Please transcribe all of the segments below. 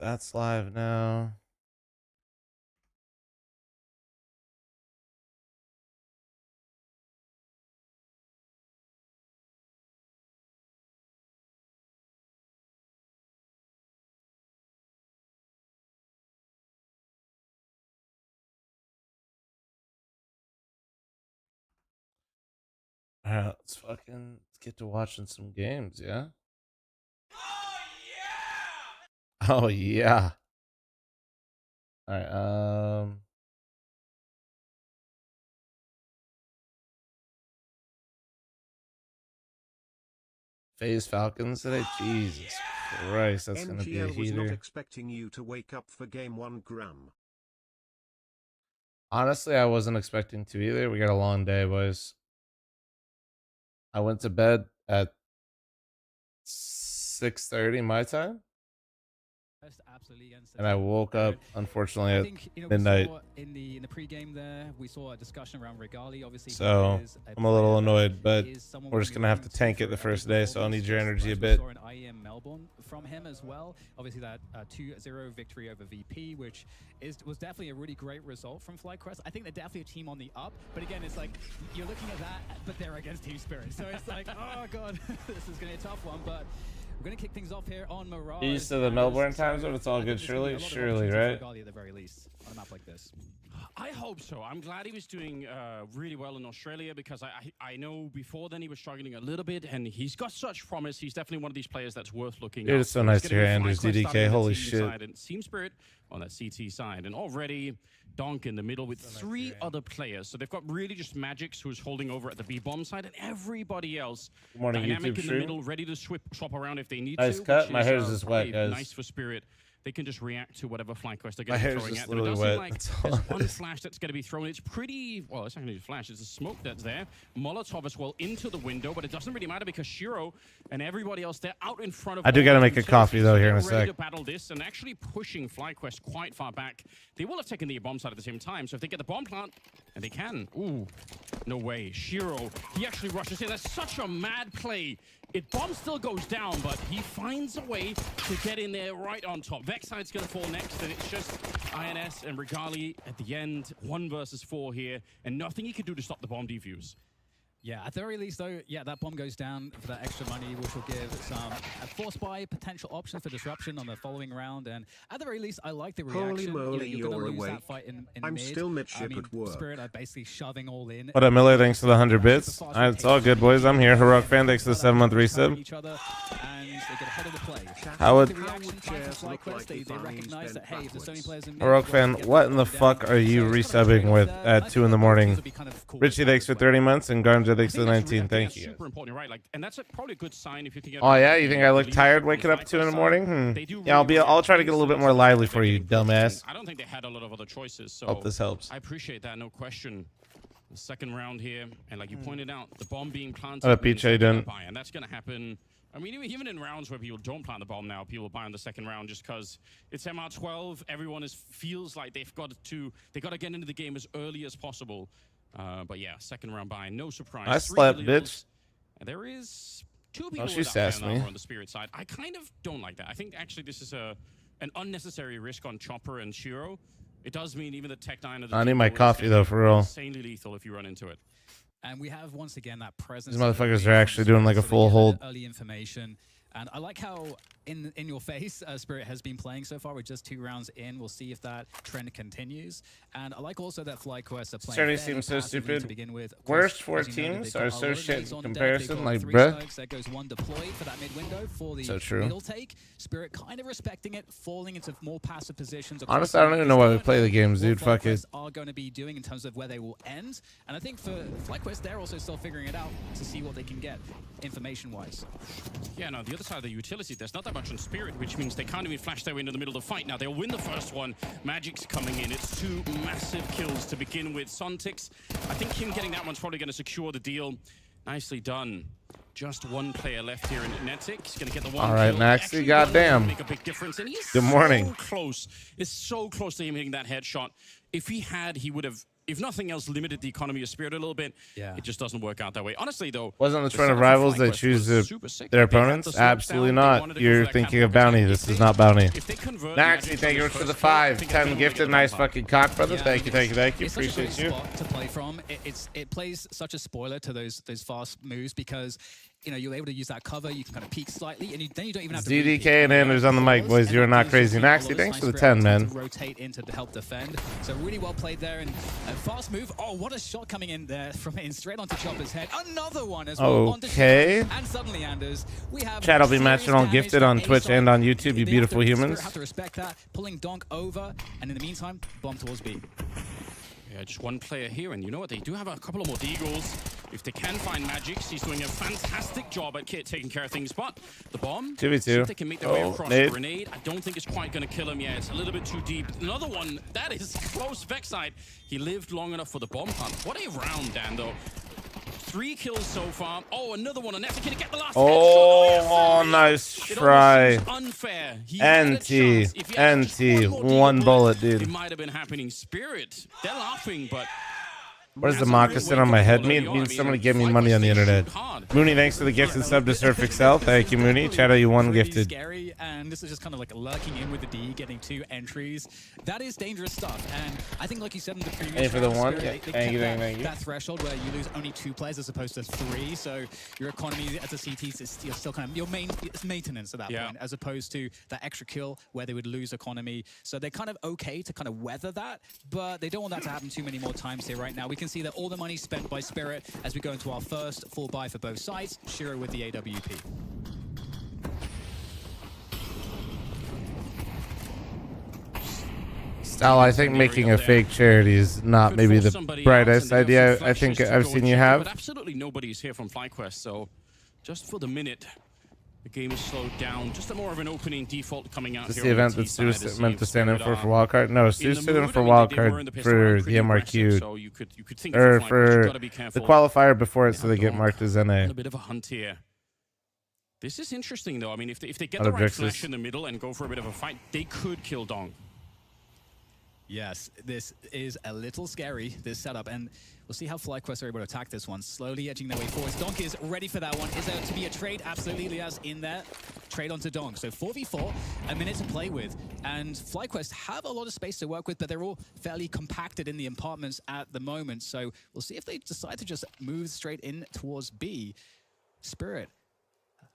That's live now. All right, let's get to watching some games, yeah? Oh yeah. All right, FaZe Falcons today? Jesus Christ, that's gonna be a NGL was not heater. expecting you to wake up for game 1, Graham. Honestly, I wasn't expecting to either. We got a long day, boys. I went to bed at 6:30 my time. And I woke up, unfortunately, at midnight. In the pregame there, we saw a discussion around Regali. Obviously, So I'm a little annoyed, but we're just gonna have to tank it the first day. So I'll need your energy a bit. We saw an IEM Melbourne from him as well. Obviously, that 2-0 victory over VP, which was definitely a really great result from FlyQuest. I think they're definitely a team on the up. But again, it's like you're looking at that, but they're against Team Spirit. So it's like, oh god, this is gonna be a tough one. But we're going to kick things off here on Mirage. You used to the Melbourne time zone, it's all good, surely, right? At the very least, on a map like this. I hope so. I'm glad he was doing really well in Australia because I know before then he was struggling a little bit, and he's got such promise. He's definitely one of these players that's worth looking at. It's so nice to hear Anders DDK. Holy shit. And Team Spirit on that CT side, and already Donk in the middle with three other players. So they've got really just Magix, who's holding over at the B-bomb side, and everybody else dynamic in the middle, ready to swap around if they need to. Nice cut. My hair is just wet, guys. Nice for Spirit. They can just react to whatever FlyQuest are My going to be hair's throwing just at them. It literally does wet. seem like there's one flash that's going to be thrown. It's pretty, well, it's not going to be a flash. It's a smoke that's there. Molotov as well into the window, but it doesn't really matter because Shiro and everybody else, they're out in front of... I do got to make a coffee, though, here in a sec. To battle this and actually pushing FlyQuest quite far back. They will have taken the bomb side at the same time, so if they get the bomb plant, and they can. Ooh, no way. Shiro, he actually rushes in. That's such a mad play. Bomb still goes down, but he finds a way to get in there right on top. Vexside's going to fall next, and it's just INS and Regali at the end. 1 versus 4 here, and nothing he can do to stop the bomb defuse. Yeah, at the very least, though, yeah, that bomb goes down for that extra money, which will give some force buy potential options for disruption on the following round. And at the very least, I like the reaction. Holy moly, you're going to lose awake. that fight in I'm mid. still midship at work. Spirit are basically shoving all in. What up, Miller? Thanks for the 100 bits. It's all good, boys. I'm here. Heroic fan, thanks for the 7-month resub. Each other, and they get ahead of the play. How would... They recognize that, hey, if there's so many players in mid, Heroic fan, what in the fuck are you resubbing with at 2 in the morning? Richie, thanks for 30 months, and Garmja, thanks for the 19. Thank you. Super important, right? Like, and that's probably a good sign if you think. Oh yeah, you think I look tired waking up 2 in the morning? Yeah, I'll try to get a little bit more lively for you, dumbass. I don't think they had a lot of other choices, so hope this helps. I appreciate that, no question. The second round here, and like you pointed out, the bomb being planted. What up, Peach? How you doing? And that's going to happen. I mean, even in rounds where people don't plant the bomb now, people buy on the second round just because it's MR12. Everyone feels like they've got to get into the game as early as possible. But yeah, second round buy, no surprise. I slept, bitch. And there is 2 people she sassed me on the Spirit side. I kind of don't like that. I think actually this is an unnecessary risk on Chopper and Shiro. It does mean even the Tech 9 of the I need my coffee though, for real. Insanely lethal if you run into it. And we have once again that presence. These motherfuckers are actually doing like a full hold. Early information. And I like how in your face Spirit has been playing so far. We're just 2 rounds in. We'll see if that trend continues. And I like also that FlyQuest are playing. Starting to seem so stupid. To begin with. Worst 4 teams are so shit in comparison. Like, bruh. There goes 1 deployed for that mid window for the so true. middle take. Spirit kind of respecting it, falling into more passive positions. Honestly, I don't even know why we play the games, dude. Fuck it. Are going to be doing in terms of where they will end. And I think for FlyQuest, they're also still figuring it out to see what they can get information-wise. Yeah, no, the other side of the utility, there's not that much on Spirit, which means they can't even flash their way into the middle of the fight. Now, they'll win the first one. Magic's coming in. It's 2 massive kills to begin with. Sontix, I think him getting that one's probably going to secure the deal. Nicely done. Just 1 player left here in Netic. He's going to get the 1 All right, Maxi, goddamn. Make a big difference. And he's good morning. So close. It's so close to him hitting that headshot. If he had, he would have if nothing else, limited the economy of Spirit a little bit. Yeah. It just doesn't work out that way. Honestly, though, Wasn't the the trend of setup for rivals they FlyQuest choose was super sick. their They had the opponents? smokes Absolutely down, they not. wanted to go You're for that thinking of camp bounty. attack. This is not bounty. If they convert Naxi, Magic thank you on for the the first play, I 5. think 10 everyone will gifted. get the Nice bump up. fucking cock, brother. Yeah, Thank you, thank you, thank you. It's such a great Appreciate you. spot to play from. It plays such a spoiler to those fast moves because you're able to use that cover. You can kind of peek slightly, and then you don't even have to. DDK and Anders on the mic, boys. You're not crazy. Naxi, thanks for the 10, man. Rotate into to help defend. So really well played there, and a fast move. Oh, what a shot coming in there from in straight onto Chopper's head. Another one as well. Okay. And suddenly, Anders, we have. Chat, I'll be matching on Gifted on Twitch and on YouTube, you beautiful humans. Have to respect that. Pulling Donk over, and in the meantime, bomb towards B. Yeah, just one player here, and you know what? They do have a couple of more Deagles. If they can find Magix, he's doing a fantastic job at taking care of things. But the bomb, 2v2. see if they can make their way across the nade. grenade. I don't think it's quite going to kill him yet. It's a little bit too deep. Another one, that is close. Vexite, he lived long enough for the bomb plant. What a round, Dan, though. 3 kills so far. Oh, another one. And Neff can get the last Oh, nice try. Unfair. NT. One bullet, dude. It might have been happening. Spirit. They're laughing, but What does the moccasin on my head mean? It means somebody gave me money on the internet. Mooney, thanks for the gifted sub to Surf Excel. Thank you, Mooney. Chat, you one gifted. Scary, and this is just kind of like lurking in with the D, getting 2 entries. That is dangerous stuff, and I think, like you said in the previous. Any for the round, one? Spirit, Yeah. they Thank you, kept thank you. that threshold where you lose only 2 players as opposed to 3. So your economy as a CT is still kind of it's maintenance at that point, as opposed to that extra kill where they would lose economy. So they're kind of okay to kind of weather that, but they don't want that to happen too many more times here right now. We can see that all the money spent by Spirit as we go into our first full buy for both sides. Shiro with the AWP. Sal, I think making a fake charity is not maybe the brightest idea I think I've seen you have. But absolutely nobody's here from FlyQuest, so just for the minute, the game is slowed down. Just a more of an opening default coming out. This is here the on event that T-side Stu as meant to stand in for Spirit Wildcard. No, in Stu the stood in mood. for I mean, they were Wildcard in the for pretty the aggressive, MRQ. so you could think Or FlyQuest, for you've gotta be the careful. qualifier before it, so they get Donk marked as on NA. a bit of a hunt here. This is interesting, though. I mean, if they get Other the right Brixes. flash in the middle and go for a bit of a fight, they could kill Donk. Yes, this is a little scary, this setup, and we'll see how FlyQuest are able to attack this one, slowly edging their way forward. Donk is ready for that one. Is there to be a trade? Absolutely, Liaz in there. Trade onto Donk. So 4v4, a minute to play with, and FlyQuest have a lot of space to work with, but they're all fairly compacted in the apartments at the moment. So we'll see if they decide to just move straight in towards B. Spirit.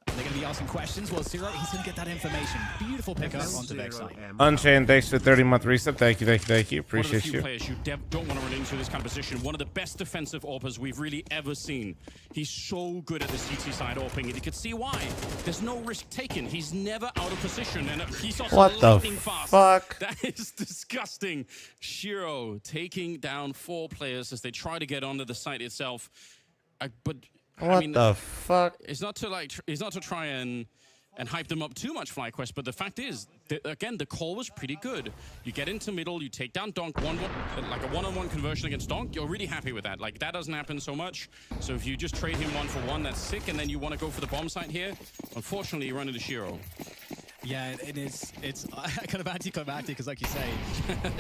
They're going to be asking questions. Well, Zero, he's going to get that information. Beautiful pickup onto Vexite. Unchained, thanks for 30-month reset. Thank you, thank you, thank you. One of the Appreciate few you. players you don't want to run into this kind of position. One of the best defensive AWPers we've really ever seen. He's so good at the CT side AWPing, and you can see why. There's no risk taken. He's never out of position, and he's also What the lightning fast. fuck? That is disgusting. Shiro taking down 4 players as they try to get onto the site itself. But I What mean, the fuck? it's not to try and hype them up too much, FlyQuest, but the fact is, again, the call was pretty good. You get into middle, you take down Donk, like a one-on-one conversion against Donk, you're really happy with that. Like, that doesn't happen so much. So if you just trade him 1-for-1, that's sick, and then you want to go for the bomb site here, unfortunately, you run into Shiro. Yeah, it's kind of anticlimactic because, like you say,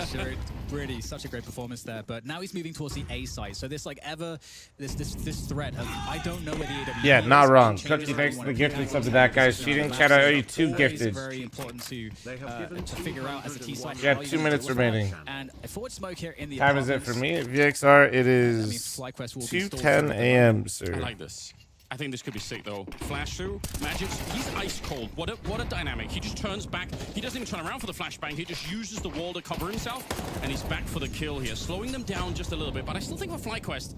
sure, really such a great performance there. But now he's moving towards the A site. So this this threat of I don't know where the AW. Yeah, is, not wrong. changes Cookie, how thanks you for wanna the play gifted that. sub to that guy's cheating. Chat, I owe you 2 Always gifted. very important to figure out as a T site. You have 2 minutes remaining. And a forward smoke here in the Time is it for apartments. me? VXR, it I mean, is FlyQuest will be stalled 2:10 for a a.m., I sir. like this. I think this could be sick, though. Flash through. Magic, he's ice cold. What a dynamic. He just turns back. He doesn't even turn around for the flashbang. He just uses the wall to cover himself, and he's back for the kill here, slowing them down just a little bit. But I still think for FlyQuest,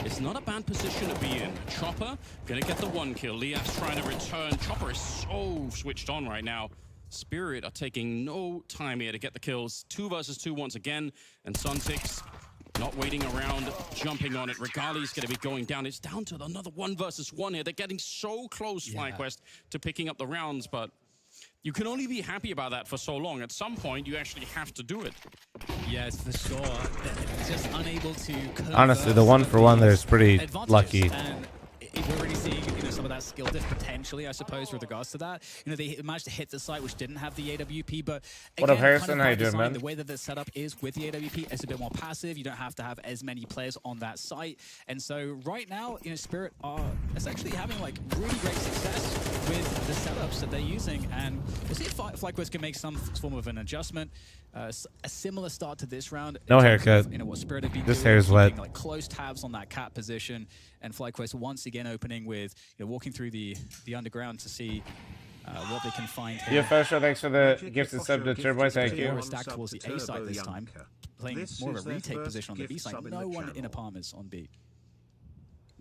it's not a bad position to be in. Chopper, gonna get the 1 kill. Lias trying to return. Chopper is so switched on right now. Spirit are taking no time here to get the kills. 2 versus 2 once again, and Sun6 not waiting around, jumping on it. Regali's going to be going down. It's down to another 1 versus 1 here. They're getting so close, FlyQuest, to picking up the rounds, but you can only be happy about that for so long. At some point, you actually have to do it. Yes, for sure. They're just unable to. Honestly, the 1-for-1 there is pretty lucky. And we're already seeing, some some of that skill diff potentially, I suppose, with regards to that. You know, they managed to hit the site which didn't have the AWP, but What up, again, Harrison? kind of How you by doing, design, man? the way that the setup is with the AWP, it's a bit more passive. You don't have to have as many players on that site. And so right now, you know, Spirit are essentially having like really great success with the setups that they're using. And we'll see if FlyQuest can make some form of an adjustment. A similar start to this round. No in terms haircut. of, you know, what Spirit have been This doing, hair's keeping, wet. like close tabs on that cat position, and FlyQuest once again opening with, you know, walking through the underground to see what they can find here. Yeah, Fasho, thanks for the gifted sub to Turboy. Thank More you. a stack towards the A side this time, playing more of a retake position on the B side. No one in Apartments on B.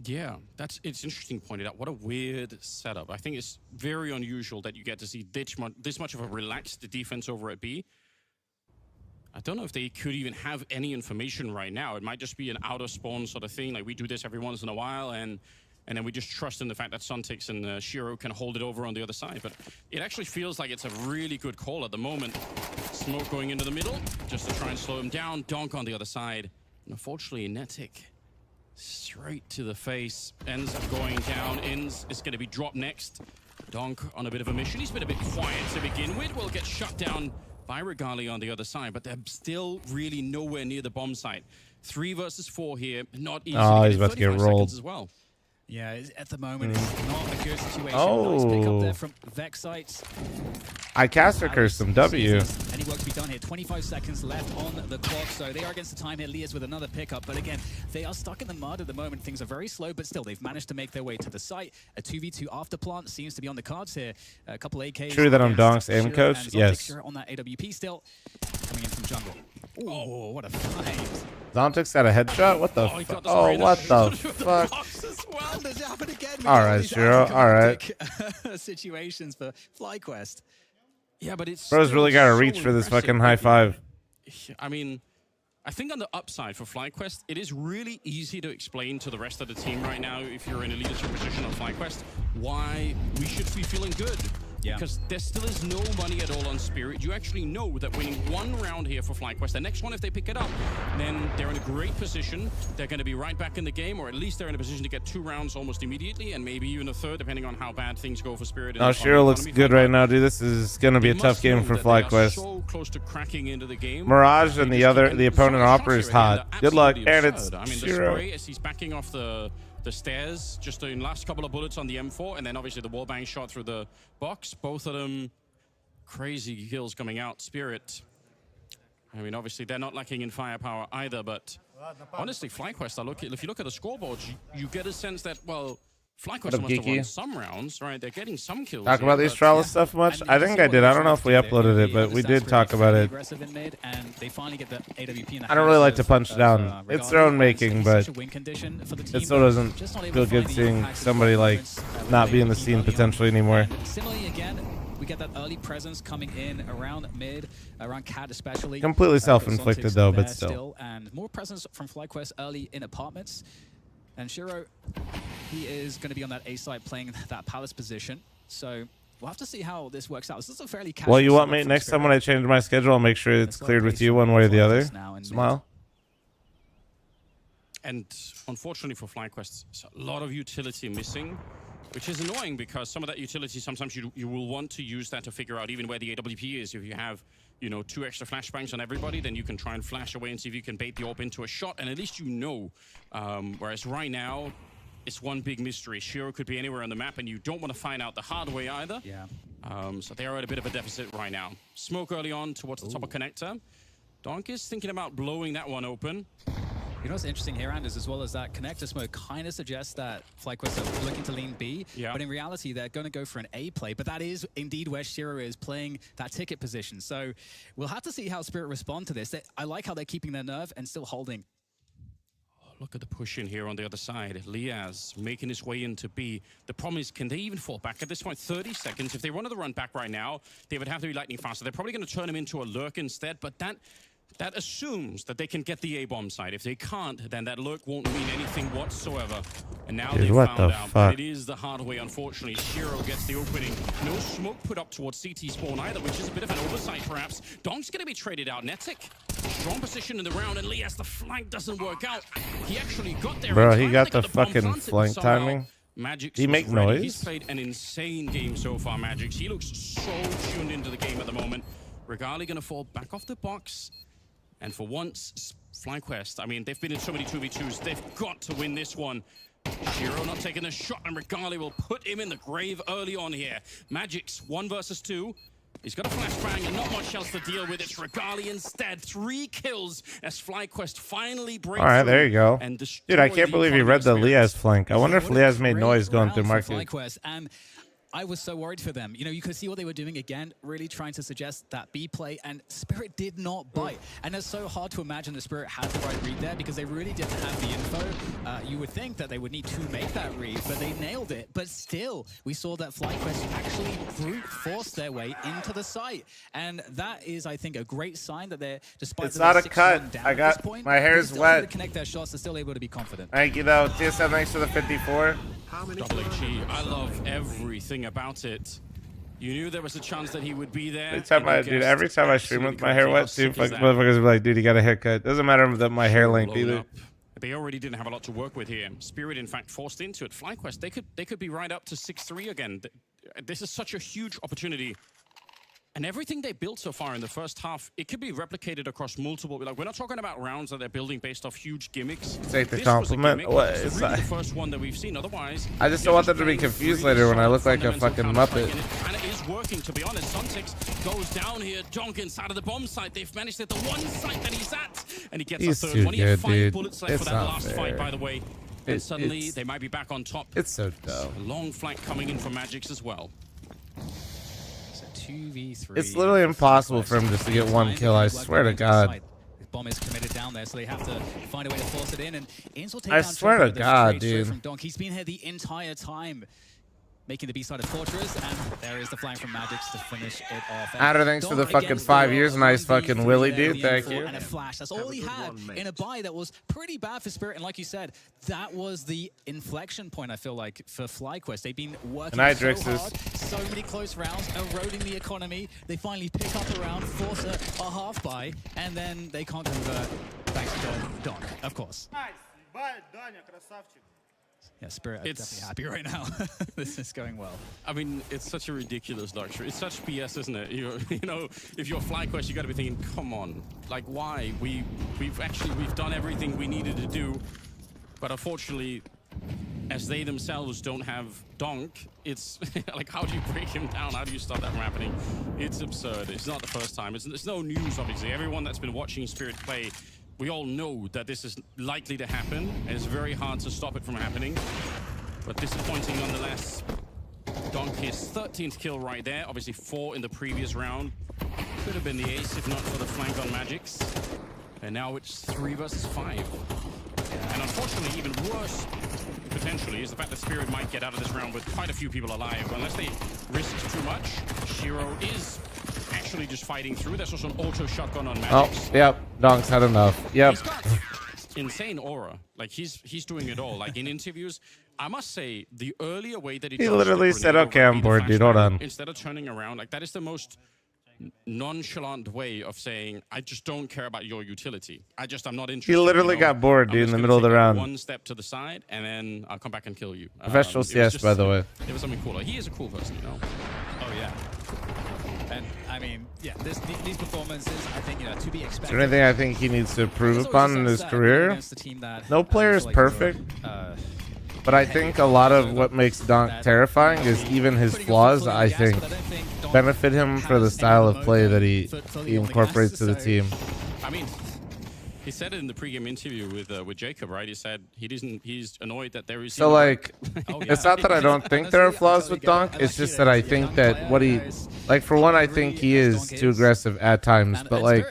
Yeah, it's interesting pointed out. What a weird setup. I think it's very unusual that you get to see this much of a relaxed defense over at B. I don't know if they could even have any information right now. It might just be an out of spawn sort of thing. Like we do this every once in a while, and then we just trust in the fact that Suntix and Shiro can hold it over on the other side. But it actually feels like it's a really good call at the moment. Smoke going into the middle just to try and slow him down. Donk on the other side. And unfortunately, Netic straight to the face. Ends up going down. Ins is going to be dropped next. Donk on a bit of a mission. He's been a bit quiet to begin with. Will get shut down by Regali on the other side, but they're still really nowhere near the bomb site. 3 versus 4 here. Not easy Oh, to he's get about to get 35 rolled. seconds as well. Yeah, at the moment, it's not a good situation. Oh. Nice pick up there from Vexite. I caster curse some W. Any work to be done here. 25 seconds left on the clock, so they are against the time here. Leah's with another pickup, but again, they are stuck in the mud at the moment. Things are very slow, but still, they've managed to make their way to the site. A 2v2 after plant seems to be on the cards here. A couple AKs. True that I'm against Donk's aim Shiro coach? and Yes. Shiro on that AWP still. Coming in from jungle. Oh, what a fight. Zontix got a headshot? What the he fuck? got the Oh, spray what there. the fuck? Box as well. Does it happen again? We All get right, these Shiro, all right. apocalyptic situations for FlyQuest. Yeah, but it's Bro's still really got to so reach for this impressive. fucking high five. I mean, I think on the upside for FlyQuest, it is really easy to explain to the rest of the team right now, if you're in a leadership position on FlyQuest, why we should be feeling good. Yeah. Because there still is no money at all on Spirit. You actually know that winning 1 round here for FlyQuest, the next one, if they pick it up, then they're in a great position. They're going to be right back in the game, or at least they're in a position to get 2 rounds almost immediately, and maybe even a 3rd, depending on how bad things go for Spirit. Oh, Shiro looks good right now, dude. This is going to be a tough game for FlyQuest. So close to cracking into the game. Mirage and the opponent opera is hot. Good luck. And it's I mean, the Shiro. spray as he's backing off the stairs, just in last couple of bullets on the M4, and then obviously the wallbang shot through the box. Both of them crazy kills coming out. Spirit, I mean, obviously they're not lacking in firepower either, but honestly, FlyQuest, if you look at the scoreboards, you get a sense that, well, FlyQuest up, must have Geeky? won some rounds, right? They're getting some kills. Talk here, about these but- Trellis stuff much? I think I did. I don't know if we uploaded it, but we did talk about it. Aggressive in mid, and they finally get the AWP in the I don't really hands like to of- punch of, down. Regali. It's their own making, It's but such a win condition for the it team, still but doesn't just not able feel to good find the seeing impacts of somebody like performance, with not the be in the AWP scene early on. potentially anymore. And similarly, again, we get that early presence coming in around mid, around Cat especially. Completely Got self-inflicted, Zontix though, but there still. And more presence from FlyQuest early in Apartments. And Shiro, he is going to be on that A side playing that Palace position. So we'll have to see how this works out. This is a fairly casual Well, you want setup me from next time Spirit. when I change my schedule, I'll make sure it's cleared with you one way or the other. Smile. And unfortunately for FlyQuest, it's a lot of utility missing, which is annoying because some of that utility, sometimes you will want to use that to figure out even where the AWP is. If you have, 2 extra flashbangs on everybody, then you can try and flash away and see if you can bait the AWP into a shot, and at least you know. Whereas right now, it's one big mystery. Shiro could be anywhere on the map, and you don't want to find out the hard way either. Yeah. So they are at a bit of a deficit right now. Smoke early on towards the top of connector. Donk is thinking about blowing that one open. You know what's interesting here, Anders, as well as that connector smoke kind of suggests that FlyQuest are looking to lean B, Yeah. but in reality, they're going to go for an A play. But that is indeed where Shiro is playing that ticket position. So we'll have to see how Spirit respond to this. I like how they're keeping their nerve and still holding. Look at the push in here on the other side. Liaz making his way into B. The problem is, can they even fall back at this point? 30 seconds. If they wanted to run back right now, they would have to be lightning fast. So they're probably going to turn him into a lurk instead, but that assumes that they can get the A-bomb side. If they can't, then that lurk won't mean anything whatsoever. And now Dude, they've what found the out. fuck? But it is the hard way, unfortunately. Shiro gets the opening. No smoke put up towards CT spawn either, which is a bit of an oversight, perhaps. Donk's going to be traded out. Netic, strong position in the round, and Lias, the flank doesn't work out. He actually got there. Bro, in he time. got They the bomb fucking planted flank somehow. timing. Magix He make is ready. noise? He's played an insane game so far, Magix. He looks so tuned into the game at the moment. Regali going to fall back off the box. And for once, FlyQuest, I mean, they've been in so many 2v2s. They've got to win this one. Shiro not taking a shot, and Regali will put him in the grave early on here. Magix, 1 versus 2. He's got a flashbang and not much else to deal with. It's Regali instead. 3 kills as FlyQuest finally breaks. All right, there you go. And Dude, I can't believe he read the Liaz flank. I wonder if Liaz made noise going through market. FlyQuest, and I was so worried for them. You know, you could see what they were doing again, really trying to suggest that B play, and Spirit did not bite. And it's so hard to imagine the Spirit had the right read there because they really didn't have the info. You would think that they would need to make that read, but they nailed it. But still, we saw that FlyQuest actually brute forced their way into the site. And that is, I think, a great sign that they're, despite It's that they're not a 6-1 cut. down I at got this point, my hair's they're still able wet. to connect their shots. They're still able to be confident. Thank you, though. TSM, thanks for the 54. How many Double times HE. have I you love said everything about it. You knew there was a chance that he would be there. Every time I stream with my hair wet, too, fucking motherfuckers be like, dude, you got a haircut. Doesn't matter that my hair length either. They already didn't have a lot to work with here. Spirit, in fact, forced into it. FlyQuest, they could be right up to 6-3 again. This is such a huge opportunity. And everything they built so far in the first half, it could be replicated across multiple. Like, we're not talking about rounds that they're building based off huge gimmicks. Take the This compliment. was a gimmick. What It's is really that? the first one that we've seen. Otherwise, I just don't want them to be confused later when I look like a fucking Muppet. And it is working, to be honest. Suntix goes down here. Donk inside of the bomb site. They've managed to hit the one site that he's at. And he gets He's a third too one. He had good, 5 dude. bullets left It's for that not last fair. fight, by the way. And suddenly, it's- they might be back on top. It's so dumb. A long flank coming in from Magix as well. 2v3. It's literally impossible for him just to get 1 kill, I swear to God. The bomb is committed down there, so they have to find a way to force it in. And Ains will take I down swear Choco to with a God, straight dude. from Donk. He's been here the entire time, making the B-side of Fortress, and there is the flank from Magix to finish it off. And Adder, thanks for the Donk fucking against 5 the years. Nice 1v3 fucking Willy, there dude. with the Thank M4 you. And a flash. That's all Have a he good had one, in a mate. buy that was pretty bad for Spirit. And like you said, that was the inflection point, I feel like, for FlyQuest. They've been working Good night, so Drixus. hard, so many close rounds, eroding the economy. They finally pick up a round, force a half buy, and then they can't convert thanks to Donk, of course. Yeah, Spirit are definitely happy right now. This is going well. I mean, it's such a ridiculous luxury. It's such BS, isn't it? You know, if you're FlyQuest, you got to be thinking, come on, like why? We've done everything we needed to do, but unfortunately, as they themselves don't have Donk, it's like, how do you break him down? How do you stop that from happening? It's absurd. It's not the first time. It's no news, obviously. Everyone that's been watching Spirit play, we all know that this is likely to happen, and it's very hard to stop it from happening. But disappointing nonetheless. Donk, his 13th kill right there. Obviously 4 in the previous round. Could have been the ace if not for the flank on Magix. And now it's 3 versus 5. And unfortunately, even worse, potentially, is the fact that Spirit might get out of this round with quite a few people alive. Unless they risk too much, Shiro is actually just fighting through. There's also an auto shotgun on Oh, Magix. yep. Donk's had enough. Yep. He's got insane aura. Like, he's doing it all. Like, in interviews, I must say, the earlier way that he He dodged the literally said, grenade okay, over I'm the bored, dude. Hold flashbang, on. Instead of turning around, like, that is the most nonchalant way of saying, I just don't care about your utility. I'm not interested. He literally you know? got bored, I'm dude, in just the gonna middle of the take round. one step to the side, and then I'll come back and kill you. Professional It was CS, just- by the way. It was something cooler. He is a cool person, you know? Oh, yeah. And, I mean, yeah, these performances, I think, you know, to be expected. Is there anything I think he needs to improve It's upon always in just his upset career? against the team that, No player I is feel like you're, perfect. uh, But I think a lot of what makes Donk terrifying is even his flaws, I think, benefit him for the style of play that he incorporates to the team. I mean, he said it in the pregame interview with Jacob, right? He said he's annoyed that there is. So, like, Oh, yeah. it's not that I don't think there are flaws with Donk. It's just that I think that what he, like, for one, I think he is too aggressive at times. But, like,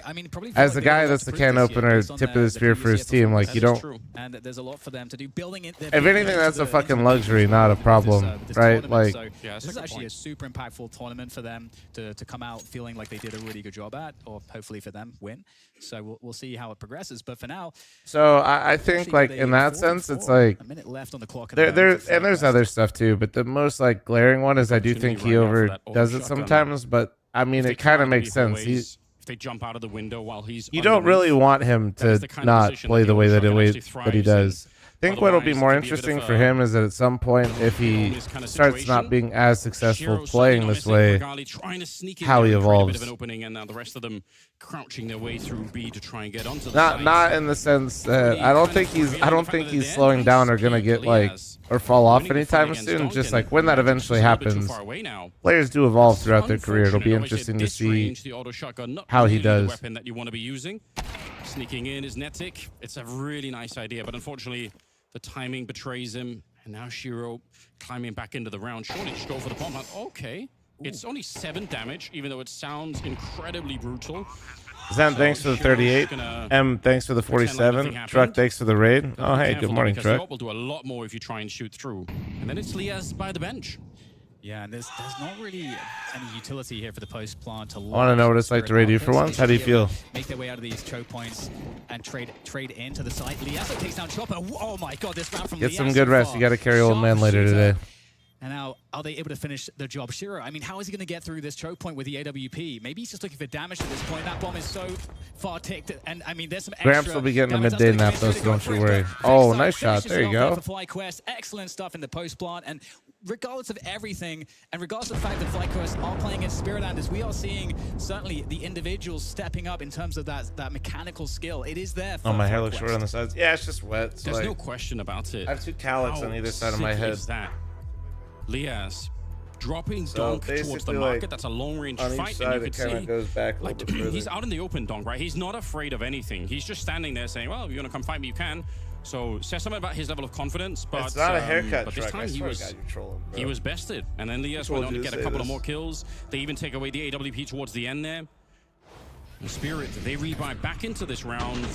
as a guy that's the can opener, tip of the spear for his team, like, you don't. And there's a lot for them to do. Building it. If anything, that's a fucking luxury, not a problem, right? Like, Yeah, that's this is a good actually point. a super impactful tournament for them to come out feeling like they did a really good job at, or hopefully for them win. So we'll see how it progresses. But for now, so I think, like, in that sense, it's like a minute left on the clock. there's other stuff too, but the most like glaring one is I do think he overdoes it sometimes. But I mean, it kind of makes sense. If they jump out of the window while he's You don't really want him That is to the kind of not position play that the the way that shotgun actually he thrives does. think what'll be Otherwise, more it could be a bit interesting of for a- him is that at some point, if he this kind of starts situation. not being as successful Shiro playing certainly this not way, missing. Regali trying to sneak in how there he and create a bit evolves. of an opening, and now the rest of them crouching their way through B to try and get onto the not site. not in the sense that I don't think he's slowing down or gonna get like or fall off anytime soon. Just like when that eventually happens, players do evolve throughout their career. It'll be interesting to see how he does. The weapon that you want to be using. Sneaking in is Netic. It's a really nice idea, but unfortunately, the timing betrays him. And now Shiro climbing back into the round. Surely just go for the bomb. Okay. It's only 7 damage, even though it sounds incredibly brutal. Zen, thanks for the 38. M, thanks for the 47. Truck, thanks for the raid. Oh, hey, good morning, Truck. Will do a lot more if you try and shoot through. And then it's Liaz by the bench. Yeah, and there's not really any utility here for the post plant to I want to know what it's like to raid you for once. How do you feel? Make their way out of these choke points and trade into the site. Liazo takes down Chopper. Oh my god, this round from Get Liazo some good rest. You got to carry old man later today. And now, are they able to finish the job? Shiro, I mean, how is he going to get through this choke point with the AWP? Maybe he's just looking for damage at this point. That bomb is so far ticked, and I mean, there's some extra Gramps will be getting a damage. midday nap, though, so don't you worry. Oh, nice shot. There you go. For FlyQuest, excellent stuff in the post plant, and regardless of everything, and regardless of the fact that FlyQuest are playing as Spiritlanders, we are seeing certainly the individuals stepping up in terms of that mechanical skill. It is there. Oh, my hair looks short on the sides. Yeah, it's just wet. So There's no question about it. I have 2 calics on either side of my head. Is that Liaz dropping So Donk towards the basically, market? like, That's a long-range on each fight, side, and you it could kind of see goes back a like little bit further. he's out in the open, Donk, right? He's not afraid of anything. He's just standing there saying, "Well, if you want to come fight me, you can." So says something about his level of confidence, but It's not a haircut but this truck. time I he swear was to God, you're trolling, bro. he was bested, and then Liaz told went on you to to get a say couple of this. more kills. They even take away the AWP towards the end there. The Spirit, they rebuy back into this round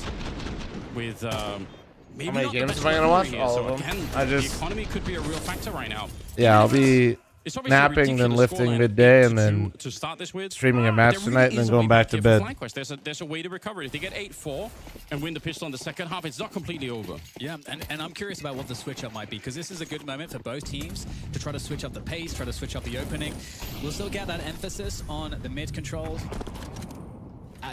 with maybe How many not the games best am I gonna watch? luxury here. All So of them. again, I the just economy could be a real factor right now. yeah, I'll be It's obviously a napping, then ridiculous lifting scoreline midday, and then to start this with. streaming a match There really tonight, and then is a going way back to here bed. for FlyQuest. There's a way to recover it. If they get 8-4 and win the pistol in the second half, it's not completely over. Yeah, and I'm curious about what the switch-up might be, because this is a good moment for both teams to try to switch up the pace, try to switch up the opening. We'll still get that emphasis on the mid control,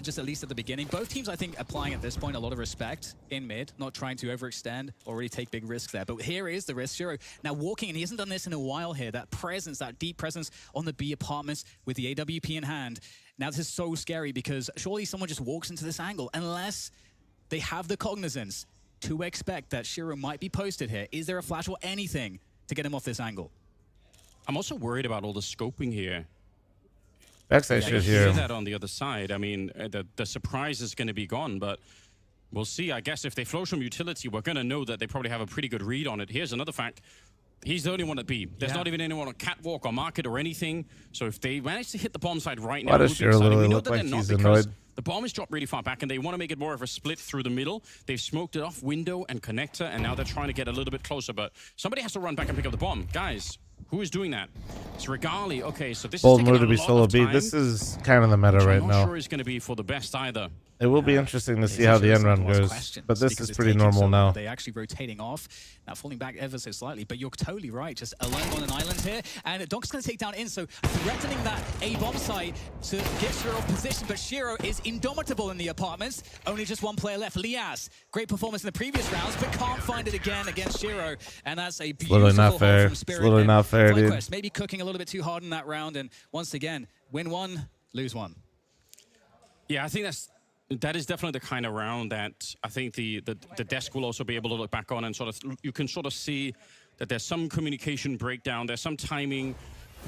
just at least at the beginning. Both teams, I think, applying at this point a lot of respect in mid, not trying to overextend or really take big risks there. But here is the risk. Shiro now walking, and he hasn't done this in a while here. That presence, that deep presence on the B apartments with the AWP in hand. Now this is so scary, because surely someone just walks into this angle unless they have the cognizance to expect that Shiro might be posted here. Is there a flash or anything to get him off this angle? I'm also worried about all the scoping here. Backside I should hear hear that on the other side. I mean, the surprise is going to be gone, but we'll see. I guess if they flow some utility, we're going to know that they probably have a pretty good read on it. Here's another fact. He's the only one at B. There's not even anyone on catwalk or market or anything. So if they manage to hit the bomb side right now, Why does Shiro literally look like they're he's not, because annoyed? the bomb is dropped really far back, and they want to make it more of a split through the middle. They've smoked it off window and connector, and now they're trying to get a little bit closer. But somebody has to run back and pick up the bomb. Guys, who is doing that? It's Regali. Okay, so this Bold is move taking to a be lot solo of B. time, This is kind of the meta which right I'm not now. sure is going to be for the best either. It will be interesting to see how the end run goes, but this is pretty normal now. They actually rotating off, now falling back ever so slightly, but you're totally right, just alone on an island here, and Donk's going to take down in, so threatening that A-bomb site to get Shiro off position, but Shiro is indomitable in the apartments, only just one player left. Liaz, great performance in the previous rounds, but can't find it again against Shiro, and that's a beautiful Literally not hold fair. from Spirit. It's literally not fair, dude. FlyQuest maybe cooking a little bit too hard in that round, and once again, win one, lose one. Yeah, I think that is definitely the kind of round that I think the desk will also be able to look back on, and sort of you can sort of see that there's some communication breakdown, there's some timing.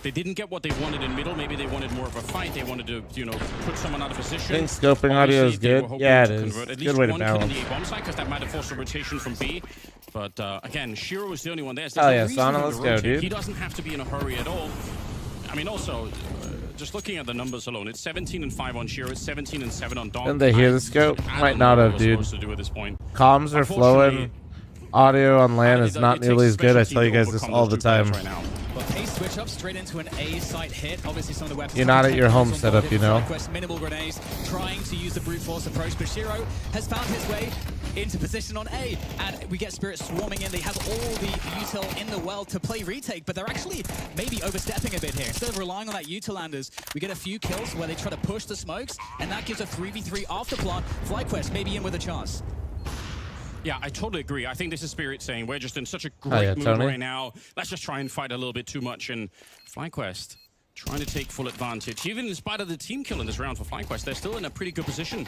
They didn't get what they wanted in middle. Maybe they wanted more of a fight. They wanted to, you know, put someone out of position. I think scoping audio is Obviously, they were good. hoping Yeah, it to is. convert at Good least way to one kill in balance. the A-bomb side, because that might have forced a rotation from B. But again, Shiro is the only one there. So Oh, there's yeah, no reason Sana, for him let's to go, rotate. dude. He doesn't have to be in a hurry at all. I mean, also, just looking at the numbers alone, it's 17-5 on Shiro, it's 17-7 on Dom. Didn't they hear the scope? I Might don't not know have, what we're dude. supposed to do at this point. Comms are flowing. Audio on LAN is not It takes nearly as good. I special tell you team to guys this overcome all those the two players time. right now. Well, pace switch up straight into an A site hit. Obviously, some of the weapons. You're not at your home setup, you know. FlyQuest, minimal grenades, trying to use the brute force approach, but Shiro has found his way into position on A, and we get Spirit swarming in. They have all the util in the well to play retake, but they're actually maybe overstepping a bit here. Instead of relying on that utilanders, we get a few kills where they try to push the smokes, and that gives a 3v3 after plant. FlyQuest maybe in with a chance. Yeah, I totally agree. I think this is Spirit saying we're just in such a great mood Tony. right now. Let's just try and fight a little bit too much. And FlyQuest trying to take full advantage. Even in spite of the team kill in this round for FlyQuest, they're still in a pretty good position.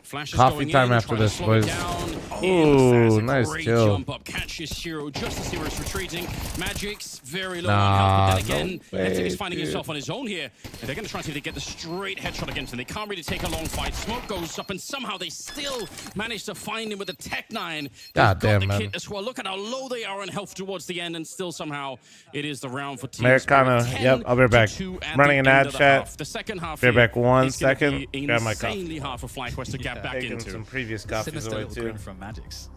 Flash is Coffee going time in, after trying to this, slow it boys. down. Ooh, In, nice great kill. jump up, catches Shiro just as Hero's retreating. Magic's very low Nah, on health, but then again, no way, Epic is finding dude. himself on his own here. And they're going to try and see if they get the straight headshot against him. They can't really take a long fight. Smoke goes up, and somehow they still manage to find him with a Tech 9. God They've got damn, the man. kit as well. Look at how low they are in health towards the end, and still somehow it is the round for Team Americano. Spirit. Yep, I'll be right back. 10-2 at Running the an end ad of the chat. half. The second half Be right here back 1 is gonna second. be Grab my coffee. insanely hard for FlyQuest to get back Taking into. some previous coffees Sinister away little too. grin from Magic's.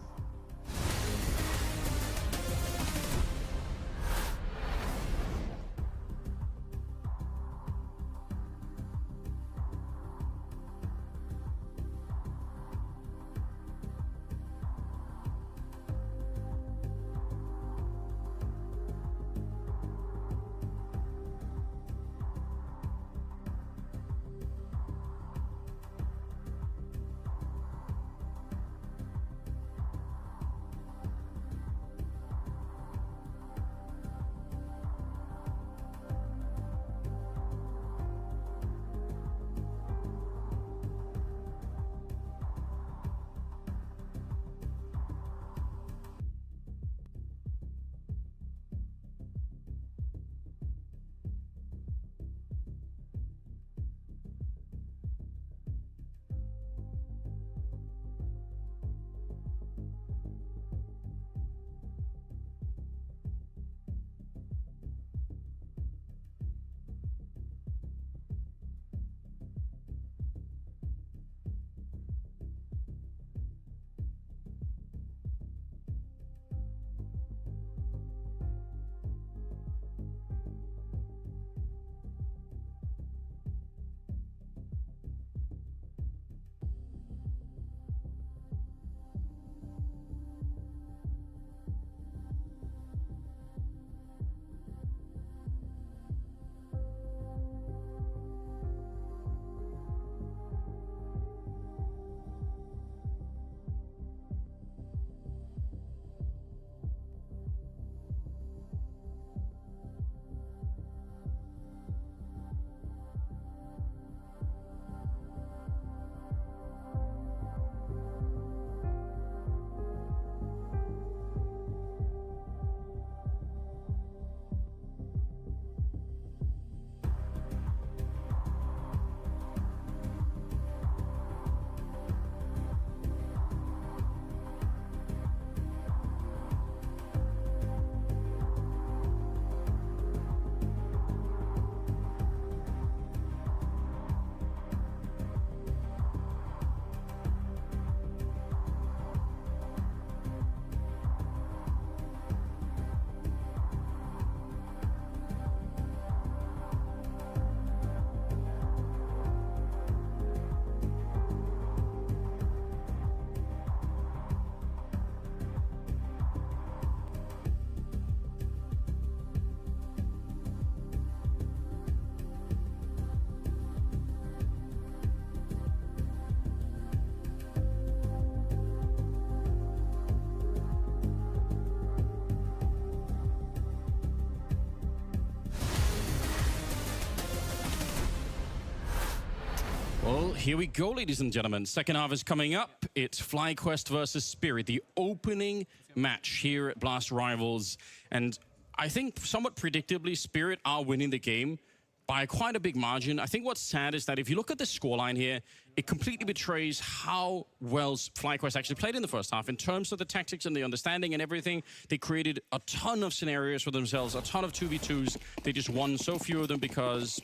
Well, here we go, ladies and gentlemen. Second half is coming up. It's FlyQuest versus Spirit, the opening match here at Blast Rivals. And I think somewhat predictably, Spirit are winning the game by quite a big margin. I think what's sad is that if you look at the scoreline here, it completely betrays how well FlyQuest actually played in the first half in terms of the tactics and the understanding and everything. They created a ton of scenarios for themselves, a ton of 2v2s. They just won so few of them because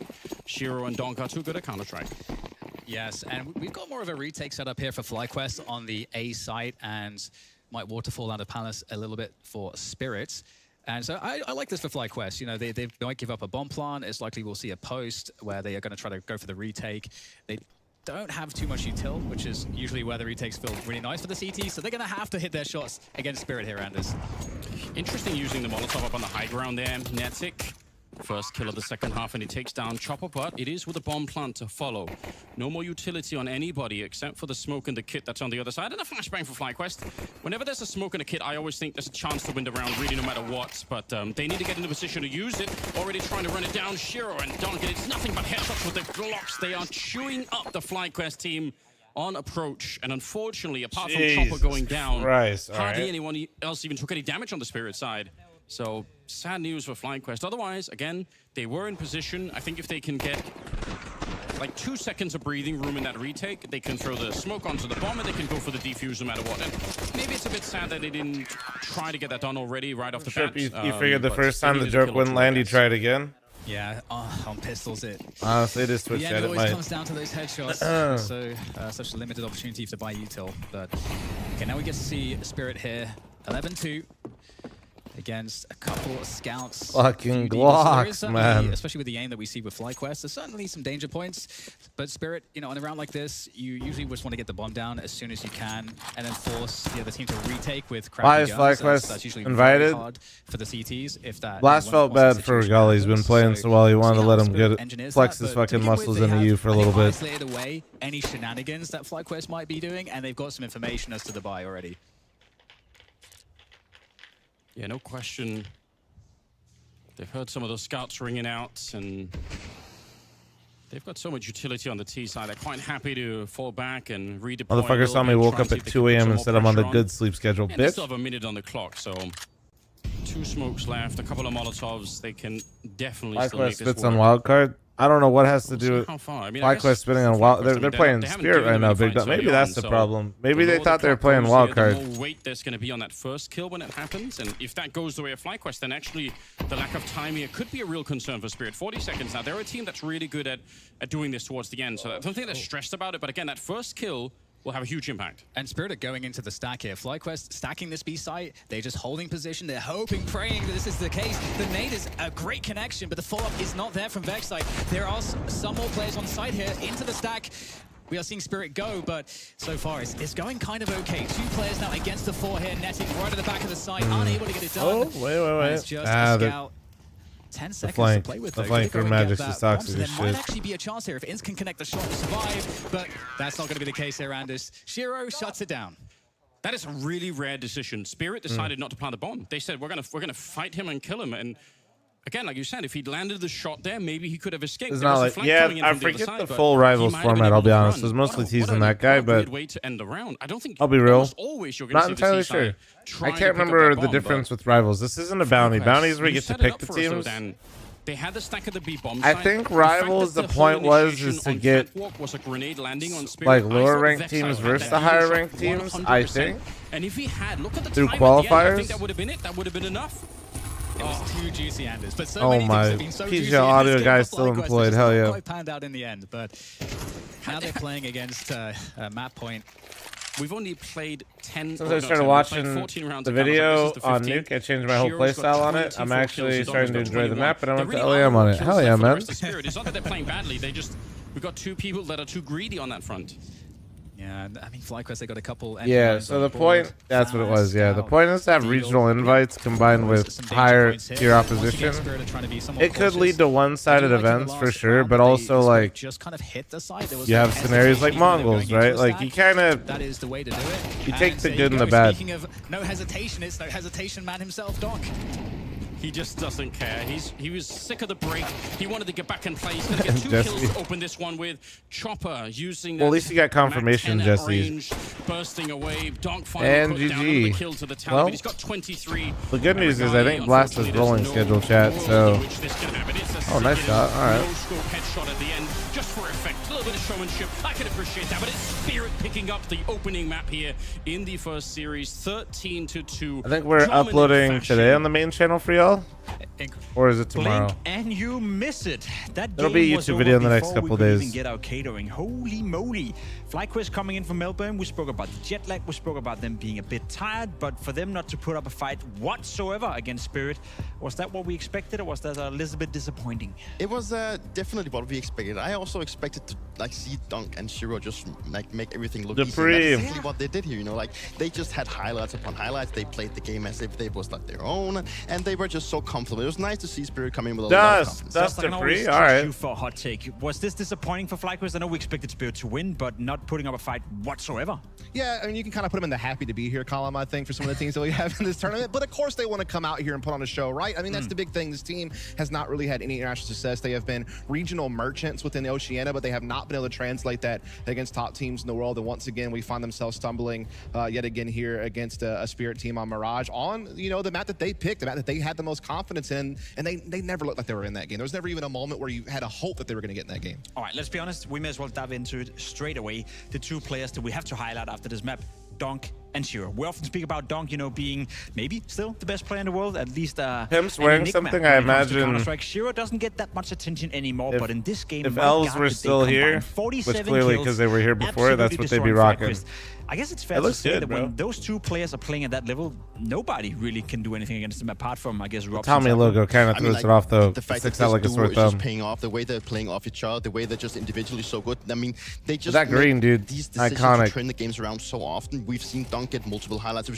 Shiro and Donk are too good at Counter-Strike. Yes, and we've got more of a retake set up here for FlyQuest on the A site, and might waterfall down to Palace a little bit for Spirits. And so I like this for FlyQuest. You know, they might give up a bomb plant. It's likely we'll see a post where they are going to try to go for the retake. They don't have too much util, which is usually where the retakes feel really nice for the CT, so they're going to have to hit their shots against Spirit here, Anders. Interesting using the Molotov up on the high ground there. Netic First kill of the second half, and he takes down Chopper, but it is with a bomb plant to follow. No more utility on anybody except for the smoke and the kit that's on the other side. And a flashbang for FlyQuest. Whenever there's a smoke and a kit, I always think there's a chance to win the round, really, no matter what. But they need to get into position to use it. Already trying to run it down. Shiro and Dunk, it's nothing but headshots with the Glocks. They are chewing up the FlyQuest team on approach. And unfortunately, apart from Chopper going down, hardly anyone else even took any damage on the Spirit side. So, sad news for FlyQuest. Otherwise, again, they were in position. I think if they can get like 2 seconds of breathing room in that retake, they can throw the smoke onto the bomb and they can go for the defuse no matter what. And maybe it's a bit sad that they didn't try to get that done already right off the bat. You figured the first time the joke wouldn't land, you tried again? Yeah, on pistols it. Honestly, this Twitch chat, it always comes down to those headshots. So such a limited opportunity to buy util. But okay, now we get to see Spirit here. 11-2 against a couple of scouts. Fucking Glocks, man. Especially with the aim that we see with FlyQuest, there's certainly some danger points. But Spirit, you know, on a round like this, you usually just want to get the bomb down as soon as you can, and then force the other team to retake with crappy guns. Why is FlyQuest that's usually invited? hard for the CTs. If that Blast felt bad for Regal. He's been playing so well. He wanted to let him get flex his fucking muscles into you for a little bit. Isolated away any shenanigans that FlyQuest might be doing, and they've got some information as to the buy already. Yeah, no question. They've heard some of those scouts ringing out, and they've got so much utility on the T side. They're quite happy to fall back and redeploy. Motherfucker saw me woke up at 2 a.m. instead I'm on the good sleep schedule, and they bitch. still have a minute on the clock, so 2 smokes left, a couple of Molotovs. They can definitely still make this work. FlyQuest spits on Wildcard. I don't know what has to do with FlyQuest spitting on Wild. They're playing Spirit right now, big. Maybe that's the problem. Maybe they thought they were playing Wildcard. The more weight there's going to be on that first kill when it happens, and if that goes the way of FlyQuest, then actually the lack of timing, it could be a real concern for Spirit. 40 seconds now. They're a team that's really good at doing this towards the end, so I don't think they're stressed about it. But again, that first kill will have a huge impact. And Spirit are going into the stack here. FlyQuest stacking this B site. They're just holding position. They're hoping, praying that this is the case. The nade is a great connection, but the follow-up is not there from Vexite. There are some more players on site here into the stack. We are seeing Spirit go, but so far it's going kind of okay. 2 players now against the 4 here, netting right at the back of the site, unable to get it done. Oh, wait. It's just a scout. 10 seconds to play with. The flank for Magic's is toxic as shit. There might actually be a chance here if Inns can connect the shot to survive, but that's not going to be the case here, Anders. Shiro shuts it down. That is a really rare decision. Spirit decided not to plant the bomb. They said, we're gonna fight him and kill him. And again, like you said, if he'd landed the shot there, maybe he could have escaped. It's not like, yeah, I forget the full Rivals format, I'll be honest. It was mostly teasing that guy, but way to end the round. I don't think I'll be real. Not entirely sure. I can't remember the difference with Rivals. This isn't a bounty. Bounties where you get to pick the teams. They had the stack of the B bomb. I think Rivals, the point was to get like lower ranked teams versus the higher ranked teams, I think. And if he had, look at the through time qualifiers. I think that would have been it. That would have been enough. It was too juicy, Anders. But so oh many my, things have been so juicy PGL audio guy still employed. Hell yeah. Quite panned out in the end, but now they're playing against Map Point. We've only played 10. Since I started watching the video on Nuke, I changed my whole playstyle on it. I'm actually starting to enjoy the map, and I went to LAM on it. Hell yeah, man. It's not that they're playing badly. We got 2 people that are too greedy on that front. Yeah, I mean, FlyQuest, they got a couple. Yeah, so the point, that's what it was, yeah. The point is to have regional invites combined with higher tier opposition. It could lead to one-sided events for sure, but also, like, you have scenarios like Mongols, right? Like, you kind of, you take the good and the bad. Speaking of no hesitation, it's no hesitation man himself, Doc. He just doesn't care. He was sick of the break. He wanted to get back and play. He's going to get 2 kills to open this one with. Chopper using well, at least you got confirmation, Jesse. Range, bursting away. Donk and GG. The kill to the tower, well, but he's got 23. The good news is I think Blast is rolling schedule chat, so... Oh, nice shot. All right. Headshot at the end, just for effect. A little bit of showmanship. I can appreciate that, but it's Spirit picking up the opening map here in the first series, 13-2. I think we're uploading today on the main channel for y'all. Or is it tomorrow? Blink and you miss it. That It'll be a YouTube video in the next couple days. Even get our catering. Holy moly. FlyQuest coming in from Melbourne. We spoke about the jet lag. We spoke about them being a bit tired, but for them not to put up a fight whatsoever against Spirit, was that what we expected, or was that a little bit disappointing? It was definitely what we expected. I also expected to like see Dunk and Shiro just like make everything look Dupree. easy. That's exactly what they did here. You know, like they just had highlights upon highlights. They played the game as if they was like their own, and they were just so comfortable. It was nice to see Spirit come in with a lot of confidence. That's I can always Dupree. All right. you for a hot take. Was this disappointing for FlyQuest? I know we expected Spirit to win, but not putting up a fight whatsoever. Yeah, I mean, you can kind of put them in the happy to be here column, I think, for some of the teams that we have in this tournament. But of course, they want to come out here and put on a show, right? I mean, that's the big thing. This team has not really had any international success. They have been regional merchants within Oceania, but they have not been able to translate that against top teams in the world. And once again, we find themselves stumbling yet again here against a Spirit team on Mirage on, you know, the map that they picked, the map that they had the most confidence in, and they never looked like they were in that game. There was never even a moment where you had a hope that they were going to get in that game. All right, let's be honest. We may as well dive into it straight away. The two players that we have to highlight after this map, Donk and Shiro. We often speak about Donk, you know, being maybe still the best player in the world, at least him swearing something, I imagine. Shiro doesn't get that much attention anymore, but in this game, if Elves were still here, which clearly because they were here before, that's what they'd be rocking. I guess it's fair to say that when those two players are playing at that level, nobody really can do anything against them apart from, I guess, Robson. Tommy logo kind of throws it off, though. The fact sticks that out like a this sore duo is just thumb. paying off, the way they're playing off each other, the way they're just individually so good. I mean, they just that green, dude, these decisions iconic. to turn the games around so often. We've seen Dunk get multiple highlights.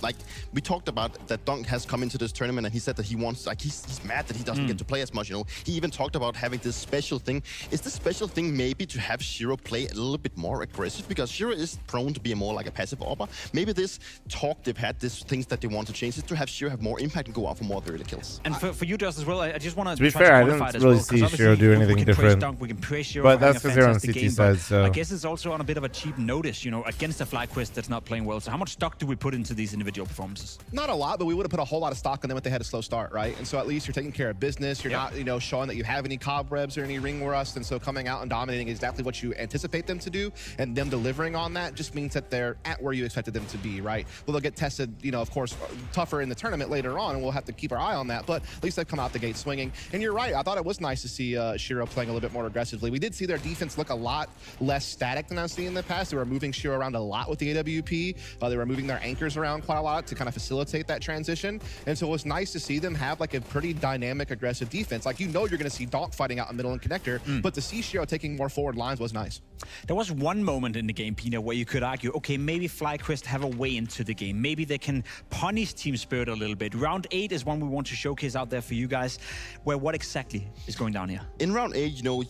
Like we talked about that Dunk has come into this tournament and he said that he wants, like he's mad that he doesn't get to play as much. You know, he even talked about having this special thing. Is the special thing maybe to have Shiro play a little bit more aggressive, because Shiro is prone to be more like a passive opper. Maybe this talk they've had, these things that they want to change, is to have Shiro have more impact and go out for more early kills. And for you, Dust, as well, I just want to be fair, I didn't really see Shiro do anything different. We can praise Shiro, but that's because they're on CT side, so I guess it's also on a bit of a cheap notice, you know, against a FlyQuest that's not playing well. So how much stock do we put into these individual performances? Not a lot, but we would have put a whole lot of stock in them if they had a slow start, right? And so at least you're taking care of business. You're not, you know, showing that you have any cobwebs or any ring rust. And so coming out and dominating exactly what you anticipate them to do, and them delivering on that just means that they're at where you expected them to be, right? Well, they'll get tested, you know, of course, tougher in the tournament later on, and we'll have to keep our eye on that. But at least they've come out the gate swinging. And you're right. I thought it was nice to see Shiro playing a little bit more aggressively. We did see their defense look a lot less static than I've seen in the past. They were moving Shiro around a lot with the AWP. They were moving their anchors around quite a lot to kind of facilitate that transition. And so it was nice to see them have like a pretty dynamic, aggressive defense. Like, you know, you're going to see Donk fighting out in middle and connector, but to see Shiro taking more forward lines was nice. There was one moment in the game, Pina, where you could argue, okay, maybe FlyQuest have a way into the game. Maybe they can punish Team Spirit a little bit. Round 8 is one we want to showcase out there for you guys, where what exactly is going down here? In round 8, you know,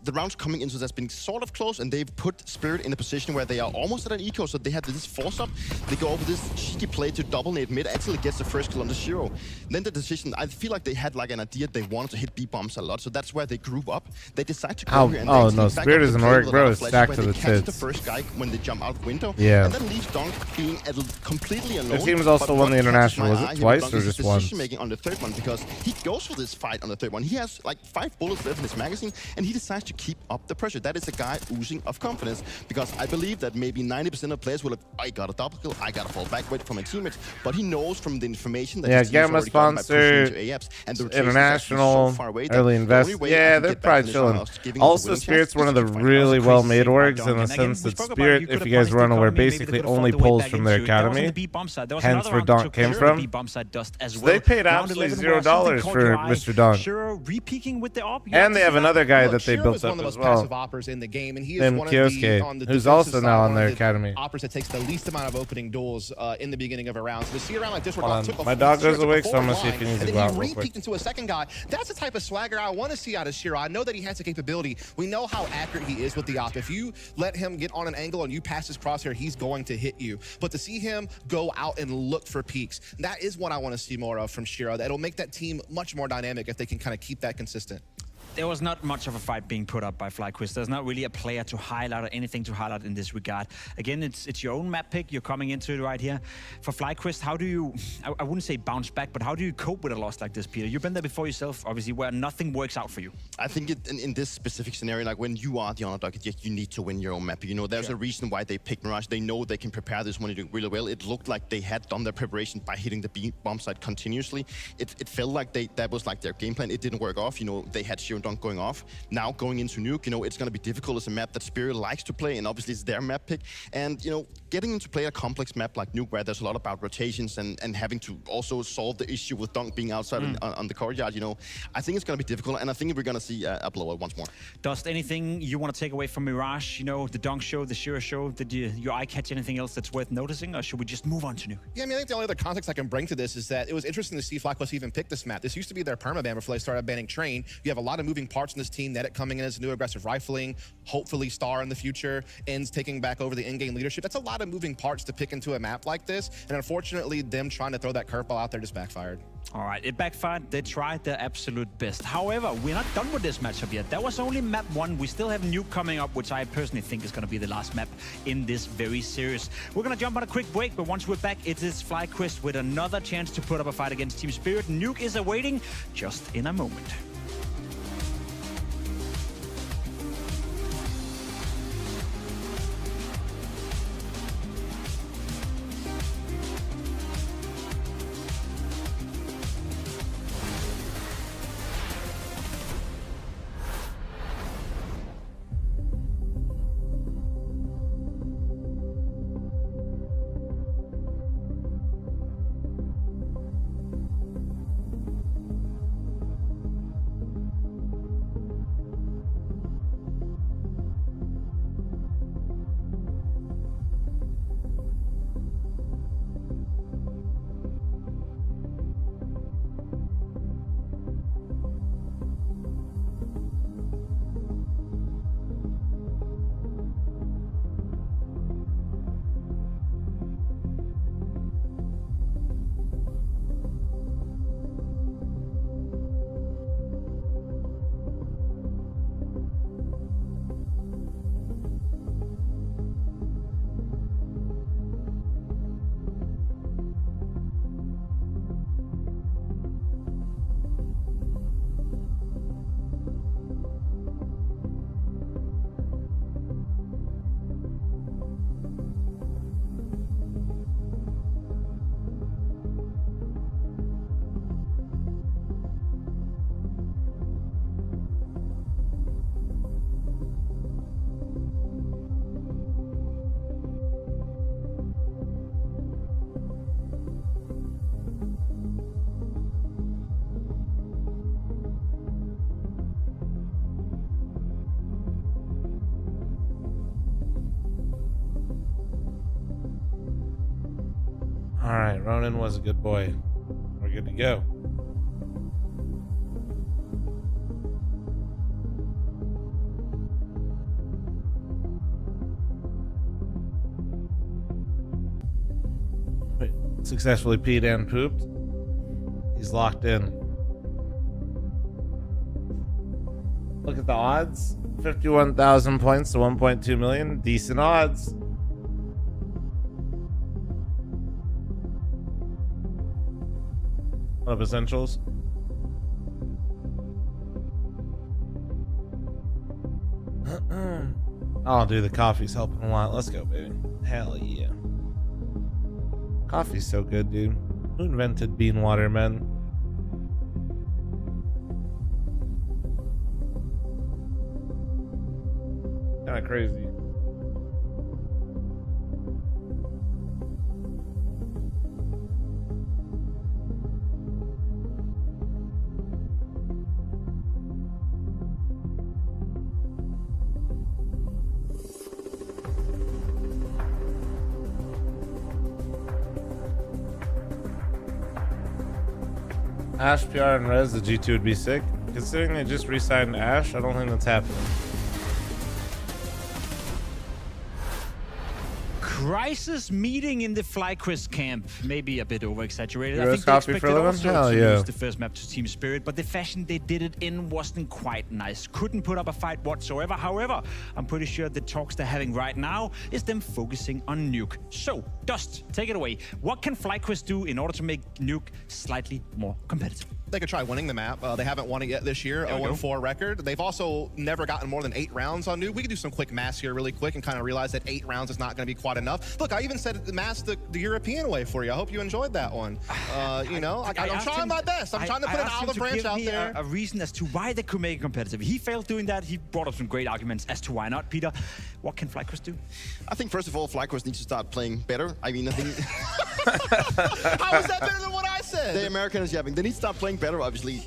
the rounds coming into this has been sort of close, and they've put Spirit in a position where they are almost at an eco, so they have this force up. They go over this cheeky play to double nade mid, actually gets the first kill on the Shiro. Then the decision, I feel like they had like an idea they wanted to hit B-bombs a lot, so that's where they group up. They decide to go here and no, Spirit isn't work, bro. It's stacked to the tits. The first guy when they jump out window, yeah. And then leaves Donk being completely alone. Their team has also won the international. Was it twice or just once? Decision making on the third one, because he goes for this fight on the third one. He has like 5 bullets left in his magazine, and he decides to keep up the pressure. That is a guy oozing of confidence, because I believe that maybe 90% of players will have, I got a double kill, I got to fall back, wait for my teammates, but he knows from the information that his Gamma sponsor, and the international, so away early invest. Yeah, they're probably chilling. Also, Spirit's one of the really well-made orgs in the sense that Spirit, if you guys were unaware, basically only pulls from their academy, hence where Donk came from. So they paid absolutely $0 for Mr. Donk. And they have another guy that they built up as well. Operators in the game, and he is Named one Kyosuke, of the who's also now on their academy. Operators that takes the least amount of opening duels in the beginning of a round. So to see a round like this, my dog goes awake, so I'm gonna see if he needs to go out real quick. And then he re-peeked into a second guy. That's the type of swagger I want to see out of Shiro. I know that he has the capability. We know how accurate he is with the op. If you let him get on an angle and you pass his crosshair, he's going to hit you. But to see him go out and look for peaks, that is what I want to see more of from Shiro. That'll make that team much more dynamic if they can kind of keep that consistent. There was not much of a fight being put up by FlyQuest. There's not really a player to highlight or anything to highlight in this regard. Again, it's your own map pick. You're coming into it right here. For FlyQuest, how do you, I wouldn't say bounce back, but how do you cope with a loss like this, Peter? You've been there before yourself, obviously, where nothing works out for you. I think in this specific scenario, like when you are the underdog, you need to win your own map. You know, there's a reason why they picked Mirage. They know they can prepare this one really well. It looked like they had done their preparation by hitting the bomb site continuously. It felt like that was like their game plan. It didn't work off. You know, they had Shiro Dunk going off. Now going into Nuke, it's going to be difficult. It's a map that Spirit likes to play, and obviously it's their map pick. And, getting into play a complex map like Nuke, where there's a lot about rotations and having to also solve the issue with Dunk being outside on the courtyard, I think it's going to be difficult, and I think we're going to see a blowout once more. Dust, anything you want to take away from Mirage? The Dunk show, the Shiro show? Did your eye catch anything else that's worth noticing, or should we just move on to Nuke? Yeah, I mean, I think the only other context I can bring to this is that it was interesting to see FlyQuest even pick this map. This used to be their permaban before they started banning Train. You have a lot of moving parts in this team. Net coming in as new aggressive rifling, hopefully Star in the future, Ends taking back over the in-game leadership. That's a lot of moving parts to pick into a map like this, and unfortunately, them trying to throw that curveball out there just backfired. All right, it backfired. They tried their absolute best. However, we're not done with this matchup yet. That was only map 1. We still have Nuke coming up, which I personally think is going to be the last map in this very series. We're going to jump on a quick break, but once we're back, it is FlyQuest with another chance to put up a fight against Team Spirit. Nuke is awaiting just in a moment. All right, Ronan was a good boy. We're good to go. Wait, successfully peed and pooped. He's locked in. Look at the odds. 51,000 points to 1.2 million. Decent odds. What up, Essentials? Oh, dude, the coffee's helping a lot. Let's go, baby. Hell yeah. Coffee's so good, dude. Who invented bean water, man? Kinda crazy. Ash, PR, and Rez, the G2 would be sick. Considering they just re-signed Ash, I don't think that's happening. Crisis meeting in the FlyQuest camp. Maybe a bit over-exaggerated. I Heroes think they coffee for expected living? also Hell to yeah. lose the first map to Team Spirit, but the fashion they did it in wasn't quite nice. Couldn't put up a fight whatsoever. However, I'm pretty sure the talks they're having right now is them focusing on Nuke. So, Dust, take it away. What can FlyQuest do in order to make Nuke slightly more competitive? they could try winning the map. They haven't won it yet this year. 0-4 record. They've also never gotten more than 8 rounds on Nuke. We could do some quick math here really quick and kind of realize that 8 rounds is not going to be quite enough. Look, I even said math the European way for you. I hope you enjoyed that one. You know, I'm trying my best. I'm trying to put an olive branch out there. A reason as to why they could make it competitive. He failed doing that. He brought up some great arguments as to why not. Peter, what can FlyQuest do? I think first of all, FlyQuest needs to start playing better. I mean, I think How is that better than what I said? the Americans, yeah, they need to start playing better. Obviously,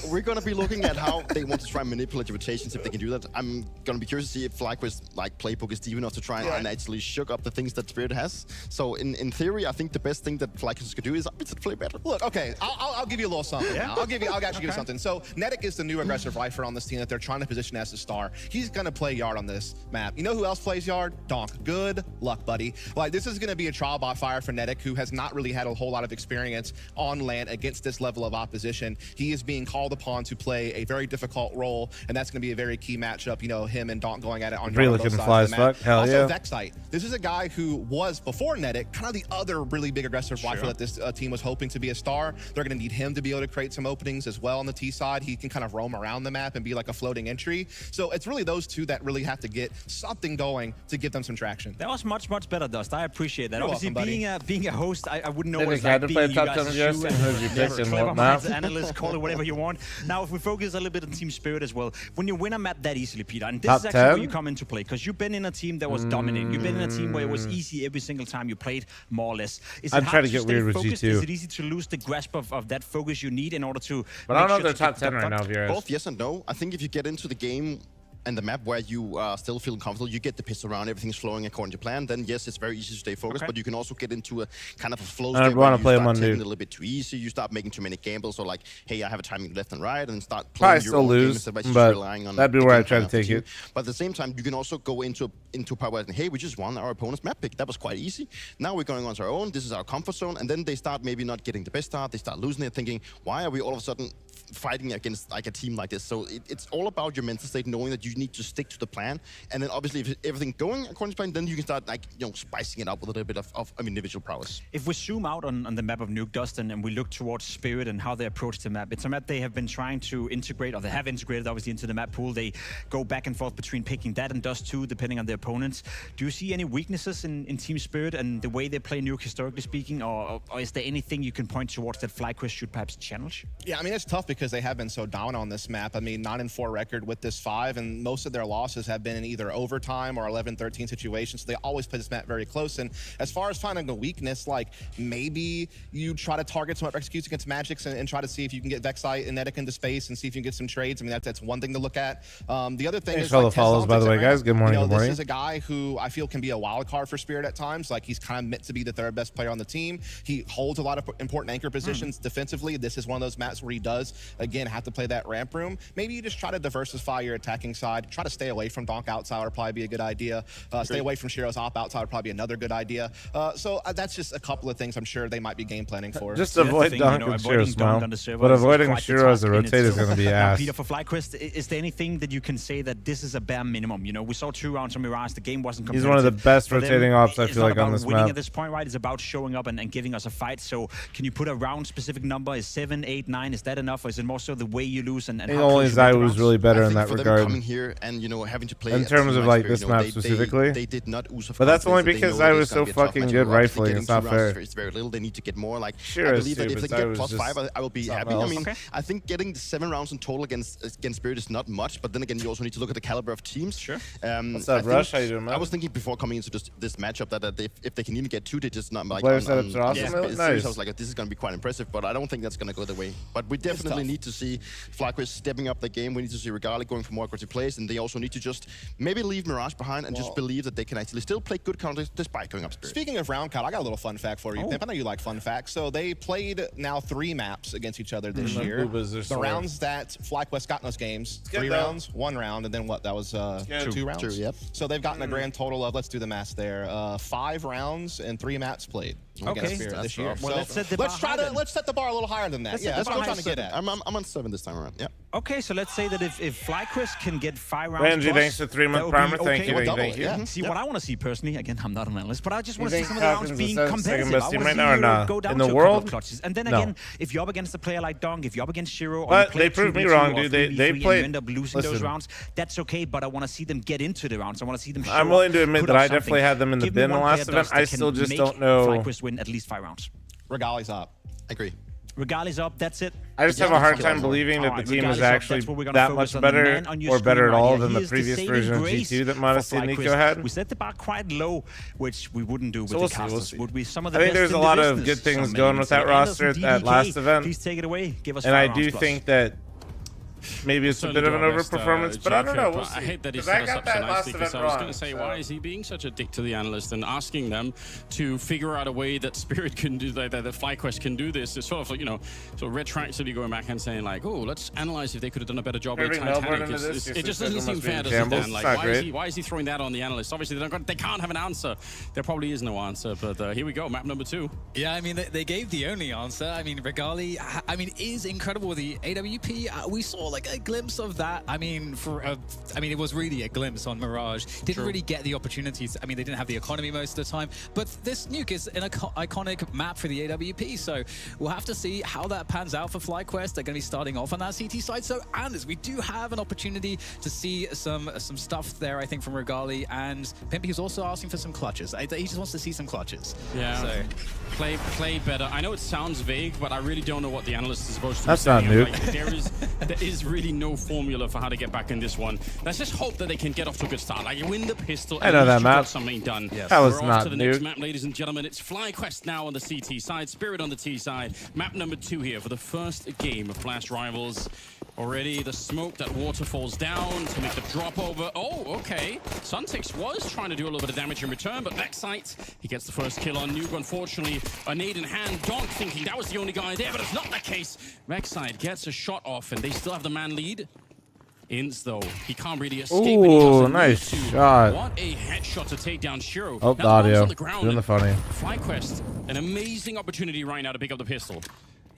we're going to be looking at how they want to try and manipulate rotations if they can do that. I'm going to be curious to see if FlyQuest playbook is deep enough to try and actually shook up the things that Spirit has. So in theory, I think the best thing that FlyQuest could do is to play better. Look, okay, I'll give you a little something. Yeah. I'll actually give you something. So Netic is the new aggressive lifer on this team that they're trying to position as a star. He's going to play Yard on this map. You know who else plays Yard? Donk. Good luck, buddy. Like, this is going to be a trial by fire for Netic, who has not really had a whole lot of experience on land against this level of opposition. He is being called upon to play a very difficult role, and that's going to be a very key matchup. You know, him and Donk going at it on really couldn't fly as fuck. Hell also, yeah. Vexite. This is a guy who was, before Netic, kind of the other really big aggressive lifer that this team was hoping to be a star. They're going to need him to be able to create some openings as well on the T side. He can kind of roam around the map and be like a floating entry. So it's really those two that really have to get something going to give them some traction. That was much better, Dust. I appreciate that. You're Obviously, welcome, being a host, I wouldn't know what it's had like to play being top you 10 guys' of shoe who's you and picking clever what minds, map? analysts, call it whatever you want. Now, if we focus a little bit on Team Spirit as well, when you win a map that easily, Peter, and this Top is actually where 10? you come into play, because you've been in a team that was dominating. You've been in a team where it was easy every single time you played, more or less. Is it I'm hard trying to get stay weird with focused? G2. Is it easy to lose the grasp of that focus you need in order to? But I don't know if make they're sure top to 10 keep right now, Viras. Both yes and no. I think if you get into the game and the map where you are still feeling comfortable, you get the pistol around, everything's flowing according to plan, then yes, it's very easy to stay focused, but you can also get into a kind of a flow state where you start taking it a little bit too easy, you start making too many gambles, or like, hey, I have a timing left and right, and start playing your own game instead of just relying on that'd be where I try to take it. But at the same time, you can also go into a part where, hey, we just won our opponent's map pick. That was quite easy. Now we're going on to our own. This is our comfort zone, and then they start maybe not getting the best start. They start losing it, thinking, why are we all of a sudden fighting against like a team like this? So it's all about your mental state, knowing that you need to stick to the plan, and then obviously if everything's going according to plan, then you can start like, you know, spicing it up with a little bit of individual prowess. If we zoom out on the map of Nuke, Dustin, and we look towards Spirit and how they approach the map, it's a map they have been trying to integrate, or they have integrated obviously into the map pool. They go back and forth between picking that and Dust 2 depending on the opponents. Do you see any weaknesses in Team Spirit and the way they play Nuke historically speaking, or is there anything you can point towards that FlyQuest should perhaps challenge? Yeah, I mean, it's tough because they have been so down on this map. I mean, 9-4 record with this 5, and most of their losses have been in either overtime or 11-13 situations. So they always play this map very close. And as far as finding a weakness, like maybe you try to target some executes against Magics and try to see if you can get Vexite and Netic into space and see if you can get some trades. I mean, that's one thing to look at. The other thing is all like, the follows, by the way, guys. Good morning. Good morning. This is a guy who I feel can be a wild card for Spirit at times. Like, he's kind of meant to be the 3rd best player on the team. He holds a lot of important anchor positions defensively. This is one of those maps where he does, again, have to play that ramp room. Maybe you just try to diversify your attacking side. Try to stay away from Donk outside would probably be a good idea. Stay away from Shiro's op outside would probably be another good idea. So that's just a couple of things I'm sure they might be game planning for. Just avoid Donk and Shiro, but avoiding Shiro as a rotate is going to be ass. Peter, for FlyQuest, is there anything that you can say that this is a bare minimum? You know, we saw 2 rounds from Mirage. The game wasn't competitive. He's one of the best rotating ops, I feel like, on this map. Winning at this point, right? It's about showing up and giving us a fight. So can you put a round-specific number? Is 7, 8, 9? Is that enough, or is it more so the way you lose and how only Zai was really better in that regard. Coming here and, you know, having to play in terms of like this map specifically, they did not use. But that's only because I was so fucking good rifling. It's not fair. It's very little. They need to get more. Like, sure, I believe that if they get +5, I will be happy. I mean, I think getting 7 rounds in total against Spirit is not much, but then again, you also need to look at the caliber of teams. Sure. What's up, Rush? How you doing, man? I was thinking before coming into this matchup that if they can even get 2 digits, not like player setups are awesome. Nice. I was like, this is going to be quite impressive, but I don't think that's going to go the way. But we definitely need to see FlyQuest stepping up the game. We need to see Regali going for more aggressive plays, and they also need to just maybe leave Mirage behind and just believe that they can actually still play good counters despite going up Spirit. Speaking of round count, I got a little fun fact for you, Pimp. I know you like fun facts. So they played now 3 maps against each other this year. The rounds that FlyQuest got in those games, 3 rounds, 1 round, and then what? That was 2 rounds? 2, yep. So they've gotten a grand total of, let's do the math there, 5 rounds and 3 maps played against Spirit this year. Well, so let's set the bar let's set the bar a little higher than that. Yeah, that's what I'm trying to get at. I'm on 7 this time around. Yeah. Okay, so let's say that if FlyQuest can get 5 rounds Randy, plus, thanks for 3 that month would be primer. Thank okay. you, Double thank it, you. yeah. See, what I want to see personally, again, I'm not an analyst, but I just want to You see think some of the rounds Falcons being is the second competitive. best I team want right to now or see nah? go down In the to a couple of world? clutches. And then No. again, if you're up against a player like Dunk, if you're up against Shiro, or But you play they proved me 2v2 wrong, or dude. They 3v3 and played- you end up losing those listen. rounds, that's okay, but I want to see them get into the rounds. I want to see them show I'm willing to up, admit put that up I definitely something. had them in the Give me bin the one last player, event. Dust, I that still can just make don't know. FlyQuest win at least 5 rounds. Regali's up. Agree. Regardless up, that's it. I just have a hard time believing that the team is actually that much better or better at all than the previous version of G2 that Modesty and Nico had. We set the bar quite low, which we wouldn't do with the we'll casters. see. Would be some of the I think best there's in a the lot of business. good things Some going names with that like roster Anderson, at that DDK. last event. Please take it away. Give us And 5 I rounds do plus. think that maybe it's a bit of an overperformance, but I don't know. We'll I see. hate that he 'Cause I set us got up so that nicely last because event I was going wrong, to say, so- why is he being such a dick to the analyst and asking them to figure out a way that Spirit can do that FlyQuest can do this? It's sort of like, sort of retroactively going back and saying like, oh, let's analyze if they could have done a better job with Maybe Melbourne Titanic. into this, It just your doesn't system seem must be fair, in does it, shambles. Dan? Like, It's not great. why is he throwing that on the analyst? Obviously, they can't have an answer. There probably is no answer, but here we go, map number 2. Yeah, I mean, they gave the only answer. I mean, Regali, I mean, is incredible with the AWP. We saw like a glimpse of that. I mean, it was really a glimpse on Mirage. Didn't really get the opportunities. I mean, they didn't have the economy most of the time. But this Nuke is an iconic map for the AWP. So we'll have to see how that pans out for FlyQuest. They're going to be starting off on that CT side. So, Anders, we do have an opportunity to see some stuff there, I think, from Regali. And Pimpy is also asking for some clutches. He just wants to see some clutches. Yeah. So Play better. I know it sounds vague, but I really don't know what the analyst is supposed to That's be not saying. Nuke. Like, there is really no formula for how to get back in this one. Let's just hope that they can get off to a good start. Like, you win the pistol, I know at that least you map. got something done. Yes. That was We're off not to the next Nuke. map, ladies and gentlemen. It's FlyQuest now on the CT side, Spirit on the T side. Map number 2 here for the first game of Flash Rivals. Already the smoke, that water falls down to make the drop over. Oh, okay. Suntix was trying to do a little bit of damage in return, but next sight, he gets the first kill on Nuke. Unfortunately, a nade in hand. Donk thinking that was the only guy there, but it's not the case. Rek'Sai gets a shot off, and they still have the man lead. Inns, though, he can't really escape. and he Ooh, doesn't nice need to. shot. What a headshot to take down Shiro. Oh, Now the bomb's audio. on the ground, Doing the and funny. FlyQuest, an amazing opportunity right now to pick up the pistol.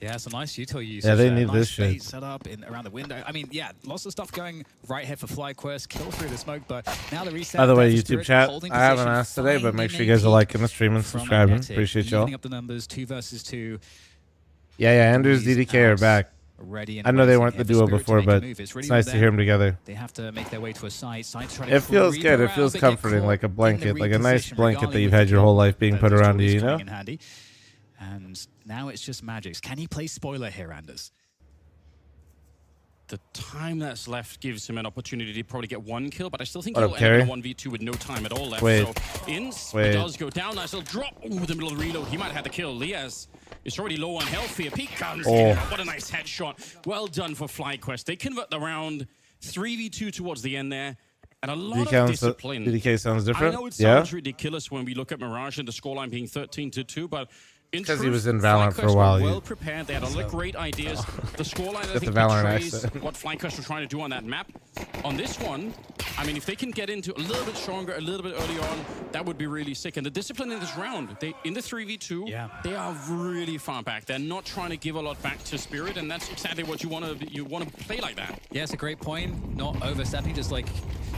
yeah, some nice util usage. Yeah, they there. need nice this shit. bait set up around the window. I mean, yeah, lots of stuff going right here for FlyQuest. Kill through the smoke, but now the reset. By the way, Death YouTube Spirit chat, holding I haven't position, asked today, but make finding sure you guys are a liking the stream and from subscribing. Magnetic, Appreciate y'all. evening up the numbers, 2 versus 2. Yeah, Andrews, Breeze DDK are out, back. ready and I know they waiting weren't here the for duo Spirit to before, make a but move. It's really it's nice with to hear them. them together. They have to make their way to a site. Site's trying to It feels creep good. It around, feels but get comforting, caught like a in the blanket, like a nice reposition. blanket that Regali you've with had the your whole kill. life being put around you, Victory's you coming know? in handy. And now it's just Magic's. Can he play spoiler here, Anders? The time that's left gives him an opportunity to probably get 1 kill, but I still think What he'll up, end up Carrie? in a 1v2 with no time at all left. Wait. So Inns Wait. does go down. Nice little drop. Ooh, the middle of the reload. He might have had the kill. Liaz is already low on health here. Peek guns. Oh. Yeah, what a nice headshot. Well done for FlyQuest. They convert the round 3v2 towards the end there. And a lot of discipline. DDK sounds different. I know it Yeah. sounds ridiculous when we look at Mirage and the scoreline being 13-2, but in 'Cause he truth, was in Valorant for a FlyQuest while, were you- well prepared. They had a lot of great ideas. The scoreline, I Got think, the Valorant betrays accent. what FlyQuest were trying to do on that map. On this one, I mean, if they can get into a little bit stronger, a little bit early on, that would be really sick. And the discipline in this round, in the 3v2, they are really far back. They're not trying to give a lot back to Spirit, and that's exactly what you want to play like that. Yeah, it's a great point. Not overstepping, just like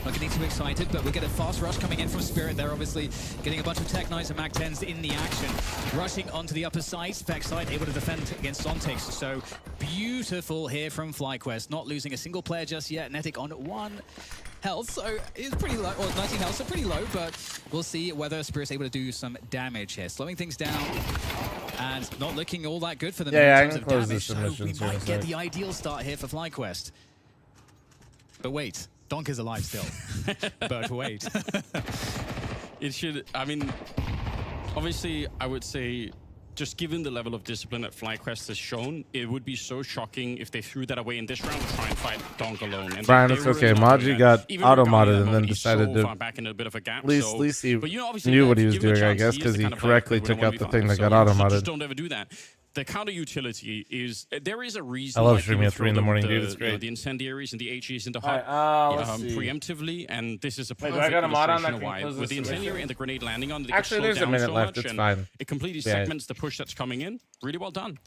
not getting too excited, but we get a fast rush coming in from Spirit. They're obviously getting a bunch of Tech Knights and Mag 10s in the action. Rushing onto the upper side, Spec side, able to defend against Zontix. So beautiful here from FlyQuest. Not losing a single player just yet. Netic on 1 health, so it's pretty low, or 19 health, so pretty low, but we'll see whether Spirit's able to do some damage here. Slowing things down, and not looking all that good for them Yeah, in I terms can of close damage, this so submission we soon might as get I- the ideal start here for FlyQuest. But wait, Donk is alive still. But wait. It should, I mean, obviously, I would say, just given the level of discipline that FlyQuest has shown, it would be so shocking if they threw that away in this round to try and fight Donk alone. And Brian, they it's were okay. really not Maji doing got that. Even auto-modded regarding that and then moment, he's decided so to- far back in a bit of a gap. At least he but you know, obviously, knew what he was give him a doing, I chance. guess, He is 'cause the he kind of player correctly who took would out the wanna be thing that fast. got So auto-modded. Just don't ever do that. The counter utility is there is a reason. I love why streaming people at 3 in the throw morning, the, dude. It's you know, great. the incendiaries and the HEs into Alright, hot let's see. preemptively, and this is a Wait, do perfect I got a mod on illustration that of why. can close With the this incendiary submission? and the grenade landing on, they Actually, get there's slowed a down minute so left. much, It's and fine. it completely Yeah. segments the push that's coming in. Really well done.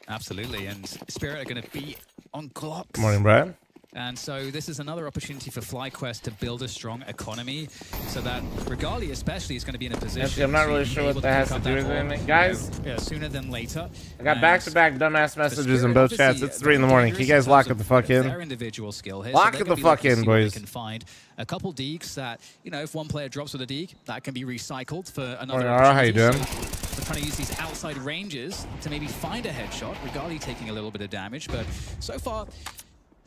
Absolutely, and Spirit are going to be on clocks. Good morning, Brian. And so this is another opportunity for FlyQuest to build a strong economy, so that Regali especially is going to be in a position. Actually, I'm not really to sure be what able that has pick to up do with ball, anything. Guys, sooner than later. I got And back-to-back dumbass messages in Spirit, both chats. obviously, It's 3 in the morning. Can you guys lock it the fuck in? Their individual skill here, Lock so it they're the gonna fuck be looking in, to see what boys. They can find a couple deeks that, you know, if one player drops with a deek, that can be recycled for another. Morning, Ara, how you doing? So they're trying to use these outside ranges to maybe find a headshot. Regali taking a little bit of damage, but so far,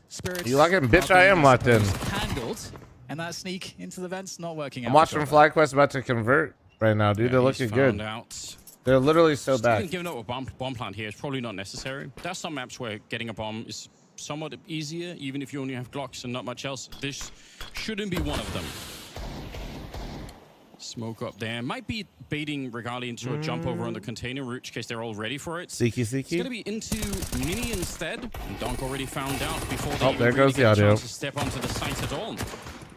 Spirits. You lock in, bitch? I am locked in. Handled, and that sneak into the vents not working out. I'm watching FlyQuest about to convert right now, dude. They're looking good. Out. They're literally so bad. Giving up a bomb plant here is probably not necessary. There's some maps where getting a bomb is somewhat easier, even if you only have Glocks and not much else. This shouldn't be one of them. Smoke up there. Might be baiting Regali into a jump over on the container, in which case they're all ready for it. Seeky. It's going to be into Mini instead. And Donk already found out before they Oh, even there really goes the get a audio. chance to step onto the site at all.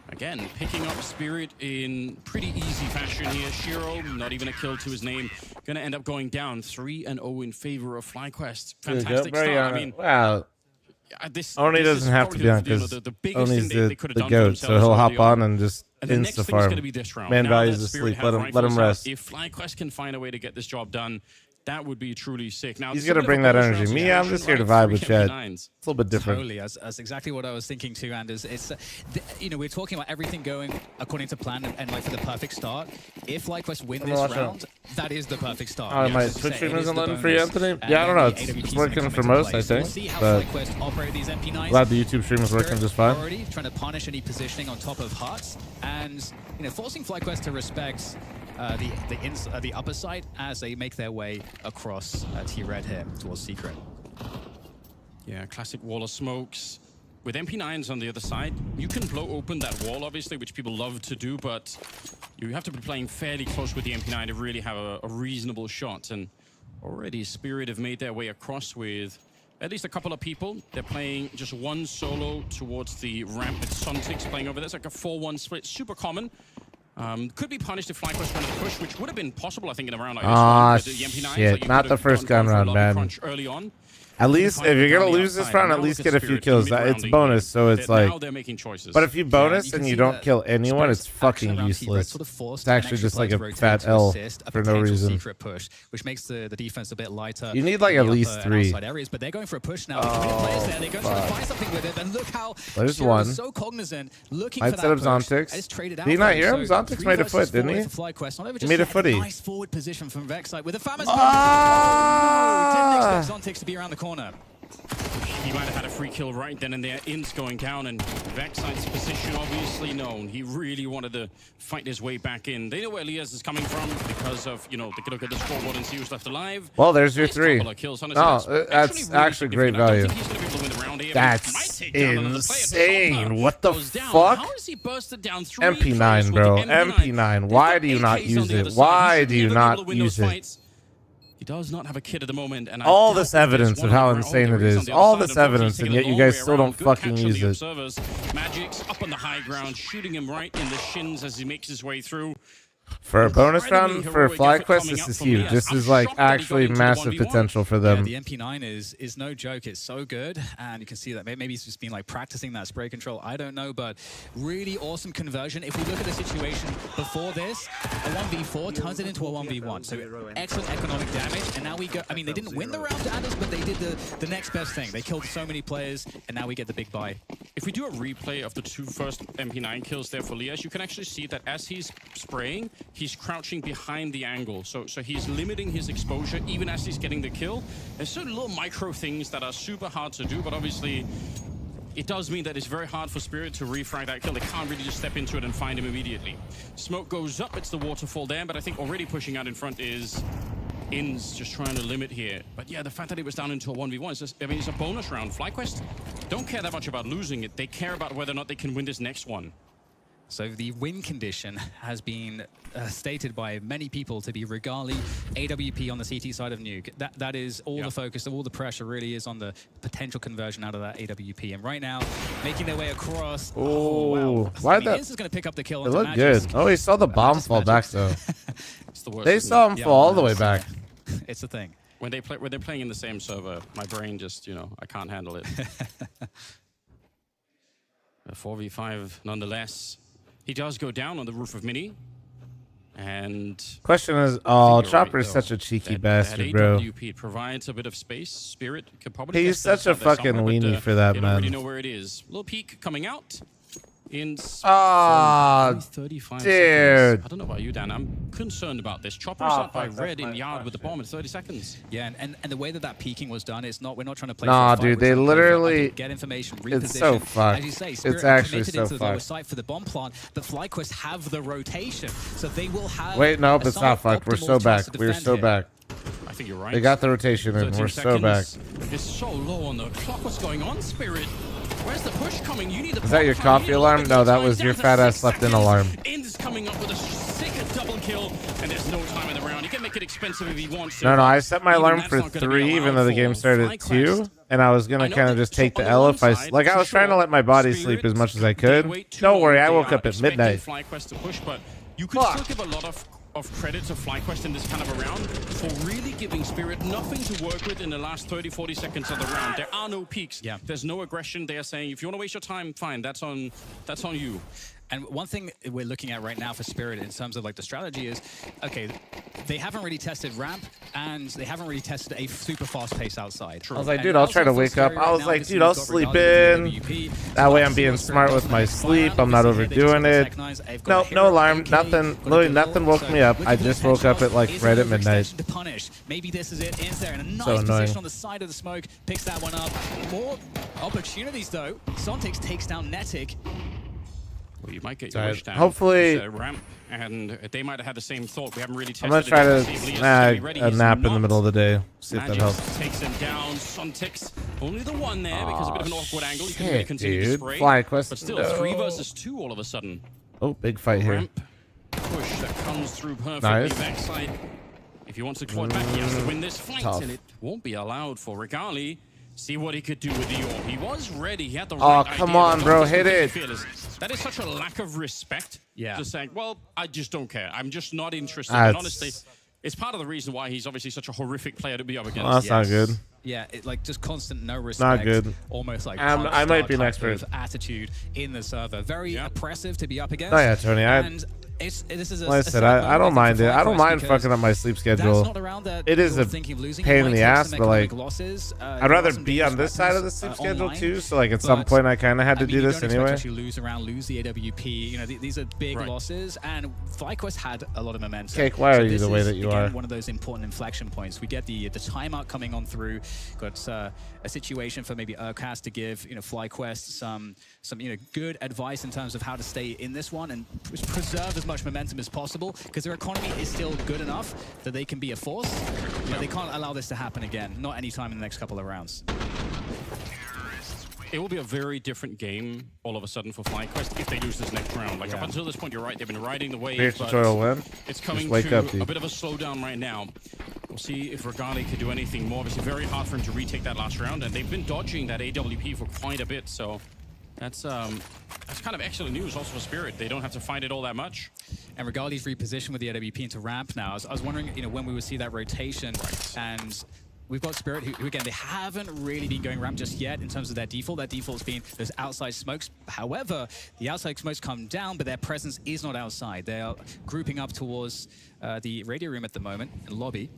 Again, picking up Spirit in pretty easy fashion here. Shiro, not even a kill to his name. Going to end up going down 3-0 in favor of FlyQuest. Fantastic start. I mean, wow. this Oni this doesn't is have to probably be on the, you know, because the biggest Oni's thing they could have the done for goat, so themselves he'll early hop on and just and the next thing is insta-farm. going to be this round. Man Now values that asleep. Spirit have Let him rifles out, rest. If FlyQuest can find a way to get this job done, that would be truly sick. Now, He's this is a gonna bit of bring a that bonus energy. round Me, I'm situation, just here to right? vibe with 3 Chad. MP9s. It's a little bit different. Totally, that's exactly what I was thinking too, Anders. It's, you know, we're talking about everything going according to plan and like for the perfect start. If FlyQuest win I'm this watching. round, that is the perfect start. Oh, my As you Twitch say, stream it is isn't the letting for you, bonus. Anthony? And Yeah, I don't then know. the It's AWPs working gonna for come into most, play. I So we'll think, see how but FlyQuest operate these MP9s. Glad the YouTube stream is working just fine. Already trying to punish any positioning on top of huts and, you know, forcing FlyQuest to respect the upper side as they make their way across T-Red here towards Secret. Yeah, classic wall of smokes. With MP9s on the other side, you can blow open that wall, obviously, which people love to do, but you have to be playing fairly close with the MP9 to really have a reasonable shot. And already Spirit have made their way across with at least a couple of people. They're playing just one solo towards the ramp with Sontix playing over there. It's like a 4-1 split, super common. Could be punished if FlyQuest wanted to push, which would have been possible, I think, in a round like this Ah, one. With the MP9s, shit. like you Not could the have first gone gun for a round, lobby man. crunch early on. At least, if you're gonna lose this round, at least get a few kills. It's bonus, so it's like. Now they're making choices. But if you bonus can and you see don't that kill anyone, it's Spirits fucking action around T-Red useless. sort of forced It's actually an just like extra a player to fat L assist a for no potential reason. Secret push, which makes the defense a bit lighter. You need, like, in at the least upper and 3. outside areas, but they're going for a push now. Players there, they're going to try to find something with it, and look how There's Shiro one. is so cognizant, looking I'd for set that up push. Zontix. It's traded out Did you for not him, hear him? so Zontix 3 made a versus foot, 4 didn't he? for FlyQuest. Not over He just made a yet, footy. nice forward position from Vexite with the famous Ah! didn't expect Zontix to be around the corner. He might have had a free kill right then and there. In's going down, and Vexite's position obviously known. He really wanted to fight his way back in. They know where Elias is coming from because of, you know, they could look at the scoreboard and see who's left alive. Well, there's your Nice 3. couple of kills, honestly. No, that's actually great significant. I don't value. think he's gonna be able to win the round here, but he might That's take down another player. insane. Shotner What the goes down. fuck? How has he bursted down 3 MP9, players with bro. the M9? MP9. Why They've do you got not AKs use on the it? other side. Why He should do you never be able not to win use those it? fights. He does not have a kid at the moment, and All I doubt this that there's evidence one of how around. insane There it is. on the other All side. this Unfortunately, evidence, he's and taking yet a you long guys way still around. don't Good fucking catch on use the it. observers. Magic's up on the high ground, shooting him right in the shins as he makes his way through. For a bonus Incredibly round for heroic effort FlyQuest, coming this out is from huge. Elias. This I'm is like shocked that he got actually into the massive 1v1. potential for Yeah, them. the MP9 is no joke. It's so good, and you can see that maybe he's just been like practicing that spray control. I don't know, but really awesome conversion. If we look at the situation before this, a 1v4 turns it into a 1v1. So excellent economic damage, and now we go. I mean, they didn't win the round to Anders, but they did the next best thing. They killed so many players, and now we get the big buy. If we do a replay of the 2 first MP9 kills there for Lias, you can actually see that as he's spraying, he's crouching behind the angle. So he's limiting his exposure even as he's getting the kill. There's certain little micro things that are super hard to do, but obviously it does mean that it's very hard for Spirit to refrag that kill. They can't really just step into it and find him immediately. Smoke goes up, it's the waterfall there, but I think already pushing out in front is In's just trying to limit here. But yeah, the fact that it was down into a 1v1, it's just, I mean, it's a bonus round. FlyQuest don't care that much about losing it. They care about whether or not they can win this next one. So the win condition has been stated by many people to be Regali, AWP on the CT side of Nuke. That is all the focus, all the pressure really is on the potential conversion out of that AWP. And right now, making their way across. Oh, wow. Why I mean, that? Inz is going to pick up the kill. It onto looked Magisk. good. Oh, he saw the bomb Magisk. fall back though. It's the worst. They isn't saw it? him Yeah, fall all the way that's- back. It's the thing. When they're playing in the same server, my brain just, I can't handle it. A 4v5 nonetheless. He does go down on the roof of Mini. And Question is, Chopper is such a cheeky bastard, bro. AWP provides a bit of space. Spirit could probably. He's such a fucking weenie for that, man. man. Don't really know where it is. Little peek coming out. In 35 dude. seconds. I don't know about you, Dan. I'm concerned about this. Chopper's up by Red in yard with the bomb in 30 seconds. Yeah, and the way that peeking was done, we're not trying to play. Nah, dude, they literally get information, reposition. It's so fucked. As you say, Spirit it's actually committed so into the lower fucked. site for the bomb plant, but FlyQuest have the rotation, so they will have. Wait, nope, it's not fucked. We're so back. We're so back. I think you're right. They got the rotation in. We're so back. It's so low on the clock. What's going on, Spirit? Where's the push coming? You need the. Is that your coffee alarm? No, that was your fat ass slept in alarm. In's coming up with a sick double kill, and there's no time in the round. He can make it expensive if he wants to. No, I set my alarm for 3, even though the game started at 2, and I was gonna kind of just take the L if I was trying to let my body sleep as much as I could. Don't worry, I woke up at midnight. FlyQuest to push, but you could still give a lot of credit to FlyQuest in this kind of a round for really giving Spirit nothing to work with in the last 30-40 seconds of the round. There are no peaks. Yeah. There's no aggression. They are saying, if you want to waste your time, fine. That's on you. And one thing we're looking at right now for Spirit in terms of like the strategy is, okay, they haven't really tested ramp and they haven't really tested a super fast pace outside. I was like, dude, I'll try to wake up. I was like, dude, I'll sleep in. That way I'm being smart with my sleep. I'm not overdoing it. Nope, no alarm, nothing. Literally nothing woke me up. I just woke up at like right at midnight. Maybe this is it. In's there in a nice So annoying. position on the side of the smoke. Picks that one up. More opportunities though. Sontix takes down Netic. Well, you might get your wish down. Hopefully, ramp, and they might have had the same thought. We haven't really tested. I'm gonna try to snag a nap in the middle of the day. See if that helps. Takes him down. Sontix, only the one there because a bit of an awkward angle. You can really Shit, continue to dude. spray. FlyQuest. But still, 3 versus 2 all of a sudden. Oh, big fight here. Ramp push that comes through perfectly Nice. backside. If he wants to claw it back, he has to win this fight, Tough. and it won't be allowed for Regali. See what he could do with the orb. He was ready. He had the Oh, right come idea, on, but bro. Dunk is Hit completely it. fearless. That is such a lack of respect. Yeah. Just saying, well, I just don't care. I'm just not interested. Ah, And honestly, it's part of the reason why he's obviously such a horrific player to be up against. Well, that's not good. Yeah, like just constant no respect. Not good. Almost like I might be an expert. attitude in the server. Very oppressive to be up against. Oh yeah, Tony. And this is Like I said, I don't mind it. I don't mind fucking up my sleep schedule. It is a pain in the ass, but like, I'd rather be on this side of the sleep schedule too. So like, at some point, I kind of had to do this anyway. Actually lose the AWP. You know, these are big losses, and FlyQuest had a lot of momentum. Cake, why are you this the way is, that you again, are? One of those important inflection points. We get the timeout coming on through. Got a situation for maybe Urcast to give FlyQuest some good advice in terms of how to stay in this one and preserve as much momentum as possible, because their economy is still good enough that they can be a force, but they can't allow this to happen again. Not anytime in the next couple of rounds. It will be a very different game all of a sudden for FlyQuest if they lose this next round. Like up until this point, you're right. They've been riding the wave, Here's but tutorial win. it's coming wake to up, dude. a bit of a slowdown right now. We'll see if Regali can do anything more. Obviously, very hard for him to retake that last round, and they've been dodging that AWP for quite a bit. So that's kind of excellent news also for Spirit. They don't have to fight it all that much. And Regali's repositioned with the AWP into ramp now. I was wondering, when we would see that rotation, and we've got Spirit, who again, they haven't really been going ramp just yet in terms of their default. Their default's been those outside smokes. However, the outside smokes come down, but their presence is not outside. They are grouping up towards the radio room at the moment, in lobby.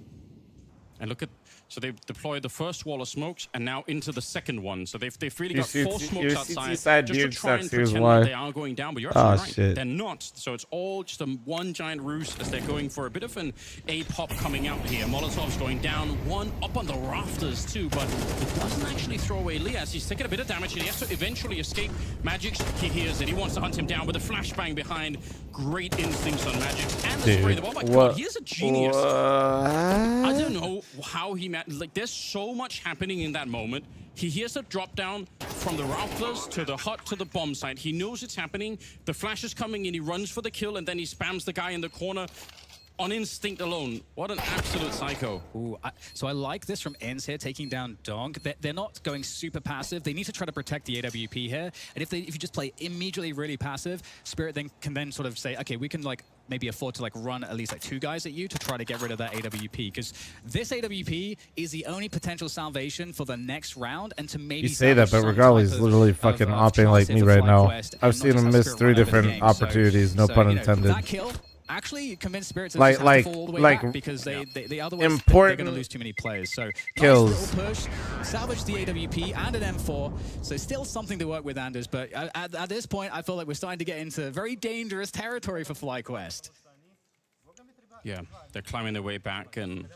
And look at, so they've deployed the first wall of smokes and now into the second one. So they've really got 4 smokes outside just to try and pretend that they are going down, but you're absolutely right. Shit. They're not. So it's all just one giant ruse as they're going for a bit of an A-pop coming out here. Molotov's going down, one up on the rafters too, but it doesn't actually throw away Lias. He's taking a bit of damage and he has to eventually escape. Magix, he hears it. He wants to hunt him down with a flashbang behind. Great instincts on Magix. And the spray the ball. Oh my God, he is a genius. I don't know how he like, there's so much happening in that moment. He hears a drop down from the rafters to the hut to the bomb site. He knows it's happening. The flash is coming and he runs for the kill, and then he spams the guy in the corner on instinct alone. What an absolute psycho. Ooh, so I like this from Ends here, taking down Donk. They're not going super passive. They need to try to protect the AWP here. And if you just play immediately really passive, Spirit then can sort of say, okay, we can like maybe afford to like run at least like 2 guys at you to try to get rid of that AWP, because this AWP is the only potential salvation for the next round, and to maybe You say that, but Regali's literally fucking opping like me right now. I've seen him miss 3 different opportunities, no pun intended. That kill actually convinced Spirit to Like- just have like- to fall all the way like back, because they otherwise they're important going to lose too many players. So kills. nice little push, salvage the AWP and an M4. So still something to work with, Anders. But at this point, I feel like we're starting to get into very dangerous territory for FlyQuest. Yeah, they're climbing their way back, and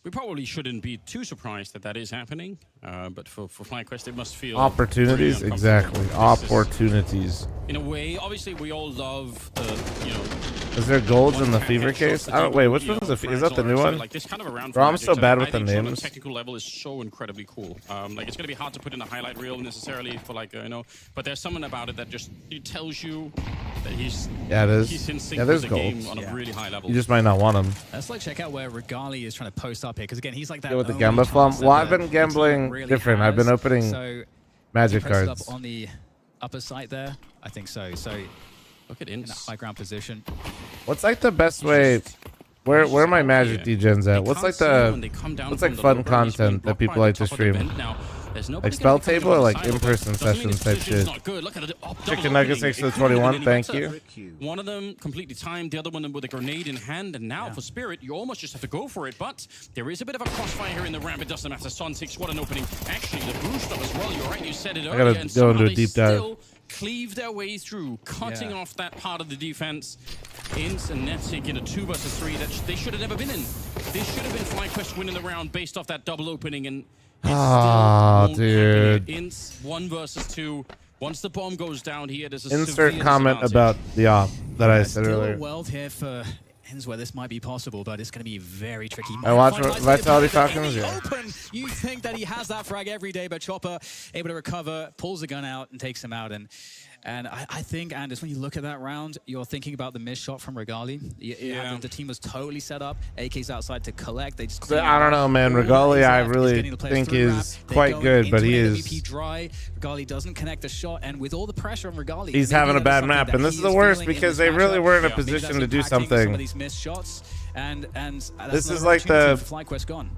we probably shouldn't be too surprised that that is happening. But for FlyQuest, it must feel Opportunities, pretty exactly. uncomfortable. This is- Opportunities. In a way, obviously, we all love the, you know... Is there golds in the one-tap Fever headshots case? that I don't. you- Wait, which you one know, is the? Is that the new friends one? or like this kind of a round Bro, I'm Magic, so bad with I the think on a names. technical level is so incredibly cool. Like, it's going to be hard to put in a highlight reel necessarily for like, you know, but there's something about it that just it tells you that he's Yeah, it is. he's in sync Yeah, with there's the game golds. on a really high level. You just might not want them. Let's like check out where Regali is trying to post up here, because again, he's like that. Yeah, with the only gamba chance flum. that Well, I've the been team gambling really different. I've been has. opening So magic he posted cards. up on the upper side there. I think so. So Look at in a Ince. high ground position. What's like the best way? Where are my magic degens at? What's like what's like fun content that people like to stream? Like spell table or like in-person sessions type shit? Chicken nuggets 6 to the 21. Thank you. One of them completely timed, the other one with a grenade in hand, and now for Spirit, you almost just have to go for it. But there is a bit of a crossfire here in the ramp. It doesn't matter. Son 6, what an opening. Actually, the boost up as well. You're right. You said it earlier. gotta go into a deep dive. Cleave their way through, cutting off that part of the defense. Ince and Netic in a 2 versus 3 that they should have never been in. This should have been FlyQuest winning the round based off that double opening, and dude. Ince 1 versus 2. Once the bomb goes down here, there's a Insert severe comment disadvantage. about the op that I said Still earlier. a world here for ends where this might be possible, but it's going to be very tricky. I watch Might find Vitality Isaiah Falcons, in the yeah. open. You think that he has that frag every day, but Chopper able to recover, pulls the gun out, and takes him out. And I think, Anders, when you look at that round, you're thinking about the missed shot from Regali. The team was totally set up. AK's outside to collect. They just I don't know, man. Regali, I really think is quite good, but he is. Dry. Regali doesn't connect the shot, and with all the pressure on Regali, He's maybe having a that is bad something map, that and this he is the worst feeling in because this they really matchup. were in a Maybe that's position to do impacting some something. of these missed shots, and that's This is another like the- opportunity for FlyQuest gone.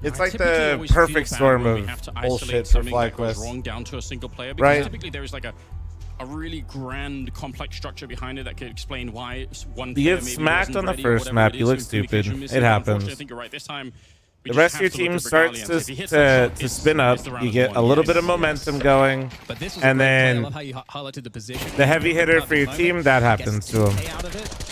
It's I like typically the always feel perfect bad storm when we of have to bullshit isolate for something that goes FlyQuest. wrong down to a single player, because Right. typically there is like a really grand, complex structure behind it that could explain why one You player get maybe smacked wasn't on the ready or first whatever map, it you is, look some stupid. communication missing. It happens. Unfortunately, I think you're right. This time, we The just rest of have your to team look at starts Regali, and if he to hits that shot, spin up. it's the round You get one. a little Yes, bit of yes. momentum going, But this was and a great play. I then love how you highlighted the position. the heavy hitter for your team, that happens to him. Out of it.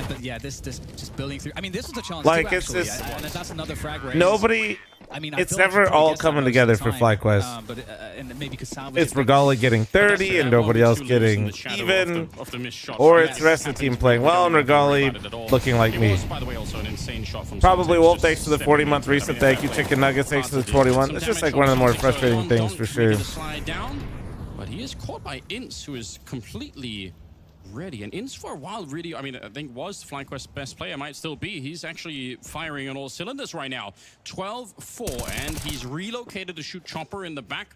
But yeah, this just building through. I mean, this was a chance. Like, too, it's actually. just- and that's another frag raise. Nobody. I mean, I It's feel like never he probably all gets that coming most of together the for time, FlyQuest. but and maybe could salvage It's it, but- Regali getting But that's 30 the and round nobody one, else two losing getting the shadow even, of the missed shots. or Yes, it's the rest of the team happens. playing well, and We don't worry Regali about it at all. looking like It me. was, by the way, also an insane shot from Probably Suntex, Wolf, just thanks for the stepping 40-month into it. I reset. mean, Thank you, that Chicken way. Nuggets. Thanks for the Some 21. damage It's just on like one of the more Suntex frustrating early things on, for Donk sure. making the slide down, but he is caught by Ince, who is completely ready. And Ince, for a while, really, I mean, I think was FlyQuest's best player, might still be. He's actually firing on all cylinders right now. 12-4, and he's relocated to shoot Chopper in the back.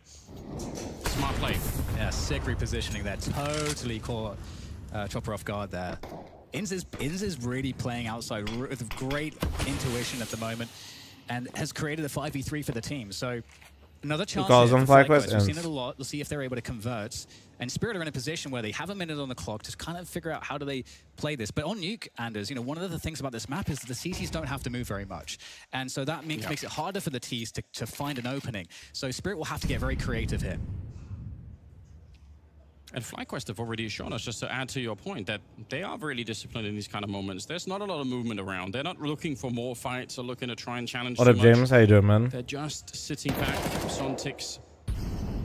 Smart play. Yeah, sick repositioning there. Totally caught Chopper off guard there. Inz is really playing outside with great intuition at the moment, and has created a 5v3 for the team. So another chance calls here him for FlyQuest? FlyQuest. We've seen Inz. it a lot. We'll see if they're able to convert. And Spirit are in a position where they have a minute on the clock to kind of figure out how do they play this. But on Nuke, Anders, you know, one of the things about this map is that the CTs don't have to move very much. And so that makes it harder for the Ts to find an opening. So Spirit will have to get very creative here. And FlyQuest have already shown us, just to add to your point, that they are really disciplined in these kind of moments. There's not a lot of movement around. They're not looking for more fights or looking to try and challenge What too up, much. James? How you doing, man? They're just sitting back. Sontics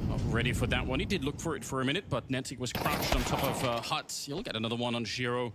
not ready for that one. He did look for it for a minute, but Netic was crouched on top of Hut. He'll get another one on Shiro.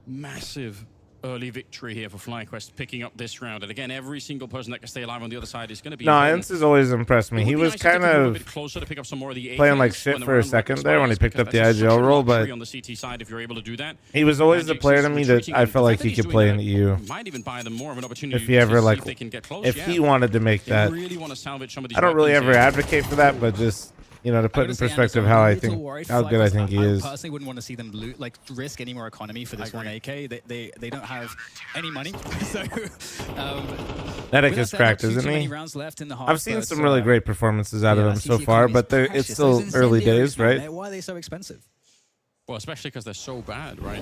Massive early victory here for FlyQuest, picking up this round. And again, every single person that can stay alive on the other side is going to be... No, important. Ince has always impressed me. It He would be was nice if kind they could move a of bit closer to pick up some more of the playing like AKs shit when the for a round second there when he expires, picked up the because that's IGL such a role, luxury but on the CT side if you're able to do that. he was always the Magic's player to me that retreating, I and felt the like fact he that he's could play in doing the EU. that might even buy them more of an opportunity If he ever to like, see if they can get close. if Yeah. he wanted to make They that. really want to salvage some of these I don't really weapons ever here. advocate for that, but just you know, to put in perspective how good I think he is. I personally wouldn't want to see them risk any more economy for this one AK. They don't have any money, so Netic is cracked, isn't he? I've seen some really great performances out of him so far, but it's still early days, right? Why are they so expensive? Well, especially because they're so bad, right?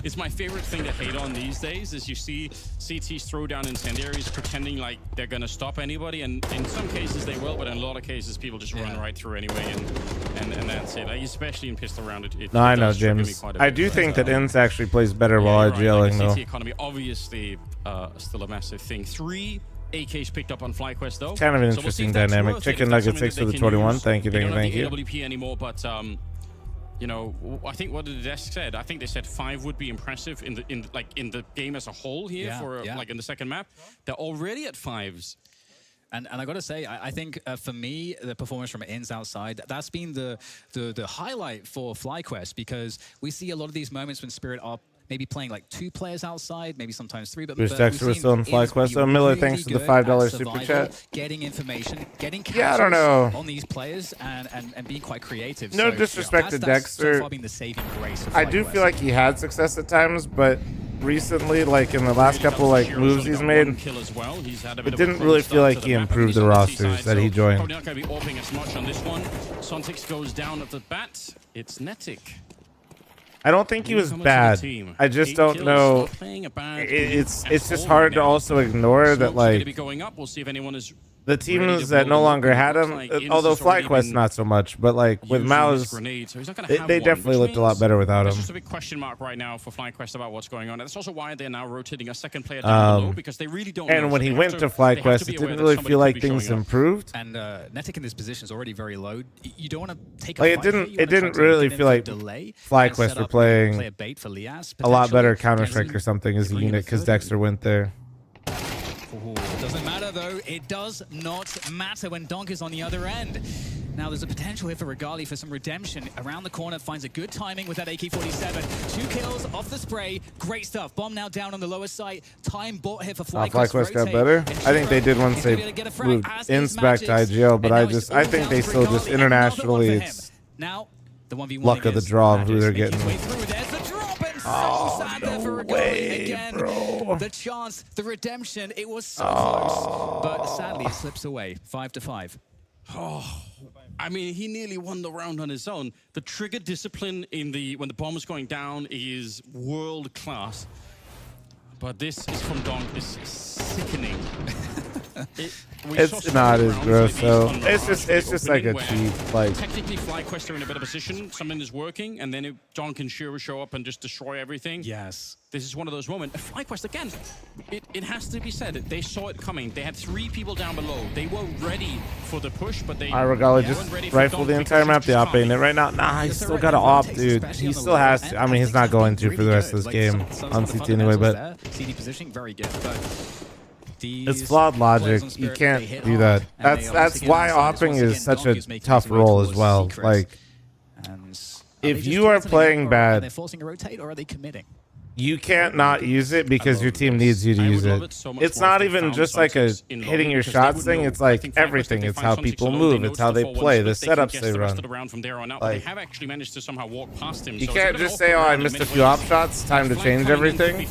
It's my favorite thing to hate on these days is you see CTs throw down incendiaries pretending like they're going to stop anybody, and in some cases they will, but in a lot of cases people just run right through anyway, and that's it. Like, especially in pistol round, no, I know, James. I do think that Ince actually plays better while IGLing, though. CT economy, obviously, still a massive thing. 3 AKs picked up on FlyQuest, though. Kind of an interesting dynamic. Chicken Nugget 6 for the 21. Thank you. They don't have the AWP anymore, but you know, I think what the desk said. I think they said 5 would be impressive in the game as a whole here like in the second map. They're already at 5s. And I gotta say, I think for me, the performance from Ince outside, that's been the highlight for FlyQuest, because we see a lot of these moments when Spirit are maybe playing like 2 players outside, maybe sometimes 3. But Dexter was still in FlyQuest. So Miller, thanks for the $5 super chat. Getting information, getting I don't know on these players, and being quite creative. No disrespect to Dexter. So far been the saving grace of I do feel like he had success at times, but recently, like in the last couple moves he's made, it didn't really feel like he improved the rosters that he joined. Probably not going to be AWPing as much on this one. Sontix goes down at the bat. It's Netic. I don't think he was bad. I just don't know. It's just hard to also ignore that, like, the teams that no longer had him, although FlyQuest not so much, but like with Mouz, they definitely looked a lot better without him. There's just a big question mark right now for FlyQuest about what's going on. That's also why they're now rotating a second player down below, because they really don't know. And when he went to FlyQuest, it didn't really feel like things improved. And Netic in this position is already very low. You don't want to take like it didn't really feel like FlyQuest were playing a lot better Counter-Strike or something as a unit because Dexter went there. It doesn't matter though. It does not matter when Donk is on the other end. Now there's a potential here for Regali for some redemption. Around the corner, finds a good timing with that AK-47. 2 kills off the spray. Great stuff. Bomb now down on the lower site. Time bought here for FlyQuest. FlyQuest got better. I think they did once they moved Ince back to IGL, but I think they still just internationally, it's now the 1v1 luck of the draw of who they're getting. Oh, no way, again. Bro. The chance, the redemption, it was so close. But sadly, it slips away. 5-5. Oh, I mean, he nearly won the round on his own. The trigger discipline when the bomb is going down is world class. But this is from Donk. It's sickening. It's not as gross, so it's just like a cheat. Like technically, FlyQuest are in a better position. Something is working, and then Donk and Shiro show up and just destroy everything. Yes, this is one of those moments. FlyQuest again. It has to be said, they saw it coming. They had 3 people down below. They were ready for the push, but they. Regali just rifle the entire map. The op ain't it right now. Nah, he's still got to op, dude. He still has to. I mean, he's not going to for the rest of this game on CT anyway. But CD positioning very good. But it's flawed logic. You can't do that. That's why opping is such a tough role as well. Like, if you are playing bad, they're forcing a rotate, or are they committing? You can't not use it because your team needs you to use it. It's not even just like a hitting your shots thing. It's like everything. It's how people move. It's how they play. The setups they run. Like, you can't just say, "Oh, I missed a few op shots. Time to change everything."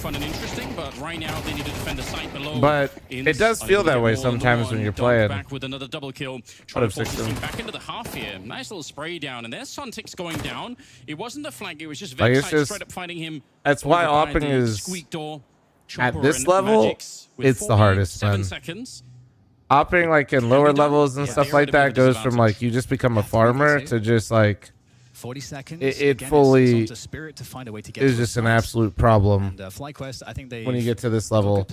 But it does feel that way sometimes when you're playing. Back with another double kill. Trying to force this team back into the half here. Nice little spray down, and there's Sontix going down. It wasn't the flank. It was just Vexite straight up fighting him. That's why opping is, at this level, it's the hardest, man. Opping, like, in lower levels and stuff like that goes from, like, you just become a farmer to just, like, 40 seconds. It fully is just an absolute problem when you get to this level.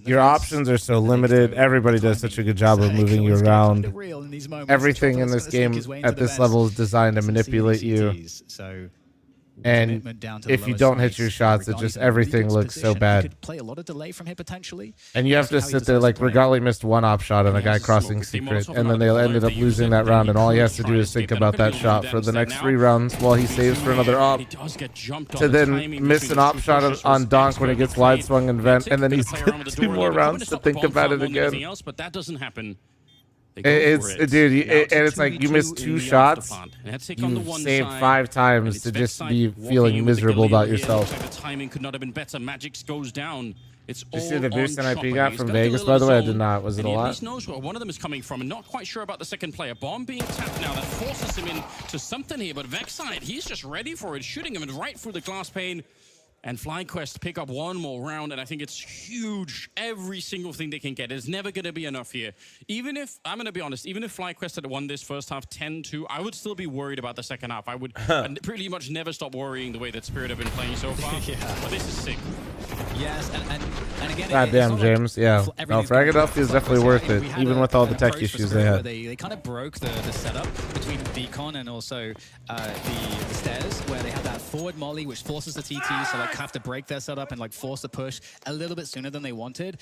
Your options are so limited. Everybody does such a good job of moving you around. Everything in this game at this level is designed to manipulate you. And if you don't hit your shots, it just everything looks so bad. And you have to sit there like Regali missed 1 op shot on a guy crossing secret, and then they ended up losing that round, and all he has to do is think about that shot for the next 3 rounds while he saves for another op, to then miss an op shot on Donk when he gets wide swung and vent, and then he's 2 more rounds to think about it again. But that doesn't happen. They go It's for it. dude, Now it's a and it's like you 2v2 missed in 2 the shots. afterplant. They had to take on the You've one saved side, 5 and times it's to just Vexite be walking feeling in with the miserable about Galil here. yourself. Looks like the timing could not have been better. Magix goes down. It's Did you all see the boost on in IP Chopper. got He's from got Vegas, Galil by the way? I zone, did not. Was it and a he at lot? least knows where one of them is coming from, and not quite sure about the second player. Bomb being tapped now. That forces him into something here, but Vexite, he's just ready for it, shooting him right through the glass pane. And FlyQuest pick up one more round, and I think it's huge. Every single thing they can get is never going to be enough here. Even if, I'm going to be honest, even if FlyQuest had won this first half 10-2, I would still be worried about the second half. I would pretty much never stop worrying the way that Spirit have been playing so far. But this is sick. Yes, and again, Goddamn, James. Yeah. No, Fragadelphia is definitely worth it, even with all the tech issues they had. They kind of broke the setup between Beacon and also the stairs, where they had that forward molly, which forces the TT, so like have to break their setup and like force the push a little bit sooner than they wanted.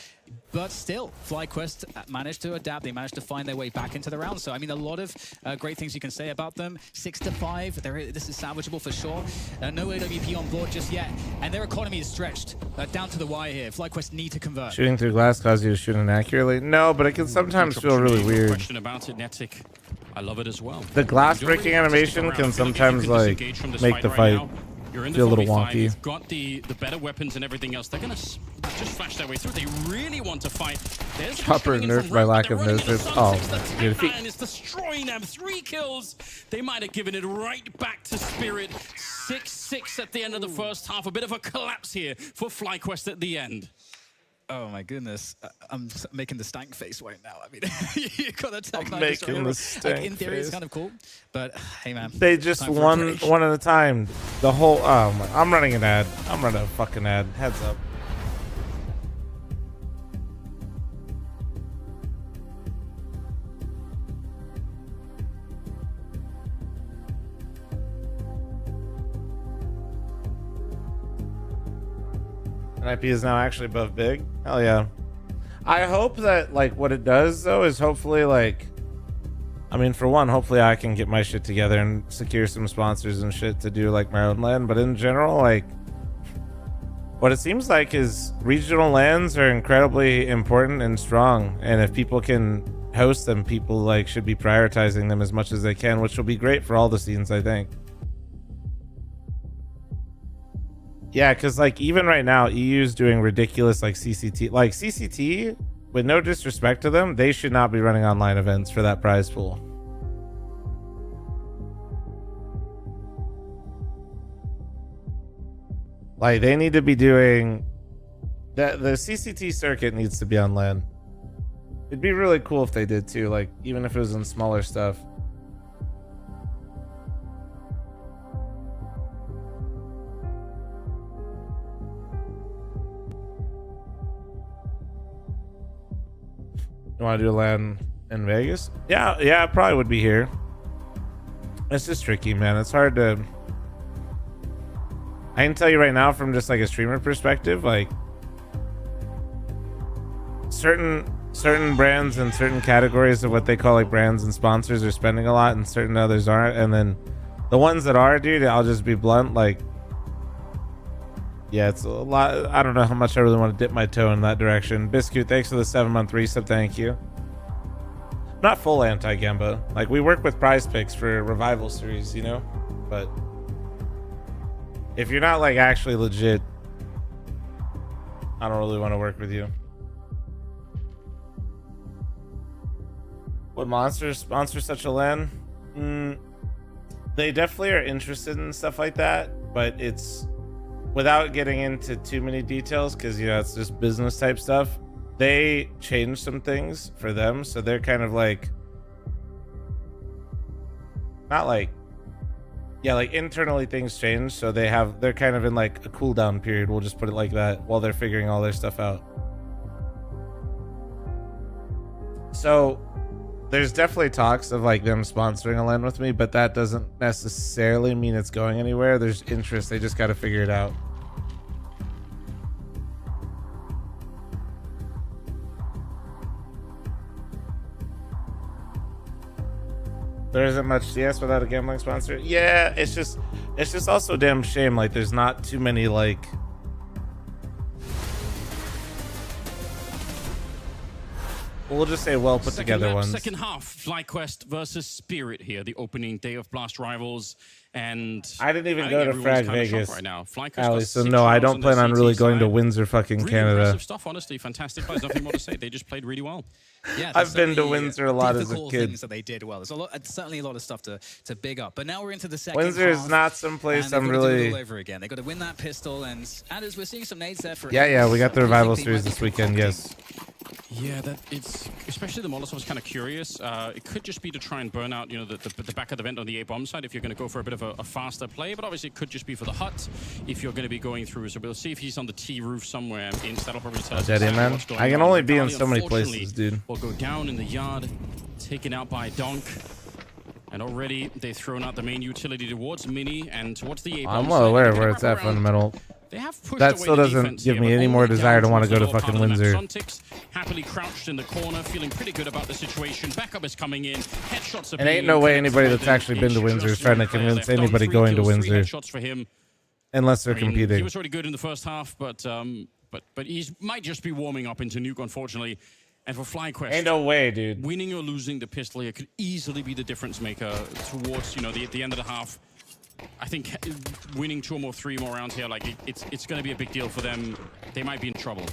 But still, FlyQuest managed to adapt. They managed to find their way back into the round. So I mean, a lot of great things you can say about them. 6-5. This is salvageable for sure. No AWP on board just yet, and their economy is stretched down to the wire here. FlyQuest need to convert. Shooting through glass causes you to shoot inaccurately? No, but it can sometimes feel really weird. Question about it, Netic. I love it as well. The glass breaking animation can sometimes like make the fight feel a little wonky. You've got the better weapons and everything else. They're gonna just flash their way through. They really want to fight. There's Chopper nerfed by lack of nose rip. Oh, dude, man is destroying them. 3 kills. They might have given it right back to Spirit. 6-6 at the end of the first half. A bit of a collapse here for FlyQuest at the end. Oh my goodness, I'm making the stank face right now. I mean, you got to tell I'm making the stank in theory, it's face. kind of cool, but hey man. They just won one at a time. The whole, oh my, I'm running an ad. I'm running a fucking ad. Heads up. IP is now actually above big. Hell yeah. I hope that like what it does though is hopefully like, I mean, for one, hopefully I can get my shit together and secure some sponsors and shit to do like my own LAN. But in general, like what it seems like is regional LANs are incredibly important and strong. And if people can host them, people like should be prioritizing them as much as they can, which will be great for all the scenes, I think. Yeah, because like even right now, EU's doing ridiculous like CCT. Like CCT, with no disrespect to them, they should not be running online events for that prize pool. Like they need to be doing that. The CCT circuit needs to be on LAN. It'd be really cool if they did too, like even if it was in smaller stuff. You want to do a LAN in Vegas? Yeah, it probably would be here. It's just tricky, man. It's hard to... I can tell you right now from just like a streamer perspective, like certain brands and certain categories of what they call like brands and sponsors are spending a lot and certain others aren't. And then the ones that are, dude, I'll just be blunt, like, yeah, it's a lot. I don't know how much I really want to dip my toe in that direction. Biscuit, thanks for the 7-month resub. Thank you. Not full anti-Gemba. Like, we work with prize picks for revival series, you know? But if you're not, like, actually legit, I don't really want to work with you. Would Monsters sponsor such a LAN? They definitely are interested in stuff like that, but it's... Without getting into too many details, because, you know, it's just business type stuff, they changed some things for them. So they're kind of like, not like, yeah, like internally things change. So they're kind of in like a cool down period. We'll just put it like that while they're figuring all their stuff out. So there's definitely talks of like them sponsoring a LAN with me, but that doesn't necessarily mean it's going anywhere. There's interest. They just got to figure it out. There isn't much CS without a gambling sponsor. Yeah, it's just also a damn shame. Like, there's not too many like. We'll just say well put together ones. Second half, FlyQuest versus Spirit here, the opening day of Blast Rivals. And I didn't even think go to everyone's Frag kinda shocked Vegas, right now. FlyQuest Ali, got so 6 no, I rounds don't on plan the on really CT going to side. Windsor, fucking Really Canada. impressive stuff, honestly. Fantastic players. Nothing more to say. They just played really well. Yeah, I've been to certainly Windsor a lot as a difficult kid. things that they did well. There's certainly a lot of stuff to big up. But now we're into the second Windsor is half, not some place and I'm they've got to do it really. all over again. They got to win that pistol, and as we're seeing some nades there for. Yeah, we got the I revival think they series might this be weekend. concocting- Yes. Yeah, that it's especially the Molotov's kind of curious. It could just be to try and burn out, the back of the vent on the A bomb side if you're going to go for a bit of a faster play. But obviously, it could just be for the hut if you're going to be going through. So we'll see if he's on the T roof somewhere. That'll probably tell us Daddy, exactly man. what's going I can on. only be in Charlie, so many unfortunately, places, dude. will go down in the yard, taken out by Donk. And already they've thrown out the main utility towards Mini and towards the A bomb. I'm well aware of where it's at, fundamental. They have pushed That away still the doesn't defense give here, me but any more only desire to down want to towards go the to lower fucking part of the map. Windsor. Suntix happily crouched in the corner, feeling pretty good about the situation. Backup is coming in. Headshots are And being ain't no way connected anybody by that's them. actually been to It's Windsor is just trying to one player convince left. anybody Dom, 3 going to kills, 3 Windsor. headshots for him. Unless they're I mean, competing. he was already good in the first half, but he might just be warming up into Nuke, unfortunately. And for FlyQuest, Ain't no way, dude. winning or losing the pistol here could easily be the difference maker towards the end of the half. I think winning 2 or 3 more rounds here, it's going to be a big deal for them. They might be in trouble.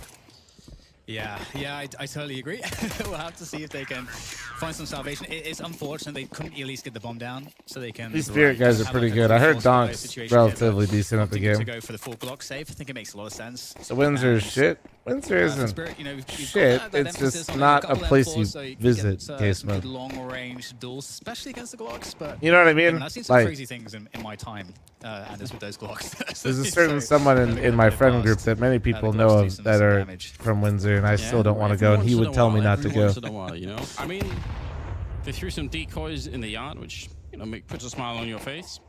Yeah, I totally agree. We'll have to see if they can find some salvation. It's unfortunate they couldn't at least get the bomb down, so they can. These Spirit guys are have pretty a good. I heard forced fire Donk's situation here, relatively but decent at the opting game. To go for the full Glock save, I think it makes a lot of sense. So Windsor is And, shit. Windsor isn't Spirit, you've got shit. that It's emphasis just on not a couple place M4s, you so can visit, get, Case some Man. good long-range duels, especially against the Glocks. But You know what I mean? I've seen some Like, crazy things in my time, and it's with those Glocks. there's a certain someone in my friend group that many people know of that are from Windsor, and I still don't want to go, and he would tell me not to go. Once in a while, I mean, they threw some decoys in the yard, which puts a smile on your face.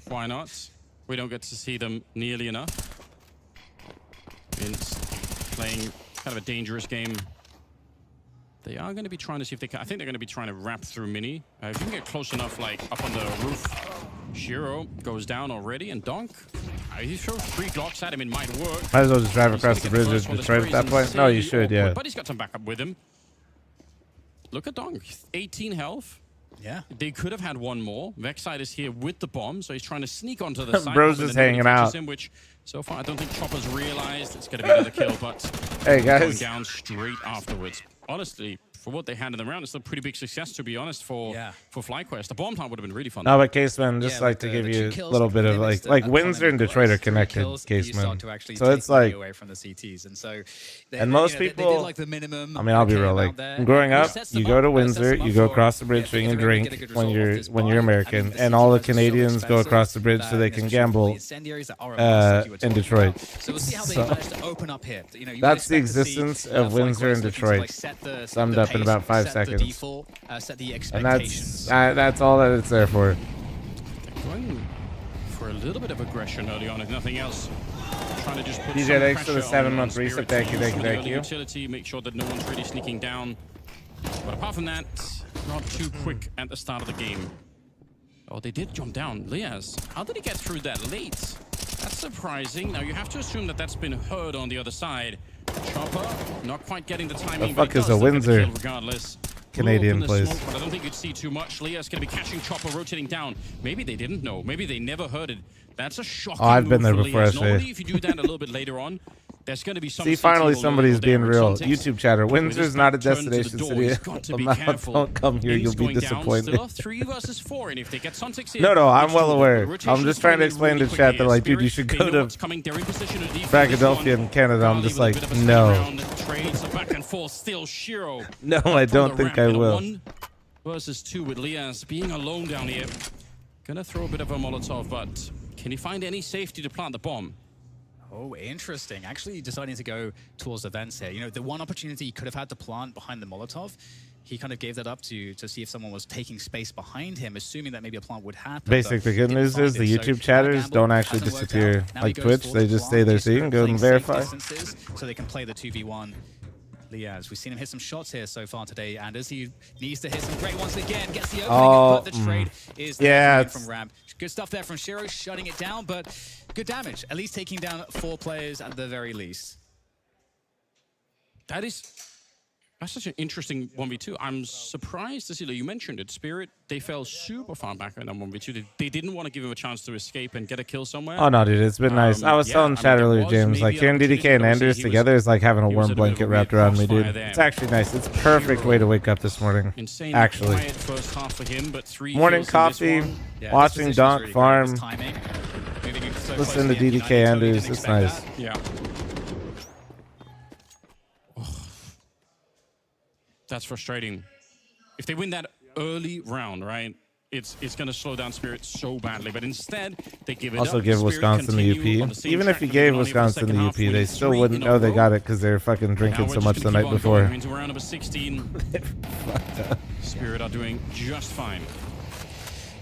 Why not? We don't get to see them nearly enough. Vince playing kind of a dangerous game. They are going to be trying to see if they can. I think they're going to be trying to wrap through Mini. If you can get close enough, like up on the roof, Shiro goes down already, and Donk. He throws 3 Glocks at him. It might work. Might as well just drive across the He's gonna bridge get or the first Detroit one. at that This point. is No, you insanely should, awkward, yeah. But he's got some backup with him. Look at Donk, 18 health. Yeah. They could have had 1 more. Vexside is here with the bomb, so he's trying to sneak onto the side. Bro's just hanging out. Him, which so far I don't think Chopper's realized it's going to be another kill, but Hey, going guys. down straight afterwards. Honestly, for what they had in the round, it's a pretty big success, to be honest, for FlyQuest. The bomb time would have been really fun. No, but Caseman, just Yeah, like to the give two you a kills, little bit they of missed like a Windsor ton and of Detroit are kills, 3 connected, kills, you start Caseman. to actually So take it's money like, away from the CTs, and so and most they people, did like the minimum. I mean, I'll be okay real. amount Like there, growing which up, sets you them go up, to sets Windsor, them you up go for, across the bridge if so you they're can gonna drink get a good when result you're off this when buy. you're I mean, American, the and all the CTs are so Canadians go expensive, across the bridge so they can especially gamble the incendiaries that are a must, like you were in talking Detroit. about. So we'll see how they So- manage to open up here. You would That's the expect to see, existence of Windsor and FlyQuest looking to, Detroit, like, set the summed the up in pace, about 5 set seconds. The default, set the And expectations. that's all that it's there for. Going for a little bit of aggression early on, if nothing else. Trying to just put DJ, some thanks for the pressure on 7-month Spirit reset. Thank you, to use thank you, some of the thank early you. Utility, make sure that no one's really sneaking down. But apart from that, not too quick at the start of the game. Oh, they did jump down. Liaz, how did he get through that late? That's surprising. Now, you have to assume that that's been heard on the other side. Chopper, not quite getting the timing. The but fuck he is does a still get the Windsor? kill regardless. Canadian Blew open the place. smoke, but I don't think you'd see too much. Liaz going to be catching Chopper, rotating down. Maybe they didn't know. Maybe they never heard it. That's a shocking I've been move there for before, I Liaz. say. Normally, if you do that a little bit later on, there's going to be some. See, CT finally will somebody's know being there. real. Context. YouTube chatter. With Windsor's his not a back turned to the destination door, city. he's got to be careful. Don't come here, Inks you'll be going down, disappointed. Still 3 versus 4, and if they get Context here, No, I'm which well will- aware. rotation's I'm just trying to coming explain really to chat quickly that, like, here. dude, you should Spirit, go they to know what's coming. They're in position to defend Philadelphia this one. in Canada. I'm Charlie just with a like, bit of a second no. round, trades a back and forth. Still Shiro. No, I from don't the think ramp I in a will. 1 versus 2 with Liaz being alone down here. Gonna throw a bit of a Molotov, but can he find any safety to plant the bomb? Oh, interesting. Actually deciding to go towards the vents here. You know, the one opportunity he could have had to plant behind the Molotov, he kind of gave that up to see if someone was taking space behind him, assuming that maybe a plant would happen. Basic, but the good didn't news find is the it. So YouTube that chatters gamble don't actually hasn't worked disappear out. Now he like goes Twitch. for They the just plant, stay there, just so you can go playing and safe verify. distances so they can play the 2v1. Liaz, we've seen him hit some shots here so far today, and as he needs to hit some great ones again, gets the opening, but the trade is yeah, coming from Ramp. Good stuff there from Shiro, shutting it down, but good damage. At least taking down 4 players at the very least. That is That's such an interesting 1v2. I'm surprised to see that you mentioned it. Spirit, they fell super far back in that 1v2. They didn't want to give him a chance to escape and get a kill somewhere. Oh no, dude, it's been nice. I was telling Chad earlier, James, like hearing DDK and Anders together is like having a warm blanket wrapped around me, dude. It's actually nice. It's perfect way to wake up this morning. Actually. First half for him, but 3 Morning kills in this coffee, one. watching Donk really farm, timing. listen to DDK Anders. It's nice. Yeah. That's frustrating. If they win that early round, right, it's going to slow down Spirit so badly. But instead, they give it Also up. give Spirit Wisconsin the continue on UP. the same Even if track you that they've gave been on here for the Wisconsin second the half, UP, winning they still 3 wouldn't in a know they row. got it because they were fucking drinking Now so we're much just the gonna night keep on going before. into round number 16. Spirit are doing just fine.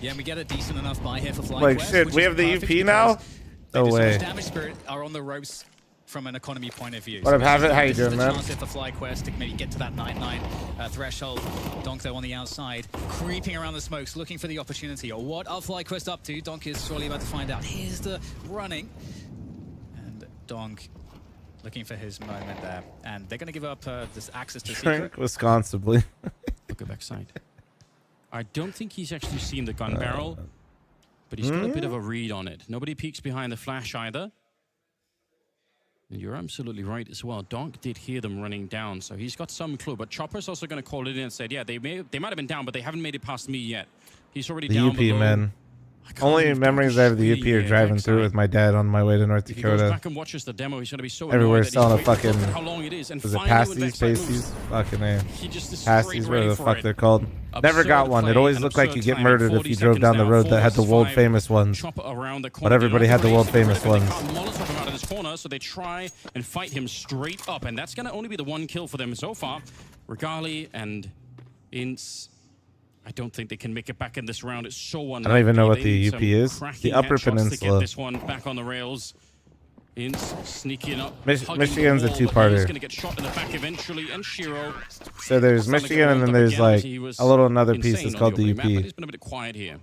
Yeah, and we get a decent enough buy here for FlyQuest. Like shit, which we is have the perfect UP now? because No they do so way. much damage. Spirit are on the ropes from an economy point of view. What up, Have it? How you this is doing, the man? chance here for FlyQuest to maybe get to that 9-9 threshold. Donk though on the outside, creeping around the smokes, looking for the opportunity. Or what are FlyQuest up to? Donk is surely about to find out. Here's the running. And Donk looking for his moment there. And they're going to give up this access to secret. Drink Wisconsin. Look at backside. I don't think he's actually seen the gun barrel, but he's got a bit of a read on it. Nobody peeks behind the flash either. And you're absolutely right as well. Donk did hear them running down, so he's got some clue. But Chopper's also going to call it in and said, yeah, they might have been down, but they haven't made it past me yet. He's already The down UP, below. man. I can't Only believe memories Donk I have of the is UP really are driving through backside. with my dad on my way to North If he goes Dakota. back and watches the demo, he's going to be so Everywhere annoyed that selling a he's waiting. fucking- Look at how long it is. And Was it finally when pasties, backside moves, pasties? Fucking A. he just is Pasties, straight whatever the ready fuck for they're it. called. Never Absurd got one. It play always and looked like you absurd get timing. murdered if 40 you drove down the seconds road now, that had the 4 world versus famous 5. ones. Chopper around the corner. But everybody had the world famous They ones. can't Molotov him out of this corner, so they try and fight him straight up, and that's going to only be the 1 kill for them so far. Regali and Ince, I don't think they can make it back in this round. It's so unlikely. I don't even know what They the need UP some is. cracking The Upper headshots to Peninsula. get this one back on the rails. Ince sneaking up. hugging Michigan's the a wall, but two-parter. He's going to get shot in the back eventually, and Shiro. So there's starting to Michigan, get and then warmed up there's again, like as he was a little another piece insane that's on called the opening map, but UP. he's been a bit quiet here.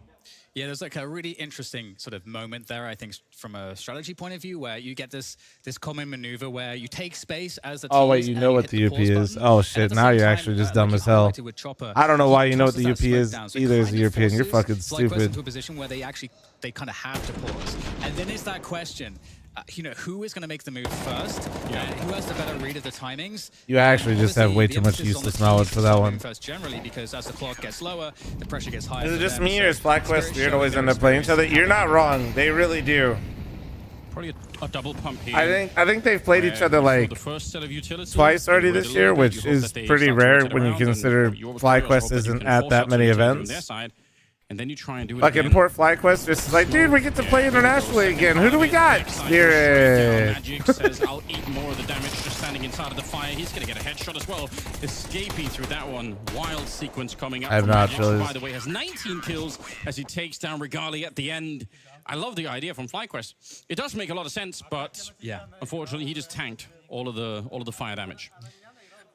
Yeah, there's like a really interesting sort of moment there, I think, from a strategy point of view, where you get this common maneuver where you take space as the Oh wait, teams you and know what hit the UP pause is? button, Oh and shit, at the now same you're time, actually just like dumb you as hell. highlighted with Chopper, I don't know he why you know what tosses the that UP smoke is down, so it either as a kind of European. You're forces fucking FlyQuest stupid. into a position where they kind of have to pause. And then it's that question, you know, who is going to make the move first? And who has the better read of the timings? You actually just have Obviously, way the too much emphasis is on the useless knowledge teams for that moving one. first generally, because as the clock gets lower, the pressure gets higher. Is it for just them, me, so or is FlyQuest Spirit Spirit always showing end up playing each other? experience. You're not wrong. They really do. Probably a double pump here. I think they've played each other like the first set of utilities, twice already you wait this a little year, bit, which you hope is that they pretty start to rare rotate when you around, and consider you always FlyQuest hope that you isn't can at force that out many some utilities on events. their side, and then you try and do it Fucking again. poor FlyQuest just is like, dude, we get to play internationally again. Who do we got? Spirit. Magic says, I'll eat more of the damage just standing inside of the fire. He's going to get a headshot as well. Escaping through that one. Wild sequence coming up. I have from not, Magic, who, Phillies. by the way, has 19 kills as he takes down Regali at the end. I love the idea from FlyQuest. It does make a lot of sense, but Yeah. unfortunately, he just tanked all of the fire damage.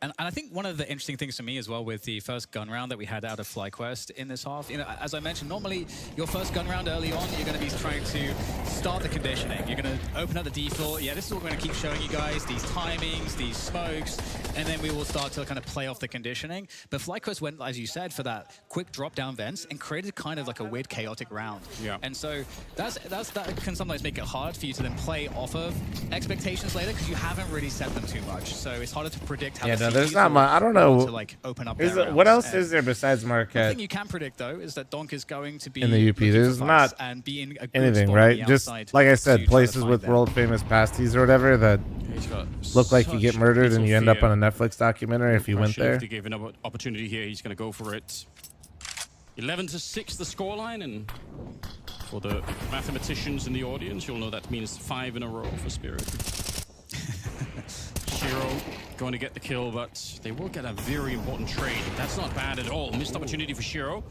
And I think one of the interesting things for me as well with the first gun round that we had out of FlyQuest in this half, you know, as I mentioned, normally your first gun round early on, you're going to be trying to start the conditioning. You're going to open up the D-floor. Yeah, this is what we're going to keep showing you guys, these timings, these smokes, and then we will start to kind of play off the conditioning. But FlyQuest went, as you said, for that quick drop-down vents and created kind of like a weird chaotic round. Yeah. And so that can sometimes make it hard for you to then play off of expectations later because you haven't really set them too much. So it's harder to predict how Yeah, the no, there's CPs not will much. I don't know. to like open up Is their it, what rounds. else And is there besides the Marquette thing you can predict though is that Donk is going to be in the UP? looking for There's fights not and be in a good anything, spot on right? the Just outside like I to said, try to places find with them. world famous pasties or whatever that He's got look like you get such murdered and little you end up fear. on a Netflix documentary if you went Pressure. there. If they gave an opportunity here, he's going to go for it. 11-6 the scoreline, and for the mathematicians in the audience, you'll know that means 5 in a row for Spirit. Shiro going to get the kill, but they will get a very important trade. That's not bad at all. Missed opportunity for Shiro.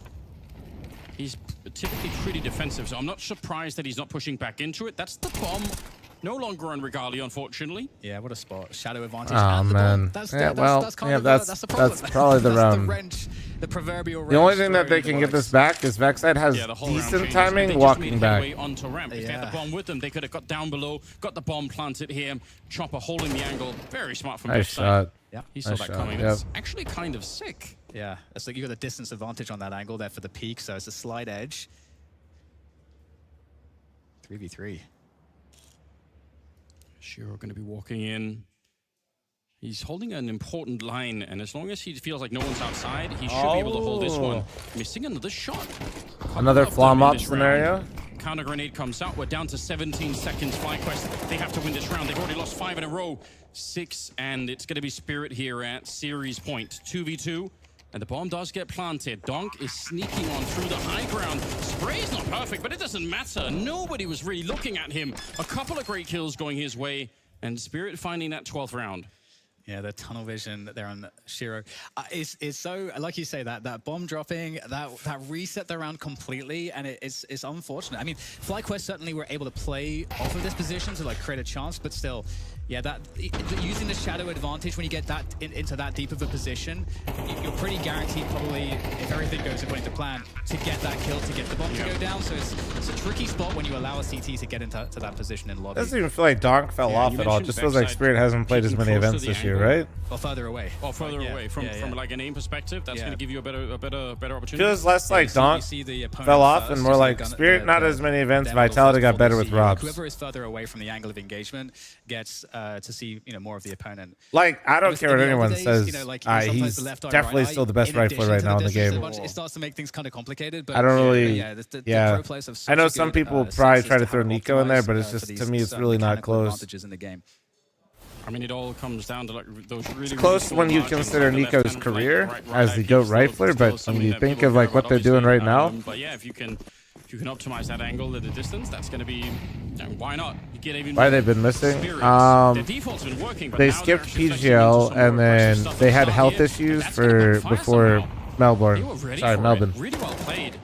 He's typically pretty defensive, so I'm not surprised that he's not pushing back into it. That's the bomb. No longer on Regali, unfortunately. Yeah, what a spot. Shadow advantage. Oh, and the man. bomb. That's, Yeah, that's, well, that's kind yeah, of that's- that's the problem. that's probably the that's round. The wrench, the proverbial wrench. The only thing that thrown they in the can get works. this back is Backside has Yeah, the whole round decent changes. timing They just walking made back. headway onto ramp. If they had Yeah. the bomb with them, they could have got down below, got the bomb planted here. Chopper holding the angle. Very smart from Nice Backside. shot. Yeah. He saw Nice that shot, coming. yep. That's actually kind of sick. Yeah, it's like you got the distance advantage on that angle there for the peak, so it's a slight edge. 3v3. Shiro going to be walking in. He's holding an important line, and as long as he feels like no one's outside, he should be able to hold this one. Missing another shot. Another flom up up scenario. Counter grenade comes out. We're down to 17 seconds. FlyQuest, they have to win this round. They've already lost 5 in a row. 6, and it's going to be Spirit here at series point. 2v2, and the bomb does get planted. Donk is sneaking on through the high ground. Spray's not perfect, but it doesn't matter. Nobody was really looking at him. A couple of great kills going his way, and Spirit finding that 12th round. Yeah, the tunnel vision there on Shiro. It's so, like you say, that bomb dropping, that reset the round completely, and it's unfortunate. I mean, FlyQuest certainly were able to play off of this position to like create a chance, but still, yeah, using the shadow advantage when you get that into that deep of a position, you're pretty guaranteed probably, if everything goes according to plan, to get that kill, to get the bomb to go down. So it's a tricky spot when you allow a CT to get into that position in lobby. Doesn't even feel like Donk fell off at all. It just feels like Spirit hasn't played as many events this year, right? Or further away. Or further away from like an aim perspective. That's going to give you a better opportunity. Feels less like Donk fell off and more like Spirit. Not as many events. Vitality got better with Robs. Whoever is further away from the angle of engagement gets to see more of the opponent. Like, I don't care what anyone says. He's definitely still the best rifler right now in the game. It starts to make things kind of complicated. But I don't really. The pro players have I know such a some good, people probably senses try to how throw Nico in there, optimize, but it's for just, to these me, it's really not mechanical close. advantages in the game. I mean, it all comes down to like those really. It's close when you consider Nico's career as the GOAT rifler, but when you think of like what they're doing right now. But yeah, if you can optimize that angle at the distance, that's going to be. Why not? You get even. Why they've been missing? Their default's been working, but They now skipped they're actually flexing into PGL some and more then aggressive stuff they at had the start health here, issues and that's gonna backfire before somehow. They Melbourne. were ready Sorry, for Melbourne. it. Really well played.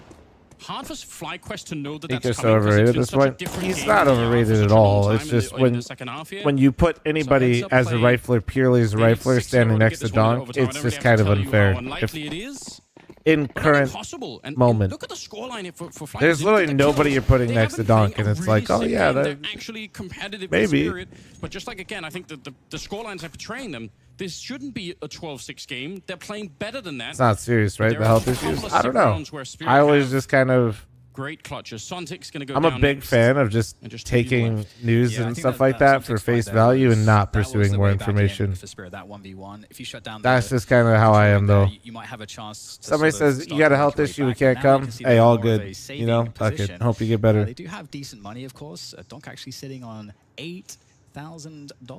Hard for FlyQuest to know that that's Nico's coming so 'cause overrated it's at been this such a point. different He's game not than they are overrated for at such a all. long It's time just in the second half here. when you put anybody heads up as a play. rifler purely as a rifler standing next to Donk, it's just kind of unfair. Unlikely it is. In current Possible. And moment. Look at the scoreline for FlyQuest. There's literally The nobody kills, you're putting they next have to been Donk, playing and a it's like, really oh sick yeah, game. that They're actually competitive maybe. in spirit. But just like again, I think that the scorelines are portraying them. This shouldn't be a 12-6 game. They're playing better than that. it's not serious, right? There The are health a couple issues. of I don't sick know. rounds where Spirit I always have just kind of. great clutches. Sontic's going to go I'm down a big next. fan of just And just taking 2v1. news Yeah, I and think stuff like that for Sontic's face point there value and not that was pursuing the more way back in information. for Spirit, that 1v1. If you shut down That's the just kind of how I am, though. you might have a chance to Somebody sort of says, start you got to a health make your issue, way we back. can't Now come. can see Hey, them all more of a good. saving You know, fuck it. position. Hope you get better. They do have decent money, of course. Donk actually sitting on $8,000.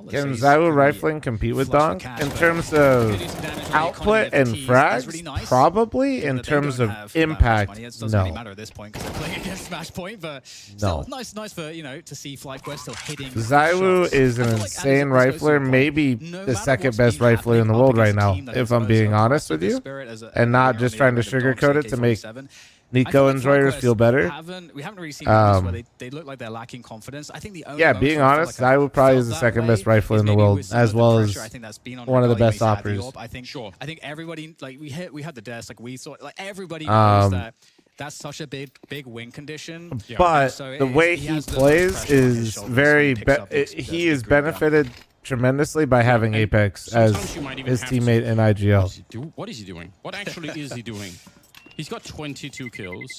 Can Zywo rifling compete with Donk? In terms of output and frags, probably. In terms of impact, It doesn't really no. matter at this point because they're playing against Smash Point, but No. still nice for, to see FlyQuest still hitting Zywo shots. is an I feel like insane Anderson goes to rifler, a point, maybe no the matter second what's best been rifler in the happening world up right against a now, team that if is I'm being so honest with aggressive, you. Spirit as a- And not on just the trying to underdog, sugarcoat it to make AK-47. Nico and Zoyers feel better. We haven't really seen moments where they look like they're lacking confidence. I think the only Yeah, moments being where I feel honest, like I Zywo probably felt is the that second way best rifler is in the maybe world, with some as of the well pressure as I think that's been on one of the Red Dot, best you had the operators. AWP. I think Sure. I think everybody we had the desk, like we saw, like everybody knows that that's such a big win condition. But So the way he he has the plays pressure on his is shoulders very. when he picks up the He is green gun. benefited tremendously by having and Apex sometimes as you might even his have to- teammate in IGL. What is he doing? What actually is he doing? He's got 22 kills.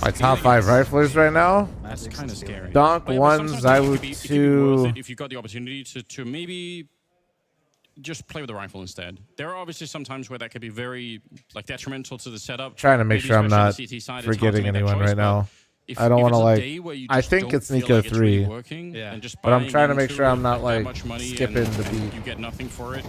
My top 5 riflers right now: That's kind of scary. Donk But 1, sometimes I think Zywo it could be worth 2. it if you got the opportunity to maybe just play with the rifle instead. There are obviously some times where that could be very detrimental to the setup. Trying to make Maybe sure I'm especially on not the CT side, it's hard to forgetting make that anyone choice, right but now. if- I don't if want to it's a day where you I just think don't it's feel Nico like it's really 3. working, Yeah. and just But I'm buying trying to make into sure I'm it not at that like much money skipping and the beat. you get nothing for it.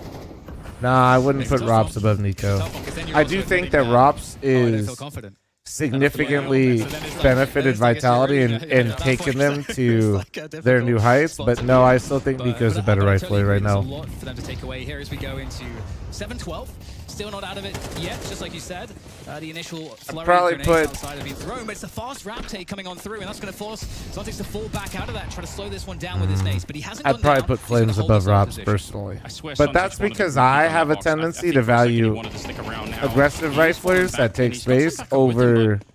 Nah, I wouldn't It's put a tough Rops one. above Nico. Tough one, 'cause then you're I also do think admitting that Rops I don't is feel confident. significantly benefited Vitality and taken them to their new heights. But no, I still think Nico's a better rifler right There's a now. lot for them to take away here as we go into 7-12. Still not out of it yet, just like you said. The initial flurry probably of grenades put- outside have been thrown, but it's a fast rap take coming on through, and that's going to force Zontics to fall back out of that and try to slow this one down with his nades. But he hasn't I'd gone probably down. put He's gonna Flames hold above this one Robs position. personally. I swear But Sontic's that's wanted to because be I on have the a box. I tendency think to for a second he value wanted to stick around now. aggressive He is falling riflers back, that and take he's got some space backup with him, over but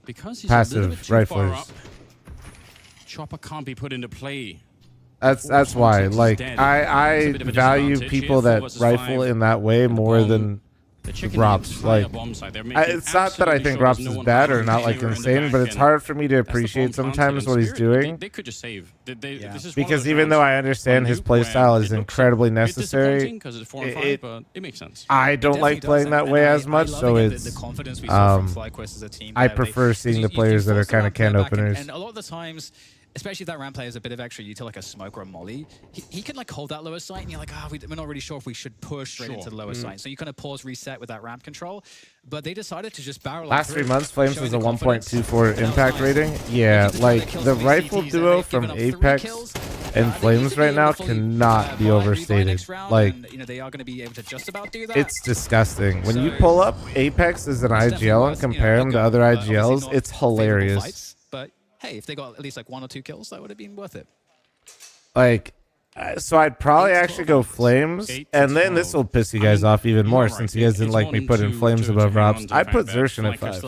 because he's a little passive bit too far riflers. up, Chopper can't be put into play. That's why. Like dead. I It's a bit of a value disadvantage here, people 4 that versus rifle 5. in that way more bomb. than They're checking Rops. the entire Like bomb site. They're making it's not that I absolutely think sure Rops there's no is one bad or hiding not like anywhere in the insane, back, but it's and hard for me to that's the bomb appreciate planted sometimes in what he's Spirit. doing. They could just save. This is one Because of those even though rounds I understand on his Nuke play where style is it looks incredibly a bit necessary, disappointing 'cause it's 4 and 5, it- but it makes sense. I don't Definitely like playing does, that and way I as much, love so again it's the confidence we saw from FlyQuest as a team. I there. prefer seeing the you players that are force the kind of ramp player can back, and- openers. And a lot of the times, especially if that ramp player has a bit of extra util, like a smoke or a molly, he can like hold that lower site, and you're like, we're not really sure if we should push straight into the lower site. So you kind of pause, reset with that ramp control. But they decided to just barrel. Last 3 through, months, Flames showing has a the confidence. 1.24 And that was impact nice. rating. If Yeah, you just like kinda kills the with rifle CTs, duo they've from given up 3 Apex kills. and They need Flames to right able now to fully, cannot be buy overstated. next round, Like and, they are going to be able to just about do that. it's disgusting. When you So- pull up Apex as an IGL and compare him to other IGLs, it's hilarious. Fights, but hey, if they got at least like 1 or 2 kills, that would have been worth it. Like, so I'd probably 8 to actually 12 go Flames, 8 to and then this 12. will piss you guys off even more since you guys didn't like me putting Flames above Robs. I'd put Xerxen at 5.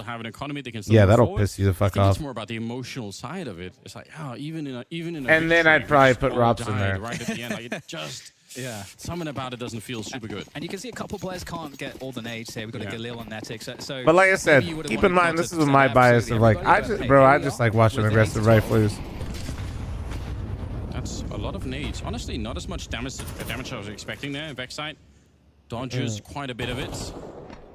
Yeah, that'll piss you the fuck I think off. it's more about the emotional side of it. It's like, even in a And then victory, I'd probably we just put all Robs in died there. right at the end. Like, it just Yeah. something about it doesn't feel super good. And you can see a couple players can't get all the nades here. We've got a Galil on Netic. So But like I said, maybe you would've keep in wanted mind, to this is send my bias absolutely of like, everybody, but hey, bro, here I we just are like watching with aggressive 8 to 12. riflers. That's a lot of nades. Honestly, not as much damage I was expecting there. Vexite dodges quite a bit of it.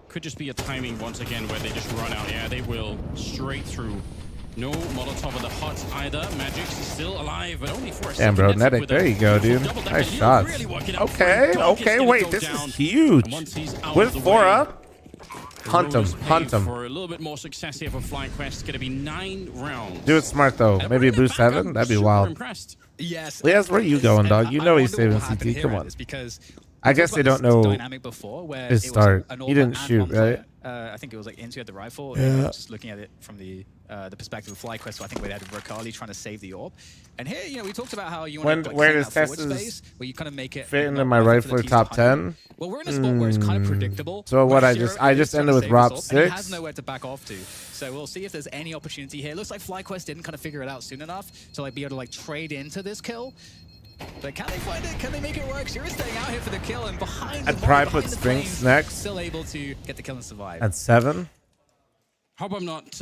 Could just be a timing once again where they just run out. Yeah, they will straight through. No Molotov of the hut either. Magic's still alive, but only for a Damn, bro, second. Netic, there you go, dude. Nice shots. Okay, wait, this is huge. With 4 up, hunt him. For a little bit more success here for FlyQuest. Gonna be 9 rounds. Do it smart though. And Maybe bringing boost it back, 7. I'm That'd be super wild. Impressed. Yes. Leaz, where you going, dog? You know he's saving saving CT. Come on. Because I guess they don't know dynamic before where his it was start. an He all didn't and shoot, one player. right? I think it was like Into had the rifle. Yeah. Just looking at it from the perspective of FlyQuest, so I think we had Rokali trying to save the orb. And here, we talked about how you want to Where claim does that forward Tessa's space, where you kind of make it fit into not my worth it for the rifler team top to hunt you. 10? Well, we're in a spot where it's kind of predictable. So what, where I Shiro just is ended trying to with save Rob his orb, and he 6? has nowhere to back off to. So we'll see if there's any opportunity here. Looks like FlyQuest didn't kind of figure it out soon enough to be able to trade into this kill. But can they find it? Can they make it work? Shiro staying out here for the kill, and behind I'd the probably behind put the Sphinx flames, next. Still able to get the kill and survive. At 7? Hope I'm not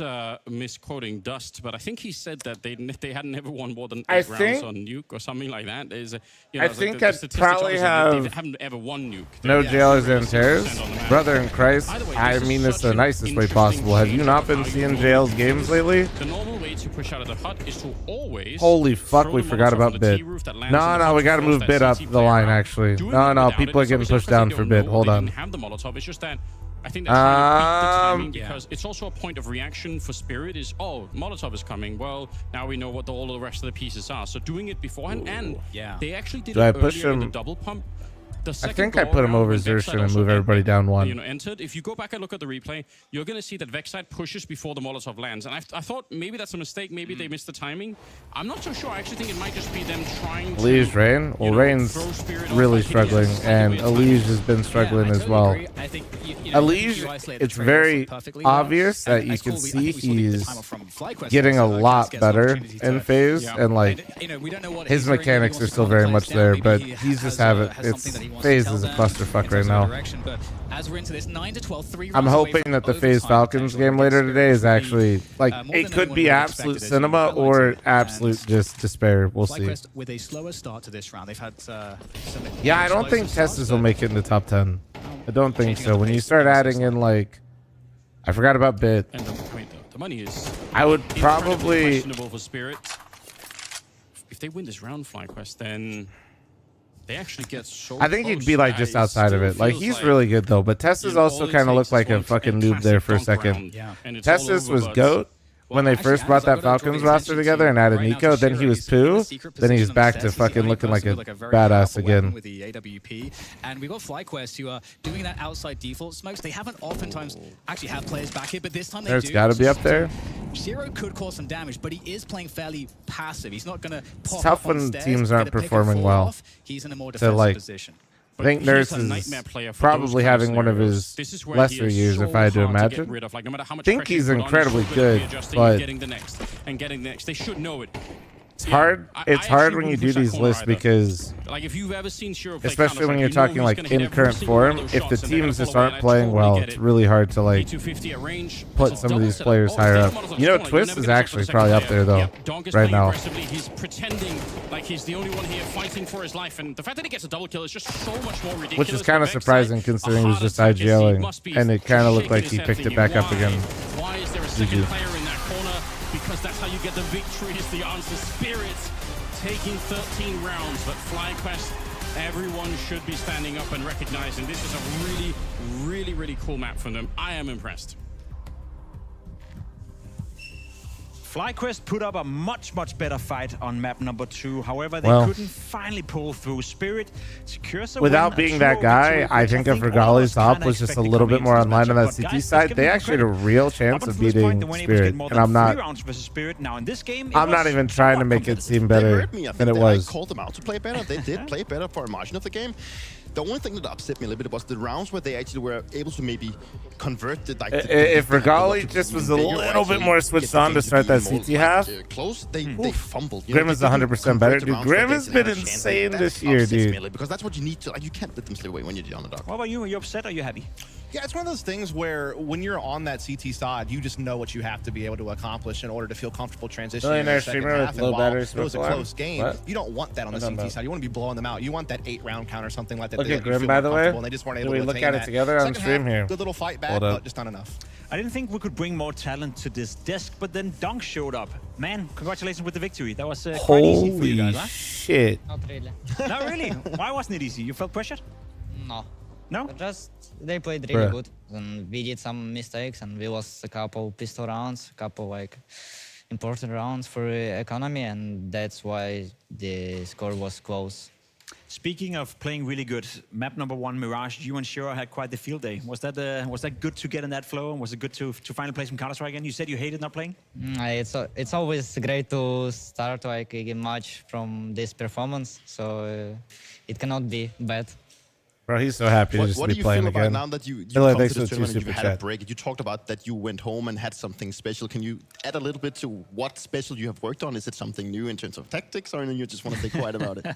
misquoting Dust, but I think he said that they hadn't never won more than 8 I rounds think- on Nuke or something like that. I think I'd probably they have haven't ever won Nuke. no They're jailers and 0% tears. on the map. Brother in Christ, Either way, I this is mean this such the an nicest way interesting possible. Have you change not of been how you seeing roll Jail's the games games. lately? The normal way to push out of the hut is to always Holy fuck, throw we the forgot Molotov about on the Bit. T-roof that lands No, in the no, we hut, gotta force move that Bit up CT the player line, out. actually. Doing No, it no, without people it, are getting it's obviously pushed not down because for they Bit. don't know Hold they on. didn't have the Molotov. It's just that I think they're trying to beat the timing because it's also a point of reaction for Spirit is, oh, Molotov is coming. Well, now we know what all of the rest of the pieces are. So doing it beforehand, and they actually did Do I it push earlier in the him? double pump. I think I put him over Xerxen and move everybody down 1. Entered. If you go back and look at the replay, you're going to see that Vexite pushes before the Molotov lands. And I thought maybe that's a mistake. Maybe they missed the timing. I'm not so sure. I actually think it might just be them trying to... Elige, Rain? Well, Rain's really struggling, and Elige has been struggling as well. Elige, it's very obvious that you can see he's getting a lot better in FaZe, and his mechanics are still very much there, but he's just having FaZe is a clusterfuck right now. I'm hoping that the FaZe Falcons game later today is actually it could be absolute cinema or absolute just despair. We'll see. With a slower start to this round, they've had Yeah, I don't think Teslas will make it in the top 10. I don't think so. When you start adding in I forgot about Bit. And the money is... I would probably... questionable for Spirit. If they win this round, FlyQuest, then... They actually get so I think close. he'd be just outside of it. He's really good though, but Teslas also kind of looked like a fucking noob there for a second. Teslas was GOAT when they first brought that Falcons roster together and added Nico. Then he was poo. Then he's back to fucking looking like a badass again. With the AWP, and we've got FlyQuest who are doing that outside default smokes. They haven't oftentimes actually have players back here, but this time they do. There's got to be up there. Shiro could cause some damage, but he is playing fairly passive. He's not going to pop It's tough up on when stairs, teams get aren't a pick and performing fall well. off. He's in a more defensive position. I think Nurse is probably having one of his lesser years, if I had to imagine. I think he's incredibly good, but getting the next. They should know it. It's hard. It's hard when you do these lists because, like, if you've ever seen Shiro play especially when Counter-Strike, you're you know talking he's like gonna hit in every current single one of form, those if the shots, and they're gonna teams just follow aren't that playing totally well, get it's it. really hard to like P250 at range. put some of these players higher up. You know, Twist is actually probably up there though, Donk is right playing now. aggressively. He's pretending like he's the only one here fighting for his life, and the fact that he gets a double kill is just so much more ridiculous. Which is kind of for Vexite. surprising considering he was just IGLing, and it kind of looked like he picked it back up again. Why is there a second player in that corner? Because that's how you get the victory, is the answer. Spirit taking 13 rounds, but FlyQuest, everyone should be standing up and recognizing this is a really cool map from them. I am impressed. FlyQuest put up a much better fight on map number 2. However, they couldn't finally pull through. Spirit secures a Without win, being that guy, I think if Regali's top was just a little bit more online on that CT side, they actually had a real chance of beating Spirit. And I'm not even trying to make it seem better than it was. I called them out to play better. They did play better for a margin of the game. The only thing that upset me a little bit was the rounds where they actually were able to maybe convert it. Like, if Regali just was a little bit more switched on to start that CT half, close, they fumbled. Grim is 100% better. Dude, Grim has been insane this year, dude. Because that's what you need to, like, you can't let them slip away when you're the underdog. What about you? Are you upset or are you happy? Yeah, it's one of those things where when you're on that CT side, you just know what you have to be able to accomplish in order to feel comfortable transitioning. Millionaire in the second streamer half. with And low while battery it was a smoke close game, what? you don't want that on the CT side. You want to be blowing them out. You want that 8-round count or something like that. Look that at Grim, by the way. And they just weren't able Do we to look attain at it that. together on Second stream half, here? Good little fight back, Hold up. but just not enough. I didn't think we could bring more talent to this desk, but then Dunk showed up. Man, congratulations with the victory. That was quite easy for you Holy guys, huh? shit. Not really. Not really. Why wasn't it easy? You felt pressured? No. No? Just they played really Bruh. good. And we did some mistakes and we lost a couple pistol rounds, a couple like important rounds for economy, and that's why the score was close. Speaking of playing really good, map number 1, Mirage, you and Shiro had quite the field day. Was that good to get in that flow, and was it good to finally play some Counter-Strike again? You said you hated not playing? It's always great to start like a match from this performance, so it cannot be bad. Bro, he's so happy to just What be do you playing feel about again. now that you Hello, come to thanks this for the tournament and super you've had a chat. break? You talked about that you went home and had something special. Can you add a little bit to what special you have worked on? Is it something new in terms of tactics, or you just want to stay quiet about it?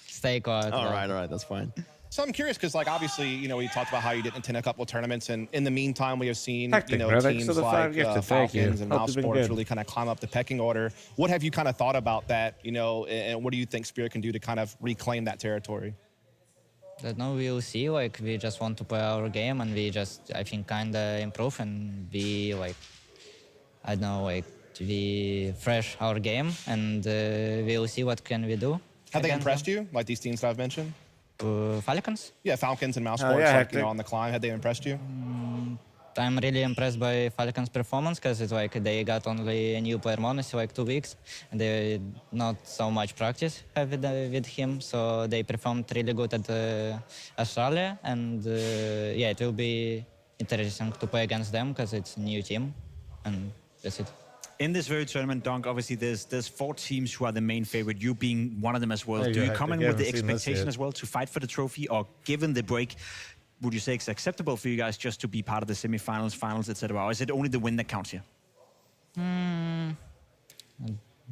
Stay quiet. All right, that's fine. So I'm curious because, like, obviously, you know, we talked about how you didn't attend a couple of tournaments, and in the meantime, we have seen, Hectic, you know, bro. Thanks teams for the like 5 gifted. Thank you. Falcons and Hope Mouse you've been Sports good. really kind of climb up the pecking order. What have you kind of thought about that, you know, and what do you think Spirit can do to kind of reclaim that territory? That now we'll see. Like we just want to play our game, and we just I think kind of improve and be like I don't know, like we fresh our game, and we'll see what can we do. Have they against impressed them. you, like these teams that I've mentioned? Falcons? Yeah, Falcons and Mouse Oh, Sports, yeah, like, hectic. you know, on the climb. Have they impressed you? I'm really impressed by Falcons' performance because it's like they got only a new player Mouz like 2 weeks, and they not so much practice have with him, so they performed really good at Australia, and yeah, it will be interesting to play against them because it's a new team, and that's it. In this very tournament, Dunk, obviously there's 4 teams who are the main favorite, you being one of them as well. There Do you you go. come in I with the haven't seen this expectation yet. as well to fight for the trophy, or given the break, would you say it's acceptable for you guys just to be part of the semifinals, finals, etc., or is it only the win that counts here?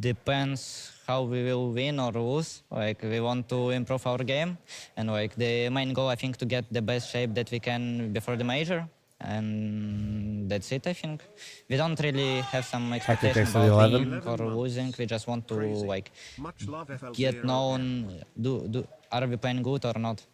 Depends how we will win or lose. Like we want to improve our game, and like the main goal I think to get the best shape that we can before the major, and that's it. I think we don't really have some expectations takes to the about 11. winning or losing. We just want to like Much love, FLG. get known. Are we playing good or not?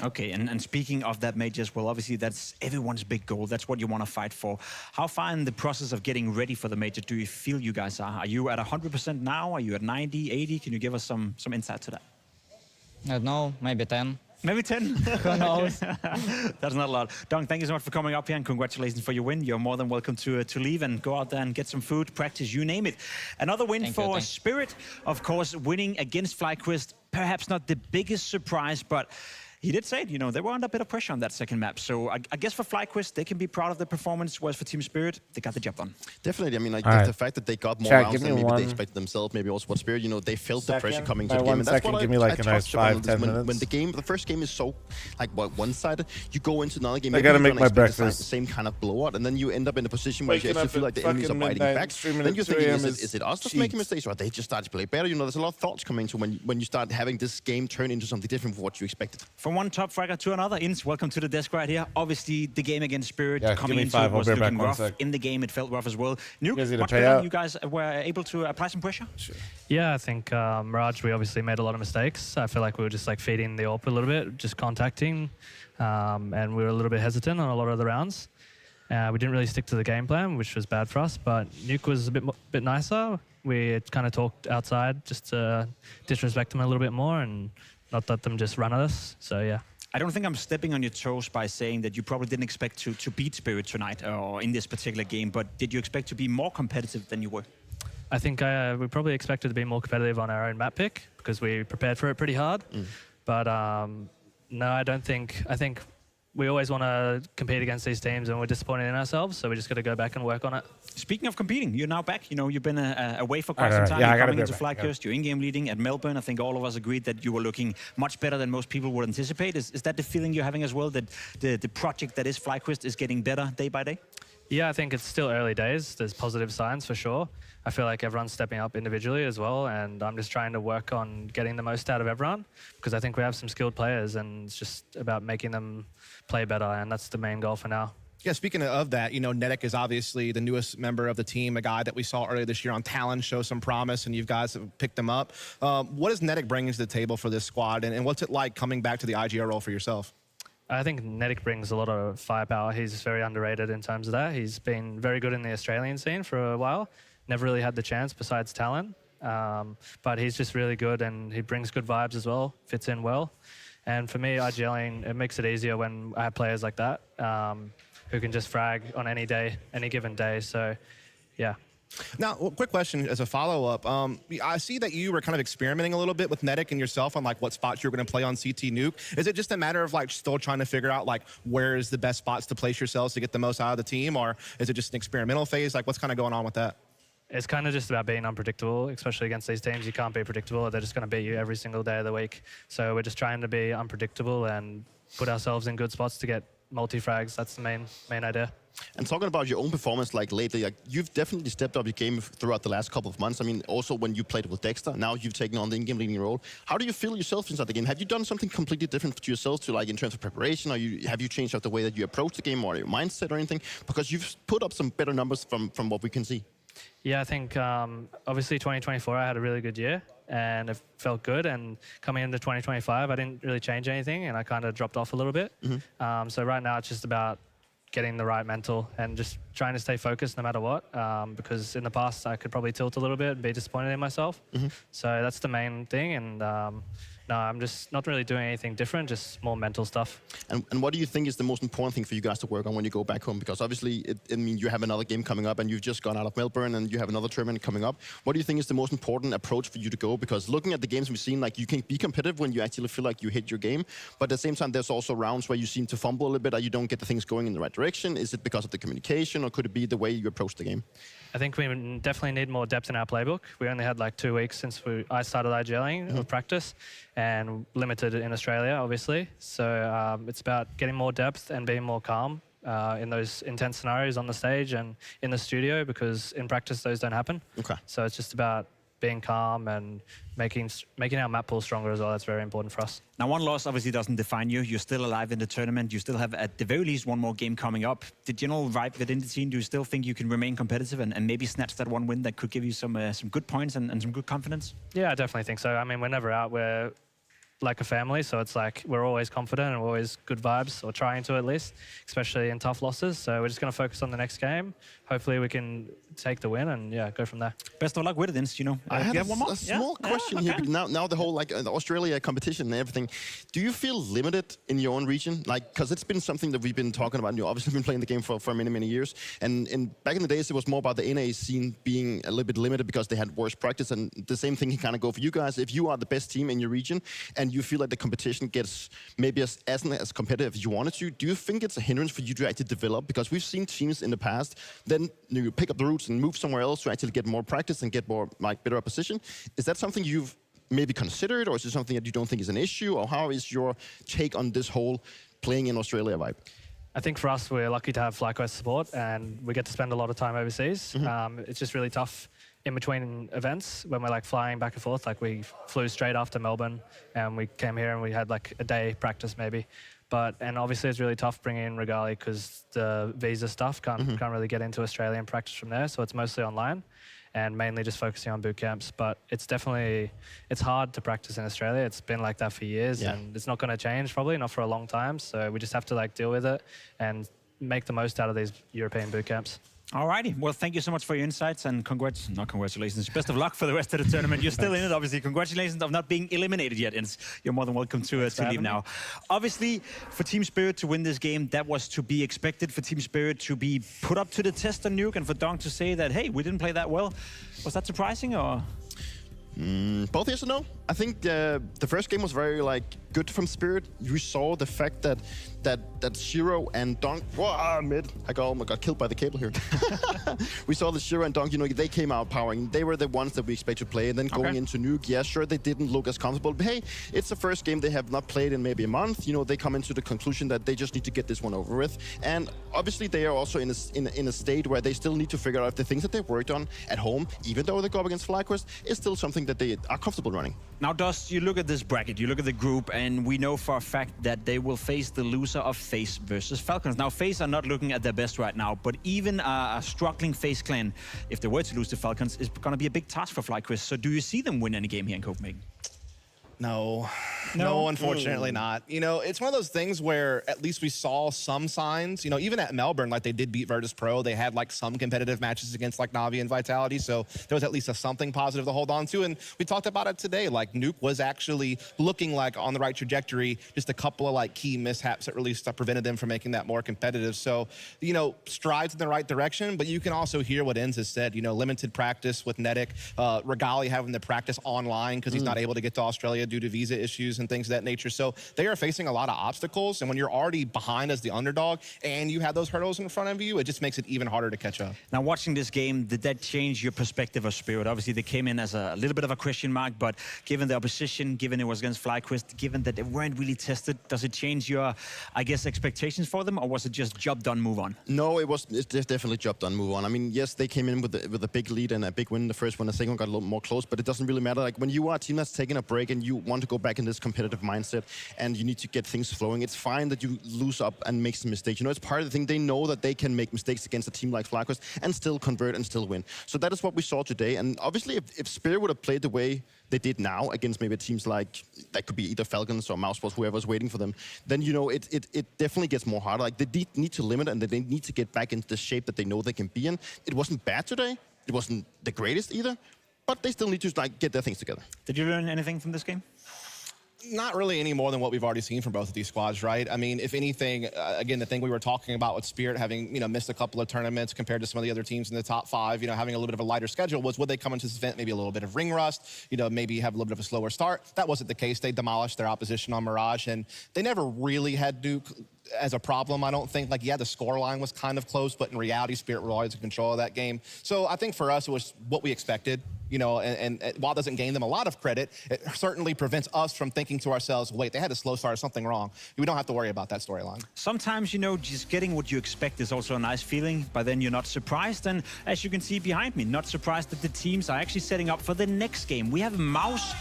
Okay, and speaking of that major as well, obviously that's everyone's big goal. That's what you want to fight for. How far in the process of getting ready for the major do you feel you guys are? Are you at 100% now? Are you at 90, 80? Can you give us some insight to that? I don't know, maybe 10. Maybe 10? Who knows? That's not a lot. Dong, thank you so much for coming up here, and congratulations for your win. You're more than welcome to leave and go out there and get some food, practice, you name it. Another win Thank you, for thanks. Spirit, of course, winning against FlyQuest. Perhaps not the biggest surprise, but He did say it, they were under a bit of pressure on that second map. So I guess for FlyQuest, they can be proud of the performance. Whereas for Team Spirit, they got the job done. Definitely. I mean, like All the right. fact that they got more Chat, rounds give than me maybe they one expected themselves, maybe also what Spirit, they felt the pressure Second. coming to By the game. 1 And that's second, what give me like a nice touched upon 5, this. 10 when minutes. the first game is so like one-sided, you go into another game. I maybe gotta you make don't my expect the breakfast. same kind of blowout, and then you end up in a position where you Waking actually up feel at like the enemies are fucking biting you midnight, back. streaming Then at you're 3 thinking, a.m. is it us that's making mistakes, or they just started to play better? There's a lot of thoughts coming to when you start having this game turn into something different from what you expected. From one top fragger to another, Inns, welcome to the desk right here. Obviously, the game against Spirit Yeah, coming give me into 5, it was I'll be looking back 1 rough. sec. In the game, it felt rough as well. Nuke, guys need to much pay better. out? You guys were able to apply some pressure? Yeah, I think Mirage, we obviously made a lot of mistakes. I feel like we were just like feeding the AWP a little bit, just contacting, and we were a little bit hesitant on a lot of the rounds. We didn't really stick to the game plan, which was bad for us, but Nuke was a bit nicer. We kind of talked outside just to disrespect them a little bit more and not let them just run at us. So, yeah. I don't think I'm stepping on your toes by saying that you probably didn't expect to beat Spirit tonight or in this particular game, but did you expect to be more competitive than you were? I think we probably expected to be more competitive on our own map pick because we prepared for it pretty hard. But no, I don't think. I think we always want to compete against these teams and we're disappointed in ourselves, so we just got to go back and work on it. Speaking of competing, you're now back. You've been away for quite All some right. time. Yeah, I You're gotta coming be into back, FlyQuest, you're in-game leading at Melbourne. I think all of us agreed that you were looking much better than most people would anticipate. Is that the feeling you're having as well, that the project that is FlyQuest is getting better day by day? Yeah, I think it's still early days. There's positive signs for sure. I feel like everyone's stepping up individually as well, and I'm just trying to work on getting the most out of everyone because I think we have some skilled players and it's just about making them play better, and that's the main goal for now. Yeah, speaking of that, Nedek is obviously the newest member of the team, a guy that we saw earlier this year on Talon show some promise, and you guys have picked him up. What is Nedek bringing to the table for this squad, and what's it like coming back to the IGR role for yourself? I think Nedek brings a lot of firepower. He's very underrated in terms of that. He's been very good in the Australian scene for a while. Never really had the chance besides Talon. But he's just really good and he brings good vibes as well, fits in well. And for me, IGLing, it makes it easier when I have players like that who can just frag on any day, any given day. So, yeah. Now, quick question as a follow-up. I see that you were kind of experimenting a little bit with Nedek and yourself on like what spots you're going to play on CT Nuke. Is it just a matter of like still trying to figure out like where is the best spots to place yourselves to get the most out of the team, or is it just an experimental phase? Like what's kind of going on with that? It's kind of just about being unpredictable, especially against these teams. You can't be predictable. They're just going to beat you every single day of the week. So we're just trying to be unpredictable and put ourselves in good spots to get multi-frags. That's the main idea. And talking about your own performance, like lately, like you've definitely stepped up your game throughout the last couple of months. I mean, also when you played with Dexter, now you've taken on the in-game leading role. How do you feel yourself inside the game? Have you done something completely different to yourself, to like in terms of preparation, or have you changed up the way that you approach the game or your mindset or anything? Because you've put up some better numbers from what we can see. Yeah, I think obviously 2024 I had a really good year and it felt good, and coming into 2025 I didn't really change anything and I kind of dropped off a little bit. So right now it's just about getting the right mental and just trying to stay focused no matter what, because in the past I could probably tilt a little bit and be disappointed in myself. So that's the main thing, and no, I'm just not really doing anything different, just more mental stuff. And what do you think is the most important thing for you guys to work on when you go back home? Because obviously, I mean, you have another game coming up and you've just gone out of Melbourne and you have another tournament coming up. What do you think is the most important approach for you to go? Because looking at the games we've seen, like you can be competitive when you actually feel like you hit your game, but at the same time, there's also rounds where you seem to fumble a little bit or you don't get the things going in the right direction. Is it because of the communication, or could it be the way you approach the game? I think we definitely need more depth in our playbook. We only had like 2 weeks since I started IGLing of practice, and limited in Australia, obviously. So it's about getting more depth and being more calm in those intense scenarios on the stage and in the studio, because in practice those don't happen. Okay. So it's just about being calm and making our map pool stronger as well. That's very important for us. Now, one loss obviously doesn't define you. You're still alive in the tournament. You still have, at the very least, one more game coming up. The general vibe within the team, do you still think you can remain competitive and maybe snatch that one win that could give you some good points and some good confidence? Yeah, I definitely think so. I mean, we're never out. We're like a family, so it's like we're always confident and we're always good vibes, or trying to at least, especially in tough losses. So we're just going to focus on the next game. Hopefully we can take the win and go from there. Best of luck with it, Inns. I have one more? a small question here. Now the whole the Australia competition and everything. Do you feel limited in your own region? Like, because it's been something that we've been talking about. And you've obviously been playing the game for many years. And back in the days, it was more about the NA scene being a little bit limited because they had worse practice. And the same thing can kind of go for you guys. If you are the best team in your region and and you feel like the competition gets maybe as competitive as you want it to, do you think it's a hindrance for you to actually develop? Because we've seen teams in the past, then you pick up the roots and move somewhere else to actually get more practice and get more better opposition. Is that something you've maybe considered, or is it something that you don't think is an issue, or how is your take on this whole playing in Australia vibe? I think for us, we're lucky to have FlyQuest support, and we get to spend a lot of time overseas. It's just really tough in between events when we're like flying back and forth. Like we flew straight after Melbourne, and we came here and we had like a day practice maybe. And obviously it's really tough bringing in Regali because the visa stuff can't really get into Australia and practice from there. So it's mostly online and mainly just focusing on boot camps. But it's hard to practice in Australia. It's been like that for years, and it's not going to change probably, not for a long time. So we just have to like deal with it and make the most out of these European boot camps. Alrighty, well, thank you so much for your insights, and congratulations, best of luck for the rest of the tournament. You're still in it, obviously. Congratulations of not being eliminated yet, and you're more than welcome to leave now. Obviously, for Team Spirit to win this game, that was to be expected. For Team Spirit to be put up to the test on Nuke, and for Dunk to say that, hey, we didn't play that well. Was that surprising, or? Both yes and no. I think the first game was very good from Spirit. You saw the fact that Shiro and Dunk, mid. I got killed by the cable here. We saw the Shiro and Dunk, they came out powering. They were the ones that we expect to play. And then going into Nuke, yeah, sure, they didn't look as comfortable. But hey, it's the first game they have not played in maybe a month. They come into the conclusion that they just need to get this one over with. And obviously they are also in a state where they still need to figure out if the things that they worked on at home, even though they go up against FlyQuest, is still something that they are comfortable running. Now, Dust, you look at this bracket, you look at the group, and we know for a fact that they will face the loser of FaZe versus Falcons. Now, FaZe are not looking at their best right now, but even a struggling FaZe clan, if they were to lose to Falcons, is going to be a big task for FlyQuest. So do you see them win any game here in Copenhagen? No, unfortunately not. It's one of those things where at least we saw some signs. Even at Melbourne, they did beat Virtus Pro. They had some competitive matches against Navi and Vitality. So there was at least something positive to hold on to. And we talked about it today. Nuke was actually looking on the right trajectory. Just a couple of key mishaps that really prevented them from making that more competitive. So, strides in the right direction. But you can also hear what Enz has said. Limited practice with Nedic. Regali having to practice online because he's not able to get to Australia due to visa issues and things of that nature. So they are facing a lot of obstacles. And when you're already behind as the underdog and you have those hurdles in front of you, it just makes it even harder to catch up. Now, watching this game, did that change your perspective of Spirit? Obviously, they came in as a little bit of a question mark, but given the opposition, given it was against FlyQuest, given that they weren't really tested, does it change your, expectations for them, or was it just job done, move on? No, it's definitely job done, move on. I mean, yes, they came in with a big lead and a big win. The first one, the second one got a little more close, but it doesn't really matter. When you are a team that's taking a break and you want to go back in this competitive mindset and you need to get things flowing, it's fine that you lose up and make some mistakes. It's part of the thing. They know that they can make mistakes against a team like FlyQuest and still convert and still win. So that is what we saw today. And obviously, if Spirit would have played the way they did now against maybe teams that could be either Falcons or Mouz, whoever's waiting for them, then, it definitely gets more harder. They need to limit and they need to get back into the shape that they know they can be in. It wasn't bad today. It wasn't the greatest either. But they still need to get their things together. Did you learn anything from this game? Not really any more than what we've already seen from both of these squads, right? I mean, if anything, again, the thing we were talking about with Spirit having, missed a couple of tournaments compared to some of the other teams in the top 5, having a little bit of a lighter schedule, was would they come into this event maybe a little bit of ring rust, maybe have a little bit of a slower start? That wasn't the case. They demolished their opposition on Mirage, and they never really had Duke as a problem, I don't think. The scoreline was kind of close, but in reality, Spirit were always in control of that game. So I think for us, it was what we expected, and while it doesn't gain them a lot of credit, it certainly prevents us from thinking to ourselves, wait, they had a slow start, something wrong. We don't have to worry about that storyline. Sometimes, just getting what you expect is also a nice feeling, but then you're not surprised. And as you can see behind me, not surprised that the teams are actually setting up for the next game. We have Mouz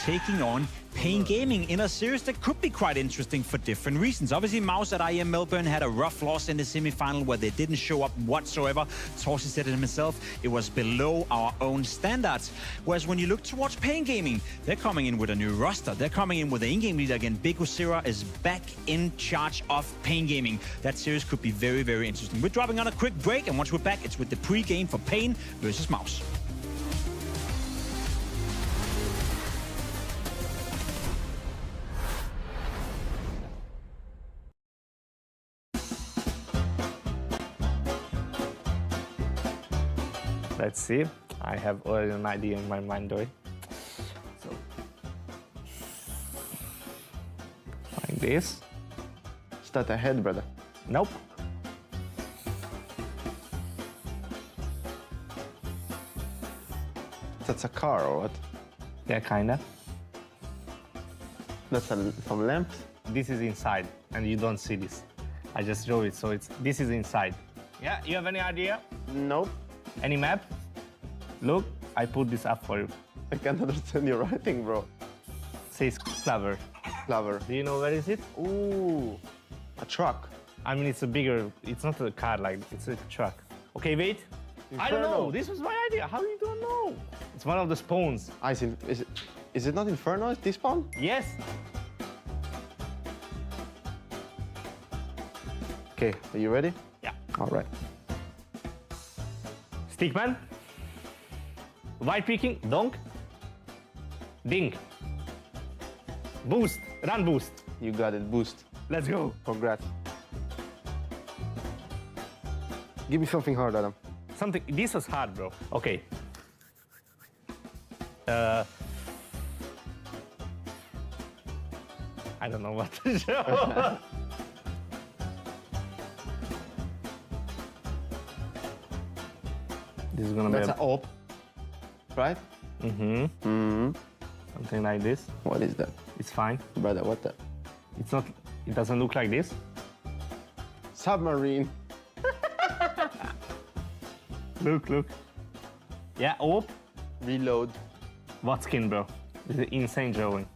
taking on Pregame in a series that could be quite interesting for different reasons. Obviously, Mouz at IEM Melbourne had a rough loss in the semi-final where they didn't show up whatsoever. Torsi said it himself, it was below our own standards. Whereas when you look towards Pregame, they're coming in with a new roster. They're coming in with the in-game leader again. Big Usira is back in charge of Pregame. That series could be very, very interesting. We're dropping on a quick break, and once we're back, it's with the pre-game for Pain versus Mouz. Let's see. I have already an idea in my mind, though. So This? Start ahead, brother. Nope. That's a car or what? Yeah, kinda. That's some lamps. This is inside, and you don't see this. I just drew it, so this is inside. Yeah, you have any idea? Nope. Any map? Look, I put this up for you. I can't understand your writing, bro. Says Clover. Clover. Do you know where is it? Ooh, a truck. I mean, it's a bigger, it's not a car, like, it's a truck. Okay, wait. I don't know. This was my idea. How you don't know? It's one of the spawns. I see. Is it not Inferno? Is this spawn? Yes. Okay, are you ready? Yeah. All right. Stickman. White picking. Donk. Ding. Boost. Run boost. You got it. Boost. Let's go. Congrats. Give me something hard, Adam. Something. This was hard, bro. Okay. I don't know what to show. This is gonna That's be an op, right? Something like this. What is that? It's fine. Brother, what the? It's not. It doesn't look like this. Submarine. Look, look. Yeah, op. Reload. What skin, bro? This is insane drawing.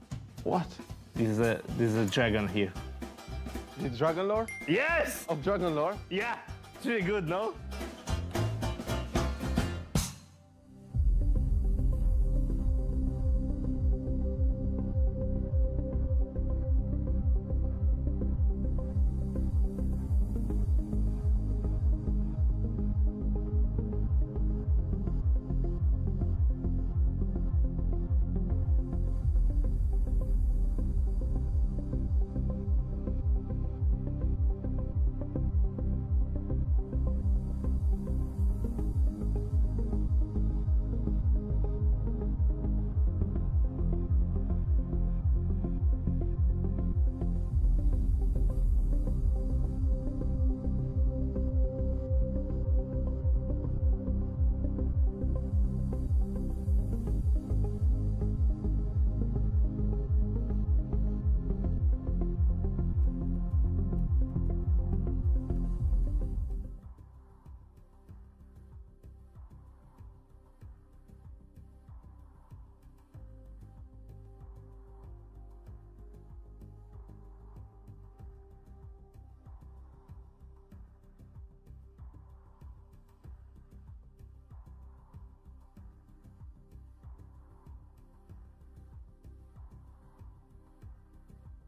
What? This is a dragon here. The Dragon Lore? Yes! Of Dragon Lore? Yeah, it's really good, no?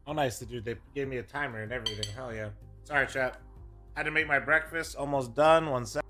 Oh, nice, the dude. They gave me a timer and everything. Hell yeah. Sorry, chat. Had to make my breakfast. Almost done. 1 sec.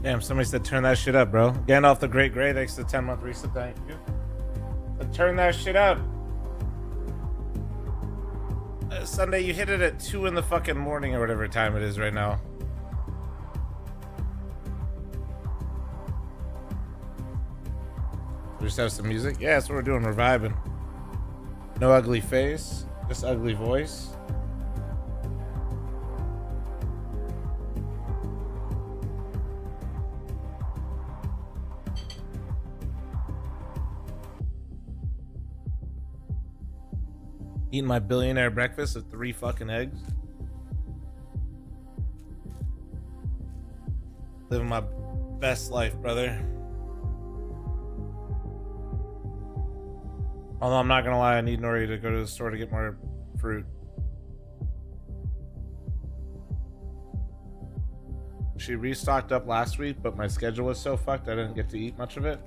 Damn, somebody said turn that shit up, bro. Gandalf the Great Gray, thanks to the 10-month reset. Thank you. But turn that shit up. Sunday, you hit it at 2 in the fucking morning or whatever time it is right now. We just have some music. Yeah, that's what we're doing. We're vibing. No ugly face, just ugly voice. Eating my billionaire breakfast of 3 fucking eggs. Living my best life, brother. Although I'm not gonna lie, I need Nori to go to the store to get more fruit. She restocked up last week, but my schedule was so fucked I didn't get to eat much of it.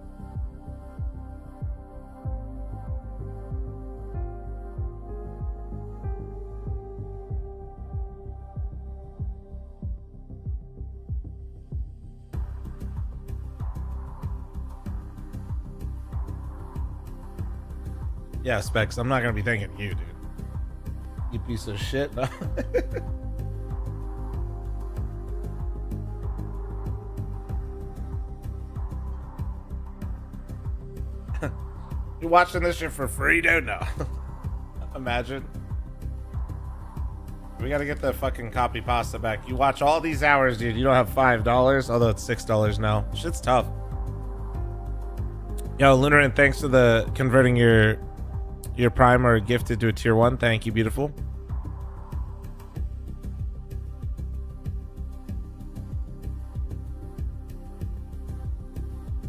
Yeah, Specs, I'm not gonna be thanking you, dude. You piece of shit. No. You're watching this shit for free, dude? No. Imagine. We gotta get the fucking copy pasta back. You watch all these hours, dude. You don't have $5, although it's $6 now. Shit's tough. Yo, Lunarin, thanks for the converting your Prime or gifted to a tier 1. Thank you, beautiful.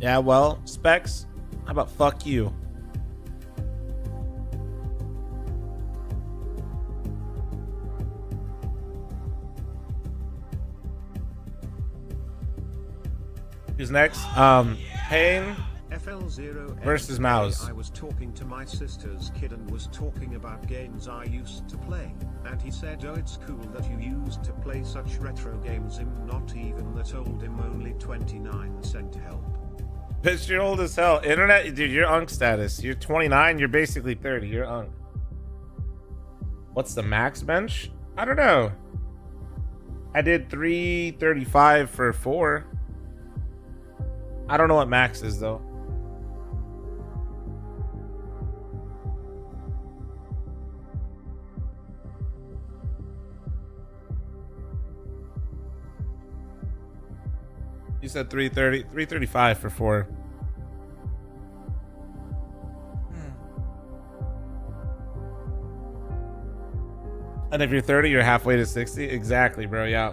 Yeah, well, Specs, how about fuck you? Who's next? Pain FL0 versus Mouz. I was talking to my sister's kid and was talking about games I used to play, and he said, oh, it's cool that you used to play such retro games. Not even that old, him only 29 cent help. Bitch, you're old as hell. Internet, dude, you're unk status. You're 29, you're basically 30. You're unk. What's the max bench? I don't know. I did 335 for 4. I don't know what max is, though. You said 335 for 4. And if you're 30, you're halfway to 60. Exactly, bro. Yeah.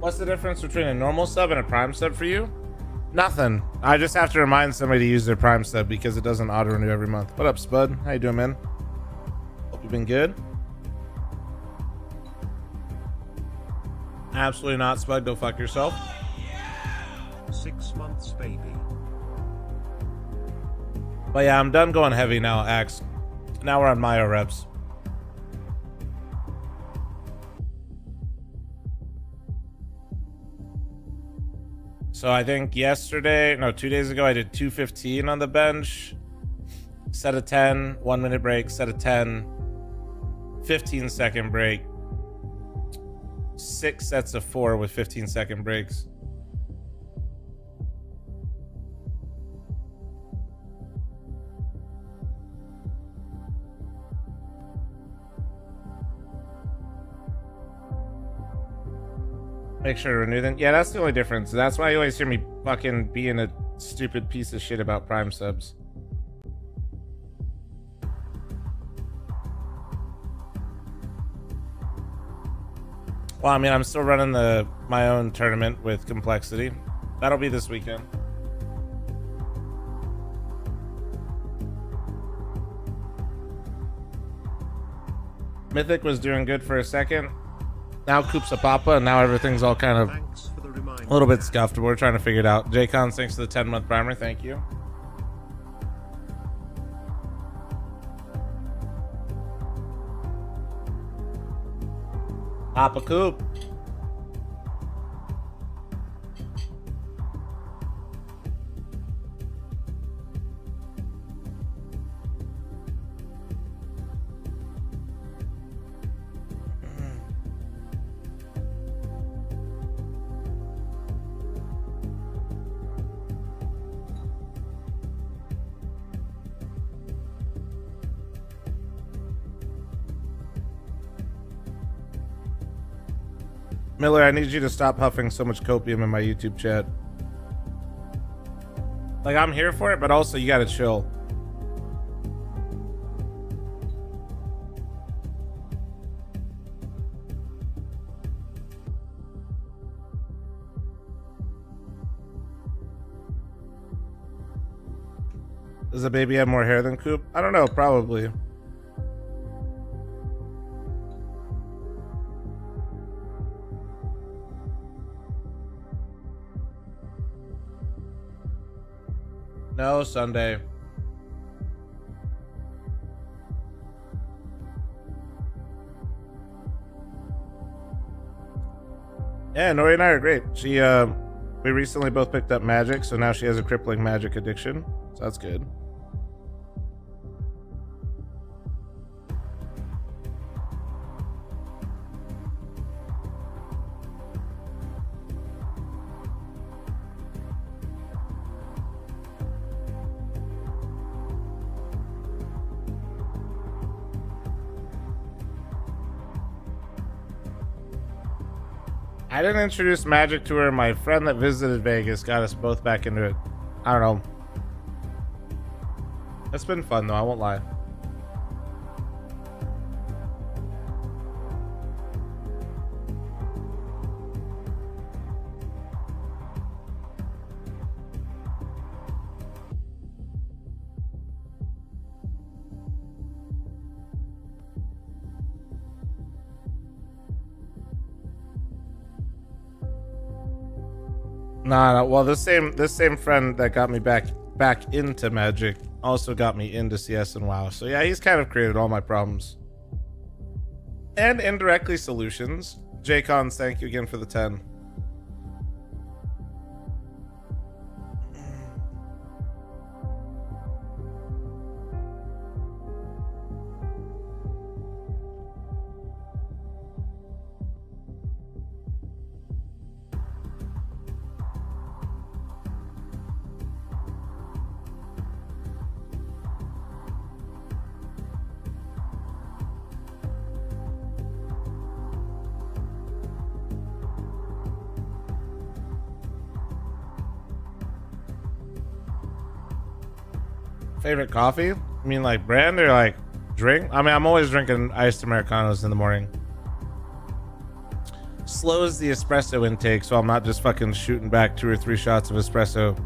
What's the difference between a normal sub and a prime sub for you? Nothing. I just have to remind somebody to use their prime sub because it doesn't auto renew every month. What up, Spud? How you doing, man? Hope you've been good. Absolutely not, Spud. Go fuck yourself. 6 months, baby. But yeah, I'm done going heavy now, Axe. Now we're on Mayo reps. So I think 2 days ago, I did 215 on the bench. Set of 10, 1 minute break, set of 10, 15-second break. 6 sets of 4 with 15-second breaks. Make sure to renew them. Yeah, that's the only difference. That's why you always hear me fucking being a stupid piece of shit about Prime subs. Well, I mean, I'm still running my own tournament with Complexity. That'll be this weekend. Mythic was doing good for a second. Now Koops a Papa, and now everything's all kind of remind A little bit scuffed, but we're trying to figure it out. Jaycon, thanks for the 10-month primer. Thank you. Papa Coop. Miller, I need you to stop huffing so much copium in my YouTube chat. Like, I'm here for it, but also you gotta chill. Does the baby have more hair than Coop? I don't know, probably. No, Sunday. Yeah, Nori and I are great. We recently both picked up magic, so now she has a crippling magic addiction. So that's good. I didn't introduce magic to her. My friend that visited Vegas got us both back into it. I don't know. It's been fun though, I won't lie. Nah, well, this same friend that got me back into Magic also got me into CS and WoW. So yeah, he's kind of created all my problems. And indirectly solutions. Jaycon, thank you again for the 10. Favorite coffee? I mean, like brand or like drink? I mean, I'm always drinking iced Americanos in the morning. Slows the espresso intake, so I'm not just fucking shooting back 2 or 3 shots of espresso.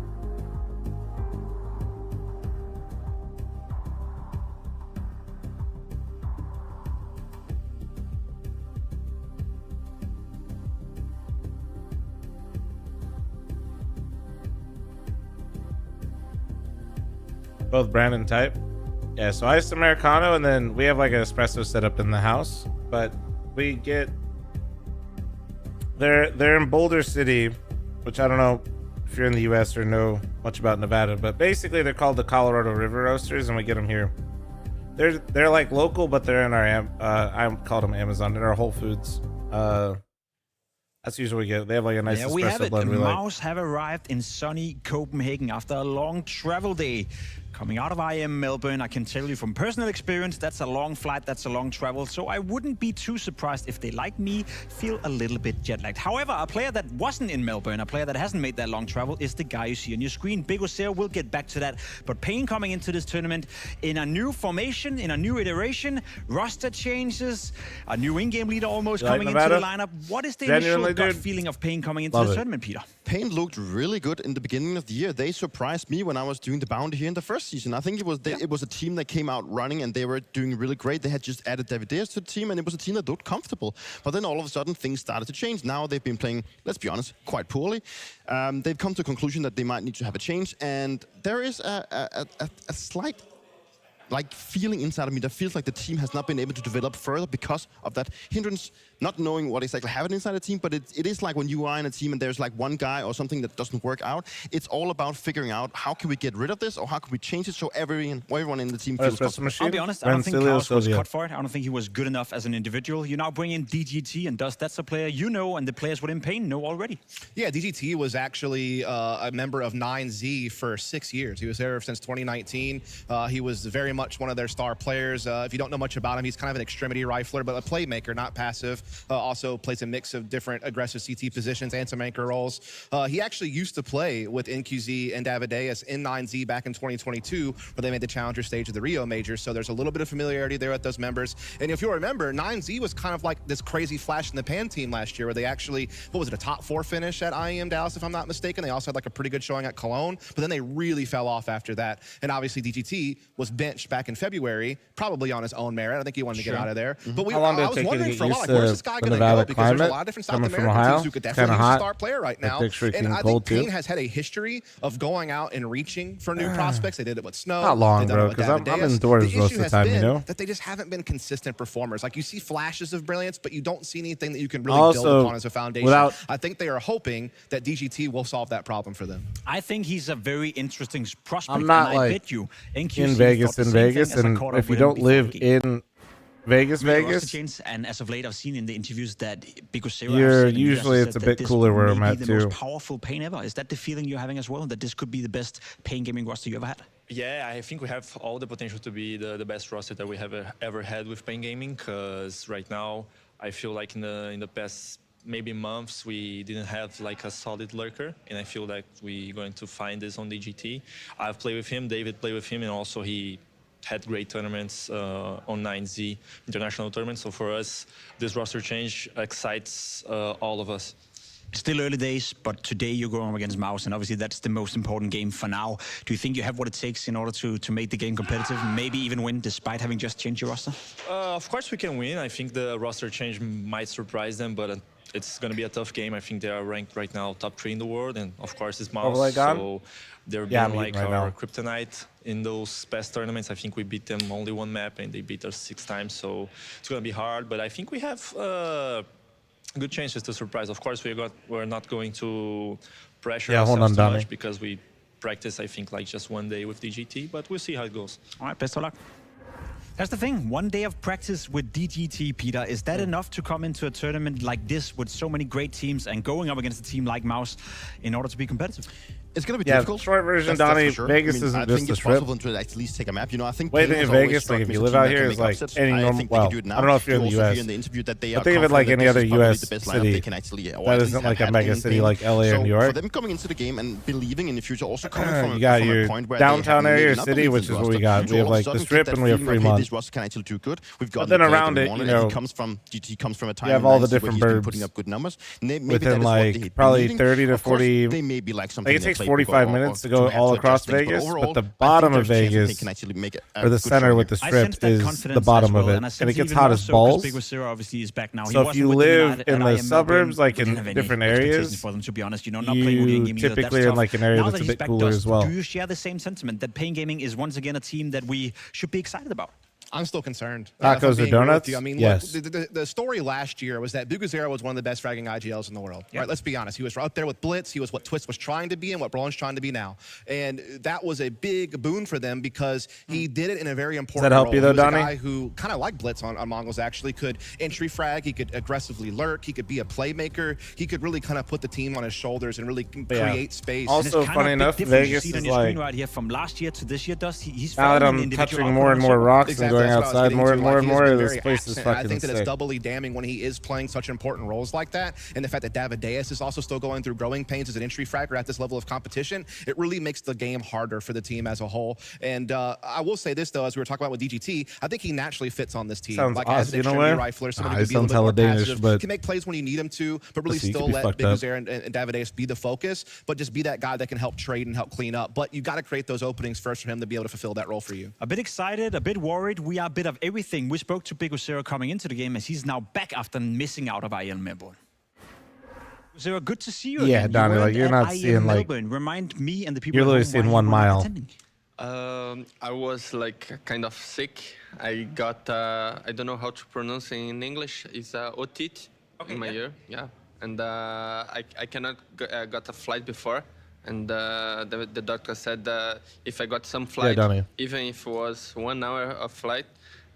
Both brand and type. Yeah, so iced Americano, and then we have like an espresso setup in the house, but we get they're in Boulder City, which I don't know if you're in the US or know much about Nevada, but basically they're called the Colorado River Roasters, and we get them here. They're like local, but they're in our I called them Amazon, in our Whole Foods. That's usually what we get. They have like a nice espresso we have it. blend. Mouz have arrived in sunny Copenhagen after a long travel day. Coming out of IM Melbourne, I can tell you from personal experience, that's a long flight, that's a long travel, so I wouldn't be too surprised if they, like me, feel a little bit jet-lagged. However, a player that wasn't in Melbourne, a player that hasn't made that long travel, is the guy you see on your screen. Big Oseo, we'll get back to that. But Payne coming into this tournament in a new formation, in a new iteration, roster changes, a new in-game leader almost coming into the lineup. What is the initial gut feeling of Payne coming into the tournament, Peter? Pain looked really good in the beginning of the year. They surprised me when I was doing the bounty here in the first season. I think it was a team that came out running and they were doing really great. They had just added Davideus to the team and it was a team that looked comfortable. But then all of a sudden things started to change. Now they've been playing, let's be honest, quite poorly. They've come to a conclusion that they might need to have a change, and there is a slight feeling inside of me that feels like the team has not been able to develop further because of that hindrance, not knowing what exactly happened inside the team. But it is like when you are in a team and there's like one guy or something that doesn't work out, it's all about figuring out how can we get rid of this or how can we change it so everyone in the team feels comfortable. I'll be honest, I don't think Chaos was cut for it. I don't think he was good enough as an individual. You now bring in DGT, and that's a player you know and the players within Pain know already. Yeah, DGT was actually a member of 9Z for 6 years. He was there since 2019. He was very much one of their star players. If you don't know much about him, he's kind of an extremity rifler, but a playmaker, not passive. Also plays a mix of different aggressive CT positions and some anchor roles. He actually used to play with NQZ and Davideus in 9Z back in 2022, where they made the challenger stage of the Rio Majors. So there's a little bit of familiarity there with those members. And if you'll remember, 9Z was kind of like this crazy flash in the pan team last year, where they actually, what was it, a top 4 finish at IEM Dallas, if I'm not mistaken. They also had like a pretty good showing at Cologne, but then they really fell off after that. And obviously DGT was benched back in February, probably on his own merit. I think he wanted to get out of there. But I was wondering for a while, like, where's this guy going to go? Because there's a lot of different South American teams who could definitely use a star player right now. And I think Pain has had a history of going out and reaching for new prospects. They did it with Snow. Not long, bro, because I'm indoors most of the time, you know? That they just haven't been consistent performers. Like, you see flashes of brilliance, but you don't see anything that you can really build upon as a foundation. I think they are hoping that DGT will solve that problem for them. I think he's a very interesting prospect. I'm not like bet you in Vegas, and if you don't live in Vegas, and as of late, I've seen in the interviews that usually it's a bit cooler where I'm at too. The most powerful Pain ever. Is that the feeling you're having as well? That this could be the best Pain gaming roster you ever had? Yeah, I think we have all the potential to be the best roster that we have ever had with Pain gaming. Because right now, I feel like in the past maybe months we didn't have like a solid lurker, and I feel like we're going to find this on DGT. I've played with him, David played with him, and also he had great tournaments on 9Z international tournaments. So for us, this roster change excites all of us. Still early days, but today you're going up against Mouz, and obviously that's the most important game for now. Do you think you have what it takes in order to make the game competitive, maybe even win, despite having just changed your roster? Of course we can win. I think the roster change might surprise them, but it's going to be a tough game. I think they are ranked right now top 3 in the world, and of course it's Mouz, so they're being like our kryptonite in those past tournaments. I think we beat them only one map, and they beat us 6 times, so it's going to be hard, but I think we have good chances to surprise. Of course, we're not going to pressure ourselves too much because we practice, I think, like just one day with DGT, but we'll see how it goes. All right, best of luck. That's the thing. One day of practice with DGT, Peter. Is that enough to come into a tournament like this with so many great teams and going up against a team like Mouz in order to be competitive? It's going to be difficult. Short version, Donnie. Sure. Vegas isn't just a strip. I think it's possible to at least take a map. You know, I think waiting in Vegas, like if you live out here, is like any normal. Well, I don't know if you're in the U.S. But think of it like any other U.S. city. That isn't like a mega city like L.A. or New York. For them coming into the game and believing in the future, also coming from you got your downtown area city, which is what we got. We have like the strip and we have Fremont. This roster can actually do good. We've got. But then around it, you know, GT comes from a time. You have all the different birds putting up good numbers. Within like probably 30 to 40. They may be like something. It takes 45 minutes to go all across Vegas, but the bottom of Vegas, or the center with the strip, is the bottom of it, and it gets hot as balls. So if you live in the suburbs, like in different areas, you typically are in like an area that's a bit cooler as well. Do you share the same sentiment that Pain Gaming is once again a team that we should be excited about? I'm still concerned. Tacos or donuts? I mean, yes. Look, the story last year was that Bugazera was one of the best fragging IGLs in the world. Right? Let's be honest. He was up there with Blitz. He was what Twist was trying to be and what Brolin's trying to be now. And that was a big boon for them because he did it in a very important role. Does that help you, though, Donnie? He was a guy who kind of like Blitz on Mongols, actually. Could entry frag. He could aggressively lurk. He could be a playmaker. He could really kind of put the team on his shoulders and really create space. Also, funny enough, Vegas is like, right here from last year to this year, he's now that I'm touching more and more rocks and going going that's what I was outside getting more to. and more Like, and he has more. been This very place is absent, and I fucking think that sick. it's doubly damning when he is playing such important roles like that. And the fact that Davideus is also still going through growing pains as an entry fragger at this level of competition, it really makes the game harder for the team as a whole. And I will say this, though, as we were talking about with DGT, I think he naturally fits on this team. Sounds like awesome. as an You know extremity what? rifler, somebody Nah, who he can be a sounds little bit more hella Danish, passive, but can make plays when you need him to, but really listen, you still could be let fucked Big up. Uzair and Davideus be the focus, but just be that guy that can help trade and help clean up. But you got to create those openings first for him to be able to fulfill that role for you. A bit excited, a bit worried. We are a bit of everything. We spoke to Big Uzair coming into the game as he's now back after missing out of IEL Melbourne. Uzair, good to see you Yeah, again. Donnie, You like, weren't you're at not IEL seeing, like- Melbourne. Remind me and the people You're at literally home seeing why 1 you were not mile. attending. I was like kind of sick. I got, I don't know how to pronounce in English. It's otit in my ear, yeah. And I cannot got a flight before. And the doctor said if I got some flight, Donnie. even if it was 1 hour of flight,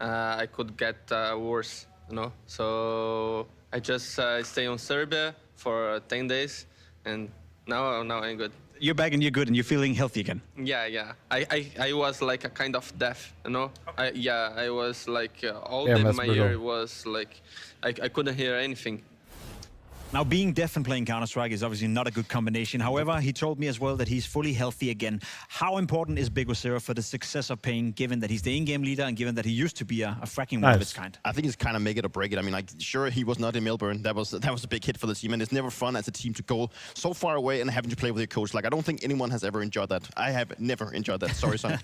I could get worse, you know. So I just stay on Serbia for 10 days, and now I'm good. You're back and you're good and you're feeling healthy again. Yeah. I was like a kind of deaf, you know. I was like all Damn, day that's my brutal. ear was like I couldn't hear anything. Now, being deaf and playing Counter-Strike is obviously not a good combination. However, he told me as well that he's fully healthy again. How important is Big Uzair for the success of Pain, given that he's the in-game leader and given that he used to be a fracking one of its kind? I think it's kind of make it or break it. I mean, like, sure, he was not in Melbourne. That was a big hit for the team, and it's never fun as a team to go so far away and having to play with your coach. Like, I don't think anyone has ever enjoyed that. I have never enjoyed that. Sorry, son.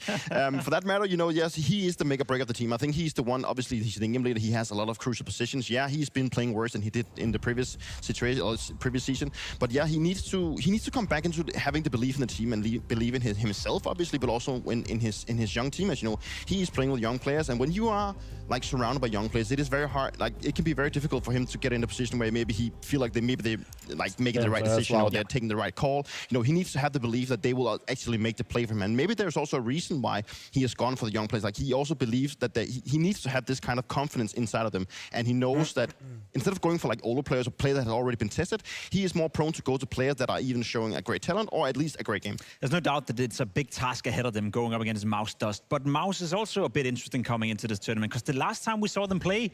For that matter, you know, yes, he is the make or break of the team. I think he's the one. Obviously, he's the in-game leader. He has a lot of crucial positions. Yeah, he's been playing worse than he did in the previous situation or previous season. But yeah, he needs to come back into having the belief in the team and believe in himself, obviously, but also in his young team. As you know, he is playing with young players, and when you are like surrounded by young players, it is very hard. Like, it can be very difficult for him to get in a position where maybe he feel like they like making the right decision or they're taking the right call. You know, he needs to have the belief that they will actually make the play for him. And maybe there's also a reason why he has gone for the young players. Like, he also believes that he needs to have this kind of confidence inside of them, and he knows that instead of going for like older players or players that have already been tested, he is more prone to go to players that are even showing a great talent or at least a great game. There's no doubt that it's a big task ahead of them going up against Mouz Dust. But Mouz is also a bit interesting coming into this tournament because the last time we saw them play,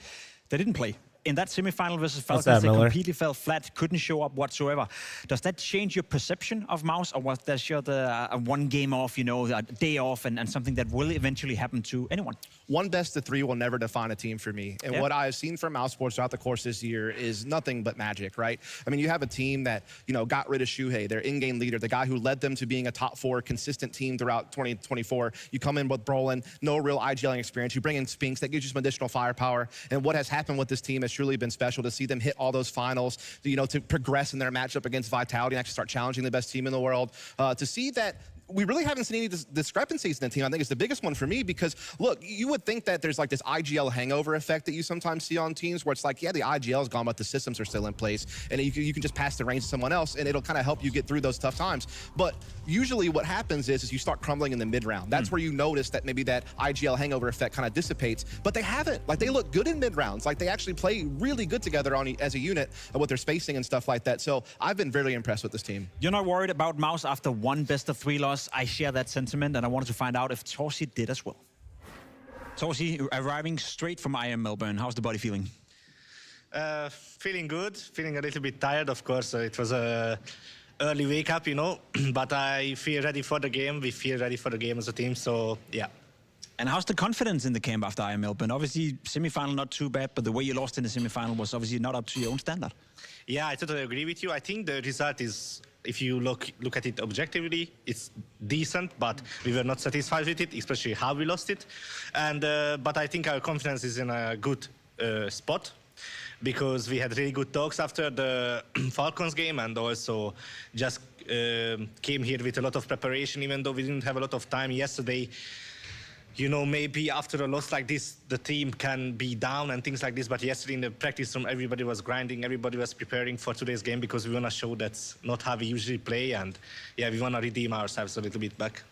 they didn't play. In that semifinal versus Falcons, they completely fell flat, couldn't show up whatsoever. Does that change your perception of Mouz, or was that just a one game off, you know, a day off, and something that will eventually happen to anyone? One best of three will never define a team for me. And what I've seen from Mouz Sports throughout the course this year is nothing but magic, right? I mean, you have a team that, you know, got rid of Shuhei, their in-game leader, the guy who led them to being a top 4 consistent team throughout 2024. You come in with Brolin, no real IGLing experience. You bring in Spinks, that gives you some additional firepower. And what has happened with this team has truly been special to see them hit all those finals, you know, to progress in their matchup against Vitality and actually start challenging the best team in the world. To see that we really haven't seen any discrepancies in the team, I think is the biggest one for me, because look, you would think that there's like this IGL hangover effect that you sometimes see on teams where it's like, yeah, the IGL is gone, but the systems are still in place, and you can just pass the reins to someone else, and it'll kind of help you get through those tough times. But usually what happens is you start crumbling in the mid-round. That's where you notice that maybe that IGL hangover effect kind of dissipates, but they haven't. Like, they look good in mid-rounds. Like, they actually play really good together as a unit with their spacing and stuff like that. So I've been very impressed with this team. You're not worried about Mouz after one best-of-3 loss? I share that sentiment, and I wanted to find out if Torsi did as well. Torsi, arriving straight from IM Melbourne, how's the body feeling? Feeling good, feeling a little bit tired, of course. It was a early wake up, you know, but I feel ready for the game. We feel ready for the game as a team, so yeah. And how's the confidence in the camp after IM Melbourne? Obviously, semi-final not too bad, but the way you lost in the semi-final was obviously not up to your own standard. Yeah, I totally agree with you. I think the result is, if you look at it objectively, it's decent, but we were not satisfied with it, especially how we lost it. And but I think our confidence is in a good spot, because we had really good talks after the Falcons game, and also just came here with a lot of preparation, even though we didn't have a lot of time yesterday. You know, maybe after a loss like this, the team can be down and things like this. But yesterday in the practice room, everybody was grinding, everybody was preparing for today's game, because we want to show that's not how we usually play. And yeah, we want to redeem ourselves a little bit back.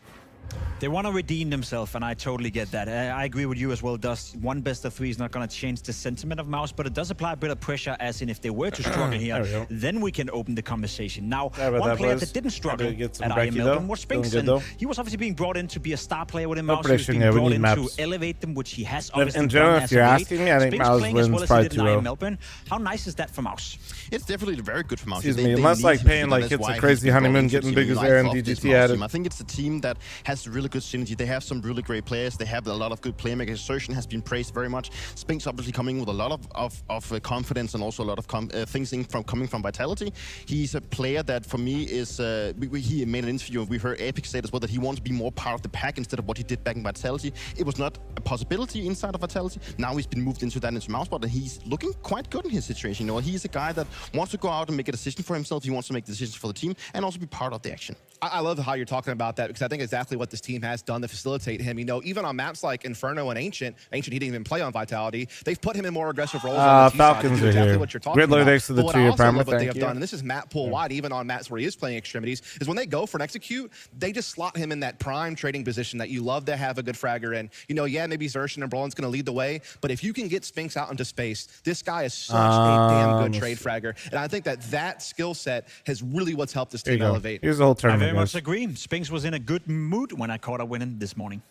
They want to redeem themselves, and I totally get that. I agree with you as well, Dust. One best of three is not going to change the sentiment of Mouz, but it does apply a bit of pressure, as in if they were to struggle here, then we can open the conversation. Now, one player that didn't struggle at IM Melbourne was Spinks, and he was obviously being brought in to be a star player within Mouz. He was being brought in to elevate them, which he has obviously in general, done if you're asking me, I think Mouz wins probably 2-0. Melbourne. How nice is that for Mouz? It's definitely very good for Mouz. Excuse me, unless like Payne like hits a crazy honeymoon, getting big as air and DGT added. I think it's a team that has really good synergy. They have some really great players. They have a lot of good playmakers. Assertion has been praised very much. Spinks obviously coming with a lot of confidence and also a lot of things coming from Vitality. He's a player that for me is, he made an interview and we heard Epic say as well that he wants to be more part of the pack instead of what he did back in Vitality. It was not a possibility inside of Vitality. Now he's been moved into Mouz, and he's looking quite good in his situation. You know, he's a guy that wants to go out and make a decision for himself. He wants to make decisions for the team and also be part of the action. I love how you're talking about that, because I think exactly what this team has done to facilitate him. You know, even on maps like Inferno and Ancient, he didn't even play on Vitality. They've put him in more aggressive roles on the Falcons are exactly here. what you're talking Gridler about. next to the 2-year primer, what they have done, and this is map pool wide, even on maps where he is playing extremities, is when they go for an execute, they just slot him in that prime trading position that you love to have a good fragger in. You know, yeah, maybe Xerxes and Brolin's going to lead the way, but if you can get Spinks out into space, this guy is such a damn good trade fragger. And I think that skill set has really what's helped this team elevate. Here's the whole tournament. I very much agree. Spinks was in a good mood when I caught her winning this morning.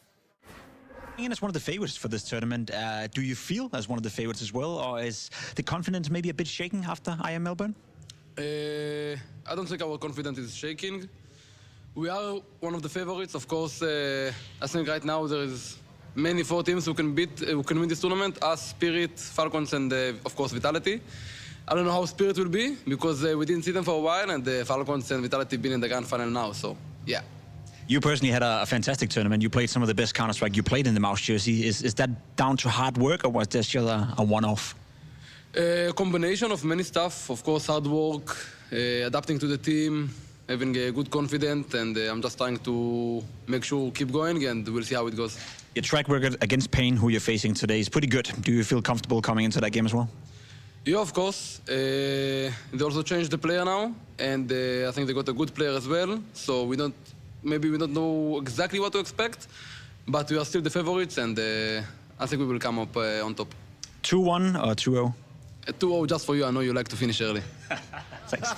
And as one of the favorites for this tournament, do you feel as one of the favorites as well, or is the confidence maybe a bit shaken after IM Melbourne? I don't think our confidence is shaking. We are one of the favorites, of course. I think right now there is many 4 teams who can win this tournament: us, Spirit, Falcons, and of course Vitality. I don't know how Spirit will be because we didn't see them for a while, and Falcons and Vitality been in the grand final now. So yeah. You personally had a fantastic tournament. You played some of the best Counter-Strike you played in the Mouz jersey. Is that down to hard work, or was this just a one-off? A combination of many stuff. Of course, hard work, adapting to the team, having a good confidence, and I'm just trying to make sure keep going, and we'll see how it goes. Your track record against Payne, who you're facing today, is pretty good. Do you feel comfortable coming into that game as well? Yeah, of course. They also changed the player now, and I think they got a good player as well. So maybe we don't know exactly what to expect, but we are still the favorites, and I think we will come up on top. 2-1 or 2-0? 2-0 just for you. I know you like to finish early. Thanks.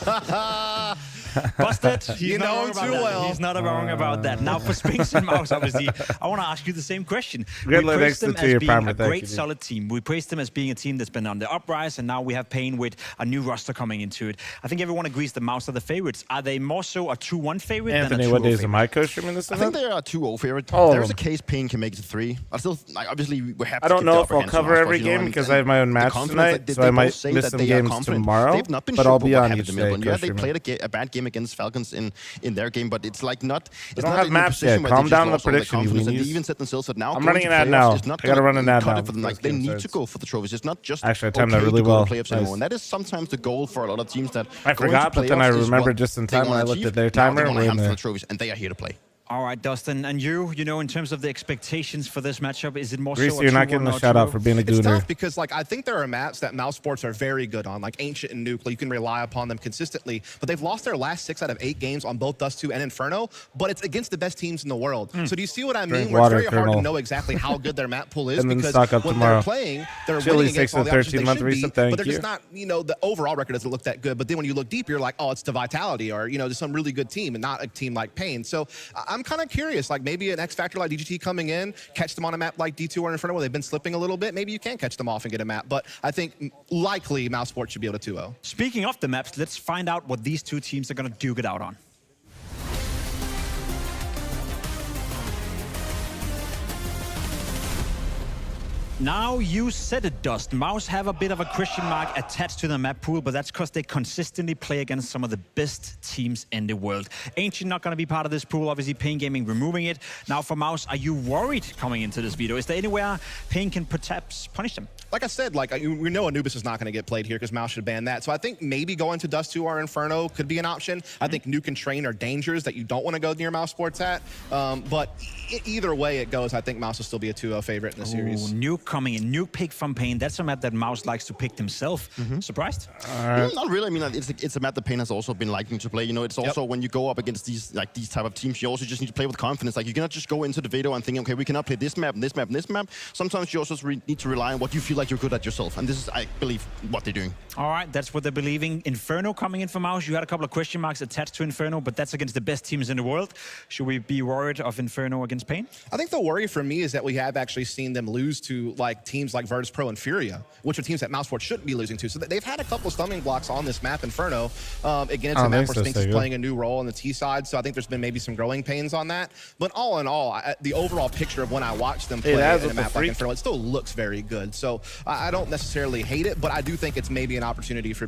Busted. You know him too well. He's not wrong about that. Now for Spinks and Mouz, obviously, I want to ask you the same question. We praised them as being a great, solid team. We praised them as being a team that's been on the uprise, and now we have Payne with a new roster coming into it. I think everyone agrees that Mouz are the favorites. Are they more so a 2-1 favorite Anthony, than a 2-0 what days favorite? am I coaching in this I think they are a 2-0 favorite. Oh. There's a case Payne can make it to 3. I still, obviously, we're happy. I don't know if I'll cover every game because I have my own match tonight, so I might miss some games tomorrow, but I'll be on each day. Yeah, they played a bad game against Falcons in their game, but it's like not. They don't have maps yet. Calm down the prediction. They even set themselves that now. I'm running an ad now. I gotta run an ad now. They need to go for the trophies. It's not just actually I timed that really well. Nice. And that is sometimes the goal for a lot of teams that I forgot, but then I remembered just in time when I looked at their timer. They want to have the trophies, and they are here to play. All right, Dustin, and you know, in terms of the expectations for this matchup, is it more Greasy, so you're not getting a shout out for being a gooner. It's tough because, like, I think there are maps that Mouz Sports are very good on, like Ancient and Nuke. Like, you can rely upon them consistently, but they've lost their last 6 out of 8 games on both Dust 2 and Inferno, but it's against the best teams in the world. So do you see what I mean? Where it's very hard to know exactly how good their map pool is because when they're playing, they're winning against all the options they should be, but they're just not, you know, the overall record doesn't look that good. But then when you look deep, you're like, oh, it's the Vitality or, you know, just some really good team and not a team like Payne. So I'm kind of curious, like, maybe an X factor like DGT coming in, catch them on a map like D2 or Inferno where they've been slipping a little bit. Maybe you can catch them off and get a map. But I think likely Mouz Sports should be able to 2-0. Speaking of the maps, let's find out what these two teams are going to duke it out on. Now you said it, Dust. Mouz have a bit of a question mark attached to the map pool, but that's because they consistently play against some of the best teams in the world. Ancient not going to be part of this pool. Obviously, Payne Gaming removing it. Now for Mouz, are you worried coming into this video? Is there anywhere Payne can perhaps punish them? like I said, like we know Anubis is not going to get played here because Mouz should ban that. So I think maybe going to Dust 2 or Inferno could be an option. I think Nuke and Train are dangers that you don't want to go near Mouz Sports at. But either way it goes, I think Mouz will still be a 2-0 favorite in the series. Nuke coming in. Nuke pick from Pain. That's a map that Mouz likes to pick himself. Surprised? Not really. I mean, it's a map that Pain has also been liking to play. You know, it's also when you go up against these type of teams, you also just need to play with confidence. Like you cannot just go into the video and think, okay, we cannot play this map and this map and this map. Sometimes you also need to rely on what you feel like you're good at yourself. And this is, I believe, what they're doing. All right, that's what they're believing. Inferno coming in for Mouz. You had a couple of question marks attached to Inferno, but that's against the best teams in the world. Should we be worried of Inferno against Pain? I think the worry for me is that we have actually seen them lose to like teams like Virtus Pro and Furia, which are teams that Mouz Sports shouldn't be losing to. So they've had a couple of stumbling blocks on this map, Inferno. Again, it's a map where Spinks is playing a new role on the T side, so I think there's been maybe some growing pains on that. But all in all, the overall picture of when I watch them play in a map like Inferno, it still looks very good. So I don't necessarily hate it, but I do think it's maybe an opportunity for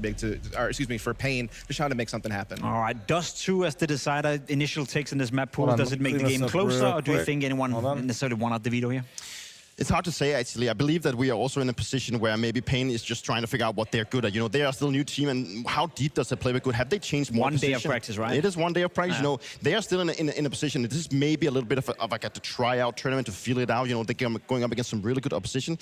for Pain to try to make something happen. All right, Dust 2 as the decider. Initial takes in this map pool. Does it make the game closer, or do you think anyone necessarily won out the veto here? It's hard to say, actually. I believe that we are also in a position where maybe Pain is just trying to figure out what they're good at. You know, they are still a new team, and how deep does the playbook good? Have they changed more? 1 day of practice, right? It is 1 day of practice. You know, they are still in a position. This is maybe a little bit of like a tryout tournament to feel it out. You know, they're going up against some really good opposition.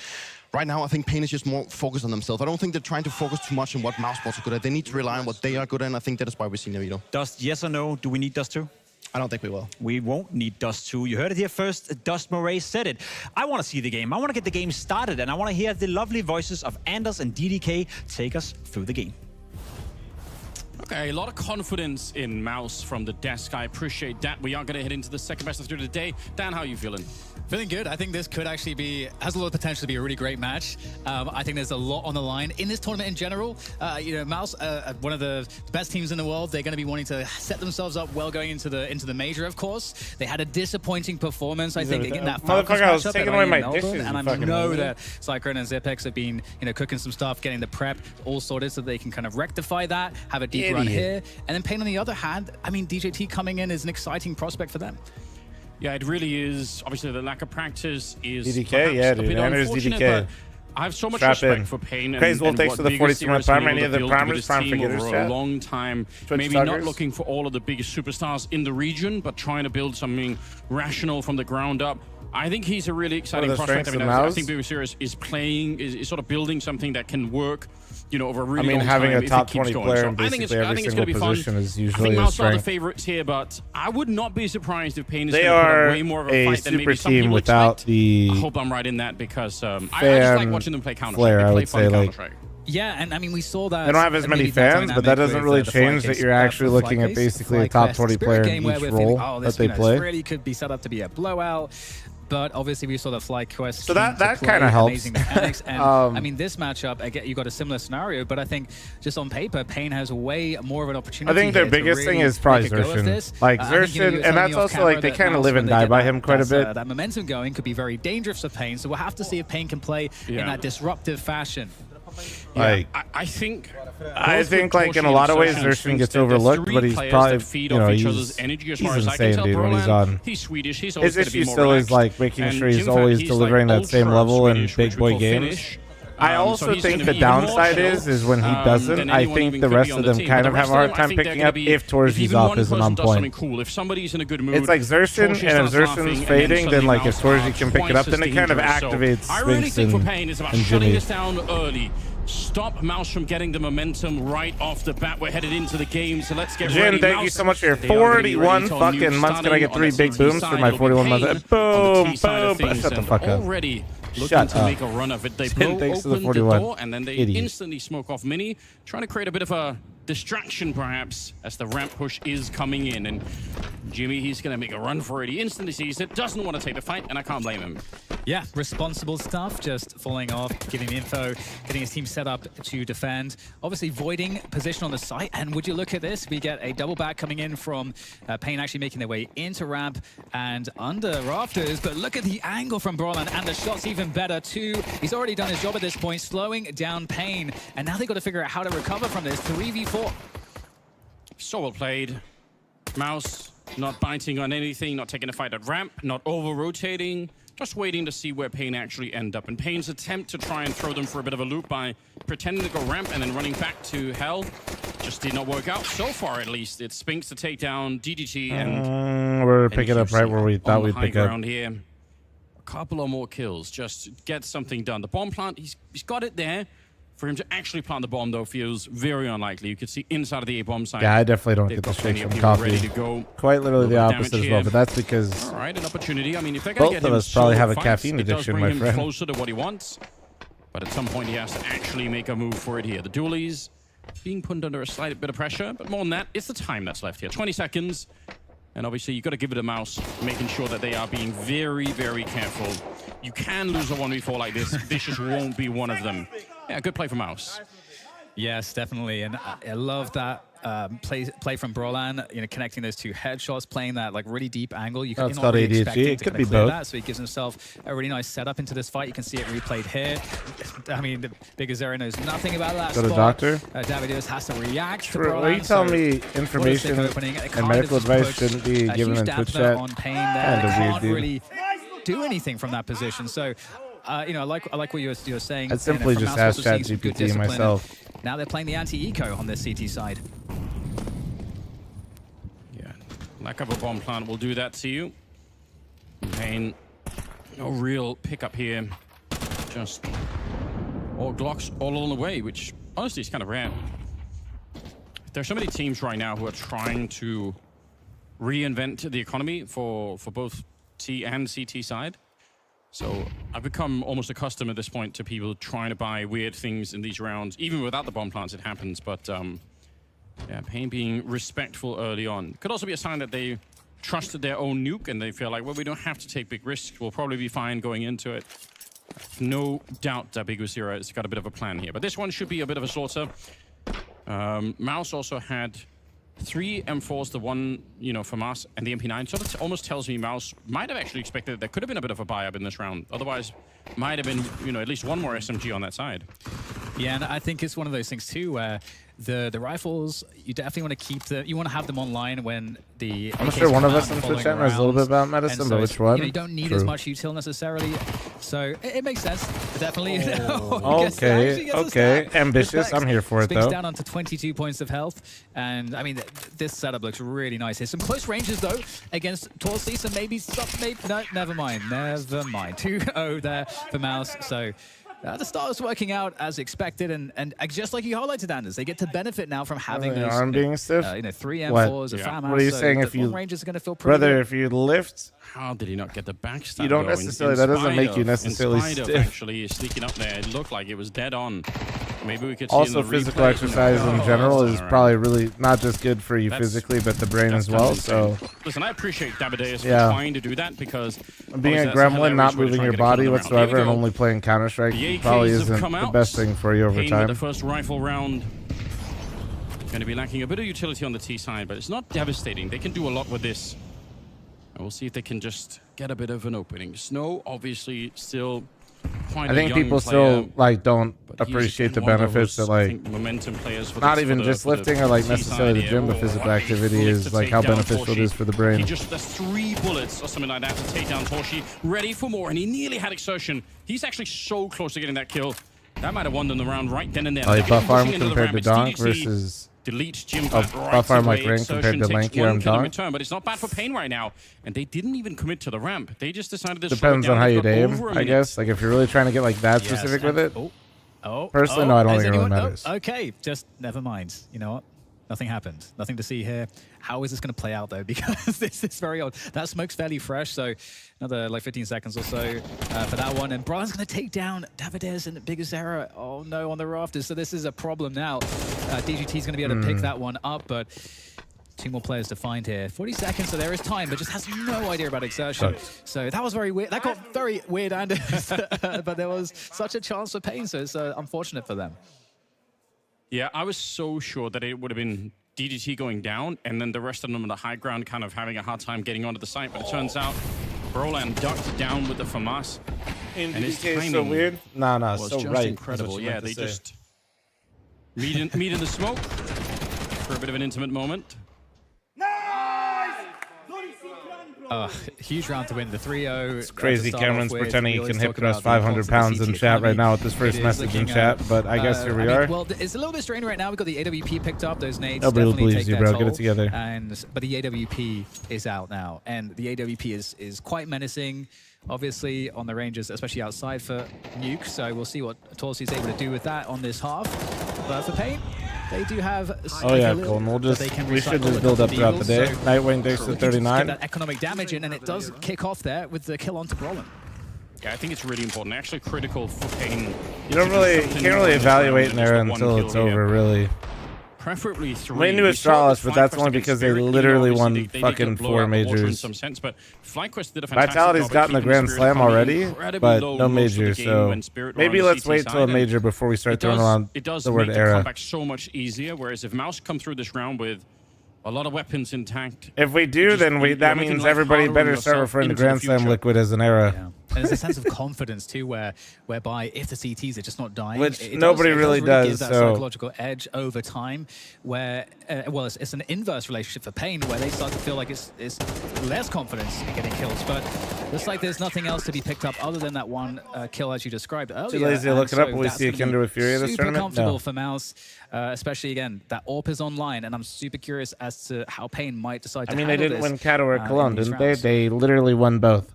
Right now, I think Pain is just more focused on themselves. I don't think they're trying to focus too much on what Mouz Sports are good at. They need to rely on what they are good at, and I think that is why we're seeing the veto. Dust, yes or no? Do we need Dust 2? I don't think we will. We won't need Dust 2. You heard it here first. Dust Moray said it. I want to see the game. I want to get the game started, and I want to hear the lovely voices of Anders and DDK take us through the game. Okay, a lot of confidence in Mouz from the desk. I appreciate that. We are going to head into the second best of 3 of the day. Dan, how are you feeling? Feeling good. I think this could actually has a lot of potential to be a really great match. I think there's a lot on the line in this tournament in general. You know, Mouz, one of the best teams in the world. They're going to be wanting to set themselves up well going into the major. Of course, they had a disappointing performance. I think in that Falcons matchup, taking away my dishes, and I know that Cyclone and Zipex have been cooking some stuff, getting the prep all sorted so they can kind of rectify that, have a deep run here, and then Pain on the other hand. I mean, DJT coming in is an exciting prospect for them. Yeah, it really is. Obviously, the lack of practice is DDK, yeah, dude. Anders DDK. I have so much respect for Pain. Crazy will take to the 42-man primer. Any of the primers prime for getters over a long time. Maybe not looking for all of the biggest superstars in the region, but trying to build something rational from the ground up. I think he's a really exciting prospect. I mean, I think Baby Serious is sort of building something that can work, you know, over a really long time. having a top 20 player in basically every single position is usually a strength. I think Mouz are the favorites here, but I would not be surprised if Pain is going to put up way more of a fight than maybe some people expect. I hope I'm right in that because I just like watching them play Counter-Strike. They play fun Counter-Strike. Yeah, and I mean, we saw that. They don't have as many fans, but that doesn't really change that you're actually looking at basically a top 20 player in each role that they play. This really could be set up to be a blowout. But obviously, we saw the FlyQuest. So that kind of helps. Amazing mechanics. And I mean, this matchup, again, you got a similar scenario. But I think just on paper, Pain has way more of an opportunity. I think their biggest thing is probably Xerxin. Like Xerxin, and that's also like they kind of live and die by him quite a bit. That momentum going could be very dangerous for Pain. So we'll have to see if Pain can play in that disruptive fashion. Like, I think like in a lot of ways Xerxin gets overlooked, but he's probably, he's insane, dude, when he's on. He's Swedish. His issue still is like making sure he's always delivering that same level in big boy games. I also think the downside is when he doesn't, I think the rest of them kind of have a hard time picking up if Torzi's off isn't on point. If somebody's in a good mood, it's like Xerxin, and if Xerxin's fading, then like if Torzi can pick it up, then it kind of activates Spinks and Jimmy. Early. Stop Mouz from getting the momentum right off the bat. We're headed into the game, so let's get ready. Jim, thank you so much for your 41 fucking months. Can I get 3 big booms for my 41 months? Boom, boom. Shut the fuck up. Already looking to make a run of it. They blow open the door, and then they instantly smoke off Mini, trying to create a bit of a distraction, perhaps, as the ramp push is coming in. And Jimmy, he's going to make a run for it. He instantly sees it, doesn't want to take the fight, and I can't blame him. Yeah, responsible stuff, just falling off, giving the info, getting his team set up to defend. Obviously, voiding position on the site. And would you look at this? We get a double back coming in from Pain actually making their way into ramp and under rafters. But look at the angle from Brolan, and the shot's even better too. He's already done his job at this point, slowing down Pain. And now they've got to figure out how to recover from this 3v4. So well played. Mouz not biting on anything, not taking a fight at ramp, not over-rotating. just waiting to see where Pain actually end up. And Pain's attempt to try and throw them for a bit of a loop by pretending to go ramp and then running back to Hell just did not work out. So far, at least, it's Spinks to take down DGT and we're picking up right where we thought we'd pick up. Here. A couple of more kills, just get something done. The bomb plant, he's got it there. For him to actually plant the bomb, though, feels very unlikely. You could see inside of the A-bomb side. Yeah, I definitely don't get the shakes from coffee. Quite literally the opposite as well, but that's because all right, an opportunity. I mean, if they're both going to of get us probably have a fights, caffeine addiction, my friend. Closer to what he wants, but at some point he has to actually make a move for it here. The dualies being put under a slight bit of pressure, but more than that, it's the time that's left here. 20 seconds, and obviously you've got to give it a Mouz, making sure that they are being very, very careful. You can lose a 1v4 like this. This just won't be one of them. Yeah, good play from Mouz. Yes, definitely, and I love that play from Brolan. You know, connecting those two headshots, playing that like really deep angle. You can called really ADHD. It could be clear both. that, so he gives himself a really nice setup into this fight. You can see it replayed here. I mean, the Big Azera knows nothing about that. Go to doctor. Davideus has to react to Brolan. Are you telling me information and medical advice shouldn't be given in Twitch chat? On Pain there. They can't really do anything from that position. So. You know, I like what you were saying. I simply just asked ChatGPT myself. Now they're playing the anti-eco on their CT side. Yeah, lack of a bomb plant will do that to you. Pain, no real pickup here. Just all Glocks all along the way, which honestly is kind of rare. There's so many teams right now who are trying to reinvent the economy for both T and CT side. So I've become almost accustomed at this point to people trying to buy weird things in these rounds. Even without the bomb plants, it happens. But yeah, Pain being respectful early on. Could also be a sign that they trusted their own nuke and they feel like, well, we don't have to take big risks. We'll probably be fine going into it. No doubt that Big Azera has got a bit of a plan here. But this one should be a bit of a slaughter. Mouz also had 3 M4s, the one, you know, from us, and the MP9. So that almost tells me Mouz might have actually expected that there could have been a bit of a buy-up in this round. Otherwise, might have been, you know, at least one more SMG on that side. Yeah, and I think it's one of those things too where the rifles, you definitely want to keep you want to have them online when the I'm sure one of us in Twitch chat knows a little bit about medicine, but which one? You know, you don't need as much util necessarily, so it makes sense. Definitely. Okay, ambitious. I'm here for it though. Down onto 22 points of health, and I mean this setup looks really nice. There's some close ranges though against Torsi, so maybe no, never mind. 2-0 there for Mouz. So. The start is working out as expected, and just like you highlighted, Anders, they get to benefit now from having those arm being stiff. 3 M4s, a fam house. What are you saying? If you ranges are going to feel pretty good. If you lift, how did he not get the backstab? You don't necessarily. That doesn't make you necessarily stiff. Actually, sneaking up there, it looked like it was dead on. Maybe we could see also physical exercise in general is probably really not just good for you physically, but the brain as well. So listen, I appreciate Davideus for trying to do that because being a gremlin, not moving your body whatsoever, and only playing Counter-Strike probably isn't the best thing for you over time. The first rifle round going to be lacking a bit of utility on the T side, but it's not devastating. They can do a lot with this. And we'll see if they can just get a bit of an opening. Snow, obviously, still quite I think people still like don't appreciate the benefits that like momentum players for not even just lifting or like necessarily the gym, but physical activity is like how beneficial it is for the brain. He just does 3 bullets or something like that to take down Torshi, ready for more, and he nearly had exertion. He's actually so close to getting that kill. That might have won them the round right then and there. Buff arm compared to Donk versus delete Jim buff arm like Ring compared to Lanky arm Donk. But it's not bad for Pain right now, and they didn't even commit to the ramp. They just decided to depends on how you aim, I guess. Like if you're really trying to get like that specific with it. Personally, no, I don't think it really matters. Okay, just never mind. You know what? Nothing happened. Nothing to see here. How is this going to play out, though? Because this is very odd. That smoke's fairly fresh, so another like 15 seconds or so for that one. And Brian's going to take down Davideus and Big Azera. Oh, no, on the rafters. So this is a problem now. DGT's going to be able to pick that one up, but 2 more players to find here. 40 seconds, so there is time, but just has no idea about exertion. So that was very weird. That got very weird, Anders. But there was such a chance for Pain, so it's unfortunate for them. Yeah, I was so sure that it would have been DGT going down, and then the rest of them on the high ground kind of having a hard time getting onto the site. But it turns out Brolan ducked down with the FAMAS. And his timing so weird. No, was so just right. incredible. Yeah, they just meet in the smoke for a bit of an intimate moment. Huge round to win the 3-0. It's crazy. Cameron's pretending he can hit us 500 pounds in chat right now with this first message in chat, but I guess here we are. Well, it's a little bit strange right now. We've got the AWP picked up. Those nades Nobody definitely believes take you, their bro. Get it toll. together. But the AWP is out now, and the AWP is quite menacing. Obviously, on the ranges, especially outside for Nuke. So we'll see what Torsi is able to do with that on this half. But for Pain, they do have. Oh yeah, cool. And we should just build up throughout the day. Nightwing takes to 39. Get that economic damage in, and it does kick off there with the kill onto Brolin. Yeah, I think it's really important. Actually, critical for Pain. You can't really evaluate an era until it's over, really. Preferably 3. We knew Astralis, but that's only because they literally won fucking 4 majors. In some sense, but FlyQuest did a fantastic Vitality's job gotten the Grand Slam already, but no major, so maybe let's wait till a major before we start throwing around the word era. It does make the comeback so much easier, whereas if Mouz come through this round with a lot of weapons intact. If we do, then that means everybody better start referring to Grand Slam Liquid as an era. Yeah. And there's a sense of confidence too, whereby if the CTs are just not dying, which nobody really does. Give that psychological edge over time, where well, it's an inverse relationship for Pain, where they start to feel like it's less confidence in getting kills. But looks like there's nothing else to be picked up other than that one kill as you described earlier. Too lazy to look it up. Will we see a Kindred with Fury this tournament? Super comfortable No. for Mouz, especially again that AWP is online, and I'm super curious as to how Pain might decide to handle they didn't this, win Kato or Cologne, in these didn't they? rounds. They literally won both.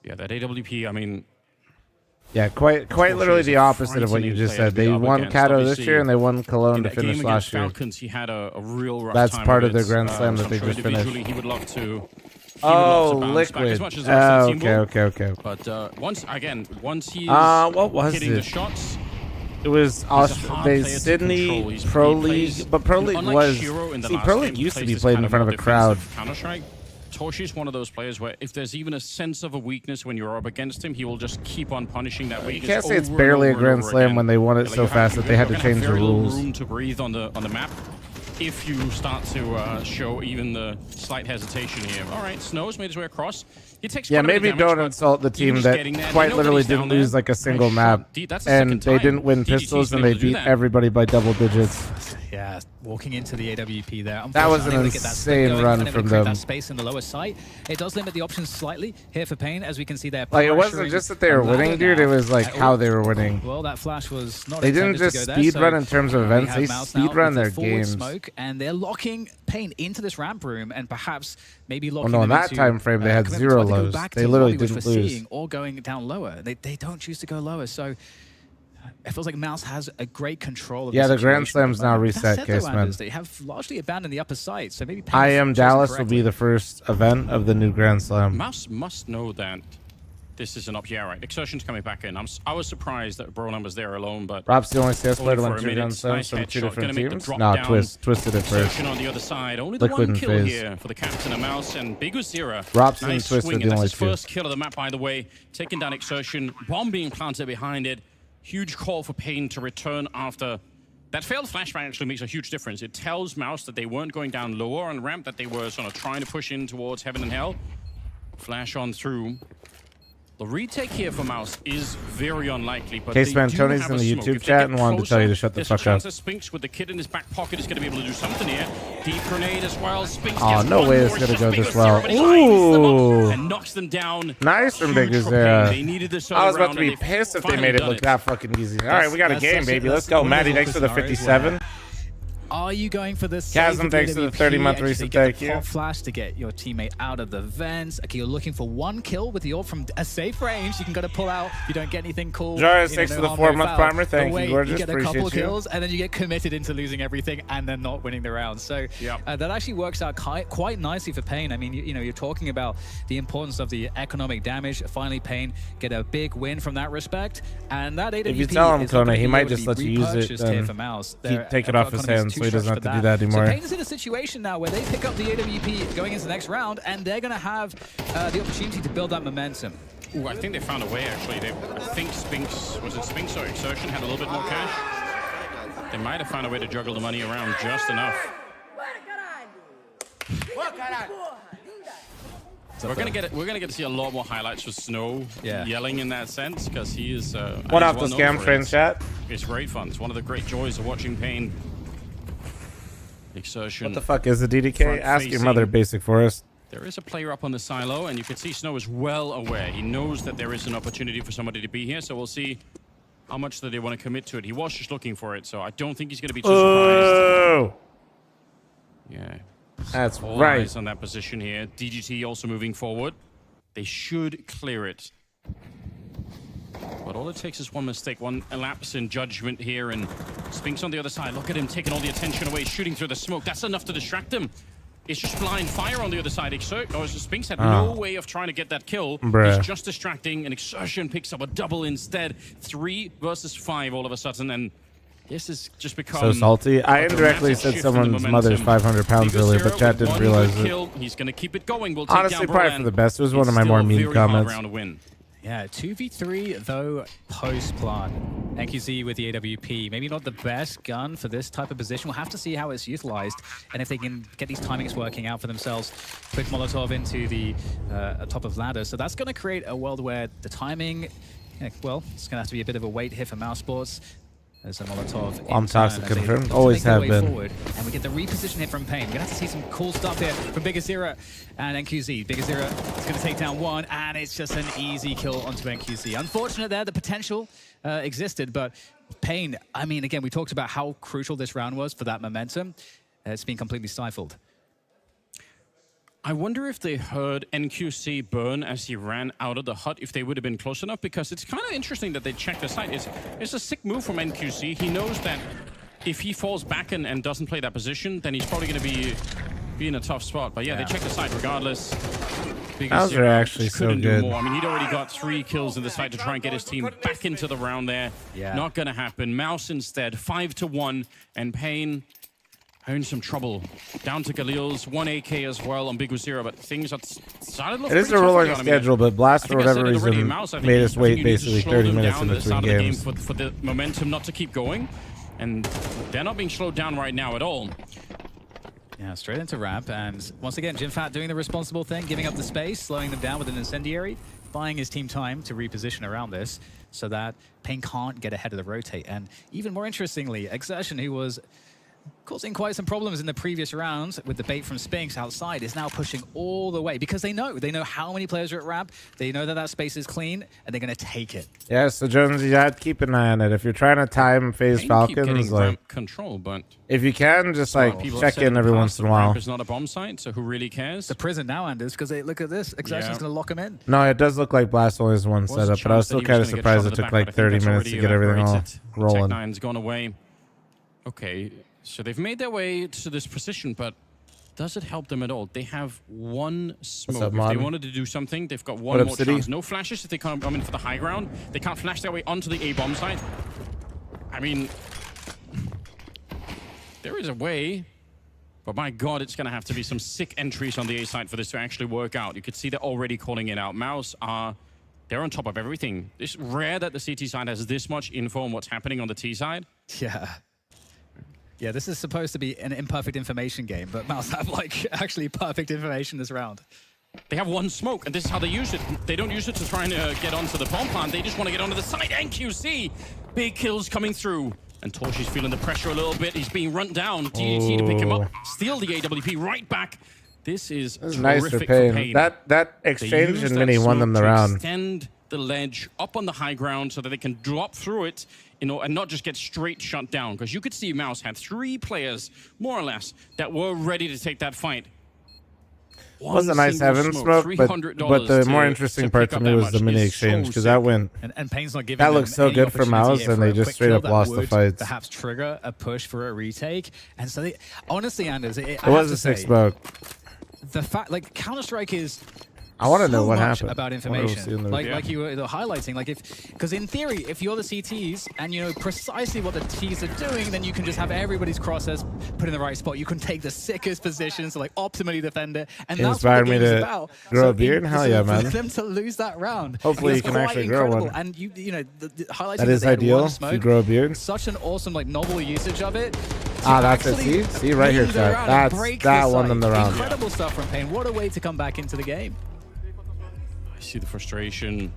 Yeah, that AWP, I mean... Yeah, quite literally the opposite of what you just said. They won Kato this year and they won Cologne to finish last year. Falcons, he had a real rough That's time part with of their it. Grand Slam that So they I'm just sure finished. individually he would love to... Oh, Liquid. Okay. But once he's what was hitting it? the shots... It was Sydney Pro League, but Pro League was... See, Pro League used to be played in front of a crowd. Counter-Strike. Toshi's one of those players where if there's even a sense of a weakness when you're up against him, he will just keep on punishing that weakness. You can't say it's barely a Grand Slam when they won it so fast that they had to change the rules. Room to breathe on the map. If you start to show even the slight hesitation here. All right, Snow's made his way across. He takes maybe don't insult the team that quite literally didn't lose like a single map, and they didn't win pistols, and they beat everybody by double digits. Yeah, walking into the AWP there. That was an insane run from them. That space in the lower site. It does limit the options slightly here for Pain, as we can see there. Like, it wasn't just that they were winning, dude. It was like how they were winning. Well, that flash was not. They didn't just speed run in terms of events. They speed run their games. Smoke, and they're locking Pain into this ramp room, and perhaps maybe locking. Well, no, in them that into, time frame, they had 0 lows. They literally didn't lose. Or going down lower. They don't choose to go lower. So it feels like Mouz has a great control of the Grand Slam's now reset, Caseman. They have largely abandoned the upper side, so maybe I Am Dallas will be the first event of the new Grand Slam. Mouz must know that this is an up. Yeah, right. Exertion's coming back in. I was surprised that Brolin was there alone, but Rob's the only CS player to win 2 Grand Slams from 2 different teams. No, Twisted at first. On the other side. Only the Liquid one and kill FaZe. here for the captain of Mouz, and Big Uzira. Robson nice and Twisted swing, the and only that's his two. first kill of the map, by the way. Taking down Exertion. Bomb being planted behind it. Huge call for Pain to return after... That failed flashbang actually makes a huge difference. It tells Mouz that they weren't going down lower on ramp, that they were sort of trying to push in towards Heaven and Hell. Flash on through. The retake here for Mouz is very unlikely, but Caseman, Tony's in the YouTube chat and wanted to tell you to shut the fuck up. Spinks with the kid in his back pocket is going to be able to do something here. Deep grenade as well. Spinks oh, no way it's going to go this well. Ooh! And knocks them down. Nice from Big Uzira. I was about to be pissed if they made it look that fucking easy. All right, we got a game, baby. Let's go. Maddie, thanks for the 57. Are you going for this? Chasm, thanks for the 30-month recent. Thank you. Flash to get your teammate out of the vents. Okay, you're looking for one kill with the AWP from a safe range. You can go to pull out. You don't get anything cool. Jarvis, thanks for the 4-month primer. Thank you, gorgeous. You get a couple of kills, and then you get committed into losing everything and then not winning the round. So that actually works out quite nicely for Pain. I mean, you know, you're talking about the importance of the economic damage. Finally, Pain get a big win from that respect. And that AWP, if you tell him, Kona, he might just let you use it. Then take it off his hands so he doesn't have to do that anymore. So Pain is in a situation now where they pick up the AWP going into the next round, and they're going to have the opportunity to build that momentum. Ooh, I think they found a way, actually. I think Spinks, was it Spinks or Exertion, had a little bit more cash? They might have found a way to juggle the money around just enough. So we're gonna get to see a lot more highlights with Snow yelling in that sense, because he is one off the scam friend chat. It's great fun. It's one of the great joys of watching Pain. Exertion. What the fuck is a DDK? Ask your mother, Basic Forest. There is a player up on the silo, and you can see Snow is well aware. He knows that there is an opportunity for somebody to be here, so we'll see how much that they want to commit to it. He was just looking for it, so I don't think he's going to be too surprised. Yeah. That's all right. Eyes on that position here. DGT also moving forward. They should clear it. But all it takes is one mistake, one lapse in judgment here, and Spinks on the other side. Look at him taking all the attention away, shooting through the smoke. That's enough to distract him. It's just blind fire on the other side. Spinks had no way of trying to get that kill. Bruh. He's just distracting, and Exertion picks up a double instead. 3 versus 5 all of a sudden, and this has just become so salty. I indirectly said someone's mother's 500 pounds earlier, but chat didn't realize it. He's going to keep it going. We'll take Honestly, down probably for the best. It was one of my more mean comments. Yeah, 2v3 though post-plant. NQZ with the AWP. Maybe not the best gun for this type of position. We'll have to see how it's utilized and if they can get these timings working out for themselves. Quick Molotov into the top of ladder. So that's going to create a world where the timing, well, it's going to have to be a bit of a wait here for Mouse Sports. There's a Molotov. I'm toxic confirmed. Always have been. Forward. And we get the reposition hit from Pain. We're going to have to see some cool stuff here from Big Azira and NQZ. Big Azira is going to take down one, and it's just an easy kill onto NQZ. Unfortunate there, the potential existed, but Pain, I mean, again, we talked about how crucial this round was for that momentum. It's been completely stifled. I wonder if they heard NQC burn as he ran out of the hut, if they would have been close enough, because it's kind of interesting that they checked the site. It's a sick move from NQC. He knows that if he falls back and doesn't play that position, then he's probably going to be in a tough spot. But yeah, they checked the site regardless. Those are actually so good. I mean, he'd already got 3 kills in the site to try and get his team back into the round there. Yeah. Not going to happen. Mouse instead, 5-1, and Pain are in some trouble. Down to Galil's, 1 AK as well on Big Uzira, but things are started to look It is a rolling schedule, but Blast for whatever reason made us wait basically 30 minutes in between games. For the momentum not to keep going, and they're not being slowed down right now at all. Yeah, straight into ramp, and once again, JimFat doing the responsible thing, giving up the space, slowing them down with an incendiary, buying his team time to reposition around this so that Pain can't get ahead of the rotate. And even more interestingly, Exertion, who was causing quite some problems in the previous rounds with the bait from Spinks outside, is now pushing all the way because they know how many players are at ramp. They know that space is clean, and they're going to take it. Yeah, so Jones, you got to keep an eye on it. If you're trying to time FaZe Falcons, like control, but if you can, just like check in every once in a while. It's not a bomb site, so who really cares? The prison now, Anders, because they look at this. Exertion's going to lock him in. No, it does look like Blast only has one setup, but I was still kind of surprised it took like 30 minutes to get everything all rolling. Tech9's gone away. Okay. So they've made their way to this position, but does it help them at all? They have 1 smoke. Up, if they wanted to do something, they've got 1 more chance. No flashes if they can't come in for the high ground. They can't flash their way onto the A-bomb site. I mean, there is a way, but my God, it's going to have to be some sick entries on the A side for this to actually work out. You could see they're already calling it out. Mouse they're on top of everything. It's rare that the CT side has this much info on what's happening on the T side. Yeah. Yeah, this is supposed to be an imperfect information game, but Mouse have like actually perfect information this round. They have 1 smoke, and this is how they use it. They don't use it to try and get onto the bomb plant. They just want to get onto the side. NQC, big kills coming through. And Torshi's feeling the pressure a little bit. He's being run down. DGT to pick him up, steal the AWP right back. This is nice for Pain. That exchange and Mini won them the round. Extend the ledge up on the high ground so that they can drop through it, and not just get straight shut down. Because you could see Mouse had 3 players, more or less, that were ready to take that fight. It wasn't nice having smoke, but the more interesting part to me was the mini exchange, because that went. And Pain's not giving that looks so good for Mouse, and they just straight up lost the fights. Perhaps trigger a push for a retake, and so they honestly, Anders, it was a 6 smoke. The fact, like Counter-Strike is. I want to know what happened about information, like you were highlighting. Like because in theory, if you're the CTs and you know precisely what the Ts are doing, then you can just have everybody's crosshairs put in the right spot. You can take the sickest positions to like optimally defend it, and that's what the game is about. Grow a beard, hell yeah, man! For them to lose that round, hopefully you can actually grow one. And you know, the highlighting that is ideal. If you grow a beard, such an awesome like novel usage of it. That's it. See right here, chat. That won them the round. Incredible stuff from Pain. What a way to come back into the game. See the frustration.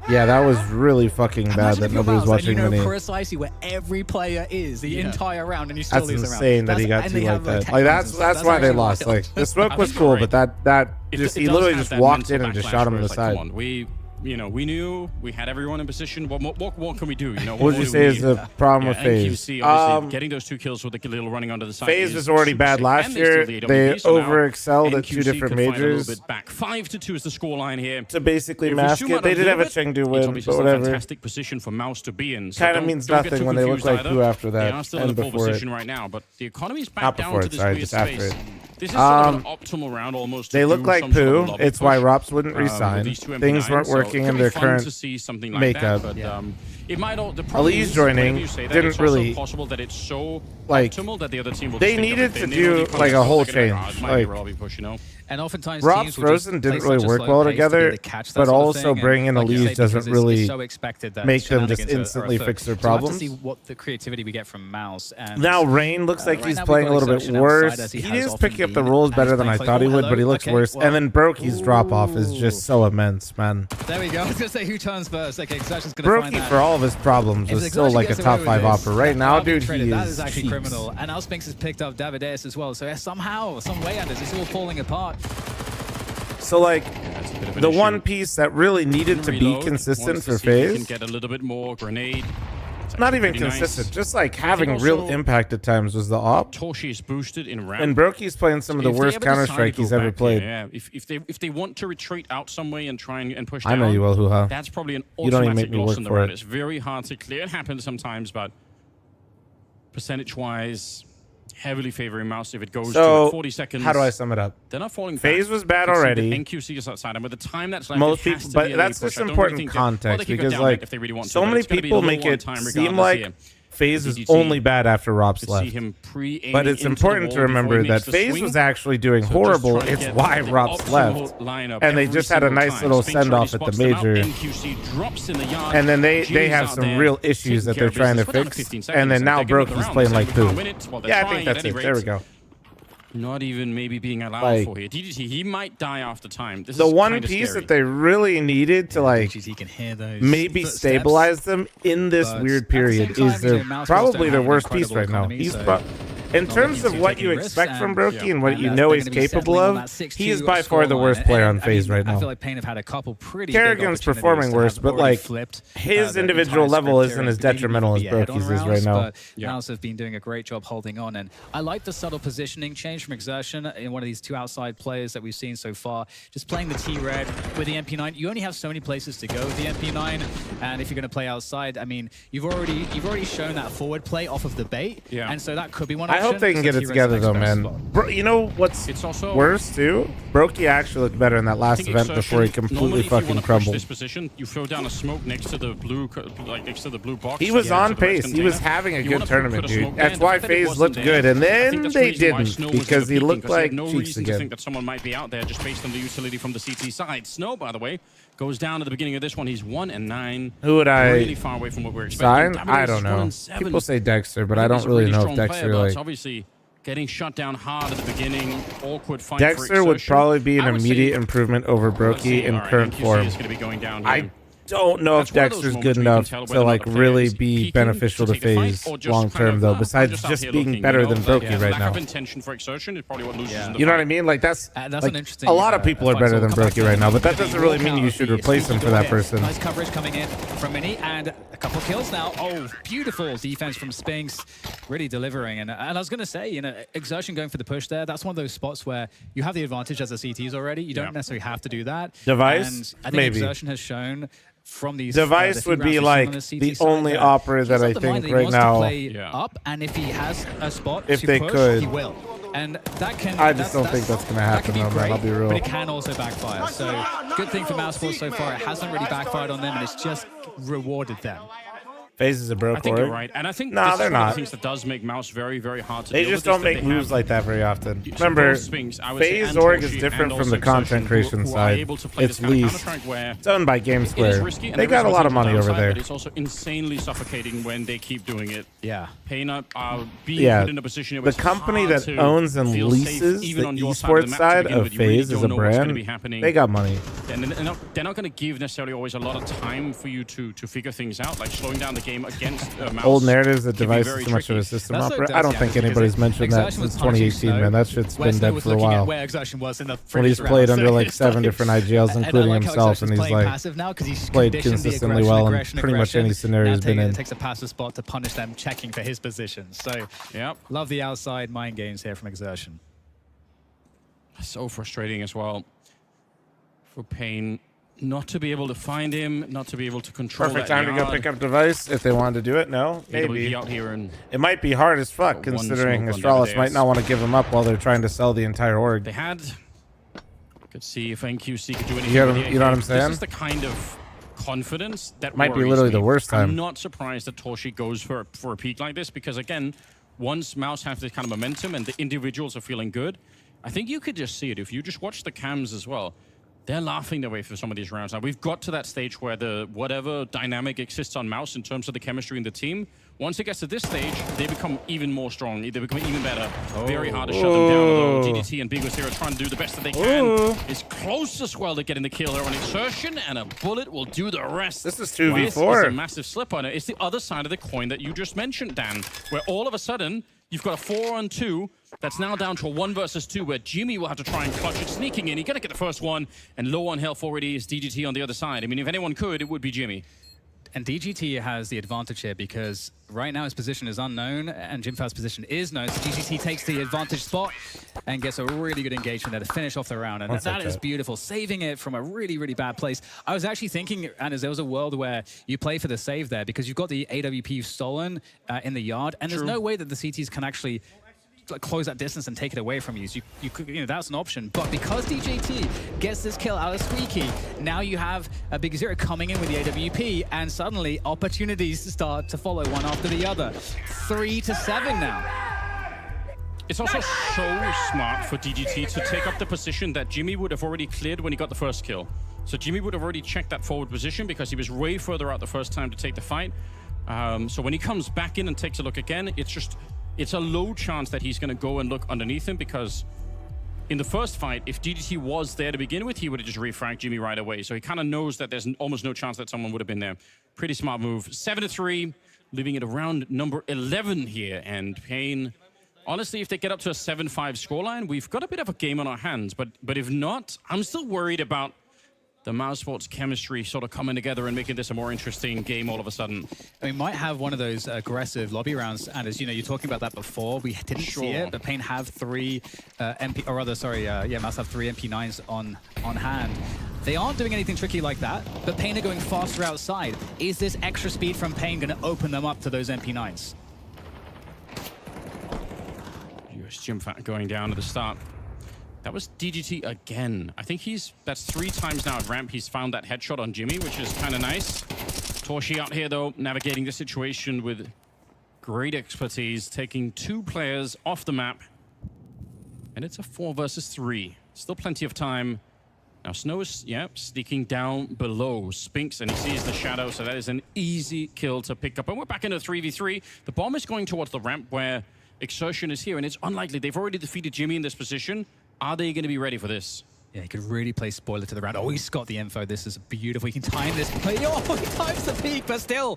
Yeah, that was really fucking bad that nobody was watching and you know Mini. precisely where every player is the entire round, and you still That's lose the round. insane that he got to like that. Like that's why they lost. Like the smoke was cool, but that just he literally just walked in and just shot him in the side. Come on, we knew we had everyone in position. What can we do? You know, what would you say is the problem with FaZe? NQC, obviously, getting those 2 kills with the little running onto the side. FaZe was already bad last year. They over-excelled at 2 different majors. Back 5-2 is the scoreline here. To basically mask it, they did have a Chengdu win, but whatever. A fantastic position for Mouz to be in. Kind of means nothing when they look like Pooh after that. They are still in a pole position right now, but the economy's back down to this weird space. This is sort of an optimal round almost. They look like Pooh. It's why Rops wouldn't resign. Things weren't working in their current makeup. It might all, Ali's joining didn't really possible that it's so like optimal that the other team will they needed to do like a whole change. Like and oftentimes Rob's Frozen didn't really work well together, but also bringing in Elise doesn't really make them just instantly fix their problems. See what the creativity we get from Mouz. And now Rain looks like he's playing a little bit worse. He is picking up the rules better than I thought he would, but he looks worse. And then Brokey's drop off is just so immense, man. There we go. I was gonna say who turns first. Okay, Exertion's gonna find that. For all of his problems was still like a top 5 offer. Right now, dude, he that is actually criminal. And now Spinks has picked up Davideus as well. So yeah, somehow, some way, Anders, it's all falling apart. So like the one piece that really needed to be consistent for FaZe, get a little bit more grenade. Not even consistent, just like having real impact at times was the op. Torshi is boosted in ramp. And Brokey's playing some of the worst Counter-Strike he's ever played. Yeah, if they want to retreat out some way and try and push down, I know you will, Hoo-Ha. That's probably an you don't even automatic make me loss work in the for round. it. It's very hard to clear. It happens sometimes, but percentage-wise, heavily favoring Mouz if it goes to 40 seconds. How do I sum it up? They're not falling FaZe back. was bad already. NQC is outside, and with the time that's left, most people, but that's just important context because like so many people make it seem like FaZe is only bad after Rops left. But it's important to remember that FaZe was actually doing horrible. It's why Rops left. And they just had a nice little send-off at the major. And then they have some real issues that they're trying to fix. And then now Brokey's playing like Pooh. Yeah, I think that's it. There we go. Not even maybe being allowed for here. DDT, he might die after time. This the is one piece that they really needed to like maybe stabilize them in this weird period is probably their worst piece right now. He's in terms of what you expect from Brokey and what you know he's capable of, he is by far the worst player on FaZe right now. I feel like Pain have had a couple pretty Kerrigan's performing worse, but like his individual level isn't as detrimental as Brokey's is right now. Mouz have been doing a great job holding on, and I like the subtle positioning change from Exertion in one of these 2 outside players that we've seen so far. Just playing the T-Red with the MP9, you only have so many places to go with the MP9, and if you're going to play outside, I mean, you've already shown that forward play off of the bait, and so that could be one option. I hope they can get it together though, man. Bro, you know what's worse too? Brokey actually looked better in that last event before he completely fucking crumbled. This position, you throw down a smoke next to the blue, next to the blue box. He was on pace. He was having a good tournament, dude. That's why FaZe looked good, and then they didn't because he looked like cheeks again. To think that someone might be out there just based on the utility from the CT side. Snow, by the way, goes down at the beginning of this one. He's 1-9. Who would I really far away from what we're expecting. sign? I don't know. People say Dexter, but I don't really know if Dexter like. Obviously, getting shut down hard at the beginning. Awkward fight. Dexter would probably be an immediate improvement over Brokey in current form. I don't know if Dexter's good enough to like really be beneficial to FaZe long term though, besides just being better than Brokey right now. You know what I mean? Like that's like, a lot of people are better than Brokey right now, but that doesn't really mean you should replace him for that person. Nice coverage coming in from Mini, and a couple of kills now. Oh, beautiful defense from Spinks, really delivering. And I was gonna say, you know, Exertion going for the push there. That's one of those spots where you have the advantage as a CTs already. You don't necessarily have to do that. Device, and I think maybe. Exertion has shown from these Device would be like the only opera that I think right now. Up, and if he has a spot if to they push, could, he will. And that can. I just don't think that's gonna happen though, man. I'll be real. But it can also backfire. So good thing for Mouse so far. It hasn't really backfired on them, and it's just rewarded them. FaZe is a broke I think org. you're right, and I think Nah, this they're is one of not. the things that does make Mouse very, very hard to They deal just with. don't make moves like that very often. Remember, FaZe org is different from the content creation side. It's leased. It's owned by Game Square. They got a lot of money over there. But it's also insanely suffocating when they keep doing it. Yeah. Pain are being put in a position where the company that owns and leases the esports side of FaZe as a brand, they got money. And they're not going to give necessarily always a lot of time for you to figure things out, like slowing down the game against Mouse. Old narratives that device is too much of a system opera. I don't think anybody's mentioned that since 2018, man. That shit's been dead for a while. When he's played under like 7 different IGLs, including himself, and he's like played consistently well in pretty much any scenario he's been in. Takes a passive spot to punish them checking for his position. So, love the outside mind games here from Exertion. So frustrating as well for Pain. Not to be able to find him, not to be able to control Perfect that time to go pick up device if they wanted to do it. No, maybe. Out here and it might be hard as fuck, considering Astralis might not want to give him up while they're trying to sell the entire org. They had. Could see if NQC could do anything. You know what I'm saying? This is the kind of confidence that might be literally the worst time. I'm not surprised that Torshi goes for a peak like this because, again, once Mouse has this kind of momentum and the individuals are feeling good, I think you could just see it. If you just watch the cams as well, they're laughing their way through some of these rounds. Now, we've got to that stage where the whatever dynamic exists on Mouse in terms of the chemistry in the team, once it gets to this stage, they become even more strong. They become even better. Very hard to shut them down, although GDT and Bigos here are trying to do the best that they can. It's close as well to getting the kill here on Exertion, and a bullet will do the rest. This is 2v4. This is a massive slip on it. It's the other side of the coin that you just mentioned, Dan, where all of a sudden, you've got a 4-on-2 that's now down to a 1 versus 2 where Jimmy will have to try and clutch it, sneaking in. He's going to get the first one, and low on health already is DGT on the other side. I mean, if anyone could, it would be Jimmy. And DGT has the advantage here because right now his position is unknown and Jimfow's position is known. So DGT takes the advantage spot and gets a really good engagement there to finish off the round. And that is beautiful, saving it from a really, really bad place. I was actually thinking, Anders, there was a world where you play for the save there because you've got the AWP stolen in the yard, and there's no way that the CTs can actually close that distance and take it away from you. So you could, that's an option. But because DJT gets this kill out of Squeaky, now you have a Big Zero coming in with the AWP, and suddenly opportunities start to follow one after the other. 3-7 now. It's also so smart for DGT to take up the position that Jimmy would have already cleared when he got the first kill. So Jimmy would have already checked that forward position because he was way further out the first time to take the fight. So when he comes back in and takes a look again, it's a low chance that he's going to go and look underneath him because in the first fight, if DGT was there to begin with, he would have just refragged Jimmy right away. So he kind of knows that there's almost no chance that someone would have been there. Pretty smart move. 7-3, leaving it around number 11 here. And Pain, honestly, if they get up to a 7-5 scoreline, we've got a bit of a game on our hands. But if not, I'm still worried about the Mouse Sports chemistry sort of coming together and making this a more interesting game all of a sudden. We might have one of those aggressive lobby rounds, and as you know, you're talking about that before. We didn't see it, but Pain have 3 Mouse have 3 MP9s on hand. They aren't doing anything tricky like that, but Pain are going faster outside. Is this extra speed from Pain going to open them up to those MP9s? US Jimfat going down at the start. That was DGT again. I think that's 3 times now at ramp. He's found that headshot on Jimmy, which is kind of nice. Torshi out here, though, navigating the situation with great expertise, taking 2 players off the map. And it's a 4 versus 3. Still plenty of time. Now, Snow is, sneaking down below Spinks, and he sees the shadow, so that is an easy kill to pick up. And we're back into 3v3. The bomb is going towards the ramp where Exertion is here, and it's unlikely. They've already defeated Jimmy in this position. Are they going to be ready for this? Yeah, he could really play spoiler to the round. Oh, he's got the info. This is beautiful. He can time this play. Oh, he times the peak, but still,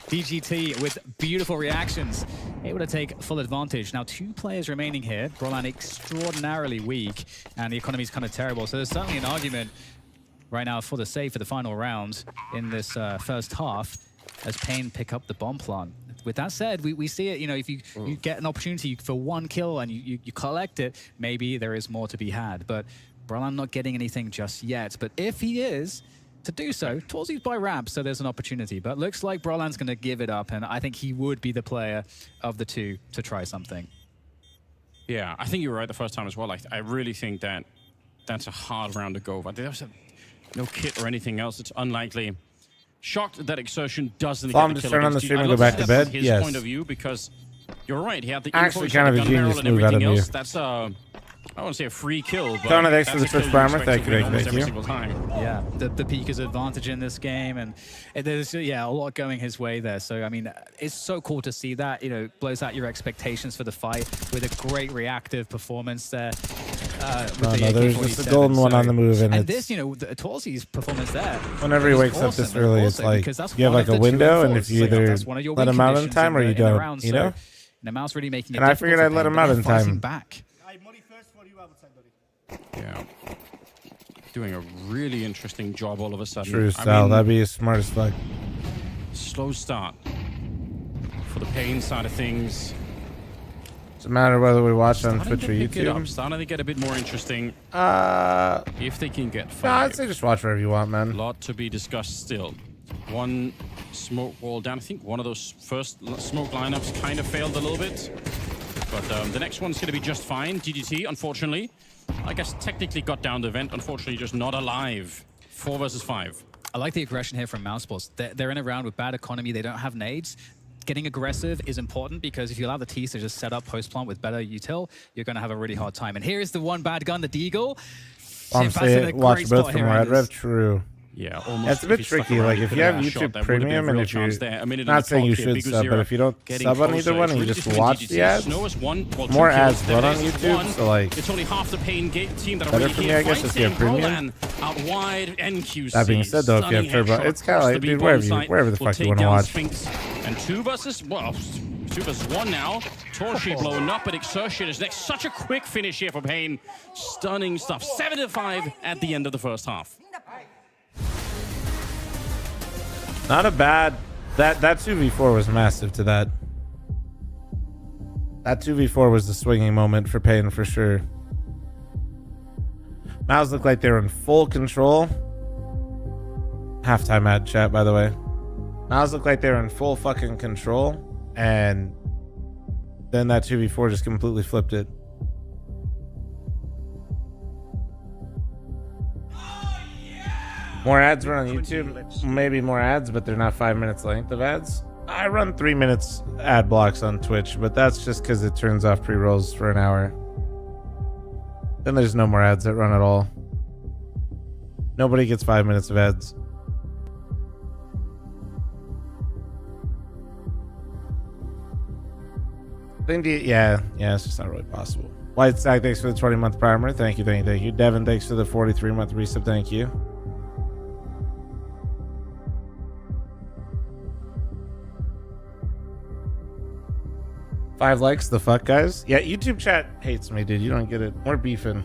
DGT with beautiful reactions, able to take full advantage. Now, 2 players remaining here. Brolan extraordinarily weak, and the economy is kind of terrible. So there's certainly an argument right now for the save for the final round in this first half as Pain pick up the bomb plant. With that said, we see it, if you get an opportunity for 1 kill and you collect it, maybe there is more to be had. But Brolan not getting anything just yet. But if he is to do so, Torzi's by ramp, so there's an opportunity. But looks like Brolan's going to give it up, and I think he would be the player of the 2 to try something. Yeah, I think you were right the first time as well. I really think that's a hard round to go. But there's no kit or anything else. It's unlikely. shocked that Exertion doesn't So I'm get the just kill turn on the against stream you. and I'd go love back to see that bed? from his Yes. point of view, because you're right. He had the Actually, info, kind of the a gun barrel genius and move out of everything me. else. That's I won't say a free kill, but Connor, thanks for that's the a Twitch kill you primer. expect Thank to you, win thank almost you. every single time. Yeah, the peak is advantage in this game, and there's a lot going his way there. So I mean, it's so cool to see that. You know, blows out your expectations for the fight with a great reactive performance there. With the there's AK-47. just a golden one on the move, and it's this, you know, Twalcy's performance there. whenever he is wakes up awesome, this and early, it's also like because that's you have one like of a the window, and 2 if you and 4s. either That's one of your let win him out in conditions time or the- you in the don't, round. you So, know. Mouz really making it And I difficult figured for I'd let Pain, him but out they're in fighting time. back. Yeah. Doing a really interesting job all of a sudden. True I style. mean, That'd be smart as fuck. slow start for the Pain side of things. Doesn't matter whether we watch on Starting Twitch to or pick it up, YouTube. starting to get a bit more interesting. If they can get No, I'd 5. say just watch wherever you want, man. Lot to be discussed still. One smoke wall down. I think one of those first smoke lineups kind of failed a little bit. But the next one's going to be just fine. DDT, unfortunately, I guess technically got down the vent. Unfortunately, just not alive. 4 versus 5. I like the aggression here from Mousesports. They're in a round with bad economy. They don't have nades. Getting aggressive is important because if you allow the T's to just set up post-plant with better util, you're going to have a really hard time. And here is the one bad gun, the Deagle. I'm saying watch both from Red Rev. True. Yeah, almost. It's a bit tricky. Like if you have YouTube Premium and if you're not saying you should sub, but if you don't sub on either one and you just watch the ads, more ads run on YouTube. So like, it's only half the Pain team that are better really for me, here I guess, if you have fighting. Premium. Roland out wide, NQC. That being said, though, if you have stunning Turbo, headshot it's kind of across like, the dude, B-bomb site, wherever the will fuck you take want to down watch. Sphinx. And 2 versus 1 now. Torchy blown up, but Exertion is next. Such a quick finish here for Pain. Stunning stuff. 7-5 at the end of the first half. Not a bad. That 2v4 was massive to that. That 2v4 was the swinging moment for Pain for sure. Mouz looked like they were in full control. Halftime ad chat, by the way. Mouz looked like they were in full fucking control, and then that 2v4 just completely flipped it. More ads run on YouTube. Maybe more ads, but they're not 5 minutes length of ads. I run 3 minutes ad blocks on Twitch, but that's just because it turns off pre-rolls for an hour. Then there's no more ads that run at all. Nobody gets 5 minutes of ads. Yeah, it's just not really possible. White Stack, thanks for the 20-month primer. Thank you. Devin, thanks for the 43-month resub. Thank you. Five likes, the fuck, guys? Yeah, YouTube chat hates me, dude. You don't get it. We're beefing.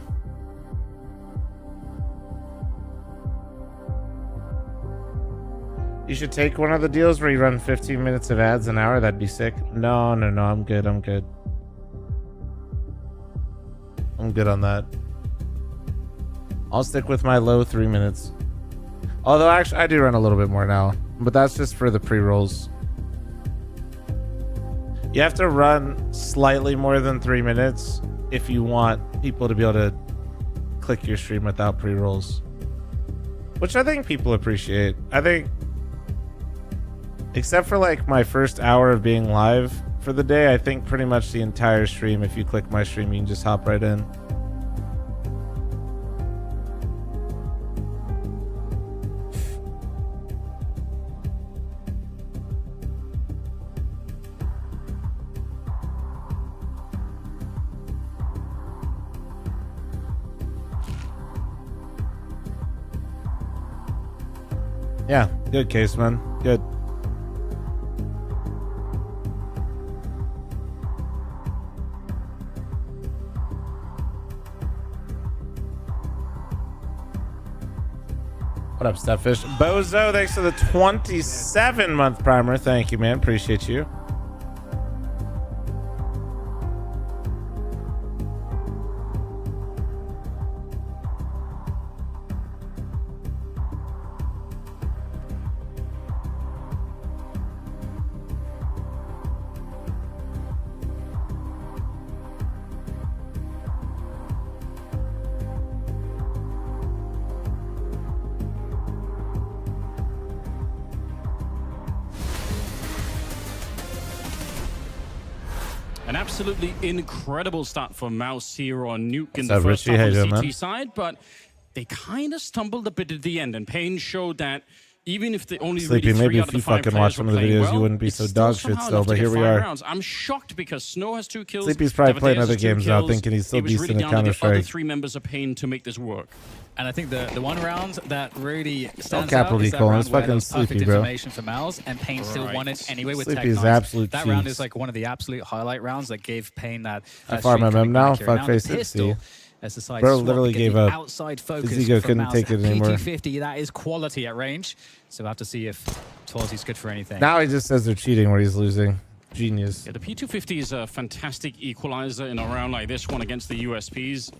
You should take one of the deals where you run 15 minutes of ads an hour. That'd be sick. No, I'm good. I'm good on that. I'll stick with my low 3 minutes. Although, actually, I do run a little bit more now. But that's just for the pre-rolls. You have to run slightly more than 3 minutes if you want people to be able to click your stream without pre-rolls. Which I think people appreciate. I think, except for like my first hour of being live for the day, I think pretty much the entire stream, if you click my stream, you can just hop right in. Yeah, good case, man. Good. What up, Stepfish? Bozo, thanks for the 27-month primer. Thank you, man. Appreciate you. An absolutely incredible start for Mouz here on Nuke in the up, first Richie? half How on you the doing, CT side, but they kind of stumbled a bit at the end, and Payne showed that even if the only Sleepy, really maybe three if out of you the 5 fucking players watch some were of the playing videos, well, you wouldn't be it's so still dog shit somehow still, enough but to here get we 5 are. rounds. I'm shocked because Snow has 2 kills. Sleepy's probably playing Devadeus other has 2 games now, kills. thinking he's still It was decent really at down to the other Counter-Strike. 3 members of Payne to make this work. And I think the one round that really stands capital out is that equal, round it's where fucking there was perfect Sleepy, bro. information for Mouz, and Payne still won it anyway with Sleepy Tech is 9. absolute That round cheese. is like one of the absolute highlight rounds that gave Payne that I farm streak MM coming now, back here. fuck Now the face it, pistol, see. as the side Bro swap, literally get gave the up. outside focus His ego from couldn't Mouz. take it anymore. P250, that is quality at range. So we'll have to see if Tawzy's good for anything. Now he just says they're cheating where he's losing. Genius. Yeah, the P250 is a fantastic equalizer in a round like this one against the USPs.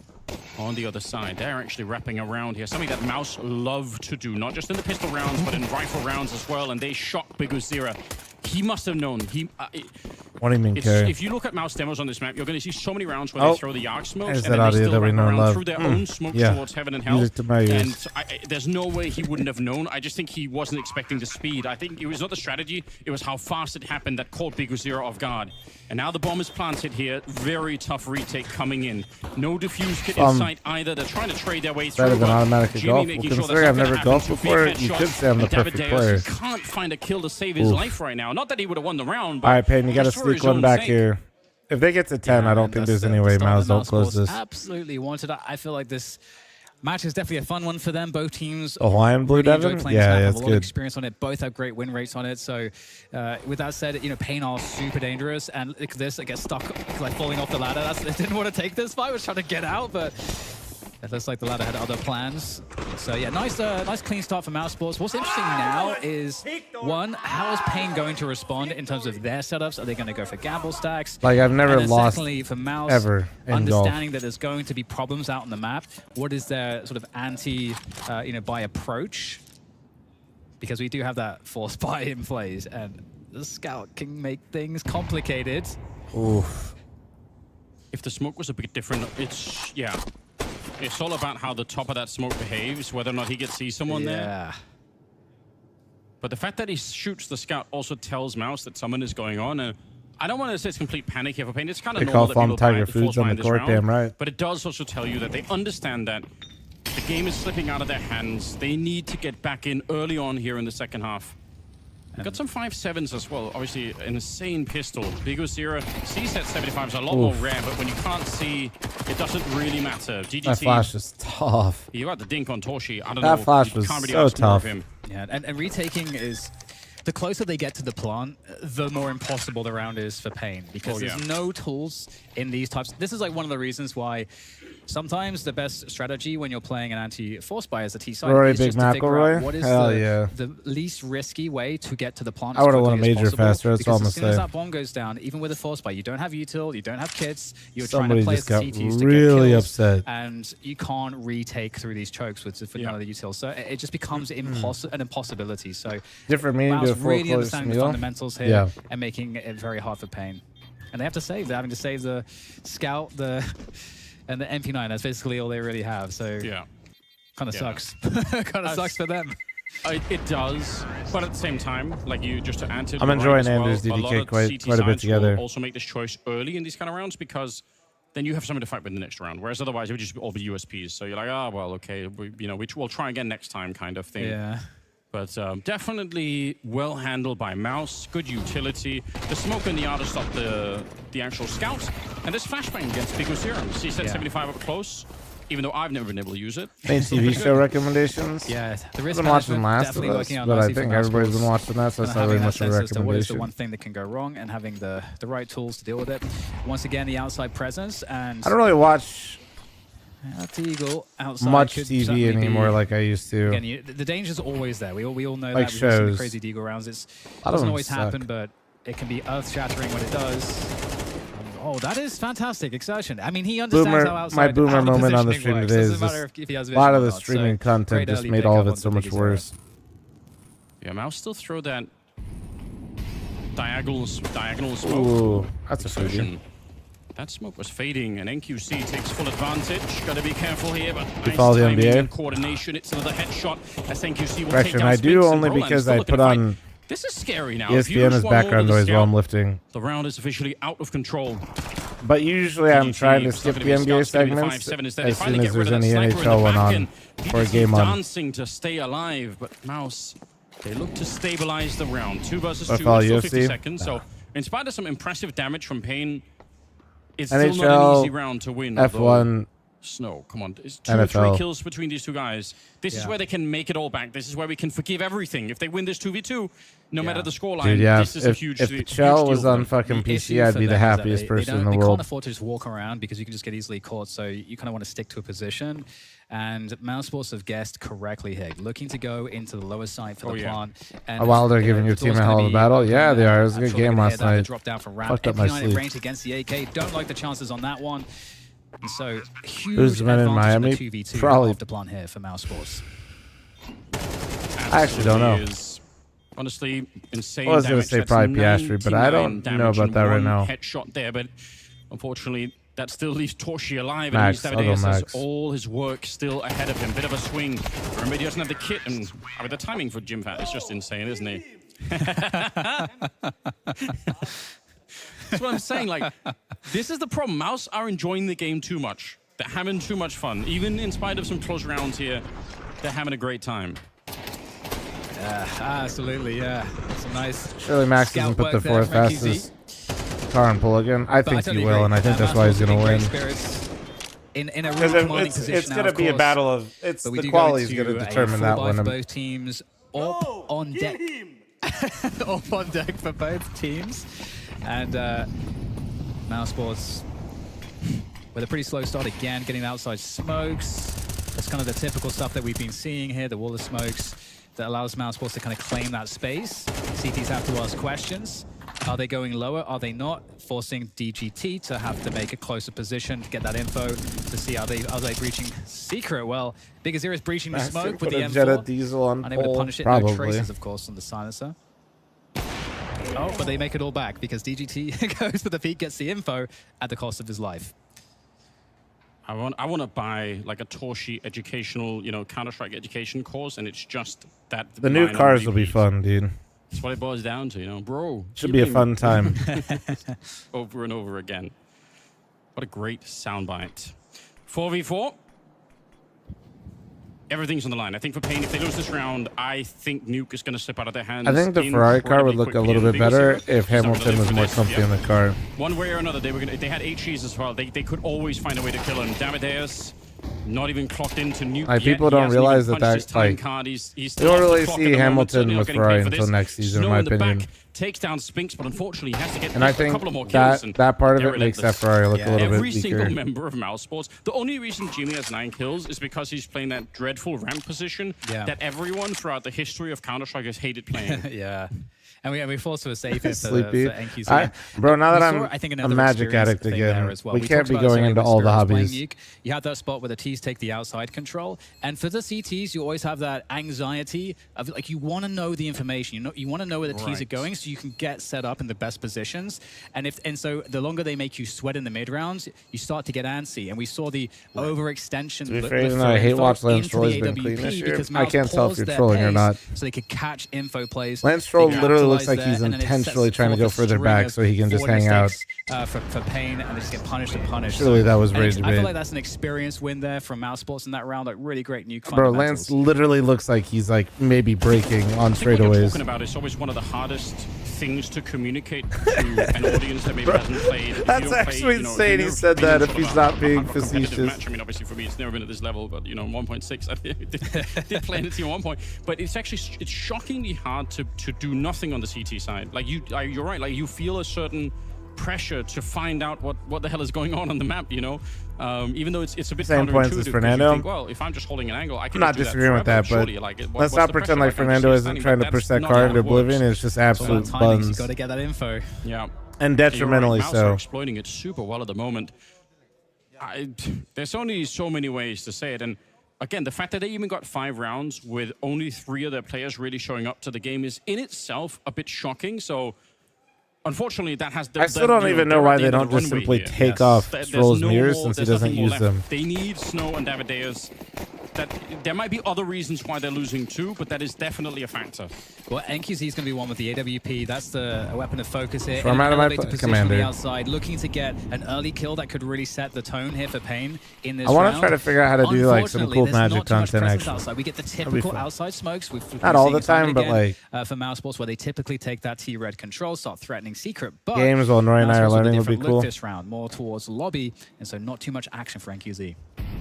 On the other side, they're actually wrapping around here. Something that Mouz love to do, not just in the pistol rounds, but in rifle rounds as well. And they shock Biguzira. He must have known. What do you mean, Kerry? If you look at Mouz demos on this map, you're going to see so many rounds where they throw the arc smokes There's and that then they audio still that we wrap know and around love. through their own smokes Yeah. towards heaven and hell. Music to my ears. And there's no way he wouldn't have known. I just think he wasn't expecting the speed. I think it was not the strategy, it was how fast it happened that caught Biguzira off guard. And now the bomb is planted here. Very tough retake coming in. No defuse kit in sight either. They're trying to trade their way through. Better than automatic Jimmy golf. making Well, sure considering I've that's never not golfed gonna happen. before, Big you headshots, could say I'm the and perfect Devadeus player. can't find a kill to save his Oof. life right now. Not that he would have won the round, but All right, Payne, you got to just for his sneak one own back sake. here. If they get to 10, I don't think there's any way Mouz don't close this. Absolutely wanted. I feel like this match is definitely a fun one for them. Both teams The Hawaiian Blue really enjoy Devon? playing Yeah, Snap, yeah, have it's a lot of good. experience on it. Both have great win rates on it. So with that said, Payne are super dangerous. And look at this, it gets stuck, like falling off the ladder. They didn't want to take this fight, was trying to get out, but it looks like the ladder had other plans. So yeah, nice clean start for Mouz Sports. What's interesting now is, one, how is Payne going to respond in terms of their setups? Are they going to go for gamble stacks? Like, I've never And then lost secondly, for Mouz, ever in golf. understanding that there's going to be problems out on the map, what is their sort of anti-buy approach? Because we do have that forced buy in plays, and the scout can make things complicated. Oof. If the smoke was a bit different, it's all about how the top of that smoke behaves, whether or not he can see someone there. But the fact that he shoots the scout also tells Mouz that someone is going on. And I don't want to say it's complete panic here for Payne. It's kind of They normal call that people Tiger buy the Foods force on buy the in this court, round. damn right. But it does also tell you that they understand that the game is slipping out of their hands. They need to get back in early on here in the second half. We've got some 5.7s as well. Obviously, an insane pistol. Biguzira, C-set 75 is a lot more rare, but when you can't see, it doesn't really matter. GGT, That flash is tough. You got the dink on Torshi. I don't That know. flash You was can't really so ask more of tough. him. Yeah, and retaking is, the closer they get to the plant, the more impossible the round is for Payne, because there's no tools in these types. This is like one of the reasons why sometimes the best strategy when you're playing an anti-force buy as a T-side Rory is Big just to figure out McElroy? what is Hell yeah. the least risky way to get to the plant. I as would've won a quickly as major possible, faster, that's all because I'm as soon as gonna that bomb goes down, even with a force buy, you don't have util, you don't have kits, you're Somebody trying just to play got as CTs to really get kills, upset. and you can't retake through these chokes with none of the util. So it just becomes an impossibility. So Different meaning to a Mouz really full understanding the meal. fundamentals here and making it very hard for Payne. And they have to save. They're having to save the scout, and the MP9. That's basically all they really have. So kind of sucks. Kind of sucks for them. It does, but at the same time, like you just to answer. I'm enjoying well, Andrew's a lot DDK of quite CT a bit sides together. will also make this choice early in these kind of rounds, because then you have something to fight with in the next round. Whereas otherwise, it would just all be USPs. So you're like, oh well, okay, we'll try again next time, kind of thing. Yeah. But definitely well handled by Mouz. Good utility. The smoke in the art to stop the actual scout. And this flashbang against Biguzira. C-set 75 up close. Even though I've never been able to use it. Any TV show recommendations? Yeah, the I've risk been watching management Last of definitely Us, working out but I nicely think for Mouz everybody's been Sports. watching that, so And that's not having really that much of a sense as to what is the recommendation. one thing that can go wrong, and having the right tools to deal with it. Once again, the outside presence, and I don't really watch Eagle outside much could TV certainly anymore be, like I used to. Again, the danger's always there. We all know Like that. We've seen the shows. crazy Deagle rounds. It A lot of doesn't them always suck. happen, but it can be earth-shattering when it does. Oh, that is fantastic exertion. I mean, he understands how outside my boomer how the moment on the positioning stream works. today Doesn't is matter just if he has a vision lot or of the not. So streaming content great just early made pick all up of it on so the much biggest worse. Yeah, Mouz still throw that diagonal smoke. Ooh, that's a Exertion. freebie. That smoke was fading, and NQC takes full advantage. Got to be careful here, but nice follow the timing NBA? and coordination. It's another headshot as NQC will take Correction, down I do Spinks, and only Roland's because still I looking put to fight. on This is scary now. ESPN is background noise while I'm lifting. The round is officially out of control. But usually I'm trying to skip the NBA segments as soon as there's any NHL one on for a game on. Dancing to stay alive, but Mouz, they look to stabilize the round. 2 versus 2, FL still UFC? 50 seconds. So in spite of some impressive damage from Pain, it's NHL, still not an easy round to win. F1, Snow, come on. It's 2 or 3 kills between these 2 guys. This is where they can make it all back. This is where we can forgive everything. If they win this 2v2, no matter the scoreline, dude, yeah. this is a huge If the Chell was on fucking PC, I'd be the happiest person in the world. They can't afford to just walk around because you can just get easily caught. So you kind of want to stick to a position. And Mouse Sports have guessed correctly here, looking to go into the lower side for the plant. And while they're giving your team a hell of a battle, yeah, they are. It was a good game last night. Drop down from Fucked up my sleep. range against the AK. Don't like the chances on that one. And so huge Who's the man in Miami? in the 2v2 Probably. off the plant here for Mouse Sports. I actually don't know. Honestly, insane. I was going to say probably That's Piastri, but I don't know about that right now. Headshot there, but unfortunately, that still leaves Torshi alive. Max, and I'll go has Max. all his work still ahead of him. Bit of a swing. Remember, he doesn't have the kit, and I mean, the timing for Jim Fat is just insane, isn't he? That's what I'm saying. Like, this is the problem. Mouse are enjoying the game too much. They're having too much fun. Even in spite of some close rounds here, they're having a great time. Absolutely, yeah. Some nice. Surely Max doesn't put the 4th fastest car on pull again. I think he will, and I think that's why he's going to win. In a really commanding position. It's going to be a battle of. It's the quality is going to determine that one. Both teams up on deck. Up on deck for both teams. And Mouse Sports with a pretty slow start again, getting outside smokes. That's kind of the typical stuff that we've been seeing here, the wall of smokes that allows Mouse Sports to kind of claim that space. CTs have to ask questions. Are they going lower? Are they not? Forcing DGT to have to make a closer position to get that info to see are they breaching secret? Well, Big Azir is breaching the smoke with the M4. Jetta Diesel on unable pole, to punish it. probably. No traces, of course, on the silencer. Oh, but they make it all back because DGT goes for the peak, gets the info at the cost of his life. I want to buy like a Torshi educational, Counter-Strike education course, and it's just that. The new cars will be fun, dude. That's what it boils down to, bro. Should be a fun time. Over and over again. What a great soundbite. 4v4. Everything's on the line. I think for Pain, if they lose this round, I think Nuke is going to slip out of their hands. I think the Ferrari car would look a little bit better if Hamilton was more comfy in the car. One way or another, they had HEs as well. They could always find a way to kill him. Damadeus, not even clocked into Nuke Like, people don't realize that like, you don't really see Hamilton with Ferrari until next season, in my opinion. Takes down Spinks, but unfortunately he has to get and I a think couple of more kills. that part of it makes that Ferrari look a little bit weaker. Every single member of Mouse Sports, the only reason Jimmy has 9 kills is because he's playing that dreadful ramp position that everyone throughout the history of Counter-Strike has hated playing. Yeah. And we forced to save it for NQC. Bro, now that I'm a Magic addict again, well. we can't be going into all the hobbies. You had that spot where the Ts take the outside control, and for the CTs, you always have that anxiety of like you want to know the information. You want to know where the Ts are going, so you can get set up in the best positions. And so the longer they make you sweat in the mid rounds, you start to get antsy. And we saw the overextension. To be fair, even though I hate watch Lance Troll's been clean this year, I can't tell if you're trolling or not. So they could catch info plays. Lance Troll literally looks like he's intentionally trying to go further back so he can just hang out. For Pain, and they just get punished and punished. Surely that was raised I feel like that's an experience win there from Mouse Sports in that round. Like really great Nuke fundamentals. Bro, Lance literally looks like he's like maybe breaking on straightaways. What you're talking about is always one of the hardest things to communicate to an audience that maybe hasn't played. That's actually insane. He said that if he's not being facetious. Match. I mean, obviously for me, it's never been at this level, but 1.6, I did play in the team at one point. But it's actually shockingly hard to do nothing on the CT side. Like you're right. Like you feel a certain pressure to find out what the hell is going on the map, even though it's a bit same points as Fernando. Think, well, if I'm just holding an angle, I can I'm not disagreeing with that, but let's not pretend like Fernando isn't trying to push that car into oblivion. It's just absolute buns. You got to get that info. Yeah, and detrimentally so. Exploiting it super well at the moment. There's only so many ways to say it, and again, the fact that they even got 5 rounds with only 3 of their players really showing up to the game is in itself a bit shocking. So. Unfortunately, that has. I still don't even know why they don't just simply take off Stroll's mirrors since he doesn't use them. They need Snow and Damadeus. that there might be other reasons why they're losing too, but that is definitely a factor. Well, NQZ is going to be one with the AWP. That's the weapon of focus here. So I'm out of my commander. On the outside, looking to get an early kill that could really set the tone here for Pain in this I want round. to try to figure out how to do like some cool magic content. Actually, outside. We get the typical outside smokes. Not all the time, but like for Mouse Sports, where they typically take that T-Red control, start threatening secret. But games while Nori and I are learning would be cool. This round more towards lobby, and so not too much action for NQZ.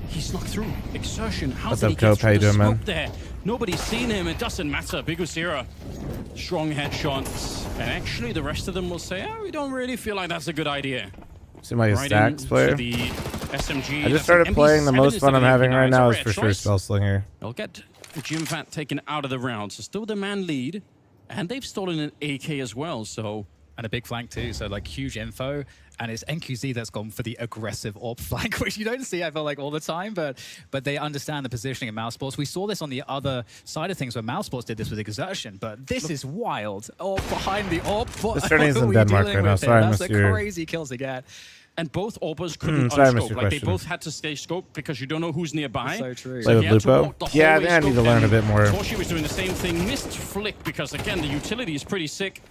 He snuck through. Exertion. How What's did up, he get Cope? How you through the doing, man? smoke there? Nobody's seen him. It doesn't matter. Big Uzira. Strong headshots. And actually, the rest of them will say, oh, we don't really feel like that's a good idea. See my Right stacks player. the SMG. I just started playing. The most fun I'm having right now is for sure Spellslinger. They'll get Jimfat taken out of the round. So still the man lead. And they've stolen an AK as well. So and a big flank too. So like huge info. And it's NQZ that's gone for the aggressive AWP flank, which you don't see, I feel like, all the time. But they understand the positioning of Mouse Sports. We saw this on the other side of things where Mouse Sports did this with Exertion. But this is wild. Oh, behind the AWP. This journey is in Denmark right now. Sorry, I missed That's your... a crazy kills to get. And both AWPers couldn't sorry, I missed unscope. your Like, they question. both had to stay scoped because you don't know who's nearby. So true. Play with he had to Lupo? walk the whole Yeah, I way think I need to scoped, learn a and bit more. Torshi was doing the same thing. Missed flick because, again, the utility is pretty sick.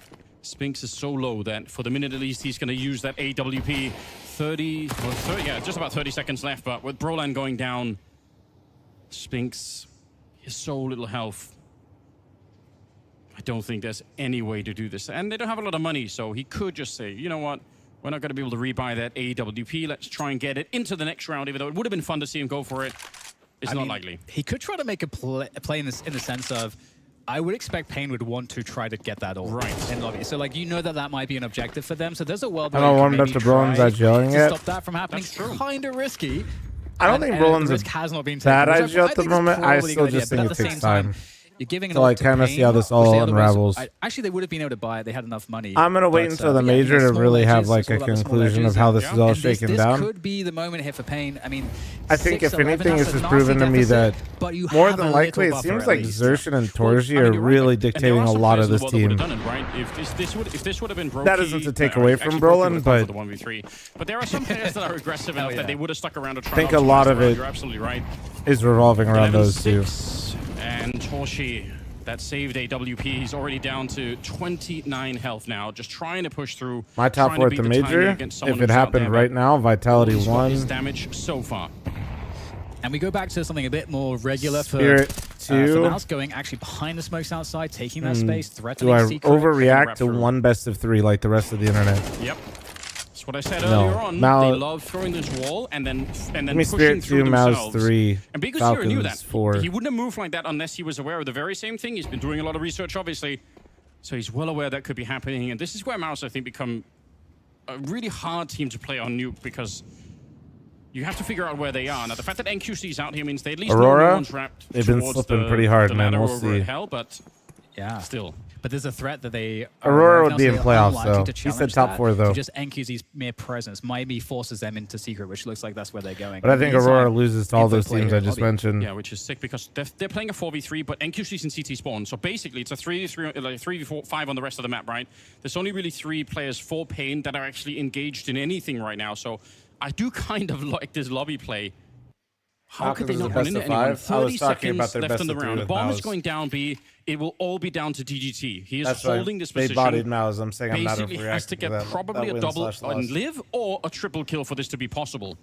Spinks is so low that for the minute at least, he's going to use that AWP. 30, yeah, just about 30 seconds left. But with Brolan going down, Spinks has so little health. I don't think there's any way to do this. And they don't have a lot of money, so he could just say, you know what? We're not going to be able to rebuy that AWP. Let's try and get it into the next round, even though it would have been fun to see him go for it. It's not likely. He could try to make a play in the sense of, I would expect Pain would want to try to get that all right in lobby. So like you know that might be an objective for them. So there's a world where I don't you warmed can up maybe to Brolan's try edge yelling to yet. stop that from happening. Kind of risky. I don't think Brolan's risk a has not been taken. bad which idea at the think is moment. I probably a still good just idea, think but it at the takes same time. You're giving to like kind of see how this all unravels. Actually, they would have been able to buy it. They had enough money. I'm gonna wait until the major to really have like a conclusion of how this is all shaken down. This could be the moment here for Pain. I mean, I think if anything, this has proven to me that more than likely, it seems like Xertion and Torshi are really dictating a lot of this team. If this would have been That isn't to take away from Brolan, but but there are some players that are aggressive enough that they would have stuck around to try. I think a lot of it You're absolutely right. is revolving around those two. And Torshi, that saved AWP. He's already down to 29 health now, just trying to push through. My top four at the major, if it happened right now, Vitality won. His damage so far. And we go back to something a bit more regular Spirit for Mouse, going actually behind the smokes outside, taking that space, threatening Do I secret. overreact to one best of three like the rest of the internet? Yep. That's what I said earlier on. They love throwing this wall and then pushing Spirit through 2, themselves. Mouse 3, And Big Uzira knew that. Falcons 4. He wouldn't have moved like that unless he was aware of the very same thing. He's been doing a lot of research, obviously. So he's well aware that could be happening. And this is where Mouse, I think, become a really hard team to play on Nuke because you have to figure out where they are. Now, the fact that NQC's out here means they at least know no one's wrapped they've been towards slipping pretty hard, man. ladder We'll over see. at Hell, but yeah, still. But there's a threat that they Aurora are would be in playoffs, though. He said top 4, though. So just NQZ's mere presence maybe forces them into secret, which looks like that's where they're going. But I think Aurora loses to all those teams I just mentioned. Yeah, which is sick because they're playing a 4v3, but NQC's in CT spawn. So basically, it's a 3v5 on the rest of the map, right? There's only really 3 players for Pain that are actually engaged in anything right now. So I do kind of like this lobby play. How could they not run into anyone? 30 seconds left in the round. Bomb is going down B. It will all be down to DGT. He is holding this position. They bodied Mouz. I'm saying I'm not basically has to get probably a double and live or a triple kill for this to be possible.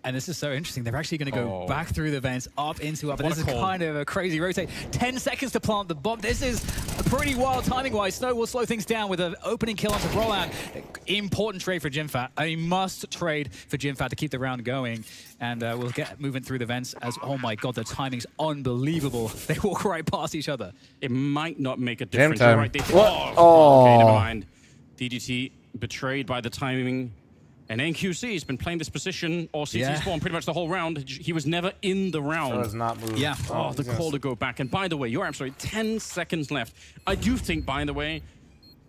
And this is so interesting. They're actually going to go back through the vents, up into up. And this is kind of a crazy rotate. 10 seconds to plant the bomb. This is pretty wild timing-wise. Snow will slow things down with an opening kill onto Brolan. Important trade for Jimfat. A must trade for Jimfat to keep the round going. And we'll get moving through the vents as, oh my god, the timing's unbelievable. They walk right past each other. It might not make a difference. Time. Right, okay, never mind. DGT betrayed by the timing. And NQC has been playing this position or CT spawn pretty much the whole round. He was never in the round. So it's not moved. Yeah. Oh, the call to go back. And by the way, you're absolutely 10 seconds left. I do think, by the way,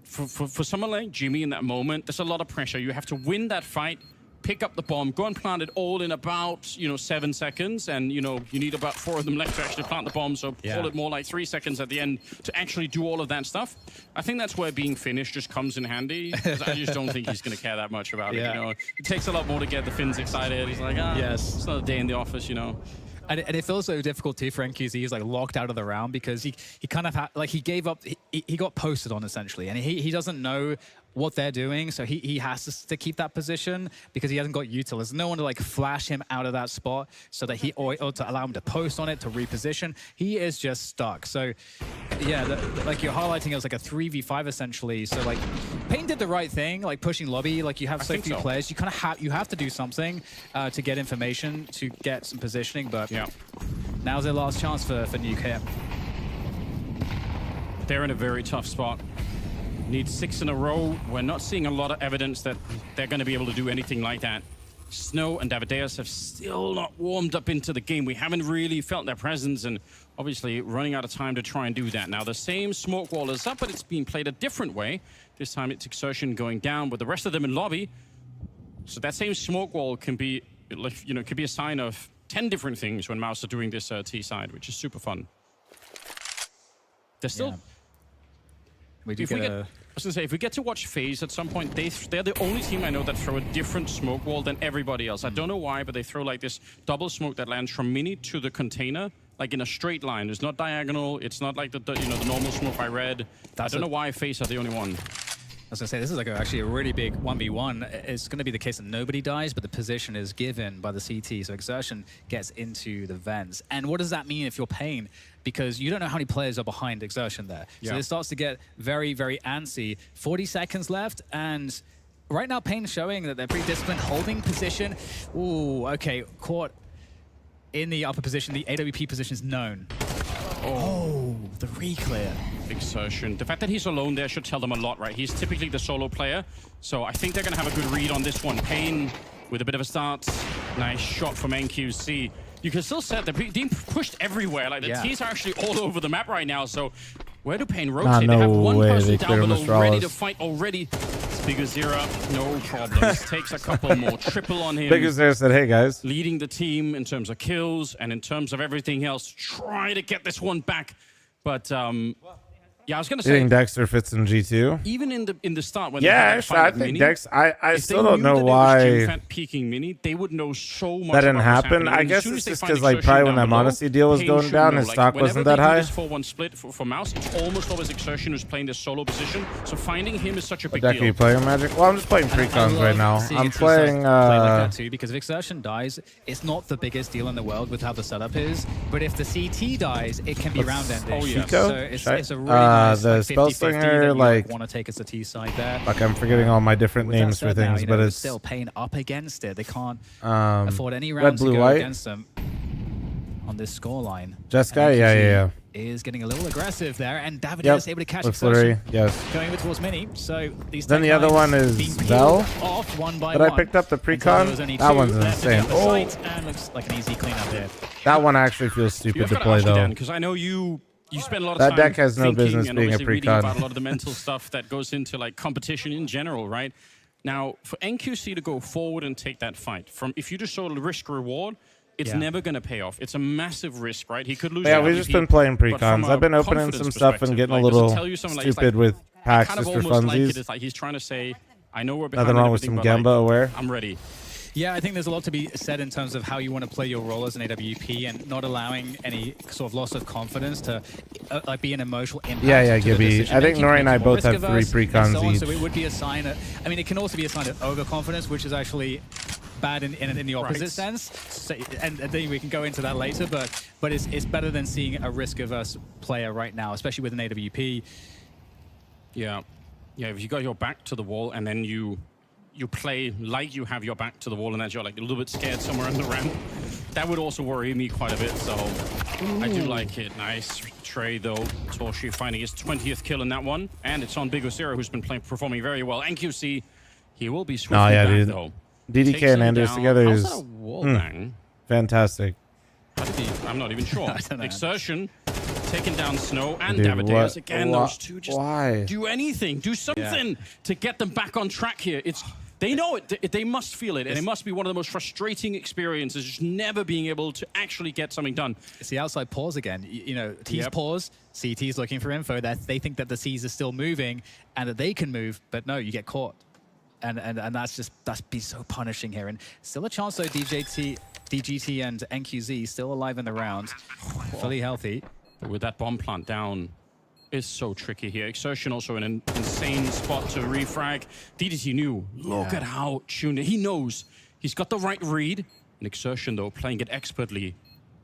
for someone like Jimmy in that moment, there's a lot of pressure. You have to win that fight, pick up the bomb, go and plant it all in about, 7 seconds. And, you need about 4 of them left to actually plant the bomb. So call it more like 3 seconds at the end to actually do all of that stuff. I think that's where being finished just comes in handy. I just don't think he's going to care that much about it. It takes a lot more to get the Finns excited. He's like, it's not a day in the office, And it feels so difficult too for NQZ. He's like locked out of the round because he kind of had, like he gave up, he got posted on essentially, and he doesn't know what they're doing, so he has to keep that position because he hasn't got util. There's no one to like flash him out of that spot so that or to allow him to post on it, to reposition. He is just stuck. So yeah, like you're highlighting it was like a 3v5 essentially. So like Pain did the right thing, like pushing lobby. Like you have so few players, you kind of have to do something to get information, to get some positioning. But yeah, now's their last chance for Nuke here. They're in a very tough spot. Need 6 in a row. We're not seeing a lot of evidence that they're going to be able to do anything like that. Snow and Davideus have still not warmed up into the game. We haven't really felt their presence, and obviously running out of time to try and do that. Now the same smoke wall is up, but it's being played a different way. This time it's Exertion going down with the rest of them in lobby. So that same smoke wall can be, you know, could be a sign of 10 different things when Mouz are doing this T side, which is super fun. They're still. Yeah. I was gonna say, if we get to watch FaZe at some point, they're the only team I know that throw a different smoke wall than everybody else. I don't know why, but they throw like this double smoke that lands from mini to the container, like in a straight line. It's not diagonal. It's not like the normal smoke I read. I don't know why FaZe are the only one. I was going to say, this is like actually a really big 1v1. It's going to be the case that nobody dies, but the position is given by the CT. So Exertion gets into the vents. And what does that mean if you're Pain? Because you don't know how many players are behind Exertion there. So it starts to get very, very antsy. 40 seconds left, and right now Pain showing that they're pretty disciplined, holding position. Ooh, okay, caught in the upper position. The AWP position is known. Oh, the re-clear. Exertion. The fact that he's alone there should tell them a lot, right? He's typically the solo player, so I think they're going to have a good read on this one. Pain with a bit of a start. Nice shot from NQC. You can still set they're being pushed everywhere. Like the T's are actually all over the map right now, so where do Pain rotate? They have one person down below ready to fight already. It's Big Azira, no problems. Takes a couple more. Triple on him. Big Azira said, hey guys. Leading the team in terms of kills and in terms of everything else. Try to get this one back. But yeah, I was gonna say. You think Dexter fits in G2? Even in the start when actually, I think Dex. I still don't know why peaking mini, they would know so much. That didn't happen. I guess it's just because like probably when that Modesty deal was going down, his stock wasn't that high. This 4-1 split for Mouz, it's almost always Exertion who's playing this solo position. So finding him is such a big deal. Deck, are you playing Magic? Well, I'm just playing pre-cons right now. I'm playing. Like that too, because if Exertion dies, it's not the biggest deal in the world with how the setup is. But if the CT dies, it can be round ending. Oh yeah. So it's a really nice the spell slinger, like want to take us to T side there. Like I'm forgetting all my different names for things, but it's still Pain up against it. They can't afford any rounds to go against them on this scoreline. Jessica, yeah. Is getting a little aggressive there, and David is able to catch Exertion. Yes. Going over towards Mini. So these then the other one is Bell. Off one by but I picked up the pre-con. That one's insane. Oh, and looks like an easy cleanup here. That one actually feels stupid to play though. Because I know you spend a lot of that time deck has no business being a pre-con. About a lot of the mental stuff that goes into like competition in general, right? Now, for NQC to go forward and take that fight, if you just saw the risk reward, it's never going to pay off. It's a massive risk, right? He could lose. Yeah, we've just been playing pre-cons. I've been opening some stuff and getting a little stupid with packs just for funsies. It's like he's trying to say, I know we're behind. Nothing wrong with some Gamba aware. I'm ready. Yeah, I think there's a lot to be said in terms of how you want to play your role as an AWP and not allowing any sort of loss of confidence to like be an emotional impact. Yeah, Gibby. I think Nori and I both have 3 pre-cons each. So it would be a sign of, I mean, it can also be a sign of overconfidence, which is actually bad in the opposite sense. So, and then we can go into that later, but it's better than seeing a risk-averse player right now, especially with an AWP. Yeah, if you got your back to the wall and then you play like you have your back to the wall and that you're like a little bit scared somewhere on the ramp, that would also worry me quite a bit, so I do like it. Nice trade though. Torshi finding his 20th kill in that one, and it's on Big Azira who's been performing very well. NQC, he will be swiftly back though. DDK and Anders together is fantastic. How did he? I'm not even sure. Exertion taking down Snow and Davideus. Again, those two just do anything, do something to get them back on track here. They know it. They must feel it, and it must be one of the most frustrating experiences, just never being able to actually get something done. It's the outside pause again. You know, T's pause, CT's looking for info. That they think that the C's are still moving and that they can move, but no, you get caught. And that's been so punishing here. And still a chance though, DJT DGT and NQZ still alive in the round, fully healthy. But with that bomb plant down, it's so tricky here. Exertion also in an insane spot to refrag. DGT knew. Look at how tuned in. He knows. He's got the right read. And Exertion, though, playing it expertly.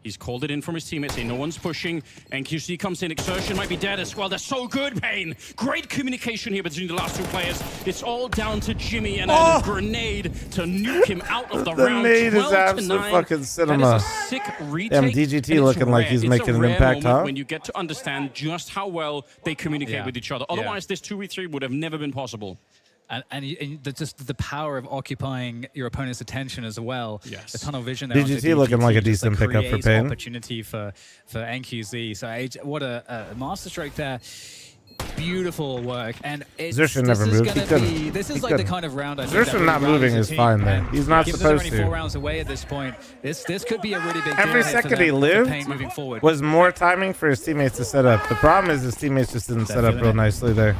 He's called it in from his teammates, saying no one's pushing. NQC comes in. Exertion might be dead as well. They're so good, Pain. Great communication here between the last two players. It's all down to Jimmy and a grenade to nuke him out of the round. The nade is absolute fucking cinema. That is a sick retake. Damn, DGT looking like he's making an impact, huh? When you get to understand just how well they communicate with each other. Otherwise, this 2v3 would have never been possible. And just the power of occupying your opponent's attention as well. Yes. The tunnel vision there. DGT looking like a decent pickup for Pain. Opportunity for NQZ. So what a masterstroke there. Beautiful work. And Xerxes never moved. This is like the kind of round I think Xerxes not moving is fine there. He's not supposed to. Given only 4 rounds away at this point, this could be a really big Every second he lived was more timing for his teammates to set up. The problem is his teammates just didn't set up real nicely there.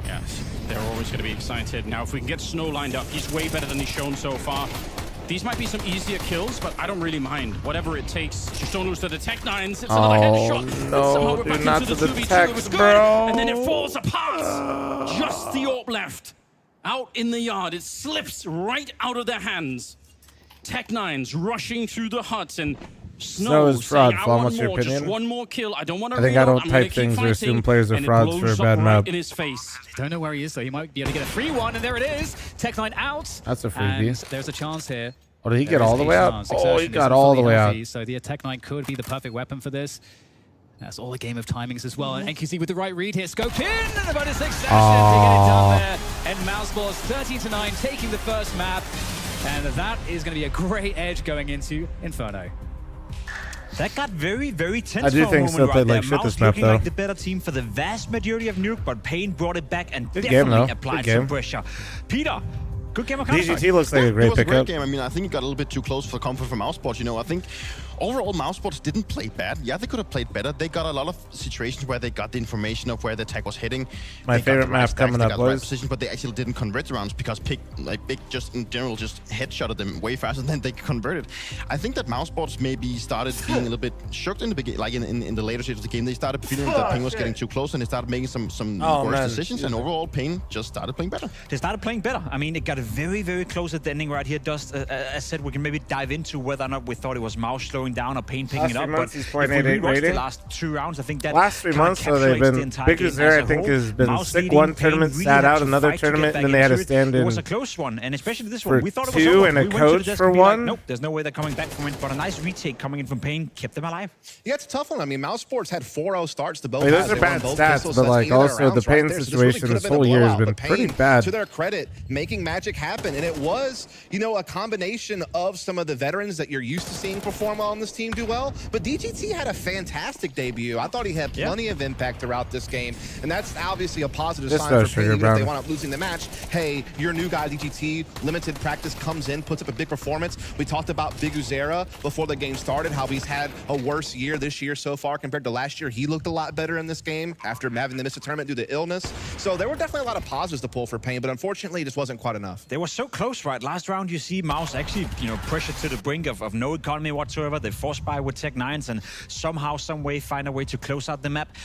Yes, they're always going to be excited. Now, if we can get Snow lined up, he's way better than he's shown so far. These might be some easier kills, but I don't really mind. Whatever it takes. Just don't lose to the Tech 9s. It's another headshot. No, dude, not to the Techs, bro. And then it falls apart. Just the AWP left. Out in the yard. It slips right out of their hands. Tech 9s rushing through the huts, and Snow is fraud. Flom, what's your opinion? Just one more kill. I don't want to. I think I don't type things or assume players are frauds for a bad map. In his face. I don't know where he is, though. He might be able to get a free one, and there it is. Tech 9 out. That's a freebie. There's a chance here. Oh, did he get all the way out? Oh, he got all the way out. So the Tech 9 could be the perfect weapon for this. That's all a game of timings as well. And NQC with the right read here. Scoped in, and about a 6 session to get it done there. And Mouzballs 13-9, taking the first map. And that is going to be a great edge going into Inferno. That got very, very tense. I do think still played like shit this map, though. Like the better team for the vast majority of Nuke, but Pain brought it back and definitely applied some pressure. Peter, good game of Counter-Strike. DGT looks like a great pickup. It was a great game. I mean, I think it got a little bit too close for comfort from Mouzballs. You know, I think overall Mouzballs didn't play bad. Yeah, they could have played better. They got a lot of situations where they got the information of where the attack was heading. My favorite map coming up, boys. Position, but they actually didn't convert the rounds because Big just in general just headshotted them way faster than they converted. I think that Mouzballs maybe started being a little bit shocked in the beginning, like in the later stage of the game. They started feeling that Pain was getting too close, and they started making some worse decisions. And overall, Pain just started playing better. They started playing better. I mean, it got very, very close at the ending right here. Just as said, we can maybe dive into whether or not we thought it was Mouz slowing down or Pain picking it up. But if we rewatch the last 2 rounds, I think that last 3 months, so they've been Big Zero, I think, has been sick one tournament, sat out another tournament, and then they had to stand in. It was a close one, and especially this one. We thought it was over. two and a coach for one. Nope, there's no way they're coming back from it. But a nice retake coming in from Pain kept them alive. Yeah, it's a tough one. I mean, Mouzballs had 4-0 starts to both. Those are bad stats, but like also the Pain situation this whole year has been pretty bad. To their credit, making magic happen, and it was, you know, a combination of some of the veterans that you're used to seeing perform well on this team do well. But DGT had a fantastic debut. I thought he had plenty of impact throughout this game, and that's obviously a positive sign for Pain. Even if they wound up losing the match, hey, your new guy DGT, limited practice, comes in, puts up a big performance. We talked about Big Uzera before the game started, how he's had a worse year this year so far compared to last year. He looked a lot better in this game after having to miss a tournament due to illness. So there were definitely a lot of positives to pull for Pain, but unfortunately, it just wasn't quite enough. They were so close, right? Last round, you see Mouz actually, you know, pressured to the brink of no economy whatsoever. They forced by with Tech 9s and somehow, some way, find a way to close out the map.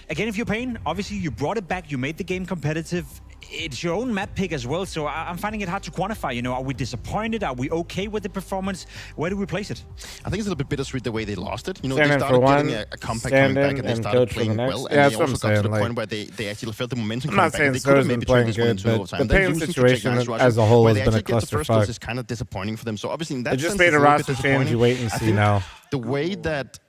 Again, if you're Pain, obviously you brought it back, you made the game competitive. It's your own map pick as well, so I'm finding it hard to quantify. You know, are we disappointed? Are we okay with the performance? Where do we place it? I think it's a little bit bittersweet the way they lost it. You know, they started getting a comeback coming back, and they started playing well. Yeah, and they also got to the point where they actually felt the momentum coming back. I'm not saying So's been playing good, but the Pain situation as a whole has been a clusterfuck. It's kind of disappointing for them. So obviously, in that sense, it just made a roster change. You wait and see now. The way that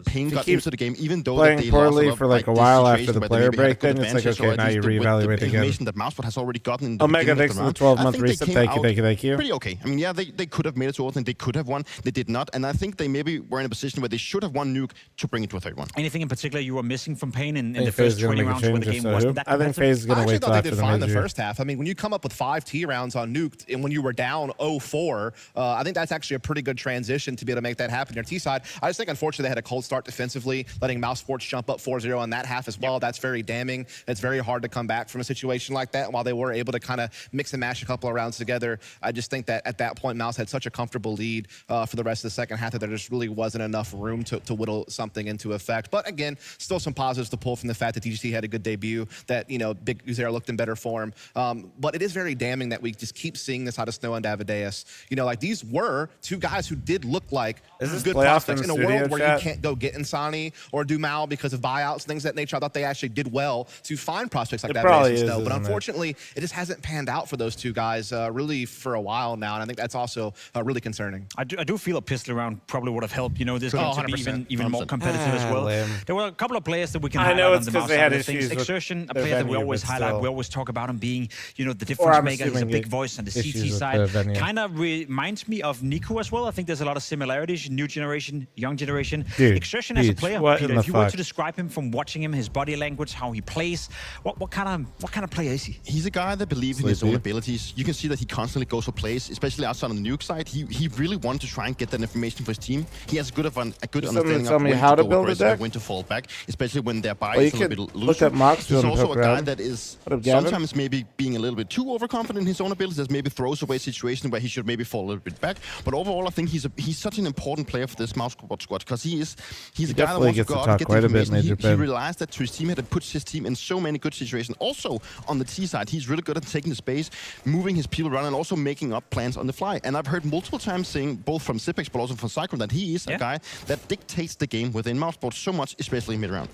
Pain got into the game, even though playing they poorly lost for like a while after the player break, then it's like, okay, now you reevaluate again. That Mouzballs has already gotten in the Omega, thanks for the 12-month reset. Thank you. Pretty okay. I mean, yeah, they could have made it to Ultimate, they could have won. They did not, and I think they maybe were in a position where they should have won Nuke to bring it to a 3-1. Anything in particular you were missing from Pain in the first 20 rounds where the game wasn't that I think FaZe is going to wait till after the major. I thought they did fine the first half. I mean, when you come up with 5 T rounds on Nuke, and when you were down 0-4, I think that's actually a pretty good transition to be able to make that happen on your T side. I just think, unfortunately, unfortunately, they had a cold start defensively, letting Mouse Sports jump up 4-0 in that half as well. That's very damning. It's very hard to come back from a situation like that. And while they were able to kind of mix and match a couple of rounds together, I just think that at that point, Mouse had such a comfortable lead for the rest of the second half that there just really wasn't enough room to whittle something into effect. But again, still some positives to pull from the fact that DGT had a good debut, that, you know, Big Uzera looked in better form. But it is very damning that we just keep seeing this out of Snow and Davideus. You know, like, these were two guys who did look like good prospects in a world where you can't go get Insani or Dumal because of buyouts and things of that nature. I thought they actually did well to find prospects like Davideus and Snow. But unfortunately, it just hasn't panned out for those two guys really for a while now. And I think that's also really concerning. I do feel a pistol round probably would have helped, you know, this game to be even more competitive as well. There were a couple of players that we can highlight on the Mouse side of things. Exertion, a player that we always highlight. We always talk about him being, you know, the difference maker. He's a big voice on the CT side. Kind of reminds me of Nico as well. I think there's a lot of similarities. New generation, young generation. Exertion as a player, Peter, if you were to describe him from watching him, his body language, how he plays, what kind of player is he? He's a guy that believes in his own abilities. You can see that he constantly goes for plays, especially outside on the Nuke side. He really wanted to try and get that information for his team. He has a good understanding of when to go aggressive, when to fall back, especially when their buy is a little bit loose. He's also a guy that is sometimes maybe being a little bit too overconfident in his own abilities. There's maybe throws away situation where he should maybe fall a little bit back. But overall, I think he's such an important player for this Mouse squad because he's a guy that wants to go out and get the information. He realized that to his team, had puts his team in so many good situations. Also, on the T side, he's really good at taking the space, moving his people around, and also making up plans on the fly. And I've heard multiple times saying, both from Zipex but also from Cyclone, that he is a guy that dictates the game within Mouse Sports so much, especially mid-round.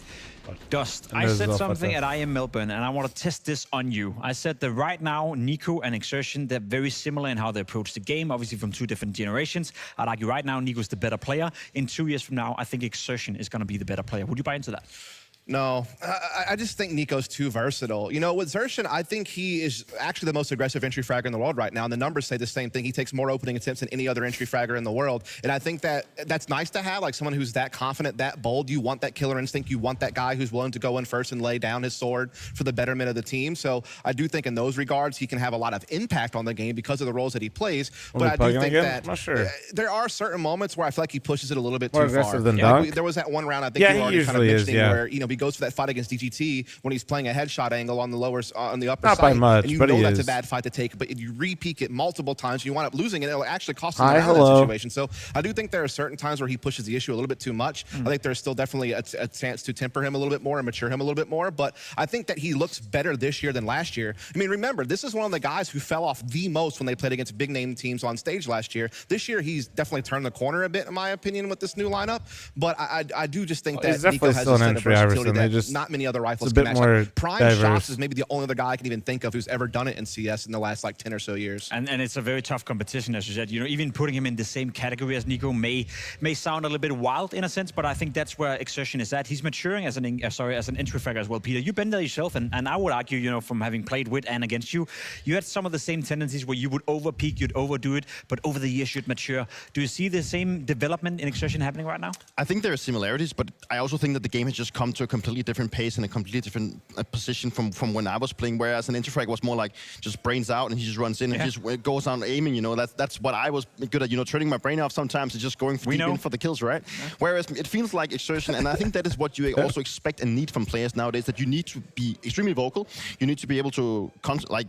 Dust, I said something at IM Melbourne, and I want to test this on you. I said that right now, Nico and Exertion, they're very similar in how they approach the game, obviously from two different generations. I'd argue right now, Nico's the better player. In 2 years from now, I think Exertion is going to be the better player. Would you buy into that? No, I just think Nico's too versatile. You know, with Xerxen, I think he is actually the most aggressive entry fragger in the world right now, and the numbers say the same thing. He takes more opening attempts than any other entry fragger in the world, and I think that that's nice to have, like someone who's that confident, that bold. You want that killer instinct. You want that guy who's willing to go in first and lay down his sword for the betterment of the team. So I do think in those regards, he can have a lot of impact on the game because of the roles that he plays. But I do think that there are certain moments where I feel like he pushes it a little bit too far. Like there was that one round I think you already kind of mentioned where, you know, he goes for that fight against DGT when he's playing a headshot angle on the on the upper side. Not by much, and you but know that's is. a bad fight to take, but you re-peek it multiple times, you wind up losing it. It'll actually cost him out of that situation. So I do think there are certain times where he pushes the issue a little bit too much. I think there's still definitely a chance to temper him a little bit more and mature him a little bit more. But I think that he looks better this year than last year. I mean, remember, this is one of the guys who fell off the most when they played against big name teams on stage last year. This year, he's definitely turned the corner a bit, in my opinion, with this new lineup. But I do just think that Nico has a set of versatility that not many other rifles can match. Prime Shots is maybe the only other guy I can even think of who's ever done it in CS in the last like 10 or so years. And it's a very tough competition, as you said. You know, even putting him in the same category as Nico may sound a little bit wild in a sense, but I think that's where Exertion is at. He's maturing as an entry fragger as well. Peter, you've been there yourself, and I would argue, you know, from having played with and against you, you had some of the same tendencies where you would over-peak, you'd overdo it, but over the years you'd mature. Do you see the same development in Exertion happening right now? I think there are similarities, but I also think that the game has just come to a completely different pace and a completely different position from when I was playing, whereas an entry frag was more like just brains out and he just runs in and just goes on aiming, you know. That's what I was good at, you know, turning my brain off sometimes and just going deep in for the kills, right? Whereas it feels like Exertion, and I think that is what you also expect and need from players nowadays, that you need to be extremely vocal. You need to be able to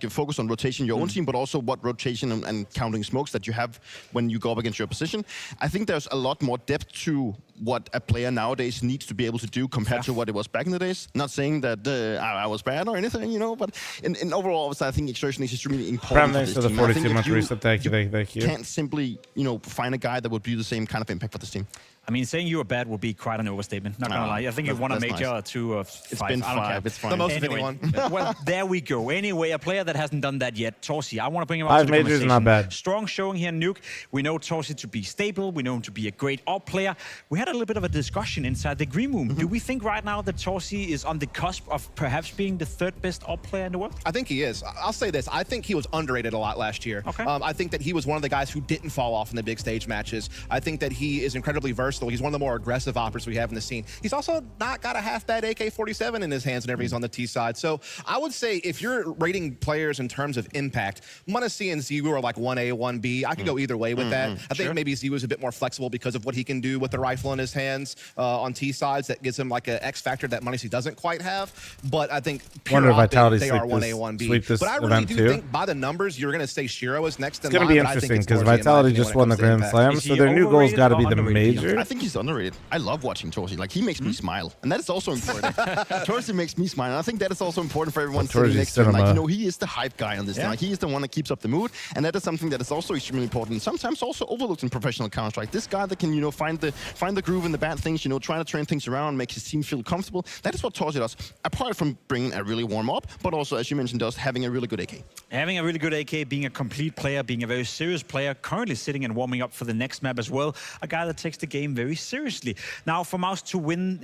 focus on rotation your own team, but also what rotation and counting smokes that you have when you go up against your position. I think there's a lot more depth to what a player nowadays needs to be able to do compared to what it was back in the days. Not saying that I was bad or anything, you know, but in overall, I think Exertion is extremely important. Thanks for the 42-month reset. Thank you. Can't simply, you know, find a guy that would do the same kind of impact for this team. I mean, saying you were bad would be quite an overstatement. Not gonna lie. I think you won a major or 2 or 5. It's been 5. It's fine. The most of anyone. Well, there we go. Anyway, a player that hasn't done that yet, Torsi. I want to bring him up 5 to the majors, conversation. not bad. Strong showing here in Nuke. We know Torsi to be stable. We know him to be a great op player. We had a little bit of a discussion inside the green room. Do we think right now that Torsi is on the cusp of perhaps being the 3rd best op player in the world? I think he is. I'll say this. I think he was underrated a lot last year. Okay. I think that he was one of the guys who didn't fall off in the big stage matches. I think that he is incredibly versatile. versatile. He's one of the more aggressive operators we have in the scene. He's also not got a half bad AK-47 in his hands whenever he's on the T side. So I would say if you're rating players in terms of impact, Monacy and Ziwu are like 1A, 1B. I could go either way with that. I think maybe Ziwu is a bit more flexible because of what he can do with the rifle in his hands on T sides. That gives him like an X factor that Monacy doesn't quite have. But I think pure optic, they are 1A, 1B. But I really do think by the numbers, you're going to say Shiro is next in line. It's going to be interesting because Vitality just won the Grand Slam, so their new goal's got to be the major. I think he's underrated. I love watching Torsi. Like, he makes me smile. And that is also important. Torsi makes me smile. And I think that is also important for everyone sitting next to him. Like, you know, he is the hype guy on this thing. Like, he is the one that keeps up the mood. And that is something that is also extremely important. Sometimes also overlooked in professional Counter-Strike. This guy that can, you know, find the groove in the bad things, you know, trying to turn things around, make his team feel comfortable. That is what Torsi does. Apart from bringing a really warm up, but also, as you mentioned, does having a really good AK. Having a really good AK, being a complete player, being a very serious player, currently sitting and warming up for the next map as well. A guy that takes the game very seriously. Now, for Mouz to win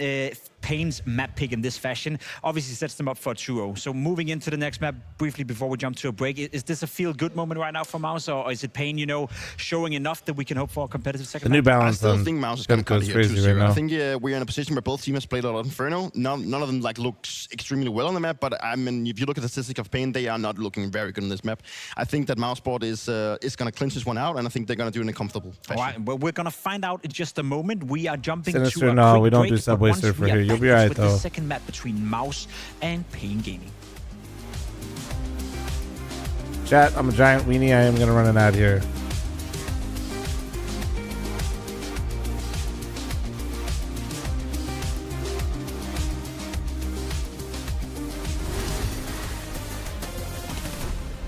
Pain's map pick in this fashion, obviously sets them up for a 2-0. So moving into the next map, briefly before we jump to a break, is this a feel-good moment right now for Mouz, or is it Pain, you know, showing enough that we can hope for a competitive second The new map? balance I still think Mouz is going to come here crazy right now. I think we're in a position where both teams played a lot of Inferno. None of them like looks extremely well on the map, but I mean, if you look at the statistics of Pain, they are not looking very good on this map. I think that Mouzeboard is going to clinch this one out, and I think they're going to do it in a comfortable fashion. All right, well, we're going to find out in just a moment. We are jumping Sinister, to a no, quick we don't break, do Subway but once Surfer we are here. You'll back be right, with though. the second map between Mouz and Pain Gaming. Chat, I'm a giant weenie. I am going to run an ad here.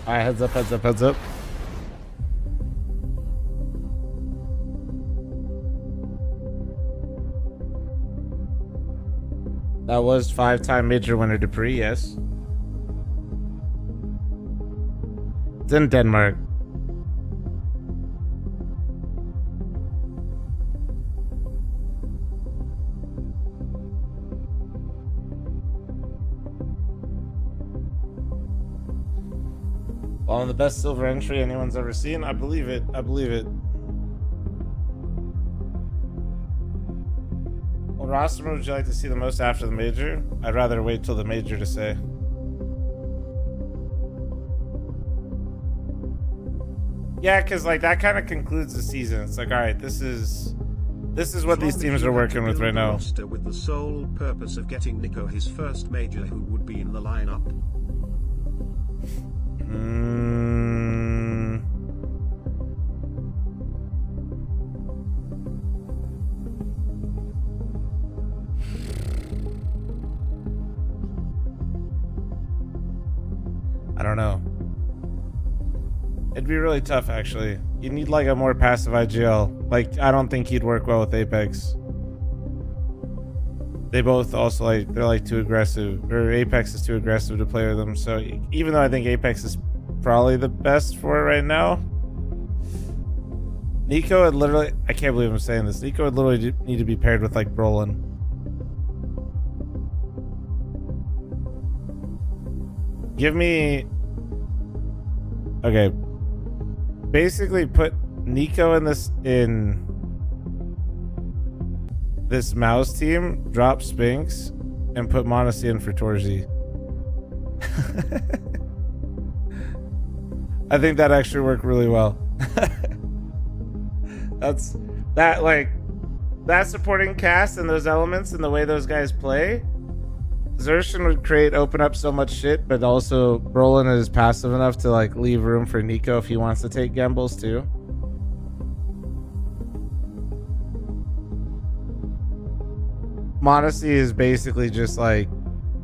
All right, heads up, heads up, heads up. That was 5-time major winner Dupree, yes. It's in Denmark. Well, the best silver entry anyone's ever seen. I believe it. I believe it. What roster would you like to see the most after the major? I'd rather wait till the major to say. Yeah, because like that kind of concludes the season. It's like, all right, this is what these teams are working with right now. With the sole purpose of getting Nico his first major, who would be in the lineup? I don't know. It'd be really tough, actually. You need like a more passive IGL. Like, I don't think he'd work well with Apex. They both also like, they're like too aggressive, or Apex is too aggressive to play with them. So even though I think Apex is probably the best for it right now, Nico would literally, I can't believe I'm saying this, Nico would literally need to be paired with like Brolin. Give me, okay, basically put Nico in this Mouz team, drop Spinks, and put Monacy in for Torzi. I think that actually worked really well. That supporting cast and those elements and the way those guys play, Xershin would open up so much shit, but also Brolin is passive enough to like leave room for Nico if he wants to take gambles too. Monacy is basically just like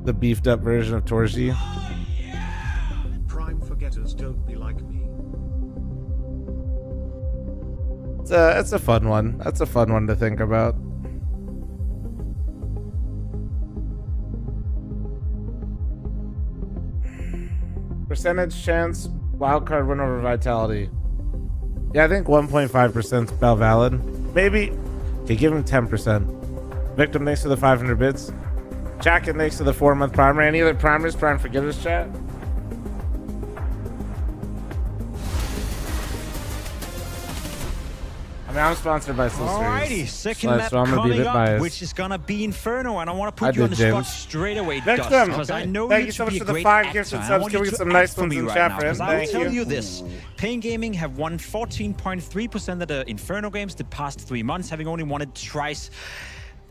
the beefed up version of Torji. Prime forgetters don't be like me. It's a fun one. That's a fun one to think about. Percentage chance wildcard win over Vitality. Yeah, I think 1.5% is about valid. Maybe. Okay, give him 10%. Victim, thanks for the 500 bits. Jacket, thanks for the 4-month primer. Any other primers, Prime Forgetters chat? mean, I'm sponsored by Sister. Alrighty, second map coming up, which is gonna be Inferno, and I want to put you on the spot straight away, Dust, because I know Thank you you to so much be for a the great 5 actor. gifts and I subs. want Can you we to get some act nice for ones me in right chat now, for him? because I will tell you this. Pain Gaming have won 14.3% of the Inferno games the past 3 months, having only won it twice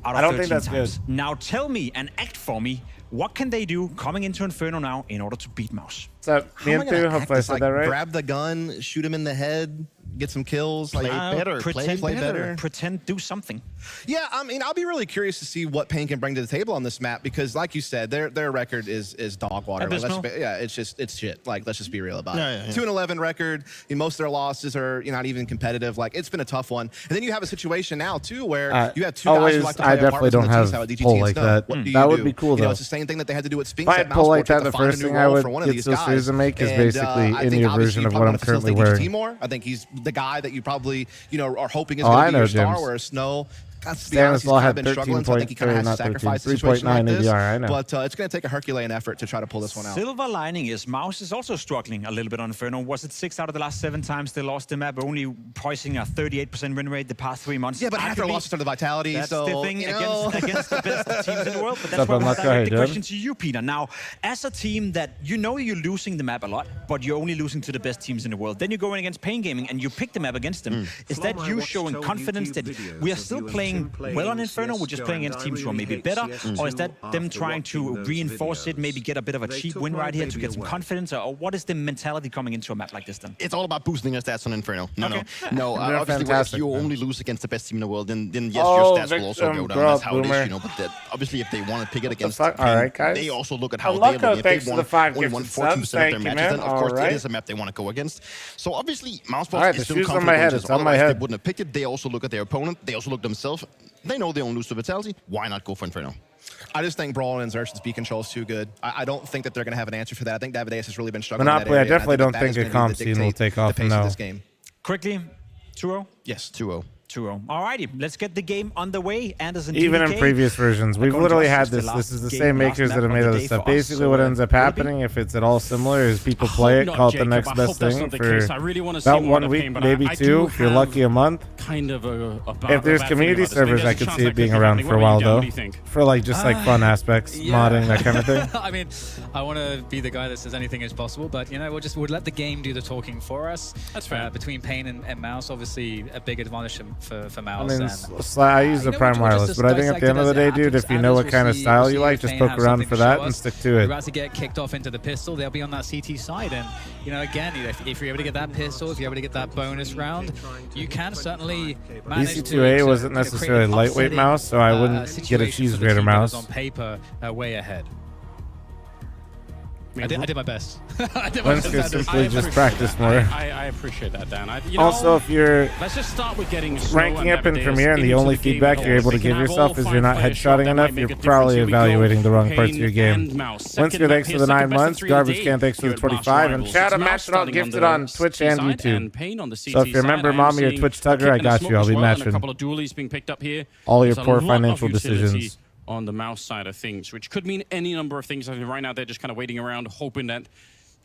out of 13 times. I don't think that's good. Now tell me and act for me, what can they do coming into Inferno now in order to beat Mouz? What's up, me and Thu? Hopefully I said that right. Grab the gun, shoot him in the head, get some kills. Play better. Pretend Play better. Pretend, do something. Yeah, I mean, I'll be really curious to see what Pain can bring to the table on this map because, like you said, their record is dog water. Like, it's shit. Like, let's just be real about it. 2-11 record. Most of their losses are not even competitive. Like, it's been a tough one. And then you have a situation now too where you have two guys who like to play I definitely don't have pull like that. That would be cool though. It's the same thing that they had to do with Spinks. If I had pull like that, the first thing I would get Sisters to make is basically any version of what I'm currently wearing. I think he's the guy that you probably are hoping is going to be your star. Where Snow, Stanislaw had 13 points, not 13, 3.9 ADR, I know. But it's going to take a Herculean effort to try to pull this one out. Silver lining is Mouz is also struggling a little bit on Inferno. Was it 6 out of the last 7 times they lost the map, only poising a 38% win rate the past 3 months? Yeah, but half their losses are the Vitality, that's so, the thing against the best teams in the world. But that's What's why up, I want to direct the dude? question to you, Peter. Now, as a team that you're losing the map a lot, but you're only losing to the best teams in the world, then you're going against Pain Gaming and you pick the map against them. Is that you showing confidence that we are still playing well on Inferno, we're just playing against teams who are maybe better? Or is that them trying to reinforce it, maybe get a bit of a cheap win right here to get some confidence? Or what is the mentality coming into a map like this then? It's all about boosting your stats on Inferno. No. Obviously, if you only lose against the best team in the world, then yes, your stats will also go down. That's how it is, But obviously, if they want to pick it against Pain, they also look at how they're looking. If they only won 14% of their matches, then of course it is a map they want to go against. So obviously, Mouse is still confident. It's on my head. They wouldn't have picked it. They also look at their opponent. They also look themselves. They know they don't lose to Vitality. Why not go for Inferno? I just think Brawl and Xerxes B control is too good. I don't think that they're going to have an answer for that. I think Davideus has really been struggling. Monopoly, I definitely don't think a comp scene will take off now. Quickly, 2-0? Yes, 2-0. 2-0. Alrighty, let's get the game underway. Anderson Even DDK, in previous versions, we've literally had this. This is the same makers that have made other stuff. Basically, what ends up happening, if it's at all similar, is people play it, call it the next best thing for about 1 week, maybe 2. If you're lucky, a month. If there's community servers, I could see it being around for a while though, for like just like fun aspects, modding, that kind of thing. I mean, I want to be the guy that says anything is possible, but we'll let the game do the talking for us. That's fair. Between Pain and Mouz, obviously a big advantage for Mouz. I mean, I use the Prime Wireless, but I think at the end of the day, dude, if you know what kind of style you like, just poke around for that and stick to it. We're about to get kicked off into the pistol. They'll be on that CT side, and again, if you're able to get that pistol, if you're able to get that bonus round, you can certainly manage EC2A wasn't necessarily lightweight mouse, so I wouldn't get a cheese grater mouse. On paper, way ahead. I did my best. Lens could simply just practice more. I appreciate that, Dan. Also, if you're let's just start with getting ranking up in Premiere and the only feedback you're able to give yourself is you're not headshotting enough, you're probably evaluating the wrong parts of your game. Winsker, thanks for the 9 months. Garbage Can, thanks for the 25. And shout out Matchrock gifted on Twitch and YouTube. So if you're a member, mommy, or Twitch Tugger, I got you. I'll be matching all your poor financial decisions on the Mouse side of things, which could mean any number of things. I mean, right now they're just kind of waiting around, hoping that,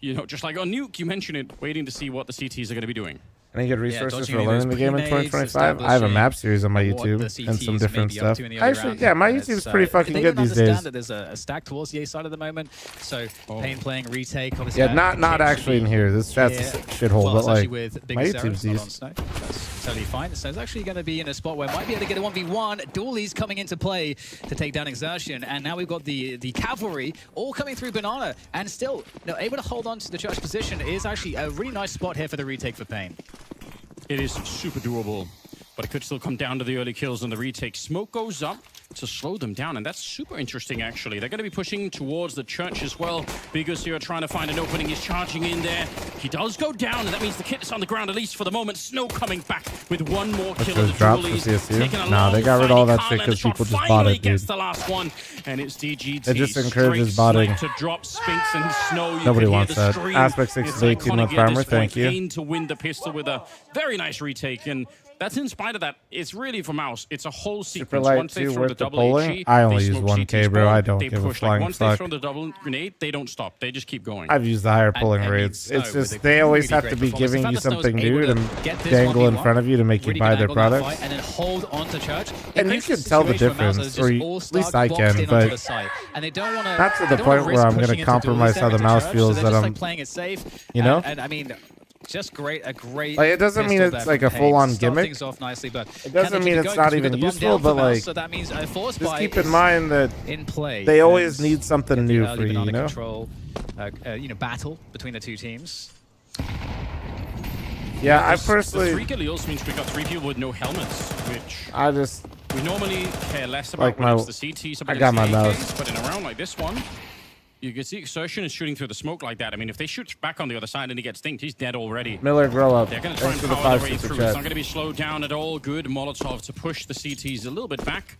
just like on Nuke, you mentioned it, waiting to see what the CTs are going to be doing. Any good resources for learning the game in 2025? I have a map series on my YouTube and some different stuff. Actually, yeah, my YouTube's pretty fucking good these days. That there's a stack towards the A side at the moment, so Pain playing retake. Obviously, yeah, not actually in here. This chat's a shithole, but like my YouTube's decent. That's totally fine. So it's actually going to be in a spot where might be able to get a 1v1. Dooley's coming into play to take down Exertion, and now we've got the cavalry all coming through Banana, and still able to hold on to the church position. It is actually a really nice spot here for the retake for Pain. It is super doable, but it could still come down to the early kills and the retake. Smoke goes up to slow them down, and that's super interesting, actually. They're going to be pushing towards the church as well. Biggest here trying to find an opening. He's charging in there. He does go down, and that means the kit is on the ground, at least for the moment. Snow coming back with one more kill. Those drops for CSU? Nah, they got rid of all that shit because people just bought it, dude. The last one, and it's DGT. It just encourages botting. To drop Spinks and Snow. Nobody wants that. Aspect 6 is 18-month farmer, thank you. To win the pistol with a very nice retake, and that's in spite of that. It's really for Mouz. It's a whole sequence. Once they throw the the polling, I only use 1K, bro. I don't give a flying once fuck. they throw the double grenade, they don't stop. They just keep going. I've used the higher polling rates. It's just they always have to be giving you something new to dangle in front of you to make you buy their product. And then hold on to Church. And you can tell the difference, or at least I can, but not to the point where I'm going to compromise how the mouse feels that I'm playing it safe. You know? And I mean, just great, a great. Like, it doesn't mean it's like a full-on gimmick. Things off nicely, but it doesn't mean it's not even useful, but like, so that means just keep in mind that in play, they always need something new for you, you know? Control, battle between the two teams. Yeah, I personally. The 3 kills also means we got 3 people with no helmets, which I just. We normally care less about like when it's the CTs, I got my mouse. But in a round like this one, you can see Exertion is shooting through the smoke like that. I mean, if they shoot back on the other side and he gets dinked, he's dead already. Miller, grow up. They're going to try and power their way through. It's not going to be slowed down at all. Good Molotov to push the CTs a little bit back.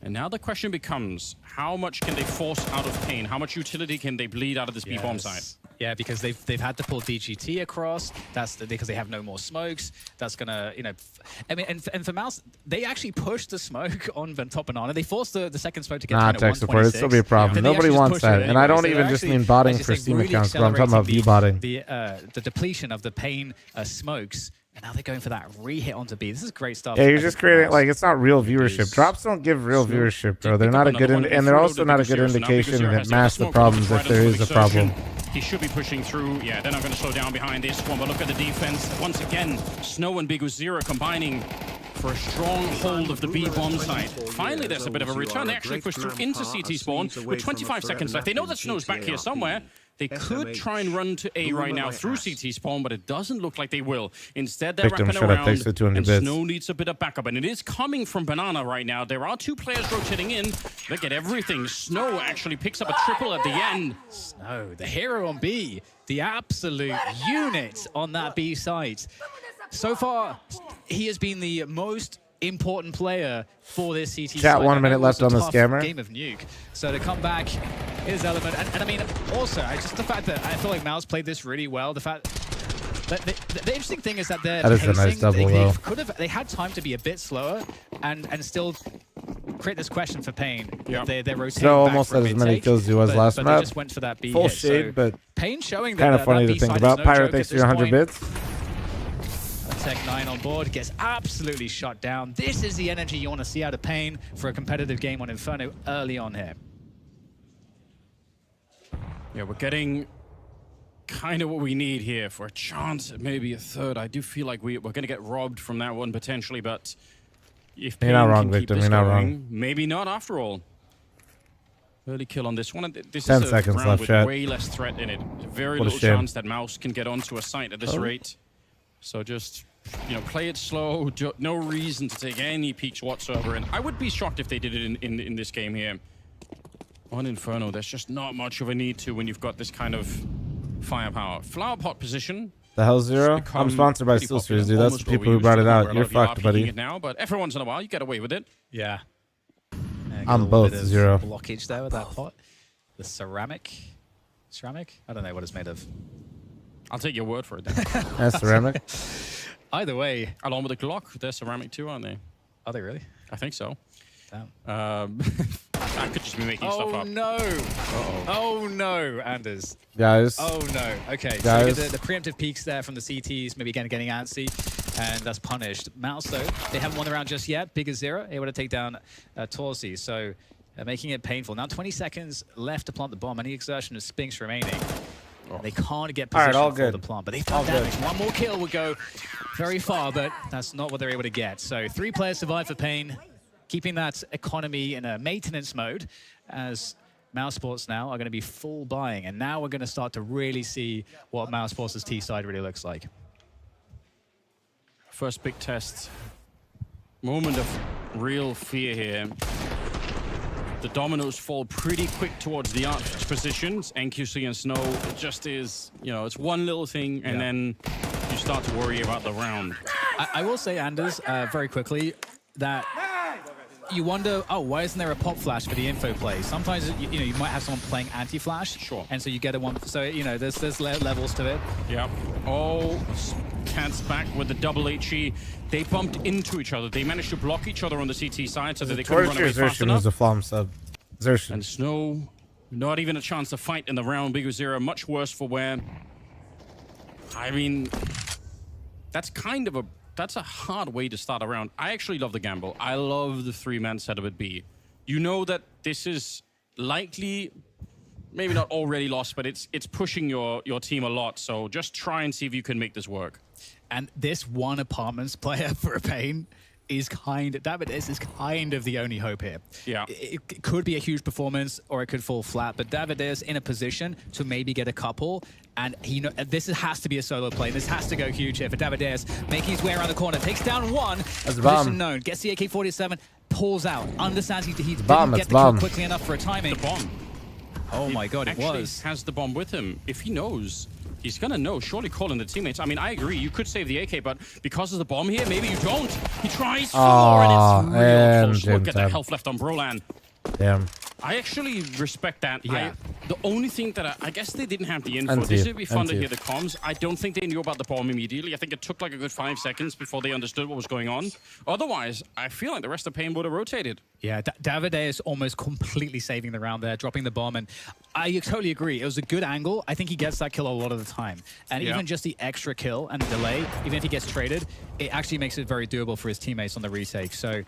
And now the question becomes, how much can they force out of Pain? How much utility can they bleed out of this B-bomb side? Yeah, because they've had to pull DGT across. That's because they have no more smokes. That's gonna, I mean, and for Mouse, they actually pushed the smoke on top banana. They forced the second smoke to get down at tech support. It'd still be a problem. Yeah. Nobody wants that. And I don't even just mean botting for Steam accounts, bro. I'm talking about view botting. The depletion of the Pain smokes. And now they're going for that re-hit onto B. This is great stuff. Yeah, you're just creating, like, it's not real viewership. Drops don't give real viewership, bro. They're not a good, and they're also not a good indication that mask the problems if there is a problem. He should be pushing through. Yeah, they're not going to slow down behind this one, but look at the defense. Once again, Snow and Big Zero combining for a strong hold of the B bomb site. Finally, there's a bit of a return. They actually push through into CT spawn with 25 seconds left. They know that Snow's back here somewhere. They could try and run to A right now through CT spawn, but it doesn't look like they will. Instead, they're wrapping around, and Snow needs a bit of backup, and it is coming from Banana right now. There are 2 players rotating in. They get everything. Snow actually picks up a triple at the end. Snow, the hero on B, the absolute unit on that B site. So far, he has been the most important player for this CT Chat, side. 1 minute left on the scammer. Game of Nuke. So to come back, his element, and I mean, also, just the fact that I feel like Mouse played this really well. The fact that the interesting thing is that they're that is a nice double, they had time to be a bit slower and still create this question for Pain. Yeah. They're rotating So back almost for a as many mid-take, kills as he was last but map. They just went for that B Full hit. shade, So but Pain showing that kind of funny to think about. Pirate, thanks for your 100 bits. Tech 9 on board, gets absolutely shut down. This is the energy you want to see out of Pain for a competitive game on Inferno early on here. Yeah, we're getting kind of what we need here for a chance at maybe a third. I do feel like we're going to get robbed from that one potentially, but if Pain you're not wrong, can keep Victor. this You're not going, wrong. maybe not after all. Early kill on this one. And this 10 is a seconds round left, with chat. way less threat in it. Very What a little shame. chance that Mouse can get onto a site at this rate. So just, play it slow. No reason to take any peeks whatsoever. And I would be shocked if they did it in this game here. On Inferno, there's just not much of a need to when you've got this kind of firepower. Flower pot position. The hell, Zero? I'm sponsored by Steelsters, dude. That's the people who brought it out. You're fucked, buddy. It now, but every once in a while, you get away with it. Yeah. I'm both, Zero. Blockage there with that pot. The ceramic. Ceramic? I don't know what it's made of. I'll take your word for it then. That's ceramic. Either way. Along with the Glock, they're ceramic too, aren't they? Are they really? I think so. Damn. I could just be making stuff up. No. Oh no, Anders. Guys. Oh no. Okay, Guys. so you get the preemptive peaks there from the CTs, maybe again getting antsy, and that's punished. Mouse, though, they haven't won the round just yet. Big as Zero, able to take down Torsi, so making it painful. Now 20 seconds left to plant the bomb. Any exertion of Spinks remaining. They can't get position for the plant, but they've done damage. One more kill would go very far, but that's not what they're able to get. So 3 players survive for Pain, keeping that economy in a maintenance mode, as Mouse Sports now are going to be full buying. And now we're going to start to really see what Mouse Sports' T side really looks like. First big test. Moment of real fear here. The dominoes fall pretty quick towards the arch positions. NQC and Snow, it just is, it's one little thing, and then you start to worry about the round. I will say, Anders, very quickly, that you wonder, oh, why isn't there a pop flash for the info play? Sometimes you might have someone playing anti-flash, sure, and so you get a one. So there's levels to it. Yeah. Oh, Cats back with the double HE. They bumped into each other. They managed to block each other on the CT side so that they couldn't run away fast enough. Was a Flom sub. Xerxes. And Snow, not even a chance to fight in the round. Bigo Zero, much worse for wear. I mean, that's a hard way to start a round. I actually love the gamble. I love the 3-man setup at B. You know that this is likely, maybe not already lost, but it's pushing your team a lot. So just try and see if you can make this work. And this one apartments player for a Pain is Davideus is kind of the only hope here. Yeah. It could be a huge performance or it could fall flat, but Davideus in a position to maybe get a couple, and this has to be a solo play. This has to go huge here for Davideus, making his way around the corner, takes down one, position known, gets the AK-47, pulls out, understands he didn't get the kill quickly enough for a timing. The bomb. Oh my god, it actually was. Has the bomb with him. If he knows, he's gonna know, surely calling the teammates. I mean, I agree, you could save the AK, but because of the bomb here, maybe you don't. He tries for, and it's real close. Look at the health left on Brolan. Damn. I actually respect that. Yeah. The only thing that I guess they didn't have the info. This would be fun to hear the comms. I don't think they knew about the bomb immediately. I think it took like a good 5 seconds before they understood what was going on. Otherwise, I feel like the rest of Pain would have rotated. Yeah, Davideus almost completely saving the round there, dropping the bomb, and I totally agree. It was a good angle. I think he gets that kill a lot of the time. And even just the extra kill and the delay, even if he gets traded, it actually makes it very doable for his teammates on the retake. So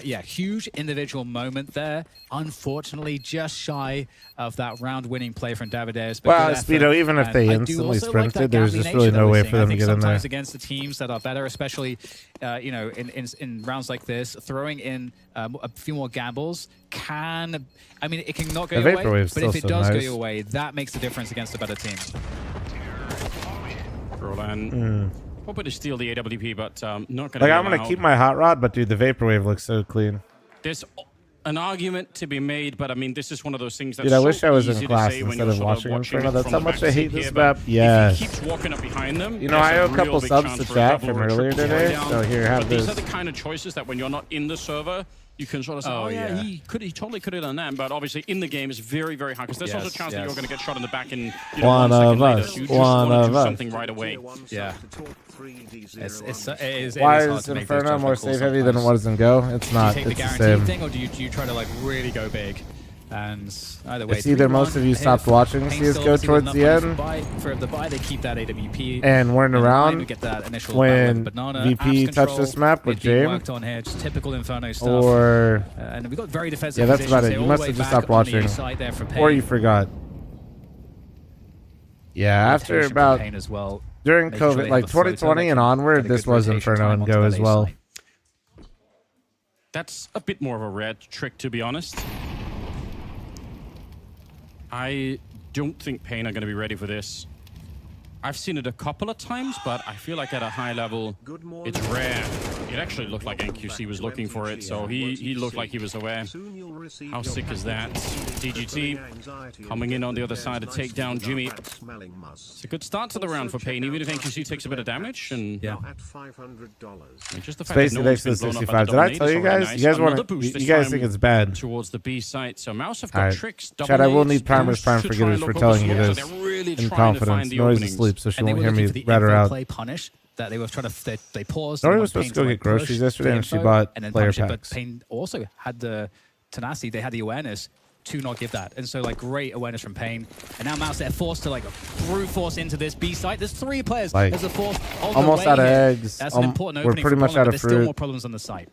yeah, huge individual moment there. Unfortunately, just shy of that round-winning play from Davideus. Well, Speedo, even if they instantly sprinted, there's just really no way for them to get in there. Sometimes against the teams that are better, especially in rounds like this, throwing in a few more gambles can, I mean, it can not go your way, but if it does go your way, that makes the difference against a better team. Roland. Hoping to steal the AWP, but not going to. Like, I'm going to keep my hot rod, but dude, the Vaporwave looks so clean. There's an argument to be made, but I mean, this is one of those things that's dude, I wish so I was easy in class instead of watching in front of. That's how much I hate this map. Yes. If he keeps walking up behind them, you know, I owe a couple subs to chat from earlier today, so here, have this. These are the kind of choices that when you're not in the server, you can sort of say, oh yeah, he totally could have done that. But obviously, in the game, it's very, very hard because there's also a chance that you're going to get shot in the back in one of us. So you just want to do something right away. Yeah. Why is Inferno more save heavy than it was in Go? It's not. Do you take the guarantee thing, or do you try to like really go big? And either way, it's either most of you stopped watching CSGO towards the end, for the buy, they keep that AWP, and weren't around when VP touched this map with James. Worked on here, just typical Inferno stuff. Or and we got very defensive. Yeah, that's about it. You must have just stopped watching, or you forgot. Yeah, after about during COVID, like 2020 and onward, this was Inferno and Go as well. That's a bit more of a red trick, to be honest. I don't think Pain are going to be ready for this. I've seen it a couple of times, but I feel like at a high level, it's rare. It actually looked like NQC was looking for it, so he looked like he was aware. How sick is that? DGT coming in on the other side to take down Jimmy. It's a good start to the round for Pain, even if NQC takes a bit of damage. And yeah, just the fact that no one's been blown up by the Did I tell you guys? Nice. You guys want to? You guys think it's bad? Towards the B site. So Mouz have got tricks. Chad, I will need Primer's Prime Forgetters for telling you this in confidence. Noise asleep, so she won't hear me rat her out. Punish that they were trying to they paused. Nori was supposed to go get groceries yesterday, and she bought player packs. But Pain also had the tenacity. They had the awareness to not give that, and so like great awareness from Pain. And now Mouz, they're forced to like brute force into this B site. There's 3 players. Like, there's a force almost out of eggs. That's an important opening. We're pretty much out of fruit. There's still more problems on the site.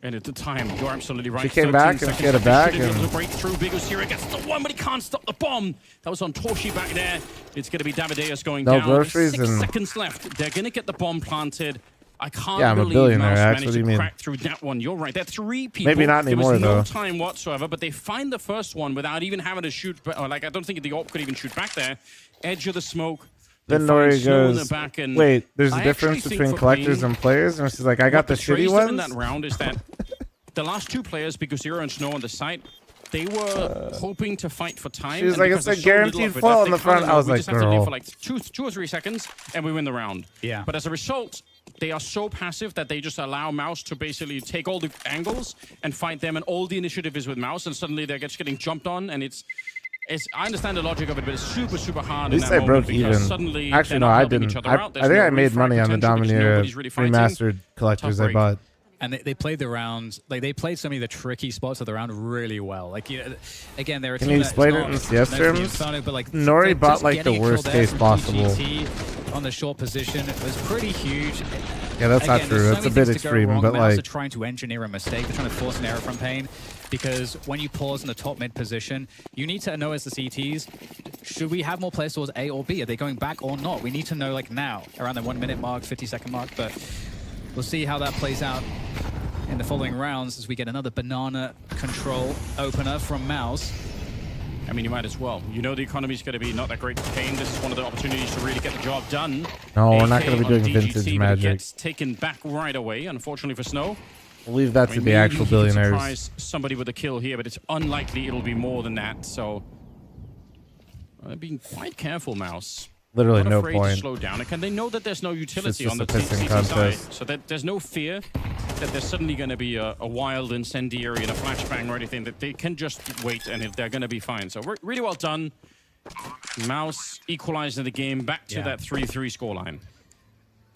And at the time, you're absolutely right. She came back and she had a back. And break through. Bigo Zero gets the one, but he can't stop the bomb. That was on Torshi back there. It's going to be Davideus going down. Groceries 6 seconds left. They're going to get the bomb planted. I can't I'm believe a billionaire, Mouz managed actually, to crack through that one. You're right. There are 3 people. Maybe not anymore, there was no though. time whatsoever, but they find the first one without even having to shoot. Like, I don't think the AWP could even shoot back there. Edge of the smoke. Then Nori goes, wait, there's a difference between collectors and players? And she's like, I got the shitty ones? In that round is that the last 2 players, Bigo Zero and Snow on the site, they were hoping to fight for time. She was like, it's a guaranteed fall in the front. I was like, girl. We just have to live for like 2 or 3 seconds, and we win the round. Yeah. But as a result, they are so passive that they just allow Mouz to basically take all the angles and fight them, and all the initiative is with Mouz, and suddenly they're just getting jumped on, and it's I understand the logic of it, but it's super, super hard in that moment. At least I broke even. Suddenly Actually, no, I didn't. I think I made money on the Dominator remastered collectors I bought. And they played the round, like they played some of the tricky spots of the round really well. Like, you know, again, they're a team Can you explain it in CS terms? But like, Nori bought like the worst case possible. On the short position, it was pretty huge. Yeah, that's not true. It's a bit extreme, but like, they're trying to engineer a mistake. They're trying to force an error from Pain, because when you pause in the top mid position, you need to know as the CTs, should we have more players towards A or B? Are they going back or not? We need to know like now, around the 1 minute mark, 50-second mark. But we'll see how that plays out in the following rounds as we get another banana control opener from Mouz. I mean, you might as well. You know the economy's going to be not that great for Pain. This is one of the opportunities to really get the job done. No, we're not going to be doing vintage magic. It gets taken back right away, unfortunately for Snow. We'll leave that to the actual billionaires. Surprise somebody with a kill here, but it's unlikely it'll be more than that. So, being quite careful, Mouz. Literally not no afraid point. to slow down. And they know that there's no utility on the pissing CT side, contest. so that there's no fear that there's suddenly going to be a wild incendiary and a flashbang or anything. That they can just wait and they're going to be fine. So really well done. Mouz equalizing the game back to that 3-3 scoreline.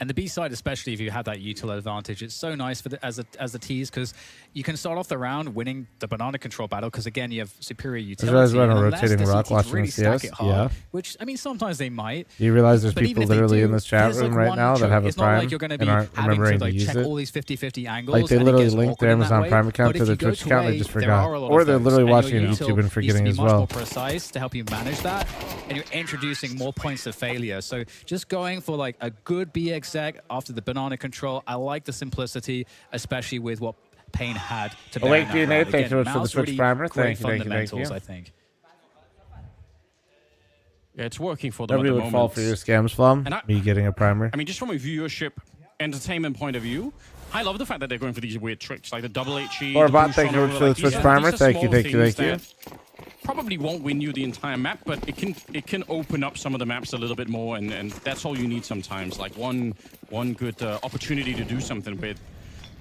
And the B side, especially if you have that util advantage, it's so nice for as a tease, because you can start off the round winning the banana control battle, because again you have superior utility. As well as a rotating rock watching really CS. Yeah. Which, I mean, sometimes they might. Do you realize there's people literally in this chat room like right now that have a Prime like you're going to be and aren't having remembering to like use check it? all these 50-50 angles. Like they and literally linked their Amazon Prime account to their the Twitch account, they just forgot. Or they're literally watching YouTube and forgetting as well. More precise to help you manage that, and you're introducing more points of failure. So just going for like a good B exec after the banana control. I like the simplicity, especially with what Pain had to bear. Awake DNA, thank you so much for the Twitch Primer. Thank you, I think. Yeah, it's working for them. Nobody would fall for your scams, Flum. Me getting a primer. I mean, just from a viewership, entertainment point of view, I love the fact that they're going for these weird tricks, like the double HE. Or bot, thank you for the Twitch Primer. Thank you. Probably won't win you the entire map, but it can open up some of the maps a little bit more, and that's all you need sometimes. Like one good opportunity to do something with.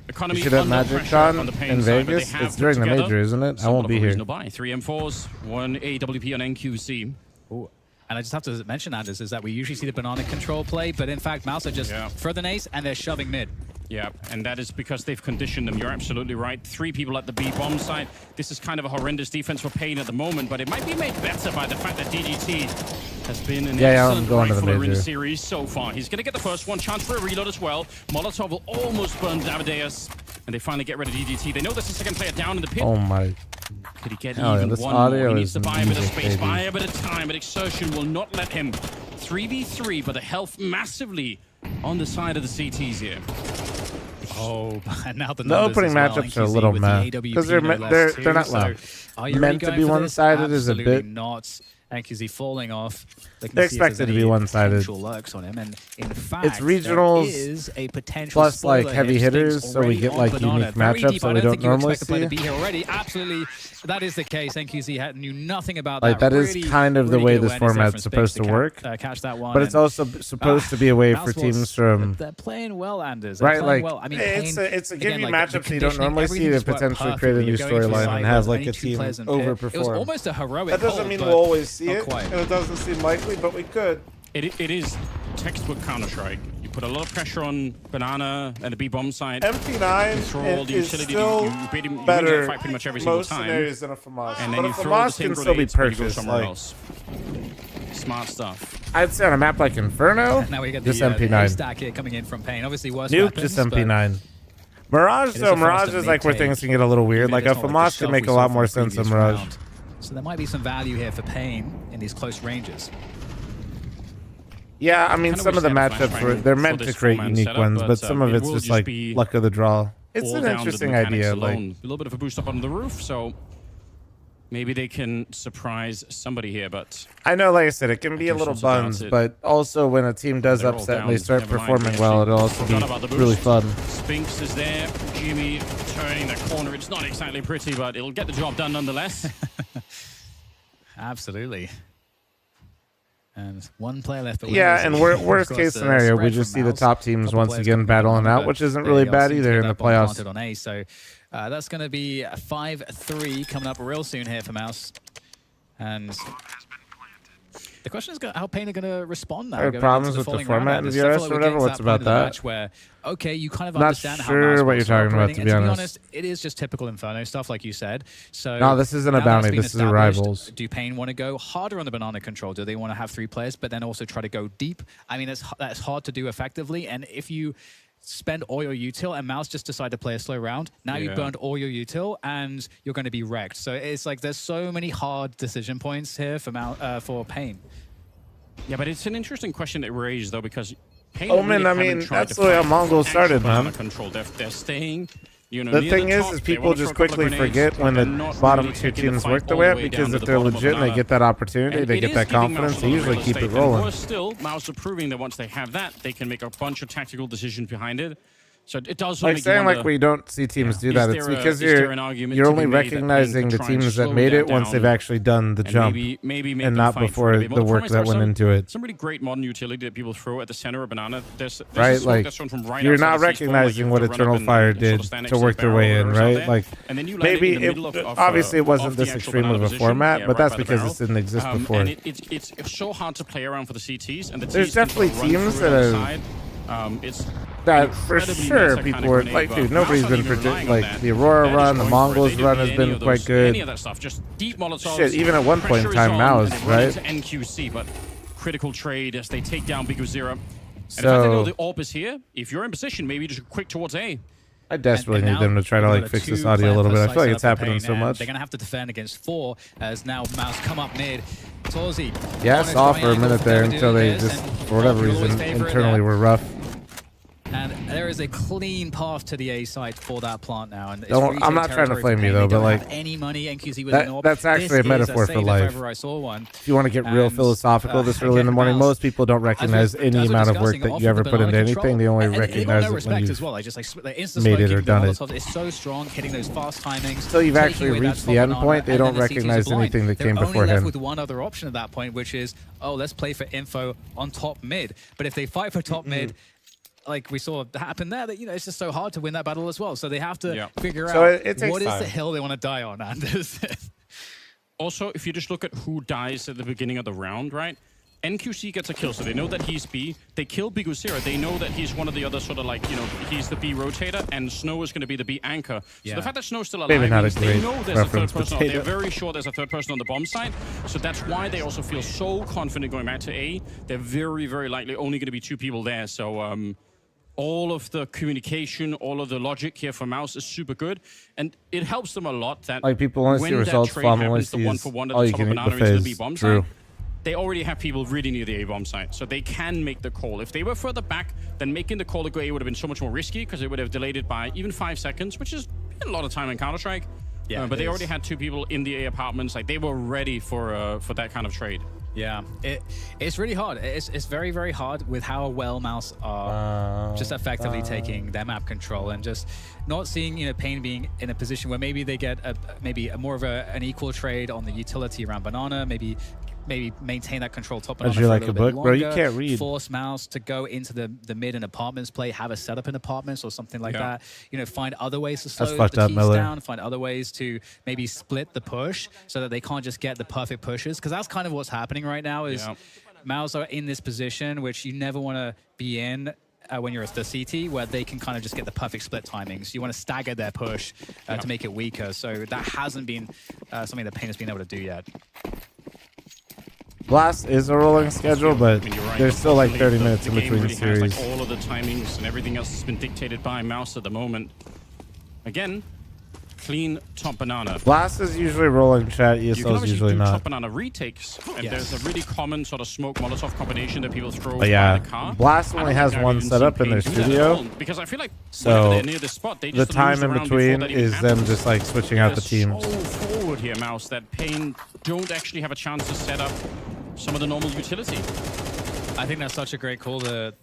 Economy you should have Magic Con in Vegas. It's during the major, isn't it? I won't be here. 3 M4s, 1 AWP on NQC. Ooh. And I just have to mention, Anders, is that we usually see the banana control play, but in fact, Mouz are just further ace and they're shoving mid. Yeah, and that is because they've conditioned them. You're absolutely right. 3 people at the B bomb site. This is kind of a horrendous defense for Pain at the moment, but it might be made better by the fact that DGT has been an excellent rifler in the series so far. He's going to get the first one. Chance for a reload as well. Molotov will almost burn Amadeus, and they finally get rid of DGT. They know there's a second player down in the pit. Oh my. Could he get even one more? He needs to buy a bit of space, buy a bit of time, but Exertion will not let him. 3v3, but the health massively on the side of the CTs here. Oh, and now the opening matchups are a little meh because they're not loud. Meant to be one-sided is a bit. Not. NQZ falling off. They're expected to be one-sided. Lurks on him, and in fact, it's regionals is a potential plus like heavy hitters, so we get like unique matchups that we don't normally see. To be here already. Absolutely, that is the case. NQZ knew nothing about that. Like that is kind of the way this format's supposed to work. Catch that one, but it's also supposed to be a way for teams from. They're playing well, Anders. Right, like well. I mean, it's a give you matchups that you don't normally see to potentially create a new storyline and have like a team overperform. It was almost a heroic. That doesn't mean we'll always see it. It doesn't seem likely, but we could. It is textbook Counter-Strike. You put a lot of pressure on Banana and the B-bomb side. MP9 is still better fight pretty much every most single time. scenarios than a FaMouz. And then but you a throw FaMouz the can still be purchased. Somewhere else. Smart stuff. I'd say on a map like Inferno, now we get just the MP9. stack here coming in from Pain. Obviously worse Nuke, weapons, just MP9. Mirage, though, Mirage is like where things can get a little weird. Like a FaMouz can make a lot more sense than Mirage. So there might be some value here for Pain in these close ranges. Yeah, I mean, some of the matchups, they're meant to create unique ones, but some of it's just like luck of the draw. It's an interesting idea. Like a little bit of a boost up on the roof, so maybe they can surprise somebody here, but... I know, like I said, it can be a little buns, but also when a team does upset and they start performing well, it'll also be really fun. Spinks is there. Jimmy turning the corner. It's not exactly pretty, but it'll get the job done nonetheless. Absolutely. And one player left. Yeah, and worst case scenario, we just see the top teams once again battling out, which isn't really bad either in the playoffs. On A, so that's going to be a 5-3 coming up real soon here for Mouz. And the question is how Pain are going to respond now. There are problems with the format in VRS or whatever? What's about that? Where, okay, you kind of Not understand sure how what you're talking about, to be honest. It is just typical Inferno stuff, like you said. So no, this isn't a bounty. This is a Rivals. Do Pain want to go harder on the banana control? Do they want to have 3 players, but then also try to go deep? I mean, that's hard to do effectively. And if you spend all your util and Mouz just decide to play a slow round, now you've burned all your util and you're going to be wrecked. So it's like there's so many hard decision points here for Pain. Yeah, but it's an interesting question that raised though, because Pain Omen, I mean, that's the way how Mongols started, man. Control. They're staying. You know, the thing is people just quickly forget when the bottom 2 teams work the way up, because if they're legit and they get that opportunity, they get that confidence, they usually keep it rolling. Worse still, Mouz are proving that once they have that, they can make a bunch of tactical decisions behind it. So it does like saying like we don't see teams do that. It's because you're only recognizing the teams that made it once they've actually done the jump, and not before the work that went into it. Some really great modern utility that people throw at the center of banana. There's right, like you're not recognizing what Eternal Fire did to work their way in, right? Like maybe obviously it wasn't this extreme of a format, but that's because it didn't exist before. And it's so hard to play around for the CTs, and the there's definitely teams that are. That for sure people were like, dude, nobody's been predicting. Like the Aurora run, the Mongols run has been quite good. Any of that stuff, just deep Molotovs. Shit, even at one point in time, Mouz, right? NQC, but critical trade as they take down Big Zero. And so, the fact they know the AWP is here, if you're in position, maybe just quick towards A. I desperately need them to try to like fix this audio a little bit. I feel like it's happening so much. They're gonna have to defend against 4 as now Mouz come up mid. Torzi. Yeah, saw for a minute there until they just, for whatever reason, internally were rough. And there is a clean path to the A site for that plant now. And I'm not trying to flame you though, but like any money NQC with an AWP. That's actually a metaphor for life. I saw one. If you want to get real philosophical this early in the morning, most people don't recognize any amount of work that you ever put into anything. They only recognize it when you've made it or done it. It's so strong, hitting those fast timings. Until you've actually reached the end point, they don't recognize anything that came beforehand. They're only left with one other option at that point, which is, oh, let's play for info on top mid. But if they fight for top mid, like we saw happen there, that it's just so hard to win that battle as well. So they have to figure out what is the hill they want to die on, Anders. Also, if you just look at who dies at the beginning of the round, right? NQC gets a kill, so they know that he's B. They kill Bigusira. They know that he's one of the other sort of like, he's the B rotator, and Snow is going to be the B anchor. So the fact that Snow's still alive means they know there's a third person. They're very sure there's a third person on the bomb side. So that's why they also feel so confident going back to A. They're very, very likely only going to be 2 people there. So all of the communication, all of the logic here for Mouz is super good, and it helps them a lot that like people want to see results from unless the 1-for-1 at the top of banana into the B bomb side. They already have people really near the A-bomb site, so they can make the call. If they were further back, then making the call to go A would have been so much more risky, because it would have delayed it by even 5 seconds, which is a lot of time in Counter-Strike. Yeah, but they already had 2 people in the A apartments. Like, they were ready for that kind of trade. Yeah, it's really hard. It's very, very hard with how well Mouz are just effectively taking their map control and just not seeing Pain being in a position where maybe they get more of an equal trade on the utility around banana, maybe maintain that control top banana for like a little book, bit longer, bro. You can't read. Force Mouz to go into the mid and apartments play, have a setup in apartments or something like that. Find other ways to slow the teams down, find other ways to maybe split the push so that they can't just get the perfect pushes, because that's kind of what's happening right now is Mouz are in this position which you never want to be in when you're at the CT, where they can kind of just get the perfect split timings. You want to stagger their push to make it weaker. So that hasn't been something that Pain has been able to do yet. Blast is a rolling schedule, but there's still like 30 minutes in between really series. Has, all of the timings and everything else has been dictated by Mouz at the moment. Again, clean top banana. Blast is usually rolling chat, ESL is usually not. Top banana retakes, and there's a really common sort of smoke Molotov combination that people throw by the car. Blast only has one setup in their studio, because I feel like so they're near the spot, they just the time in between is them just like switching out the teams. So forward here, Mouz, that Pain don't actually have a chance to set up some of the normal utility. I think that's such a great call, the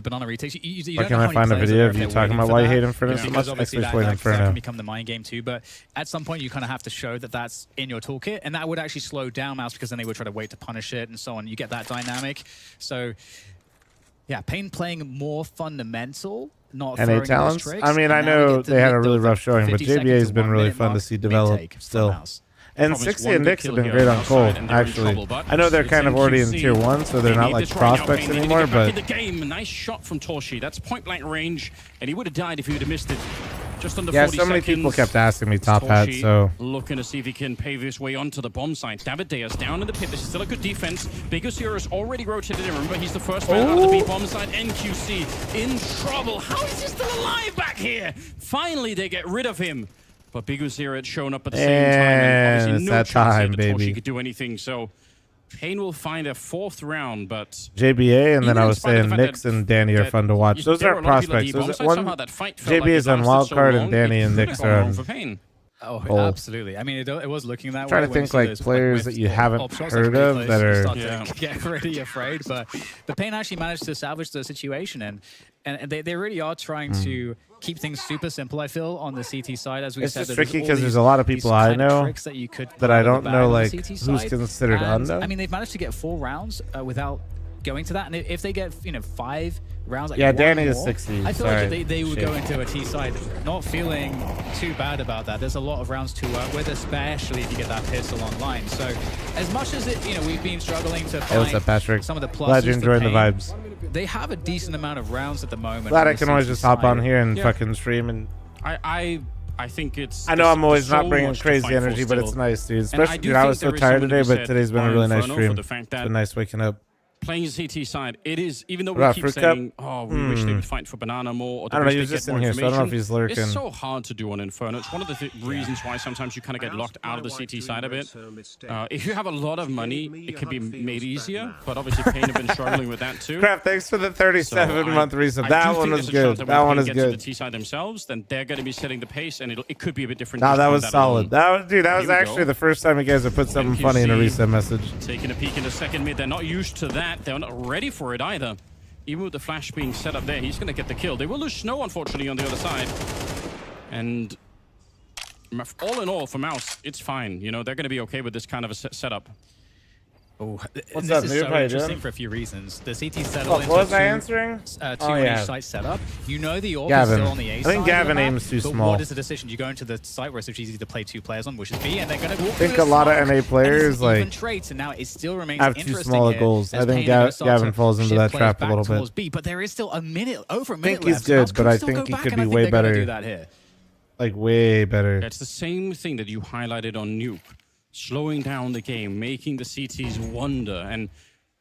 banana retakes. You Where don't can know I how find a many video players of you are talking waiting about for why you that, hate Inferno so because much? obviously Explain that Inferno. can become the mind game too, but at some point you kind of have to show that that's in your toolkit, and that would actually slow down Mouz because then they would try to wait to punish it and so on. You get that dynamic. So yeah, Pain playing more fundamental, not NA throwing talents? those tricks. I mean, I and now know get the they had a mid- really the rough showing, but 50 JBA second has to been 1 really minute fun to mark see mid develop take from still. Mouz. And Promise 60 one and good Knicks have kill been here great on on our Cole, side, and they're in actually. trouble, but I know they're it's kind of already in NQC. tier 1, so they're They not need like this right now, prospects Pain. They need to anymore, get back but in the game. Nice shot from Torshi. That's point blank range, and he would have died if he would have missed it. Just under yeah, 40 so many seconds. people kept asking me top hat, Torshi so looking to see if he can pave his way onto the bomb site. Davideus down in the pit. This is still a good defense. Bigosira is already rotated in. Remember, he's the first man out of the B bomb site. NQC in trouble. How is he still alive back here? Finally, they get rid of him. But Bigosira had shown up at the same time, and obviously no chance here that Torshi could do anything. So Pain will find a 4th round, but JBA, and then I was saying that Knicks and Danny are fun to watch. Those there aren't were a lot of people prospects. at the Those bomb one site. Somehow that fight felt JBA like is it on lasted so Wildcard, long, and Danny it and could Knicks have gone are wrong on. for Pain. Oh, Cole. absolutely. I mean, it was looking that way. Trying to when you think see like those, players that whiffs you or haven't pop shots, heard like of replays, that you are. start to get really afraid. But Pain actually managed to salvage the situation, and they really are trying to keep things super simple, I feel, on the CT side. As we It's said, just there's tricky all because these- there's a lot of these people I kind of know tricks that you could that I pull don't the know, bag on like the CT who's side. considered And, unknown. I mean, they've managed to get 4 rounds without going to that, and if they get 5 rounds, like Yeah, one Danny is more, 60. I feel Sorry. like they would Shit. go into a T side not feeling too bad about that. There's a lot of rounds to work with, especially if you get that pistol online. So as much as we've been struggling to Hey, what's find up, Patrick? some of the pluses Glad you're for enjoying the Pain, vibes. they have a decent amount of rounds at the moment. Glad on I the can always CT just hop on side. here and Yeah. fucking stream and. I think it's. I know I'm always not so bringing much to crazy fight for energy, but it's still. nice, dude. And Especially, do dude, I think was so there is tired something to be today, but said today's been a on really nice Inferno stream. for the fact It's that been nice waking up. playing CT side, it is, even though What we about keep Fruit Cup? saying, oh, we wish they would fight for Banana more, or I don't know, wish he was they'd just get in more here, so I don't know if information. he's lurking. It's so hard to do on Inferno. It's one of the reasons why sometimes you kind of get locked out of the CT side a bit. If you have a lot of money, it can be made easier, but obviously Pain have been struggling with that too. Crap, thanks for the 37-month resub. I That do one think was there's a good. chance that That when one Pain is gets to good. the T side themselves, then they're going to be setting the pace, and it could be a bit different. No, just that from was solid. alone. That was, dude, that was Here we actually go. the first time you guys have put something funny in a NQC resub message. Taking a peek in the second mid. They're not used to that. They're not ready for it either. Even with the flash being set up there, he's going to get the kill. They will lose Snow, unfortunately, on the other side. And all in all, for Mouz, it's fine. You know, they're going to be okay with this kind of a setup. Oh, What's this up, is dude? so How you interesting doing? for a few reasons. The CT settle What into was I two answering? two Oh, on yeah. each site setup. You know the AWP is Gavin. still on the A I side. think Gavin of the map, aims too but small. What is the decision? You go into the site where it's easy to play 2 players on, which is B, and they're going to walk I think through a the lot of smoke, NA and players it's even like traits, and now it still remains have too interesting small here goals. as I think Pain are gonna start Gavin to falls into shift that players trap a back little bit. towards B, but there is still over a minute I think left. he's so good, Mouz but could I still think go he back, could and I be think way they're gonna better. do that here. Like way better. It's the same thing that you highlighted on Nuke. Slowing down the game, making the CTs wonder. And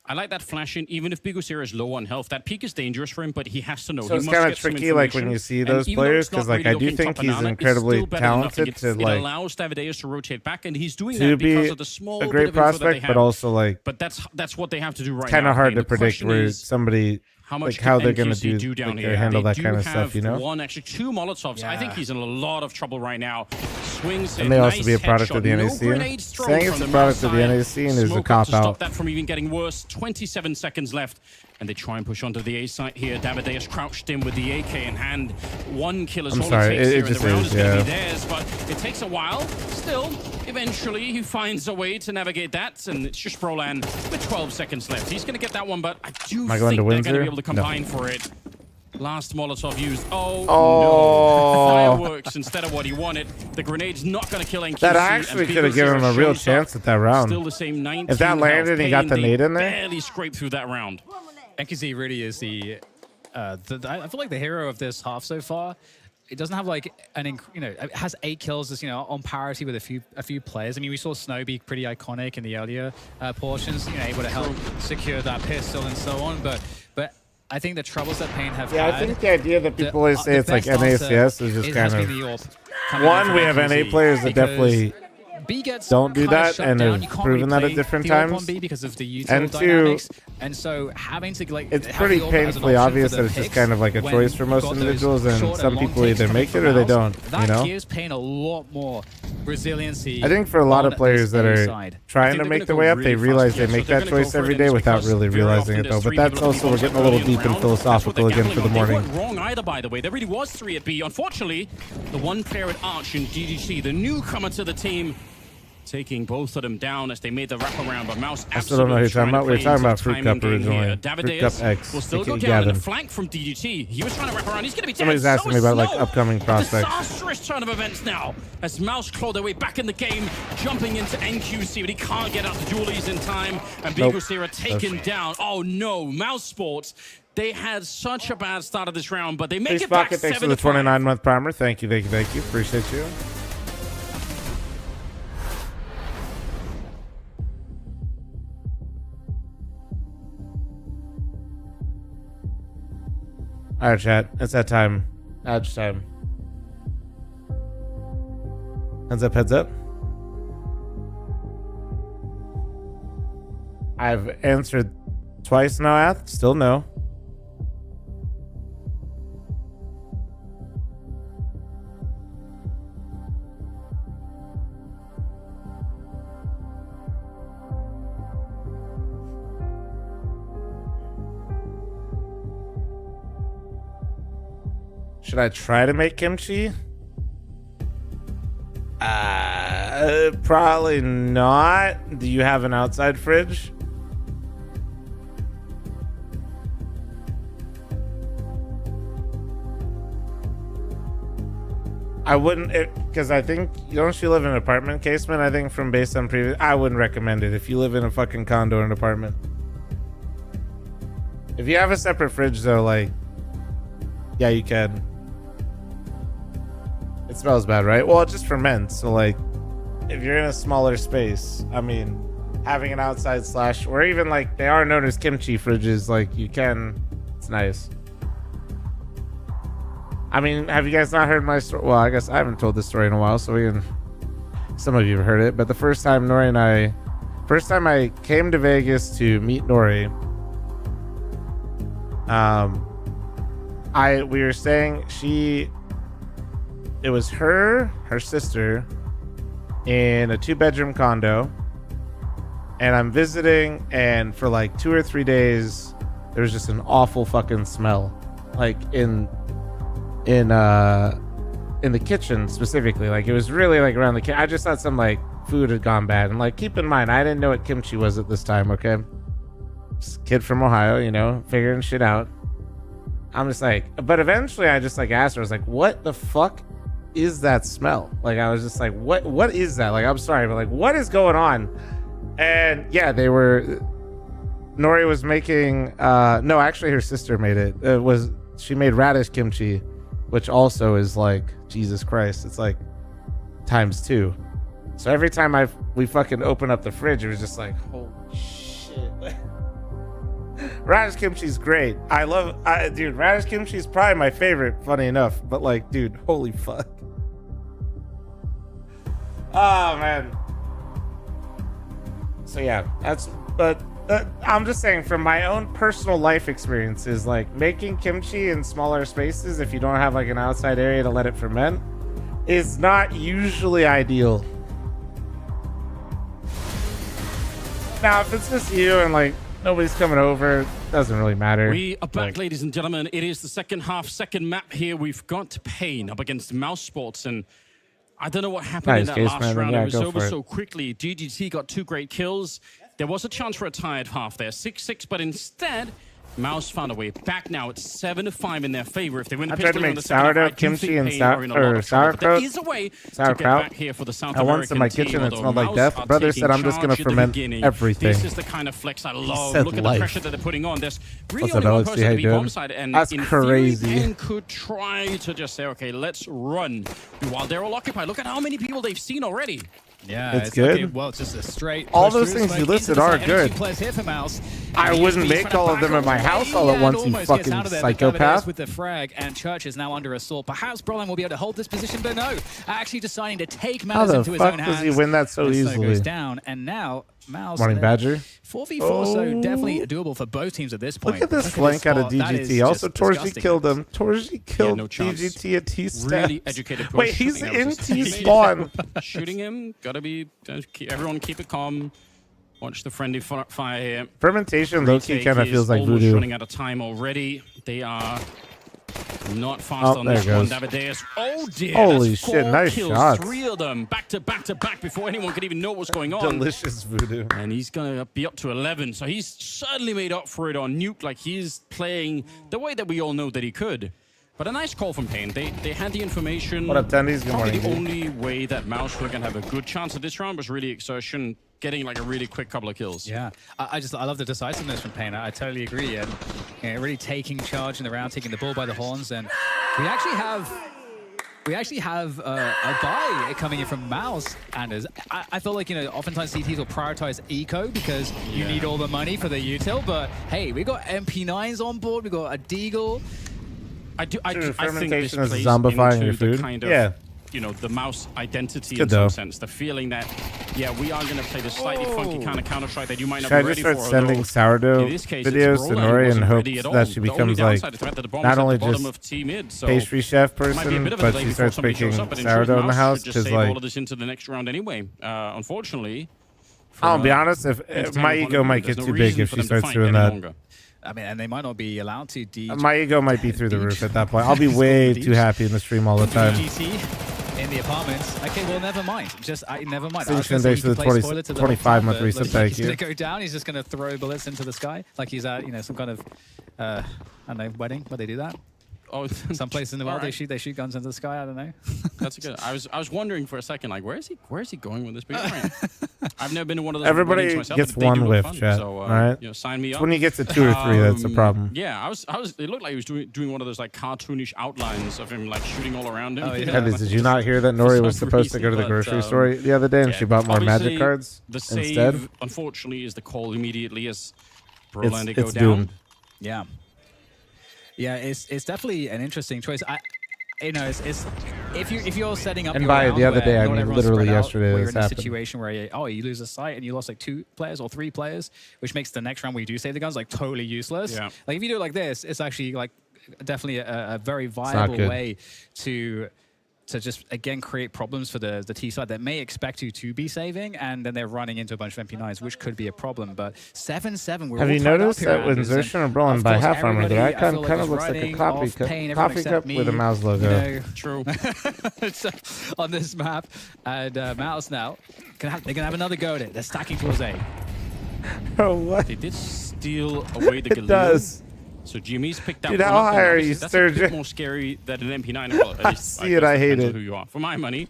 I like that flash in, even if Bigosira is low on health. That peak is dangerous for him, but he has to know. So he it's must kind of get some tricky, like when information. you see And those even though players, it's not because like really I do looking think top he's banana, it's incredibly still better than nothing. talented It to like allows Davideus to rotate back, and he's doing to that because be of the small a bit great of info that they prospect, have. but also like But that's what they have to do right now. kind of hard The to predict question where is, somebody how much like how can they're gonna NQC do down like, here? handle They that kind of do stuff, you know. actually 2 Molotovs. I think Yeah. he's in a lot of trouble right now. Swings And may also nice be a product of headshot. the NA No scene. grenades thrown Saying it's from a the product of the Mouz NA side. scene is a Smoke up cop to stop out. that from even getting worse. 27 seconds left. And they try and push onto the A site here. Davideus crouched in with the AK in hand. 1 kill is I'm all sorry, it takes it here, and just the round is, is going to yeah. be theirs. But it takes a while. Still, eventually, he finds a way to navigate that. And it's just Roland with 12 seconds left. He's going to get that one, but I do Am I think going they're to going Windsor? to be able to No. combine for it. Last Molotov used. Oh, Oh. no. Fireworks instead of what he wanted. The grenade's not going to kill NQC. That actually and could have given him a real shows up. chance at that round. Still the same 19 If that landed and he got the Pain, nade in they there. barely scraped through that round. NQC really is I feel like the hero of this half so far. It doesn't have like it has 8 kills, that's, on parity with a few players. I mean, we saw Snow be pretty iconic in the earlier portions, able to help secure that pistol and so on. But I think the troubles that Pain have had. I think the idea that people always say it's like NACS is just kind of. One, we have NA players that definitely B gets don't do kinda that shut and down. have You can't proven really that at play different the AWP times. on B because of the util And two, dynamics. And so having to like it's have pretty the AWP as an painfully option obvious for that the it's just picks kind of like a when choice for you've most got those individuals, and short some long people picks either coming make it from or they Mouz. don't. That You know. gives Pain a lot more resiliency. I think for a lot of on players this that A are side. trying to make their way up, they realize they make that choice every day without really realizing it, though. But that's also, we're getting a little deep and philosophical again for the morning. They weren't wrong either, by the way. There really was 3 at B. Unfortunately, the one player at Arch in DDC, the newcomer to the team, taking both of them down as they made the wraparound. But Mouz I still don't know who you're talking about. We were talking about Fruit Cup originally. Fruit Cup X. Will still go aka down in Gavin. the flank from DDT. He was trying to wrap around. He's going to be dead. Somebody's asking me about like Snow. upcoming prospects. Disastrous turn of events now as Mouz claw their way back in the game, jumping into NQC, but he can't get out the dualies in time. And Bigosera taken down. Oh no, Mouz Sports. They had such a bad start of this round, but they make Please it back Pocket, thanks for 7-5. the 29-month primer. Thank you, thank you, thank you. Appreciate you. All right, chat. It's that time. Edge time. Heads up, heads up. I've answered twice now, Ath. Still no. Should I try to make kimchi? Probably not. Do you have an outside fridge? I wouldn't, because I think, don't you live in an apartment, Caseman? I think from based on previous, I wouldn't recommend it if you live in a fucking condo or an apartment. If you have a separate fridge though, like, yeah, you can. It smells bad, right? Well, it just ferments. So, like, if you're in a smaller space, I mean, having an outside slash, or even like they are known as kimchi fridges, like you can, it's nice. I mean, have you guys not heard my story? Well, I guess I haven't told this story in a while, so we can. Some of you have heard it, but the first time Nori and I came to Vegas to meet Nori. We were staying. It was her sister, in a 2-bedroom condo, and I'm visiting, and for like 2 or 3 days, there was just an awful fucking smell, like in the kitchen specifically. Like it was really like around the kitchen. I just thought some like food had gone bad, and like keep in mind, I didn't know what kimchi was at this time. Okay, just kid from Ohio, you know, figuring shit out. I'm just like, but eventually I just like asked her, I was like, what the fuck is that smell? Like I was just like, what is that? Like, I'm sorry, but like, what is going on? And yeah, Nori was making no, actually her sister made it. She made radish kimchi, which also is like, Jesus Christ, it's like ×2. So every time we fucking open up the fridge, it was just like, holy shit. Radish kimchi's great. Dude, radish kimchi is probably my favorite, funny enough. But like, dude, holy fuck. Oh man. So yeah, I'm just saying from my own personal life experiences, like making kimchi in smaller spaces, if you don't have like an outside area to let it ferment, is not usually ideal. Now, if it's just you and like nobody's coming over, doesn't really matter. We are back, ladies and gentlemen. It is the second half, second map here. We've got Pain up against Mouz Sports, and I don't know what happened in that last round. It was over so quickly. DGT got 2 great kills. There was a chance for a tie at half there, 6-6, but instead, Mouz found a way back. Now it's 7-5 in their favor. If they win the pistol on the second half, kimchi and sauerkraut. There is a way to get back here for the South American once in my kitchen, team, it smelled like death. Brother said I'm just gonna ferment everything. This is the kind of flex I love. Look at the pressure that they're putting on. There's really only one person to be bomb side, and that's in crazy. theory, Pain could try to just say, okay, let's run while they're all occupied. Look at how many people they've seen already. Yeah, it's good. Okay, well, it's just a straight. All those things you listed are good. Here for Mouz. I wouldn't make all of them in my house all at once, you fucking psychopath. With the frag, and Church is now under assault. Perhaps Broline will be able to hold this position, but no. Actually deciding to take Mouz into his own hands. How the fuck does he win that so easily? Goes down, and now Mouz. Morning Badger. 4v4, so definitely doable for both teams at this point. Look at this flank out of DGT. Also, Torji killed him. Torji killed DGT at T-Steps. Really educated push. Wait, he's in T-spawn. Shooting him. Gotta be... Everyone keep it calm. Watch the friendly fire here. Fermentation low-key kind of feels like voodoo. Running out of time already. They are not fast on this one. Davideus. Oh dear. Holy shit, nice shots. 3 of them back to back to back before anyone could even know what's going on. Delicious voodoo. And he's going to be up to 11. So he's certainly made up for it on Nuke. Like he's playing the way that we all know that he could. But a nice call from Payne. They had the information. What up, Tendies? Good morning. The only way that Mouz were going to have a good chance at this round was really exertion, getting like a really quick couple of kills. Yeah, I love the decisiveness from Payne. I totally agree. And really taking charge in the round, taking the bull by the horns. And we actually have a buy coming in from Mouz, Anders. I feel like, oftentimes CTs will prioritize eco because you need all the money for the util. But hey, we got MP9s on board. We got a Deagle. I think this fermentation is plays zombifying your into the food. kind of, Yeah. The Mouz identity good in some though. sense. The feeling that, we are going to play the slightly funky kind of Counter-Strike that you might not Should be I just ready for. start sending sourdough videos to Nori and hope that she becomes like not only just pastry chef person, but she starts baking sourdough in the house? Because like, all of this into the next round anyway. Unfortunately, I'll be honest, if my ego might get too big if she starts doing that. I mean, and they might not be allowed to. My ego might be through the roof at that point. I'll be way too happy in the stream all the time. In the apartments. Okay, well, never mind. Never mind. Thanks for the 25-month reset. Thank you. He's going to go down. He's just going to throw bullets into the sky like he's at, some kind of, I don't know, wedding where they do that. Oh, some place in the world they shoot guns into the sky. I don't know. That's good. I was wondering for a second, like, where is he going with this big brand? I've never been to one of those. Everybody myself, gets one whiff, chat. So, all right. Sign me up. When you get to 2 or 3, that's a problem. Yeah, I was. It looked like he was doing one of those like cartoonish outlines of him like shooting all around him. Oh, yeah. Did you not hear that Nori was supposed to go to the grocery store the other day and she bought more magic cards the save, instead? Unfortunately, is the call immediately as Broline go down. Doomed. Yeah. Yeah, it's definitely an interesting choice. It's if you're setting up. And by the other day, I mean literally yesterday. You're in a situation where you lose a site and you lost like 2 players or 3 players, which makes the next round where you do save the guns like totally useless. Yeah. Like if you do it like this, it's actually like definitely a very viable way to just, again, create problems for the T side that may expect you to be saving, and then they're running into a bunch of MP9s, which could be a problem. But 7-7, we're Have all you noticed that when Xerxes are brawling by half armor, the icon kind of looks like a coffee cup with a Mouz logo? True. So, on this map, and Mouz now, they're going to have another go at it. They're stacking towards A. Oh, what? They did steal away the Galil. It does. So Jimmy's picked out. Dude, how high are you, That's Sturgeon? a bit more scary than an MP9. Well, at least, I see it, I hate it. Who you are. For my money.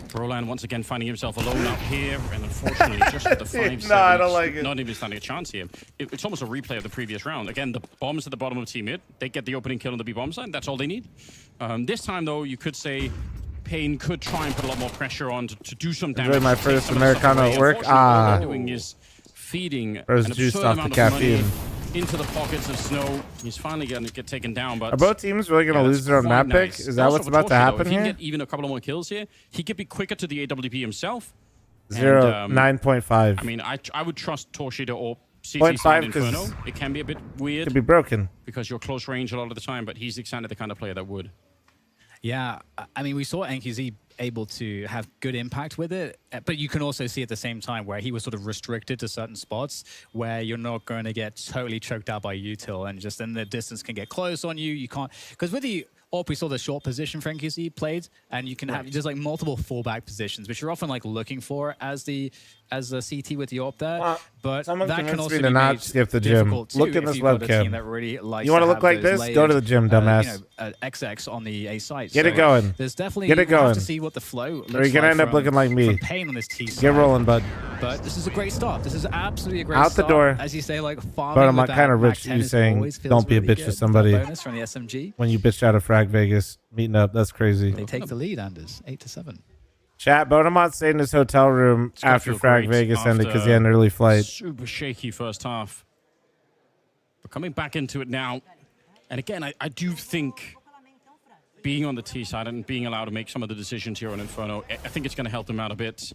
Broline once again finding himself alone out here, and unfortunately, just with the 5 No, I don't like it. Not even standing a chance here. It's almost a replay of the previous round. Again, the bombs at the bottom of team mid. They get the opening kill on the B bomb side. That's all they need. This time, though, you could say Payne could try and put a lot more pressure on to do some damage. Enjoy my first Americano at work. All they're doing is feeding Bro's an juiced absurd off the amount of money caffeine. into the pockets of snow. He's finally going to get taken down, but Are both teams really going to lose their own map pick? Is that what's about to happen if he here? can get even a couple of more kills here, he could be quicker to the AWP himself. 9.5. I mean, I would trust Torshida or CT 0.5 side Inferno. It can be a bit weird. Could be broken. Because you're close range a lot of the time, but he's exactly the kind of player that would. Yeah, I mean, we saw NQZ able to have good impact with it, but you can also see at the same time where he was sort of restricted to certain spots where you're not going to get totally choked out by util, and just then the distance can get close on you. You can't, because with the AWP, we saw the short position for NQZ played, and you can have just like multiple fallback positions, which you're often like looking for as the CT with the AWP there. But that can also be not skip the gym. Look at this webcam. You want to look like this? Go to the gym, dumbass. XX on the A site. Get it going. There's definitely Get it going. have to see what the flow looks or you're gonna end up looking like me. Payne on this T side. Get rolling, bud. But this is a great start. This is absolutely a great Out start. the door. As you say, like farming. But I'm not kind of rich. You saying don't be a bitch to somebody bonus from the SMG. when you bitched out of Frag Vegas meeting up. That's crazy. They take the lead, Anders, 8-7. Chat, Bonamont stayed in his hotel room after Frag Vegas ended because he had an early flight. Super shaky first half. But coming back into it now. And again, I do think being on the T side and being allowed to make some of the decisions here on Inferno, I think it's going to help them out a bit.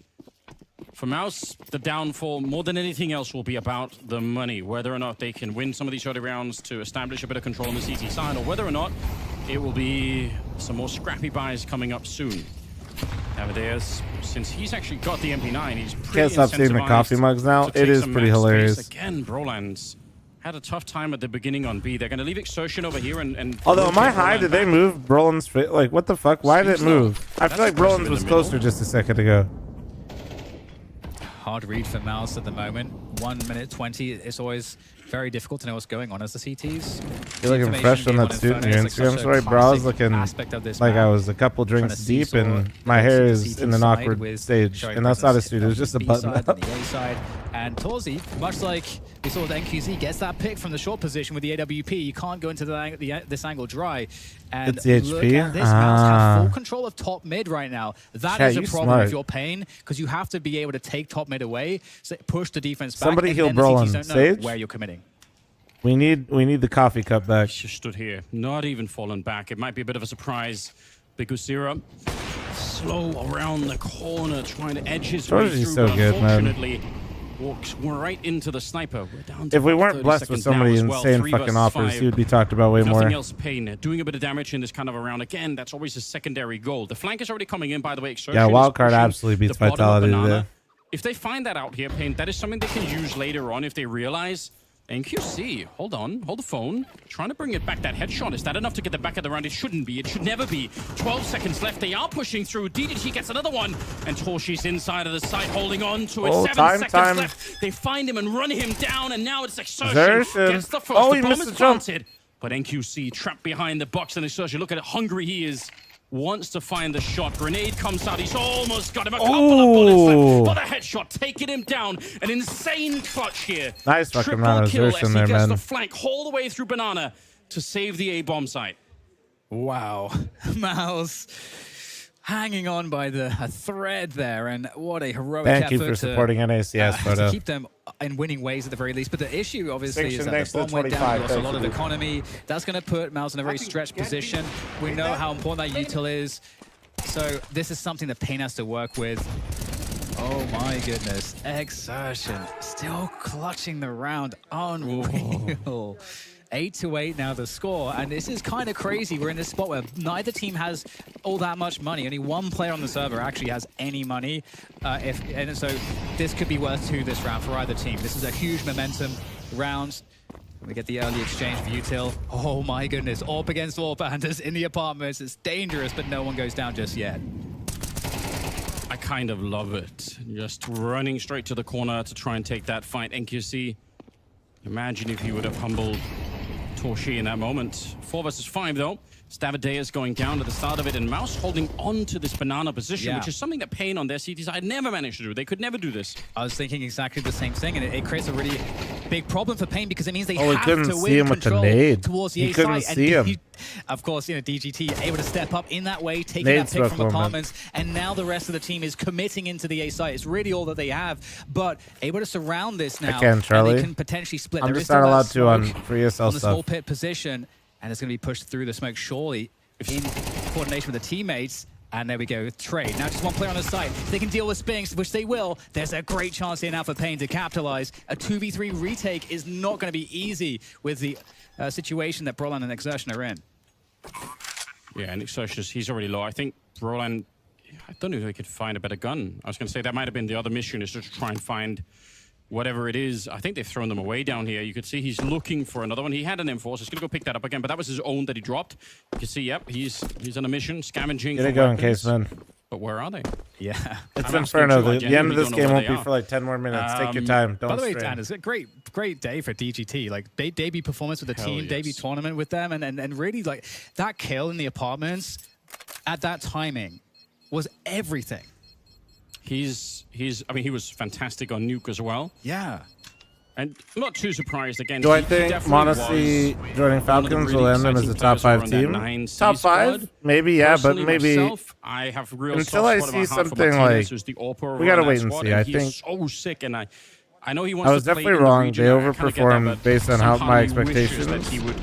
For Mouz, the downfall, more than anything else, will be about the money. Whether or not they can win some of these early rounds to establish a bit of control on the CT side, or whether or not it will be some more scrappy buys coming up soon. Amadeus, since he's actually got the MP9, he's pretty Can't stop seeing the coffee mugs now. It is pretty hilarious. Again, Broland's had a tough time at the beginning on B. They're going to leave Exertion over here and although, am I high? Did they move Broland's fit? Like, what the fuck? Why did it move? I feel like Broland's was closer just a second ago. Hard read for Mouz at the moment. 1 minute 20. It's always very difficult to know what's going on as the CTs. You're looking fresh on that suit in your Instagram story, bro. I was looking like I was a couple drinks deep and my hair is in an awkward stage. And that's not a suit, it was just a button up. And Torzi, much like we saw with NQZ, gets that pick from the short position with the AWP. You can't go into this angle dry. And it's the look HP? at this. Mouz have full control of top mid right now. That is a problem smart. if you're Pain, because you have to be able to take top mid away, so push the defense back. Somebody and heal then the Brolin. CTs don't know Sage? where you're committing. We need the coffee cup back. Just stood here, not even fallen back. It might be a bit of a surprise because Zero slow around the corner, trying to edge his way through. So good, unfortunately, walks right into the sniper. We're down to if we weren't blessed with so many insane fucking offers, he would be talked about way more. Nothing else, Pain doing a bit of damage in this kind of a round. Again, that's always a secondary goal. The flank is already coming in, by the way. Exertion yeah, Wildcard absolutely beats Vitality today. If they find that out here, Pain, that is something they can use later on if they realize. NQC, hold on, hold the phone. Trying to bring it back. That headshot, is that enough to get the back of the round? It shouldn't be. It should never be. 12 seconds left. They are pushing through. DDT gets another one. And Torshi's inside of the site, holding on to it. 7 seconds left. They find him and run him down. And now it's Exertion. Gets the first. Oh, the he bomb missed is the jump. planted. But NQC trapped behind the box. And Exertion, look at how hungry he is. Wants to find the shot. Grenade comes out. He's almost got him. A couple of bullets left. But a headshot, taking him down. An insane clutch here. Nice fucking Triple round of kill as Xerxes he there, gets man. the flank all the way through Banana to save the A-bomb site. Wow. Mouz hanging on by a thread there, and what a heroic Thank effort you for supporting NACS photo. to keep them in winning ways at the very least. But the issue, obviously, is that the bomb went 25, down, lost a lot of economy. That's going to put Mouz in a very stretched position. We know how important that util is. So this is something that Pain has to work with. Oh my goodness. Exertion still clutching the round. Unreal. 8-8 now the score, and this is kind of crazy. We're in this spot where neither team has all that much money. Only one player on the server actually has any money, and so this could be worth 2 this round for either team. This is a huge momentum round. We get the early exchange of util. Oh my goodness, AWP against AWP, Anders in the apartments. It's dangerous, but no one goes down just yet. I kind of love it. Just running straight to the corner to try and take that fight. NQC, imagine if you would have humbled Torshi in that moment. 4 versus 5 though. Stavideus going down at the start of it, and Mouz holding on to this banana position, which is something that Pain on their CT side never managed to do. They could never do this. I was thinking exactly the same thing, and it creates a really big problem for Pain because it means they he have couldn't to see win him with the control nade. towards the He A couldn't side. see And him. of course, DGT able to step up in that way, taking Nade that pick from circle, apartments, and now the rest of the team is committing into the A site. It's really all that they have, but able to surround this now. I can, Charlie. And they can potentially split. I'm There just is still not that allowed to on smoke free ESL on the small stuff. pit position, and it's going to be pushed through the smoke surely in coordination with the teammates. And there we go, trade. Now just one player on the site. They can deal with Spinks, which they will. There's a great chance here now for Pain to capitalize. A 2v3 retake is not going to be easy with the situation that Broland and Exertion are in. Yeah, and Exertion, he's already low. I think Broland, I don't know if they could find a better gun. I was going to say that might have been the other mission, is just to try and find whatever it is. I think they've thrown them away down here. You could see he's looking for another one. He had an M4, so he's going to go pick that up again, but that was his own that he dropped. You can see, yep, he's on a mission, scavenging. Get it going, Case, man. But where are they? Yeah. It's Inferno. The end of this game won't be for like 10 more minutes. Take your time. Don't By the way, strain. Anders, a great day for DGT. Like, debut performance with the team, debut tournament with them, and really, like, that kill in the apartments at that timing was everything. I mean, he was fantastic on Nuke as well. Yeah. And I'm not too surprised again. Do I think Monacy joining Falcons will end them as a top 5 team? Top 5? Maybe, yeah, but maybe I have real until I see something like we gotta wait and see. I think so sick, and I know he wants I was definitely wrong. They overperformed based on how my expectations. That he would,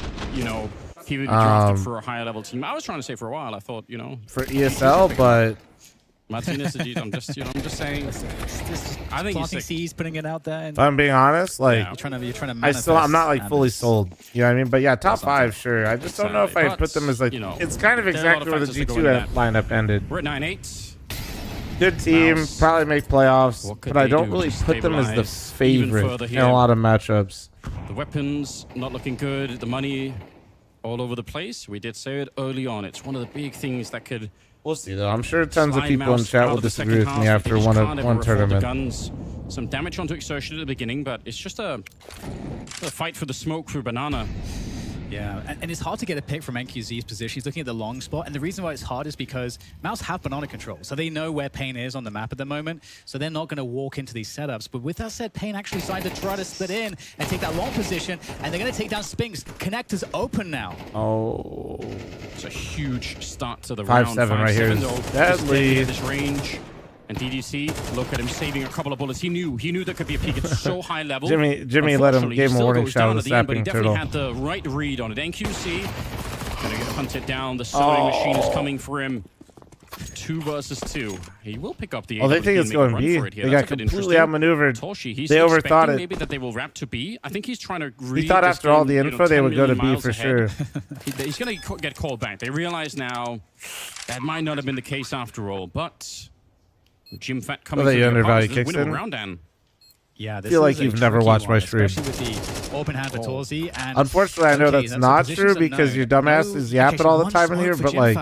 he would be drafted for a higher level team. I was trying to say for a while. I thought, for ESL, but. Martinez, I'm just saying. I think he's putting it out there. If I'm being honest, like you're trying to I'm not like fully sold. You know what I mean? But yeah, top 5, sure. I just don't know if I put them as like. It's kind of exactly where the G2 lineup ended. We're at 9-8. Good team, probably make playoffs, but I don't really put them as the favorite in a lot of matchups. The weapons not looking good. The money all over the place. We did say it early on. It's one of the big things that could. We'll see though. I'm sure tons of people in chat will disagree with me after one tournament. Guns. Some damage onto Exertion at the beginning, but it's just a fight for the smoke for Banana. Yeah, and it's hard to get a pick from NQZ's position. He's looking at the long spot, and the reason why it's hard is because Mouz have banana control, so they know where Pain is on the map at the moment, so they're not going to walk into these setups. But with that said, Pain actually decided to try to split in and take that long position, and they're going to take down Spinks. Connector's open now. Oh. It's a huge start to the round. 5-7 right here is deadly. This range. And DDC, look at him saving a couple of bullets. He knew there could be a peak. It's so high level. Jimmy gave him a warning shot with the sapping turtle. He definitely had the right read on it. NQC gonna get hunted down. The sewing machine is coming for him. 2 versus 2. He will pick up the. Oh, they think it's going B. They got completely outmaneuvered. They overthought it. Maybe that they will wrap to B. I think he's trying to. He thought after all the info they would go to B for sure. He's gonna get called back. They realize now that might not have been the case after all, but. Jim Fat coming they undervalue kicks in. Yeah, I feel like you've never watched my stream. Open hand for Torzi, and unfortunately, I know that's not true because your dumbass is yapping all the time in here, but like,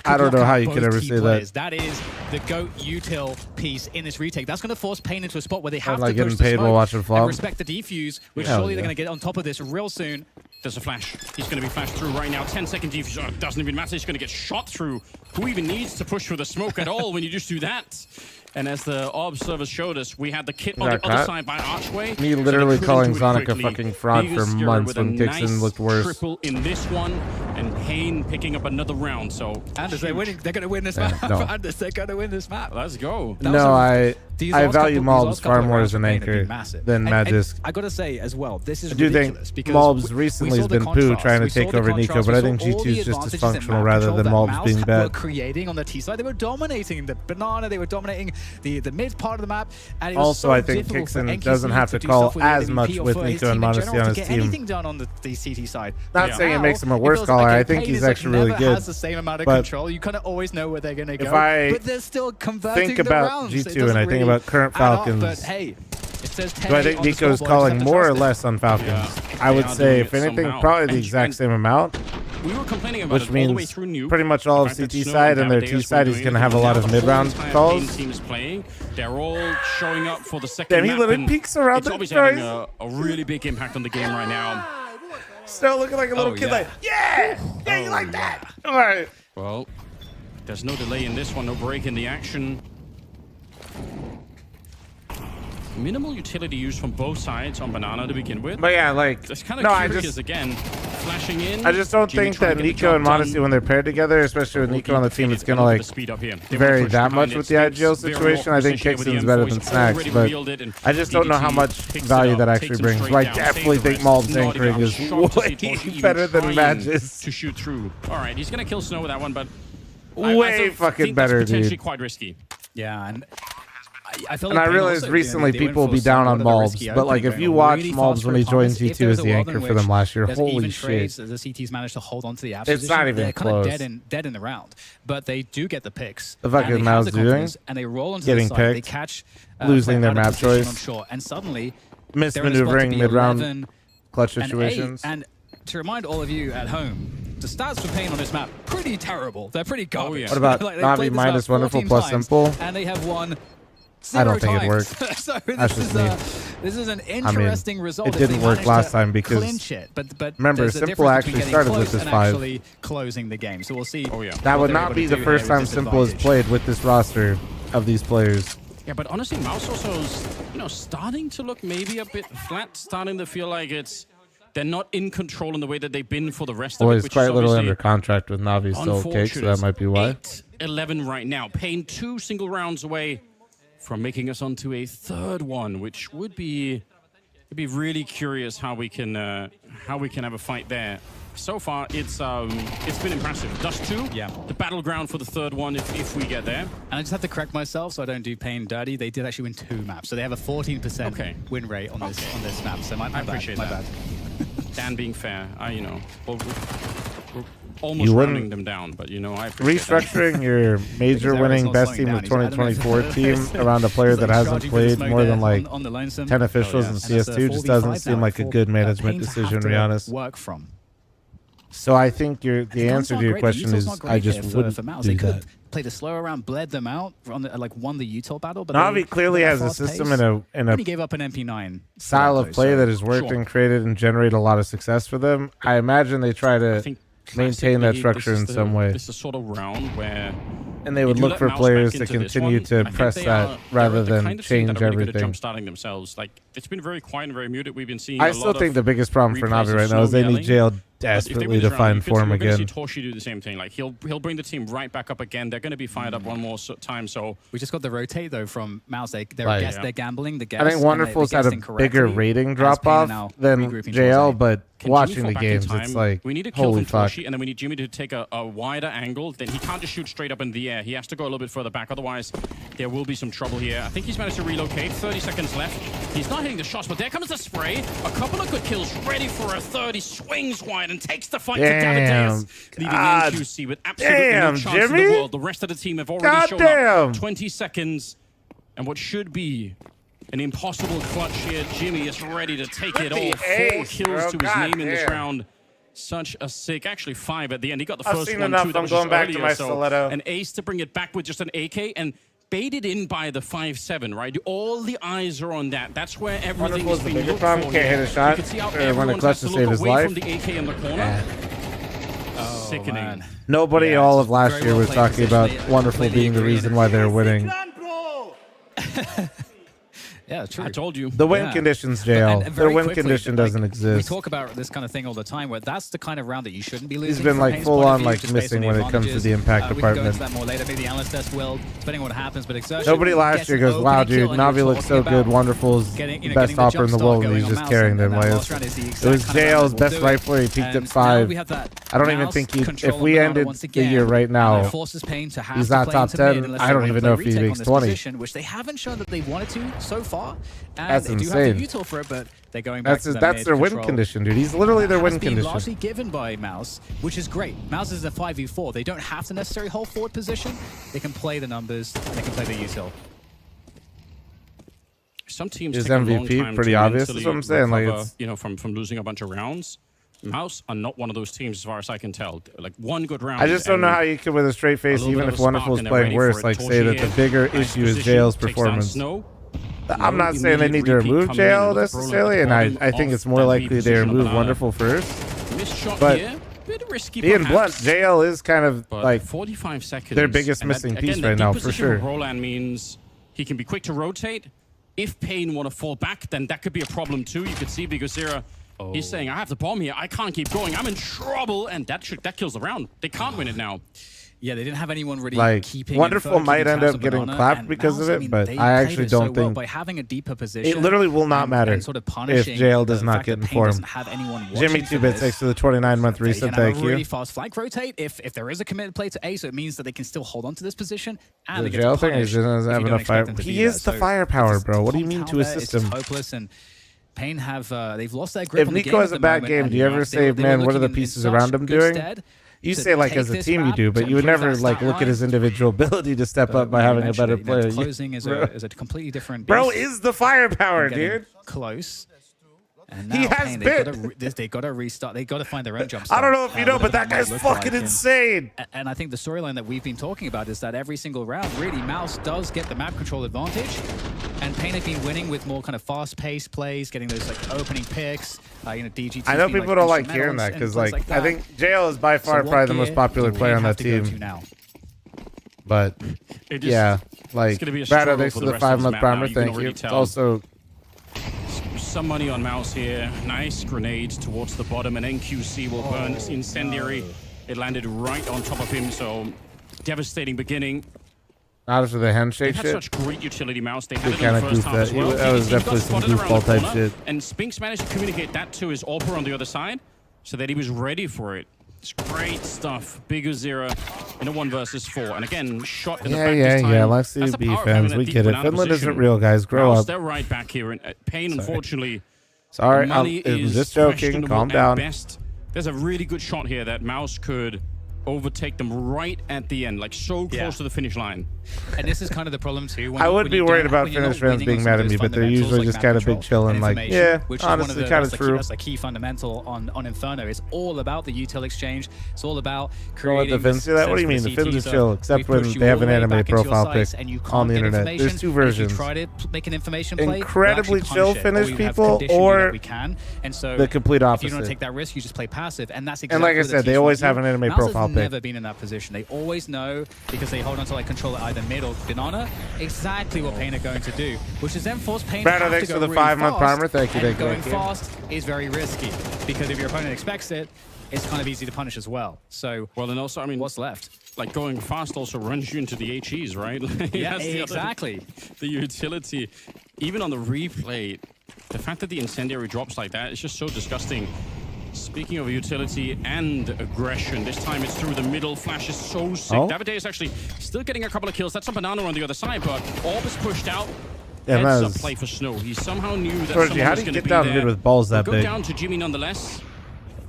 I don't know how you could ever say that. That is the GOAT util piece in this retake. That's going to force Pain into a spot where they have like to push getting paid while watching flop. And respect the defuse, which surely they're going to get on top of this real soon. There's a flash. He's going to be flashed through right now. 10-second defuse. Oh, doesn't even matter. He's going to get shot through. Who even needs to push through the smoke at all when you just do that? And as the observers showed us, we had the kit on the other side by Archway. Me literally calling Sonic a fucking fraud for months when Dixon looked worse. Triple in this one, and Pain picking up another round. So Anders, they're winning. They're going to win this map. Anders, they're going to win this map. Let's go. No, I value Mouz far more as an anchor than Magisk. I got to say as well, this is ridiculous. I do think Mouz recently has been poo trying to take over Nico, but I think G2 is just dysfunctional rather than Mouz being bad. Were creating on the T side, they were dominating the banana. They were dominating the mid part of the map. And it was also, I think Kixon doesn't have to call as much with Nico and Monacy on his team. Anything done on the CT side. Not saying it makes him a worse caller. I think he's actually really good. Has the same amount of control. You kind of always know where they're going to go. If I but they're still converting think about G2 and I think about current Falcons, but hey, it says do I think Nico's calling more or less on Falcons? I would say, if anything, probably the exact same amount. We were complaining about which means pretty much all of CT side and their T side is going to have a lot of mid-round calls. Teams playing. They're all showing up for the second Damn, he literally peeks around the It's having a really big impact on the game right now. Still looking like a little kid like, yeah, you like that. All right. Well, there's no delay in this one, no break in the action. Minimal utility used from both sides on Banana to begin with. But yeah, like, it's kind of curious again. Flashing in. I just don't think that Nico and Monacy, when they're paired together, especially with Nico on the team, it's going to like vary that much with the IGL situation. I think Kixon's better than Snacks, but I just don't know how much value that actually brings. But I definitely think Mouz's anchoring is way better than Magisk. To shoot through. All right, he's going to kill Snow with that one, but way fucking better, potentially dude. Quite risky. Yeah, and I feel and like I realized recently people will be down on Mouz, but like if you watch Mouz when he joined G2 as the anchor for them last year, holy shit. The CTs managed to hold on to the apps. It's not even close. They're kind of dead in the round, but they do get the picks. The fucking Mouz doing? And they roll onto getting the side. Picked, they catch losing their map choice, and suddenly mismaneuvering mid-round clutch situations. And to remind all of you at home, the stats for Pain on this map pretty terrible. They're pretty garbage. What about Navi minus wonderful plus simple? And they have won. I don't think it worked. So this is an interesting result. It didn't work last time because remember, Simple actually started with this 5. Closing the game, so we'll see. That would not be the first time Simple has played with this roster of these players. Yeah, but honestly, Mouz also is, now starting to look maybe a bit flat, starting to feel like they're not in control in the way that they've been for the rest of it. He's quite literally under contract with Navi still, okay, so that might be why. 8-11 right now. Payne 2 single rounds away from making us onto a third one, which would be really curious how we can have a fight there. So far, it's been impressive. Dust 2, yeah, the battleground for the third one if we get there. And I just have to correct myself so I don't do Payne dirty. They did actually win 2 maps, so they have a 14% win rate on this map. So my appreciate bad. that. Dan being fair, we're almost rounding them down, but I appreciate restructuring that. Your major winning best team of 2024 team around a player that hasn't played more than like 10 officials in CS2 just doesn't seem like a good management decision, to be honest. Work from. So I think the answer to your question is I just wouldn't do that. Played a slower round, bled them out, won the util battle. But Navi clearly has a system and he gave up an MP9 style of play that has worked and created and generated a lot of success for them. I imagine they try to maintain that structure in some way. This is the sort of round where... And they would look for players to continue to press that rather than change everything. Jump-starting themselves. Like, it's been very quiet and very muted. We've been seeing I still think the biggest problem for Navi right now is they need jail desperately to find form again. We're going to see Torshi do the same thing. Like, he'll bring the team right back up again. They're going to be fired up one more time, so... We just got the rotate, though, from Mouz. They're gambling. I think Wonderful's had a bigger rating drop-off than JL, but watching the games, it's like, we need a kill holy from fuck. Torshi, and then we need Jimmy to take a wider angle. Then he can't just shoot straight up in the air. He has to go a little bit further back. Otherwise, there will be some trouble here. I think he's managed to relocate. 30 seconds left. He's not hitting the shots, but there comes the spray. A couple of good kills, ready for a third. He swings wide and takes the fight to Davideus, leaving NQC with absolutely no chance in the world. The rest of the team have already shown up. 20 seconds, and what should be an impossible clutch here. Jimmy is ready to take it all. 4 kills to his name in this round. Such a sick, actually 5 at the end. He got the first one too. I'm going back to my stiletto. An ace to bring it back with just an AK and baited in by the 5-7, right? All the eyes are on that. That's where everything is being looked for. Can't hit a shot. You can see how When everyone a clutch has to to look save his away life. from the AK in the corner. Sickening. Man. Nobody all of last year was talking about Wonderful being the reason why they're winning. Yeah, true. I told you. The win conditions, JL. Their win condition doesn't We exist. talk about this kind of thing all the time, where that's the kind of round that you shouldn't be losing. He's been like Payne's full point of on view, like just based on missing the when it comes to the impact We can go into department. that more later. Maybe the analyst test will, depending on what happens. But Exertion Nobody last year goes, wow, dude, Navi looks so good. Wonderful's the best opera in the world, and he's just carrying them. It was JL's best rifler. He peaked at 5. I don't even think if we ended the year right now, he's not top 10. I don't even know if he makes 20. Which they haven't shown that they wanted to so far. And That's they do insane. have the util for it, but they're going back to That's their win condition, dude. He's literally their win condition. Largely given by Mouz, which is great. Mouz is a 5v4. They don't have to necessarily hold forward position. They can play the numbers. They can play the util. Some teams Is take a long MVP time pretty to obvious? mentally That's what I'm saying. Like recover, it's, from losing a bunch of rounds. Mouz are not one of those teams, as far as I can tell. Like one good round. I just don't know how you could, with a straight face, even if Wonderful's playing worse, like say that the bigger issue is JL's performance. I'm not saying they need to remove JL necessarily, and I think it's more likely they remove Wonderful first. But being blunt, JL is kind of like 45 seconds. Their biggest missing piece right now, for sure. Roland means he can be quick to rotate. If Payne want to fall back, then that could be a problem too. You could see because he's saying, I have the bomb here. I can't keep going. I'm in trouble. And that kills the round. They can't win it now. Yeah, they didn't have anyone really like keeping Wonderful might end up getting clapped because of it, but I actually don't think by having a deeper position, it literally will not matter and sort of if JL does not get informed. Jimmy 2-bit 6 to the 29-month reset, thank you. Really fast flank rotate if there is a committed play to A, so it means that they can still hold on to this position. And The JL thing is doesn't have enough fire. He is the firepower, bro. What do you mean to assist him? Hopeless and Payne have they've lost their grip if on the game. Nico has a bad game, do you ever say, man, what are the pieces around him doing? You say like as a team you do, but you would never like look at his individual ability to step up by having a better player. Closing is a completely different beast. Bro is the firepower, dude. Close. And he has been. They got to restart. They got to find their own jump. I don't know if you know, but that guy's fucking insane. And I think the storyline that we've been talking about is that every single round, really, Mouz does get the map control advantage. And Payne have been winning with more kind of fast-paced plays, getting those like opening picks. DGT. I know people don't like hearing that because like I think JL is by far probably the most popular player on that team. But yeah, like Brad, thanks for the 5-month primer. Thank you. It's also some money on Mouz here. Nice grenade towards the bottom, and NQC will burn. It's incendiary. It landed right on top of him, so devastating beginning. Not after the handshake They shit. had such great utility, Mouz. They had it in Kinda the first half as well. That was He got definitely some spotted around goofball the type corner, shit. and Spinks managed to communicate that to his AWPer on the other side, so that he was ready for it. It's great stuff. Bigger Zero in a 1 versus 4. And again, shot in the back this time. Yeah. Let's That's see, the B power of having fans. that We deep get it. banana Finland position. isn't real, guys. Grow Mouz, up. they're right back here. And Pain, unfortunately. Sorry, the money I'm is just joking. questionable Calm at down. best. There's a really good shot here that Mouz could overtake them right at the end, like so close to the finish line. And this is kind of the problem too. When I would when be you worried don't- about when you're not Finnish fans winning being on mad some at of me, those but they're fundamentals usually like just map kind of big control chilling, and like, information, yeah, which is one of honestly, the- kind that's of the true. That's the key fundamental on Inferno. It's all about the util exchange. It's all about Don't let creating. the Finns do that. What do you mean? The Finns are chill, except when they have an anime profile pic on the internet. There's two versions. Try to make an information play. Incredibly chill Finnish people, or we can. And so the complete if you opposite. don't take that risk, you just play passive, and that's exactly. And like I what the said, they teams always want have to an do. anime Mouz profile has pic. never been in that position. They always know because they hold on to like control at either mid or banana exactly what Pain are going to do, which is then force Pain to Brando, have thanks to for go the really 5-month fast, primer. Thank you, and thank you, going thank you. fast is very risky because if your opponent expects it, it's kind of easy to punish as well. So, well, and also, I mean, what's left? Like going fast also runs you into the HEs, right? Yeah, That's the exactly. the utility, even on the replay, the fact that the incendiary drops like that is just so disgusting. Speaking of utility and aggression, this time it's through the middle. Flash is so sick. Davide is actually still getting a couple of kills. That's a banana on the other side, but Orb is pushed out. Yeah, Heads Mouz. up play for Snow. He somehow knew that Georgie, someone how was do you going to get be down there. mid with balls that Go big? down to Jimmy nonetheless.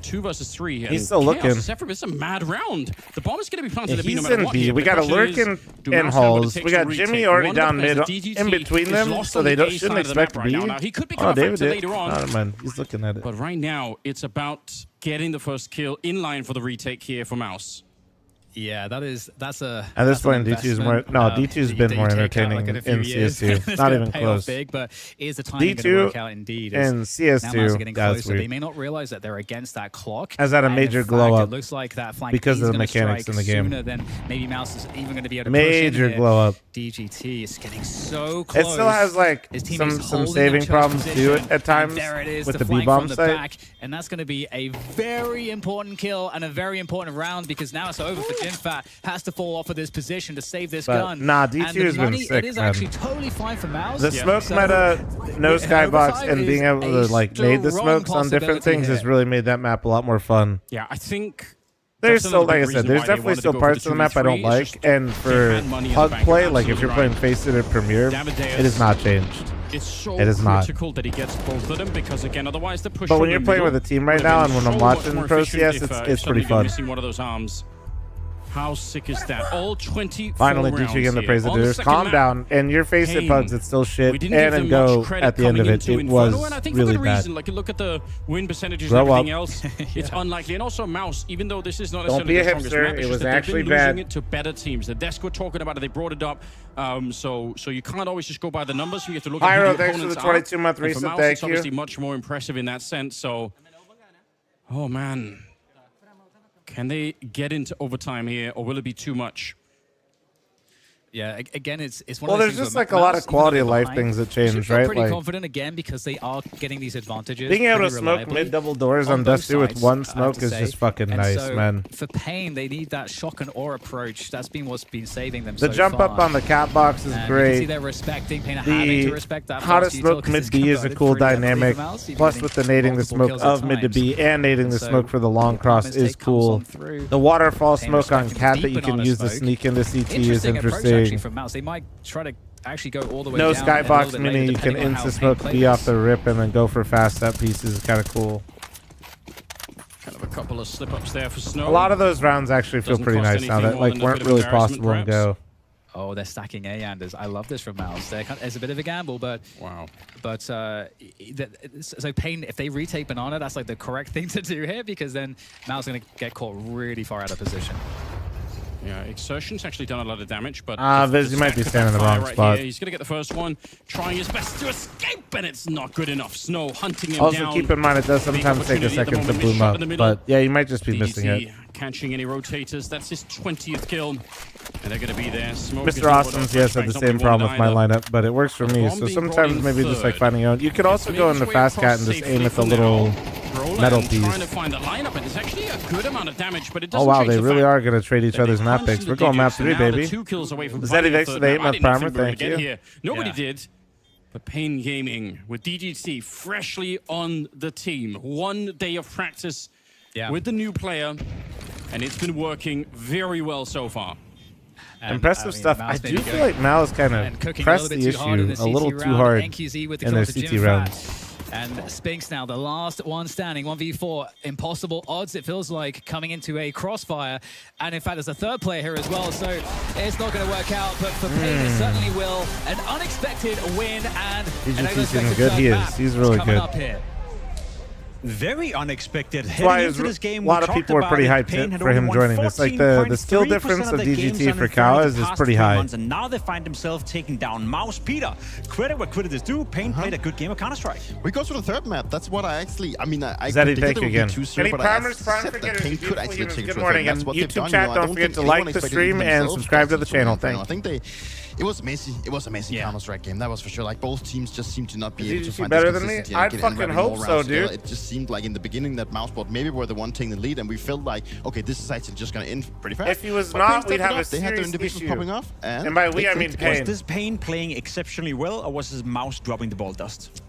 2 versus 3. He's still looking. Sephiroth, it's a mad round. The bomb is going to be planted Yeah, at B no he's matter in what. B. Here. We The got a question lurk is, in do Mouz have what it halls. takes We to got retake? Jimmy already One of down the mid players, DGT, in between is them, lost so on they the don't A shouldn't side of the expect map B. right now. Now, he could be Oh, caught David did. later on. Oh, man, he's looking at it. But right now, it's about getting the first kill in line for the retake here for Mouz. Yeah, that's a. At this that's an point, D2 is more. investment, No, D2's been that more you take out, entertaining like, in a few in years. CS2. It's Not gonna even pay off close. big, but is the timing going to work out indeed? in CS2, now Mouz are getting that's closer. They weird. may not realize that they're against that clock. Has had a and in major fact, glow up It looks like that flank because is of the gonna mechanics strike in the game. Sooner than maybe Mouz is even going to be able to Major push in here. glow up. DGT is getting so close. It still has like His teammates some holding saving up to problems his to it position, at times and there it is, with the flank B-bomb from the site. back, and that's going to be a very important kill and a very important round because now it's over for Jinfat. Has to fall off of this position to save this But, gun. nah, And D2 the has been money, sick, It is man. actually totally fine for Mouz. The smoke So, meta, no skybox, overtime and being is able to a like nade the strong smokes on different possibility things has here. really made that map a lot more fun. Yeah, I think There's that's still, another like I big said, reason there's why they definitely wanted to still go for parts the of the map I 2v3. don't It's like, just and they for had money in the HUD bank, play, like if you're absolutely playing FaZe at Premiere, Davideus, it has not changed. It's so It is not. critical that he gets both of them because again, otherwise the push. But from when the you're playing middle with a team right would now, have and when been I'm so much watching more Pro efficient CS, if, it's if pretty suddenly you're fun. missing one of those arms. How sick is that? All 24 Finally, rounds D2 getting the here. praise it On the deserves. second Calm map, down. And your face it Pain. bugs, it's still shit. We didn't give And them go much credit at the end of coming it. into It Inferno, was and I think really for good bad. reason. Like you look at the win percentages Grow and everything up. else, it's unlikely. And also Mouz, even though this is not Don't necessarily be a the strongest hipster. map, it's It just was that they've actually been losing bad. it to better teams. The desk were talking about it. They brought it up. So you can't always just go by the numbers. You have to look at Pyro, who the thanks for the opponents are. 22-month And for reset. Mouz, Thank it's obviously you. much more impressive in that sense. So, oh man. Can they get into overtime here, or will it be too much? Yeah, again, it's one Well, of those there's things just where like a lot Mouz, of quality even of though life they're things that behind, change, should feel right? pretty Like confident again because they are getting these advantages. being able to pretty smoke reliably mid double doors on on both Dusty with sides, one I have smoke to is say. just fucking And nice, so man. For Pain, they need that shock and awe approach. That's been what's been saving them. The so jump far. up on the cat box is And you can see great. they're respecting Pain, having to The respect that. how to fast util smoke 'cause mid it's B is a converted cool pretty heavily dynamic. for Mouz, even Plus, getting with the nading the multiple smoke kills at of mid to times. B and nading the So smoke for the long cross mistake is comes cool. on through. The waterfall Pain smoke on respecting the cat deep that you can banana use to smoke. sneak into CT is Interesting approach actually interesting. from Mouz. They might try to actually go all the way No down and a little skybox, bit meaning later, you can depending on how insta Pain smoke play B off this. the rip and then go for fast set pieces is kind of cool. Kind of a couple of slip-ups there for Snow. A lot of those rounds actually feel Doesn't pretty cost nice now anything that more like than a weren't bit of really embarrassment, possible in perhaps. Go. Oh, they're stacking A-anders. I love this from Mouz. It's a bit of a gamble, but wow. But so Pain, if they retake banana, that's like the correct thing to do here because then Mouz going to get caught really far out of position. Yeah, Exertion's actually done a lot of damage, but... Viz, you might be standing in the wrong spot. Here. He's going to get the first one, trying his best to escape, and it's not good enough. Snow hunting him also, down. keep in mind, it does sometimes take a second to boom up, but yeah, you might just be missing it. Catching any rotators. That's his 20th kill, and they're going to be there. Smoke Mr. Austin's, yes, had the same problem with my lineup, but it works for me, so sometimes maybe just like finding out. You could also go into Fast Cat and just aim at the little metal piece. Trying to find the lineup, and it's actually a good amount of damage, but it doesn't oh wow, change they the really fact are going to trade each other's map picks. We're going map 3, baby. Zeddy Vix with the 8-month primer, thank you. Nobody did. But Pain Gaming with DGT freshly on the team. 1 day of practice with the new player, and it's been working very well so far. Impressive stuff. I do feel like Mal's kind of pressed the issue a little too hard in their CT rounds. And Spinks now, the last one standing, 1v4, impossible odds, it feels like, coming into a crossfire. And in fact, there's a third player here as well, so it's not going to work out, but for Pain, it certainly will. An unexpected win, and DGT's doing good. He is. He's really good. Very unexpected. That's why a lot of people were pretty hyped for him joining this. Like the skill difference of DGT for Kawas is pretty high. And now they find themselves taking down Mouz. Peter, credit where credit is due. Pain played a good game of Counter-Strike. We go to the third map. That's what I actually, I mean, I Zeddy, thank you again. Any primers, good morning, and YouTube chat, don't forget to like the stream and subscribe to the channel. I think it was amazing. It was amazing Counter-Strike game. That was for sure. Like both teams just seemed to not be able to find better than me. I fucking hope so, dude. It just seemed like in the beginning that Mouzebot maybe were the one taking the lead, and we felt like, okay, this is actually just gonna end pretty fast. If he was not, we'd have a serious They had their individuals popping off, and by we I mean Pain. Was this Pain playing exceptionally well, or was his Mouz dropping the ball dust?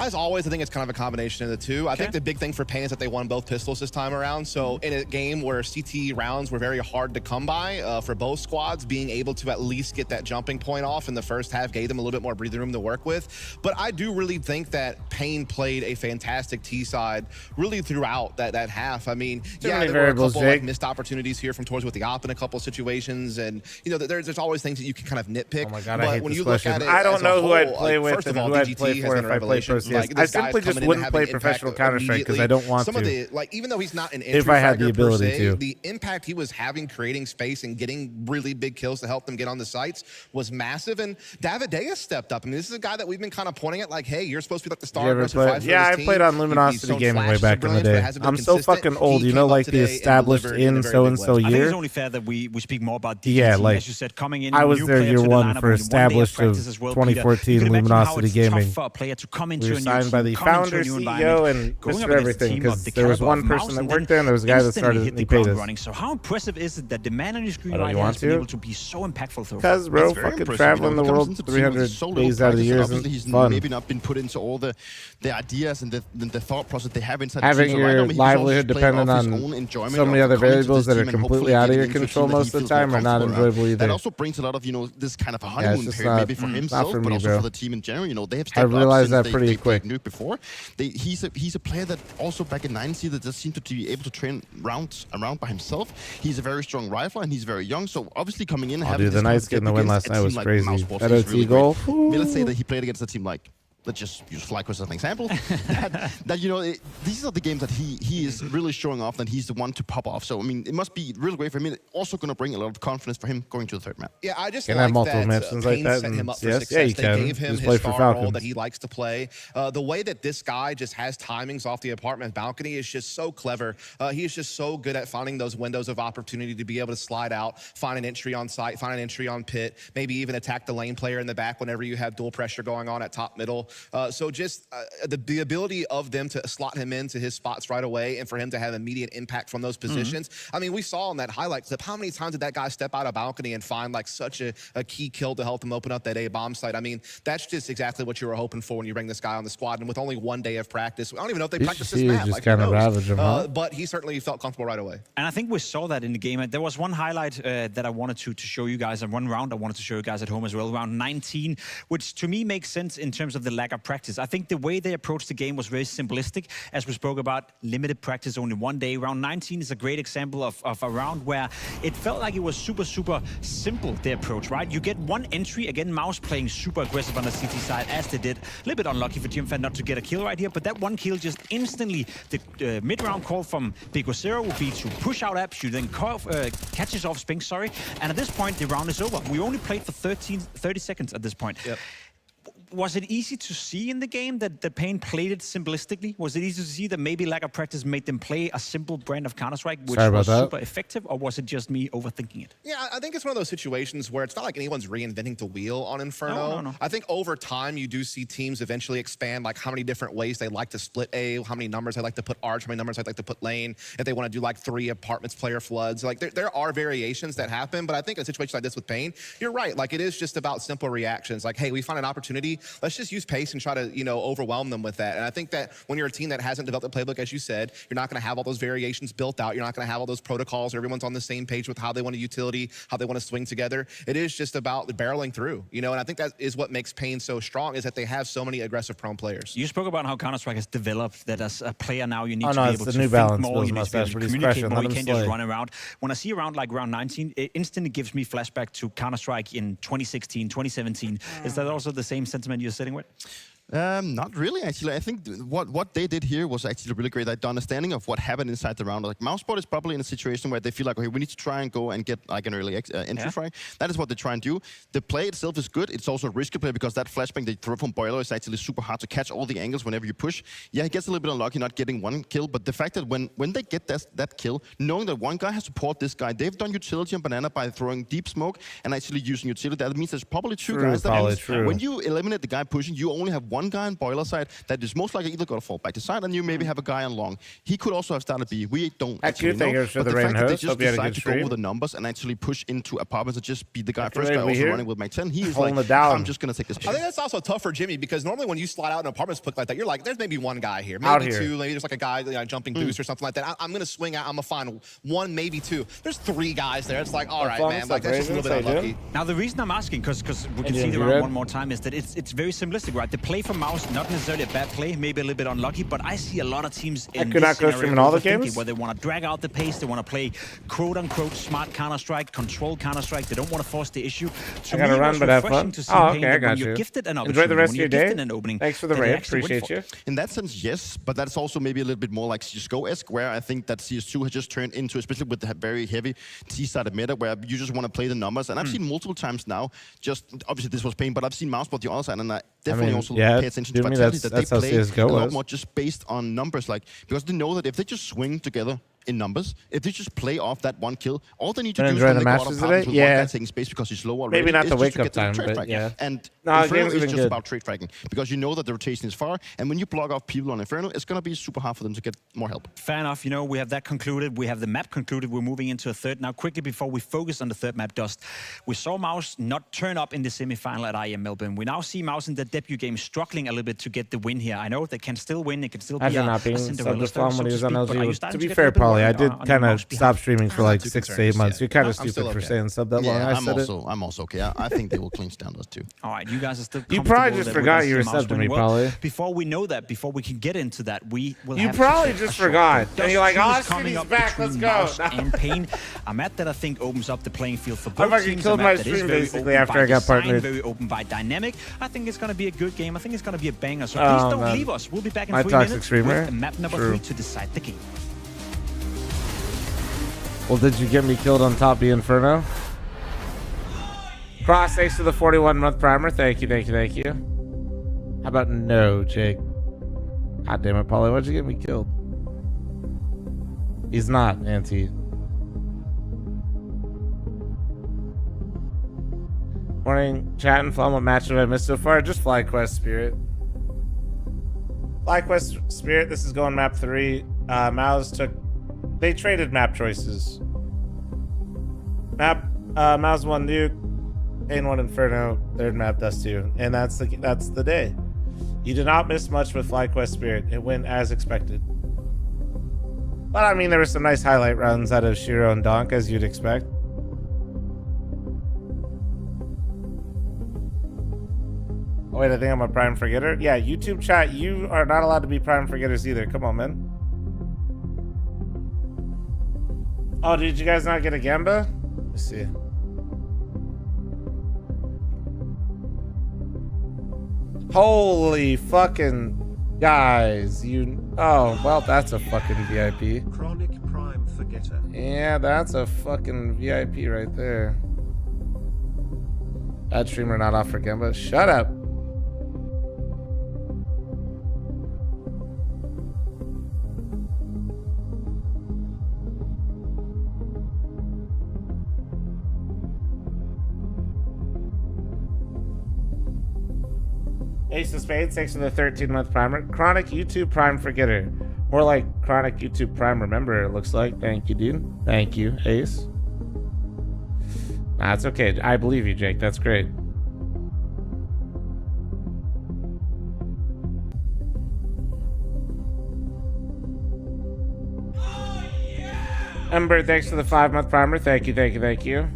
As always, I think it's kind of a combination of the two. I think the big thing for Pain is that they won both pistols this time around. So in a game where CT rounds were very hard to come by for both squads, being able to at least get that jumping point off in the first half gave them a little bit more breathing room to work with. But I do really think that Pain played a fantastic T side really throughout that half. I mean, there were a couple like missed opportunities here from towards with the op in a couple situations, and you know, there's always things that you can kind of nitpick. Oh my god, I hate this question. I don't know who I'd play with and who I'd play for if I play first. I simply just wouldn't play professional Counter-Strike because I don't want to. Like, even though he's not an if I had the ability to, the impact he was having creating space and getting really big kills to help them get on the sites was massive. And Davidea stepped up. I mean, this is a guy that we've been kind of pointing at, like, hey, you're supposed to be like the star. Yeah, I played on Luminosity Gaming way back in the day. I'm so fucking old, you know, like the established in so-and-so year. I think it's only fair that we speak more about DGT. Yeah, like, as you said, coming in, I was there year one for established of 2014 Luminosity Gaming. We were signed by the founder, CEO, and Mr. Everything, because there was one person that worked there and there was a guy that started it and he paid us. So how impressive is it that the man on your screen has been able to be so impactful? Because, bro, fucking traveling the world 300 days out of the year isn't fun. Maybe not been put into all the ideas and the thought process they have inside having your livelihood dependent on so many other variables that are completely out of your control most of the time are not enjoyable either. That also brings a lot of, you know, this kind of a honeymoon period, maybe for himself, but also for the team in general. You know, they have stepped up. I realized that pretty quick. Nuke before. He's a player that also back in 9C that just seemed to be able to train rounds around by himself. He's a very strong rifler and he's very young, so obviously coming in and having the Knights getting the win last night was crazy. That OT goal. Let's say that he played against a team like, let's just use FlyQuest as an example. that you know, these are the games that he is really showing off, that he's the one to pop off. So I mean, it must be really great for him. It's also going to bring a lot of confidence for him going to the third map. Yeah, I just like that multiple mentions like that. Set him up for success. Yeah, they gave him his star role that he likes to play. The way that this guy just has timings off the apartment balcony is just so clever. He is just so good at finding those windows of opportunity to be able to slide out, find an entry on site, find an entry on pit, maybe even attack the lane player in the back whenever you have dual pressure going on at top middle. So just the ability of them to slot him into his spots right away and for him to have immediate impact from those positions. I mean, we saw in that highlight clip, how many times did that guy step out of balcony and find like such a key kill to help him open up that A bomb site? I mean, that's just exactly what you were hoping for when you bring this guy on the squad. And with only 1 day of practice, I don't even know if they practiced this map. Just kind of ravage him, but he certainly felt comfortable right away. And I think we saw that in the game. There was one highlight that I wanted to show you guys, and one round I wanted to show you guys at home as well, round 19, which to me makes sense in terms of the lack of practice. I think the way they approached the game was very simplistic, as we spoke about, limited practice, only one day. Round 19 is a great example of a round where it felt like it was super, super simple, the approach, right? You get one entry, again, Mouz playing super aggressive on the CT side, as they did. A little bit unlucky for GMFan not to get a kill right here, but that one kill just instantly, the mid-round call from Big 0 will be to push out Apps, you then catches off Spink, sorry, and at this point, the round is over. We only played for 30 seconds at this point. Yep. Was it easy to see in the game that the Pain played it simplistically? Was it easy to see that maybe lack of practice made them play a simple brand of Counter-Strike, which was super effective, or was it just me overthinking it? Yeah, I think it's one of those situations where it's not like anyone's reinventing the wheel on Inferno. No. I think over time, you do see teams eventually expand, like how many different ways they like to split A, how many numbers they like to put Arch, how many numbers they like to put Lane, if they want to do like 3 apartments player floods. Like there are variations that happen, but I think in a situation like this with Pain, you're right. Like it is just about simple reactions. Like, hey, we find an opportunity. Let's just use pace and try to, overwhelm them with that. And I think that when you're a team that hasn't developed a playbook, as you said, you're not going to have all those variations built out. You're not going to have all those protocols. Everyone's on the same page with how they want a utility, how they want to swing together. It is just about barreling through, and I think that is what makes Pain so strong, is that they have so many aggressive prone players. You spoke about how Counter-Strike has developed, that as a player now you need to be able to think more, you need to be able to communicate more, you can't just run around. When I see a round like round 19, it instantly gives me flashback to Counter-Strike in 2016, 2017. Is that also the same sentiment you're sitting with? Not really, actually. I think what they did here was actually really great. Like the understanding of what happened inside the round. Like Mouzeport is probably in a situation where they feel like, okay, we need to try and go and get like an early entry frag. That is what they try and do. The play itself is good. It's also a risky play because that flashbang they throw from Boiler is actually super hard to catch all the angles whenever you push. Yeah, he gets a little bit unlucky not getting one kill, but the fact that when they get that kill, knowing that one guy has to support this guy, they've done utility on Banana by throwing deep smoke and actually using utility. That means there's probably two guys. When you eliminate the guy pushing, you only have one guy on Boiler side that is most likely either going to fall back to side, and you maybe have a guy on long. He could also have started B. We don't actually know. But the fact that they just decide to go with the numbers and actually push into apartments and just be the guy first guy also running with Mac 10, he's like, I'm just going to take this chance. I think that's also tough for Jimmy, because normally when you slide out an apartments pick like that, you're like, there's maybe one guy here, maybe two, maybe there's like a guy jumping boost or something like that. I'm going to swing out, I'm going to find one, maybe two. There's 3 guys there. It's like, all right, man, like that's just a little bit unlucky. Now the reason I'm asking, because we can see the round one more time, is that it's very simplistic, right? The play from Mouz, not necessarily a bad play, maybe a little bit unlucky, but I see a lot of teams in this scenario in all the games where they want to drag out the pace, they want to play quote-unquote smart Counter-Strike, control Counter-Strike, they don't want to force the issue. I gotta run, but have fun. Oh, okay, I got you. Enjoy the rest of your day. Thanks for the raid, appreciate you. In that sense, yes, but that's also maybe a little bit more like CSGO-esque, where I think that CS2 has just turned into, especially with the very heavy T-sided meta, where you just want to play the numbers. And I've seen multiple times now, just obviously this was Pain, but I've seen Mouzeport the other side, and I definitely also pay attention to Vitality, that they play a lot more just based on numbers, like, because they know that if they just swing together in numbers, if they just play off that one kill, all they need to do is when they go out of with one guy taking space because he's low already. Maybe not the wake-up time, but yeah. And Inferno is just about trade fragging, because you know that the rotation is far, and when you block off people on Inferno, it's going to be super hard for them to get more help. Fair enough. We have that concluded. We have the map concluded. We're moving into a third. Now, quickly before we focus on the third map, Dust, we saw Mouz not turn up in the semi-final at IEM Melbourne. We now see Mouz in the debut game struggling a little bit to get the win here. I know they can still win. It can still be a Cinderella story, so to speak. To be fair, Paulie, I did kind of stop streaming for like 6 to 8 months. You're kind of stupid for saying sub that long. I'm also okay. I think they will clinch down those two. All right, you guys are still. You probably just forgot you were subbed to me, probably. Before we know that, before we can get into that, we will. You probably just forgot. And you're like, oh, he's back. Let's go. And Pain, a map that I think opens up the playing field for both teams. I killed my stream basically after I got partnered. Very open by dynamic. I think it's going to be a good game. I think it's going to be a banger. So please don't leave us. We'll be back in 3 minutes with map number 3 to decide the game. Well, did you get me killed on top B Inferno? Cross, thanks for the 41-month primer. Thank you. How about no, Jake? God damn it, Paulie, why'd you get me killed? He's not, Auntie. Morning, chat and Flum. What match have I missed so far? Just FlyQuest Spirit. FlyQuest Spirit, this is going map 3. Mouz took... They traded map choices. Mouz won Nuke, Pain won Inferno, third map Dust 2, and that's the day. You did not miss much with FlyQuest Spirit. It went as expected. But I mean, there were some nice highlight runs out of Shiro and Donk, as you'd expect. Oh, wait, I think I'm a prime forgetter. Yeah, YouTube chat, you are not allowed to be prime forgetters either. Come on, man. Oh, did you guys not get a Gamba? Let's see. Holy fucking guys, oh, well, that's a fucking VIP. Chronic Prime Forgetter. Yeah, that's a fucking VIP right there. Ad streamer not off for Gamba. Shut up. Ace of Spades, thanks for the 13-month primer. Chronic YouTube Prime Forgetter. More like Chronic YouTube Prime Remember, it looks like. Thank you, dude. Thank you, Ace. Nah, it's okay. I believe you, Jake. That's great. Ember, thanks for the 5-month primer. Thank you, thank you, thank you.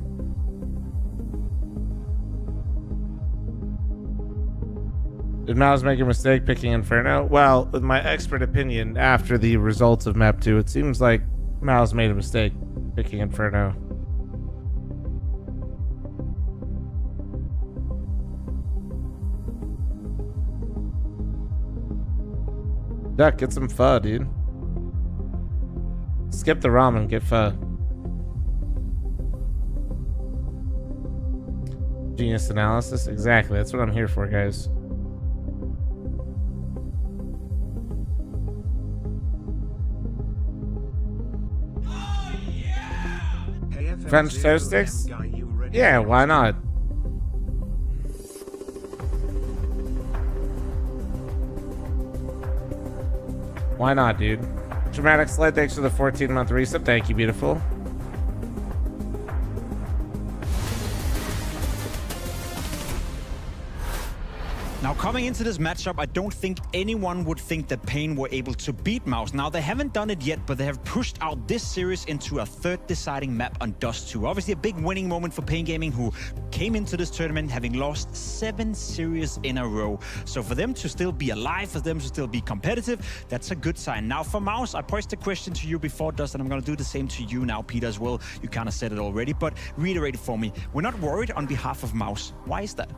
Did Mouz make a mistake picking Inferno? Well, with my expert opinion after the results of map 2, it seems like Mouz made a mistake picking Inferno. Duck, get some pho, dude. Skip the ramen, get pho. Genius analysis? Exactly, that's what I'm here for, guys. French toast sticks? Yeah, why not? Why not, dude? Dramatic Sled, thanks for the 14-month resub. Thank you, beautiful. Now, coming into this matchup, I don't think anyone would think that Pain were able to beat Mouz. Now, they haven't done it yet, but they have pushed out this series into a third deciding map on Dust 2. Obviously, a big winning moment for Pain Gaming, who came into this tournament having lost 7 series in a row. So for them to still be alive, for them to still be competitive, that's a good sign. Now, for Mouz, I posed a question to you before Dust, and I'm going to do the same to you now, Peter, as well. You kind of said it already, but reiterate it for me. We're not worried on behalf of Mouz. Why is that?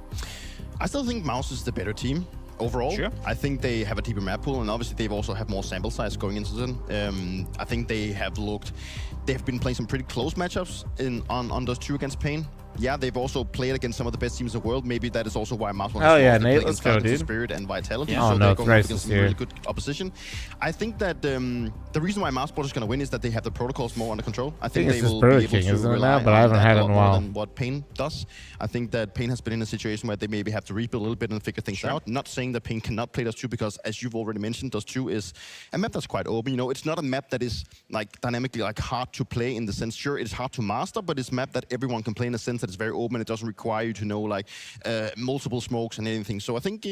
I still think Mouz is the better team overall. Sure. I think they have a deeper map pool, and obviously they've also have more sample size going into them. I think they've been playing some pretty close matchups on Dust 2 against Pain. Yeah, they've also played against some of the best teams in the world. Maybe that is also why Mouz wants to play let's go, dude. Spirit and Vitality. Yeah. So they're going up against some really good opposition. I think that the reason why Mouz is going to win is that they have the protocols more under control. I think they will be able to rely on that a lot more than what Pain does. I think that Pain has been in a situation where they maybe have to rebuild a little bit and figure things out. Not saying that Pain cannot play Dust 2, because as you've already mentioned, Dust 2 is a map that's quite open. You know, it's not a map that is like dynamically like hard to play in the sense. Sure, it's hard to master, but it's a map that everyone can play in the sense that it's very open. It doesn't require you to know like multiple smokes and anything. So I think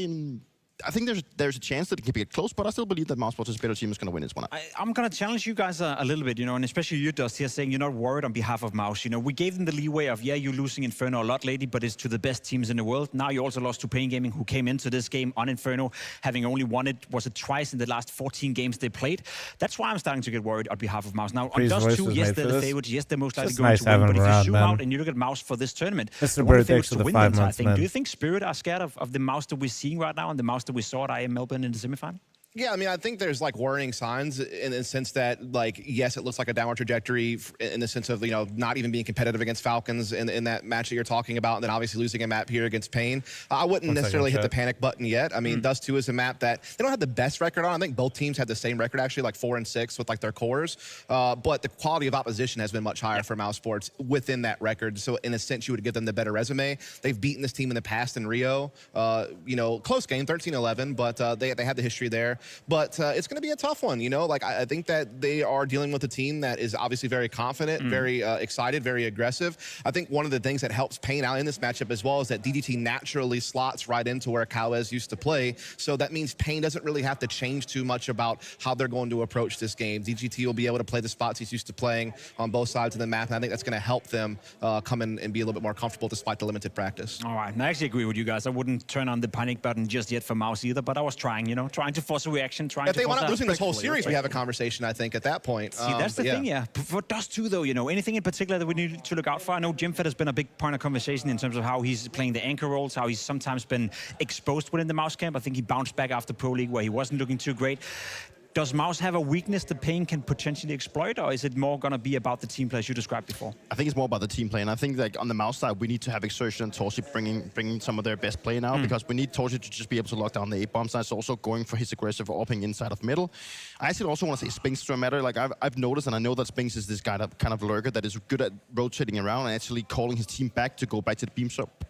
there's a chance that it can get close, but I still believe that Mousesports' better team is going to win this one. I'm going to challenge you guys a little bit, you know, and especially you, Dust, here saying you're not worried on behalf of Mouz. You know, we gave them the leeway of, yeah, you're losing Inferno a lot lately, but it's to the best teams in the world. Now you also lost to Pain Gaming, who came into this game on Inferno, having only won it, was it twice in the last 14 games they played? That's why I'm starting to get worried on behalf of Mouz. Now, on Dust 2, yes, they're the favorites. Yes, they're most likely going to win, but if you zoom out and you look at Mouz for this tournament, Mr. Bird, thanks for the 5 months, man. Do you think Spirit are scared of the Mouz that we're seeing right now and the Mouz that we saw at IM Melbourne in the semifinal? Yeah, I mean, I think there's like worrying signs in the sense that, like, yes, it looks like a downward trajectory in the sense of, you know, not even being competitive against Falcons in that match that you're talking about, and then obviously losing a map here against Pain. I wouldn't necessarily hit the panic button yet. I mean, Dust 2 is a map that they don't have the best record on. I think both teams had the same record, actually, like 4-6 with like their cores. But the quality of opposition has been much higher for Mousesports within that record. So in a sense, you would give them the better resume. They've beaten this team in the past in Rio. You know, close game, 13-11, but they had the history there. But it's going to be a tough one, you know? Like, I think that they are dealing with a team that is obviously very confident, very excited, very aggressive. I think one of the things that helps Pain out in this matchup as well is that DDT naturally slots right into where Cowes used to play. So that means Pain doesn't really have to change too much about how they're going to approach this game. DGT will be able to play the spots he's used to playing on both sides of the map, and I think that's going to help them come in and be a little bit more comfortable despite the limited practice. All right, and I actually agree with you guys. I wouldn't turn on the panic button just yet for Mouz either, but I was trying, you know, trying to force a reaction, trying if to they wind up losing this whole respectfully, series, we have a conversation, I think, at that point. See, that's the thing, yeah. For Dust 2, though, you know, anything in particular that we need to look out for? I know Jimfed has been a big point of conversation in terms of how he's playing the anchor roles, how he's sometimes been exposed within the Mouz camp. I think he bounced back after Pro League where he wasn't looking too great. Does Mouz have a weakness that Pain can potentially exploit, or is it more going to be about the team play as you described before? I think it's more about the team play, and I think like on the Mouz side, we need to have Exertion and Torsi bringing some of their best play now, because we need Torsi to just be able to lock down the A-bomb side, so also going for his aggressive opening inside of middle. I actually also want to say Spinks to a matter. Like I've noticed, and I know that Spinks is this guy that kind of lurker that is good at rotating around and actually calling his team back to go back to the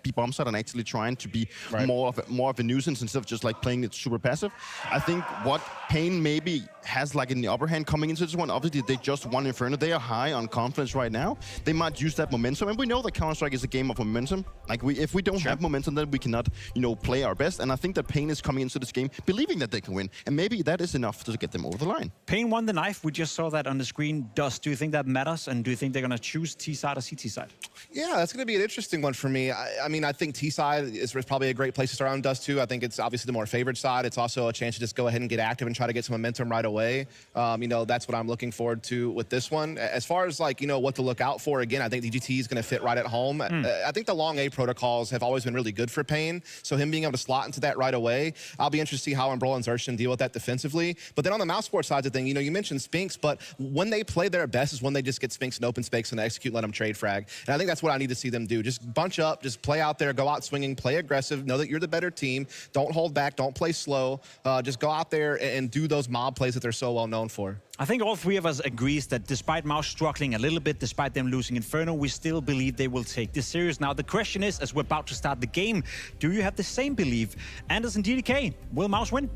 B-bomb side and actually trying to be more of a nuisance instead of just like playing it super passive. I think what Pain maybe has like in the upper hand coming into this one, obviously they just won Inferno. They are high on confidence right now. They might use that momentum, and we know that Counter-Strike is a game of momentum. Like if we don't have momentum, then we cannot, you know, play our best. And I think that Pain is coming into this game believing that they can win, and maybe that is enough to get them over the line. Pain won the knife. We just saw that on the screen. Dust, do you think that matters, and do you think they're going to choose T side or CT side? Yeah, that's going to be an interesting one for me. I mean, I think T side is probably a great place to start on Dust 2. I think it's obviously the more favored side. It's also a chance to just go ahead and get active and try to get some momentum right away. You know, that's what I'm looking forward to with this one. As far as like, you know, what to look out for, again, I think DGT is going to fit right at home. I think the long A protocols have always been really good for Pain. So him being able to slot into that right away, I'll be interested to see how Umbrella and Xerxen deal with that defensively. But then on the Mouse Sport side of the thing, you know, you mentioned Spinks, but when they play their best is when they just get Spinks in open space and execute and let them trade frag. And I think that's what I need to see them do. Just bunch up, just play out there, go out swinging, play aggressive, know that you're the better team. Don't hold back, don't play slow. Just go out there and do those mob plays that they're so well known for. I think all three of us agrees that despite Mouz struggling a little bit, despite them losing Inferno, we still believe they will take this series. Now, the question is, as we're about to start the game, do you have the same belief? Anders and DDK, will Mouz win?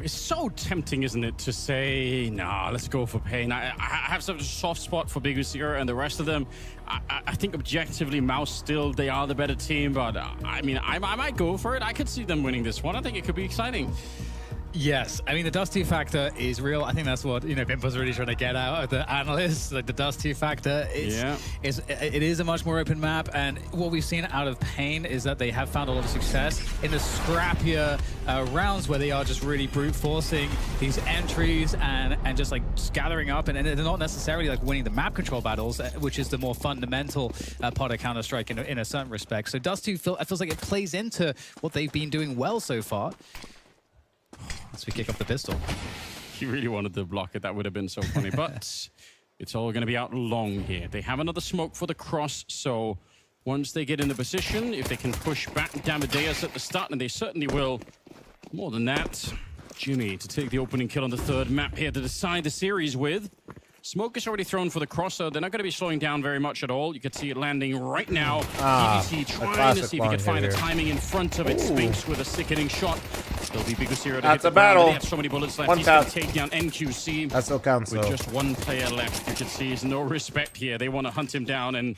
It's so tempting, isn't it, to say, nah, let's go for Pain. I have such a soft spot for Bigusira and the rest of them. I think objectively, Mouz still, they are the better team, but I mean, I might go for it. I could see them winning this one. I think it could be exciting. Yes, I mean, the Dust 2 factor is real. I think that's what, you know, Pimp was really trying to get out of the analysts. Like the Dust 2 factor, it is a much more open map, and what we've seen out of Pain is that they have found a lot of success in the scrappier rounds where they are just really brute forcing these entries and just like gathering up, and they're not necessarily like winning the map control battles, which is the more fundamental part of Counter-Strike in a certain respect. So Dust 2 feels like it plays into what they've been doing well so far. As we kick off the pistol. He really wanted to block it. That would have been so funny. But it's all going to be out long here. They have another smoke for the cross. So once they get in the position, if they can push back Damadeus at the start, and they certainly will. More than that, Jimmy to take the opening kill on the third map here to decide the series with. Smoke is already thrown for the cross, so they're not going to be slowing down very much at all. You can see it landing right now. DVC trying to see if he can find the timing in front of it. Spinks with a sickening shot. There'll be Bigusira to hit the battle. They have so many bullets left. He's going to take down NQC. That still counts, with just one player left. You can see there's no respect here. They want to hunt him down, and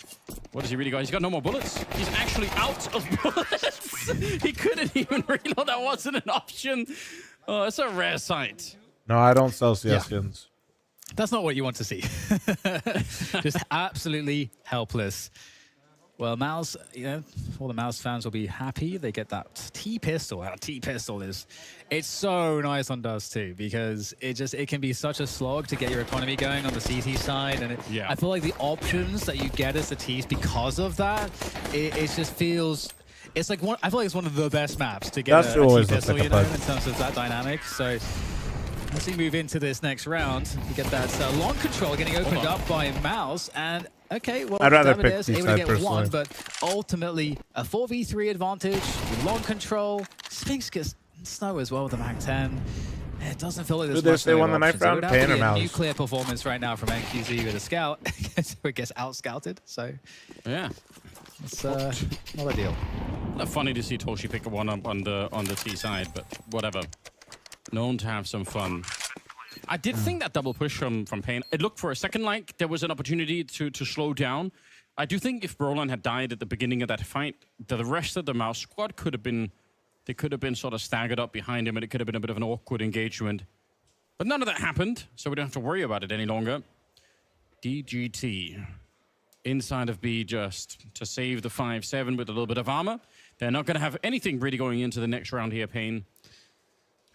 what has he really got? He's got no more bullets. He's actually out of bullets. He couldn't even reload. That wasn't an option. Oh, it's a rare sight. No, I don't sell CS skins. That's not what you want to see. Just absolutely helpless. Well, Mouz, you know, all the Mouz fans will be happy. They get that T-pistol. That T-pistol it's so nice on Dust 2 because it can be such a slog to get your economy going on the CT side. And I feel like the options that you get as the Ts because of that, it just feels... It's like I feel like it's one of the best maps to get a T-pistol, you know, in terms of that dynamic. So... as we move into this next round, you get that long control getting opened up by Mouz, and okay, well, I'd rather pick able T-side to get personally. one, but ultimately a 4v3 advantage, long control. Spinks gets Snow as well with the MAC-10. It doesn't feel like there's much. They won the knife round, Pain or Mouz? Nuclear performance right now from NQZ with a scout, so it gets out-scouted. So yeah, it's not ideal. Funny to see Toshi pick a one up on the T side, but whatever. known to have some fun. I did think that double push from Pain, it looked for a second like there was an opportunity to slow down. I do think if Roland had died at the beginning of that fight, the rest of the Mouse squad could have been sort of staggered up behind him, and it could have been a bit of an awkward engagement. But none of that happened, so we don't have to worry about it any longer. DGT inside of B just to save the 5-7 with a little bit of armor. They're not going to have anything really going into the next round here, Pain.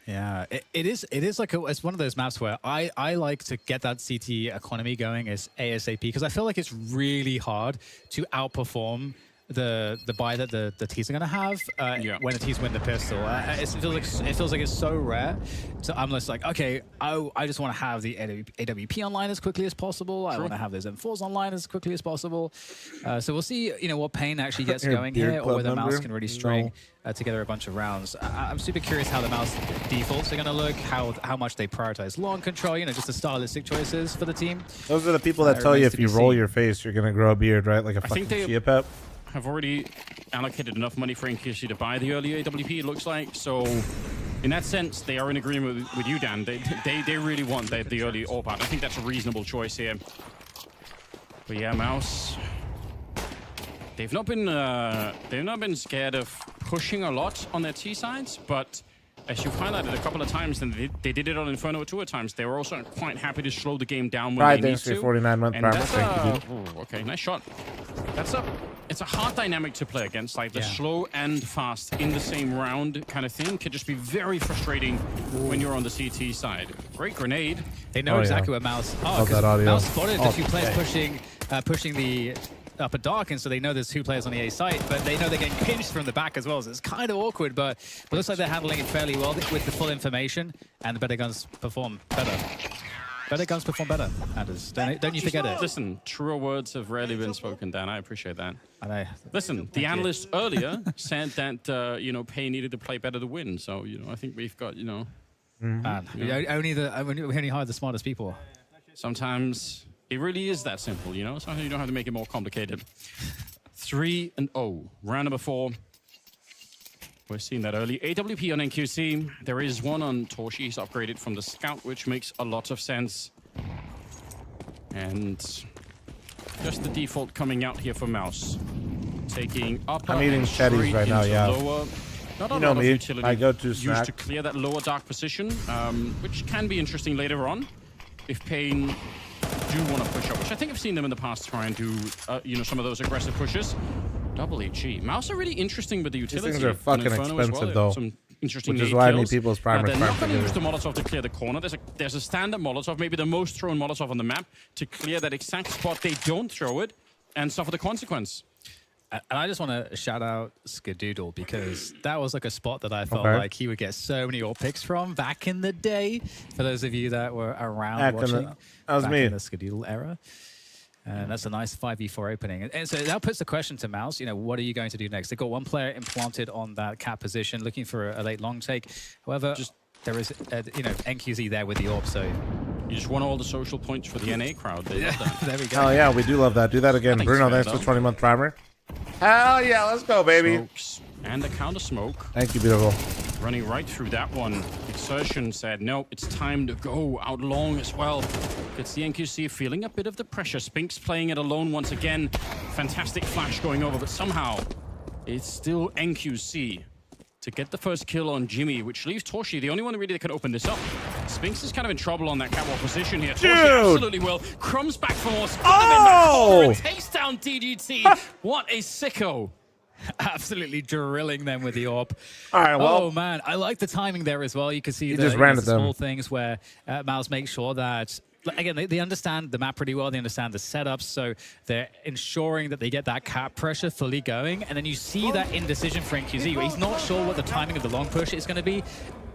Yeah, it is like it's one of those maps where I like to get that CT economy going as ASAP, because I feel like it's really hard to outperform the buy that the T's are going to have when the T's win the pistol. It feels like it's so rare. So I'm just like, okay, I just want to have the AWP online as quickly as possible. I want to have those M4s online as quickly as possible. So we'll see, what Pain actually gets going here, or whether Mouse can really string together a bunch of rounds. I'm super curious how the Mouse defaults are going to look, how much they prioritize long control, just the stylistic choices for the team. Those are the people that tell you if you roll your face, you're going to grow a beard, right? Like a fucking chia pet. Have already allocated enough money for NQC to buy the early AWP, it looks like. So in that sense, they are in agreement with you, Dan. They really want the early AWP out. I think that's a reasonable choice here. But yeah, Mouse, they've not been scared of pushing a lot on their T sides, but as you've highlighted a couple of times, and they did it on Inferno 2 at times, they were also quite happy to slow the game down when they need to. 49-month primer. Okay, nice shot. It's a hard dynamic to play against, like the slow and fast in the same round kind of thing could just be very frustrating when you're on the CT side. Great grenade. They know exactly where Mouse. Mouse spotted the 2 players pushing the upper dark, and so they know there's 2 players on the A site, but they know they're getting pinched from the back as well, so it's kind of awkward, but it looks like they're handling it fairly well with the full information, and the better guns perform better. Better guns perform better, Anders. Don't you forget it. Listen, truer words have rarely been spoken, Dan. I appreciate that. I know. Listen, the analyst earlier said that, Pay needed to play better to win, so, I think we've got, Man, we only hire the smartest people. Sometimes it really is that simple, Sometimes you don't have to make it more complicated. 3-0, round number 4. We're seeing that early. AWP on NQC. There is one on Torshi. He's upgraded from the Scout, which makes a lot of sense. And just the default coming out here for Mouse. Taking upper. I'm eating chatties right now, yeah. Lower. Not a lot of utility I go to used to clear that lower dark position, which can be interesting later on if Pain do want to push up, which I think I've seen them in the past try and do, some of those aggressive pushes. Double HE. Mouse are really interesting with the utility. These things are fucking expensive, though. Some interesting which is why I need people's primer. They're not going to use the Molotov to clear the corner. There's a standard Molotov, maybe the most thrown Molotov on the map, to clear that exact spot. They don't throw it and suffer the consequence. And I just want to shout out Skadoodle, because that was like a spot that I felt like he would get so many AWP picks from back in the day. For those of you that were around watching, that was me in the Skadoodle era. And that's a nice 5v4 opening. And so that puts the question to Mouse, what are you going to do next? They've got 1 player implanted on that cap position, looking for a late long take. However, there is, NQZ there with the AWP, so... You just want all the social points for the NA crowd. They love that. There we go. Oh, yeah, we do love that. Do that again. Bruno, thanks for 20-month primer. Hell yeah, let's go, baby. Smokes and the counter smoke. Thank you, beautiful. Running right through that one. Exertion said, no, it's time to go out long as well. It's the NQC feeling a bit of the pressure. Spinks playing it alone once again. Fantastic flash going over, but somehow it's still NQC to get the first kill on Jimmy, which leaves Torshi the only one really that can open this up. Spinks is kind of in trouble on that catwalk position here. Torshi absolutely will. Crumbs back for more. And takes down DGT. What a sicko. Absolutely drilling them with the AWP. All right, well. Oh, man. I like the timing there as well. You can see the small things where Mouse makes sure that, again, they understand the map pretty well. They understand the setups, so they're ensuring that they get that cap pressure fully going. And then you see that indecision for NQZ, where he's not sure what the timing of the long push is going to be.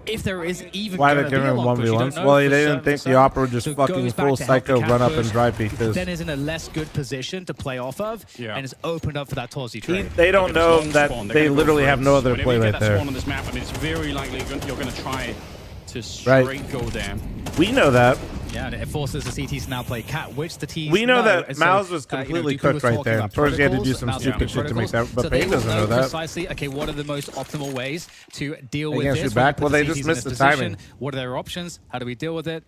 If there is even why they giving him 1v1s? Well, they didn't think the Opera would just fucking full psycho run up and dry peek this. Then is in a less good position to play off of, and is opened up for that Torsi trade. They don't know that they literally have no other play right there. On this map, I mean, it's very likely you're going to try to straight go there. We know that. Yeah, and it forces the CTs to now play cat, which the T's We know that and so, Mouz was completely cooked right there. Of course, he had to do some stupid shit to make that, but Payne doesn't know that. Precisely, okay, what are the most optimal ways to deal with They this? can't shoot back. Well, they just missed the timing. What are their options? How do we deal with it?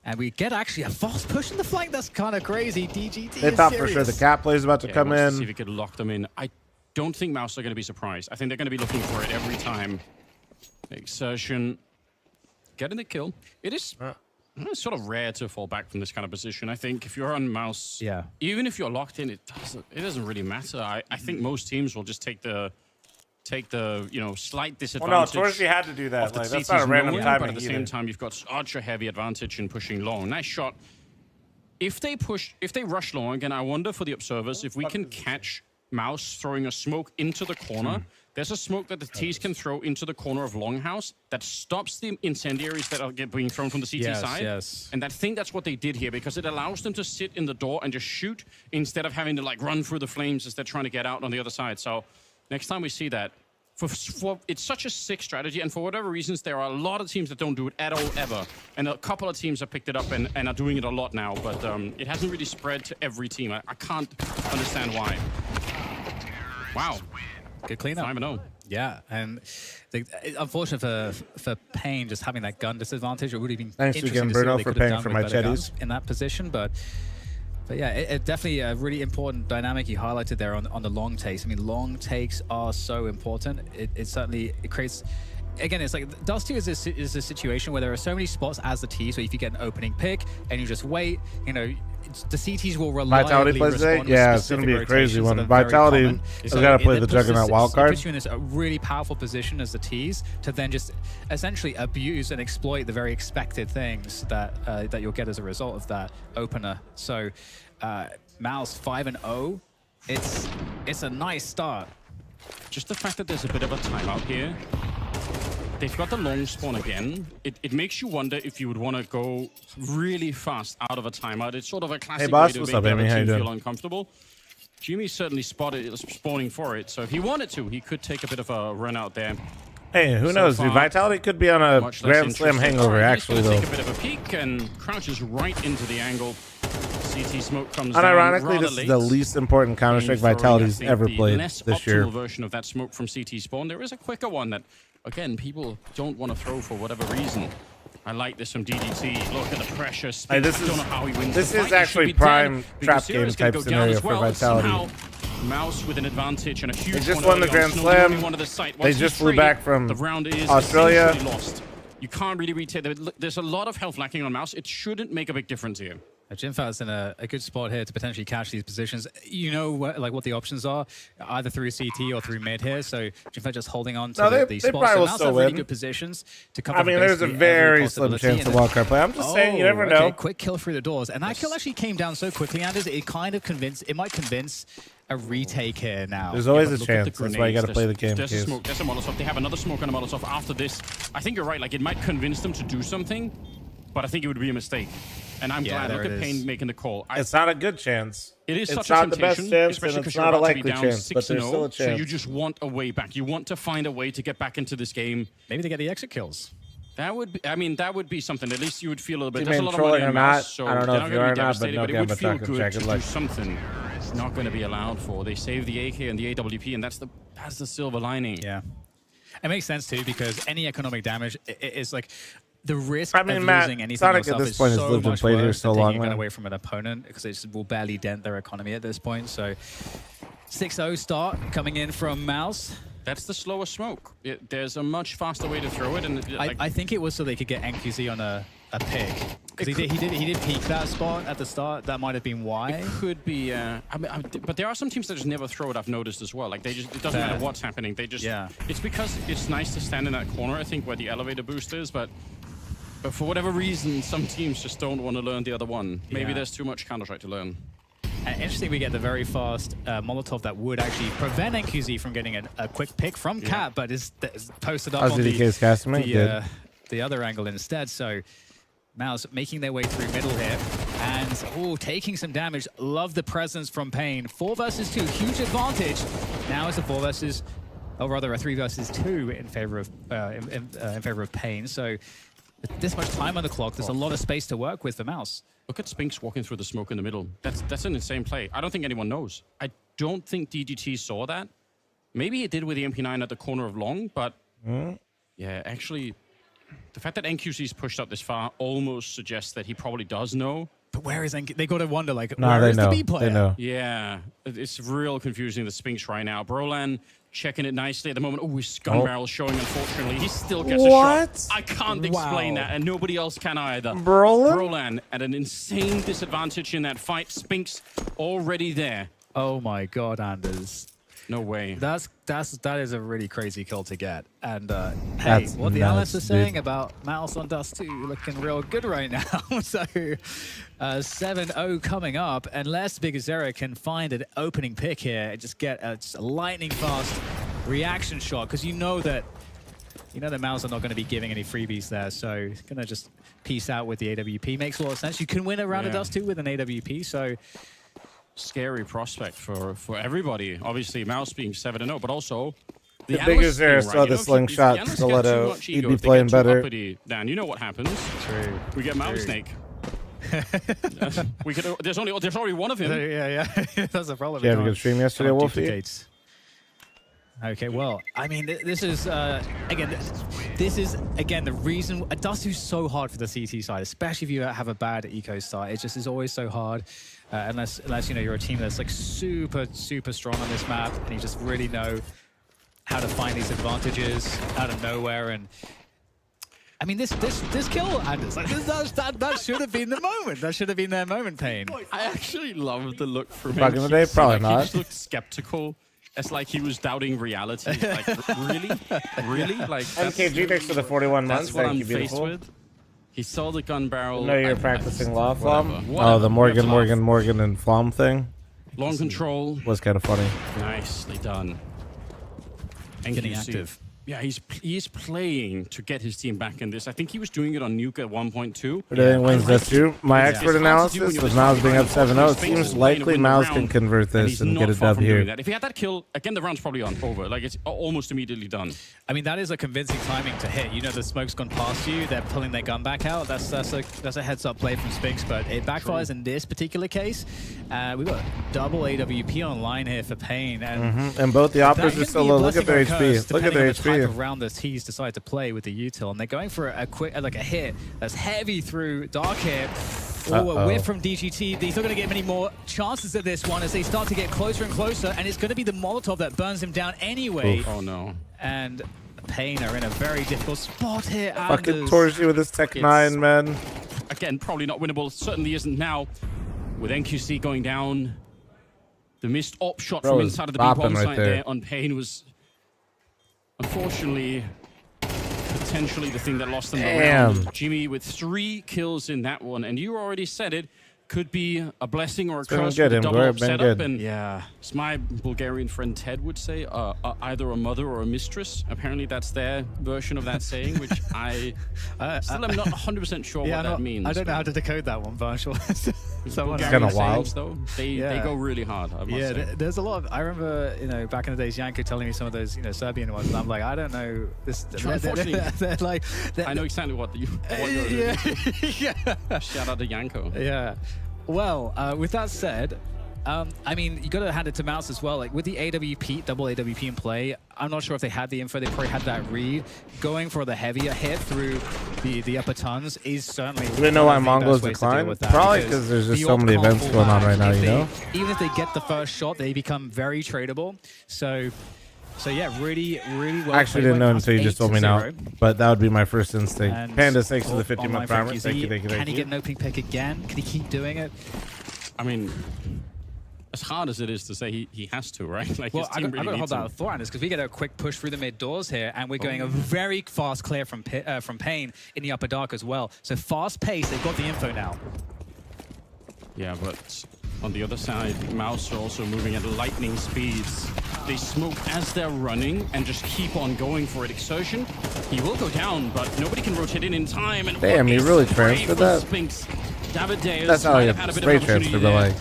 And we get actually a fast push in the flank. That's kind of crazy. DGT They thought for sure the cat play is about to come in. See if he could lock them in. I don't think Mouz are going to be surprised. I think they're going to be looking for it every time. Exertion. Getting the kill. It is it's sort of rare to fall back from this kind of position. I think if you're on Mouz, even if you're locked in, it doesn't really matter. I think most teams will just take the slight disadvantage. Well, no, Torsi had to do that. Like, that's not a random timing. But at the same time, you've got such a heavy advantage in pushing long. Nice shot. If they rush long again, I wonder for the observers if we can catch Mouz throwing a smoke into the corner. There's a smoke that the T's can throw into the corner of Longhouse that stops the incendiaries that are being thrown from the CT side. And I think that's what they did here, because it allows them to sit in the door and just shoot instead of having to like run through the flames as they're trying to get out on the other side. So next time we see that, it's such a sick strategy, and for whatever reasons, there are a lot of teams that don't do it at all ever, and a couple of teams have picked it up and are doing it a lot now, but it hasn't really spread to every team. I can't understand why. Wow. Good cleanup. 5-0. Yeah, and unfortunate for Payne just having that gun disadvantage. It would have been thanks interesting again, to see Bruno, what they for could have paying done for with my better chatties guns in that position, but yeah, it definitely a really important dynamic you highlighted there on the long takes. I mean, long takes are so important. It certainly creates. Again, it's like Dust 2 is a situation where there are so many spots as the T, so if you get an opening pick and you just wait, you know, the CTs will reliably respond. Yeah, it's going to be a crazy one. Vitality has got to play the Juggernaut Wildcard. It puts you in this really powerful position as the Ts to then just essentially abuse and exploit the very expected things that you'll get as a result of that opener. So, Mouz 5-0, it's a nice start. Just the fact that there's a bit of a timeout here. They've got the long spawn again. It makes you wonder if you would want to go really fast out of a timeout. It's sort of a classic way to make the other team feel uncomfortable. Jimmy certainly spotted spawning for it, so if he wanted to, he could take a bit of a run out there. Hey, who knows, dude? Vitality could be on a Grand Slam hangover, actually, though. Take a bit of a peek and crouches right into the angle. CT smoke comes Unironically, down this is the least important Counter-Strike Vitality's ever played this year. Version of that smoke from CT spawn. There is a quicker one that, again, people don't want to throw for whatever reason. I like this from DDT. Look at the pressure. Hey, this is actually prime trap game type scenario for Vitality. Mouz with an advantage and a huge They just won the Grand Slam. They just flew back from Australia. Lost. You can't really retake. There's a lot of health lacking on Mouz. It shouldn't make a big difference here. Jinfat's in a good spot here to potentially catch these positions. You know what the options are, either through CT or through mid here. So Jinfat just holding on to these spots. So Mouz have really good positions to cover. I mean, there's a very slim chance to wildcard play. I'm just saying, you never know. Okay, quick kill through the doors, and that kill actually came down so quickly, Anders. It might convince a retake here now. There's always a chance. That's why you got to play the game. There's a smoke. There's a Molotov. They have another smoke and a Molotov after this. I think you're right. Like, it might convince them to do something, but I think it would be a mistake. And I'm glad. Look at Payne making the call. It's not a good chance. It is it's such not a the best chance, especially and because it's you're not a about to be likely down chance, but there's still a chance. So you just want a way back. You want to find a way to get back into this game. Maybe they get the exit kills. That would be, I mean, that would be something. At least you would feel a little bit. There's a lot of money or on not. so I don't know if you are or not, but no, it would feel good to do like something. It's not going to be allowed for. They save the AK and the AWP, and that's the silver lining. Yeah, it makes sense too, because any economic damage is like the risk of losing anything Sonic at this point has lived and played here so long. Taking it away from an opponent, because it will barely dent their economy at this point. So 6-0 start coming in from Mouz. That's the slower smoke. There's a much faster way to throw it, and I think it was so they could get NQZ on a pick. Because he did peek that spot at the start. That might have been why. It could be. But there are some teams that just never throw it. I've noticed as well. Like it doesn't matter what's happening. They just. Yeah. It's because it's nice to stand in that corner. I think where the elevator boost is, but for whatever reason, some teams just don't want to learn the other one. Maybe there's too much Counter-Strike to learn. And interesting, we get the very fast Molotov that would actually prevent NQZ from getting a quick pick from Cat, but is posted up on the other angle instead. So Mouz making their way through middle here, and taking some damage. Love the presence from Payne. 4 versus 2, huge advantage. Now it's a 4 versus, or rather a 3 versus 2 in favor of Payne. So this much time on the clock, there's a lot of space to work with for Mouz. Look at Spinks walking through the smoke in the middle. That's an insane play. I don't think anyone knows. I don't think DGT saw that. Maybe it did with the MP9 at the corner of Long, but yeah, actually, the fact that NQC's pushed up this far almost suggests that he probably does know. But where is NQ? They got to wonder, like, No, where they is know. the B player? They know. Yeah, it's real confusing, the Spinks right now. Brolan checking it nicely at the moment. Oh, his gun barrel showing, unfortunately. He still gets a shot. I can't explain that, and nobody else can either. Brolan at an insane disadvantage in that fight. Spinks already there. Oh my God, Anders. No way. That is a really crazy kill to get. And hey, what the analysts are saying about Mouz on Dust 2 looking real good right now. So 7-0 coming up, unless Big Zero can find an opening pick here and just get a lightning fast reaction shot, because you know that Mouz are not going to be giving any freebies there. So gonna just peace out with the AWP. Makes a lot of sense. You can win a round of Dust 2 with an AWP. So scary prospect for everybody. Obviously, Mouz being 7-0, but also the bigger Zero saw the slingshot stiletto, he'd be playing better. Dan, you know what happens? True. We get Mouse Snake. There's only one of him. Yeah. That's a problem. Did you have a good stream yesterday, Wolfie? Okay, well, I mean, this is again the reason Dust 2 is so hard for the CT side, especially if you have a bad eco start. It just is always so hard, unless you're a team that's like super strong on this map, and you just really know how to find these advantages out of nowhere. And I mean, this kill, Anders, like that should have been the moment. That should have been their moment, Pain. I actually love the look from him. Back in the day, probably not. He just looked skeptical. It's like he was doubting reality. Like, really? Like, MKG next to the 41 months. That's what Thank I'm you, beautiful. faced with. He saw the gun barrel. No, you're practicing law flom. Oh, the Morgan and flom thing. Long control. Was kind of funny. Nicely done. And getting active. Yeah, he's playing to get his team back in this. I think he was doing it on Nuke at 1.2. Everything wins that too. My expert analysis with Mouz being up 7-0, it seems likely Mouz can convert this and get a dub here. If he had that kill, again, the round's probably over. Like, it's almost immediately done. I mean, that is a convincing timing to hit. You know, the smoke's gone past you. They're pulling their gun back out. That's a heads-up play from Spinks, but it backfires in this particular case. We've got double AWP online here for Pain. And both the operas are still low. Look at their HP. Look at their HP. Around the T's decide to play with the util, and they're going for a quick, like a hit that's heavy through Dark here. Oh, a whiff from DGT. He's not going to get many more chances at this one as they start to get closer and closer, and it's going to be the Molotov that burns him down anyway. Oof. Oh no. And Pain are in a very difficult spot here. Fucking Torsi with his Tech 9, man. Again, probably not winnable. Certainly isn't now. With NQC going down, the missed op shot from inside of the B-bomb site there on Pain was unfortunately potentially the thing that lost them the round. Jimmy with 3 kills in that one, and you already said it. Could be a blessing or a curse with a double up setup. And yeah, as my Bulgarian friend Ted would say, either a mother or a mistress. Apparently that's their version of that saying, which I still am not 100% sure what that means. I don't know how to decode that one, but I'm sure someone kind of wild. Though, they go really hard, I must say. There's a lot of, I remember, back in the days, Janko telling me some of those, Serbian ones, and I'm like, I don't know. Unfortunately, they're like, I know exactly what you're doing. Shout out to Janko. Yeah. Well, with that said, I mean, you got to hand it to Mouz as well. Like with the AWP, double AWP in play, I'm not sure if they had the info. They probably had that read. Going for the heavier hit through the upper tons is certainly. Do we know why Mongols decline? Probably because there's just so many events going on right now. Even if they get the first shot, they become very tradable. So yeah, really well. I actually didn't know until you just told me now, but that would be my first instinct. And Panda, thanks to the 50-month primer. Thank you. Can he get an opening pick again? Can he keep doing it? I mean, as hard as it is to say, he has to, right? Like, well, his team really I got to hold needs that thought, Anders, because we get a quick push through the mid doors here, and we're going a very fast clear from Pain in the upper dark as well. So fast pace, they've got the info now. Yeah, but on the other side, Mouz are also moving at lightning speeds. They smoke as they're running and just keep on going for it. Exertion, he will go down, but nobody can rotate in time. And damn, he really transferred that? Spinks. David Deus that's how he spray transfer, but like.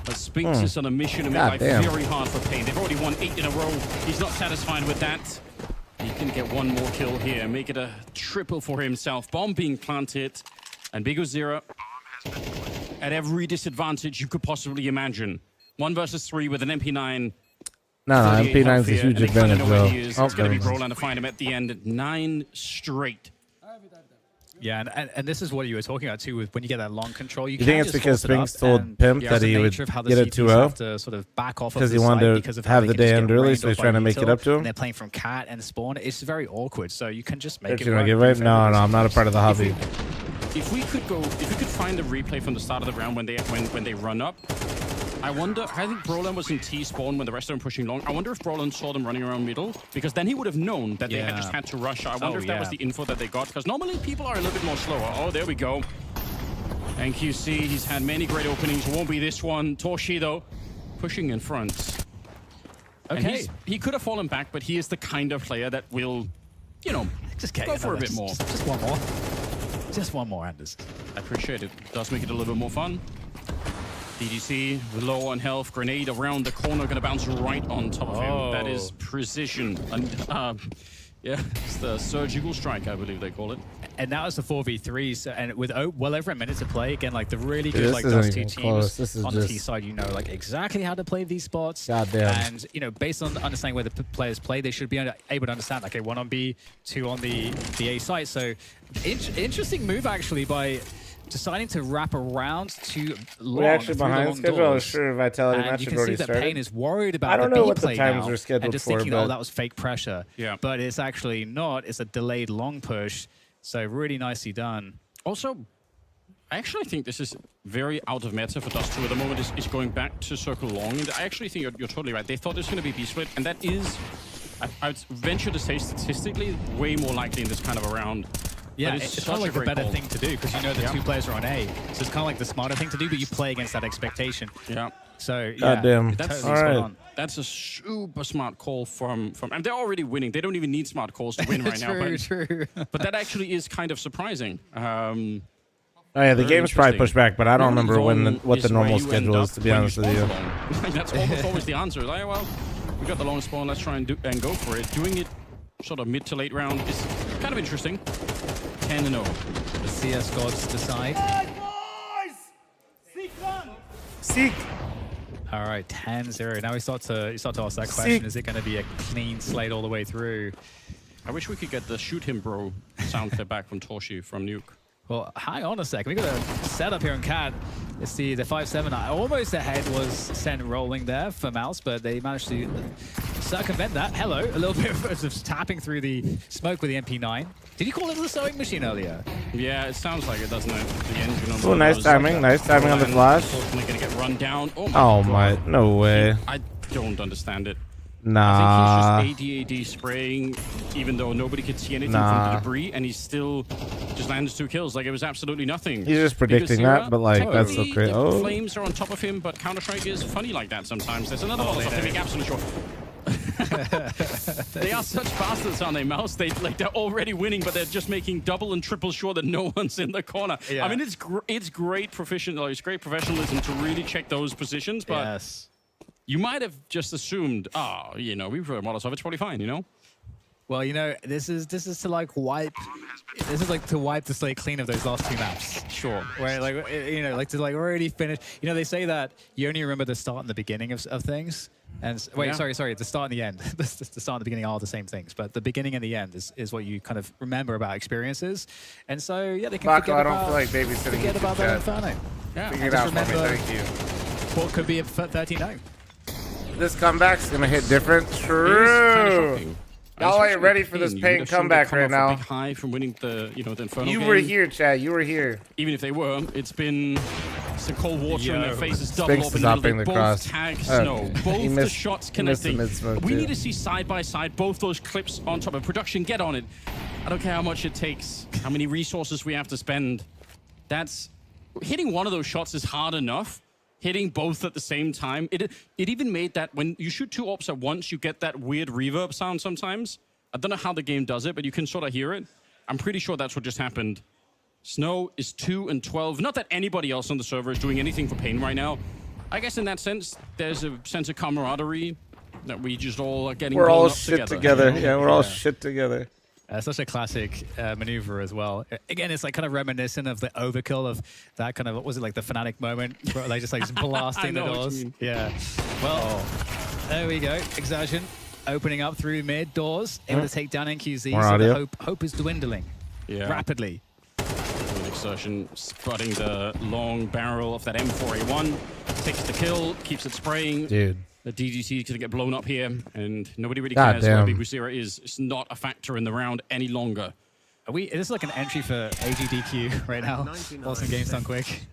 But Spinks is on a mission to make life very hard for Pain. They've already won 8 in a row. He's not satisfied with that. He can get one more kill here, make it a triple for himself. Bomb being planted, and Big Zero at every disadvantage you could possibly imagine. 1 versus 3 with an MP9. No, MP9 is a huge advantage, though. It's going to be Roland to find him at the end. 9 straight. Yeah, and this is what you were talking about too, with when you get that long control. You think it's because Spinks told Pimp that he would get it 2-0? To sort of back off because he wanted to have the day end early, so he's trying to make it up to him. And they're playing from cat and spawn. It's very awkward, so you can just make it work. No, I'm not a part of the hobby. If we could find the replay from the start of the round when they run up, I think Brolan was in T-spawn when the rest of them pushing long. I wonder if Brolan saw them running around middle, because then he would have known that they had just had to rush. I wonder if that was the info that they got, because normally people are a little bit more slower. Oh, there we go. And QC, he's had many great openings. Won't be this one. Torshi, though, pushing in front. Okay. He could have fallen back, but he is the kind of player that will, just go for a bit more. Just one more. Just one more, Anders. I appreciate it. Does make it a little bit more fun. DGC low on health, grenade around the corner, gonna bounce right on top of him. That is precision. And it's the surgical strike, I believe they call it. And now it's the 4v3, so, and with well over a minute to play, again, like the really good Dust 2 teams on the T side, like exactly how to play these spots. Goddamn. And based on understanding where the players play, they should be able to understand, okay, 1 on B, 2 on the A site. So interesting move actually by deciding to wrap around to long. We're actually behind schedule. I was sure Vitality match had already started. You can see that Payne is worried about I don't know what the times are scheduled and just for, thinking, oh, that was fake pressure. Yeah. But it's actually not. It's a delayed long push. So really nicely done. Also, I actually think this is very out of meta for Dust 2 at the moment. Is going back to circle long. And I actually think you're totally right. They thought it was going to be B-split, and that is, I would venture to say statistically, way more likely in this kind of a round. Yeah, it's kind of like the better thing to do, because you know the 2 players are on A. So it's kind of like the smarter thing to do, but you play against that expectation. Yeah. So, goddamn. That's totally spot on. That's a super smart call from and they're already winning. They don't even need smart calls to win right now. True. But that actually is kind of surprising. Oh yeah, the game's probably pushed back, but I don't remember what the normal schedule is, to be honest with you. That's almost always the answer. Like, well, we got the long spawn, let's try and go for it. Doing it sort of mid to late round is kind of interesting. 10-0. The CS gods decide. Seek. All right, 10-0. Now we start to ask that question: is it going to be a clean slate all the way through? I wish we could get the "Shoot Him, Bro" sound clip back from Torshi from Nuke. Well, hang on a second. We got a setup here on Cat. It's the 5-7. Almost ahead was sent rolling there for Mouz, but they managed to circumvent that. Hello, a little bit of tapping through the smoke with the MP9. Did you call it the sewing machine earlier? Yeah, it sounds like it, doesn't it? The engine on oh, nice timing. Nice timing on the flash. Unfortunately, going to get run down. Oh my, no way. I don't understand it. Nah. I think he's just AD spraying, even though nobody could see anything from the debris, and he still just lands 2 kills. Like, it was absolutely nothing. He's just predicting that, but like, that's so crazy. The flames are on top of him, but Counter-Strike is funny like that sometimes. There's another one to make absolutely sure. They are such bastards, aren't they, Mouz? They're already winning, but they're just making double and triple sure that no one's in the corner. Yeah. I mean, it's great professionalism to really check those positions, but yes. You might have just assumed, we were Molotov, it's probably fine, Well, this is to like wipe. This is like to wipe the slate clean of those last 2 maps. Sure. Where like to already finish. They say that you only remember the start and the beginning of things. And wait, sorry, the start and the end. The start and the beginning are the same things, but the beginning and the end is what you kind of remember about experiences. And so yeah, they can Baco, I don't feel like babysitting. Forget about that Inferno. Yeah, figure it out for me. Thank you. What could be a 13-0. This comeback's gonna hit different. True. Y'all ain't ready for this Payne comeback right now. Big high from winning the Inferno You game. were here, Chad. You were here. Even if they were, it's been some cold water and their faces double Spinks up is and hopping the both cross. tag Snow. Both the shots connecting. We too. need to see side by side both those clips on top of production. Get on it. I don't care how much it takes, how many resources we have to spend. That's hitting one of those shots is hard enough. Hitting both at the same time. It even made that when you shoot 2 ops at once, you get that weird reverb sound sometimes. I don't know how the game does it, but you can sort of hear it. I'm pretty sure that's what just happened. Snow is 2-12. Not that anybody else on the server is doing anything for Payne right now. I guess in that sense, there's a sense of camaraderie. that we just all are getting We're all blown up shit together. together. Yeah, we're all shit together. Such a classic maneuver as well. Again, it's like kind of reminiscent of the overkill of that kind of, what was it, like the Fnatic moment? Where they just blasting the doors. Yeah. Well, there we go. Exertion opening up through mid doors, able to take down NQZ. More so audio. the hope is dwindling rapidly. Exertion spotting the long barrel of that M4A1. Takes the kill, keeps it spraying. Dude. The DGC is going to get blown up here, and nobody really God cares damn. where Big Lucira is. It's not a factor in the round any longer. Is this like an entry for AGDQ right now? Awesome games done quick.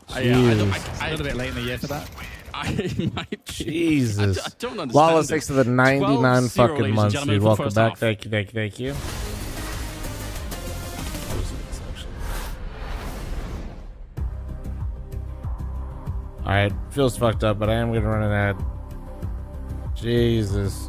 I a little bit late in the year for that. I might. Jesus. I don't understand. Lawless thanks to the 99 12-0, fucking ladies and months, gentlemen, dude. for the Welcome first back. half. Thank you, thank you, thank you. Alright, feels fucked up, but I am gonna run an ad. Jesus.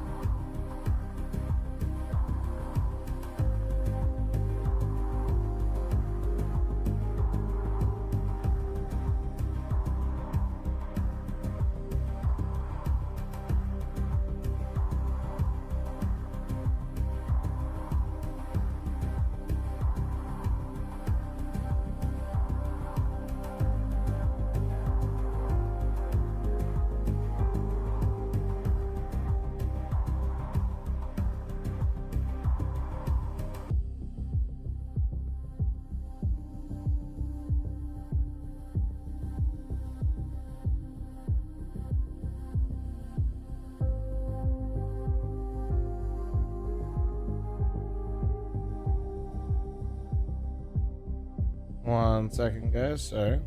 One second, guys. Sorry.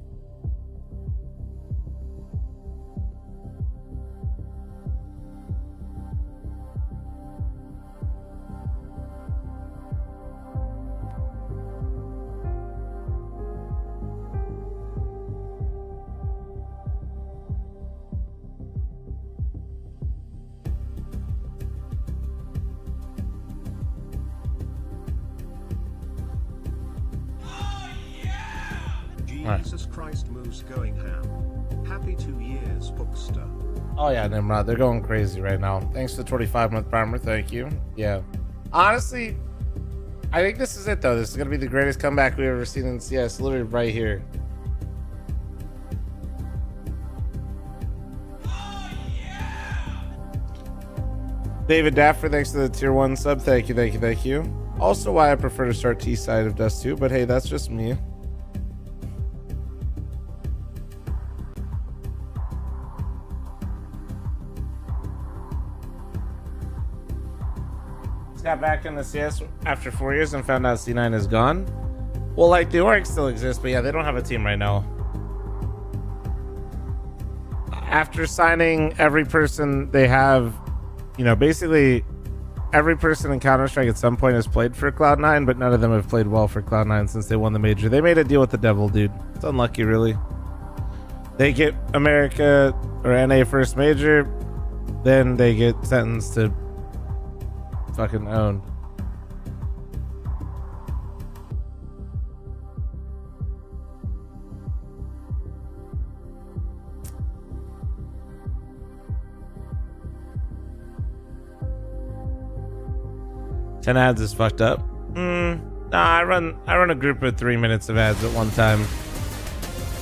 Jesus Christ, Mouz going ham. Happy 2 years, Bookster. Oh yeah, Nimrod, they're going crazy right now. Thanks for the 25-month primer, thank you. Yeah. Honestly, I think this is it though. This is gonna be the greatest comeback we've ever seen in CS, literally right here. David Daffer, thanks to the tier 1 sub. Thank you, thank you, thank you. Also why I prefer to start T side of Dust 2, but hey, that's just me. Got back into CS after 4 years and found out C9 is gone. Well, like the org still exists, but yeah, they don't have a team right now. After signing every person they have, you know, basically every person in Counter-Strike at some point has played for Cloud9, but none of them have played well for Cloud9 since they won the major. They made a deal with the devil, dude. It's unlucky, really. They get America or NA first major, then they get sentenced to fucking owned. Ten ads is fucked up. Nah, I run a group of 3 minutes of ads at one time.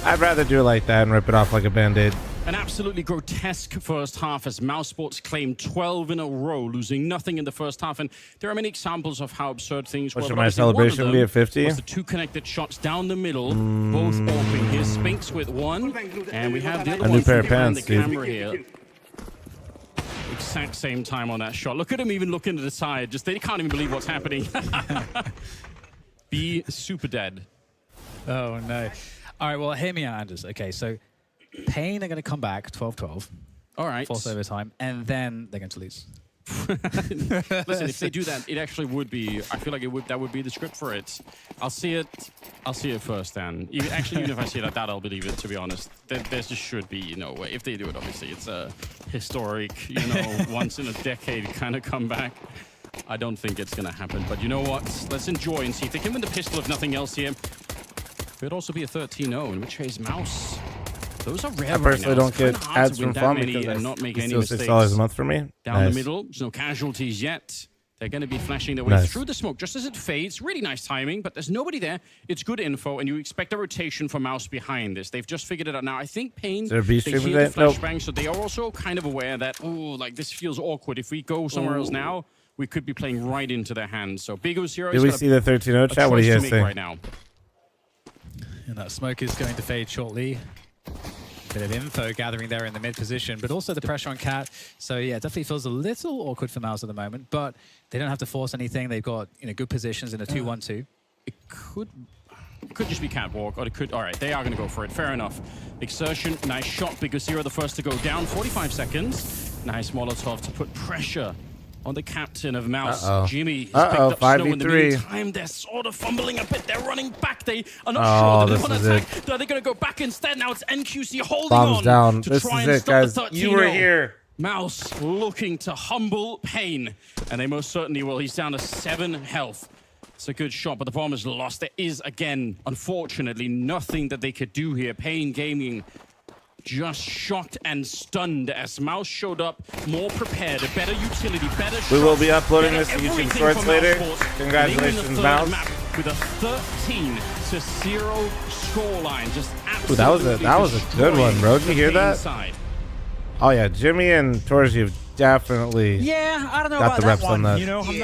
I'd rather do it like that and rip it off like a band-aid. An absolutely grotesque first half as Mouz Sports claimed 12 in a row, losing nothing in the first half. And there are many examples of how absurd things were. Should my celebration be at 50? Was the 2 connected shots down the middle, both open. Here's Spinks with 1, and we have the other A one new pair of behind pants, the dude. camera here. Exact same time on that shot. Look at him even looking to the side. Just they can't even believe what's happening. Be super dead. Oh no. All right, well, hear me out, Anders. Okay, so Pain are going to come back 12-12. All right. Force overtime, and then they're going to lose. Listen, if they do that, it actually would be. I feel like that would be the script for it. I'll see it first, then. Even if I see it like that, I'll believe it. To be honest, there just should be no way. If they do it, obviously, it's a historic, once in a decade kind of comeback. I don't think it's gonna happen. But you know what? Let's enjoy and see if they can win the pistol. If nothing else here, it'd also be a 13-0, in which case Mouz Those are rare I personally don't get ads from Fun because and not make it's any still mistakes. $6 a month for me. Down the middle, there's no casualties yet. They're going to be flashing their way through the smoke just as it fades. Really nice timing, but there's nobody there. It's good info, and you expect a rotation for Mouz behind this. They've just figured it out. Now, I think Pain, they hear the flashbang, so they are also kind of aware that, oh, like, this feels awkward. If we go somewhere else now, we could be playing right into their hands. So Big O0 Did we see the 13-0 chat? What do you guys think? Right now. And that smoke is going to fade shortly. Bit of info gathering there in the mid position, but also the pressure on Cat. So yeah, it definitely feels a little awkward for Mouz at the moment, but they don't have to force anything. They've got, you know, good positions in a 2-1-2. It could just be Catwalk, or it could... All right, they are going to go for it. Fair enough. Exertion, nice shot. Big O0 the first to go down. 45 seconds. Nice Molotov to put pressure on the captain of Mouz. Jimmy has picked up Snow in the meantime. They're sort of fumbling a bit. They're running back. They are not sure that they want to attack. Are they going to go back instead? Now it's NQC holding on to try and stop the 13-0. You were here. Mouz looking to humble Pain, and they most certainly will. He's down to 7 health. It's a good shot, but the bomb is lost. There is, again, unfortunately, nothing that they could do here. Pain Gaming just shocked and stunned as Mouz showed up more prepared, a better utility, better shot. We will be uploading this to YouTube Shorts later. Congratulations, Mouz. With a 13-0 scoreline, just absolutely. That was a good one, bro. Did you hear that? Side. Oh yeah, Jimmy and Torji have definitely I don't know got about the reps that one. on that. You know, I'm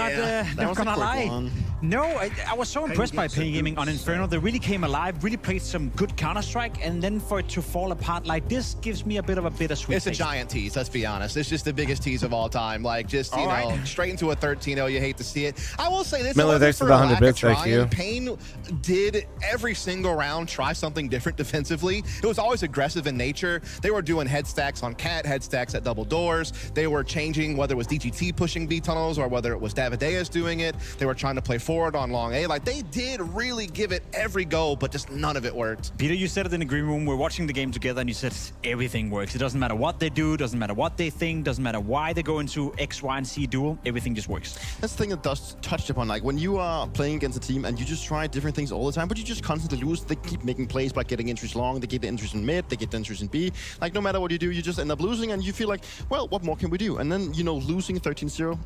not gonna lie. No, I was so impressed by Pain Gaming on Inferno. They really came alive, really played some good Counter-Strike, and then for it to fall apart like this gives me a bit of a bittersweet It's taste. a giant tease, let's be honest. It's just the biggest tease of all time. Like, just, you know, straight into a 13-0. You hate to see it. I will say this. Miller, thanks for the 100 bits. Thank you. Pain did every single round try something different defensively. It was always aggressive in nature. They were doing head stacks on Cat, head stacks at double doors. They were changing whether it was DGT pushing B tunnels or whether it was Davideus doing it. They were trying to play forward on long A. Like, they did really give it every go, but just none of it worked. Peter, you said it in the green room. We're watching the game together, and you said everything works. It doesn't matter what they do, doesn't matter what they think, doesn't matter why they go into X, Y, and Z duel. Everything just works. That's the thing that does touched upon. Like, when you are playing against a team and you just try different things all the time, but you just constantly lose, they keep making plays by getting entries long, they get the entries in mid, they get the entries in B. Like, no matter what you do, you just end up losing, and you feel like, well, what more can we do? And then, you know, losing 13-0,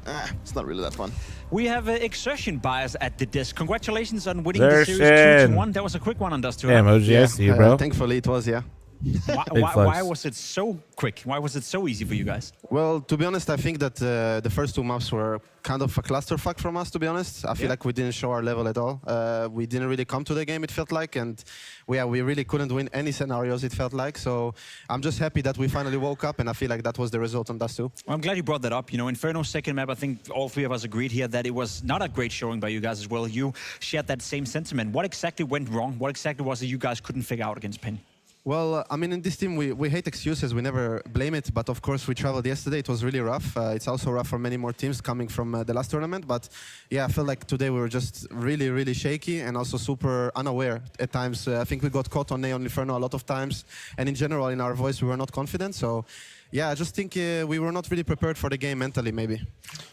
it's not really that fun. We have exertion bias at the desk. Congratulations on winning the series 2-1. That was a quick one on Dust 2. Yeah, Mouz, I see you, bro. Thankfully it was, yeah. Why was it so quick? Why was it so easy for you guys? Well, to be honest, I think that the first 2 maps were kind of a clusterfuck from us, to be honest. I feel like we didn't show our level at all. We didn't really come to the game, it felt like, and we really couldn't win any scenarios, it felt like. So I'm just happy that we finally woke up, and I feel like that was the result on Dust 2. Well, I'm glad you brought that up. You know, Inferno's second map, I think all 3 of us agreed here that it was not a great showing by you guys as well. You shared that same sentiment. What exactly went wrong? What exactly was it you guys couldn't figure out against Penn? Well, I mean, in this team, we hate excuses. We never blame it. But of course, we traveled yesterday. It was really rough. It's also rough for many more teams coming from the last tournament. But yeah, I feel like today we were just really, really shaky and also super unaware at times. I think we got caught on Neon Inferno a lot of times. And in general, in our voice, we were not confident. So yeah, I just think we were not really prepared for the game mentally, maybe.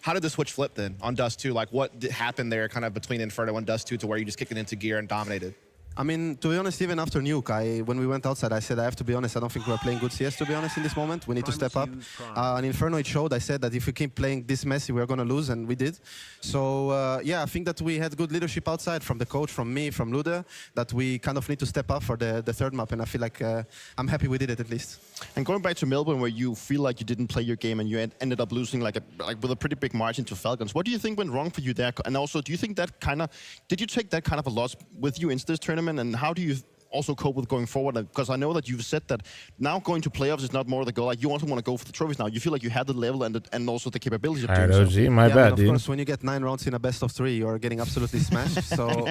How did the switch flip then on Dust 2? Like, what happened there kind of between Inferno and Dust 2 to where you just kicked it into gear and dominated? I mean, to be honest, even after Nuke, when we went outside, I said, I have to be honest, I don't think we're playing good CS, to be honest, in this moment. We need to step up. On Inferno, it showed. I said that if we keep playing this messy, we're going to lose, and we did. So, yeah, I think that we had good leadership outside from the coach, from me, from Lude, that we kind of need to step up for the third map, and I feel like I'm happy we did it, at least. And going back to Melbourne, where you feel like you didn't play your game and you ended up losing like with a pretty big margin to Falcons, what do you think went wrong for you there? And also, do you think that did you take that kind of a loss with you into this tournament, and how do you also cope with going forward? Because I know that you've said that now going to playoffs is not more the goal. Like, you also want to go for the trophies now. You feel like you have the level and also the capabilities of doing so. My bad, dude. Of course, when you get 9 rounds in a best of 3, you're getting absolutely smashed. So,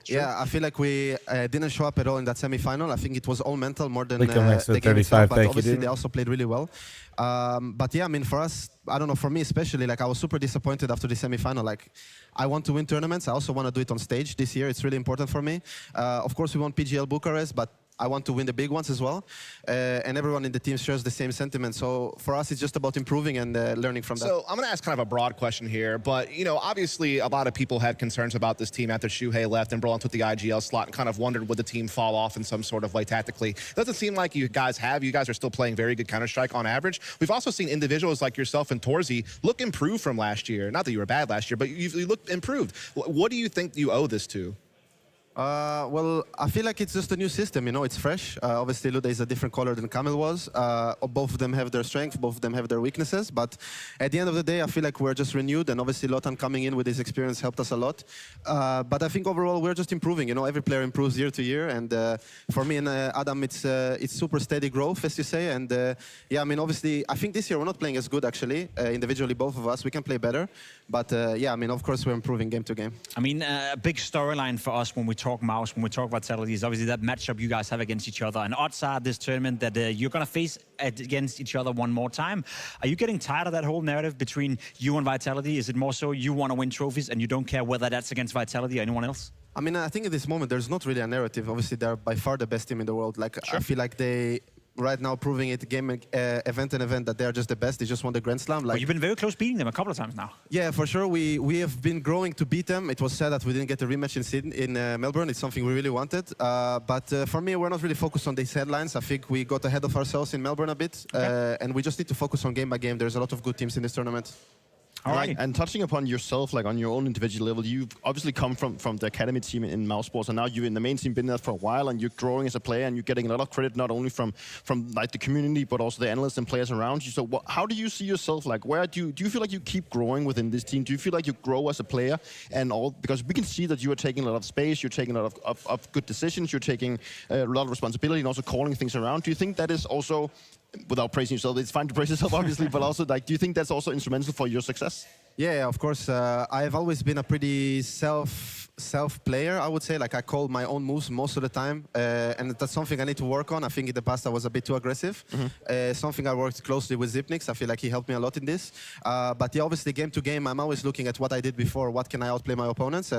yeah, I feel like we didn't show up at all in that semi-final. I think it was all mental more than the game itself. But obviously, they also played really well. But yeah, I mean, for us, I don't know, for me especially, like, I was super disappointed after the semi-final. Like, I want to win tournaments. I also want to do it on stage this year. It's really important for me. Of course, we won PGL Bucharest, but I want to win the big ones as well. And everyone in the team shares the same sentiment. So for us, it's just about improving and learning from that. So I'm going to ask kind of a broad question here, but obviously a lot of people had concerns about this team after Shuhei left and Brolin took the IGL slot and kind of wondered would the team fall off in some sort of way tactically. Doesn't seem like you guys have. You guys are still playing very good Counter-Strike on average. We've also seen individuals like yourself and Torzy look improved from last year. Not that you were bad last year, but you looked improved. What do you think you owe this to? Well, I feel like it's just a new system, it's fresh. Obviously, Luda is a different color than Camel was. Both of them have their strengths, both of them have their weaknesses. But at the end of the day, I feel like we're just renewed. And obviously, Lotan coming in with his experience helped us a lot. But I think overall, we're just improving. Every player improves year to year. And for me and Adam, it's super steady growth, as you say. And yeah, I mean, obviously, I think this year we're not playing as good, actually. Individually, both of us, we can play better. But yeah, I mean, of course, we're improving game to game. I mean, a big storyline for us when we talk Mouz, when we talk Vitality, is obviously that matchup you guys have against each other. And odds are this tournament that you're going to face against each other one more time. Are you getting tired of that whole narrative between you and Vitality? Is it more so you want to win trophies and you don't care whether that's against Vitality or anyone else? I mean, I think at this moment, there's not really a narrative. Obviously, they're by far the best team in the world. Like, sure. I feel like they... right now proving it event and event that they are just the best. They just won the Grand Slam. Like, well, you've been very close beating them a couple of times now. Yeah, for sure. We have been growing to beat them. It was sad that we didn't get a rematch in Melbourne. It's something we really wanted. But for me, we're not really focused on these headlines. I think we got ahead of ourselves in Melbourne a bit. Okay. And we just need to focus on game by game. There's a lot of good teams in this tournament. All right. And touching upon yourself, like on your own individual level, you've obviously come from the academy team in Mouz Sports, and now you're in the main team, been there for a while, and you're growing as a player, and you're getting a lot of credit not only from like the community, but also the analysts and players around you. So how do you see yourself? Like, where do you feel like you keep growing within this team? Do you feel like you grow as a player and all? Because we can see that you are taking a lot of space, you're taking a lot of good decisions, you're taking a lot of responsibility, and also calling things around. Do you think that is also, without praising yourself, it's fine to praise yourself, obviously, but also, like, do you think that's also instrumental for your success? Yeah, of course. I've always been a pretty self player, I would say. Like, I call my own moves most of the time, and that's something I need to work on. I think in the past I was a bit too aggressive. Something I worked closely with Zipnix. I feel like he helped me a lot in this. But yeah, obviously game to game, I'm always looking at what I did before. What can I outplay my opponents?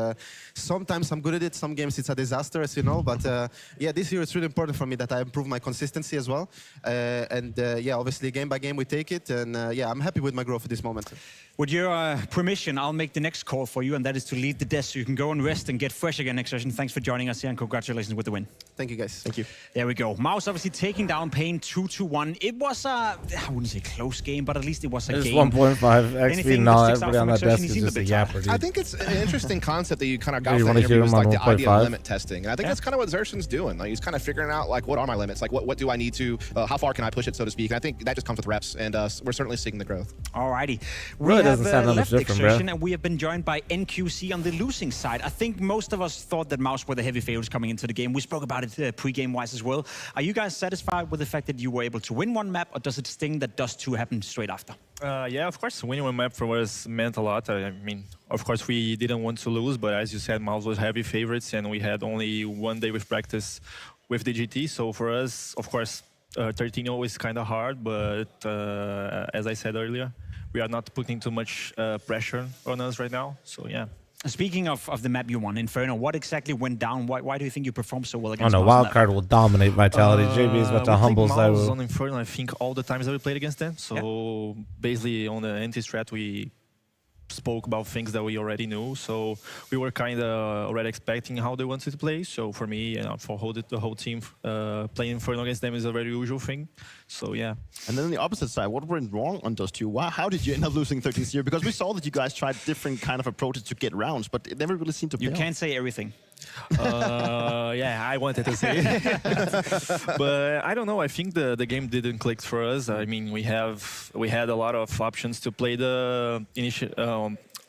Sometimes I'm good at it. Some games it's a disaster, as you know. But yeah, this year it's really important for me that I improve my consistency as well. And yeah, obviously game by game we take it. And yeah, I'm happy with my growth at this moment. With your permission, I'll make the next call for you, and that is to leave the desk so you can go and rest and get fresh again next session. Thanks for joining us here, and congratulations with the win. Thank you, guys. Thank you. There we go. Mouz obviously taking down Pain 2-1. It was a, I wouldn't say close game, but at least it was a game. 1.5 XP, now everybody on that desk is just a yapper, dude. I think it's an interesting concept that you kind of got from the interview, was like the idea of limit testing. And I think that's kind of what Xerxen's doing. Like, he's kind of figuring out, like, what are my limits? Like, what do I need to, how far can I push it, so to speak? And I think that just comes with reps, and we're certainly seeing the growth. Alrighty. Really doesn't sound that much different. And we have been joined by NQC on the losing side. I think most of us thought that Mouz were the heavy favorites coming into the game. We spoke about it pre-game wise as well. Are you guys satisfied with the fact that you were able to win one map, or does it sting that Dust 2 happened straight after? Yeah, of course, winning one map for us meant a lot. I mean, of course, we didn't want to lose, but as you said, Mouz was heavy favorites, and we had only one day with practice with the GT. So for us, of course, 13-0 is kind of hard, but as I said earlier, we are not putting too much pressure on us right now. So yeah. Speaking of the map you won, Inferno, what exactly went down? Why do you think you performed so well against Mouz? Wildcard will dominate Vitality. JB is about to humble Mouz on Inferno, I think, all the times that we played against them. So basically on the anti-strat, we spoke about things that we already knew. So we were kind of already expecting how they wanted to play. So for me and for the whole team, playing Inferno against them is a very usual thing. So yeah. And then on the opposite side, what went wrong on Dust 2? How did you end up losing 13-0? Because we saw that you guys tried different kind of approaches to get rounds, but it never really seemed to pay off. You can't say everything. Yeah, I wanted to say it. But I don't know, I think the game didn't click for us. I mean, we had a lot of options to play the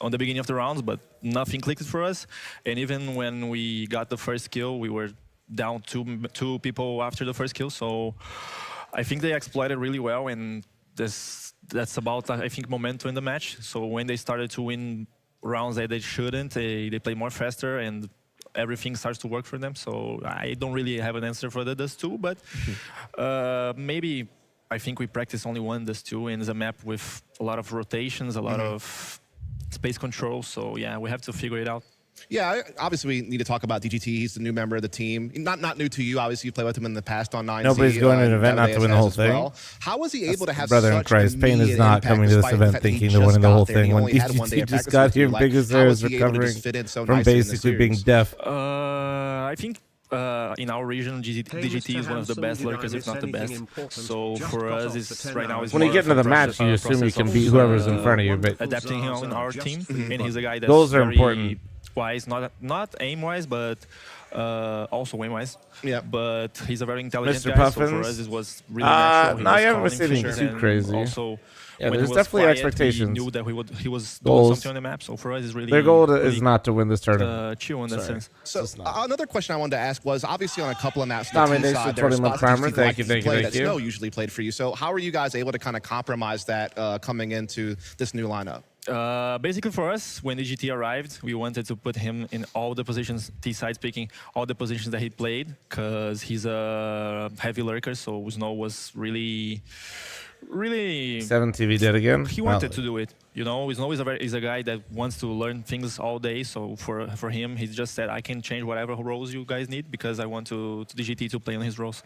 on the beginning of the rounds, but nothing clicked for us. And even when we got the first kill, we were down two people after the first kill. So I think they exploited really well, and that's about, I think, momentum in the match. So when they started to win rounds that they shouldn't, they play more faster, and everything starts to work for them. So I don't really have an answer for the Dust 2, but maybe I think we practice only one Dust 2, and it's a map with a lot of rotations, a lot of space control. So yeah, we have to figure it out. Yeah, obviously we need to talk about DGT. He's the new member of the team. Not new to you. Obviously, you played with him in the past on 9Z. Nobody's going to an event not to win the whole thing. Well. How was he able to have brother in Christ? Pain is not coming to this event thinking they're winning the whole thing. When DGT just got here, Big Azure is recovering from basically being deaf. I think in our region, DGT is one of the best lurkers, if not the best. So for us, it's right now. When you get into the match, you assume you can beat whoever's in front of you. But adapting him in our team, and he's a guy that's goals are important. Wise, not aim wise, but also aim wise. Yeah. But he's a very intelligent Mr. guy. Puffins. So for us, it was really natural. No, you haven't been anything too crazy. Also, yeah, when there's he was definitely quiet, expectations. We knew that he was doing something on the map. So for us, it's really their goal really, is not to win this tournament. Chill in that sense. So another question I wanted to ask was obviously on a couple of maps. Domination tournament primer. Thank you. That Snow usually played for you. So how are you guys able to kind of compromise that coming into this new lineup? Basically for us, when DGT arrived, we wanted to put him in all the positions, T-side speaking, all the positions that he played, because he's a heavy lurker, so Snow was really 7TV dead again. He wanted to do it, you know. Snow is a guy that wants to learn things all day, so for him, he just said, I can change whatever roles you guys need, because I want to DGT to play on his roles.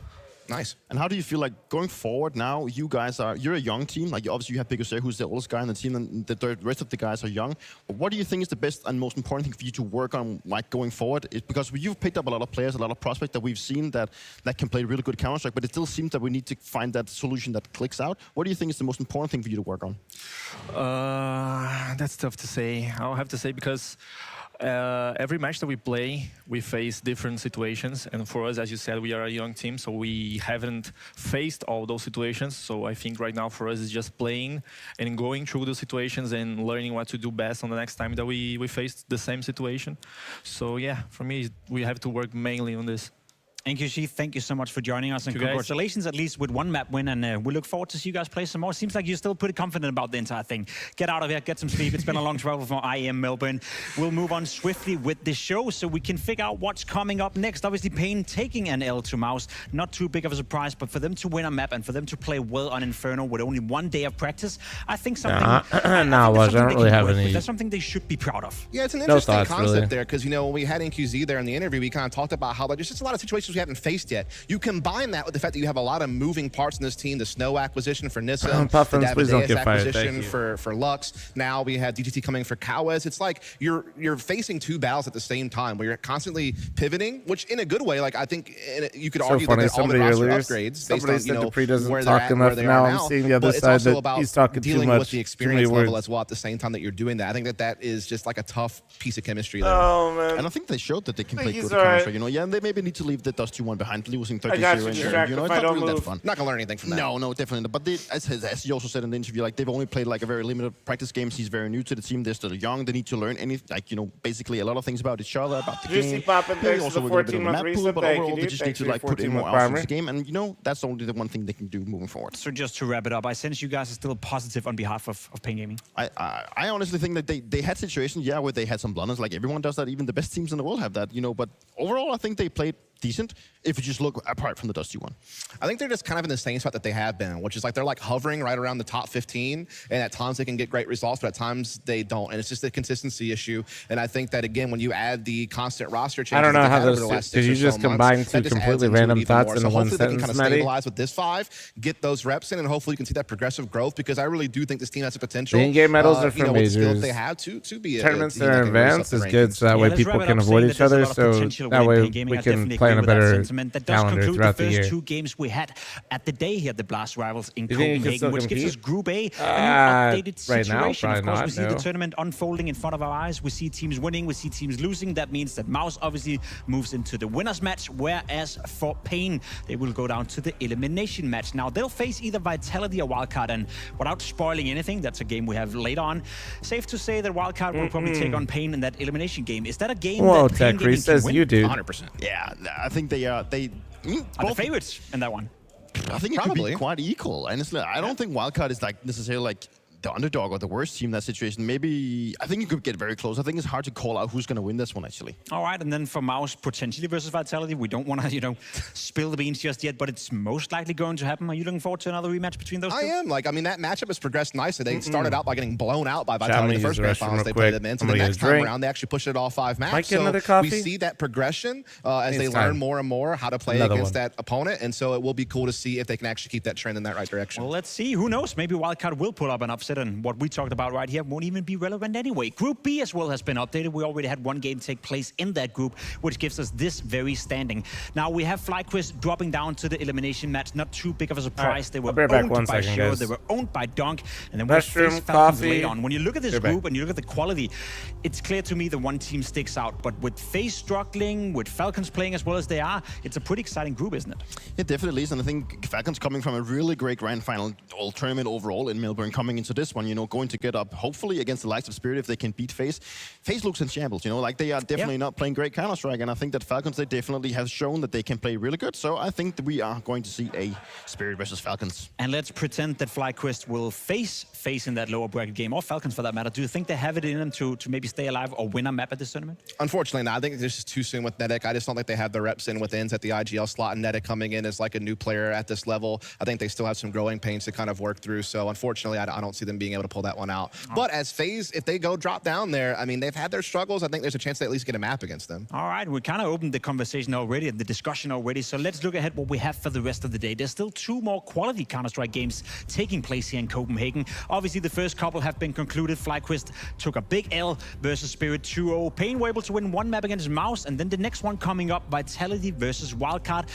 Nice. And how do you feel like going forward now? You're a young team. Like obviously you have Big Azure, who's the oldest guy on the team, and the rest of the guys are young. But what do you think is the best and most important thing for you to work on, like going forward? Is because you've picked up a lot of players, a lot of prospects that we've seen that can play really good Counter-Strike, but it still seems that we need to find that solution that clicks out. What do you think is the most important thing for you to work on? That's tough to say. I'll have to say because every match that we play, we face different situations. And for us, as you said, we are a young team, so we haven't faced all those situations. So I think right now for us, it's just playing and going through the situations and learning what to do best on the next time that we face the same situation. So yeah, for me, we have to work mainly on this. NQC, thank you so much for joining us, and congratulations at least with one map win, and we look forward to see you guys play some more. Seems like you're still pretty confident about the entire thing. Get out of here, get some sleep. It's been a long travel from IEM Melbourne. We'll move on swiftly with this show so we can figure out what's coming up next. Obviously, Pain taking an L to Mouz. Not too big of a surprise, but for them to win a map and for them to play well on Inferno with only 1 day of practice, I think something... I don't really have any... That's something they should be proud of. Yeah, it's an interesting concept there, because, you know, when we had NQZ there in the interview, we kind of talked about how there's just a lot of situations we haven't faced yet. You combine that with the fact that you have a lot of moving parts in this team, the Snow acquisition for Nissa, the Davideus acquisition for Lux. Now we have DGT coming for Cowes. It's like you're facing two battles at the same time where you're constantly pivoting, which in a good way, like I think you could argue that all the roster upgrades based on, you know, where they're at and where they are now. I'm seeing the other but it's side also that about he's talking dealing too much, with the experience level as well at the same time that you're doing that. I think that is just like a tough piece of chemistry there. Oh, man. And I think they showed that they can play good Counter-Strike, you know. Yeah, and they maybe need to leave the Dust 2-1 behind, losing 30-0. You know, it's not really that fun. Not gonna learn anything from that. No, definitely. But they, as you also said in the interview, like they've only played like a very limited practice games. He's very new to the team. They're still young. They need to learn basically a lot of things about each other, about the game. Maybe also a little bit of the map pool, but overall they just need to like put in more hours into the game. And you know, that's only the one thing they can do moving forward. So just to wrap it up, I sense you guys are still positive on behalf of Pain Gaming. I honestly think that they had situations, where they had some blunders. Like everyone does that. Even the best teams in the world have that, you know. But overall, I think they played decent if you just look apart from the Dusty one. I think they're just kind of in the same spot that they have been, which is like they're like hovering right around the top 15, and at times they can get great results, but at times they don't, and it's just a consistency issue. And I think that again, when you add the constant roster changes, I don't know how those. Did you just combine two completely random thoughts into one sentence, they can kind of stabilize with this 5, get those reps in, and hopefully you can see that progressive growth, because I really do think this team has the potential. The in-game medals are for majors. With the skills they have to be tournaments that are advanced is good, so that way people can avoid each other. So that way we can play in a better that does calendar conclude throughout the the first year. 2 games we had at the day here at the Blast Rivals in You think you can Copenhagen, still which gives us compete? Group A, a new updated right now, situation. Of course, probably we see not, the no. tournament unfolding in front of our eyes. We see teams winning, we see teams losing. That means that Mouz obviously moves into the winners match, whereas for Pain, they will go down to the elimination match. Now, they'll face either Vitality or Wildcard, and without spoiling anything, that's a game we have later on. Safe to say that Wildcard will probably take on Pain in that elimination game. Is that a game Whoa, that Pain Gaming says can win? you do. 100%. Yeah, I think they are the favorites in that one. I think it could be quite equal. Honestly, I don't think Wildcard is like necessarily like the underdog or the worst team in that situation. Maybe I think you could get very close. I think it's hard to call out who's going to win this one, actually. All right, and then for Mouz, potentially versus Vitality, we don't want to, spill the beans just yet, but it's most likely going to happen. Are you looking forward to another rematch between those two? I am. I mean, that matchup has progressed nicely. They started out by getting blown out by Vitality in the first grand finals they played them in. So the next time around, they actually pushed it all 5 matches. So we see that progression as they learn more and more how to play against that opponent. And so it will be cool to see if they can actually keep that trend in that right direction. Well, let's see. Who knows? Maybe Wildcard will pull up an upset, and what we talked about right here won't even be relevant anyway. Group B as well has been updated. We already had one game take place in that group, which gives us this very standing. Now we have FlyQuest dropping down to the elimination match. Not too big of a surprise. They were owned by Shiro. They were owned by Dunk. And then we have FaZe Falcons late on. When you look at this group and you look at the quality, it's clear to me that one team sticks out. But with FaZe struggling, with Falcons playing as well as they are, it's a pretty exciting group, isn't it? It definitely is. And I think Falcons coming from a really great grand final tournament overall in Melbourne, coming into this one, going to get up hopefully against the likes of Spirit if they can beat FaZe. FaZe looks in shambles, like they are definitely not playing great Counter-Strike. And I think that Falcons, they definitely have shown that they can play really good. So I think that we are going to see a Spirit versus Falcons. And let's pretend that FlyQuest will face FaZe in that lower bracket game, or Falcons for that matter. Do you think they have it in them to maybe stay alive or win a map at this tournament? Unfortunately not. I think this is too soon with Netic. I just don't think they have the reps in with ends at the IGL slot, and Netic coming in as like a new player at this level. I think they still have some growing pains to kind of work through. So unfortunately, I don't see them being able to pull that one out. But as FaZe, if they go drop down there, I mean, they've had their struggles. I think there's a chance they at least get a map against them. All right, we kind of opened the conversation already, the discussion already. So let's look ahead what we have for the rest of the day. There's still 2 more quality Counter-Strike games taking place here in Copenhagen. Obviously, the first couple have been concluded. FlyQuest took a big L versus Spirit 2-0. Pain were able to win 1 map against Mouz, and then the next one coming up, Vitality versus Wildcard,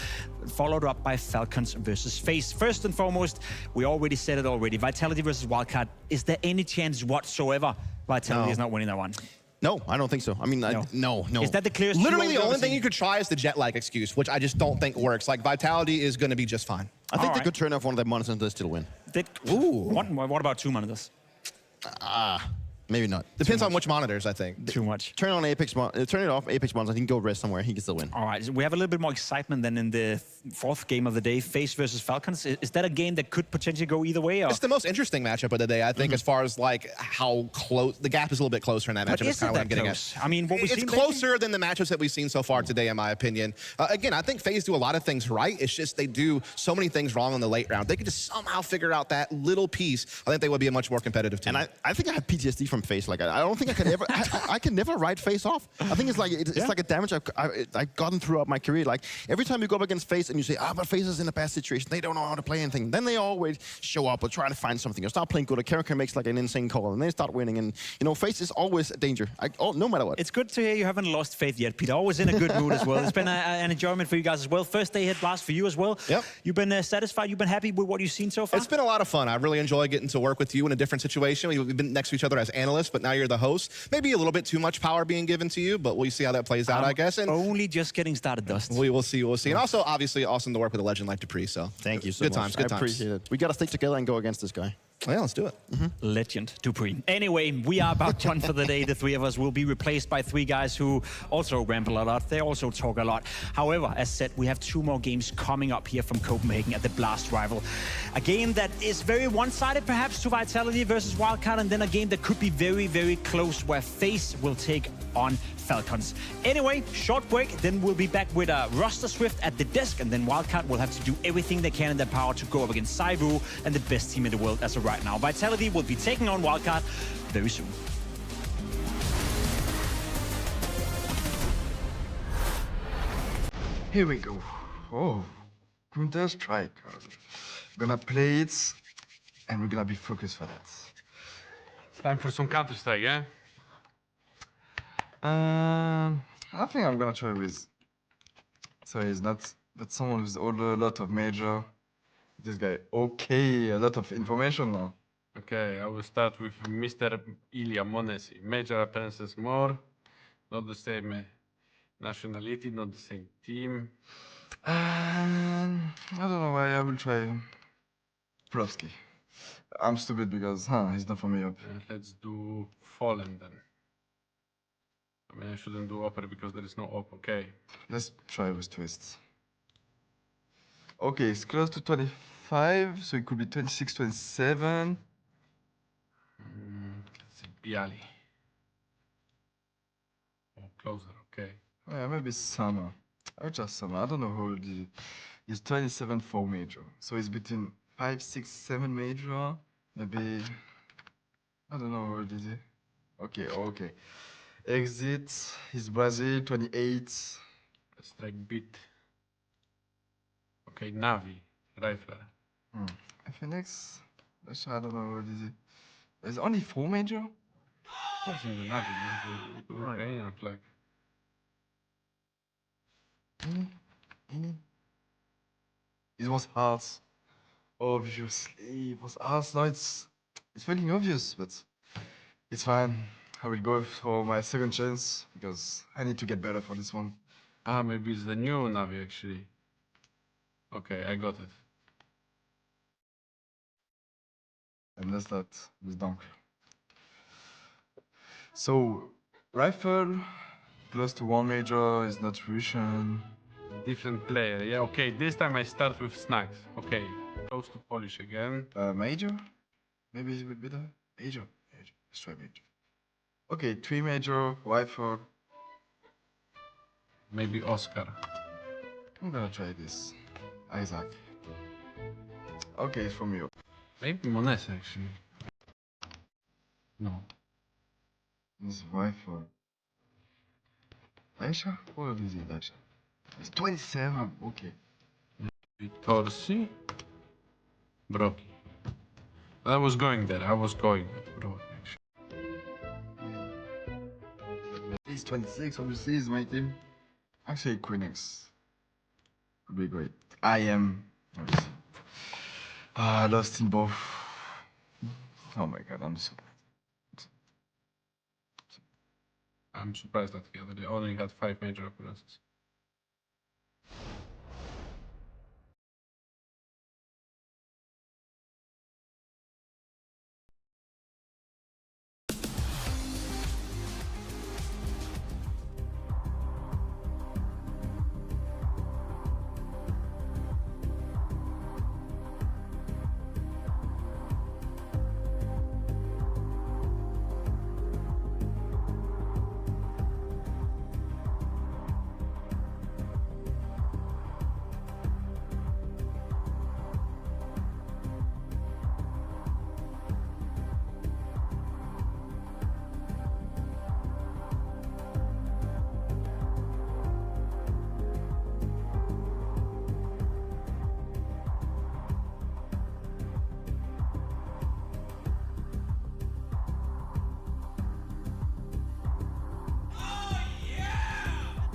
followed up by Falcons versus FaZe. First and foremost, we already said it already, Vitality versus Wildcard. Is there any chance whatsoever Vitality is not winning that one? No, I don't think so. I mean, no. Is that the clearest? Literally, the only thing you could try is the jet lag excuse, which I just don't think works. Like, Vitality is going to be just fine. I think they could turn off one of their monitors and they still win. What about 2 monitors? Maybe not. Depends on which monitors, I think. Too much. Turn on Apex, turn it off Apex monitor. He can go rest somewhere. He can still win. All right, so we have a little bit more excitement than in the 4th game of the day, FaZe versus Falcons. Is that a game that could potentially go either way? Or? It's the most interesting matchup of the day, I think, as far as like how close the gap is a little bit closer in that matchup. That's kind of what I'm getting at. I mean, what it's closer than the matchups that we've seen so far today, in my opinion. Again, I think FaZe do a lot of things right. It's just they do so many things wrong in the late round. They could just somehow figure out that little piece. I think they would be a much more competitive team. And I think I have PTSD from FaZe. Like I don't think I can ever. I can never write FaZe off. I think it's like a damage I've gotten throughout my career. Like every time you go up against FaZe and you say, but FaZe is in a bad situation. They don't know how to play anything. Then they always show up or try to find something or start playing good. A character makes like an insane call and they start winning. And FaZe is always a danger. No matter what. It's good to hear you haven't lost faith yet, Peter. Always in a good mood as well. It's been an enjoyment for you guys as well. First day hit blast for you as well. Yep. You've been satisfied. You've been happy with what you've seen so far. It's been a lot of fun. I really enjoy getting to work with you in a different situation. We've been next to each other as analysts, but now you're the host. Maybe a little bit too much power being given to you, but we'll see how that plays out, I guess. And only just getting started, Dust. We will see. We'll see. And also, obviously, awesome to work with a legend like Dupree. So thank you so much. Good times. Good times. I appreciate it. We got to stick together and go against this guy. Yeah, let's do it. Legend Dupree. Anyway, we are about done for the day. The 3 of us will be replaced by 3 guys who also ramble a lot. They also talk a lot. However, as said, we have 2 more games coming up here from Copenhagen at the Blast Rival. A game that is very one-sided, perhaps, to Vitality versus Wildcard, and then a game that could be very, very close, where FaZe will take on Falcons. Anyway, short break, then we'll be back with Roster Swift at the desk, and then Wildcard will have to do everything they can in their power to go up against Saivu and the best team in the world as of right now. Vitality will be taking on Wildcard very soon. Here we go. Oh, Counter-Strike. We're gonna play it, and we're gonna be focused for that. Time for some Counter-Strike, yeah? I think I'm gonna try with. So he's not, but someone with a lot of major. This guy, okay, a lot of information now. Okay, I will start with Mr. Ilya Monesi. Major appearances more, not the same nationality, not the same team. I don't know why. I will try Provsky. I'm stupid because he's not for me up. Let's do Fallen then. I mean, I shouldn't do Opera because there is no op, okay. Let's try with Twists. Okay, it's close to 25, so it could be 26, 27. Bialy. Oh, closer, okay. Yeah, maybe Summer. Or just Summer. I don't know how old he is. He's 27 for major. So he's between 5, 6, 7 major. Maybe. I don't know how old is he. Okay. Exit. He's Brazil, 28. Strike beat. Okay, Navi, rifler. FNX. I don't know how old is he. There's only 4 major? What's in the Navi? Ukrainian flag. It was hard. Obviously, it was hard. Now it's feeling obvious, but it's fine. I will go for my second chance because I need to get better for this one. Ah, maybe it's the new Navi actually. Okay, I got it. And let's start with Dunk. So, rifle plus to 1 major is not Russian. Different player. Yeah, okay. This time I start with snacks. Okay. Close to Polish again. Major? Maybe it's a bit better. Major. Let's try major. Okay, 3 major, rifle. Maybe Oscar. I'm gonna try this. Isaac. Okay, it's from you. Maybe Monese actually. No. This rifle. Aisha? What is it, Aisha? It's 27. Okay. Torsi. Broki. I was going there. I was going with Broki actually. He's 26, obviously, is my team. Actually, Queenix would be great. I am. Obviously. I lost in both. Oh my god, I'm so bad. I'm surprised that they only had 5 major occurrences.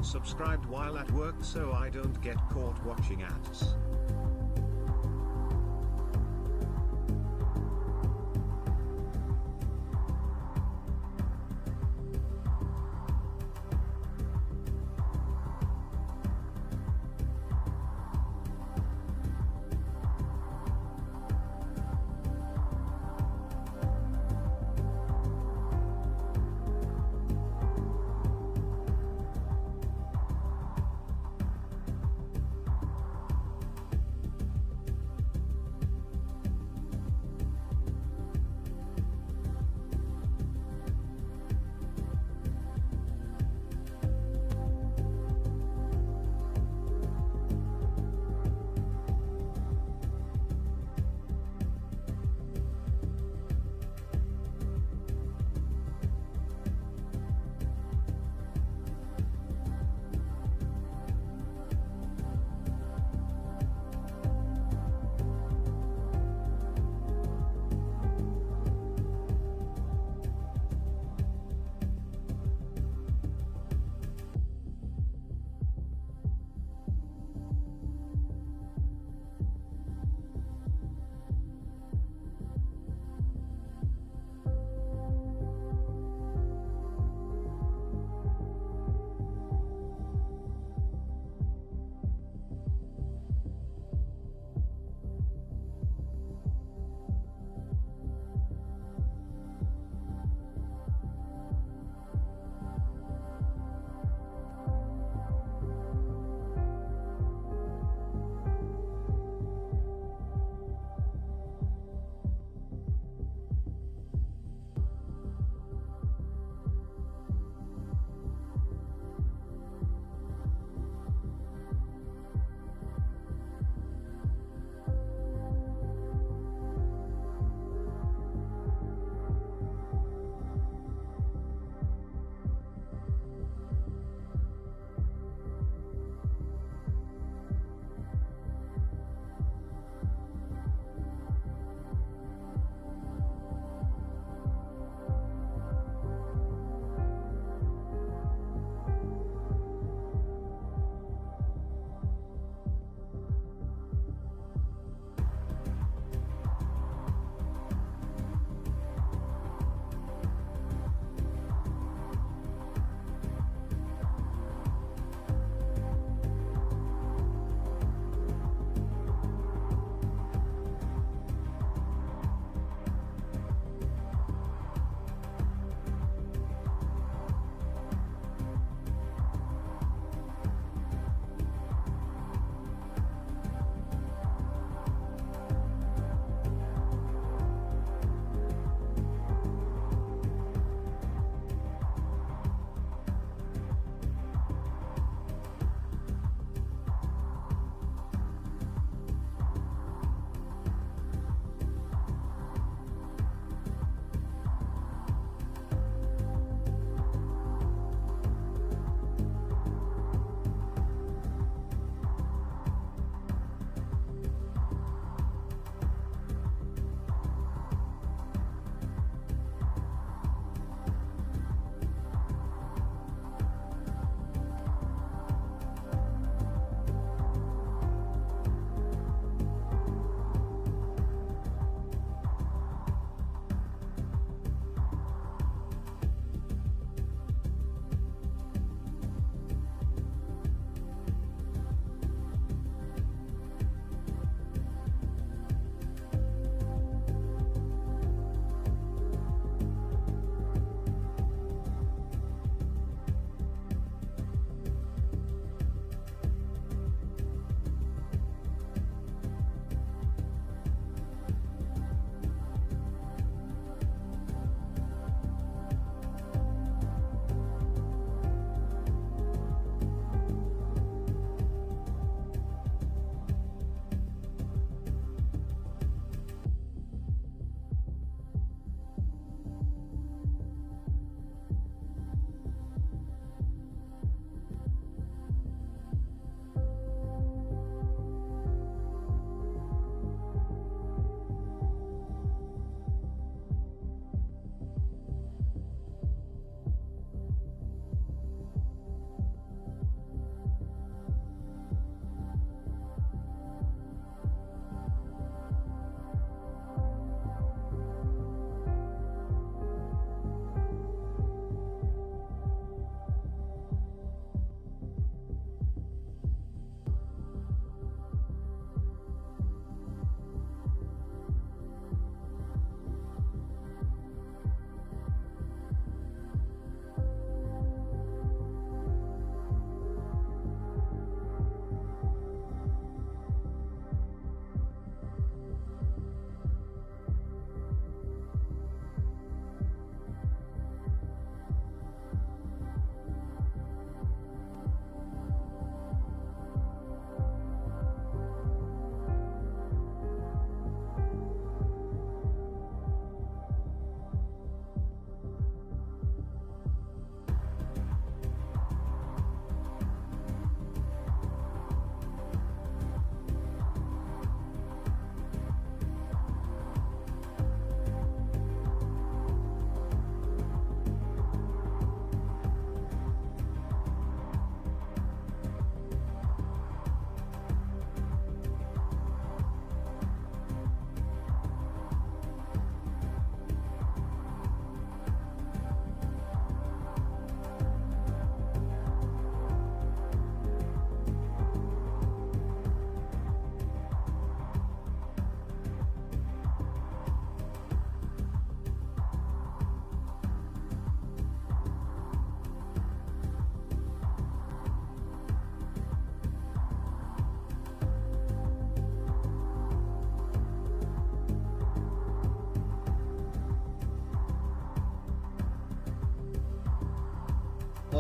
Subscribed while at work so I don't get caught watching ads.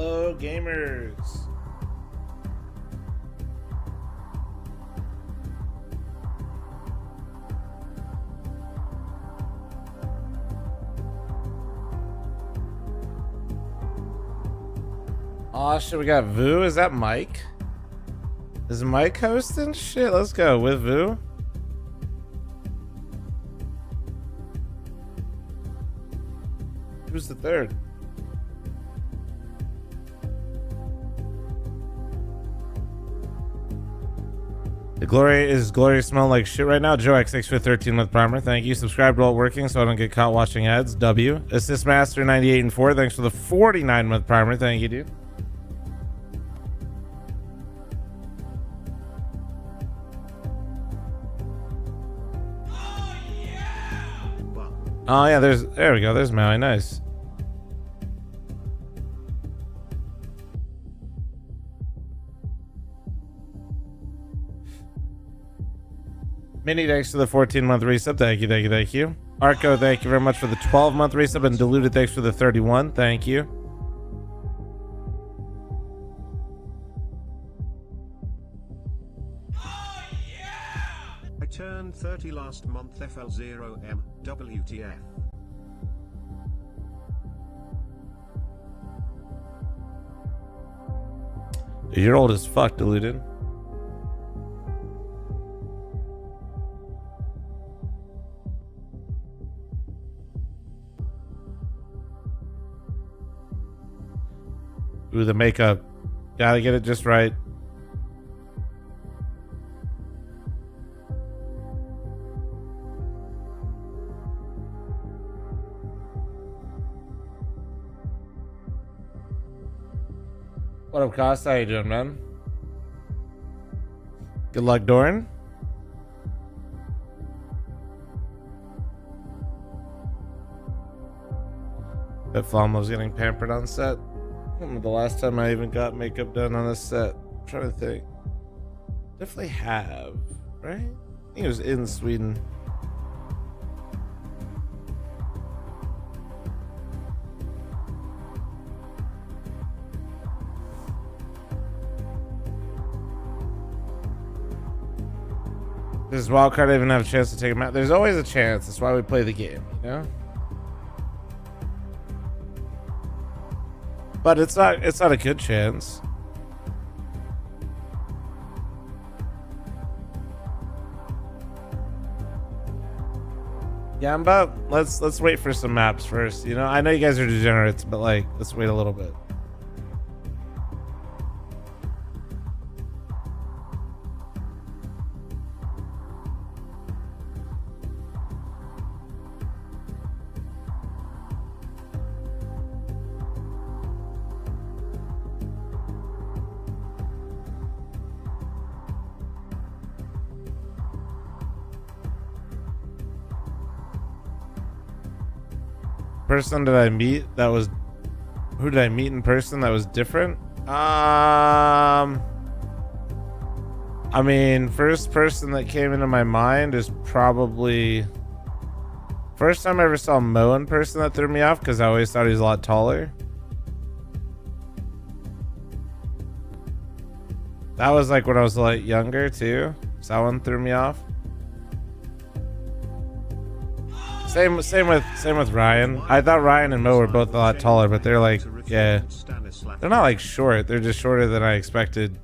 Hello, gamers. Oh shit, we got Vu. Is that Mike? Is Mike hosting? Shit, let's go with Vu. Who's the third? The glory smelling like shit right now. Joe X6 for 13 month primer. Thank you. Subscribe while working so I don't get caught watching ads. W. Assist Master 98 and 4. Thanks for the 49 month primer. Thank you, dude. Oh yeah, there we go. There's Maui. Nice. Mini, thanks for the 14-month resub. Thank you, thank you, thank you. Arco, thank you very much for the 12-month resub, and Diluted, thanks for the 31. Thank you. I turned 30 last month. FL0M. WTF. You're old as fuck, Diluted. Ooh, the makeup. Gotta get it just right. What up, Costa? How you doing, man? Good luck, Doran. Bet Flom was getting pampered on set. I don't know the last time I even got makeup done on a set. I'm trying to think. Definitely have, right? I think it was in Sweden. Does Wildcard even have a chance to take him out? There's always a chance. That's why we play the game, you know? But it's not a good chance. Yeah, I'm about let's wait for some maps first. You know, I know you guys are degenerates, but like let's wait a little bit. Person did I meet that was who did I meet in person that was different? I mean, first person that came into my mind is probably first time I ever saw Mo in person that threw me off because I always thought he was a lot taller. That was like when I was like younger too, so that one threw me off. Same with Ryan. I thought Ryan and Mo were both a lot taller, but they're like, yeah, they're not like short. They're just shorter than I expected.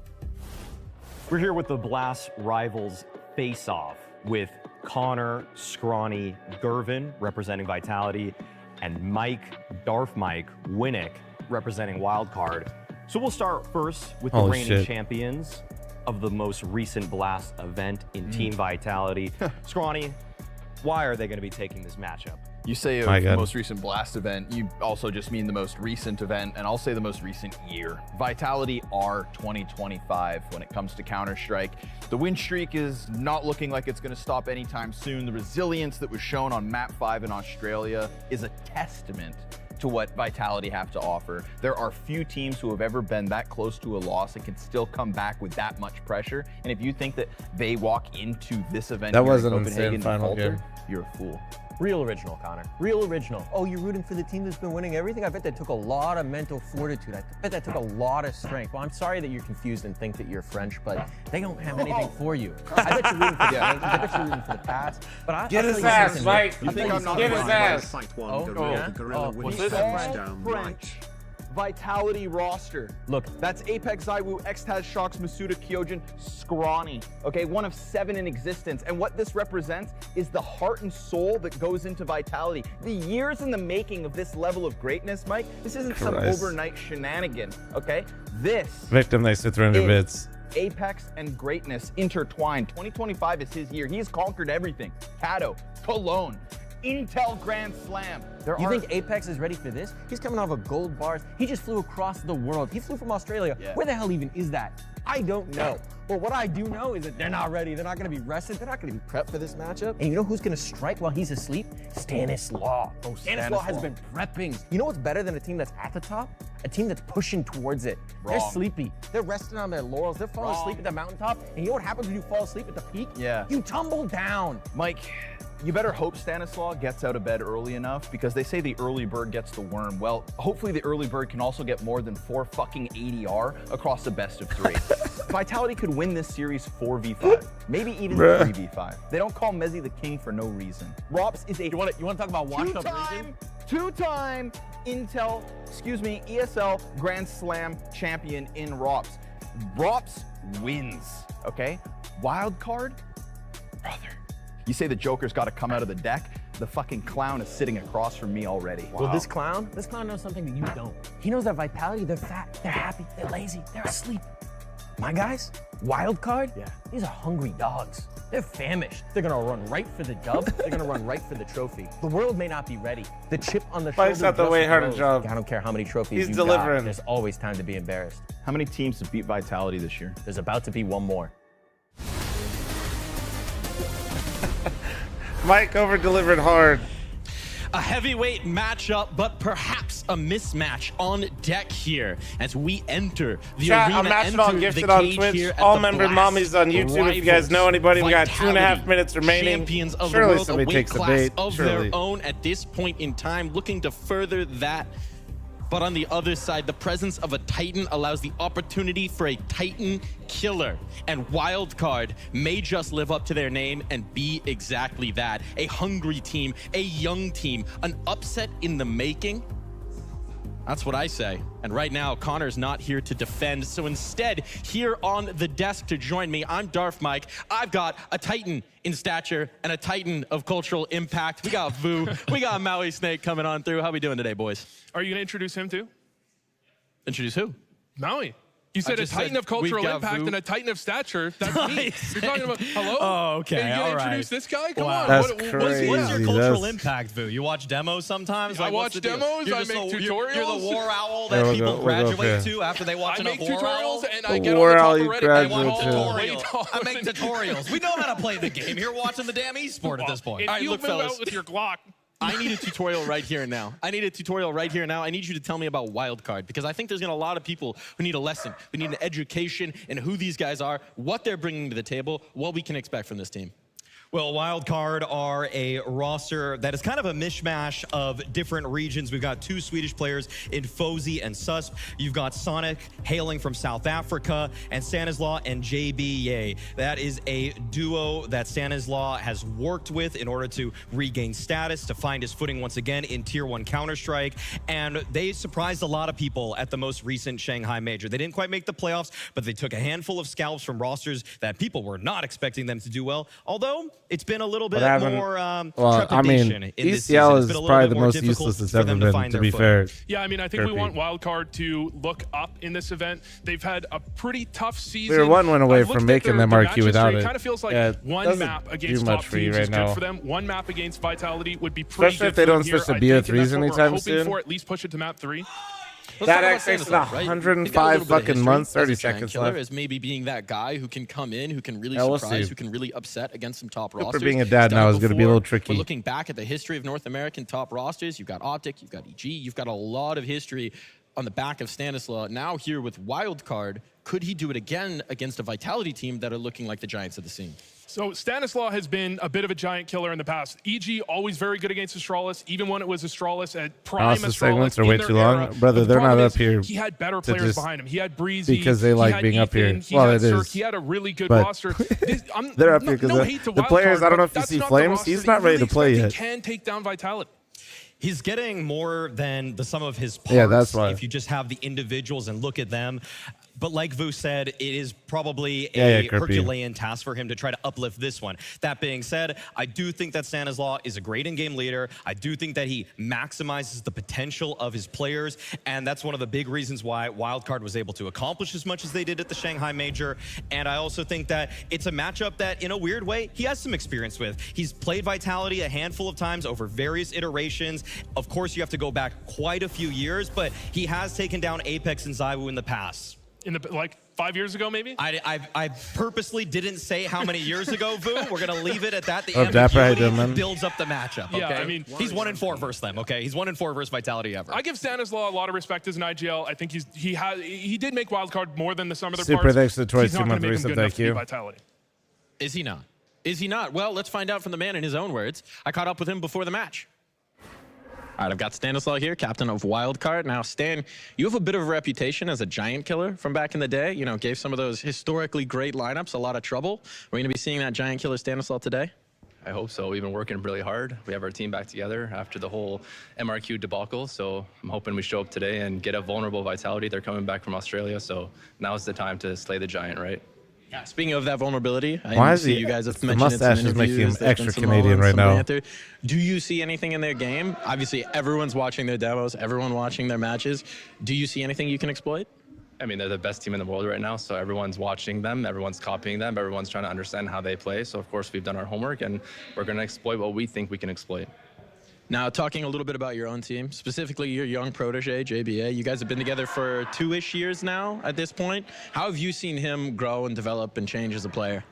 We're here with the Blast Rivals face-off with Connor, Scrawny, Gervin representing Vitality, and Mike, Darth Mike, Winnick representing Wildcard. So we'll start first with the reigning champions of the most recent Blast event in Team Vitality. Scrawny, why are they going to be taking this matchup? You say the most recent Blast event, you also just mean the most recent event, and I'll say the most recent year. Vitality are 2025 when it comes to Counter-Strike. The win streak is not looking like it's going to stop anytime soon. The resilience that was shown on Map 5 in Australia is a testament to what Vitality have to offer. There are few teams who have ever been that close to a loss and can still come back with that much pressure. And if you think that they walk into this event that wasn't in Copenhagen insane final game, you're a fool. Real original, Connor. Real original. Oh, you're rooting for the team that's been winning everything? I bet that took a lot of mental fortitude. I bet that took a lot of strength. Well, I'm sorry that you're confused and think that you're French, but they don't have anything for you. I bet you're rooting for the Yankees. I bet you're rooting for the Pats. But Get his ass, Mike. You think I'm not Get his ass. Gorilla wins This hands is down French right. Vitality roster. Look, that's Apex, Zywoo, Xtaz, Shox, Masuda, Kyojin, Scrawny. Okay, one of 7 in existence. And what this represents is the heart and soul that goes into Vitality. The years in the making of this level of greatness, Mike, this isn't some overnight shenanigan, okay? This Victim, they sit 300 bits. Apex and greatness intertwined. 2025 is his year. He's conquered everything. Kato, Cologne, Intel Grand Slam. You think Apex is ready for this? He's coming off of gold bars. He just flew across the world. He flew from Australia. Yeah. Where the hell even is that? I don't know. But what I do know is that they're not ready. They're not going to be rested. They're not going to be prepped for this matchup. And you know who's going to strike while he's asleep? Stanislaw. Oh, Stanislaw has been prepping. You know what's better than a team that's at the top? A team that's pushing towards it. They're sleepy. They're resting on their laurels. They're falling asleep at the mountaintop. And you know what happens when you fall asleep at the peak? Yeah. You tumble down. Mike, you better hope Stanislaw gets out of bed early enough because they say the early bird gets the worm. Well, hopefully the early bird can also get more than 4 fucking ADR across the best of 3. Vitality could win this series 4v5, maybe even 3v5. They don't call Mezzi the king for no reason. Rops is a You want to talk about washed up region? two-time ESL Grand Slam champion in Rops. Rops wins, okay? Wildcard, brother. You say the Joker's got to come out of the deck? The fucking clown is sitting across from me already. Wow. Well, this clown knows something that you don't. He knows that Vitality, they're fat, they're happy, they're lazy, they're asleep. My guys, Wildcard, these are hungry dogs. They're famished. They're gonna run right for the dub. They're gonna run right for the trophy. The world may not be ready. The chip on the shoulder. Mike's got the way harder job. I don't care how many trophies He's you delivering. got. There's always time to be embarrassed. How many teams have beat Vitality this year? There's about to be one more. Mike over-delivered hard. A heavyweight matchup, but perhaps a mismatch on deck here as we enter the Chat, arena. I'm matching on Gifted on Twitch. All member mommies on YouTube. If you guys know anybody, we got 2.5 minutes remaining. Champions of Surely the world, somebody a weight takes the class bait. of Surely. their own at this point in time, looking to further that. But on the other side, the presence of a Titan allows the opportunity for a Titan killer. And Wildcard may just live up to their name and be exactly that. A hungry team, a young team, an upset in the making. That's what I say. And right now, Connor's not here to defend. So instead, here on the desk to join me, I'm Darth Mike. I've got a Titan in stature and a Titan of cultural impact. We got Vu. We got Maui Snake coming on through. How we doing today, boys? Are you going to introduce him too? Introduce who? Maui. You said a Titan of cultural impact and a Titan of stature. That's me. You're talking about, hello? Oh, okay. Are you all going to right. introduce this guy? Come Wow. on. That's What's crazy. What's your cultural That's- impact, Vu? You watch demos sometimes? I Like, watch what's the deal? demos. You're I just make the- tutorials. You're the war owl Yeah, that we'll people go graduate fair. to after they watch I enough make war tutorials owl. and I The get war on owl the you top of Reddit. graduate I want to. Tutorial. I make tutorials. We know how to play the game. You're watching the damn esport at this point. If All right, you look, move fellas. out with your Glock, I need a tutorial right here and now. I need a tutorial right here and now. I need you to tell me about Wildcard because I think there's gonna a lot of people who need a lesson, who need an education in who these guys are, what they're bringing to the table, what we can expect from this team. Well, Wildcard are a roster that is kind of a mishmash of different regions. We've got 2 Swedish players in FaZe and Susp. You've got Sonic hailing from South Africa and Stanislaw and JB. That is a duo that Stanislaw has worked with in order to regain status, to find his footing once again in Tier 1 Counter-Strike. And they surprised a lot of people at the most recent Shanghai Major. They didn't quite make the playoffs, but they took a handful of scalps from rosters that people were not expecting them to do well. Although, it's been a little bit more trepidation in this season. ECL It's is been a little probably bit the more most difficult useless it's for ever them been, find to their be footing. fair. yeah, I mean, I think we want Wildcard to look up in this event. They've had a pretty tough season. We were one win away I've from looked at making their them RQ without match history. it. It kind of feels like Yeah, one doesn't map against do much top for you teams is right good now. for them. One map against Vitality would be pretty Especially good if they for them don't here. switch to I BO3s think that's what we're anytime hoping soon. for, at least push it to map 3. That XX in 105 fucking months, 30 seconds Killer left. as maybe being that guy who can come in, who can really Yeah, we'll surprise, see. who can really upset against some top Cooper rosters. being a dad now is going to be a little tricky. We're looking back at the history of North American top rosters. You've got Optic, you've got EG, you've got a lot of history on the back of Stanislaw. Now here with Wildcard, could he do it again against a Vitality team that are looking like the giants of the scene? So Stanislaw has been a bit of a giant killer in the past. EG always very good against Astralis, even when it was Astralis at prime the Astralis. segments are way in their too long. era. Brother, they're not up is, here He had better to players just- behind him. He had Breezy. because they he like had being up here. Ethan, he Well, had it Cirque, is. He had a really good But roster. they're up here because no hate to the players, Wildcard, I don't know but if you that's see not the Flames, roster he's that not you ready really to play expect yet. He can take down Vitality. He's getting more than the sum of his parts. Yeah, that's why. If you just have the individuals and look at them. But like Vu said, it is probably Yeah, a Kirby. Herculean task for him to try to uplift this one. That being said, I do think that Stanislaw is a great in-game leader. I do think that he maximizes the potential of his players, and that's one of the big reasons why Wildcard was able to accomplish as much as they did at the Shanghai Major. And I also think that it's a matchup that, in a weird way, he has some experience with. He's played Vitality a handful of times over various iterations. Of course, you have to go back quite a few years, but he has taken down Apex and Zywoo in the past. In the like 5 years ago, maybe? I purposely didn't say how many years ago, Vu. We're going to leave it at that. The Dapper, how you ambiguity doing, man? builds up the matchup, okay? Yeah, I mean, he's 1-4 versus them, okay? He's 1-4 versus Vitality ever. I give Stanislaw a lot of respect as an IGL. I think he did make Wildcard more than the sum of their Super parts. thanks to the Troy He's not 2 gonna month make him resub, good enough thank to beat you. Vitality. Is he not? Is he not? Well, let's find out from the man in his own words. I caught up with him before the match. All right, I've got Stanislaw here, captain of Wildcard. Now, Stan, you have a bit of a reputation as a giant killer from back in the day. You know, gave some of those historically great lineups a lot of trouble. We're going to be seeing that giant killer Stanislaw today? I hope so. We've been working really hard. We have our team back together after the whole MRQ debacle. So I'm hoping we show up today and get a vulnerable Vitality. They're coming back from Australia. So now's the time to slay the giant, right? Yeah, speaking of that vulnerability, Why is see he- you guys have the mentioned it in mustache some is making him interviews. There's been extra some Canadian moments, right some now. banter. Do you see anything in their game? Obviously, everyone's watching their demos, everyone watching their matches. Do you see anything you can exploit? I mean, they're the best team in the world right now. So everyone's watching them. Everyone's copying them. Everyone's trying to understand how they play. So, of course, we've done our homework and we're going to exploit what we think we can exploit. Now, talking a little bit about your own team, specifically your young protege, JBA. You guys have been together for 2-ish years now at this point. How have you seen him grow and develop and change as a player?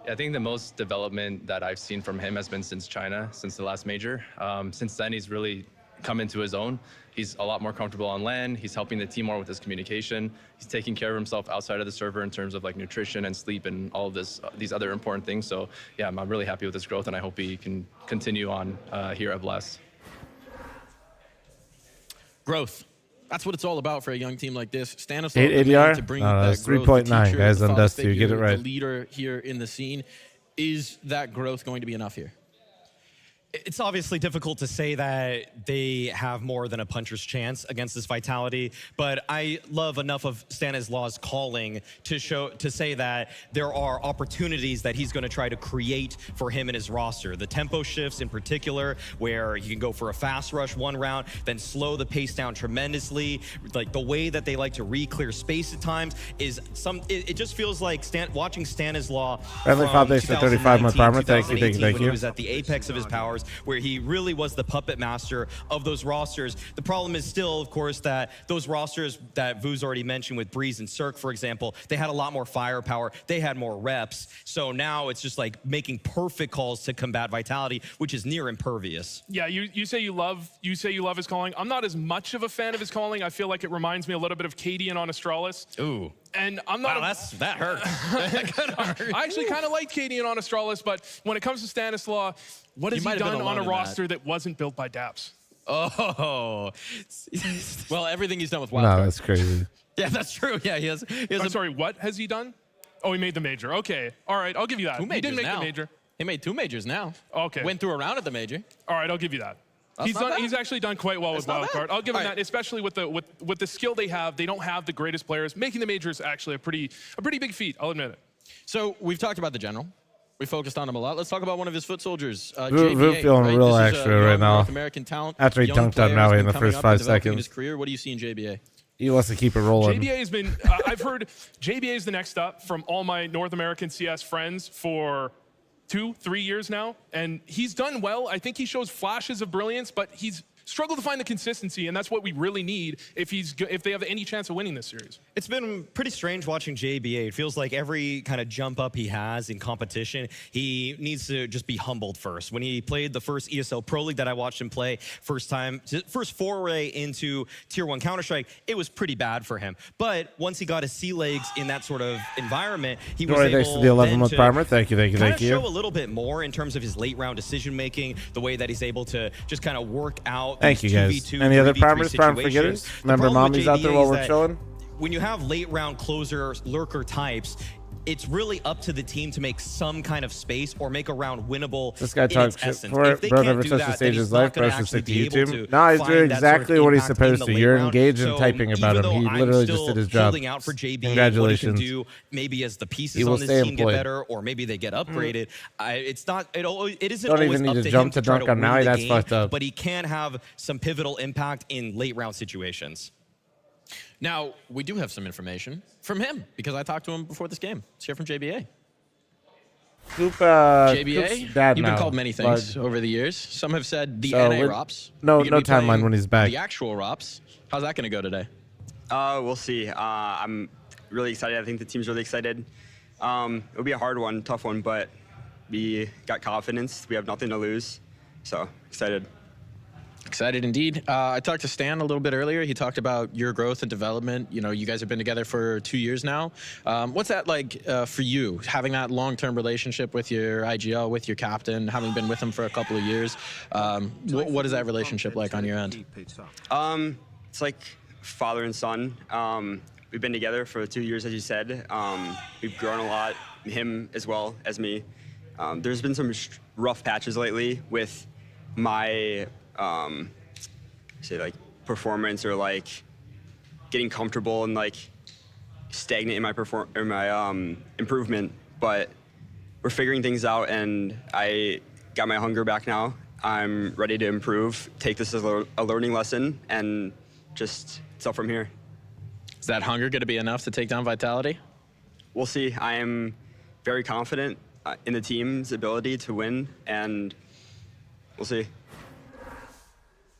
I think the most development that I've seen from him has been since China, since the last major. Since then, he's really come into his own. He's a lot more comfortable on LAN. He's helping the team more with his communication. He's taking care of himself outside of the server in terms of like nutrition and sleep and all of these other important things. So yeah, I'm really happy with his growth, and I hope he can continue on here at Blast. Growth. That's what it's all about for a young team like this. Stanislaw 8 the man ADR? to bring No, that it's growth, 3.9, the teacher, guys, the on father Dust 2. Get it figure, right. The leader here in the scene. Is that growth going to be enough here? It's obviously difficult to say that they have more than a puncher's chance against this Vitality, but I love enough of Stanislaw's calling to say that there are opportunities that he's going to try to create for him and his roster. The tempo shifts in particular, where he can go for a fast rush one round, then slow the pace down tremendously. Like the way that they like to re-clear space at times is it just feels like watching Stanislaw Friendly from Fob Days for 35 month farmer. Thank you, thank you, 2018, thank when he you. was at the apex of his powers, where he really was the puppet master of those rosters. The problem is still, of course, that those rosters that Vu's already mentioned with Breeze and Cirque, for example, they had a lot more firepower. They had more reps. So now it's just like making perfect calls to combat Vitality, which is near impervious. Yeah, you say you love his calling. I'm not as much of a fan of his calling. I feel like it reminds me a little bit of Cadian on Astralis. Ooh. And I'm not. Wow, that hurt. I actually kind of liked Cadian on Astralis, but when it comes to Stanislaw, what has he done on a roster that wasn't built by Daps? Oh. Well, everything he's done with Wildcard. No, that's crazy. Yeah, that's true. Yeah, he has I'm sorry, what has he done? Oh, he made the major. Okay. All right, I'll give you that. Two He majors didn't make now. the major. He made 2 majors now. Okay. Went through a round at the major. All right, I'll give you that. That's not bad. He's actually done quite well with That's not Wildcard. bad. I'll give him All right. that, especially with the skill they have. They don't have the greatest players. Making the major is actually a pretty big feat. I'll admit it. So we've talked about the general. We focused on him a lot. Let's talk about one of his foot soldiers, Vu JBA. feeling right? real This is a extra young right now. North American talent. After he young dunked on player, Maui has in the been coming first up 5 and developing seconds. His career. What do you see in JBA? He wants to keep it rolling. JBA has been, I've heard JBA is the next up from all my North American CS friends for 2-3 years now, and he's done well. I think he shows flashes of brilliance, but he's struggle to find the consistency, and that's what we really need if they have any chance of winning this series. It's been pretty strange watching JBA. It feels like every kind of jump up he has in competition, he needs to just be humbled first. When he played the first ESL Pro League that I watched him play, first foray into Tier 1 Counter-Strike, it was pretty bad for him. But once he got his sea legs in that sort of environment, he was able thanks to the 11-month primer. Thank you. Show a little bit more in terms of his late round decision making, the way that he's able to just kind of work out. Thank you, guys. Any other primers, prime forgetters? Remember, mommy's out there while we're chilling. When you have late round closer lurker types, it's really up to the team to make some kind of space or make a round winnable. This guy talks shit for it. Bro never touched the stage his life. Bro should stick to YouTube. No, he's doing exactly what he's supposed to. You're engaged in typing about him. He literally just did his job. Out for JB, Congratulations. What he can do, maybe as the pieces on this team get better, or maybe they get upgraded. It's not. It isn't Don't always even up need to to him jump to to try dunk to on win Maui. the That's game, fucked up. but he can have some pivotal impact in late round situations. Now, we do have some information from him because I talked to him before this game. Let's hear from JBA. JBA, dad you've been now, called many things over the years. Some have said the So NA with- ROPS. no You're gonna be timeline playing when he's back. The actual ROPS. How's that going to go today? We'll see. I'm really excited. I think the team's really excited. It'll be a hard one, tough one, but we got confidence. We have nothing to lose, so excited. Excited indeed. I talked to Stan a little bit earlier. He talked about your growth and development. You know, you guys have been together for 2 years now. What's that like for you, having that long-term relationship with your IGL, with your captain, having been with him for a couple of years? What is that relationship like on your end? It's like father and son. We've been together for 2 years, as you said. We've grown a lot, him as well as me. There's been some rough patches lately with my say like performance or like getting comfortable and like stagnant in my improvement, but we're figuring things out and I got my hunger back now. I'm ready to improve, take this as a learning lesson and just sell from here. Is that hunger going to be enough to take down Vitality? We'll see. I am very confident in the team's ability to win and we'll see.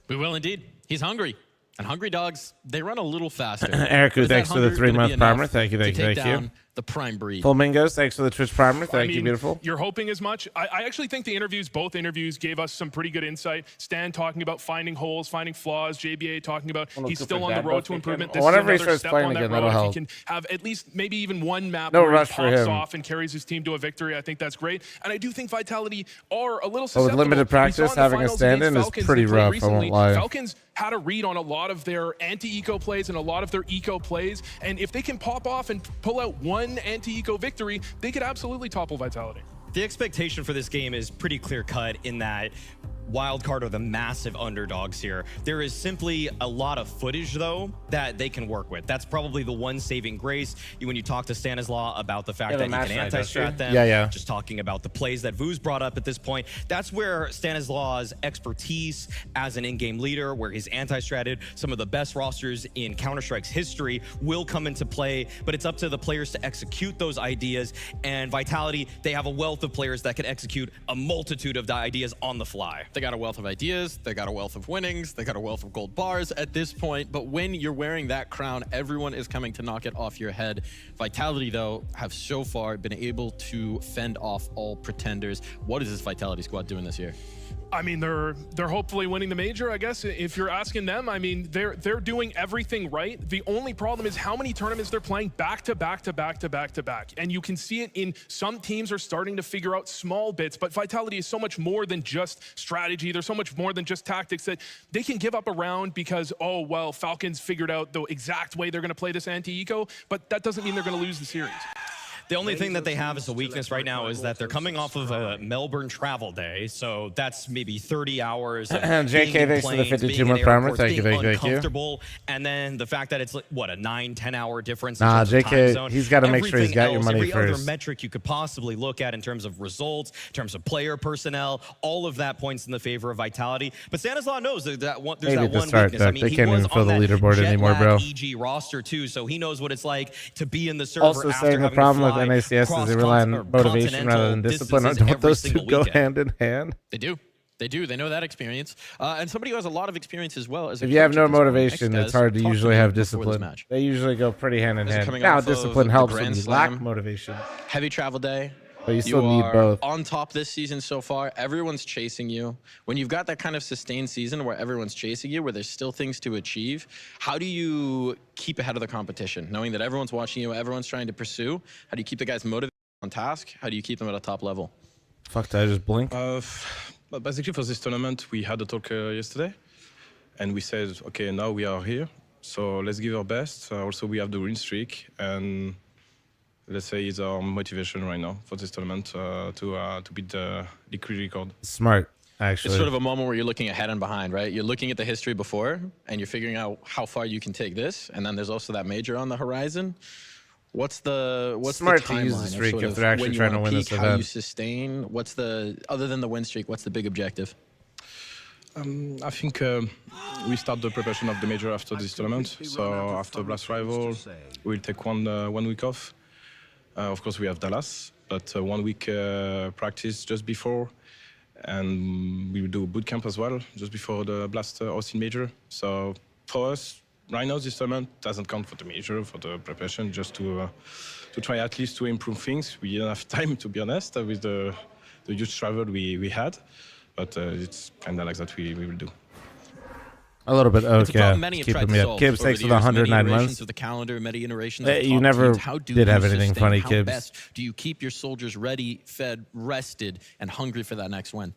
We will indeed. He's hungry. And hungry dogs, they run a little faster. Ericu, thanks for the 3-month primer. Thank you. The prime breed. Flamingos, thanks for the Twitch primer. Thank you, beautiful. You're hoping as much. I actually think both interviews gave us some pretty good insight. Stan talking about finding holes, finding flaws. JBA talking about he's still on the road to improvement. This Whenever he is another starts step playing on that again, road. that'll If help. he can have at least maybe even one map No where rush he for pops him. off and carries his team to a victory, I think that's great. And I do think Vitality are a little But susceptible. with limited practice, having a stand-in is pretty rough, I won't lie. Falcons had a read on a lot of their anti-eco plays and a lot of their eco plays. And if they can pop off and pull out one anti-eco victory, they could absolutely topple Vitality. The expectation for this game is pretty clear-cut in that Wildcard are the massive underdogs here. There is simply a lot of footage, though, that they can work with. That's probably the one saving grace when you talk to Stanislaw about the fact that he can anti-strat them. Yeah. Just talking about the plays that Mouz brought up at this point. That's where Stanislaw's expertise as an in-game leader, where he's anti-stratted some of the best rosters in Counter-Strike's history, will come into play. But it's up to the players to execute those ideas. And Vitality, they have a wealth of players that can execute a multitude of the ideas on the fly. They got a wealth of ideas, they got a wealth of winnings, they got a wealth of gold bars at this point, but when you're wearing that crown, everyone is coming to knock it off your head. Vitality, though, have so far been able to fend off all pretenders. What is this Vitality squad doing this year? I mean, they're hopefully winning the major, I guess. If you're asking them, I mean, they're doing everything right. The only problem is how many tournaments they're playing back to back to back to back to back. And you can see it in some teams are starting to figure out small bits, but Vitality is so much more than just strategy. There's so much more than just tactics that they can give up a round because, oh, well, Falcons figured out the exact way they're going to play this anti-eco, but that doesn't mean they're going to lose the series. The only thing that they have as a weakness right now is that they're coming off of a Melbourne travel day, so that's maybe 30 hours of JK, being in thanks for the planes, 52-month primer. Thank you. Uncomfortable, and then the fact that it's, what, a 9-10 hour difference in Nah, terms of time JK, zone. he's got to make sure he's got your money every first. other metric you could possibly look at in terms of results, in terms of player personnel, all of that points in the favor of Vitality. But Stanislaw knows that there's Maybe that at the one start, weakness. I mean, they he can't was even fill on the that leaderboard jet anymore, lag bro. EG roster too, so he knows what it's like to be in the server Also after saying the having problem to with fly NACS is they rely on motivation rather than discipline. Don't those two go hand in hand? They do. They do. They know that experience. And somebody who has a lot of experience as well. As if you have no motivation, it's hard to usually have discipline. They usually go pretty hand in hand. Now, discipline helps when you lack motivation. Heavy travel day. But you still need both. On top this season so far, everyone's chasing you. When you've got that kind of sustained season where everyone's chasing you, where there's still things to achieve, how do you keep ahead of the competition, knowing that everyone's watching you, everyone's trying to pursue? How do you keep the guys motivated on task? How do you keep them at a top level? Fuck, did I just blink? But basically, for this tournament, we had a talk yesterday, and we said, okay, now we are here, so let's give our best. Also, we have the win streak, and let's say it's our motivation right now for this tournament to beat the league record. Smart, actually. It's sort of a moment where you're looking ahead and behind, right? You're looking at the history before, and you're figuring out how far you can take this, and then there's also that major on the horizon. What's smart the to use the streak if they're actually trying to win this event? How you sustain? What's the, other than the win streak, what's the big objective? I think we start the preparation of the major after this tournament. So after Blast Rival, we'll take one week off. Of course, we have Dallas, but 1 week practice just before, and we will do a boot camp as well just before the Blast Austin major. So for us, right now, this tournament doesn't count for the major, for the preparation, just to try at least to improve things. We didn't have time, to be honest, with the huge travel we had, but it's kind of like that we will do. A little bit. It's a Okay. problem many have Keeping tried to me up. solve Kibbs, over thanks the for the years, 109 many months. iterations of the calendar, many iterations of the You top never teams. How do did you have anything sustain? funny, How Kibbs. best do you keep your soldiers ready, fed, rested, and hungry for that next win?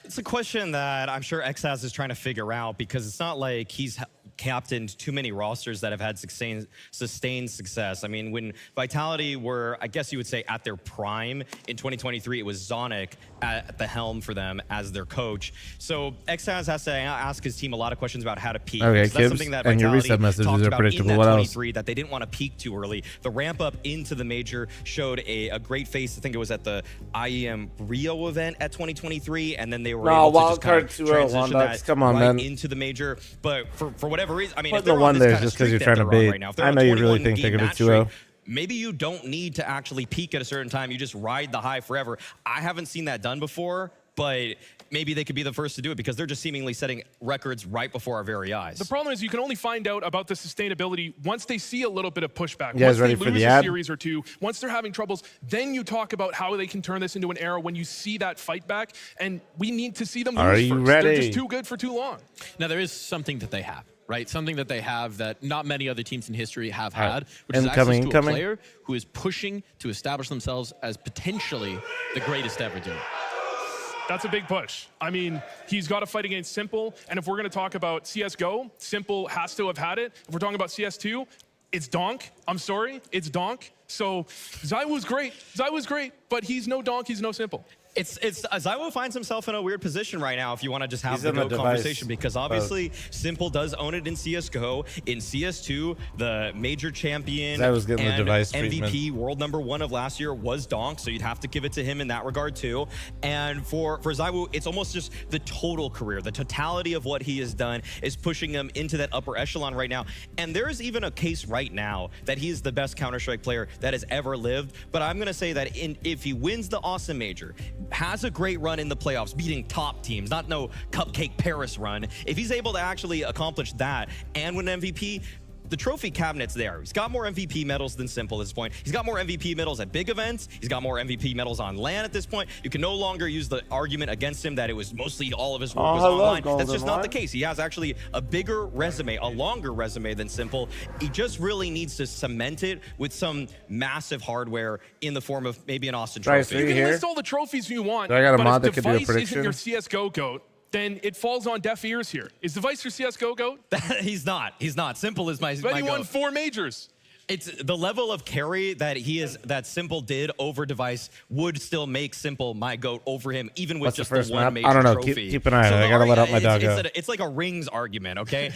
It's a question that I'm sure Exaz is trying to figure out, because it's not like he's captained too many rosters that have had sustained success. I mean, when Vitality were, I guess you would say, at their prime in 2023, it was Zonic at the helm for them as their coach. So Exaz has to ask his team a lot of questions about how to peak. Okay, that's Kibbs, something that and your Vitality reset messages talked are about predictable. in that What else? 23, that they didn't want to peak too early. The ramp up into the major showed a great face. I think it was at the IEM Rio event at 2023, and then they were able to just kind of transition that Come on, right man. into the major. But for whatever reason, I mean, if Putting they're the on one this there kind of just because streak you're trying that to they're on bait. right now, if they're I on know a you really 21 think they're game going match to 2-0. streak, maybe you don't need to actually peak at a certain time. You just ride the high forever. I haven't seen that done before, but maybe they could be the first to do it, because they're just seemingly setting records right before our very eyes. The problem is you can only find out about the sustainability once they see a little bit of pushback. You guys Once ready they for lose the a ad? series or two, once they're having troubles, then you talk about how they can turn this into an era when you see that fight back, and we need to see them lose Are you first. ready? They're just too good for too long. Now, there is something that they have, right? Something that they have that not many other teams in history have had, which is access to a player who is pushing to establish themselves as potentially the greatest ever doing. That's a big push. I mean, he's got to fight against Simple, and if we're going to talk about CSGO, Simple has to have had it. If we're talking about CS2, it's Donk. I'm sorry, it's Donk. So Zywoo's great. Zywoo's great, but he's no Donk, he's no Simple. It's Zywoo finds himself in a weird position right now if you want to just have He's the in the GOAT device conversation, because obviously Simple does own it in CSGO. In CS2, the major champion Zywoo's getting the and device MVP, treatment. world #1 of last year was Donk, so you'd have to give it to him in that regard too. And for Zywoo, it's almost just the total career. The totality of what he has done is pushing him into that upper echelon right now. And there is even a case right now that he is the best Counter-Strike player that has ever lived. But I'm going to say that if he wins the Awesome Major, has a great run in the playoffs, beating top teams, not no Cupcake Paris run. If he's able to actually accomplish that and win an MVP, the trophy cabinet's there. He's got more MVP medals than Simple at this point. He's got more MVP medals at big events. He's got more MVP medals on LAN at this point. You can no longer use the argument against him that it was mostly all of his work was online. That's just not the case. He has actually a bigger resume, a longer resume than Simple. He just really needs to cement it with some massive hardware in the form of maybe an Austin trophy. You can list all the trophies you want, Do I got a but mod if that could do a Device isn't prediction? your CSGO GOAT, then it falls on deaf ears here. Is Device your CSGO GOAT? He's not. He's not. Simple is my But he won GOAT. 4 majors. It's the level of carry that that Simple did over Device would still make Simple my GOAT over him, even with What's the just first one map? major I don't know. trophy. Keep an eye on it. I gotta let out my dog out. It's like a rings argument, okay?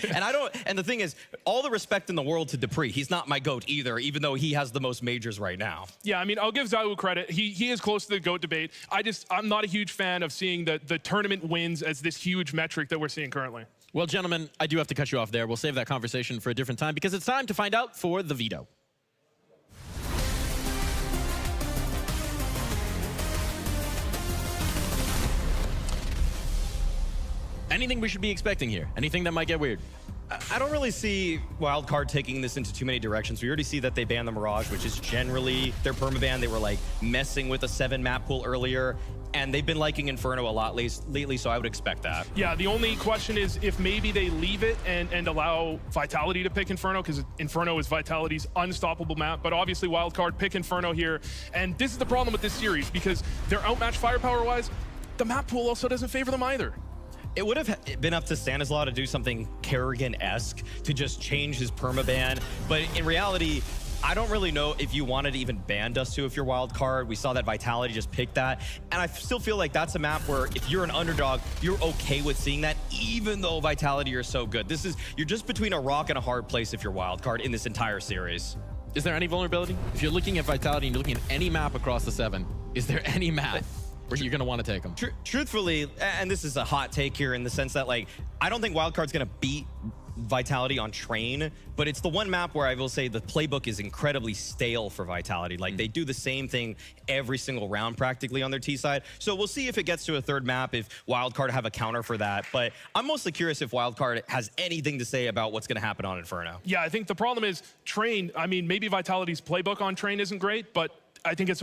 And the thing is, all the respect in the world to Dupree. He's not my GOAT either, even though he has the most majors right now. Yeah, I mean, I'll give Zywoo credit. He is close to the GOAT debate. I'm not a huge fan of seeing the tournament wins as this huge metric that we're seeing currently. Well, gentlemen, I do have to cut you off there. We'll save that conversation for a different time, because it's time to find out for the veto. Anything we should be expecting here? Anything that might get weird? I don't really see Wildcard taking this into too many directions. We already see that they banned the Mirage, which is generally their permaban. They were like messing with a 7 map pool earlier, and they've been liking Inferno a lot lately, so I would expect that. Yeah, the only question is if maybe they leave it and allow Vitality to pick Inferno, because Inferno is Vitality's unstoppable map, but obviously Wildcard pick Inferno here, and this is the problem with this series, because they're outmatched firepower-wise. The map pool also doesn't favor them either. It would have been up to Stanislaw to do something Kerrigan-esque, to just change his permaban. But in reality, I don't really know if you wanted to even ban Dust 2 if you're Wildcard. We saw that Vitality just picked that. And I still feel like that's a map where if you're an underdog, you're okay with seeing that, even though Vitality are so good. You're just between a rock and a hard place if you're Wildcard in this entire series. Is there any vulnerability? If you're looking at Vitality and you're looking at any map across the 7, is there any map where you're going to want to take them? Truthfully, and this is a hot take here in the sense that, like, I don't think Wildcard's going to beat Vitality on Train, but it's the one map where I will say the playbook is incredibly stale for Vitality. Like, they do the same thing every single round practically on their T side. So we'll see if it gets to a third map, if Wildcard have a counter for that. But I'm mostly curious if Wildcard has anything to say about what's going to happen on Inferno. Yeah, I think the problem is Train. I mean, maybe Vitality's playbook on Train isn't great, but I think it's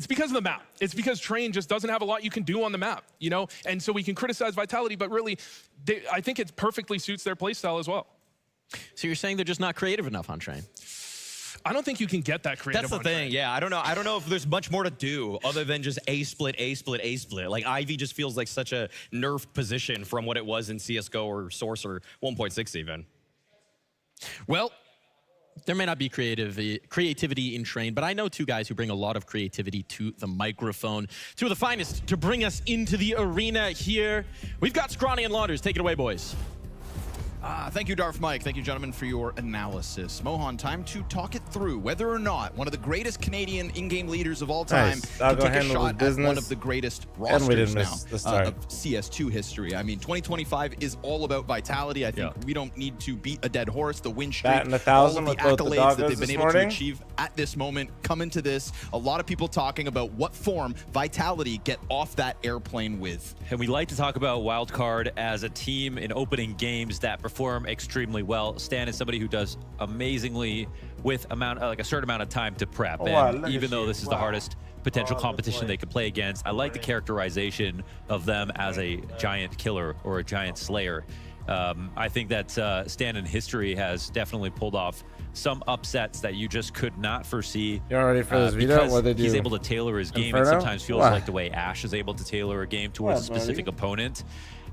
because of the map. It's because Train just doesn't have a lot you can do on the map, you know? And so we can criticize Vitality, but really, I think it perfectly suits their playstyle as well. So you're saying they're just not creative enough on Train? I don't think you can get that creative. That's the thing, yeah. I don't know if there's much more to do other than just A-split, A-split, A-split. Like, Ivy just feels like such a nerfed position from what it was in CSGO or Source or 1.6 even. Well, there may not be creativity in Train, but I know two guys who bring a lot of creativity to the microphone. Two of the finest to bring us into the arena here. We've got Scrawny and Launders. Take it away, boys. Thank you, Darth Mike. Thank you, gentlemen, for your analysis. Mohan, time to talk it through. Whether or not one of the greatest Canadian in-game leaders of all time can take a shot at one of the greatest rosters now of CS2 history. I mean, 2025 is all about Vitality. I think we don't need to beat a dead horse. The win streak, all of the accolades that they've been able to achieve at this moment come into this. A lot of people talking about what form Vitality get off that airplane with. And we like to talk about Wildcard as a team in opening games that perform extremely well. Stan is somebody who does amazingly with a certain amount of time to prep. And even though this is the hardest potential competition they could play against, I like the characterization of them as a giant killer or a giant slayer. I think that Stan in history has definitely pulled off some upsets that you just could not foresee. You're ready for this video? What they do? He's able to tailor his game. It sometimes feels like the way Ash is able to tailor a game towards a specific opponent.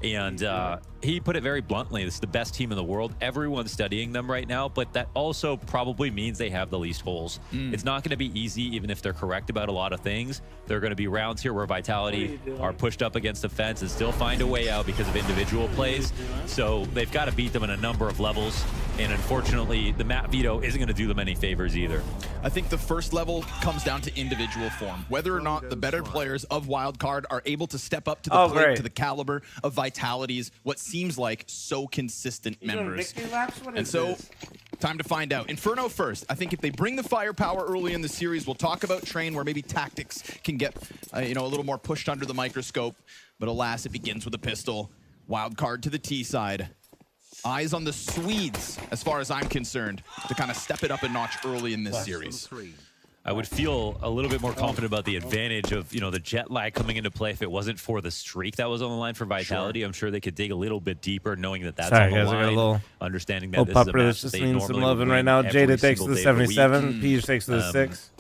And he put it very bluntly, this is the best team in the world. Everyone's studying them right now, but that also probably means they have the least holes. It's not going to be easy, even if they're correct about a lot of things. There are going to be rounds here where Vitality are pushed up against the fence and still find a way out because of individual plays. So they've got to beat them in a number of levels. And unfortunately, the map veto isn't going to do them any favors either. I think the first level comes down to individual form. Whether or not the better players of Wildcard are able to step up to the plate, to the caliber of Vitality's what seems like so consistent members. And so, time to find out. Inferno first. I think if they bring the firepower early in the series, we'll talk about Train where maybe tactics can get a little more pushed under the microscope. But alas, it begins with a pistol. Wildcard to the T side. Eyes on the Swedes, as far as I'm concerned, to kind of step it up a notch early in this series. I would feel a little bit more confident about the advantage of, the jet lag coming into play if it wasn't for the streak that was on the line for Vitality. I'm sure they could dig a little bit deeper, knowing that that's on the line, understanding that this is a match that they normally some loving right now. Jada takes to the 77, Peach takes to the 6.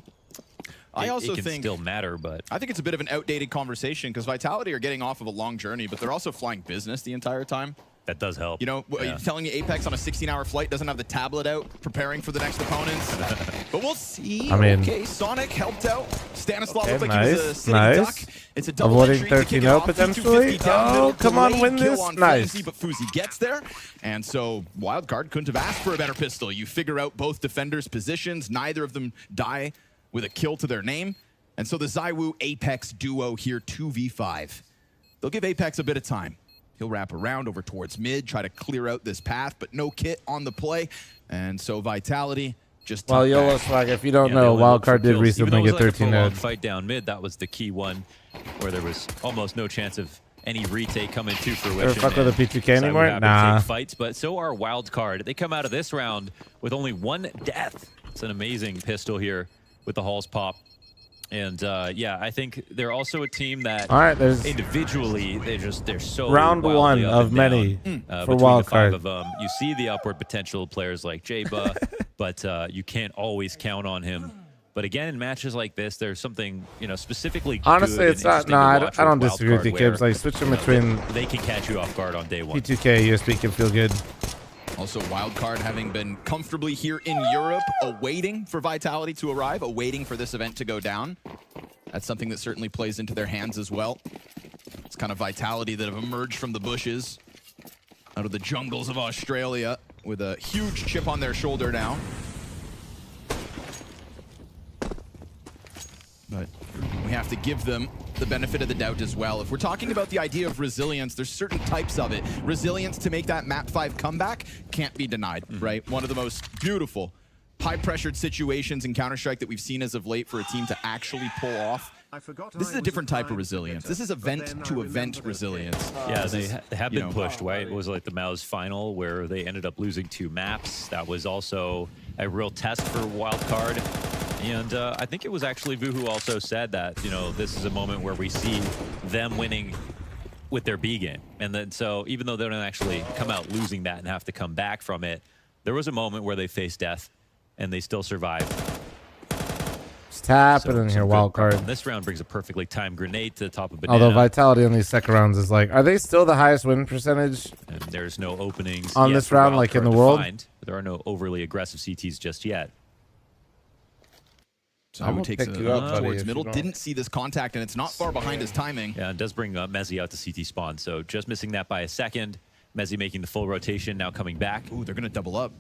I also it can think still matter, but I think it's a bit of an outdated conversation because Vitality are getting off of a long journey, but they're also flying business the entire time. That does help. Are you telling me Apex on a 16-hour flight doesn't have the tablet out preparing for the next opponents? But we'll see. Okay, Sonic helped out. Stanislaw looked like he was a sitting duck. It's a double avoiding 13-0 potentially. Oh, come on, win this. Nice. But FaZe gets there. And so Wildcard couldn't have asked for a better pistol. You figure out both defenders' positions. Neither of them die with a kill to their name. And so the ZywOo Apex duo here, 2v5. They'll give Apex a bit of time. He'll wrap around over towards mid, try to clear out this path, but no kit on the play. And so Vitality just... Well, YOLO Swag, if you don't know, Wildcard did recently get 13-0. Fight down mid, that was the key one, where there was almost no chance of any retake coming to fruition. Ever fuck with a P2K anymore? Happy to Nah. take fights, but so are Wildcard. They come out of this round with only 1 death. It's an amazing pistol here with the Halls pop. And yeah, I think they're also a team that individually they're so round one of many for Wildcard. The 5 of them. You see the upward potential of players like Jaba, but you can't always count on him. But again, in matches like this, there's something specifically. Honestly, good it's not. No, I don't disagree with you, Gibbs. Like switching between they can catch you off guard on day one. P2K, USB can feel good. Also, Wildcard having been comfortably here in Europe, awaiting for Vitality to arrive, awaiting for this event to go down. That's something that certainly plays into their hands as well. It's kind of Vitality that have emerged from the bushes, out of the jungles of Australia, with a huge chip on their shoulder now. But we have to give them the benefit of the doubt as well. If we're talking about the idea of resilience, there's certain types of it. Resilience to make that map 5 comeback can't be denied, right? One of the most beautiful, high-pressured situations in Counter-Strike that we've seen as of late for a team to actually pull off. This is a different type of resilience. This is event-to-event resilience. Yeah, they have been pushed, right? It was like the Mouz final where they ended up losing 2 maps. That was also a real test for Wildcard. And I think it was actually Vu who also said that, this is a moment where we see them winning with their B game. And then so even though they don't actually come out losing that and have to come back from it, there was a moment where they faced death and they still survived. It's happening here, Wildcard. This round brings a perfectly timed grenade to the top of Banana. Although Vitality on these second rounds is like, are they still the highest win percentage? And there's no openings on this round, like in the world? There are no overly aggressive CTs just yet. So I would take towards middle. Didn't see this contact, and it's not far behind his timing. Yeah, it does bring Mezzi out to CT spawn. So just missing that by a second. Mezzi making the full rotation, now coming back. Ooh, they're going to double up.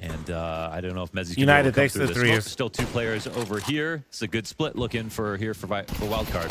And I don't know if Mezzi's United takes the 3. Still 2 players over here. It's a good split looking for Wildcard.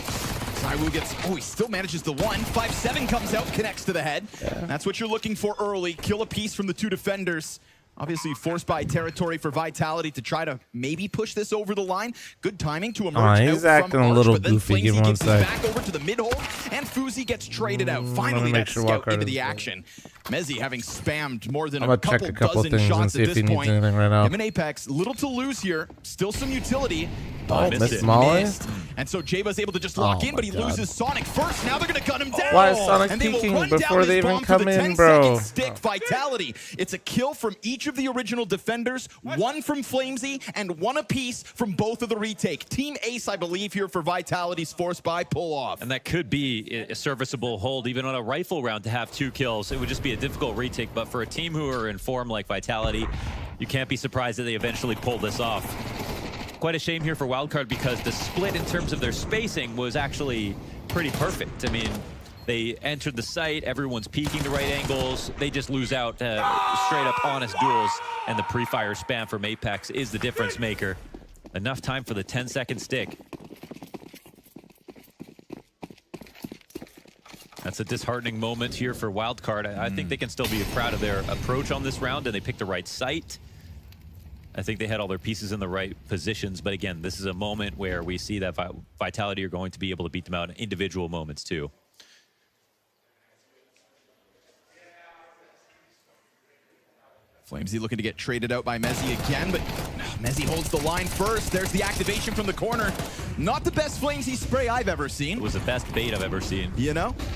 Saiwu gets, he still manages the 1. 5-7 comes out, connects to the head. Yeah. That's what you're looking for early. Kill a piece from the 2 defenders. Obviously forced by territory for Vitality to try to maybe push this over the line. Good timing to emerge he's acting a little goofy. Give him one sec. Back over to the mid-hold, and Fuzi gets traded out. Finally, that scout into the action. Mezzi having spammed more than a couple dozen shots at this point. Right now. Him and Apex, little to lose here. Still some utility. Missed. And so Jaba's able to just lock in, but he loses Sonic first. Now they're going to gun him down. Why is Sonic peeking before they even come in, bro? Stick Vitality. It's a kill from each of the original defenders, 1 from Flamesy, and 1 apiece from both of the retake. Team Ace, I believe, here for Vitality's force by pull-off. And that could be a serviceable hold, even on a rifle round, to have 2 kills. It would just be a difficult retake, but for a team who are in form like Vitality, you can't be surprised that they eventually pull this off. Quite a shame here for Wildcard because the split in terms of their spacing was actually pretty perfect. I mean, they entered the site, everyone's peeking to right angles, they just lose out straight up honest duels, and the pre-fire spam from Apex is the difference maker. Enough time for the 10-second stick. That's a disheartening moment here for Wildcard. I think they can still be proud of their approach on this round, and they picked the right site. I think they had all their pieces in the right positions, but again, this is a moment where we see that Vitality are going to be able to beat them out in individual moments too. Flamesy looking to get traded out by Mezzi again, but Mezzi holds the line first. There's the activation from the corner. Not the best Flamesy spray I've ever seen. It was the best bait I've ever seen.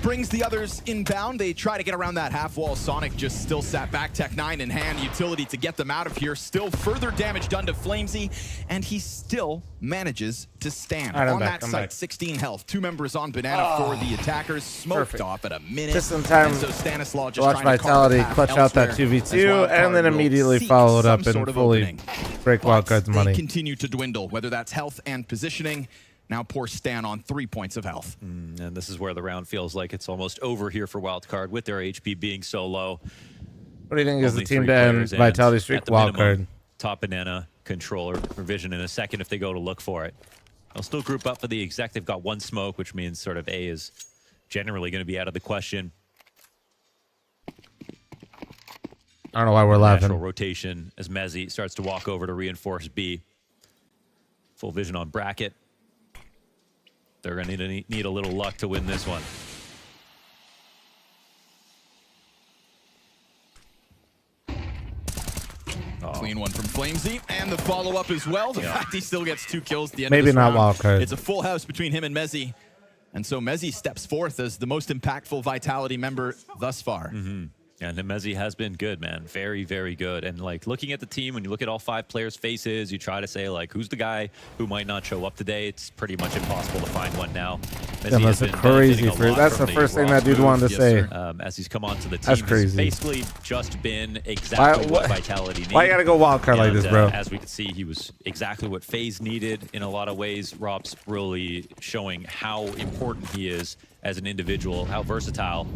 Brings the others inbound. They try to get around that half wall. Sonic just still sat back, Tech 9 in hand, utility to get them out of here. Still further damage done to Flamesy, and he still manages to stand on that site. 16 health. 2 members on Banana for the attackers. Smoked off at a minute. Just in time so Stanislaw just watch Vitality clutch out that 2v2 and then immediately followed up and fully break Wildcard's money. They continue to dwindle, whether that's health and positioning. Now poor Stan on 3 points of health. And this is where the round feels like it's almost over here for Wildcard with their HP being so low. What do you think is the team to end Vitality streak? Wildcard. Top Banana, Controller, Revision in a second if they go to look for it. They'll still group up for the exec. They've got 1 smoke, which means sort of A is generally going to be out of the question. I don't know why we're laughing. Natural rotation as Mezzi starts to walk over to reinforce B. Full vision on Bracket. they're going to need a little luck to win this one. Clean one from Flamesy, and the follow-up as well. The fact he still gets 2 kills at the end Maybe of this not round. Wildcard. It's a full house between him and Mezzy. And so Mezzy steps forth as the most impactful Vitality member thus far. And Mezzy has been good, man. Very, very good. And like looking at the team, when you look at all 5 players' faces, you try to say like, who's the guy who might not show up today? It's pretty much impossible to find one now. Damn, that's a crazy fruit. That's the first thing that dude wanted to say. As he's come onto the team, That's crazy. He's basically just been exactly what Vitality needed. Why you gotta go wildcard like this, bro? As we could see, he was exactly what FaZe needed in a lot of ways. Rob's really showing how important he is as an individual, how versatile,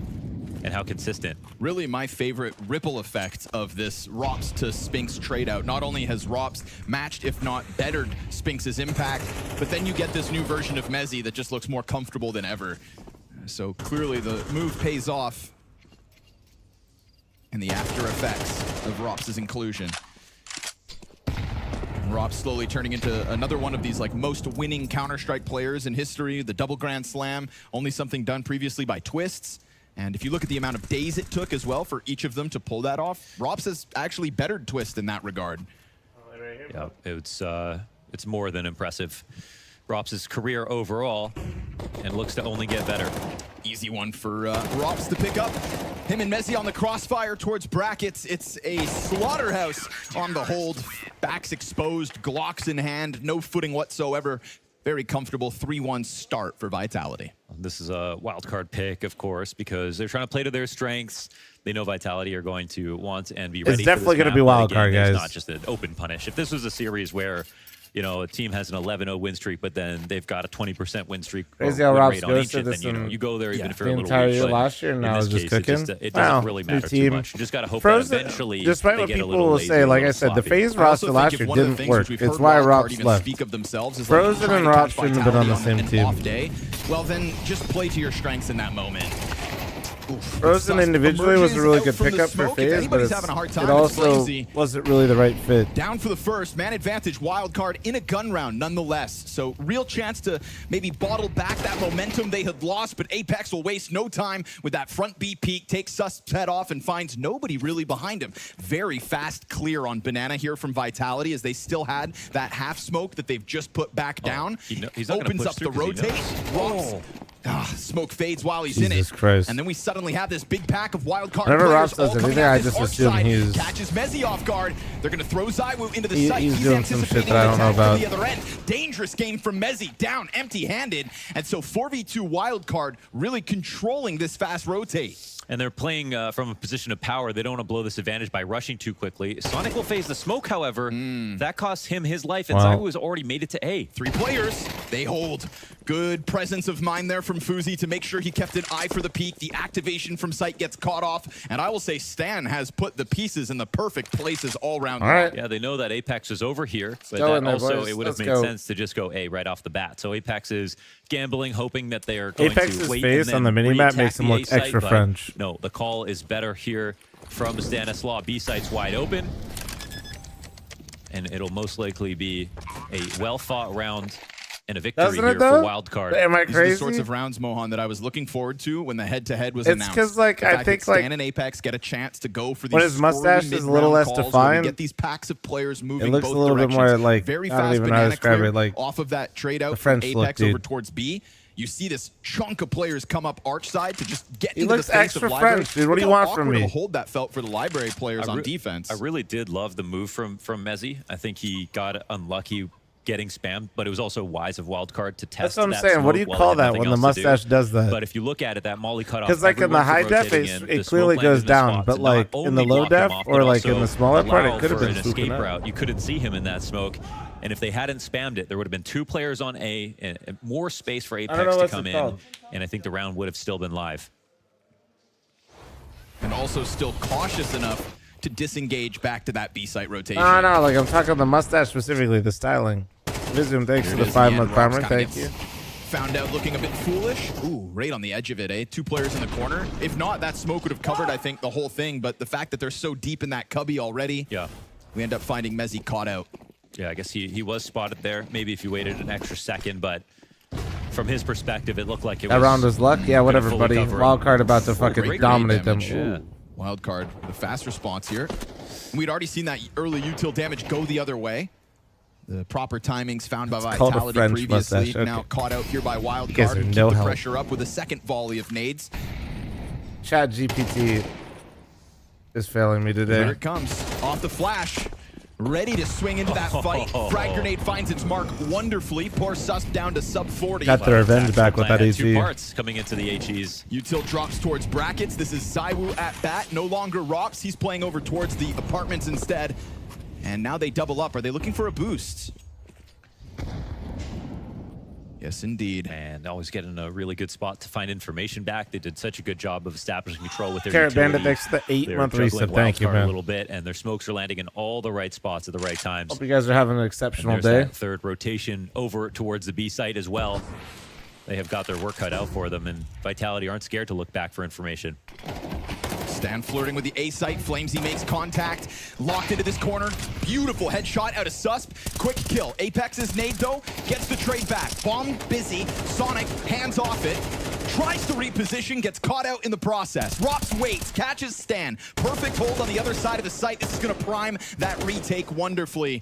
and how consistent. Really my favorite ripple effect of this Rops to Spinks trade out. Not only has Rops matched, if not bettered, Spinks' impact, but then you get this new version of Mezzy that just looks more comfortable than ever. So clearly the move pays off in the after effects of Rops' inclusion. Rops slowly turning into another one of these like most winning Counter-Strike players in history. The double Grand Slam, only something done previously by Twists. And if you look at the amount of days it took as well for each of them to pull that off, Rops has actually bettered Twist in that regard. Yeah, it's more than impressive. Rops' career overall, and looks to only get better. Easy one for Rops to pick up. Him and Mezzy on the crossfire towards brackets. It's a slaughterhouse on the hold. Backs exposed, Glocks in hand, no footing whatsoever. Very comfortable 3-1 start for Vitality. This is a wildcard pick, of course, because they're trying to play to their strengths. They know Vitality are going to want and be ready. It's definitely going to be wildcard, wildcard, guys. It's not just an open punish. If this was a series where, you know, a team has an 11-0 win streak, but then they've got a 20% win streak Crazy or how win Rob's rate on goes each, to then this you go there even if you're the a little entire weak. year But last year, and in now this it's just case, cooking. it doesn't really New matter too team. much. You just got to hope Frozen, that eventually despite they what get a people little will lazy, say, a like I little said, the sloppy. FaZe roster last year didn't work. It's why Rob's left. Frozen and Rob shouldn't have been on the same team. Well, then just play to your strengths in that moment. Frozen individually was a really good pickup for FaZe, but it also wasn't really the right fit. Down for the first, man advantage, Wildcard in a gun round nonetheless. So real chance to maybe bottle back that momentum they had lost, but Apex will waste no time with that front B peek, takes Susp's head off and finds nobody really behind him. Very fast clear on Banana here from Vitality as they still had that half smoke that they've just put back down. He's not opens push up the through 'cause he rotate. knows. Rocks. Smoke fades while he's in it. Jesus Christ. And then we suddenly have this big pack of Wildcard Whenever players Rops does all coming anything, out I this just arch assume side. he's... Catches Mezzy off guard. They're going to throw Zywoo into the site. He's doing some shit that I don't know From about. the other end. Dangerous game from Mezzy. Down, empty-handed. And so 4v2 Wildcard really controlling this fast rotate. And they're playing from a position of power. They don't want to blow this advantage by rushing too quickly. Sonic will phase the smoke, however. That cost him his life, and Zywoo has already made it to A. 3 players. They hold. Good presence of mind there from Fuzi to make sure he kept an eye for the peak. The activation from site gets caught off. And I will say Stan has put the pieces in the perfect places all around. All right. Yeah, they know that Apex is over here, but go that in there, also boys. it would have Let's made go. sense to just go A right off the bat. So Apex is gambling, hoping that they are going Apex's to wait face and on then the minimap re-attack makes him the A look site, extra but French. No, the call is better here from Stanislaw. B site's wide open, and it'll most likely be a well-fought round and a victory Doesn't it, here for though? Wildcard. Am I These are the crazy? sorts of rounds, Mohan, that I was looking forward to when the head-to-head was It's announced. 'cause, like, The I fact think, that Stan like, and Apex get a chance to go for these when his mustache squirrely is a little mid-round less calls, where defined, we get these packs of players moving it looks both a little bit directions. more like, Very I don't fast even know how to banana describe clear it, like off of that trade out the from French look, Apex over dude. towards B. You see this chunk of players come up arch side to just get He into looks the face extra of Library. French, dude. What do you Look how want from awkward of me? a hold that felt for the Library players on defense. I really did love the move from Mezzy. I think he got unlucky getting spammed, but it was also wise of Wildcard to test. That's what I'm that saying. What do you smoke call while they had that nothing when the else to do. mustache does that? But if you look at it, that molly cut off. Because like in the high def, it clearly goes down, but like in the low def or like in the smaller part, it could have been an escape swooping up. route. You couldn't see him in that smoke. And if they hadn't spammed it, there would have been 2 players on A and more space for Apex to what's come it in. called. And I think the round would have still been live. And also still cautious enough to disengage back to that B site rotation. No, like I'm talking the mustache specifically, the styling. Vizium, thanks for the 5-month armor. Thank you. Found out looking a bit foolish. Ooh, right on the edge of it, eh? 2 players in the corner. If not, that smoke would have covered, I think, the whole thing. But the fact that they're so deep in that cubby already, we end up finding Mezzy caught out. Yeah, I guess he was spotted there. Maybe if you waited an extra second, but from his perspective, it looked like it that was round was luck. Yeah, whatever, fully buddy. cover him. Wildcard about to fucking Great dominate them. damage. Yeah. Wildcard with a fast response here. We'd already seen that early util damage go the other way. The proper timings found by called a Vitality French previously, mustache. Okay. now caught out here by guys Wildcard, are who keep no the help. pressure up with a second volley of nades. Chat GPT is failing me Here today. it comes, off the flash. Ready to swing into that fight. Frag grenade finds its mark wonderfully. Poor Sus down to sub 40. Got the revenge back with that Had 2 AG. parts coming into the HEs. Util drops towards brackets. This is Zywoo at bat. No longer Rops. He's playing over towards the apartments instead. And now they double up. Are they looking for a boost? Yes, indeed. And always getting a really good spot to find information back. They did such a good job of establishing control with their Carrot Bandit utilities. thanks to the They're 8-month juggling reset. Thank you, Wildcard man. a little bit, and their smokes are landing in all the right spots at the right times. Hope you guys are having an And exceptional there's day. that third rotation over towards the B site as well. They have got their work cut out for them, and Vitality aren't scared to look back for information. Stan flirting with the A site. Flamesy makes contact. Locked into this corner. Beautiful headshot out of Susp. Quick kill. Apex's nade, though, gets the trade back. Bomb busy. Sonic hands off it. Tries to reposition, gets caught out in the process. Rops waits, catches Stan. Perfect hold on the other side of the site. This is going to prime that retake wonderfully.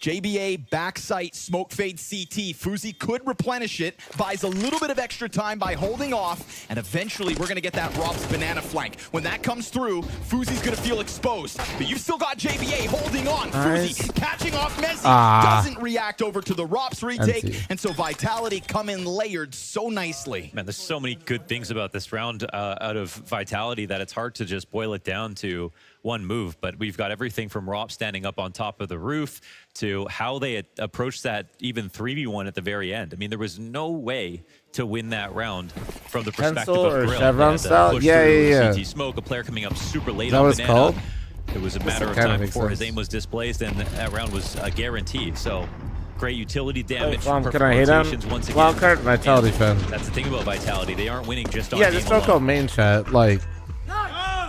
JBA backside smoke fade CT. Fuzi could replenish it, buys a little bit of extra time by holding off, and eventually we're gonna get that Rob's banana flank. When that comes through, Fuzi's gonna feel exposed, but you've still got JBA holding on. Nice. Fuzi catching off Messi, doesn't react over to the Rob's retake, Empty. and so Vitality come in layered so nicely. Man, there's so many good things about this round out of Vitality that it's hard to just boil it down to one move, but we've got everything from Rop standing up on top of the roof to how they approached that even 3v1 at the very end. I mean, there was no way to win that round from the perspective Pencil of or Grill. Chevron They had to style? push Yeah, through yeah, yeah. CT smoke, a player coming up super late Is that on what it's Banana. called? It was a Guess matter it of kinda time makes before his sense. aim was displaced, and that round was a guarantee. So great utility damage. Can perfect I hate on rotations once again. Wildcard? Vitality fan. That's the thing about Vitality. They aren't winning just on Yeah, game just don't alone. go main chat. Like,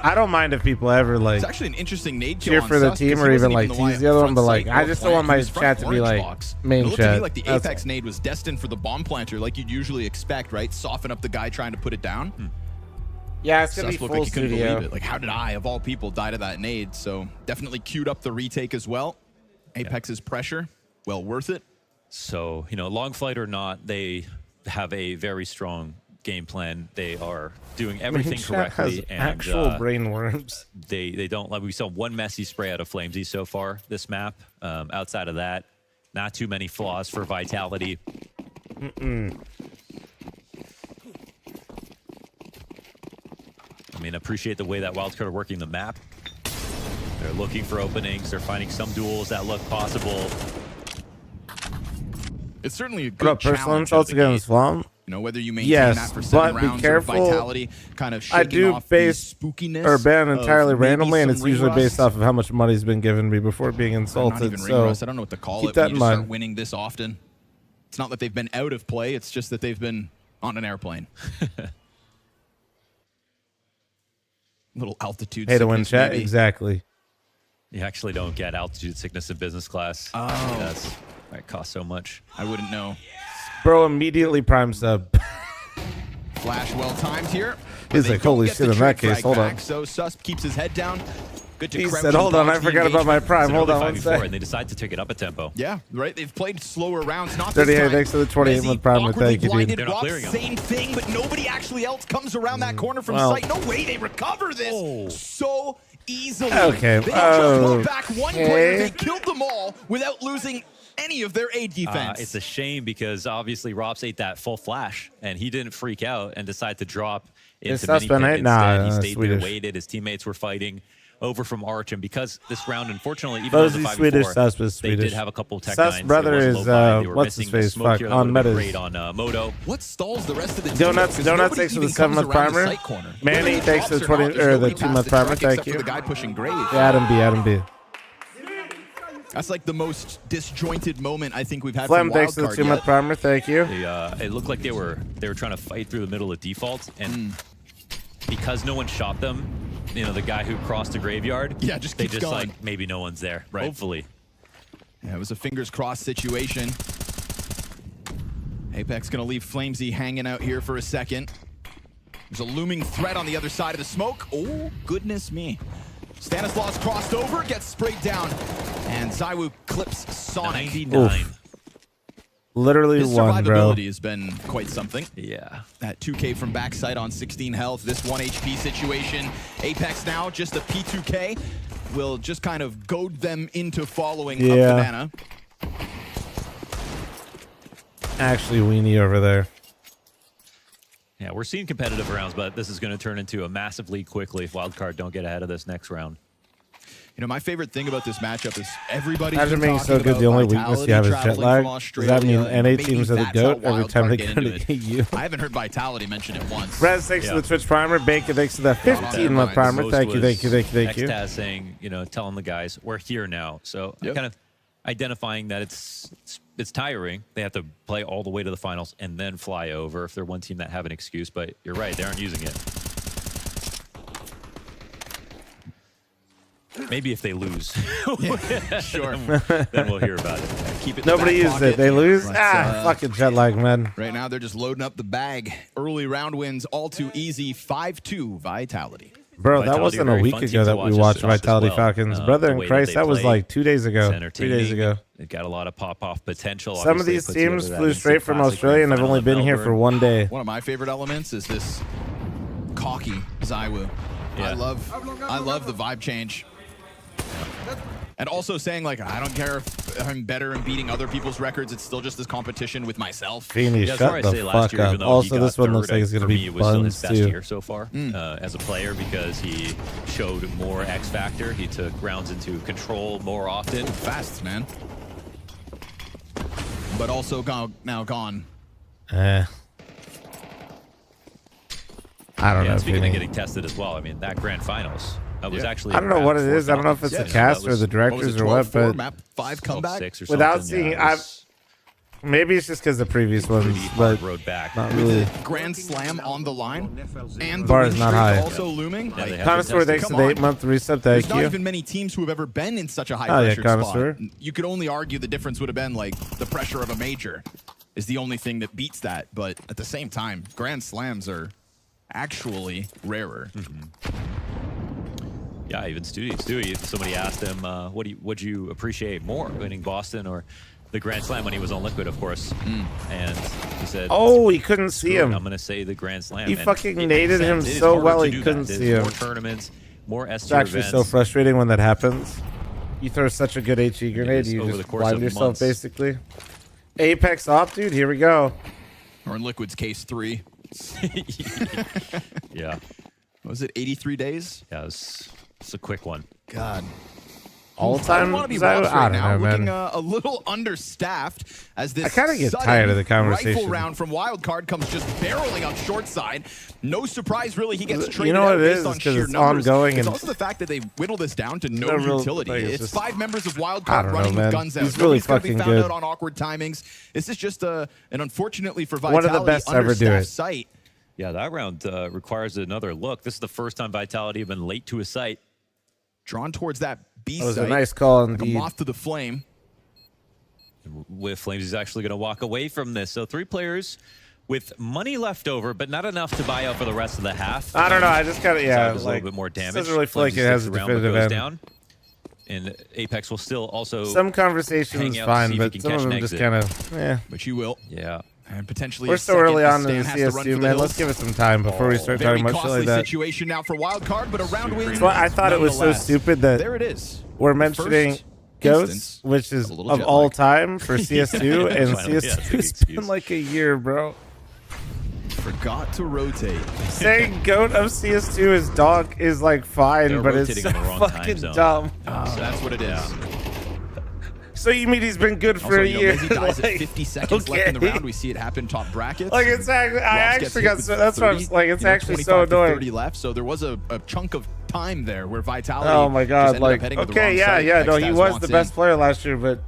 I don't mind if people ever like It's actually an interesting nade kill cheer on for the Sus, team 'cause or he even wasn't like the tease the other one, front but like site I or just don't flank. want my He was front chat to be orange like box. main It looked to me chat. like the That's Apex nade was destined for the bomb planter, like you'd usually expect, right? Soften up the guy trying to put it down. Yeah, it's gonna be Sus looked full like he couldn't studio. believe it. Like, how did I, of all people, die to that nade? So definitely queued up the retake as well. Apex's pressure, well worth it. So, you know, long flight or not, they have a very strong game plan. They are doing everything Main chat correctly. has And actual brain worms. They don't like. We saw one messy spray out of Flamesy so far this map. Outside of that, not too many flaws for Vitality. I mean, appreciate the way that Wildcard are working the map. They're looking for openings. They're finding some duels that look possible. It's certainly a What good up, personal challenge. insults against Swamp? You know, whether you maintain Yes, that for 7 but be rounds careful. or Vitality kind of I shaking do off base the spookiness or ban of entirely maybe randomly, and some it's ring usually rust. based off of how much money's been given me before being Not insulted. even ring So rust. I don't know what to call keep it that when in you just start mind. winning this often. It's not that they've been out of play. It's just that they've been on an airplane. Little altitude Pay to win sickness, chat, maybe. exactly. You actually don't get altitude sickness in business class. Oh. That costs so much. I wouldn't know. Bro, immediately prime sub. Flash well timed here. He's They like, don't holy get shit, the in that trade case, frag hold back, on. So Sus keeps his head down. Good to He crouch said, and hold on, dodge I the forgot about my engagement. prime. It's an Hold early on one 5v4, sec. and they decide to take it up a tempo. Yeah, right. They've played slower rounds. Not 38, this time. thanks to the 28 Messi month prime. awkwardly Thank you, dude. blinded They're not Rob, clearing him. same thing, but nobody actually else comes around that corner from well. sight. No way they recover this so easily. Okay, They just look okay. back one player. They killed them all without losing any of their A defense. It's a shame because obviously Robs ate that full flash and he didn't freak out and decide to drop into Is mini Suspend pick eight? instead. Nah, He stayed Swedish. there, waited. His teammates were fighting over from Arch, and because this round, unfortunately, even though it was a Fuzzy 5v4, Swedish, Susp is they Swedish. did have a couple tech Sus nines. brother It is, wasn't low buy. They were what's his missing the face? smoke Fuck, here that on would've been Metas. great on Moto. What stalls the rest of the team? Donuts, Because donuts, nobody thanks for the even 7 month comes around the primer. sight corner. Manny, Even thanks for the Robs are 20 not. There's or the nobody 2 past month the primer. truck Thank except you. for the guy pushing Grave. Yeah, Adam B, Adam B. That's like the most disjointed moment I think we've had Flem, from thanks for the Wildcard 2 month yet. primer. Thank you. It looked like they were trying to fight through the middle of default, and because no one shot them, you know, the guy who crossed the graveyard, Yeah, just they keeps just going. like maybe no one's there. Right. Hopefully. Yeah, it was a fingers crossed situation. Apex going to leave Flamesy hanging out here for a second. There's a looming threat on the other side of the smoke. Oh, goodness me. Stanislaus crossed over, gets sprayed down, and ZywOo clips Sonic. 99. Literally His one, bro. survivability has been quite something. Yeah. That 2K from backside on 16 health. This 1 HP situation. Apex now, just a P2K, will just kind of goad them into following up Banana. Actually, Weenie over there. Yeah, we're seeing competitive rounds, but this is going to turn into a massive lead quickly if Wildcard don't get ahead of this next round. You know, my favorite thing about this matchup is everybody. Imagine being so good, the only weakness you have is jet lag. Does that mean NA teams are the GOAT every time they come to get you? I haven't heard Vitality mention it once. Rez, thanks for the Twitch primer. Bacon, thanks for the 15-month primer. Thank you. Xtaz saying, you know, telling the guys, we're here now. So kind of identifying that it's tiring. They have to play all the way to the finals and then fly over if they're one team that have an excuse. But you're right, they aren't using it. Maybe if they lose. Sure. Then we'll hear about it. Keep it. Nobody used it. They lose? Fucking jet lag, man. Right now, they're just loading up the bag. Early round wins, all too easy. 5-2 Vitality. Bro, that wasn't a week ago that we watched Vitality Falcons. Brother in Christ, that was like 2 days ago. 3 days ago. They've got a lot of pop-off potential. Some of these teams flew straight from Australia and have only been here for 1 day. One of my favorite elements is this cocky ZywOo. Yeah. I love the vibe change. And also saying, like, I don't care if I'm better and beating other people's records. It's still just this competition with myself. Feeny, shut the fuck up. Also, this one looks like it's going to be buns, best too. year so far as a player because he showed more X factor. He took rounds into control more often. Fast, man. But also now gone. I don't know. Speaking of getting tested as well, I mean, that grand finals. Was actually I don't know what it is. I don't know if it's the cast or the directors or what, but map 5 comeback without seeing, maybe it's just because the previous ones, but road back. Not really. Grand Slam on the line, and bar is not high. Also looming. Connoisseur, thanks for the 8-month reset. Thank There's you. not even many teams who have ever been in such a high pressure Connoisseur. spot. You could only argue the difference would have been like the pressure of a major is the only thing that beats that. But at the same time, Grand Slams are actually rarer. Yeah, even Stewie, somebody asked him, would you appreciate more, winning Boston or the Grand Slam when he was on Liquid, of course. And he said, oh, he couldn't see him. I'm going to say the Grand Slam. He fucking naded him so well he couldn't see him. More tournaments, more S It's actually so frustrating when that happens. You throw such a good HE grenade, you just blind yourself, basically. Apex off, dude, here we go. Or in Liquid's case, 3. Yeah. Was it 83 days? Yeah, it's a quick one. God. All time? I don't know, looking man. a little understaffed as this I kind of get tired of the conversation. rifle round from Wildcard comes just barreling on short side. No surprise, really, he gets traded You know what out it based is? on It's because sheer it's numbers. ongoing. It's And also the fact that they whittle this down to no real utility. thing. It's Just, 5 members of I Wildcard don't running know, man. with guns out. He's really Nobody's gonna be fucking found good. out on awkward timings. This is just an unfortunately for One of Vitality, the best to ever do understaffed it. site. Yeah, that round requires another look. This is the first time Vitality have been late to a site. Drawn towards that B That was site. a nice call Like a indeed. moth to the flame. With Flames, he's actually going to walk away from this. So 3 players with money left over, but not enough to buy out for the rest of the half. I don't know. I just got to, a like, little bit more this damage. doesn't really feel like it has a definitive end. Down, and Apex will still also Some conversations hang out fine, to see but if he can some catch of an them just exit. kind of, yeah. But you will. Yeah. And potentially We're a so second early as on in Stan the has to run for CS2, the man. hills. Let's give it some time before we start Very talking much shit costly like that. situation now for Wildcard, but a round win. So I thought it was so nonetheless. stupid that There it is. we're mentioning First Ghosts, instance which is of a little of jet all lag. time for CS2, and Finally, yeah, CS2 big has excuse. been like a year, bro. Forgot to rotate. Saying GOAT of CS2 is dog is like fine, They're but it's rotating so in the wrong time fucking zone. dumb. So that's what it is. So you mean he's been good for Also, a you know, year? Mezzy dies at Like, 50 seconds left in the okay. round. We see it happen top brackets. Like, it's actually, I Lost gets actually hit got with so, that's what I'm 30, like. It's you know, actually so 25 to annoying. 30 left, so there was a chunk of time there where Vitality. Oh my just god! ended up Like, heading to the okay, wrong yeah, side. yeah. No, he Xtaz was wants the best in. player last year, but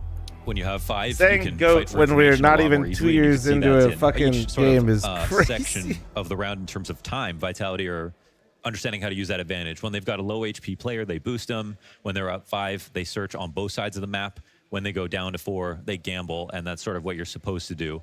When you have 5, you saying can GOAT fight for when we're information not a lot more even 2 easily. You can years see into that a in fucking each sort of, game is crazy. section of the round in terms of time. Vitality are understanding how to use that advantage. When they've got a low HP player, they boost them. When they're up 5, they search on both sides of the map. When they go down to 4, they gamble, and that's sort of what you're supposed to do.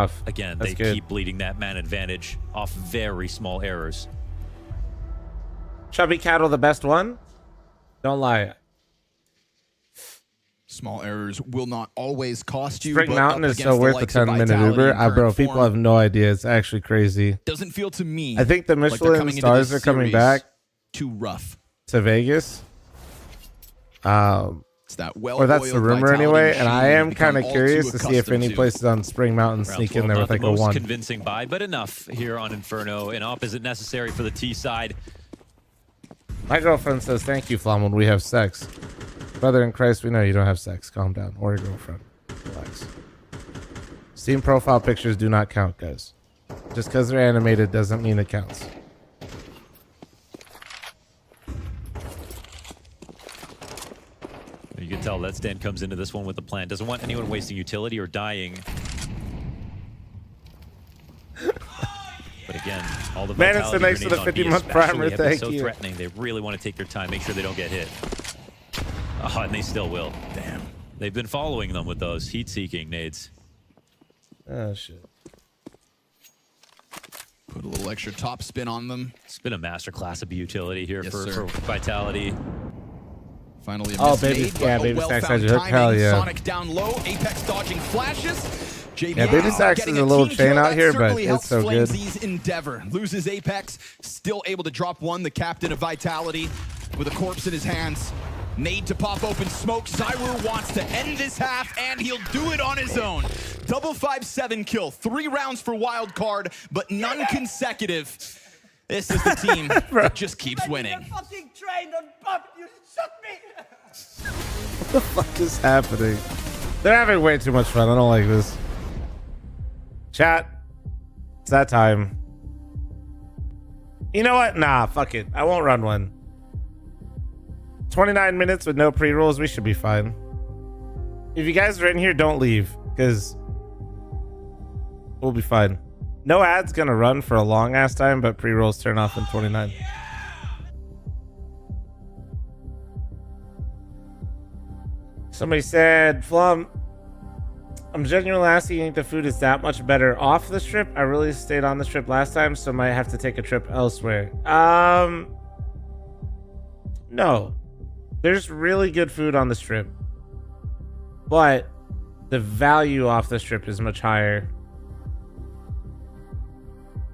off. Again, That's they good. keep bleeding that man advantage off very small errors. Chubby Cattle, the best one? Don't lie. Small errors will not always cost you. Spring but Mountain up is so against the worth the likes of 10-minute Vitality Uber. and Bro, current people form, have no idea. It's actually crazy. doesn't feel to me. I think the like they're Michelin coming into stars this are coming series back too rough. to Vegas. It's that or that's the rumor anyway. And I am kind of curious to see if any places on Spring Mountain sneak in there with like a 1. Convincing buy, but enough here on Inferno. An op isn't necessary for the T side. My girlfriend says, thank you, Flom, when we have sex. Brother in Christ, we know you don't have sex. Calm down. Or your girlfriend. Relax. Steam profile pictures do not count, guys. Just because they're animated doesn't mean it counts. You can tell that Stan comes into this one with a plan. Doesn't want anyone wasting utility or dying. But again, all the man, it's the next to the 50-month primer. Thank so you. Threatening. They really want to take their time, make sure they don't get hit. Oh, and they still will. Damn. They've been following them with those heat-seeking nades. Oh shit. Put a little extra top spin on them. It's been a masterclass of utility here for Vitality. Finally, oh baby, yeah, baby stacks has your hook. Hell yeah. Sonic down low, Apex dodging flashes. Yeah, baby stacks is a little chain out here, but it's so good. Endeavor loses Apex, still able to drop 1. The captain of Vitality with a corpse in his hands. Nade to pop open smoke. Zyru wants to end this half, and he'll do it on his own. Double 5-7 kill. 3 rounds for Wildcard, but none consecutive. This is the team that just keeps winning. What the fuck is happening? They're having way too much fun. I don't like this. Chat. It's that time. You know what? Nah, fuck it. I won't run one. 29 minutes with no pre-rolls. We should be fine. If you guys are in here, don't leave, because we'll be fine. No ad's gonna run for a long ass time, but pre-rolls turn off in 29. Somebody said, Flum, I'm genuinely asking, you think the food is that much better off the strip? I really stayed on the strip last time, so might have to take a trip elsewhere. No. There's really good food on the strip, but the value off the strip is much higher.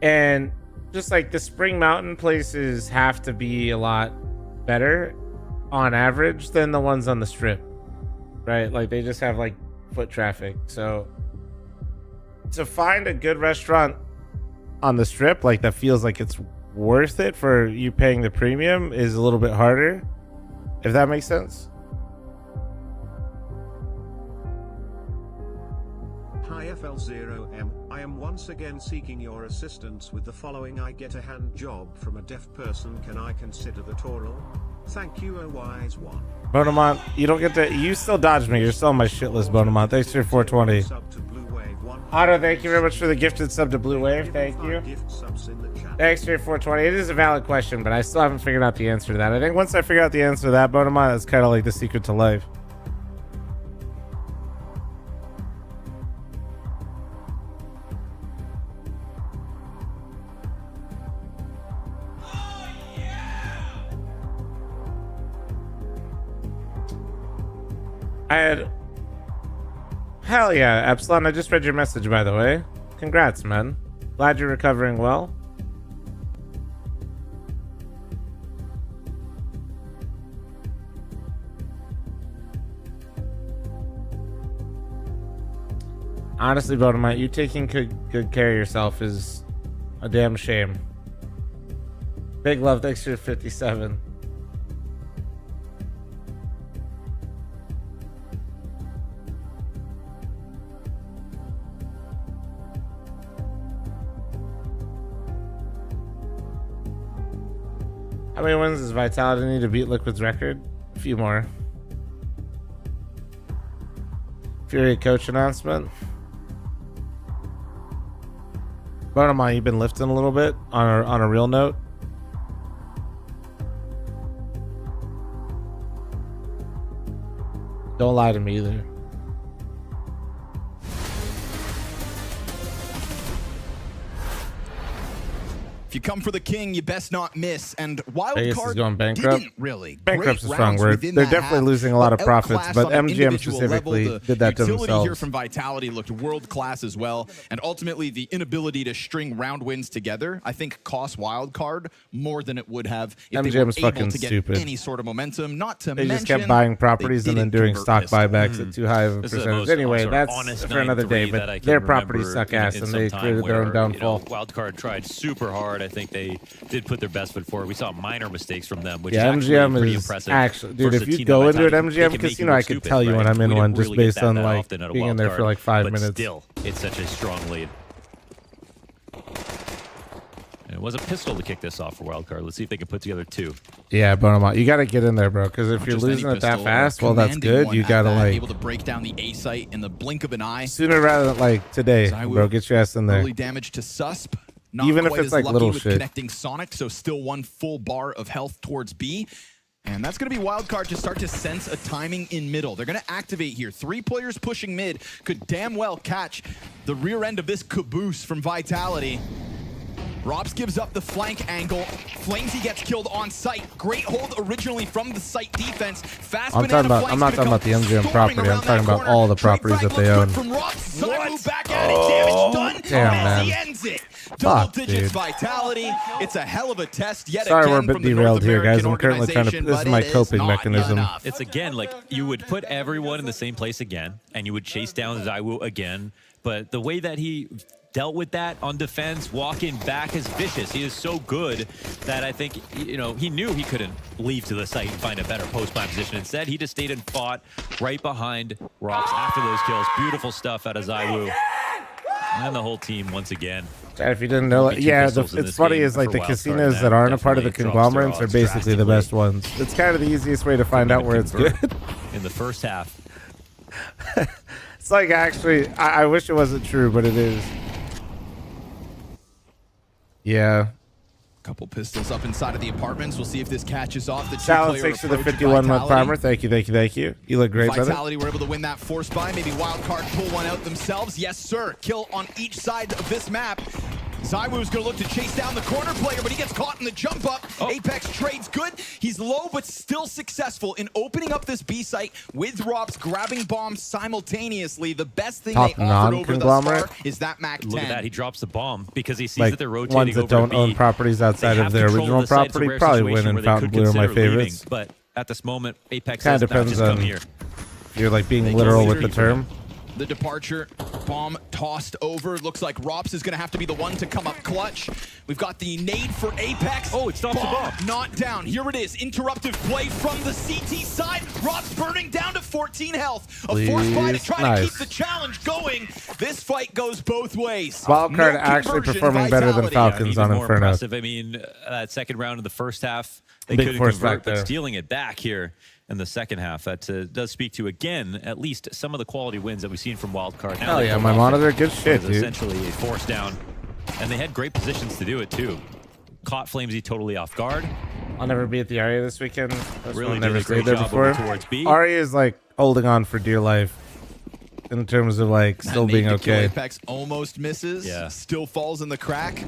And just like the Spring Mountain places have to be a lot better on average than the ones on the strip, right? Like they just have like foot traffic. So to find a good restaurant on the strip, like that feels like it's worth it for you paying the premium, is a little bit harder, if that makes sense. Hi FL0M, I am once again seeking your assistance with the following. I get a hand job from a deaf person. Can I consider the Toral? Thank you, a wise one. Bonamont, you don't get to, you still dodged me. You're still on my shit list, Bonamont. Thanks for your 420. Otto, thank you very much for the gifted sub to Blue Wave. Thank you. Thanks for your 420. It is a valid question, but I still haven't figured out the answer to that. I think once I figure out the answer to that, Bonamont, that's kind of like the secret to life. Hell yeah, Epsilon, I just read your message, by the way. Congrats, man. Glad you're recovering well. Honestly, Bodemite, you taking good care of yourself is a damn shame. Big love, thanks for 57. How many wins does Vitality need to beat Liquid's record? A few more. Fury coach announcement. Bonamon, you've been lifting a little bit on a real note. Don't lie to me either. you come for the king, you best not miss. And Vegas is Wildcard going bankrupt. didn't really. Bankrupt's a Great strong rounds word. within They're that definitely half, losing a lot of profits, outclassed but on an MGM individual specifically level. did that to The utility here themselves. from Vitality looked world-class as well. And ultimately, the inability to string round wins together, I think, cost Wildcard more than it would have if they were MGM's able fucking to get stupid. any sort of momentum. Not to They mention, just kept buying properties and then doing stock buybacks at too high of a This is the percentage. most Anyway, sort of that's honest for another day, 9-3 that I but can their properties remember suck ass in and some they time created their own where, downfall. Wildcard tried super hard. I think they did put their best foot forward. We saw minor mistakes from them, which Yeah, is MGM pretty is impressive. actually, dude, Versus if a you team go that into an Vitality, they MGM can make casino, you I look could stupid, tell you right? when I'm in We one didn't just really get based on that like often at a being in there for Wildcard, like 5 but minutes. Still, it's such a strong lead. And it was a pistol to kick this off for Wildcard. Let's see if they can put together two. Yeah, Bonamont, you got to get in there, bro. Because if you're losing it that fast, well, that's good. You got to like able to break down the A site in the blink of an eye. sooner rather than like today, bro. Get your ass in there. Early damage to Susp. Not Even if quite it's as like lucky little with shit. connecting Sonic, so still one full bar of health towards B. And that's going to be Wildcard to start to sense a timing in middle. They're going to activate here. 3 players pushing mid could damn well catch the rear end of this caboose from Vitality. Robs gives up the flank angle. Flamesy gets killed on site. Great hold originally from the site defense. Fast I'm not talking about the MGM property. I'm talking about all the properties that they own. Oh, damn, man. Ends it. Fuck, Double digits dude. Vitality. It's a hell of a test yet Sorry, again we're a bit from the North derailed here, guys. American I'm currently trying to. organization, This is but my it is coping not mechanism. enough. It's again like you would put everyone in the same place again, and you would chase down Zywoo again. But the way that he dealt with that on defense, walking back is vicious. He is so good that I think, you know, he knew he couldn't leave to the site and find a better post-buy position. Instead, he just stayed and fought right behind Rox after those kills. Beautiful stuff out of Zywoo. And the whole team once again. And if you didn't know, yeah, it's funny is like the casinos that aren't a part of the conglomerates are basically the best ones. It's kind of the easiest way to find out where it's good. In the first half. It's like actually, I wish it wasn't true, but it is. Yeah. Couple pistols up inside of the apartments. We'll see if this catches off. The Challenge thanks for the 51-month primer. Thank you, thank you, thank you. You look great, brother. Vitality were able to win that force buy. Maybe Wildcard pull one out themselves. Yes, sir. Kill on each side of this map. Zywoo's going to look to chase down the corner player, but he gets caught in the jump up. Apex trades good. He's low, but still successful in opening up this B site with Robs grabbing bombs simultaneously. The best thing they offered over thus far is that Mac 10. Look at that. He drops the bomb because he sees Like that they're rotating ones that over don't to own B. properties outside of their original property probably win, and Fountain Blue are my favorites. But at this moment, Apex Kind says, of depends just come on here. if you're like being literal with the term. The departure, bomb tossed over. Looks like Rops is going to have to be the one to come up clutch. We've got the nade for Apex. Oh, it stops the bomb. Not down. Here it is. Interruptive play from the CT side. Rops burning down to 14 health. A force buy to try to keep the challenge going. This fight goes both ways. Wildcard No actually conversion, performing better than Vitality. Falcons Even on more Inferno. impressive. I mean, that second round of the first half, they Big couldn't force convert, back but there. stealing it back here in the second half. That does speak to, again, at least some of the quality wins that we've seen from Wildcard. Hell yeah, my monitor, good shit, dude. Essentially a force down, and they had great positions to do it, too. Caught Flamesy totally off guard. I'll never be at the Aria this weekend. Really never did a stayed great there job before. over towards B. Aria is like holding on for dear life in terms of like That still nade being to kill okay. Apex almost misses. Yeah. Still falls in the crack.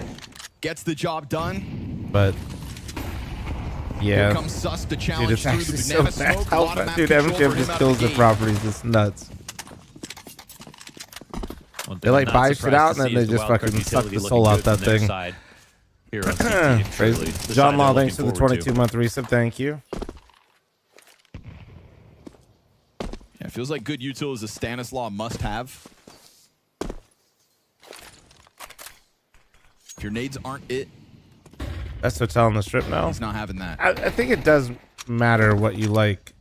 Gets the job done. But yeah, Here comes Sus to dude, challenge it's through actually the so banana bad. smoke. A How lot of map dude, control for MGM him just out of kills the the gate. properties. It's nuts. One thing They like I'm not buy shit surprised out to and then see they is the just Wildcard fucking suck utility the looking soul out good that from their thing. side here on CT. Crazy. The side John they're Law, looking thanks for the forward to. 22-month resub. Thank you. Yeah, it feels like good util is a Stanislaw must-have. If your nades aren't it, That's Hotel on the Strip now. he's not having that. I think it does matter what you like.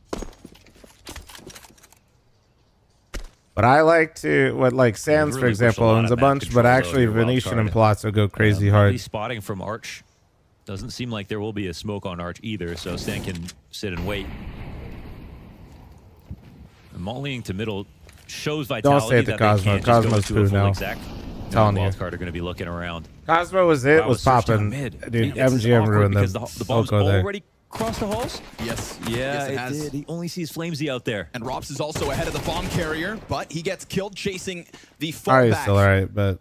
But I like to, like Sands, for really pushed a example, lot owns a of map bunch, but control, though, actually your Venetian Wildcard. and Palazzo go crazy At hard. least spotting from Arch. Doesn't seem like there will be a smoke on Arch either, so Stan can sit and wait. And Mauling to middle shows Vitality. Don't say it to that Cosmo. They can't just go Cosmo's into a poo full now. Exact. Telling you. Wildcard are going to be looking around. Cosmo was it, Wow, was search down popping. mid. Dude, This is MGM awkward ruined them. because the bomb's I'll go there. already crossed the halls? Yes. Yeah, yes, it it has. did. He only sees Flamesy out there. And Rops is also ahead of the bomb carrier, but he gets killed chasing the Aria's fallback. still alright, but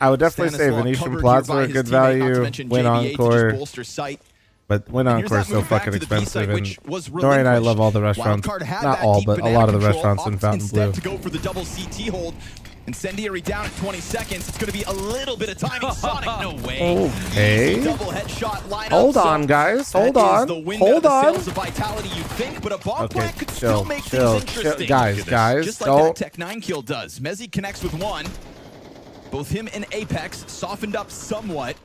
I would definitely say Venetian plots are a good value. Win Encore. But Win Encore is so fucking expensive. And Nori and I love all the restaurants. Not all, but a lot of the restaurants in Fontainebleau. To go for the double CT hold. Incendiary down at 20 seconds. It's going to be a little bit of timing. Sonic, no way. Okay. Double headshot lineup. Hold on, guys. Hold on. Hold on. Vitality, you think, but a bomb plant could chill, still make chill, things interesting. Guys, Just like don't. that Tech 9 kill does. Mezzi connects with one. Both him and Apex softened up somewhat.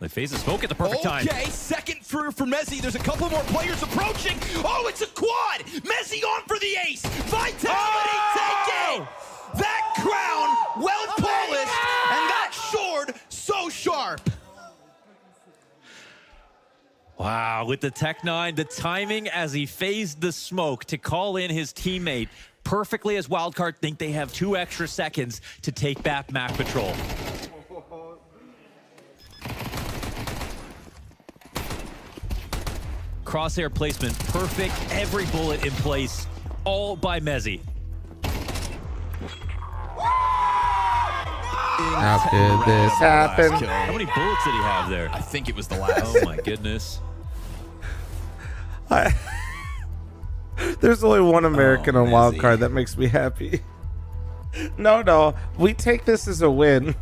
They phase the smoke at the perfect time. Okay, second for Mezzi. There's a couple more players approaching. Oh, it's a quad. Mezzi on for the ace. Vitality take it. That crown, well polished, and that sword, so sharp. Wow, with the Tech 9, the timing as he phased the smoke to call in his teammate perfectly as Wildcard think they have 2 extra seconds to take back Map Patrol. Crosshair placement, perfect, every bullet in place, all by Mezzi. How did this happen? How many bullets did he have there? I think it was the last. Oh my goodness. There's only one American on Wildcard. That makes me happy. No, we take this as a win.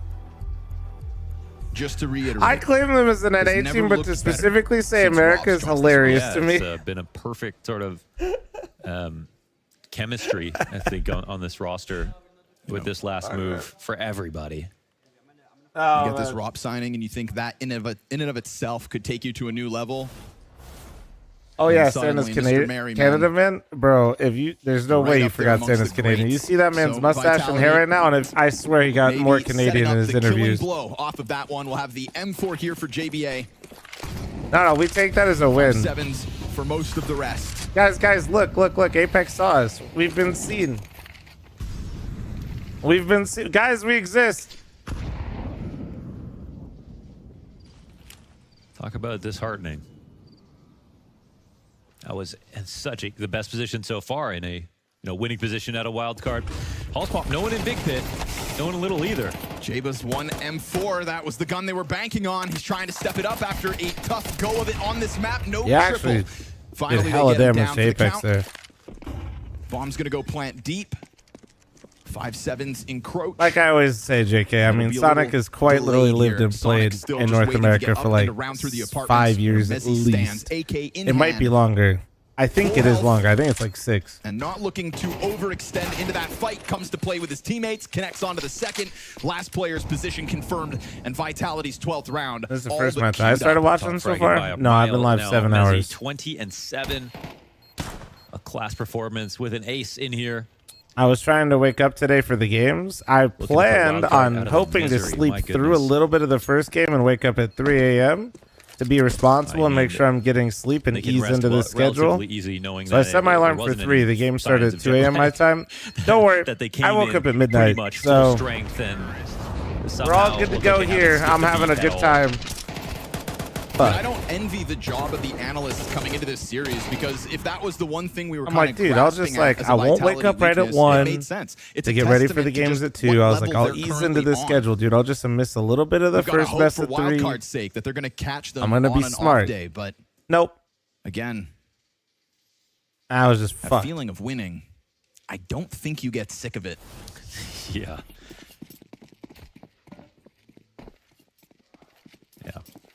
Just to reiterate, I claim them as an NA team, but to specifically say America is hilarious to me. It's been a perfect sort of chemistry, I think, on this roster with this last move for everybody. You get this ROP signing, and you think that in and of itself could take you to a new level. Oh yeah, Santa's Canada man, bro. There's no way you forgot Santa's Canadian. You see that man's mustache and hair right now, and I swear he got more Canadian in his interviews. Blow off of that one. We'll have the M4 here for JBA. No, we take that as a win. 7s for most of the rest. Guys, look. Apex saw us. We've been seen. Guys, we exist. Talk about disheartening. That was in the best position so far in a winning position at a wild card. Pulse Pop, no one in Big Pit, no one in Little either. Jaba's one M4. That was the gun they were banking on. He's trying to step it up after a tough go of it on this map. No triple. Actually, finally, did hella they get damage to Apex there. Bomb's gonna go plant deep. 5-7s encroach. Like I always say, JK, I mean, Sonic has quite literally lived and played in North America for like 5 years at least. It might be longer. I think it is longer. I think it's like 6. And not looking to overextend into that fight, comes to play with his teammates, connects onto the second. Last player's position confirmed, and Vitality's 12th round. This is the first match I started watching so far. No, I've been live 7 hours. 20-7. A class performance with an ace in here. I was trying to wake up today for the games. I planned on hoping to sleep through a little bit of the first game and wake up at 3 a.m. to be responsible and make sure I'm getting sleep and ease into the schedule. So I set my alarm for 3. The game started at 2 a.m. my time. Don't worry, I woke up at midnight. So we're all good to go here. I'm having a good time. I don't envy the job of the analysts coming into this series, because if that was the one thing we were I'm like, dude, I'll just like, I won't wake up right at 1 to get ready for the games at 2. I was like, I'll ease into the schedule, dude. I'll just miss a little bit of the first best of 3. Wildcard's sake that they're going to catch them. I'm going to be smart. Day, but nope. Again, I was just fucked. Feeling of winning. I don't think you get sick of it. Yeah.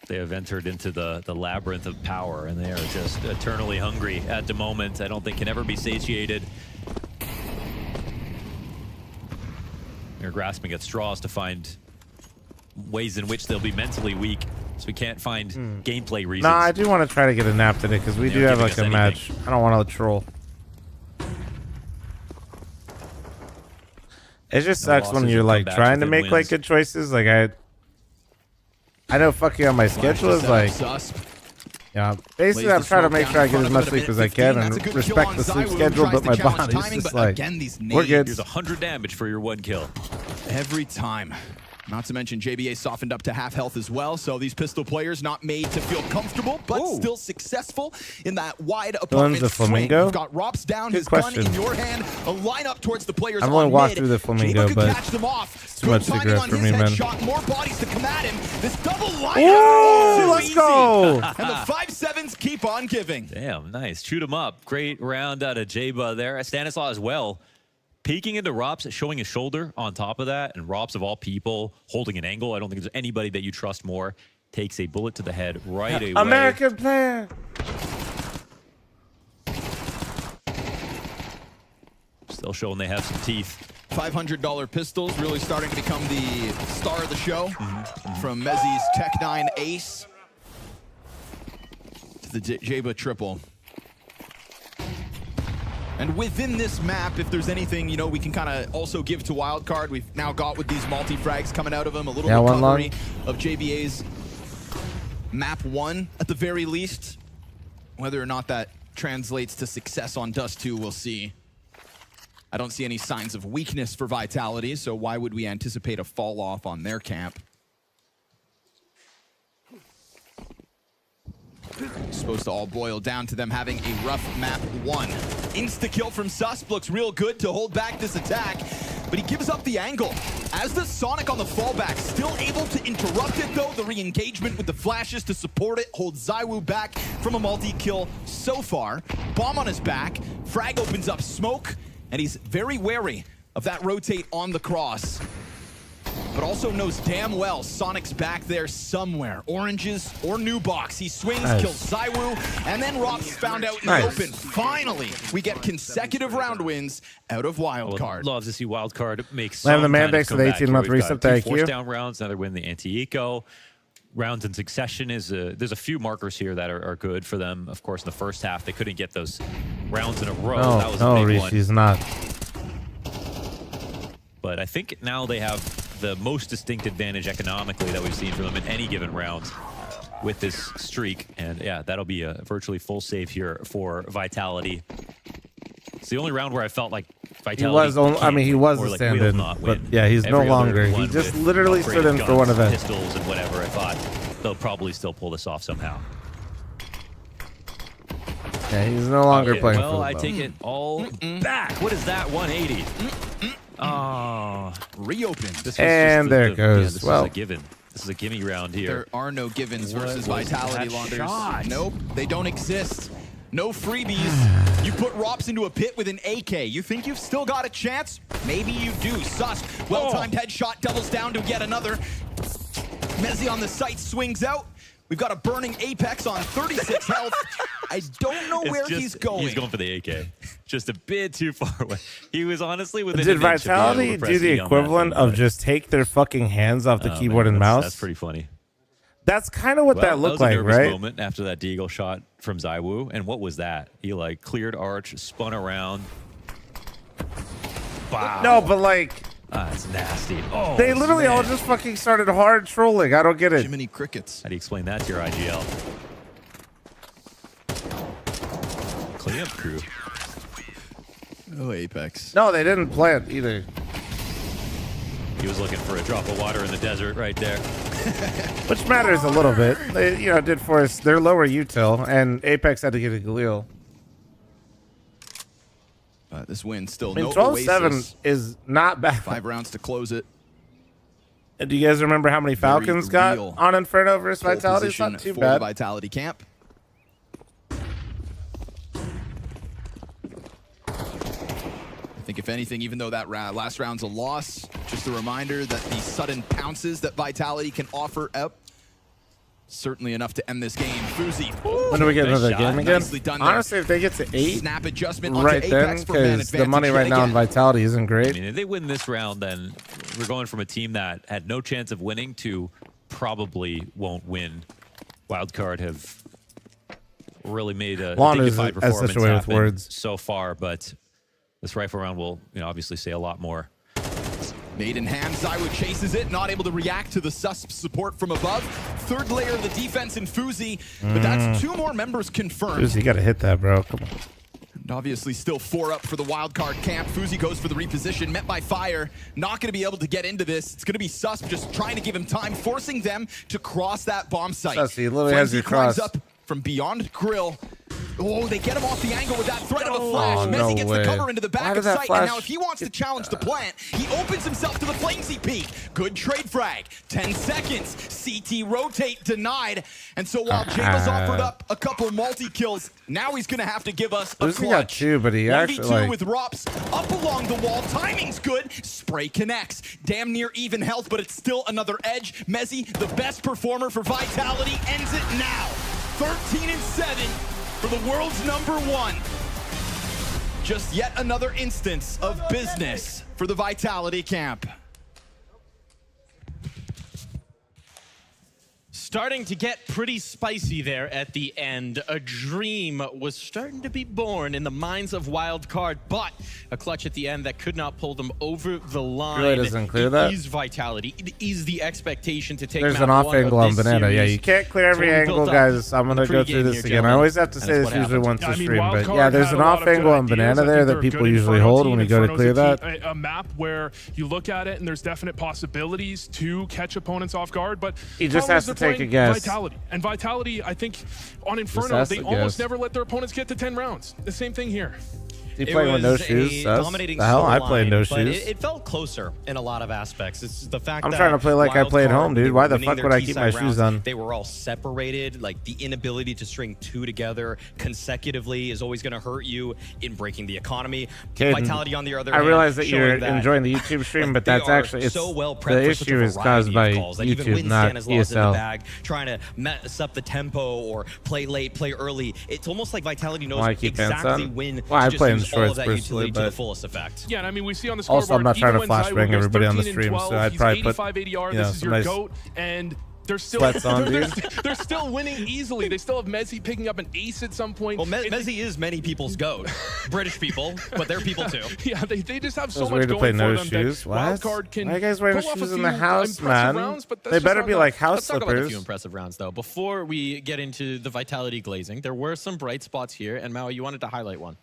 They have entered into the labyrinth of power, and they are just eternally hungry at the moment. I don't think can ever be satiated. They're grasping at straws to find ways in which they'll be mentally weak, so we can't find gameplay reasons. Nah, I do want to try to get a nap today, because we do have like a match. I don't want to troll. It just sucks when you're like trying to make like good choices. Like I know fucking on my schedule is like, yeah, basically I'm trying to make sure I get as much sleep as I can and respect the sleep schedule, but my body's just like, we're good. Here's 100 damage for your 1 kill. Every time. Not to mention JBA softened up to half health as well, so these pistol players not made to feel comfortable, but still successful in that wide apartment the swing. Flamingo? You've got Rops down, Good his question. gun in your hand, a lineup towards the players I've on only walked mid. through the Flamingo, Jaba could but catch them off. too much Good cigarette timing for on me, his man. headshot, more bodies to come at him. This double lineup. Ooh, too let's easy. go. And the 5-7s keep on giving. Damn, nice. Shoot him up. Great round out of Jaba there. Stanislaw as well. Peeking into Rops, showing his shoulder on top of that, and Rops, of all people, holding an angle. I don't think there's anybody that you trust more. Takes a bullet to the head right away. American player. Still showing they have some teeth. $500 pistols really starting to become the star of the show. From Mezzi's Tech 9 ace to the Jaba triple. And within this map, if there's anything, you know, we can kind of also give to Wildcard, we've now got with these multi-frags coming out of them, a little recovery of JBA's map 1 at the very least. Whether or not that translates to success on Dust 2, we'll see. I don't see any signs of weakness for Vitality, so why would we anticipate a fall off on their camp? Supposed to all boil down to them having a rough map 1. Insta-kill from Susp looks real good to hold back this attack, but he gives up the angle. As the Sonic on the fallback, still able to interrupt it though, the re-engagement with the flashes to support it, holds ZywOo back from a multi-kill so far. Bomb on his back, frag opens up smoke, and he's very wary of that rotate on the cross. But also knows damn well Sonic's back there somewhere. Oranges or new box. He swings, kills ZywOo, and then Rops found out in the open. Finally, we get consecutive round wins out of Wildcard. Love to see Wildcard make Land the some kind of Mandex with comeback 18-month here. We've got reset, two thank you. force down rounds, another win the anti-eco. Rounds in succession is there's a few markers here that are good for them. Of course, in the first half, they couldn't get those rounds in a row. No, that was no, a big Reese, he's one. not. But I think now they have the most distinct advantage economically that we've seen from them in any given round with this streak. And yeah, that'll be a virtually full save here for Vitality. It's the only round where I felt like Vitality he was or a like stand-in, will not but win. yeah, he's no Every other longer. He one just with literally stood in upgraded for one guns, event. pistols and whatever. I thought they'll probably still pull this off somehow. Yeah, he's no longer playing well, football. I take it all back. What is that? 180. Oh, reopened. And there it goes. This Well, is a given. This is a gimme round here. There are no givens What versus was Vitality that launders. shot? Nope, they don't exist. No freebies. You put Rops into a pit with an AK. You think you've still got a chance? Maybe you do. Sus, well-timed headshot, doubles down to yet another. Mezzi on the site swings out. We've got a burning Apex on 36 health. I don't know where he's going. He's going for the AK. Just a bit too far away. He was honestly within did an inch of being able Vitality to press do the E on that equivalent thing, of but- just take their fucking hands off the Oh, keyboard man, and that's- mouse? That's pretty funny. That's kind of what that looked was a like, nervous right? moment after that deagle shot from ZywOo. And what was that? He like cleared arch, spun around. Wow. No, but like, it's nasty. Oh, they literally all just fucking started hard trolling. I don't get it. Jiminy Crickets. How do you explain that to your IGL? Clean up crew. Oh, Apex. No, they didn't plant either. He was looking for a drop of water in the desert right there. Which matters a little bit. They, did force their lower util, and Apex had to get a Galil. This win still I mean, no 12-7 Oasis. is not bad. 5 rounds to close it. And do you guys remember how many Falcons got real on Inferno versus Pole Vitality? It's position not too for bad. the Vitality camp. I think if anything, even though that last round's a loss, just a reminder that the sudden pounces that Vitality can offer up, certainly enough to end this game. Fuzi. When do we get Nice another shot. game again? Nicely done there. Honestly, if they get to 8, Snap adjustment onto right then, Apex for man because the advantage money right yet now in again. Vitality isn't I great. mean, if they win this round, then we're going from a team that had no chance of winning to probably won't win. Wildcard have really made a Launders dignified has performance such a way with happen words. so far, but this rifle round will obviously say a lot more. Made in hand, ZywOo chases it, not able to react to the Susp support from above. Third layer of the defense in Fuzi, but that's 2 more members confirmed. Dude, you got to hit that, bro. Come on. And obviously still 4 up for the Wildcard camp. FaZe goes for the reposition, met by fire. Not going to be able to get into this. It's going to be Susp just trying to give him time, forcing them to cross that bomb site. He literally has your cross. Up from beyond grill. Oh, they get him off the angle with that threat of a flash. Oh, Messi gets way. the cover into the back of sight. Flash? And now if he wants to challenge the plant, he opens himself to the flamesy peak. Good trade frag. 10 seconds. CT rotate denied. And so while Jaba's offered up a couple multi-kills, now he's going to have to give us a He got 2, but he actually 1v2 with Rops up along the wall. Timing's good. Spray connects. Damn near even health, but it's still another edge. Messi, the best performer for Vitality, ends it now. 13-7 for the world's #1. Just yet another instance of business for the Vitality camp. Starting to get pretty spicy there at the end. A dream was starting to be born in the minds of Wildcard, but a clutch at the end that could not pull them over the line. Really doesn't clear that? It is Vitality. It is the expectation to take There's map an off 1 of angle on this Banana. Yeah, series. you can't clear every Totally angle, built up guys. I'm going to go pregame through this here, again. I gentlemen. always have to And say that's this what usually happened. once a stream, but Wildcard yeah, there's had an a lot off of good angle on ideas. Banana I there think that they're people good usually Inferno hold team. when we go to Inferno's clear a that. a map where you look at it and there's definite possibilities to catch opponents off guard, but He just problem has is to they're take a playing guess. Vitality. And Vitality, I think, on Inferno, has they to almost guess. never let their opponents get to 10 rounds. The same thing here. He playing with no shoes? Dominating The hell? I scoreline, played no but shoes. it felt closer in a lot of aspects. It's the fact I'm that trying to play like I play at Wildcard, home, dude. they Why were the winning fuck their would I key keep side my shoes rounds. on? They were all separated. Like the inability to string 2 together consecutively is always going to hurt you in breaking the economy. Caden, Vitality, on the other I hand, realize that you're showing that enjoying the YouTube stream, but they that's are actually it's so well the prepped for such a issue is variety caused of by calls. Like even when YouTube, not Stanislaus in the ESL. bag, trying to mess up the tempo or play late, play early. It's almost like Vitality knows Why I keep pants exactly on? when Well, I to just play in use all of shorts that personally, utility to the but fullest effect. Yeah, and I mean, we see on the scoreboard, Also, I'm not trying to even when flashbang Zywo goes everybody on the 13 and stream, 12, so I'd he's probably put 85 ADR, you know, this is some your nice GOAT, and they're still sweats on, they're, dude. they're still winning easily. They still have Messi picking up an ace at some point. Well, Messi is many people's GOAT. British people, but they're people too. Yeah, they just have so Feels much weird to play going no for them shoes. that What? Wildcard can Why are you guys wearing pull off shoes a in the few house, impressive man? rounds, but that's They just better not be enough. like house Let's talk about a few slippers. impressive rounds, though. Before we get into the Vitality glazing, there were some bright spots here, and Mao, you wanted to highlight one.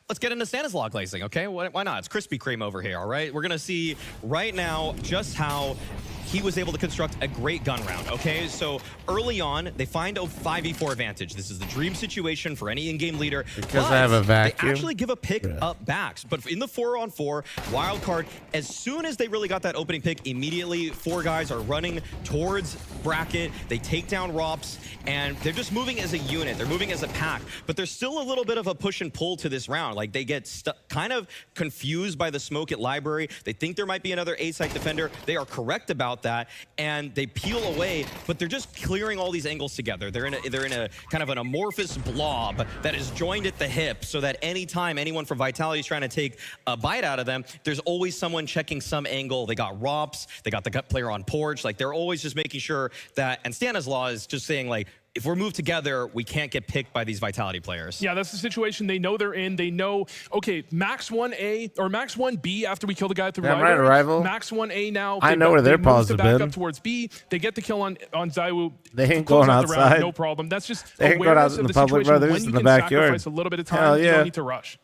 Let's get into Stanislaus glazing, okay? Why not? It's Krispy Kreme over here, all right? We're going to see right now just how he was able to construct a great gun round, okay? So early on, they find a 5v4 advantage. This is the dream situation for any in-game leader. Because I have a vacuum. They actually give a pick up backs. But in the 4-on-4, Wildcard, as soon as they really got that opening pick, immediately 4 guys are running towards bracket. They take down Rops, and they're just moving as a unit. They're moving as a pack. But there's still a little bit of a push and pull to this round. Like, they get kind of confused by the smoke at Library. They think there might be another A-site defender. They are correct about that, and they peel away, but they're just clearing all these angles together. They're in a kind of an amorphous blob that is joined at the hip, so that anytime anyone from Vitality is trying to take a bite out of them, there's always someone checking some angle. They got Rops, they got the gut player on porch. Like, they're always just making sure that, and Stanislaus is just saying, like, if we're moved together, we can't get picked by these Vitality players. Yeah, that's the situation they know they're in. They know, okay, max 1A or max 1B after we kill the guy at the Damn library. right, Arrival. Max 1A now. I know where their paws have back been. up towards B. They get the kill on Zywo. They ain't close going out the round, outside. no problem. That's just They ain't going awareness out in of the the public, situation. brothers, When in you the can backyard. sacrifice a little bit of time, Hell you yeah. don't need to rush.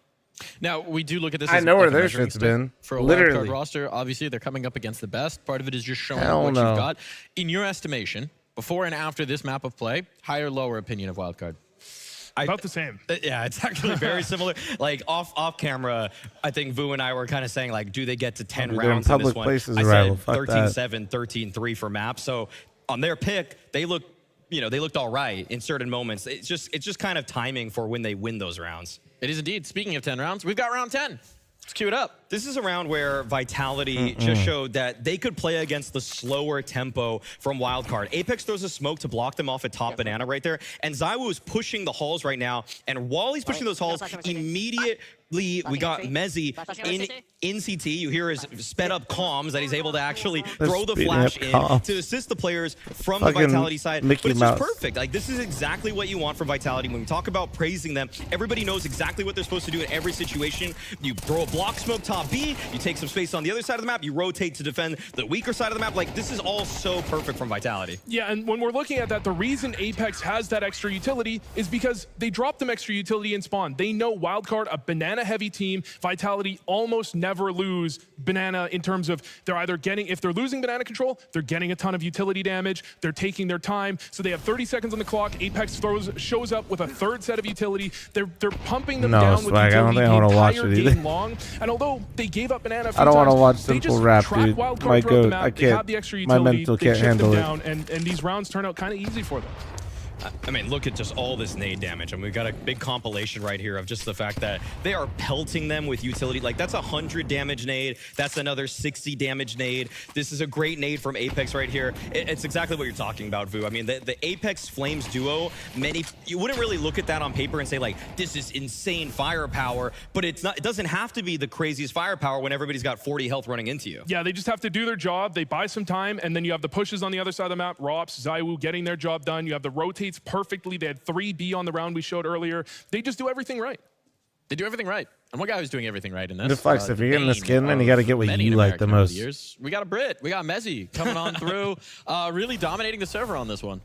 Now, we do look at this I as know like where a their measuring shit's stick been. for a Literally. Wildcard roster. Obviously, they're coming up against the best. Part of it is just showing Hell what no. you've got. In your estimation, before and after this map of play, higher, lower opinion of Wildcard? About the same. Yeah, it's actually very similar. Like off camera, I think Vu and I were kind of saying, like, do they get to 10 They're in rounds in public this one? places, I Arrival. said Fuck 13-7, 13-3 for map. So on their pick, they look, they looked all right in certain moments. It's just kind of timing for when they win those rounds. It is indeed. Speaking of 10 rounds, we've got round 10. Let's cue it up. This is a round where Vitality just showed that they could play against the slower tempo from Wildcard. Apex throws a smoke to block them off at top banana right there. And Zywo is pushing the halls right now. And while he's pushing those halls, immediately we got Mezzi in CT. You hear his sped up comms that he's able to actually throw the flash in to assist the players from the Vitality side. Mickey But it's Mouse. just perfect. Like, this is exactly what you want from Vitality. When we talk about praising them, everybody knows exactly what they're supposed to do in every situation. You throw a block smoke top B, you take some space on the other side of the map, you rotate to defend the weaker side of the map. Like, this is all so perfect from Vitality. Yeah, and when we're looking at that, the reason Apex has that extra utility is because they dropped them extra utility in spawn. They know Wildcard, a banana-heavy team, Vitality almost never lose banana in terms of they're either getting, if they're losing banana control, they're getting a ton of utility damage, they're taking their time, so they have 30 seconds on the clock. Apex shows up with a third set of utility. They're pumping them down with Swag, utility I don't think I want the to watch entire it either. game long. And although they gave up banana a few I don't want to times, watch they simple just rap, track dude. Wildcard My throughout the goat, map. I They have can't. the extra My utility. mental They can't chip them handle it. down, and these rounds turn out kind of easy for them. I mean, look at just all this nade damage. I mean, we've got a big compilation right here of just the fact that they are pelting them with utility. Like, that's 100 damage nade. That's another 60 damage nade. This is a great nade from Apex right here. It's exactly what you're talking about, Vu. I mean, the Apex Flames duo, you wouldn't really look at that on paper and say, like, this is insane firepower, but it's not. It doesn't have to be the craziest firepower when everybody's got 40 health running into you. Yeah, they just have to do their job. They buy some time, and then you have the pushes on the other side of the map. Rops, Zywoo getting their job done. You have the rotates perfectly. They had 3B on the round we showed earlier. They just do everything right. They do everything right. And one guy who's doing everything right in this. The flex, if you're getting the skin, man, you got to get what you like the most. Years. We got a Brit. We got Mezzy coming on through, really dominating the server on this one.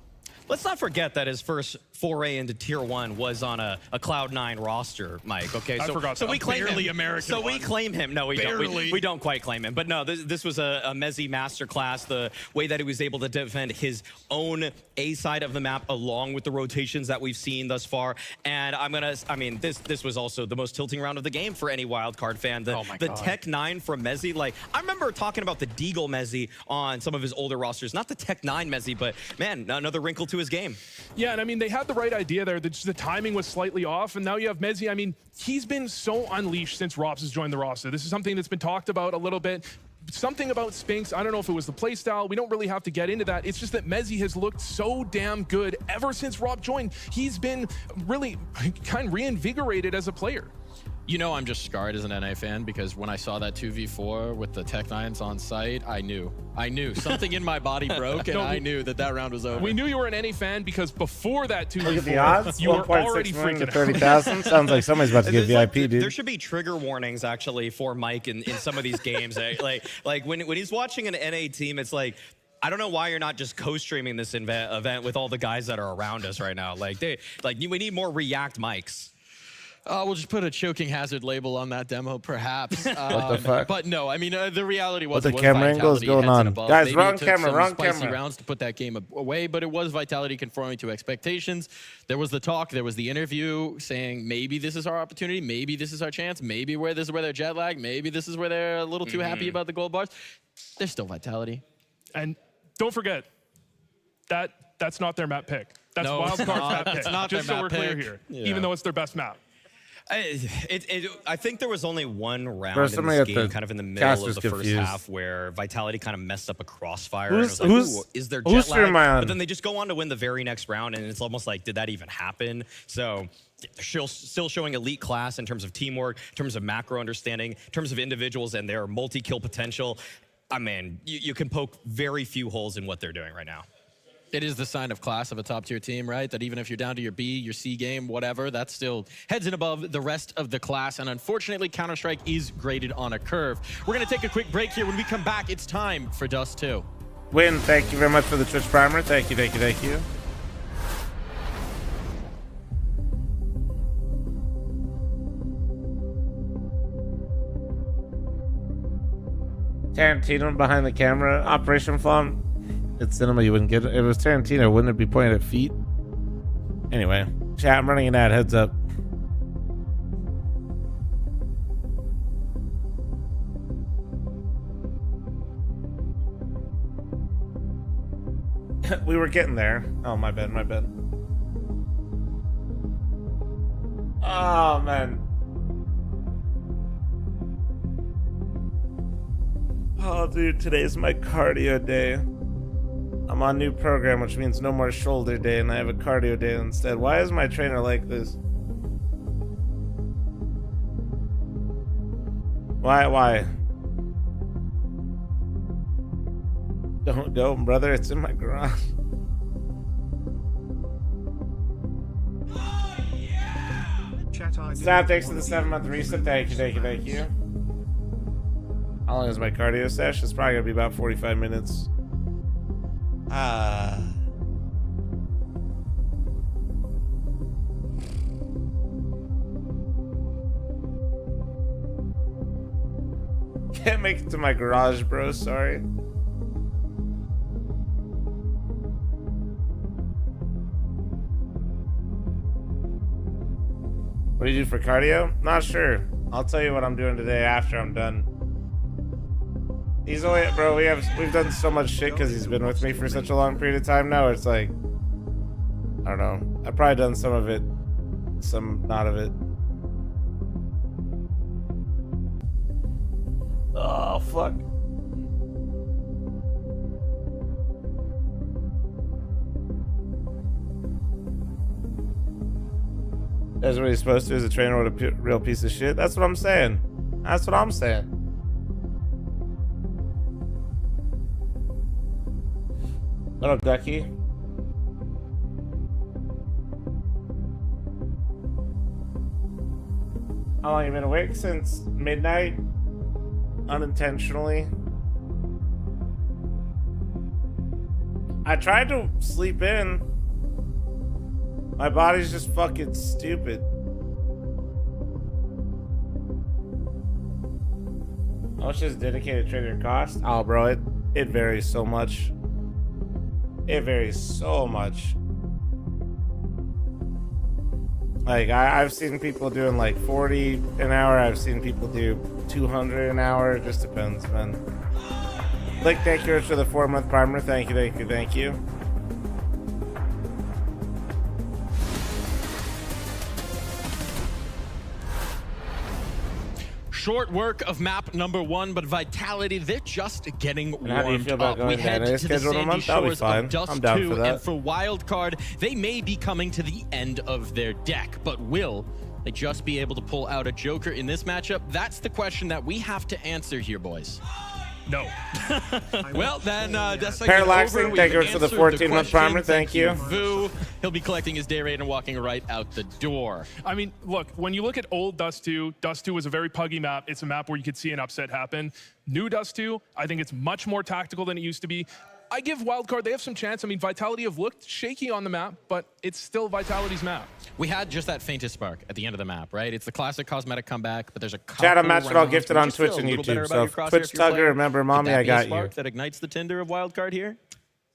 Let's not forget that his first foray into Tier 1 was on a Cloud9 roster, Mike. Okay, so we claim him. American So we claim him. No, we don't. We don't quite claim him. But no, this was a Mezzy masterclass. The way that he was able to defend his own A side of the map along with the rotations that we've seen thus far. And I mean, this was also the most tilting round of the game for any Wildcard fan. The Tech 9 from Mezzy. Like, I remember talking about the Deagle Mezzy on some of his older rosters. Not the Tech 9 Mezzy, but man, another wrinkle to his game. Yeah, and I mean, they had the right idea there. Just the timing was slightly off, and now you have Mezzy. I mean, he's been so unleashed since Rops has joined the roster. This is something that's been talked about a little bit. Something about Spinks, I don't know if it was the playstyle. We don't really have to get into that. It's just that Mezzy has looked so damn good ever since Rob joined. He's been really kind of reinvigorated as a player. You know, I'm just scarred as an NA fan because when I saw that 2v4 with the Tech 9s on site, I knew something in my body broke, and I knew that round was over. We knew you were an NA fan because before that 2v4, look at the odds. You were already freaking to 30,000. Sounds like somebody's about to get VIP, dude. There should be trigger warnings actually for Mike in some of these games. like when he's watching an NA team, it's like, I don't know why you're not just co-streaming this event with all the guys that are around us right now. We need more React mics. We'll just put a choking hazard label on that demo, perhaps. What the fuck? But no, I mean, the reality was What the camera angle is going on? Guys, Maybe wrong it took camera, some wrong spicy camera. rounds to put that game away, but it was Vitality conforming to expectations. There was the talk, there was the interview saying maybe this is our opportunity, maybe this is our chance, maybe this is where they're jet lagged, maybe this is where they're a little too happy about the gold bars. They're still Vitality. And don't forget, that's not their map pick. That's No, Wildcard's map pick. It's not just their so map we're clear pick. here, Yeah. even though it's their best map. I think there was only one round There's in somebody this at game, the kind of in the middle of caster's the first confused. half, where Vitality kind of messed up a crossfire. Who's- and it was who's- like, ooh, is there whose jet stream am I lag? on? But then they just go on to win the very next round, and it's almost like, did that even happen? So they're still showing elite class in terms of teamwork, in terms of macro understanding, in terms of individuals and their multi-kill potential. I mean, you can poke very few holes in what they're doing right now. It is the sign of class of a top-tier team, right? That even if you're down to your B, your C game, whatever, that's still heads and above the rest of the class. And unfortunately, Counter-Strike is graded on a curve. We're going to take a quick break here. When we come back, it's time for Dust 2. Win, thank you very much for the Twitch primer. Thank you, thank you, thank you. Tarantino behind the camera. Operation Flom. It's cinema, you wouldn't get it. If it was Tarantino, wouldn't it be pointed at feet? Anyway, chat, I'm running an ad. Heads up. We were getting there. Oh, my bad, my bad. Oh, man. Oh, dude, today's my cardio day. I'm on new program, which means no more shoulder day, and I have a cardio day instead. Why is my trainer like this? Why? Don't go, brother. It's in my garage. Stop, thanks for the 7-month reset. Thank you, thank you, thank you. How long is my cardio session? It's probably gonna be about 45 minutes. Can't make it to my garage, bro. Sorry. What do you do for cardio? Not sure. I'll tell you what I'm doing today after I'm done. He's only, bro. We've done so much shit because he's been with me for such a long period of time now. It's like, I don't know. I've probably done some of it, some not of it. Oh fuck. That's what he's supposed to, is a trainer with a real piece of shit. That's what I'm saying. That's what I'm saying. What up, Ducky? How long you been awake? Since midnight? Unintentionally. I tried to sleep in. My body's just fucking stupid. How much does dedicated trainer cost? Oh, bro, it varies so much. It varies so much. Like, I've seen people doing like 40 an hour. I've seen people do 200 an hour. It just depends, man. Lick, thank you for the 4-month primer. Thank you, thank you, thank you. Short work of map number 1, but Vitality, they're just getting How do you warmed feel about up. We going head to to the schedule in a sandy month? That'll be shores fine. of Dust I'm down 2, for that. and for Wildcard, they may be coming to the end of their deck, but will they just be able to pull out a Joker in this matchup? That's the question that we have to answer here, boys. No. Well, then, that's Parallaxing, thank you for the 14-month primer. Thank you. Vu, he'll be collecting his day rate and walking right out the door. I mean, look, when you look at old Dust 2, Dust 2 was a very puggy map. It's a map where you could see an upset happen. New Dust 2, I think it's much more tactical than it used to be. I give Wildcard, they have some chance. I mean, Vitality have looked shaky on the map, but it's still Vitality's map. We had just that faintest spark at the end of the map, right? It's the classic cosmetic comeback, but there's a couple Chat, I'm matched all rounds gifted where on you feel Twitch and a little better YouTube. about So your crosshair Twitch if you're Tugger, playing. remember, mommy, Could that I be a got spark you. that ignites the tinder of Wildcard here?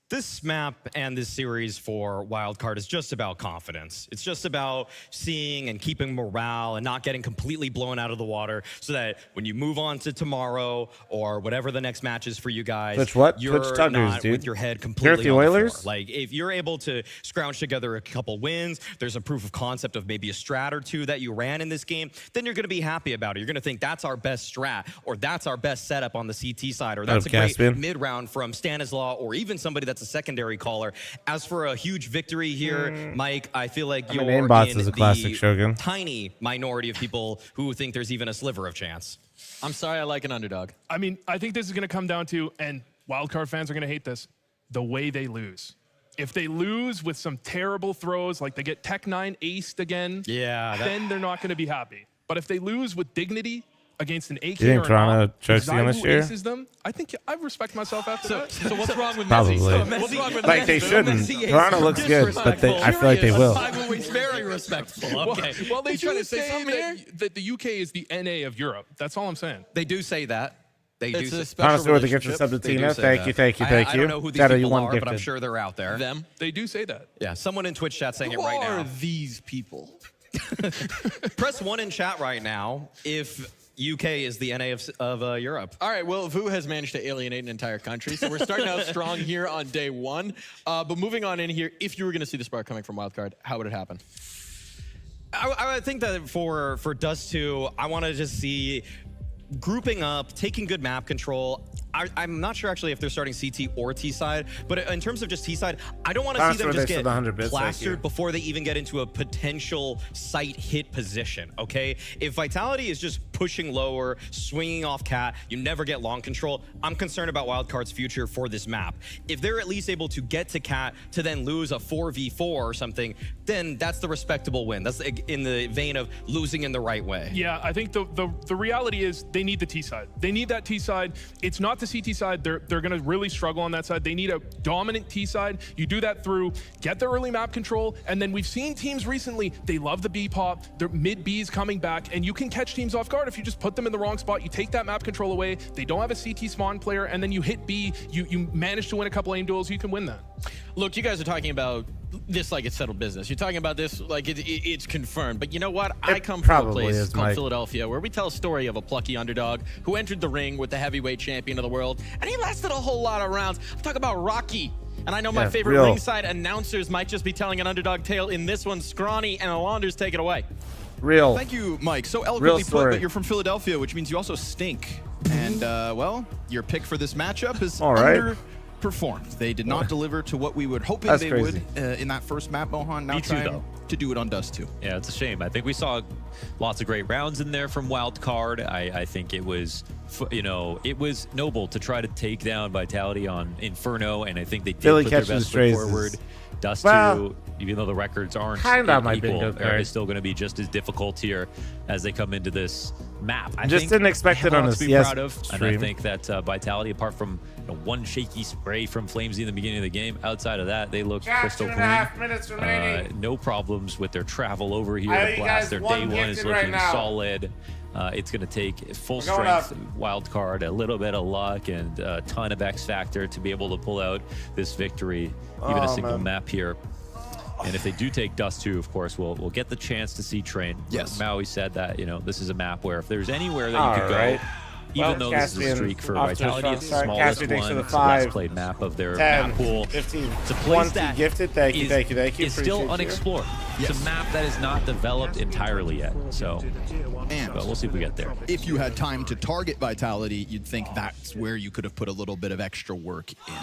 This map and this series for Wildcard is just about confidence. It's just about seeing and keeping morale and not getting completely blown out of the water so that when you move on to tomorrow or whatever the next match is for you guys, Twitch what? you're Twitch Tuggers, not dude. with your head completely the on the Oilers? floor. Like, if you're able to scrounge together a couple wins, there's a proof of concept of maybe a strat or two that you ran in this game, then you're going to be happy about it. You're going to think that's our best strat, or that's our best setup on the CT side, or that's a great mid-round from Stanislaw, or even somebody that's a secondary caller. As for a huge victory here, Mike, I feel like you're Aimbots in is a classic the Shogun. tiny minority of people who think there's even a sliver of chance. I'm sorry, I like an underdog. I mean, I think this is going to come down to, and Wildcard fans are going to hate this, the way they lose. If they lose with some terrible throws, like they get Tech9 aced again, then they're not going to be happy. But if they lose with dignity against an AK or Toronto chokes again this year? aces them, I think I respect myself after that. So what's wrong with Probably. Messi? What's wrong with Like, Messi? they shouldn't. Messi Toronto looks good, but I feel like they will. It's very respectful. Okay. Well, they trying do to say say something here? that the UK is the NA of Europe. That's all I'm saying. They do say that. They do. It's a say special Honestly, with the gift of relationship. sub to They do Tina. say Thank that. you, thank you, thank you. I don't know who these Shadow, you people won are, gifted. but I'm sure they're out there. Them. They do say that. Yeah, someone in Twitch chat saying it right now. Who are these people? Press 1 in chat right now if UK is the NA of Europe. All right, well, Vu has managed to alienate an entire country, so we're starting out strong here on day 1. But moving on in here, if you were going to see the spark coming from Wildcard, how would it happen? I would think that for Dust 2, I want to just see grouping up, taking good map control. I'm not sure actually if they're starting CT or T side, but in terms of just T side, I don't want to see them just get plastered before they even get into a potential site hit position, okay? If Vitality is just pushing lower, swinging off cat, you never get long control, I'm concerned about Wildcard's future for this map. If they're at least able to get to cat to then lose a 4v4 or something, then that's the respectable win. That's in the vein of losing in the right way. Yeah, I think the reality is they need the T side. They need that T side. It's not the CT side. They're going to really struggle on that side. They need a dominant T side. You do that through get the early map control, and then we've seen teams recently, they love the B pop, their mid B's coming back, and you can catch teams off guard if you just put them in the wrong spot. You take that map control away, they don't have a CT spawn player, and then you hit B, you manage to win a couple aim duels, you can win that. Look, you guys are talking about this like it's settled business. You're talking about this like it's confirmed. But you know what? I come from a place called Philadelphia where we tell a story of a plucky underdog who entered the ring with the heavyweight champion of the world, and he lasted a whole lot of rounds. I'm talking about Rocky. And I know my favorite ringside announcers might just be telling an underdog tale in this one. Scrawny and Alonders, take it away. Thank you, Mike. So eloquently put, but you're from Philadelphia, which means you also stink. And, well, your pick for this matchup is underperformed. They did not deliver to what we were hoping they would in that first map, Mohan. Now trying to do it on Dust 2. Yeah, it's a shame. I think we saw lots of great rounds in there from Wildcard. I think it was, you know, it was noble to try to take down Vitality on Inferno, and I think they did put their best foot forward. Dust 2, even though the records aren't equal, is still going to be just as difficult here as they come into this map. I just didn't expect it on a CS and I think that Vitality, apart from one shaky spray from Flamesy in the beginning of the game, outside of that, they look crystal clean. No problems with their travel over here to blast. Their day one is looking solid. It's going to take full strength Wildcard, a little bit of luck, and a ton of X factor to be able to pull out this victory, even a single map here. And if they do take Dust 2, of course, we'll get the chance to see Train. Yes. Maui said that, you know, this is a map where if there's anywhere that you could go, even though this is a streak for Vitality, it's the smallest one, it's the best played map of their map pool. 15, it's a place that gifted. Thank you. It's still unexplored. It's a map that is not developed entirely yet. So, but we'll see if we get there. If you had time to target Vitality, you'd think that's where you could have put a little bit of extra work in.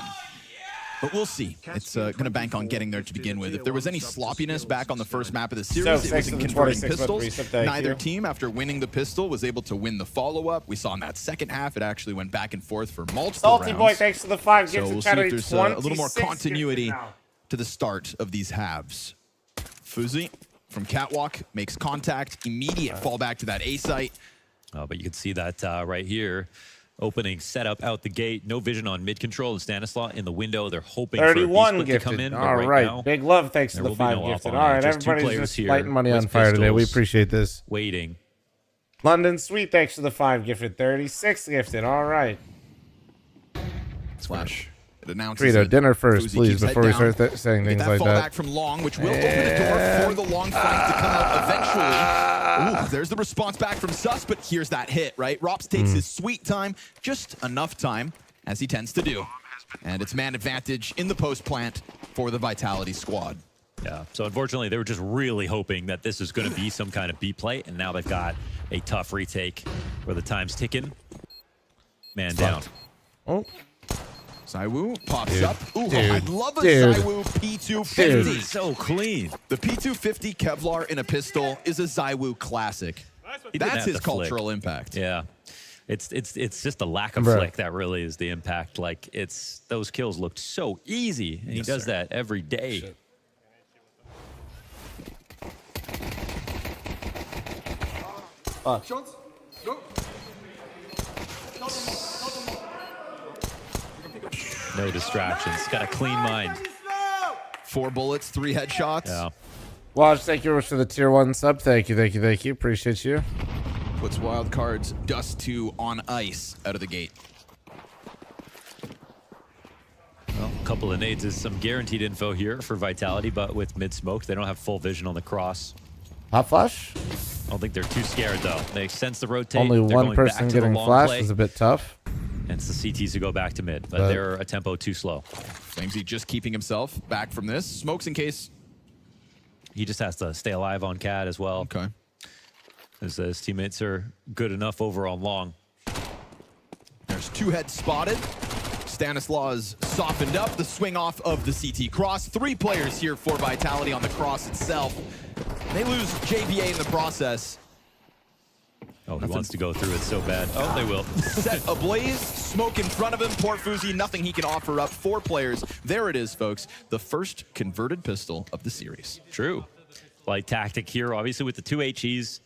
But we'll see. It's going to bank on getting there to begin with. If there was any sloppiness back on the first map of the series, it was in converting pistols. Neither team, after winning the pistol, was able to win the follow-up. We saw in that second half, it actually went back and forth for multiple rounds. Boy, thanks to the 5. So we'll see if there's a little more continuity to the start of these halves. Fuzi from Catwalk makes contact. Immediate fallback to that A site. Oh, but you can see that right here. Opening setup out the gate. No vision on mid control and Stanislaw in the window. They're hoping 31 for to come in. All right. Now, big love. Thanks to the 5 gifted. All right. Everybody's just lighting money on fire today. We appreciate this. Waiting. London Sweet. Thanks to the 5 gifted. 36 gifted. All right. Slash. It announces Frito, dinner first, please, before we start saying things like that. Fallback from Long, which will open the door for the Long flank to come out eventually. Ooh, there's the response back from Sus, but here's that hit, right? Rops takes his sweet time, just enough time, as he tends to do. And it's man advantage in the post plant for the Vitality squad. Yeah, so unfortunately, they were just really hoping that this is going to be some kind of B play, and now they've got a tough retake where the time's ticking. Man down. Oh. Zywoo pops up. Ooh, I'd love a Zywoo P250. So clean. The P250 Kevlar in a pistol is a Zywoo classic. That's his cultural impact. Yeah. It's just the lack of flick that really is the impact. Like, it's those kills looked so easy, and he does that every day. Shit. Shots. Go. No distractions. Got a clean mind. 4 bullets, 3 headshots. Yeah. Watch, thank you very much for the tier 1 sub. Thank you. Appreciate you. Puts Wildcard's Dust 2 on ice out of the gate. Well, a couple of nades is some guaranteed info here for Vitality, but with mid-smoke, they don't have full vision on the cross. Hot flash? I don't think they're too scared, though. Makes sense to rotate. Only one person getting flash is a bit tough. And it's the CTs to go back to mid, but they're a tempo too slow. Flamesy just keeping himself back from this. Smokes in case. He just has to stay alive on Cat as well. Okay. As his teammates are good enough over on Long. There's two heads spotted. Stanislaus softened up the swing off of the CT cross. 3 players here for Vitality on the cross itself. They lose JBA in the process. Oh, he wants to go through it so bad. Oh, they will. Set ablaze, smoke in front of him. Poor FaZe, nothing he can offer up. 4 players. There it is, folks. The first converted pistol of the series. True. Like tactic here, obviously with the 2 HEs,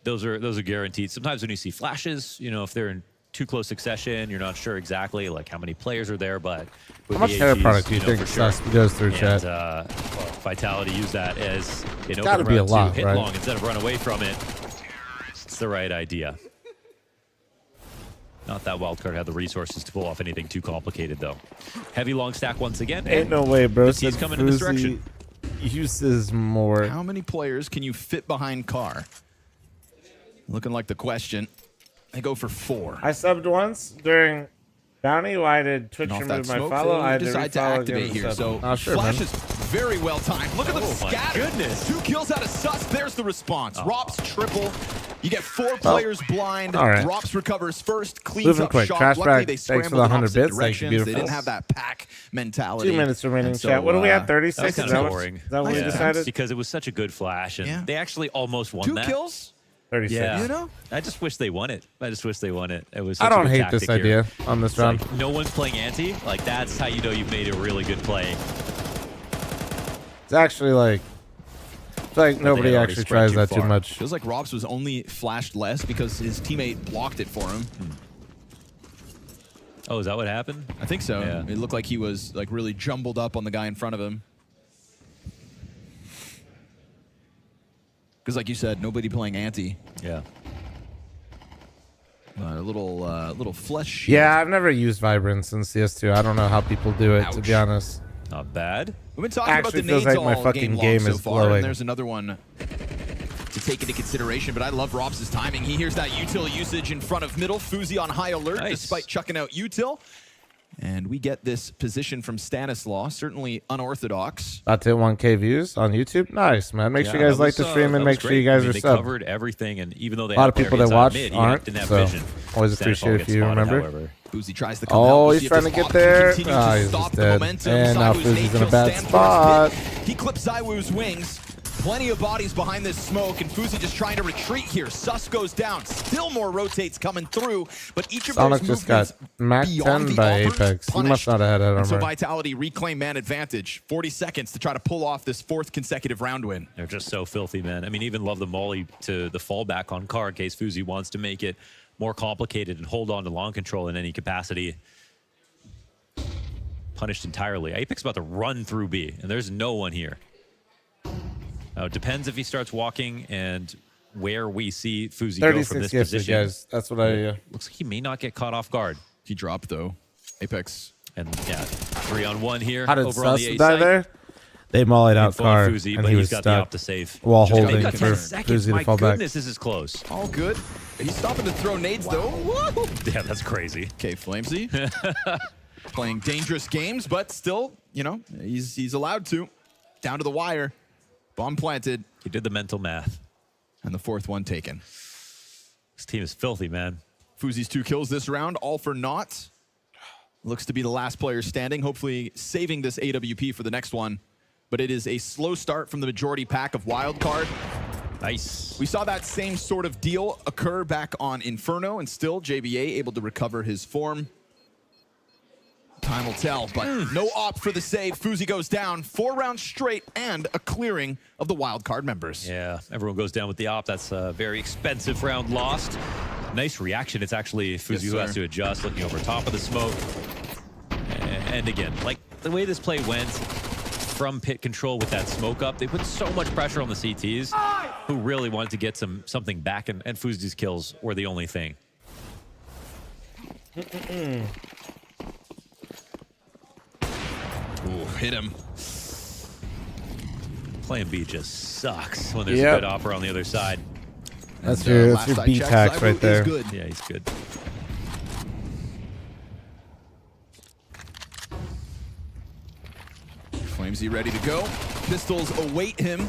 those are guaranteed. Sometimes when you see flashes, you know, if they're in too close succession, you're not sure exactly like how many players are there, but with how much hair product do you think Sus goes through, chat? Vitality use that as an It's gotta open be a round lot, to hit right? long instead of run away from it. It's the right idea. Not that Wildcard had the resources to pull off anything too complicated, though. Heavy long stack once again. Ain't no way, bro. He's coming in this direction. Uses more. How many players can you fit behind Car? Looking like the question. They go for 4. I subbed once during Bounty. Why did Twitch And off that remove my smoke, follow? they I had to decide to refollow activate again here. and So sub. Sure, flash man. is very well timed. Look at them my scatter. goodness. 2 kills out of Sus. There's the response. Rops triple. You get 4 players blind. all right. Rops recovers first. Cleans Moving up quick. shot. Trash Luckily, bag. they Thanks for scrambled the in 100 opposite bits. Thank you, directions. They beautiful. didn't have that pack mentality. 2 minutes remaining, And so, chat. What do we have? 36? That's Is kind that of what- boring. is that what we decided? Because it was such a good flash, and Yeah. they actually almost won 2 that. kills? 36. Yeah. You know? I just wish they won it. I just wish they won it. It was. I such a don't good hate this tactic here. idea on this It's round. like no one's playing anti. Like that's how you know you've made a really good play. It's actually like, it's like nobody had already actually spread tries that too far. much. Feels like Robs was only flashed less because his teammate blocked it for him. Oh, is that what happened? I think so. Yeah. It looked like he was like really jumbled up on the guy in front of him. Because like you said, nobody playing anti. Yeah. A little flesh. Yeah, I've never used Vibrance in CS2. I don't know how people do it, to be honest. Not bad. We've been talking Actually about the feels nades like my all fucking long game so is far, glowing. and there's another one to take into consideration, but I love Robs' timing. He hears that util usage in front of middle. FaZe on high alert despite chucking out util. And we get this position from Stanislaus, certainly unorthodox. About to hit 1K views on YouTube. Nice, man. Make sure you guys like the stream and that was make sure you great. guys I mean, are they subbed. covered everything, and even though they A lot had of people player that inside watch mid, aren't, didn't have so vision. always Sandoval appreciate if gets you spotted, remember. however. Boozy tries to come out. Oh, We'll he's see if trying to this get Hawk there. continues Ah, to he's stop just the dead. momentum. And now Zywoo's FaZe's nade in a kill bad stands for spot. his pick. He clips Zywoo's wings. Plenty of bodies behind this smoke, and FaZe just trying to retreat here. Sus goes down. Still more rotates coming through, but each of Sonic those just got movements Mac beyond 10 the by offers Apex. He must punished. not have had head And so armor. Vitality reclaim man advantage. 40 seconds to try to pull off this 4th consecutive round win. They're just so filthy, man. I mean, even love the molly to the fallback on Car in case FaZe wants to make it more complicated and hold on to long control in any capacity. Punished entirely. Apex about to run through B, and there's no one here. Now, it depends if he starts walking and where we see FaZe go from 36 this gifts, position. guys. That's what I... Looks like he may not get caught off guard. He dropped, though. Apex. And, yeah, 3-on-1 here. How did over on Sus the A die side. there? They mollied out Info on Car, FaZe, and but he he's was got the stuck op to save. while Just holding got 10 for seconds. FaZe to My fall back. goodness, this is close. All good. He's stopping to throw nades, though. Whoa. Yeah, that's crazy. Okay, Flamesy. Playing dangerous games, but still, you know, he's allowed to. Down to the wire. Bomb planted. He did the mental math. And the 4th one taken. This team is filthy, man. FaZe's 2 kills this round, all for naught. Looks to be the last player standing, hopefully saving this AWP for the next one. But it is a slow start from the majority pack of Wildcard. Nice. We saw that same sort of deal occur back on Inferno, and still JBA able to recover his form. Time will tell, but no op for the save. FaZe goes down 4 rounds straight and a clearing of the Wildcard members. Yeah, everyone goes down with the op. That's a very expensive round lost. Nice reaction. It's actually FaZe who has to adjust, looking over top of the smoke. And again, like the way this play went from pit control with that smoke up, they put so much pressure on the CTs who really wanted to get something back, and FaZe's kills were the only thing. Ooh, hit him. Playing B just sucks when there's a good opper on the other side. That's your B tax right there. Good. Yeah, he's good. Flamesy ready to go. Pistols await him.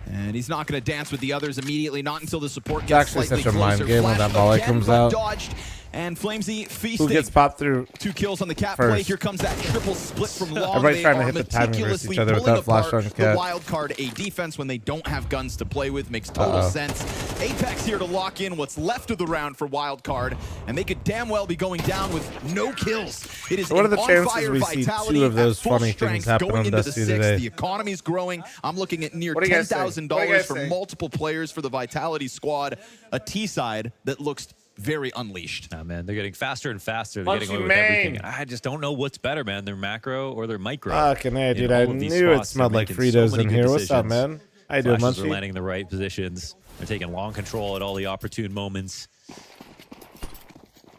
And he's not going to dance with the others immediately, not until the support gets It's actually slightly such a mind closer. game when Flash that volley again, comes but out. dodged. And Flamesy Who feasting. gets popped through 2 kills on the cat first? play. Here comes that triple split from Long. Everybody's They trying to are hit the timing versus meticulously each other pulling without flash apart on the cat. wild card. A defense when they don't have guns to play with makes total sense. Apex here to lock in what's left of the round for wild card, and they could damn well be going down with no kills. It is What are the on chances fire we see Vitality 2 of those at full funny things strength happen going on into the Dusty 6th. today? The economy's growing. I'm looking at near What do you guys say? $10,000 for multiple players for the Vitality squad. A T side that looks very unleashed. Nah, man, they're getting faster and faster. They're getting away with everything. I just don't know what's better, man. Their macro or their micro. Fucking A, dude. In I all of these knew it spots, smelled they're like making so Fritos many in good here. What's up, decisions. man? How you doing, Flashes are Munchie? landing in the right positions. They're taking long control at all the opportune moments.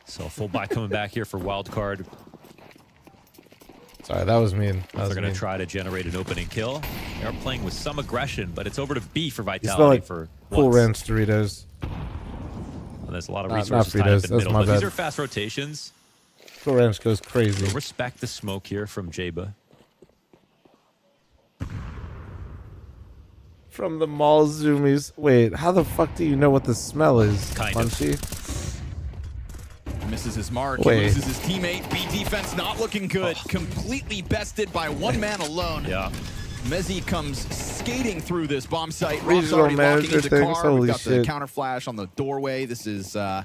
So full buy coming back here for Wildcard. Sorry, that was mean. They're going to try to generate an opening kill. They are playing with some aggression, but it's over to B for You Vitality smell like for Cool once. Ranch Doritos. Well, there's a lot of Not resources tied Fritos. up in That's middle, my but these bad. are fast rotations. Cool Ranch goes crazy. So respect the smoke here from Jaba. From the mall zoomies. Wait, how the fuck do you know what the smell is, Kind of. Munchie? Misses his mark. Wait. He loses his teammate. B defense not looking good. Completely bested by one man alone. Yeah. Mezzi comes skating through this bomb site. Rob's Regional already walking manager into things, car. holy We've got the shit. counter flash on the doorway. This is, well,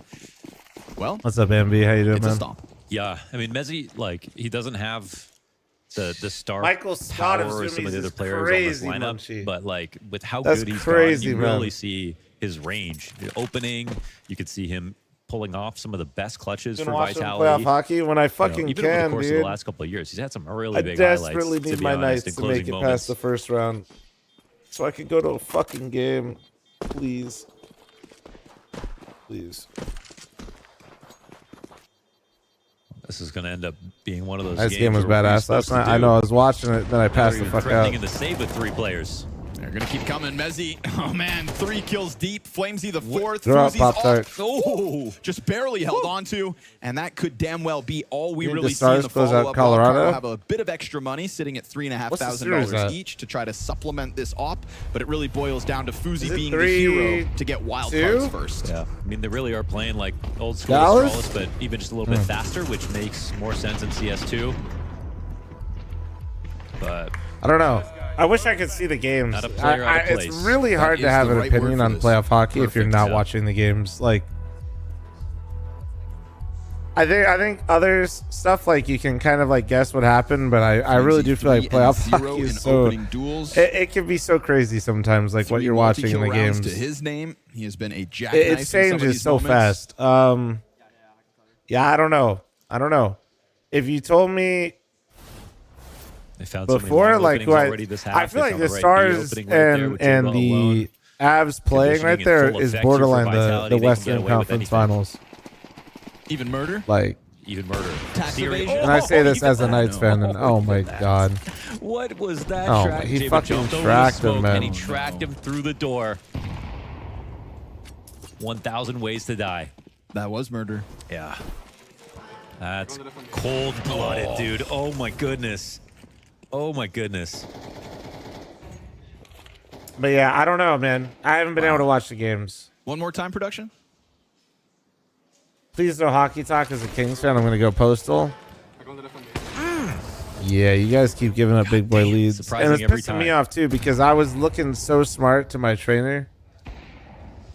What's up, MB? How you doing, it's a man? stomp. Yeah, I mean, Mezzi, like, he doesn't have the star Michael Scott of power of some of the Zoomies other is players crazy, on this lineup, Munchie. but like with how That's good he's crazy, done, you man. really see his range. The opening, you could see him pulling off some of the best clutches Been for watching Vitality. playoff hockey when I fucking even over the can, course dude. of the last couple of years, he's had some really I big highlights. desperately To need be my honest, Knights in to make closing it moments. past the first round, so I could go to a fucking game, please. Please. This is going to end up being one of those This games game was where what you're badass last supposed to night. I do- know. I was watching it, then I passed the You're fuck threatening out. in the save with 3 players. They're going to keep coming. Mezzi, oh man, 3 kills deep. Flamesy the 4th. Throw out Fuzi's Pop-Tart. Oh, just barely held on to. And that could damn well be all we You think really the see in the Stars close out follow-up. Colorado? Wildcard will have a bit of extra money sitting at What's the $3,500 series at? each to try to supplement this op. But it really boils down to Fuzi Is it being the hero 3-2? to get Wildcards first. Yeah, I mean, they really are playing like old school Dallas? Astralis, but even just a little bit faster, which makes more sense in CS2. But I don't know. I wish I could see the games. Not a player out of It's place. really hard That to is have the an right word opinion for on this. playoff hockey if you're Perfect, not yeah. watching the games. Like, I think other stuff like you can kind of like guess what happened, but I really do feel like playoff 3-0 hockey in is so opening duels. it can be so crazy sometimes, like what 3 you're watching in multi-kill the rounds games. to his name. He has been a jackknife It in some of changes these so moments. fast. Yeah, I don't know. If you told me they found so many before, long like openings who already this half. I feel They like found the right B Stars opening right there with and Jaba the alone. Avs playing right Conditioning in there full is effect here for borderline Vitality. the They can get Western away with Conference anything. Finals. Even murder? Like, Even murder. Tax Serious- evasion? and I say this even as a that. Knights fan, and oh my god. What was that Oh, track? he Jaba fucking jumped over the tracked him, smoke, man. And he tracked him through the door. 1,000 ways to die. That was murder. Yeah. That's cold-blooded, dude. Oh my goodness. Oh my goodness. But yeah, I don't know, man. I haven't been able to watch the games. One more time, production? Please no hockey talk as a Kings fan. I'm gonna go postal. Yeah, you guys keep giving up big boy leads, Surprising and it's every pissing me time. off too because I was looking so smart to my trainer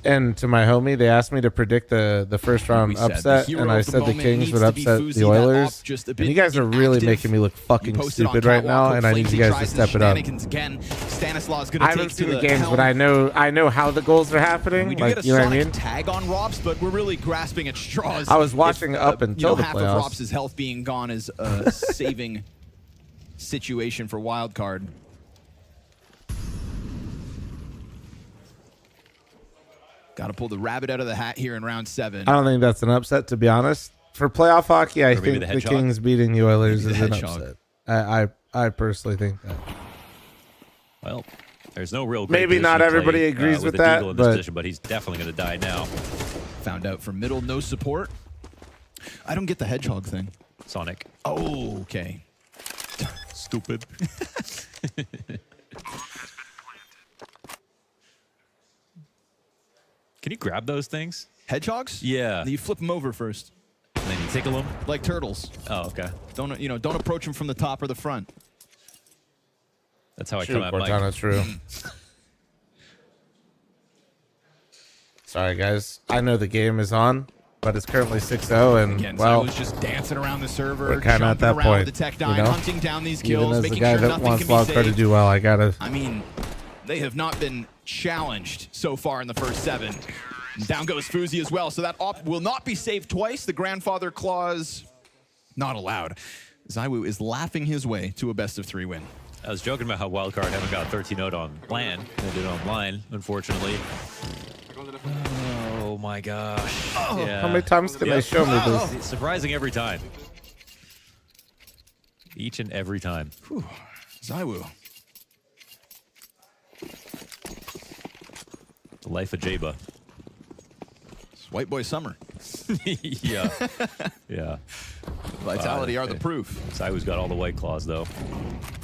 and to my homie. They asked me to predict the first round We said the upset, hero and I of the said the moment Kings needs would to be upset Fuzi, the that op Oilers. just a And bit you guys are really inactive. making me look You fucking posted on stupid right now, Catwalk, and I need Flamesy you guys to tries step his it up. shenanigans Again. Stanislaus gonna I take haven't to seen the the games, helm. but I know how the goals are We happening. do Like, get a you know what I Sonic mean? tag on Robs, but we're really grasping at straws. I was watching up until the half playoffs. of Robs' health being gone is a saving situation for Wildcard. Got to pull the rabbit out of the hat here in round 7. I don't think that's an upset, to be honest. For playoff hockey, I Or maybe think the the Hedgehog? Kings beating the Oilers Maybe is the an Hedgehog. upset. I personally think that. Well, there's no real great Maybe not position to everybody play, agrees with the that, Deagle in this but- position, but he's definitely going to die now. Found out from middle, no support. I don't get the Hedgehog thing. Sonic. Oh, okay. Stupid. Can you grab those things? Hedgehogs? Yeah. You flip them over first. And then you tickle them? Like turtles. Oh, okay. Don't, you know, don't approach them from the top or the front. That's how I True, come at Mike. Cortana, true. Sorry, guys. I know the game is on, but it's currently 6-0, and Again, well, was just dancing around the server, we're kind of at that jumping around point. with the tech You dime, know, hunting down these kills, even as the making guy sure that nothing wants can be Wildcard to saved. do well, I gotta. I mean, they have not been challenged so far in the first 7. Down goes FaZe as well, so that op will not be saved twice. The grandfather clause not allowed. ZywOo is laughing his way to a best-of-3 win. I was joking about how Wildcard haven't got 13-0 on LAN. They did online, unfortunately. Oh my gosh. Oh, yeah. how many times can they show me this? It's surprising every time. Each and every time. Whew. ZywOo. The life of Jaba. It's White Boy Summer. Yeah. Yeah. Vitality are the proof. ZywOo's got all the white claws, though.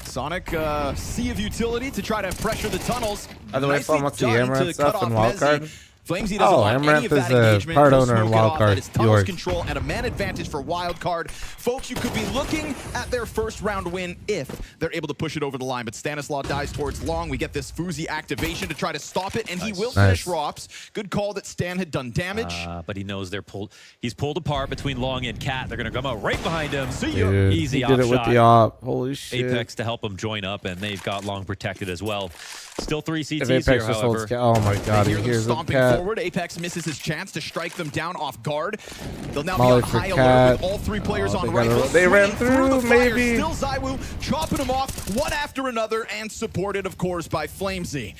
Sonic, sea of utility to try to pressure the tunnels. By the way, Nicely what's the done Amaranth to stuff cut in off Wildcard? Messi. Flamesy doesn't Oh, want any Amaranth of is that a engagement. part He'll owner in smoke it off. That Wildcard. is tunnels Yours. control and a man advantage for Wildcard. Folks, you could be looking at their first round win if they're able to push it over the line. But Stanislaw dies towards long. We get this FaZe activation to try to stop it, and he will finish Rops. Good call that Stan had done damage. But he knows they're pulled. He's pulled apart between Long and Cat. They're going to come out right behind him. See ya. Dude, Easy he op did it with shot. the op. Holy shit. Apex to help him join up, and they've got Long protected as well. Still 3 CTs If Apex here, just however. holds oh my god, he Hear them hears the stomping cat. forward. Apex misses his chance to strike them down off guard. They'll now Molly be on for high cat. alert with all 3 players Oh, on they got rifles. a- they ran swinging through, the fire. maybe. Still ZywOo chopping them off one after another, and supported, of course, by Flamesy.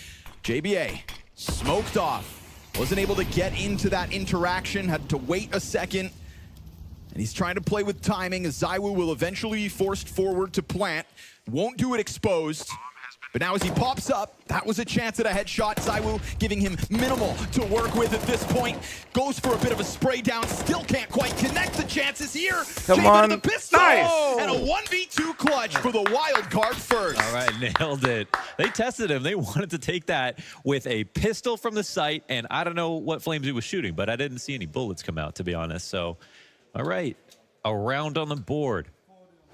JBA smoked off. Wasn't able to get into that interaction. Had to wait a second. And he's trying to play with timing as ZywOo will eventually be forced forward to plant. Won't do it exposed. But now as he pops up, that was a chance at a headshot. ZywOo giving him minimal to work with at this point. Goes for a bit of a spray down. Still can't quite connect the chances here. Come on. The pistol. Nice. And a 1v2 clutch for the Wildcard first. All right, nailed it. They tested him. They wanted to take that with a pistol from the site, and I don't know what Flamesy was shooting, but I didn't see any bullets come out, to be honest. So, all right, a round on the board.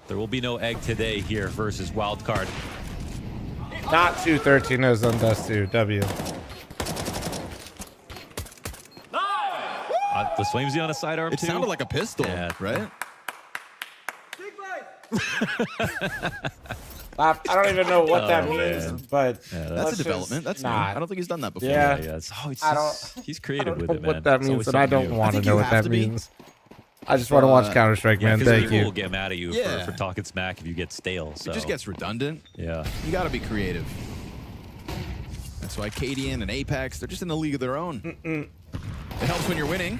There will be no egg today here versus Wildcard. Not 2 13-0s on Dust 2. W. Was Flamesy on a sidearm It too? sounded like a pistol, Yeah. right? I don't even know what that Oh, means, man. but That's a development. That's new. not. I don't think he's done that before. Yeah. It's I he's creative with know it, man. what that It's means, always and I something don't new. want to think know you what have that to be. means. I just want to watch Counter-Strike, man. 'cause Thank people you. will get mad at you Yeah. for talking smack if you get stale. So. It just gets redundant. Yeah. You got to be creative. That's why Cadian and Apex, they're just in the league of their own. It helps when you're winning.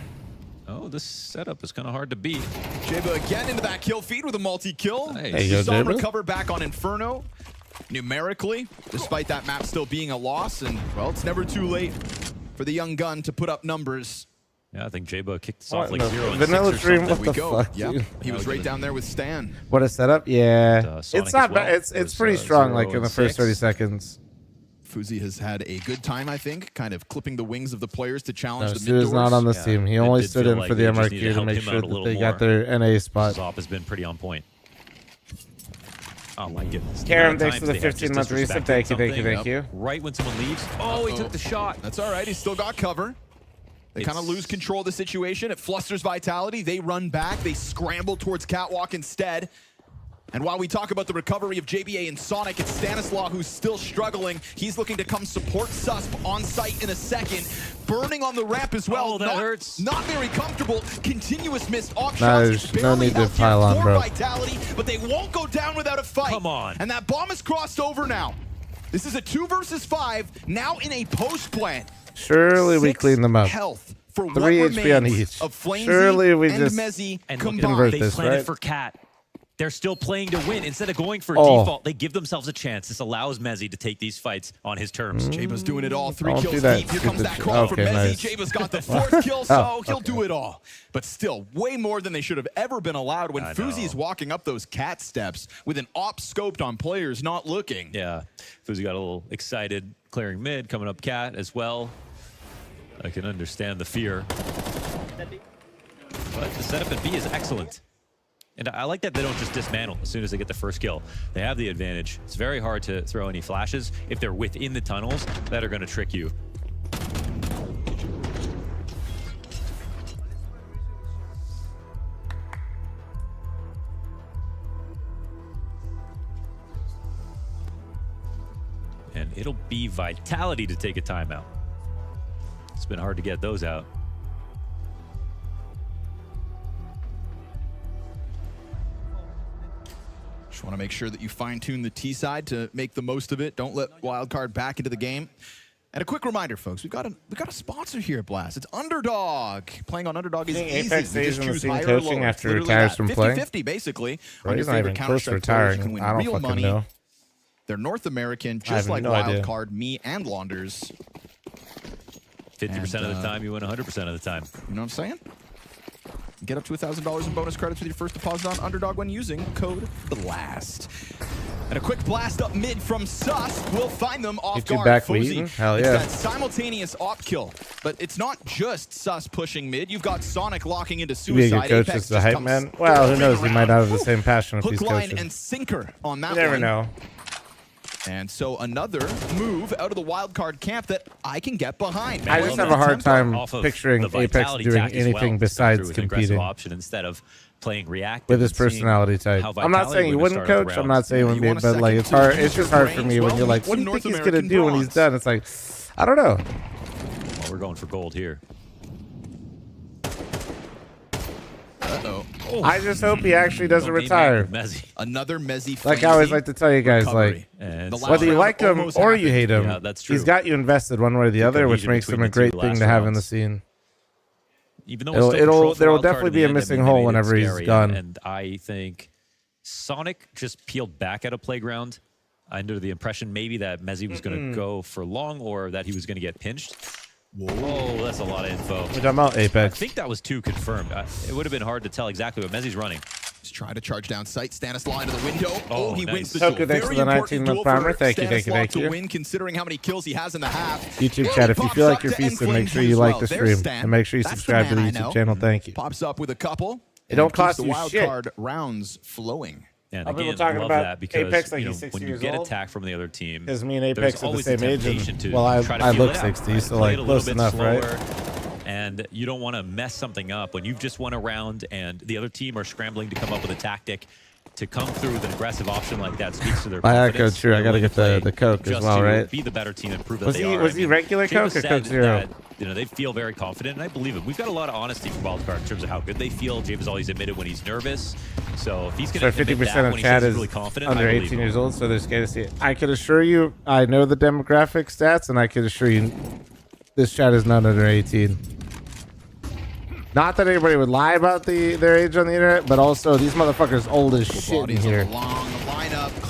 Oh, this setup is kind of hard to beat. Jaba again into that kill feed with a multi-kill. Nice. There you go, Saw him Jaba. recover back on Inferno numerically, despite that map still being a loss. And, well, it's never too late for the young gun to put up numbers. Yeah, I think Jaba kicked us What off like in the 0 and vanilla 6 or dream? something. What We the go. fuck, Yep. dude? He was right down there with Stan. What a setup? Yeah. Sonic It's not as well. bad. It's Was, pretty strong, 0 like in and the first 6. 30 seconds. FaZe has had a good time, I think, kind of clipping the wings of the players to challenge No, the Stu mid is not on this team. He It only did stood feel in like for the they just needed MRQ to to help make him sure out a that little they more. got their NA spot. Zop has been pretty on point. Oh my goodness. Karen, The amount of thanks for times the they have just 15-month resub. disrespected Thank you, thank you, something. thank you. Right when someone leaves. Oh, he took the shot. That's all right. He's still got cover. They kind of lose control of the situation. It flusters Vitality. They run back. They scramble towards Catwalk instead. And while we talk about the recovery of JBA and Sonic, it's Stanislaw who's still struggling. He's looking to come support Susp on site in a second. Burning on the ramp as well. Oh, that hurts. Not very comfortable. Continuous missed off No, shots. there's no need to Barely pile out on, here bro. for Vitality, but they won't go down without a fight. Come on. And that bomb is crossed over now. This is a 2 versus 5, now in a post plant. Surely we 6 clean them up. health for what 3 HP on remains each. of Flamesy Surely we and just Mezzy And look, convert they this, planted right? for Cat. They're still playing to win. Instead of going for Oh. default, they give themselves a chance. This allows Mezzy to take these fights on his terms. Jaba's doing it all. 3 Don't kills do that deep. Here comes stupid that shit. call from Okay, Mezzy. nice. Jaba's got the 4th kill, so Oh, he'll okay. do it all. But still, way more than they should have ever been allowed when I FaZe know. is walking up those cat steps with an op scoped on players not looking. Yeah, FaZe got a little excited, clearing mid, coming up Cat as well. I can understand the fear. But this setup at B is excellent. And I like that they don't just dismantle as soon as they get the first kill. They have the advantage. It's very hard to throw any flashes if they're within the tunnels that are going to trick you. And it'll be Vitality to take a timeout. It's been hard to get those out. Just want to make sure that you fine-tune the T side to make the most of it. Don't let Wildcard back into the game. And a quick reminder, folks, we got a sponsor here at Blast. It's Underdog. Playing on Underdog is easy. Apex You stays just in the choose same higher or coaching lower. after Literally retires that. from playing. 50-50, basically. Bro, On he's your not favorite even close to Counter-Strike players, you retiring. can win I don't real fucking money. know. They're North American, I have just like no idea. Wildcard, me, and Launders. 50% of the time, you win 100% of the time. You know what I'm saying? Get up to $1,000 in bonus credits with your first deposit on Underdog when using code BLAST. And a quick blast up mid from Sus will find them off Get you guard. back FaZe, leading? Hell it's yeah. that simultaneous op kill. But it's not just Sus pushing mid. You've got Sonic locking into To be a suicide. good coach Apex is the just hype comes man. Well, who knows? He storming might not have the around. same passion if he's Hook, line, coaching. and sinker on that You never one. know. And so another move out of the Wildcard camp that I can get behind. I just have a hard time picturing The Apex Vitality doing tack as well, anything to come through besides with an aggressive competing option instead of playing reactive with his and seeing personality type. how I'm not Vitality saying he would wouldn't start the coach. I'm round. not saying he wouldn't be, but like it's hard. It's just hard for me when you're like, what do you think he's gonna do when he's done? It's like, I don't know. Well, we're going for gold here. Uh-oh. I just hope he actually doesn't retire. Another Mezzy. Like I always like to tell you guys, recovery. like whether you like him or you hate him, Yeah, that's true. he's got you invested one way or the other, which cohesion makes him between a the two great thing last to have in the rounds. scene. Even though it's still controlled for There will Wildcard definitely in be the a end, I missing mean, they hole made it whenever he's scary, gone. And I think Sonic just peeled back at a playground under the impression maybe that Mezzy was going to go for long or that he was going to get pinched. Whoa, that's a lot of info. We're talking about Apex. I think that was 2 confirmed. It would have been hard to tell exactly, but Mezzy's running. He's trying to charge down sight. Stanislaw into the window. Oh, He nice. wins the So duel. good, thanks for Very the important 19-month duel primer. for Thank you, thank you, Stanislaw thank to you. win, considering how many kills he has in the half. YouTube chat, if you feel like you're Pops up to feasting, end make sure flames you as like well. the There's stream Stan. and make sure you That's the subscribe to the man I YouTube know. channel. Thank you. Pops up with a couple. It don't and cost keeps you the wild shit. card rounds flowing. And Are people again, talking love about that because Apex like you know, he's 60 when you years get old? attacked from the other team, Because me and there's Apex are the always same age. temptation And, to well, try to I feel look it out, 60, right? so Play it like a little close bit enough, right? slower, and you don't want to mess something up when you've just won a round and the other team are scrambling to come up with a tactic. To come through with an aggressive option like that speaks to their I confidence. echo true. I They're gotta willing get to play the Coke as just well, to right? Be the better team and prove that Was they he are. was he regular James Coke or said Coke Zero? that, you know, they feel very confident, and I believe him. We've got a lot of honesty from Wildcard in terms of how good they feel. James has always admitted when he's nervous. So if he's going So to 50% of when chat he's is really confident, under I believe 18 him. years old, so they're scared to see it. I could assure you, I know the demographic stats, and I could assure you, this chat is not under 18. Not that anybody would lie about their age on the internet, but also these motherfuckers old as shit in here.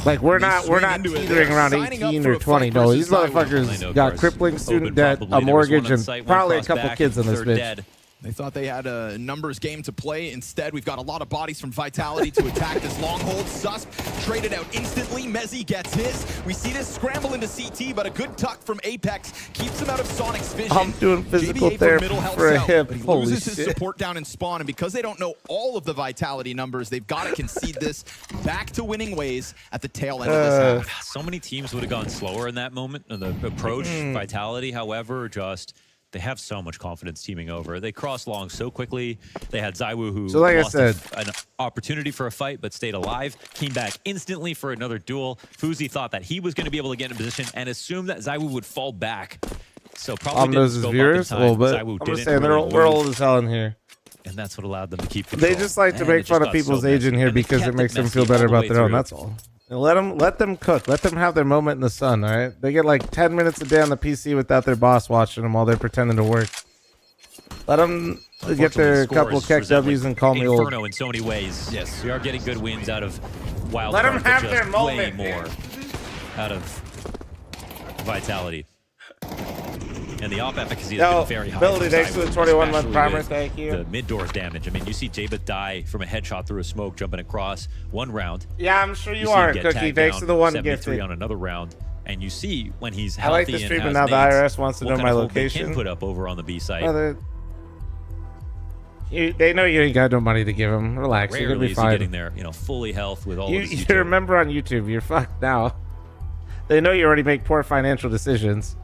Like we're not teetering around 18 or 20. No, these motherfuckers got crippling student debt, a mortgage, and probably a couple kids in this bitch. They thought they had a numbers game to play. Instead, we've got a lot of bodies from Vitality to attack this long hold. Susp traded out instantly. Mezzy gets his. We see this scramble into CT, but a good tuck from Apex keeps him out of Sonic's vision. I'm doing physical JBA therapy middle helps for a out, hip. but he Holy loses his shit. support down in spawn, and because they don't know all of the Vitality numbers, they've got to concede this back to winning ways at the tail end of this half. So many teams would have gone slower in that moment. And the approach, Vitality, however, just they have so much confidence teaming over. They crossed long so quickly. They had Zywoo who So like I lost said, an opportunity for a fight but stayed alive, came back instantly for another duel. FaZe thought that he was going to be able to get in position and assumed that Zywoo would fall back. So probably didn't Those scope up in viewers a time. little bit. Zywoo I'm didn't just saying really we're move. old as hell in here. And that's what allowed them to keep control. They just like to And make it fun just of got people's so age in messy. here And they because kept it makes them messy feel all better the way about their own. through. That's all. And let them cook. Let them have their moment in the sun. All right. They get like 10 minutes a day on the PC without their boss watching them while they're pretending to work. Let them get their couple keck W's and call me old. Inferno in so many ways. Yes, we are getting good wins out of Wildcard. Let 'em but have just their moment, Way man. more out of Vitality. And the op efficacy has Yo, been very high. Billy, for thanks for the Zywoo, 21-month especially primer. with Thank you. The mid doors damage. I mean, you see Jabba die from a headshot through a smoke, jumping across one round. Yeah, I'm sure you see him aren't, get Cookie. tagged Thanks down to the one 73 gifted. on another round. And you see when he's I healthy like the and stream, has and now the mates, IRS wants to what know kind my of hope they location. can put up over on the B site. Well, They know you ain't got no money to give them. Relax, you're gonna Rarely be is he fine. getting there, fully health with all of his You utility. remember on YouTube, you're fucked now. They know you already make poor financial decisions.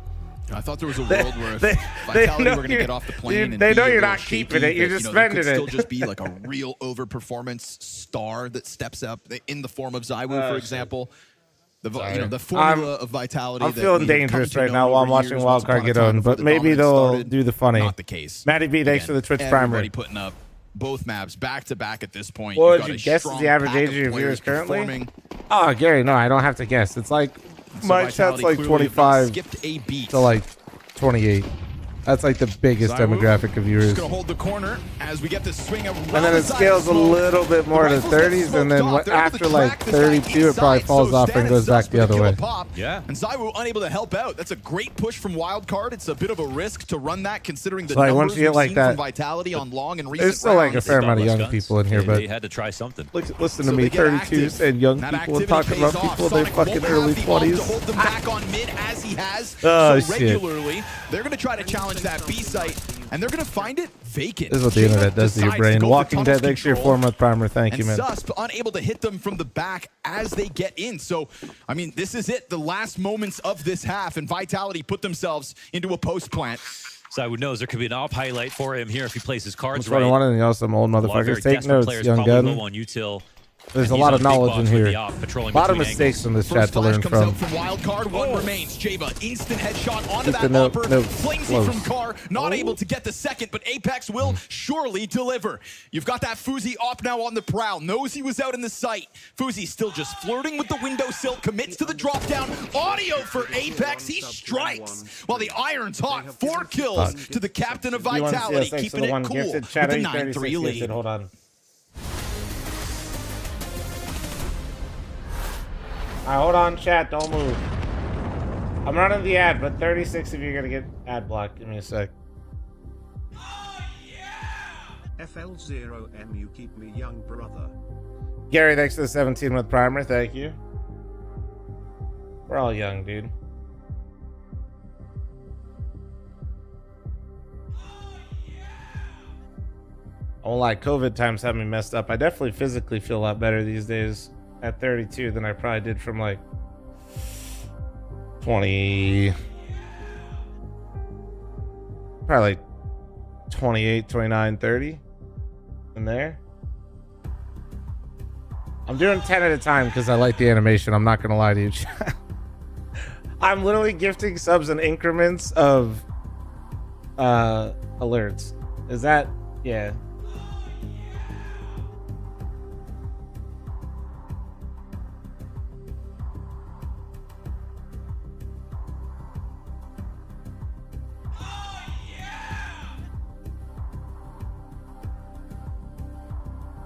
I thought there was a world where if Vitality were going to get off the plane and they be know a you're little not shaky, keeping it. You're that, just there spending could it. still just be like a real overperformance star that steps up in the form of Zywoo, for example. The formula of Vitality. I'm feeling dangerous right now while I'm watching Wildcard get owned, but maybe they'll do the funny. Not the case. Matty B, thanks for the Twitch primer. Everybody putting up both maps back to back at this point. What You've would got you a guess is strong the average pack age of of your players viewers currently? performing. Oh, Gary, no, I don't have to guess. It's like So my chat's like Vitality clearly have not 25 skipped a beat. to like 28. That's like the biggest Zywoo demographic of viewers. Just gonna hold the corner as we get this swing of And then it scales a little bit more to 30s, and then after like 32, it probably falls off and goes back the other way. Yeah. And Zywoo unable to help out. That's a great push from Wildcard. It's a bit of a risk to run that considering the So, like, numbers once you get we've like seen that, from Vitality on long and recent there's still like a rounds. fair amount of young people in here, but They had to try something. listen to So me, they get 32s and young That people, and activity talking about pays off. people in their Sonic fucking won't early have the ult to 20s. hold them back on mid as he has. Oh, so shit. regularly, they're going to try to challenge that B site, and they're going to find it vacant. This is what the internet does to your brain. Walking Dead, thanks for your 4-month primer. Thank you, man. And Susp unable to hit them from the back as they get in. So, I mean, this is it. The last moments of this half, and Vitality put themselves into a post plant. Zywoo knows there could be an op highlight for him here if he plays his cards That's what I right. wanted, and y'all some old A lot of motherfuckers. very Take desperate notes, players young probably gun. low on util. There's And a he's lot on of big knowledge box in with here. the A op, patrolling lot of between mistakes angles. in this chat to learn Comes from. out from Wildcard, one remains. Java, instant headshot onto Keep the that upper. note Flamesy close. from Car, not able to get the second, but Apex will surely deliver. You've got that Fuzi op now on the prowl, knows he was out in the sight. Fuzi still just flirting with the windowsill, commits to the drop down. Audio for Apex, he strikes. While the Iron's hot, 4 kills to the captain of Vitality, keeping it cool with the 9-3 lead. Hold on. Alright, hold on, chat. Don't move. I'm running the ad, but 36 of you are going to get ad block. Give me a sec. FL0M, you keep me young, brother. Gary, thanks for the 17-month primer. Thank you. We're all young, dude. I won't lie, COVID times have me messed up. I definitely physically feel a lot better these days at 32 than I probably did from like 20, probably like 28, 29, 30 in there. I'm doing 10 at a time because I like the animation. I'm not going to lie to you. I'm literally gifting subs in increments of alerts. Is that, yeah.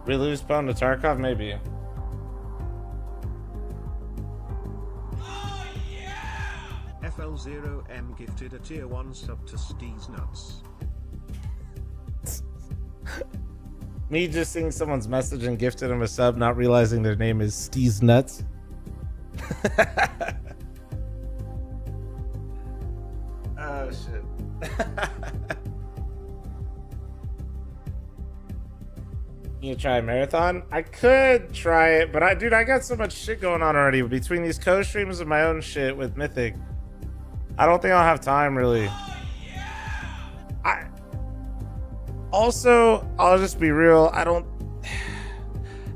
We lose Pone to Tarkov? Maybe. FL0M gifted a tier 1 sub to Steez Nuts. Me just seeing someone's message and gifted him a sub, not realizing their name is Steez Nuts. Oh, shit. You try a marathon? I could try it, but I got so much shit going on already between these co-streams and my own shit with Mythic. I don't think I'll have time really. I'll just be real.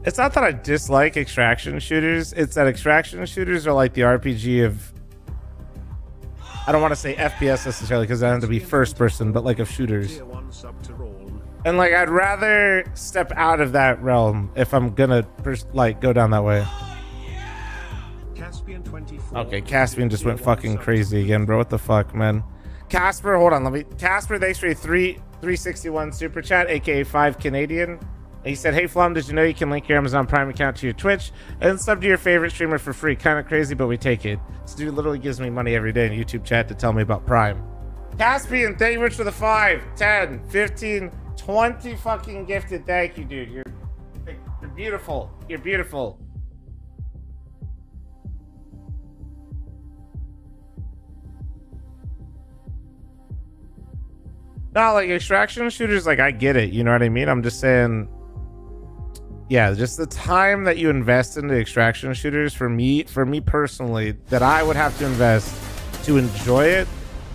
It's not that I dislike extraction shooters. It's that extraction shooters are like the RPG of, I don't want to say FPS necessarily because I have to be first person, but like of shooters. And like, I'd rather step out of that realm if I'm gonna like go down that way. Okay, Caspian just went fucking crazy again, bro. What the fuck, man? Casper, hold on, Casper, thanks for your 361 super chat, aka 5 Canadian. And he said, hey Flum, did you know you can link your Amazon Prime account to your Twitch and sub to your favorite streamer for free? Kind of crazy, but we take it. This dude literally gives me money every day in YouTube chat to tell me about Prime. Caspian, thank you much for the 5, 10, 15, 20 fucking gifted. Thank you, dude. You're beautiful. You're beautiful. No, like extraction shooters, like I get it. You know what I mean? I'm just saying, yeah, just the time that you invest into extraction shooters for me personally, that I would have to invest to enjoy it,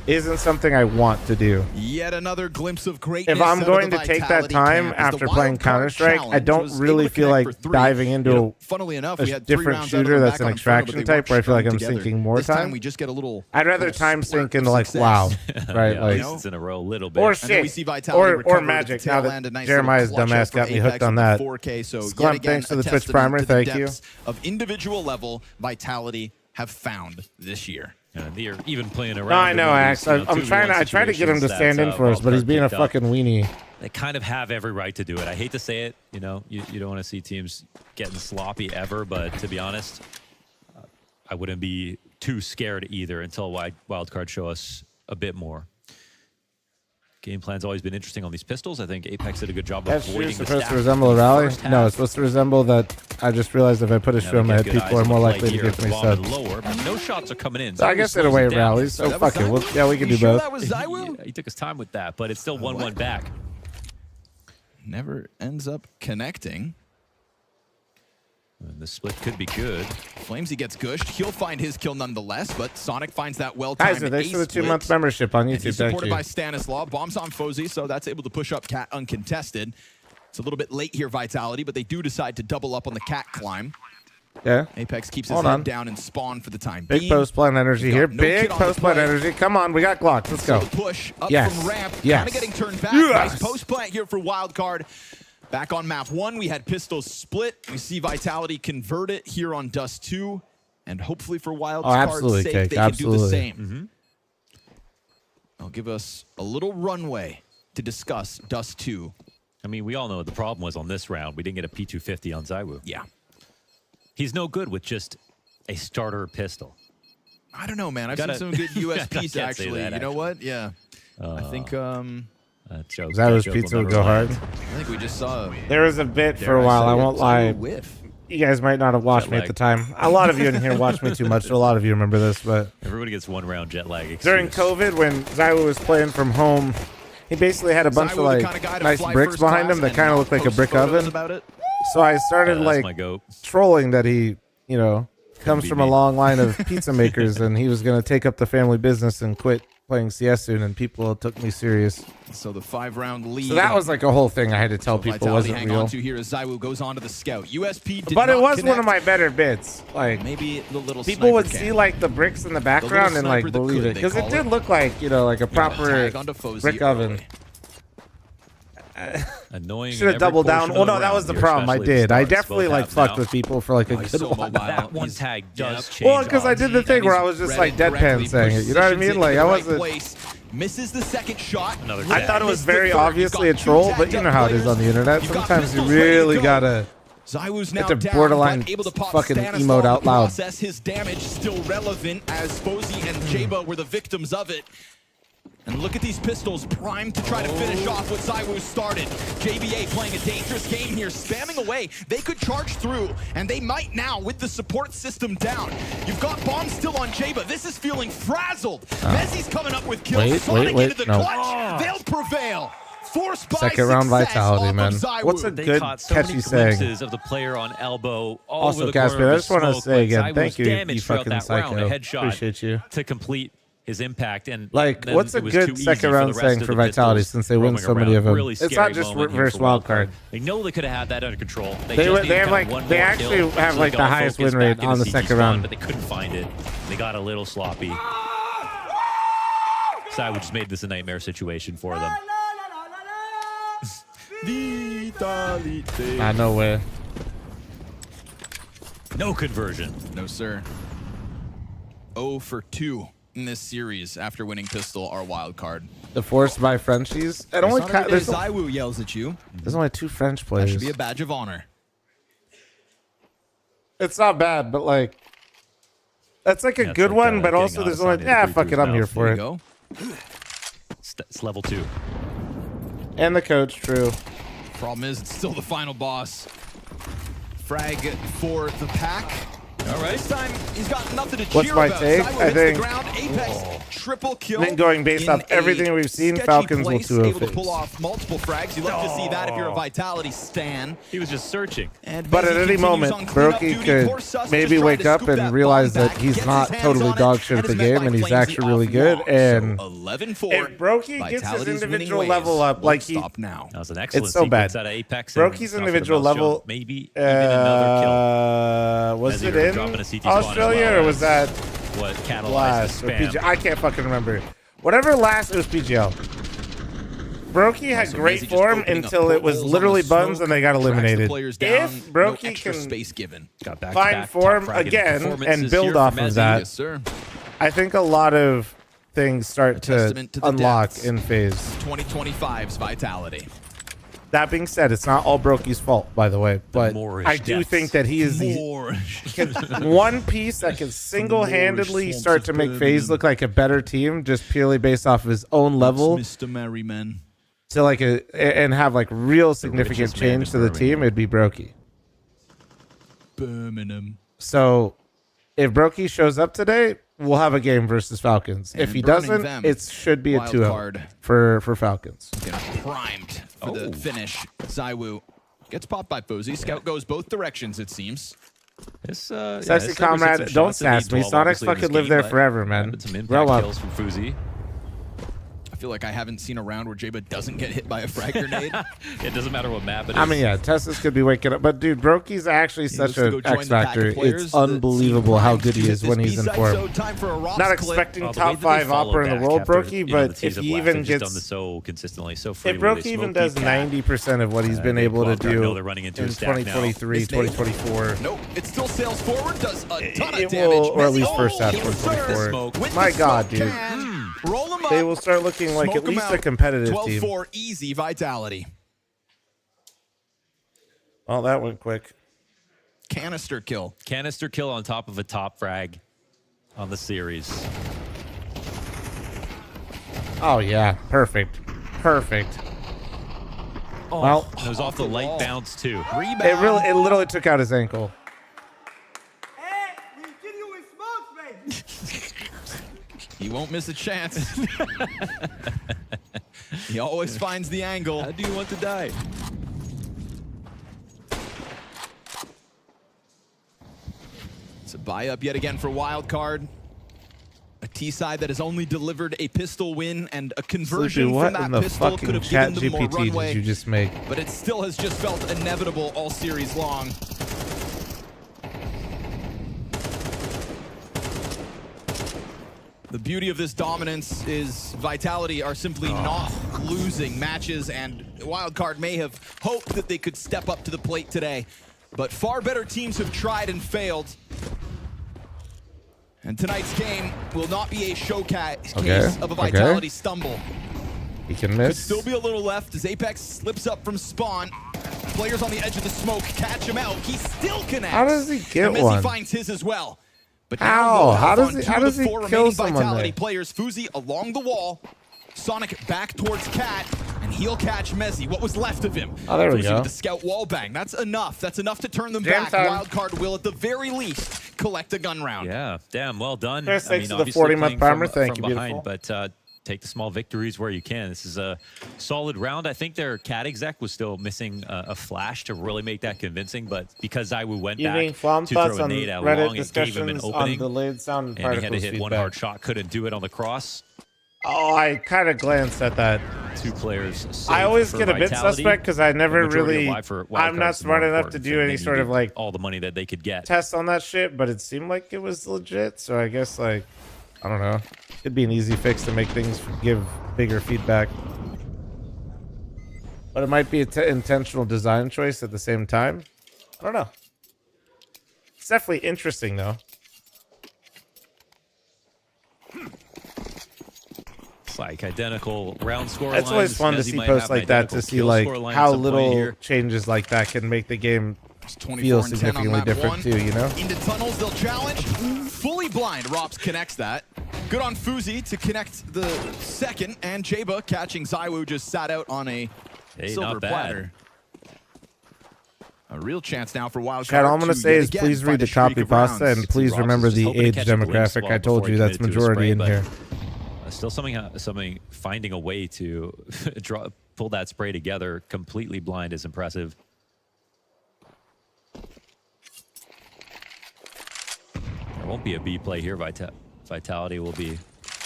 isn't something I want to do. Yet another glimpse of greatness. If I'm going to take that time after playing Counter-Strike, I don't really feel like diving into a different shooter that's an extraction type where I feel like I'm sinking more time. We just get a little. I'd rather time sink into like WoW, right? Yeah, like it's in a row a little bit. or shit, or Magic. Now that Jeremiah's dumbass got me hooked on that. 4K, so Sklump, thanks for the Twitch primer. Thank you. Of individual level Vitality have found this year. They're even playing around. No, I know, Axe. I try to get him to stand in for us, but he's being a fucking weenie. They kind of have every right to do it. I hate to say it, you know, you don't want to see teams getting sloppy ever, but to be honest, I wouldn't be too scared either until Wildcard show us a bit more. Game plan's always been interesting on these pistols. I think Apex did a good job of avoiding the supposed stack to resemble a rally? first half. No, it's supposed to resemble that. I just realized if I put a shoe on my head, people are more likely to give me subs. Lower, but no shots are coming in. So I guess in a way it rallies, so fuck it. We can do both. That was Zywoo? He took his time with that, but it's still 1-1 back. Never ends up connecting. And the split could be good. Flamesy gets gushed. He'll find his kill nonetheless, but Sonic finds that well-timed Guys, thanks for the ace 2-month membership on YouTube. He's Thank supported you. by Stanislaw. Bombs on FaZe, so that's able to push up Cat uncontested. It's a little bit late here, Vitality, but they do decide to double up on the Cat climb. Yeah. Apex keeps his head down and spawn for the time Big being. post plant energy here. no Big kid on the post plant play. energy. Come on, we got Glocks. Let's go. So the push up Yes. from ramp, Yes. kind of getting turned back. Yes. Nice post plant here for Wildcard. Back on map 1, we had pistols split. We see Vitality convert it here on Dust 2. And hopefully for Wildcard's sake, they can do the same. They'll give us a little runway to discuss Dust 2. I mean, we all know what the problem was on this round. We didn't get a P250 on Zywoo. Yeah. He's no good with just a starter pistol. I don't know, man. I've seen some good USPs, actually. You know what? Yeah. I think... Zywoo's pizza would go hard. I think we just saw... There was a bit for a while, I won't lie. You guys might not have watched me at the time. A lot of you in here watched me too much, so a lot of you remember this, but... Everybody gets one round jet lag excuse. During COVID, when Zywoo was playing from home, he basically had a bunch of like nice bricks behind him that kind of looked like a brick oven. So I started like trolling that he, you know, comes from a long line of pizza makers and he was going to take up the family business and quit playing CS soon, and people took me serious. So the 5-round lead. So that was like a whole thing I had to tell people Vitality wasn't hang real. on to here as Zywoo goes on to the scout. USP did But it not was connect. one of my better bits. Like maybe the little people would sniper see cam. like the bricks in the background and like sniper that believe could, it, they because it call did it. look like, you know, like a proper tag onto FaZe brick oven. Annoying. Should have doubled down. Well, no, that was the problem. I did. I definitely like fucked with people for like a good while. That one tag does change. Well, because I did the thing where I was just like deadpan saying it. You know what I mean? Like I wasn't. Misses the second shot. I thought it was very obviously a troll, but you know how it is on the internet. Sometimes you really gotta. Zywoo's now It's a down, borderline but able to pop fucking Stanislaw emote out in the loud. process. His damage still relevant as FaZe and Jaba were the victims of it. And look at these pistols primed to try to finish off what Zywoo started. JBA playing a dangerous game here, spamming away. They could charge through, and they might now with the support system down. You've got bombs still on Jaba. This is feeling frazzled. Messi's coming up with kills. Sonic into the no. clutch. They'll prevail. Forced by Second round success Vitality, off man. of Zywoo. What's a They good caught so catchy many saying? glimpses of the player on elbow all Also, over the Casper, corner I of just want to smoke, say but again, Zywoo's thank you, damage you throughout fucking that round, a psycho. headshot Appreciate you. to complete his impact. And Like, then what's a it was good too easy second for round the rest saying of for the Vitality pistols since they win roaming so many around. of them? Really It's scary not just moment here reverse for wildcard. They know they could have had that under control. They just have needed like one they more actually kill, have so like they the got highest focused win rate back into on the CT second spawn, round. but they couldn't find it. They got a little sloppy. Zywoo just made this a nightmare situation for them. No way. No conversion. No, sir. 0 for 2 in this series after winning pistol our wild card. The forced by Frenchies. It only there's Zywoo yells at you. There's only 2 French That players. should be a badge of honor. It's not bad, but like that's like a good one. But also there's only fuck it, I'm here for it. It's level 2. And the coach, true. Problem is, it's still the final boss. Frag for the pack. All right. This time, he's got nothing to What's cheer my about. take? ZywOo I hits think- the ground. Apex triple kill. I think going based off everything we've seen, Falcons will 2-0 able to pull off multiple frags. You love to see that if you're a Vitality stan. He was just searching. And But at Messi any continues moment, on cleanup Brokey duty. could Poor Sus maybe just wake tried to up scoop that and realize bomb that back, he's gets not his hands totally on it, dog shit and at the his game, medbay and he's claims actually the really good. off And so 11-4. if Brokey gets his Vitality's winning individual ways. level up, like he, Stop now. That was an excellent it's so bad. sequence out of Apex. and Brokey's off the individual mouse level. jump. Maybe even another kill. Was As it you were in dropping a CT spawn as Australia well or was that what catalyzed last the or spam? PGL? I can't fucking remember. Whatever last, it was PGL. Brokey had great form until it was literally buns and they got eliminated. If Brokey can space given. find form again and build off of that, Yes, sir. I think a lot of things start to Testament to the unlock depths. in FaZe. 2025's Vitality. That being said, it's not all Brokey's fault, by the way, but I do think that he is the one piece that can single-handedly start to make FaZe look like a better team, just purely based off of his own level. Mr. Merryman. To like and have like real significant change to the team, it'd be Brokey. Birmingham. So if Brokey shows up today, we'll have a game versus Falcons. And if he burning doesn't, them. it should be a Wild 2-0 card. for Falcons. Getting primed for the finish. ZywOo gets popped by FaZe. Scout goes both directions, it seems. This, Sexy comrade, don't sass me. Sonic's fucking live there forever, man. Some Grow impact up. kills from FaZe. I feel like I haven't seen a round where Jaba doesn't get hit by a frag grenade. It doesn't matter what map it is. I mean, yeah, Teslas could be waking up, but dude, Brokey's actually such looks to go an join X the pack of factor. players It's that unbelievable seem how primed good to he hit is this when he's in B-side, form. so time for a Ross Not clip. expecting The way top that they 5 follow opera in the back world, after, Brokey, you know, but the teams if have he left, even they've just done gets, this so consistently, so if freely. Brokey They even smoke does deep cat. 90% of what he's been able to Wildcard know do they're running into in a stack now. 2023, This nade. 2024, Nope, it still sails forward, does a ton of it damage. will, or at least Messi- first half yes, sir. 2024. With My the God, smoke dude. can. Roll him up. They will start looking like Smoke at 'em least a out. competitive team. 12-4 easy Vitality. Oh, that went quick. Canister kill. Canister kill on top of a top frag on the series. Oh yeah, perfect, perfect. Oh, Well, it was off the light wall. bounce too. it literally took out his ankle. He won't miss a chance. He always finds the angle. How do you want to die? It's a buy up yet again for Wildcard. A T-side that has only delivered a pistol win, and a conversion Sleepy, what from in that the pistol fucking could have chat given them more GPT runway. did you just make? But it still has just felt inevitable all series long. The beauty of this dominance is Vitality are simply not losing matches, and Wildcard may have hoped that they could step up to the plate today. But far better teams have tried and failed. And tonight's game will not be a showcase of a Vitality stumble. He can Could miss. still be a little left as Apex slips up from spawn. Players on the edge of the smoke catch him out. He still connects. How does he get and Messi one? finds his as well. But How? now we'll How have does on he- two how of does the he four kill remaining someone Vitality there? players. FaZe along the wall. Sonic back towards Cat, and he'll catch Messi. What was left of him? Oh, there we FaZe go. with the scout wall bang. That's enough. That's enough to turn them Jam back. time. Wildcard will, at the very least, collect a gun round. Yeah, damn, well done. Chris, thanks for the obviously 40-month playing primer. from- Thank from you, behind, beautiful. but take the small victories where you can. This is a solid round. I think their cat exec was still missing a flash to really make that convincing, but because ZywOo went Evening back Flom to thoughts throw a on nade out Reddit long, it gave him an discussions on opening, delayed sound and he had to particles hit one feedback. hard shot. Couldn't do it on the cross. Oh, I kind of glanced at that. 2 players. I always saved get for a bit Vitality. suspect because I never The majority of really. why for I'm Wildcard not is the more smart enough to important do thing. any They sort of needed like all the money that they could get. tests on that shit, but it seemed like it was legit. So I guess like I don't know. Could be an easy fix to make things give bigger feedback. But it might be an intentional design choice at the same time. I don't know. It's definitely interesting though. It's like identical round score It's always fun to see posts like that to see like how little changes like that can make the game feel 24 and 10 on significantly map different one. too, you know? Into tunnels, they'll challenge. Fully blind, Rops connects that. Good on FaZe to connect the second, and Jaba catching ZywOo just sat out on a silver not bad. platter. A real chance now for Wildcard. Chad, all I'm going to say is please read the copy pasta and please remember the age demographic. I told you that's majority in here. Still something finding a way to pull that spray together completely blind is impressive. There won't be a B play here. Vitality will be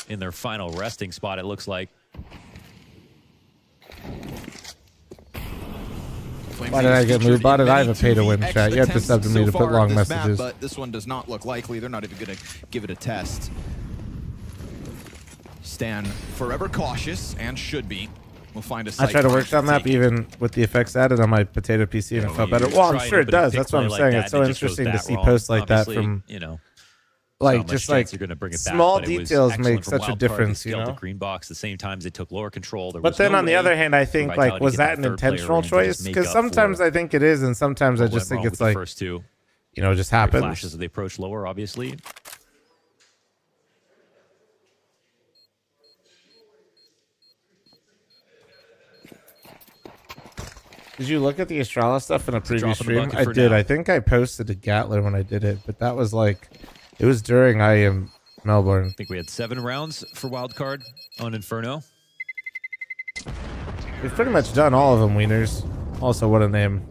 in their final resting spot, it looks like. Why did I get moved? Why did I have a pay to win chat? You have to sub to me to put long messages. But this one does not look likely. They're not even going to give it a test. Stan forever cautious and should be. We'll find a site. I tried to workshop map even with the effects added on my potato PC and it felt better. Well, I'm sure it does. That's what I'm saying. It's so interesting to see posts like that from, like, just like small details make such a difference, you know? The green box, the same times they took lower control. But then on the other hand, I think, like, was that an intentional choice? Because sometimes I think it is, and sometimes I just think it's like, you know, just happens. Flashes as they approach lower, obviously. Did you look at the Estrella stuff in a previous stream? I did. I think I posted a Gatler when I did it, but that was like, it was during IEM Melbourne. I think we had 7 rounds for Wildcard on Inferno. We've pretty much done all of them, Wieners. Also, what a name.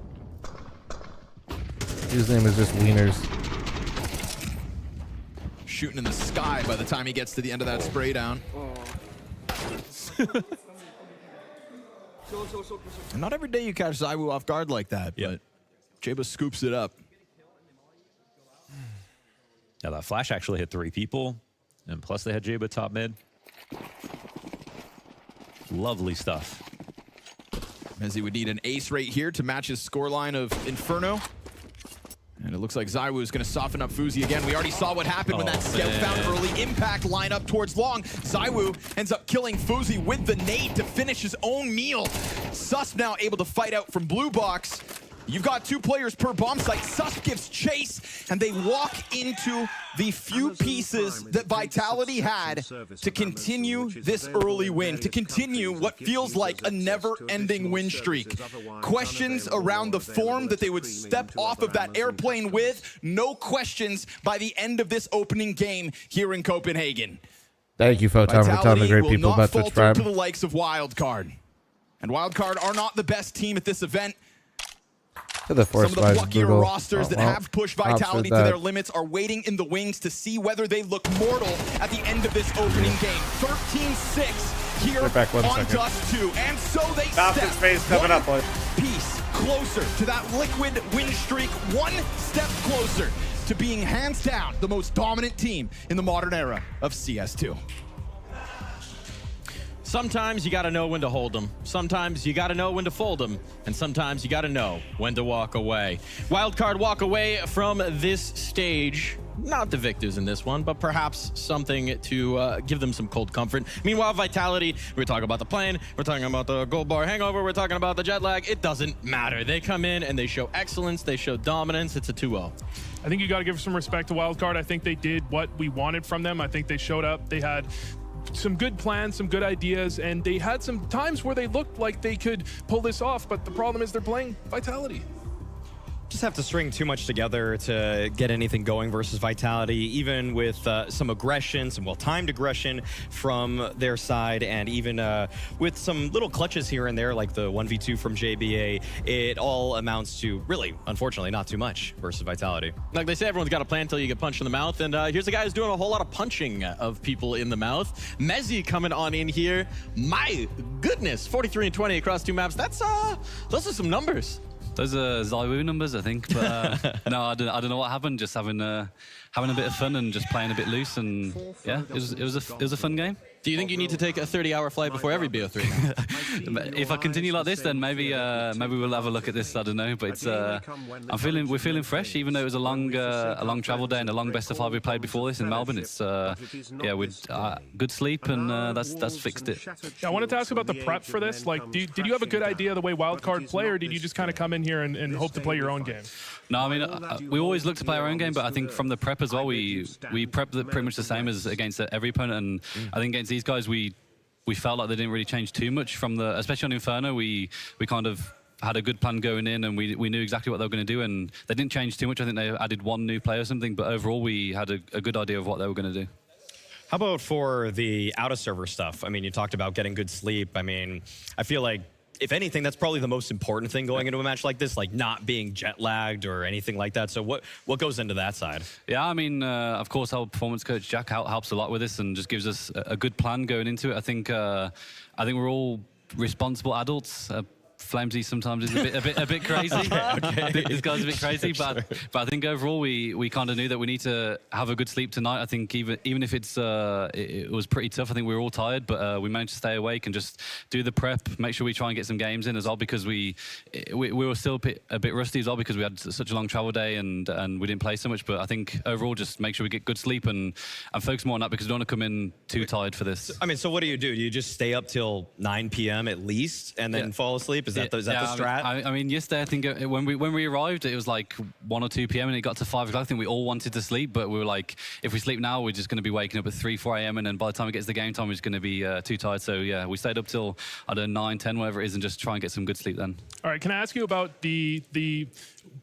His name is just Wieners. Shooting in the sky by the time he gets to the end of that spray down. Not every day you catch ZywOo off guard like that, but Jaba scoops it up. Now that flash actually hit 3 people, and plus they had Jaba top mid. Lovely stuff. Mezzy would need an ace right here to match his scoreline of Inferno. And it looks like ZywOo is going to soften up FaZe again. We already saw what happened when that scout found early impact line up towards long. ZywOo ends up killing FaZe with the nade to finish his own meal. Sus now able to fight out from blue box. You've got 2 players per bomb site. Sus gives chase, and they walk into the few pieces that Vitality had to continue this early win, to continue what feels like a never-ending win streak. Questions around the form that they would step off of that airplane with. No questions by the end of this opening game here in Copenhagen. Thank you, Photon, for telling the great people about Twitch Prime. To the likes of Wildcard. And Wildcard are not the best team at this event. Some of the luckier rosters that have pushed Vitality to their limits are waiting in the wings to see whether they look mortal at the end of this opening game. 13-6 here on Dust 2. And so they step coming up, boys. Piece closer to that liquid win streak. 1 step closer to being hands down the most dominant team in the modern era of CS2. Sometimes you got to know when to hold them. Sometimes you got to know when to fold them. And sometimes you got to know when to walk away. Wildcard walk away from this stage. Not the victors in this one, but perhaps something to give them some cold comfort. Meanwhile, Vitality, we're talking about the plane, we're talking about the gold bar hangover, we're talking about the jet lag. It doesn't matter. They come in and they show excellence, they show dominance. It's a 2-0. I think you got to give some respect to Wildcard. I think they did what we wanted from them. I think they showed up. They had some good plans, some good ideas, and they had some times where they looked like they could pull this off, but the problem is they're playing Vitality. Just have to string too much together to get anything going versus Vitality, even with some aggression, some well-timed aggression from their side, and even with some little clutches here and there, like the 1v2 from JBA, it all amounts to really, unfortunately, not too much versus Vitality. Like they say, everyone's got a plan until you get punched in the mouth, and here's a guy who's doing a whole lot of punching of people in the mouth. Mezzy coming on in here. My goodness, 43-20 across 2 maps. Those are some numbers. Those are ZywOo numbers, I think. But no, I don't know what happened. Just having a bit of fun and just playing a bit loose, and yeah, it was a fun game. Do you think you need to take a 30-hour flight before every BO3? If I continue like this, then maybe we'll have a look at this. I don't know, but it's we're feeling fresh, even though it was a long travel day and a long best of 5 we played before this in Melbourne. It's yeah, with good sleep, and that's fixed it. Yeah, I wanted to ask about the prep for this. Like, did you have a good idea of the way Wildcard play, or did you just kind of come in here and hope to play your own game? No, I mean we always look to play our own game, but I think from the prep as well, we prepped pretty much the same as against every opponent, and I think against these guys we felt like they didn't really change too much from the, especially on Inferno. We kind of had a good plan going in, and we knew exactly what they were going to do, and they didn't change too much. I think they added one new player or something, but overall we had a good idea of what they were going to do. How about for the out-of-server stuff? I mean, you talked about getting good sleep. I mean, I feel like, if anything, that's probably the most important thing going into a match like this, like not being jet-lagged or anything like that. So what goes into that side? Yeah, I mean, of course, our performance coach, Jack, helps a lot with this and just gives us a good plan going into it. I think we're all responsible adults. Flamesy sometimes is a bit crazy. Okay. This guy's a bit crazy, but I think overall we kind of knew that we need to have a good sleep tonight. I think even if it was pretty tough, I think we were all tired, but we managed to stay awake and just do the prep, make sure we try and get some games in as well, because we were still a bit rusty as well because we had such a long travel day and we didn't play so much. But I think overall just make sure we get good sleep and focus more on that, because we don't want to come in too tired for this. I mean, so what do? Do you just stay up till 9 p.m. at least and then fall asleep? Is that the strat? I mean, yesterday I think when we arrived, it was like 1 or 2 p.m. and it got to 5 o'clock. I think we all wanted to sleep, but we were like, if we sleep now, we're just going to be waking up at 3, 4 a.m. and then by the time it gets to the game time, we're just going to be too tired. So yeah, we stayed up till, I don't know, 9, 10, whatever it is, and just try and get some good sleep then. All right, can I ask you about the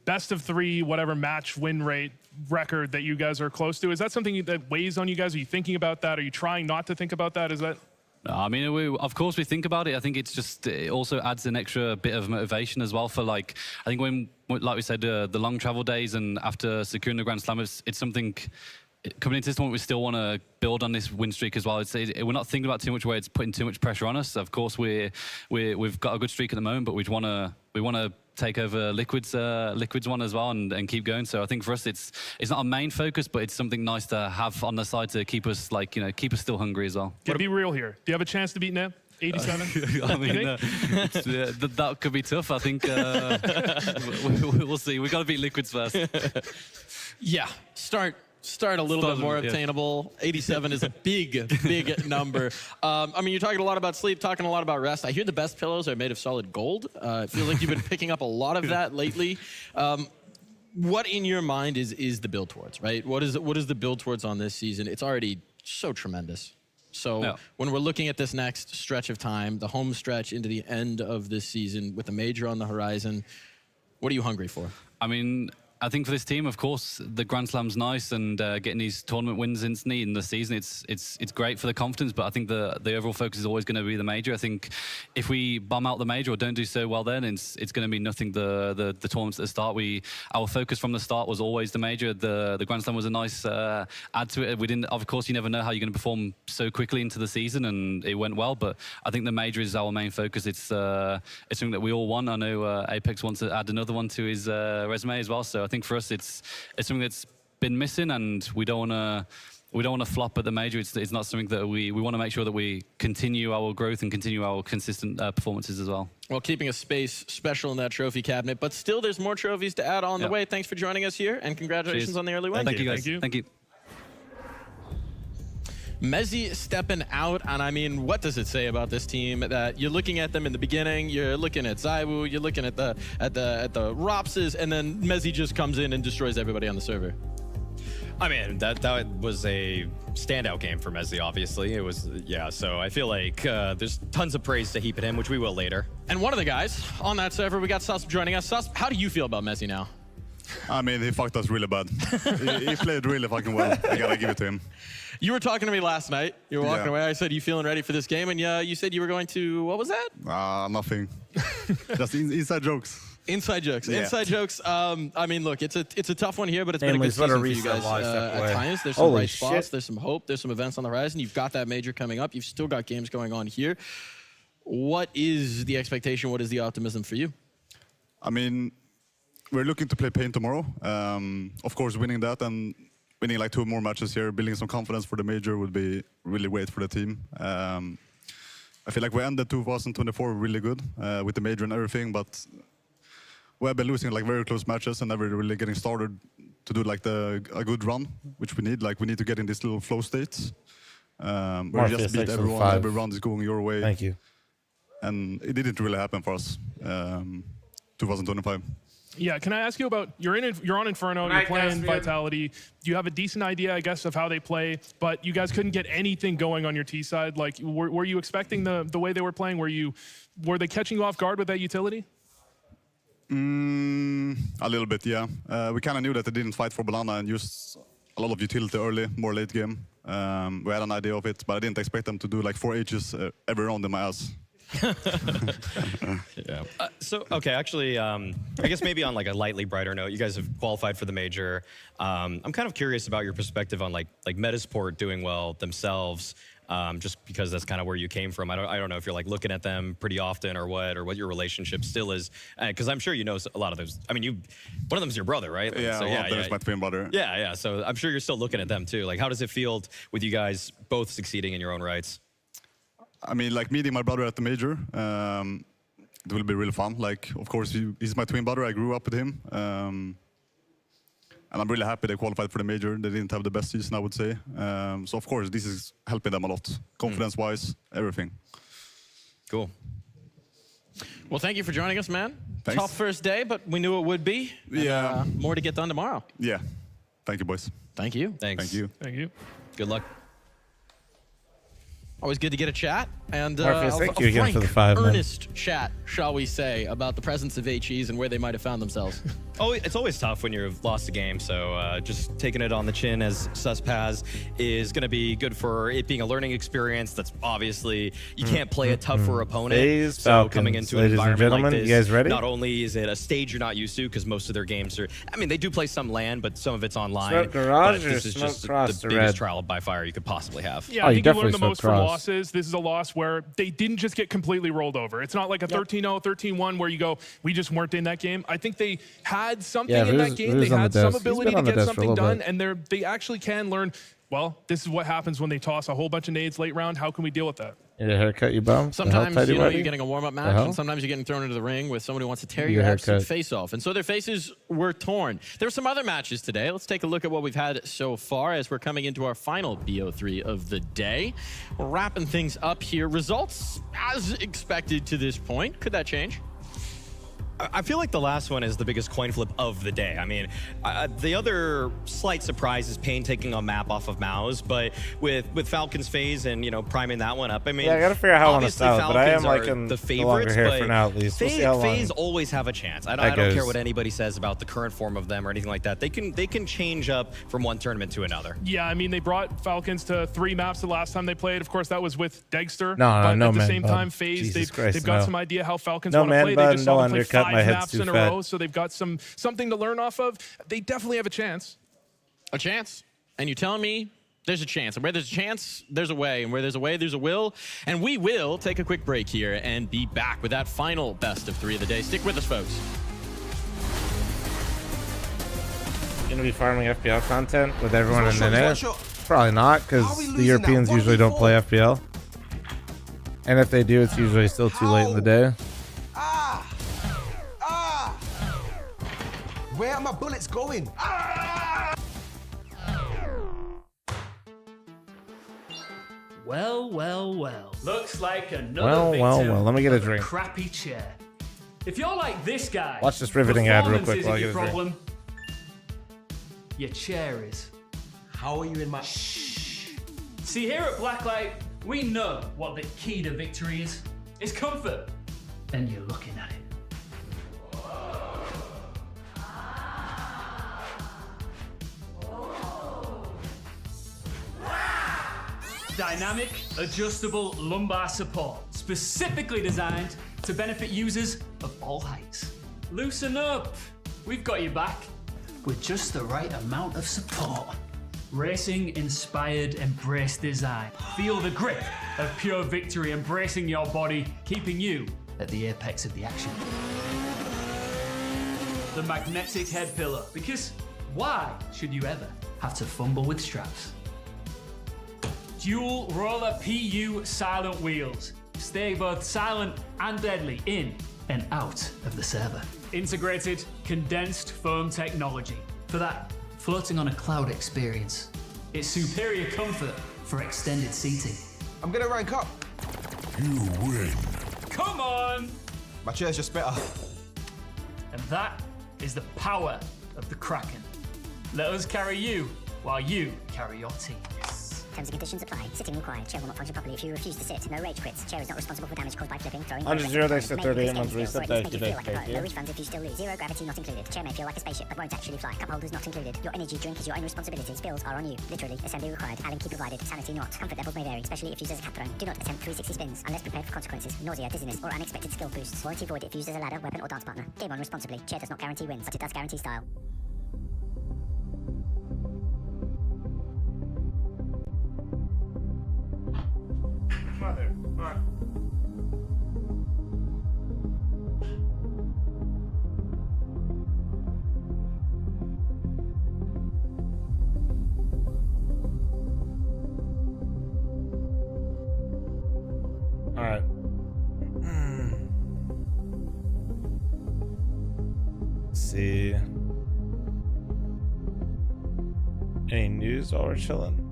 best of 3, whatever match win rate record that you guys are close to? Is that something that weighs on you guys? Are you thinking about that? Are you trying not to think about that? Is that... I mean, of course we think about it. I think it also adds an extra bit of motivation as well for, like, I think when, like we said, the long travel days and after securing the Grand Slam, it's something coming into this tournament, we still want to build on this win streak as well. We're not thinking about too much where it's putting too much pressure on us. Of course, we've got a good streak at the moment, but we want to take over Liquid's one as well and keep going. So I think for us, it's not our main focus, but it's something nice to have on the side to keep us keep us still hungry as well. Be real here. Do you have a chance to beat Neb? 87? I mean, that could be tough. I think we'll see. We got to beat Liquids first. Yeah, start a little bit more obtainable. 87 is a big number. I mean, you're talking a lot about sleep, talking a lot about rest. I hear the best pillows are made of solid gold. It feels like you've been picking up a lot of that lately. What in your mind is the build towards, right? What is the build towards on this season? It's already so tremendous. So when we're looking at this next stretch of time, the home stretch into the end of this season with a major on the horizon, what are you hungry for? I mean, I think for this team, of course, the Grand Slam's nice, and getting these tournament wins instantly in the season, it's great for the confidence. But I think the overall focus is always going to be the major. I think if we bum out the major or don't do so well, then it's going to be nothing. The tournaments at the start, our focus from the start was always the major. The Grand Slam was a nice add to it. We didn't, of course, you never know how you're going to perform so quickly into the season, and it went well. But I think the major is our main focus. It's something that we all want. I know Apex wants to add another one to his resume as well. So I think for us, it's something that's been missing, and we don't want to flop at the major. It's not something that we want to make sure that we continue our growth and continue our consistent performances as well. Well, keeping a space special in that trophy cabinet, but still there's more trophies to add on the way. Thanks for joining us here, and congratulations on the early win. Thank you, guys. Thank you. Mezzi stepping out, and I mean, what does it say about this team that you're looking at them in the beginning, you're looking at Zaiwu, you're looking at the Ropses, and then Mezzi just comes in and destroys everybody on the server? I mean, that was a standout game for Mezzi, obviously. It was, yeah, so I feel like there's tons of praise to heap at him, which we will later. And one of the guys on that server, we got Susp joining us. Susp, how do you feel about Mezzi now? I mean, he fucked us really bad. he played really fucking well. I gotta give it to him. You were talking to me last night. You were walking away. I said, you feeling ready for this game? And you said you were going to, what was that? Nothing. Just inside jokes. Inside jokes. Yeah. Inside jokes. I mean, look, it's a tough one here, but it's been a good season for you guys at times. There's some bright spots. There's some hope. There's some events on the horizon. You've got that major coming up. You've still got games going on here. What is the expectation? What is the optimism for you? I mean, we're looking to play Pain tomorrow. Of course, winning that and winning like 2 more matches here, building some confidence for the major would be really great for the team. I feel like we ended 2024 really good with the major and everything, but we have been losing like very close matches and never really getting started to do like a good run, which we need. Like we need to get in this little flow state where you just beat everyone. Every round is going your way. Thank you. And it didn't really happen for us 2025. Yeah, can I ask you about, you're on Inferno, you're playing Vitality. You have a decent idea, I guess, of how they play, but you guys couldn't get anything going on your T side. Like, were you expecting the way they were playing? Were they catching you off guard with that utility? A little bit, yeah. We kind of knew that they didn't fight for Banana and used a lot of utility early, more late game. We had an idea of it, but I didn't expect them to do like 4 H's every round in my ass. Yeah. Okay, actually, I guess maybe on like a lightly brighter note, you guys have qualified for the major. I'm kind of curious about your perspective on like Metasport doing well themselves, just because that's kind of where you came from. I don't know if you're like looking at them pretty often or what your relationship still is, because I'm sure you know a lot of those. I mean, one of them is your brother, right? Yeah, so, there's my twin brother. Yeah. So I'm sure you're still looking at them too. Like, how does it feel with you guys both succeeding in your own rights? I mean, like meeting my brother at the major, it will be really fun. Like, of course, he's my twin brother. I grew up with him. And I'm really happy they qualified for the major. They didn't have the best season, I would say. So, of course, this is helping them a lot. Confidence-wise, everything. Cool. Well, thank you for joining us, man. Thanks. Tough first day, but we knew it would be. Yeah. More to get done tomorrow. Yeah. Thank you, boys. Thank you. Thanks. Thank you. Thank you. Good luck. Always good to get a chat and Morpheus, thank you again frank, for the 5, man. earnest chat, shall we say, about the presence of HEs and where they might have found themselves. Oh, it's always tough when you've lost a game, so just taking it on the chin as Susp has is going to be good for it being a learning experience. That's obviously, you can't play a tougher opponent. FaZe, so Falcons, coming into an ladies and environment gentlemen, like this, you guys ready? not only is it a stage you're not used to, because most of their games are, I mean, they do play some LAN, but some of it's online. Smoke garage but this or is smoke just cross the to biggest red? trial by fire you could possibly have. Yeah, I think you learned the most from losses. This is a loss where they didn't just get completely rolled over. It's not like a 13-0, 13-1 where you go, we just weren't in that game. I think they had something in that game. They had some ability to get something done, and they actually can learn, well, this is what happens when they toss a whole bunch of nades late round. How can we deal with that? Need a haircut, you bum? Sometimes you're getting a warm-up match, and sometimes you're getting thrown into the ring with somebody who wants to tear your absolute face off. And so their faces were torn. There were some other matches today. Let's take a look at what we've had so far as we're coming into our final BO3 of the day. We're wrapping things up here. Results as expected to this point. Could that change? I feel like the last one is the biggest coin flip of the day. I mean, the other slight surprise is Pain taking a map off of Mouz, but with Falcons FaZe and, you know, priming that one up, I mean, yeah, I gotta figure out how I want to style it, but I am Falcons liking the the longer favorites, hair but for now, at least. We'll see how long FaZe always have a chance. I don't care what anybody says about the current form of them or anything like that. They can change up from one tournament to another. Yeah, I mean, they brought Falcons to 3 maps the last time they played. Of course, that was with Degster. No, but at the same time, FaZe, they've got some idea how Falcons want to play. They just saw them play 5 maps in a row. So they've got something to learn off of. They definitely have a chance. A chance? And you're telling me there's a chance. And where there's a chance, there's a way. And where there's a way, there's a will. And we will take a quick break here and be back with that final best of 3 of the day. Stick with us, folks. Gonna be farming FPL content with everyone in the net? Probably not, because the Europeans usually don't play FPL. And if they do, it's usually still too late in the day. Where are my bullets going? Well. Looks like another Well. Let me get a drink. crappy chair. If you're like this guy, Watch this riveting ad real performance quick isn't while I your get a drink. problem. Your chair is. How are you in my... Shh. See, here at Blacklight, we know what the key to victory is. It's comfort. And you're looking at it. Dynamic, adjustable lumbar support, specifically designed to benefit users of all heights. Loosen up, we've got you back with just the right amount of support. Racing-inspired Embrace design. Feel the grip of pure victory embracing your body, keeping you at the apex of the action. The magnetic head pillow, because why should you ever have to fumble with straps? Dual roller PU silent wheels. Stay both silent and deadly in and out of the server. Integrated condensed foam technology for that floating on a cloud experience. It's superior comfort for extended seating. I'm gonna rank up. You win. Come on! My chair's just better. And that is the power of the Kraken. Let us carry you while you carry your team. Terms and conditions apply. Sitting required. Chair will not function properly if you refuse to sit. No rage quits. Chair is not responsible for damage caused by flipping, throwing. 100 they said 38 months reset. Thank you. No refunds if you still lose. Zero gravity not included. Chair may feel like a spaceship but won't actually fly. Cup holders not included. Your energy drink is your own responsibility. Spills are on you. Literally. Assembly required. Allen key provided. Sanity not. Comfort levels may vary, especially if used as a cat throne. Do not attempt 360 spins unless prepared for consequences. Nausea, dizziness, or unexpected skill boosts. Warranty void if used as a ladder, weapon, or dance partner. Game on responsibly. Chair does not guarantee wins, but it does guarantee style. Motherfucker. All right. Let's see. Any news while we're chilling?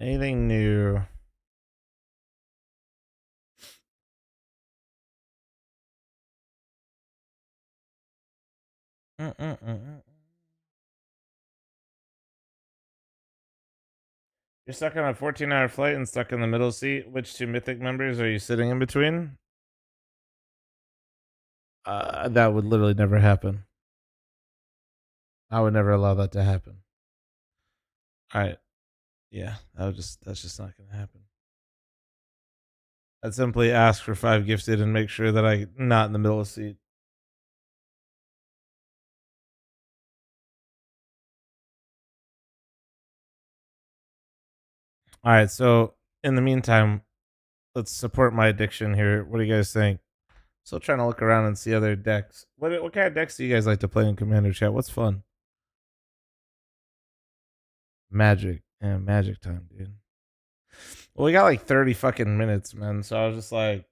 Anything new? You're stuck on a 14-hour flight and stuck in the middle seat. Which two Mythic members are you sitting in between? That would literally never happen. I would never allow that to happen. All right. Yeah, that's just not going to happen. I'd simply ask for 5 gifted and make sure that I'm not in the middle of the seat. All right, so in the meantime, let's support my addiction here. What do you guys think? Still trying to look around and see other decks. What kind of decks do you guys like to play in Commander Chat? What's fun? Magic. Yeah, magic time, dude. Well, we got like 30 fucking minutes, man. So I was just like,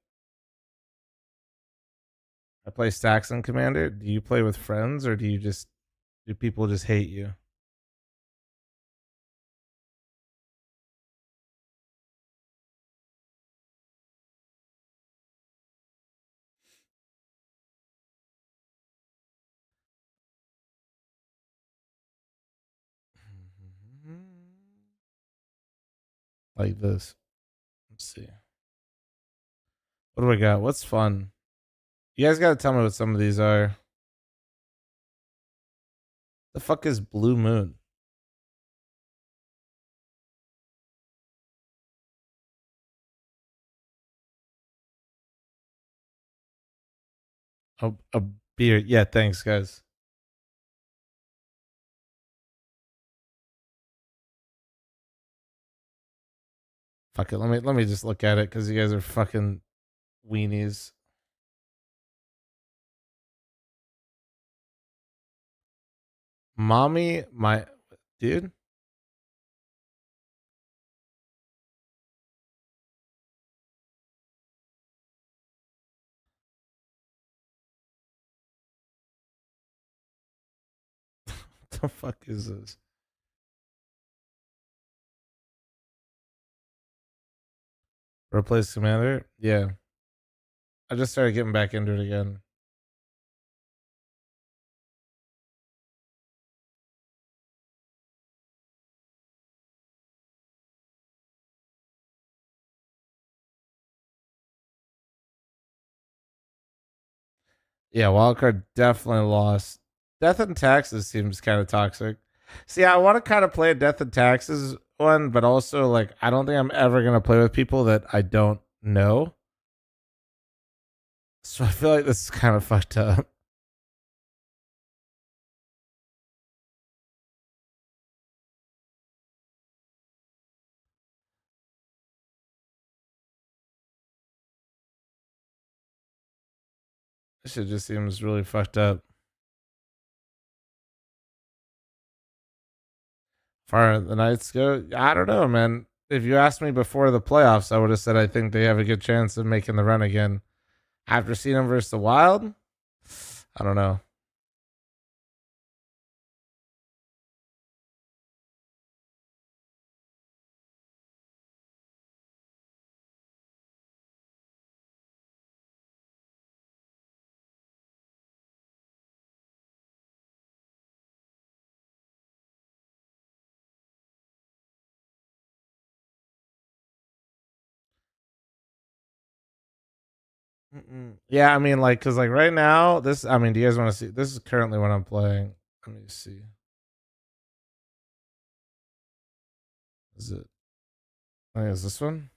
I play stacks in Commander. Do you play with friends or do people just hate you? Like this. Let's see. What do we got? What's fun? You guys got to tell me what some of these are. The fuck is Blue Moon? A beer. Yeah, thanks, guys. Fuck it. Let me just look at it because you guys are fucking weenies. Mommy, my dude. What the fuck is this? Replace Commander? Yeah. I just started getting back into it again. Yeah, Wildcard definitely lost. Death and Taxes seems kind of toxic. See, I want to kind of play a Death and Taxes one, but also like I don't think I'm ever gonna play with people that I don't know. So I feel like this is kind of fucked up. This shit just seems really fucked up. Far the Knights go, I don't know, man. If you asked me before the playoffs, I would have said I think they have a good chance of making the run again. After seeing them versus the Wild, I don't know. Yeah, I mean, like, cause like right now, this. I mean, do you guys want to see? This is currently what I'm playing. Let me see. Is it? I think it's this one.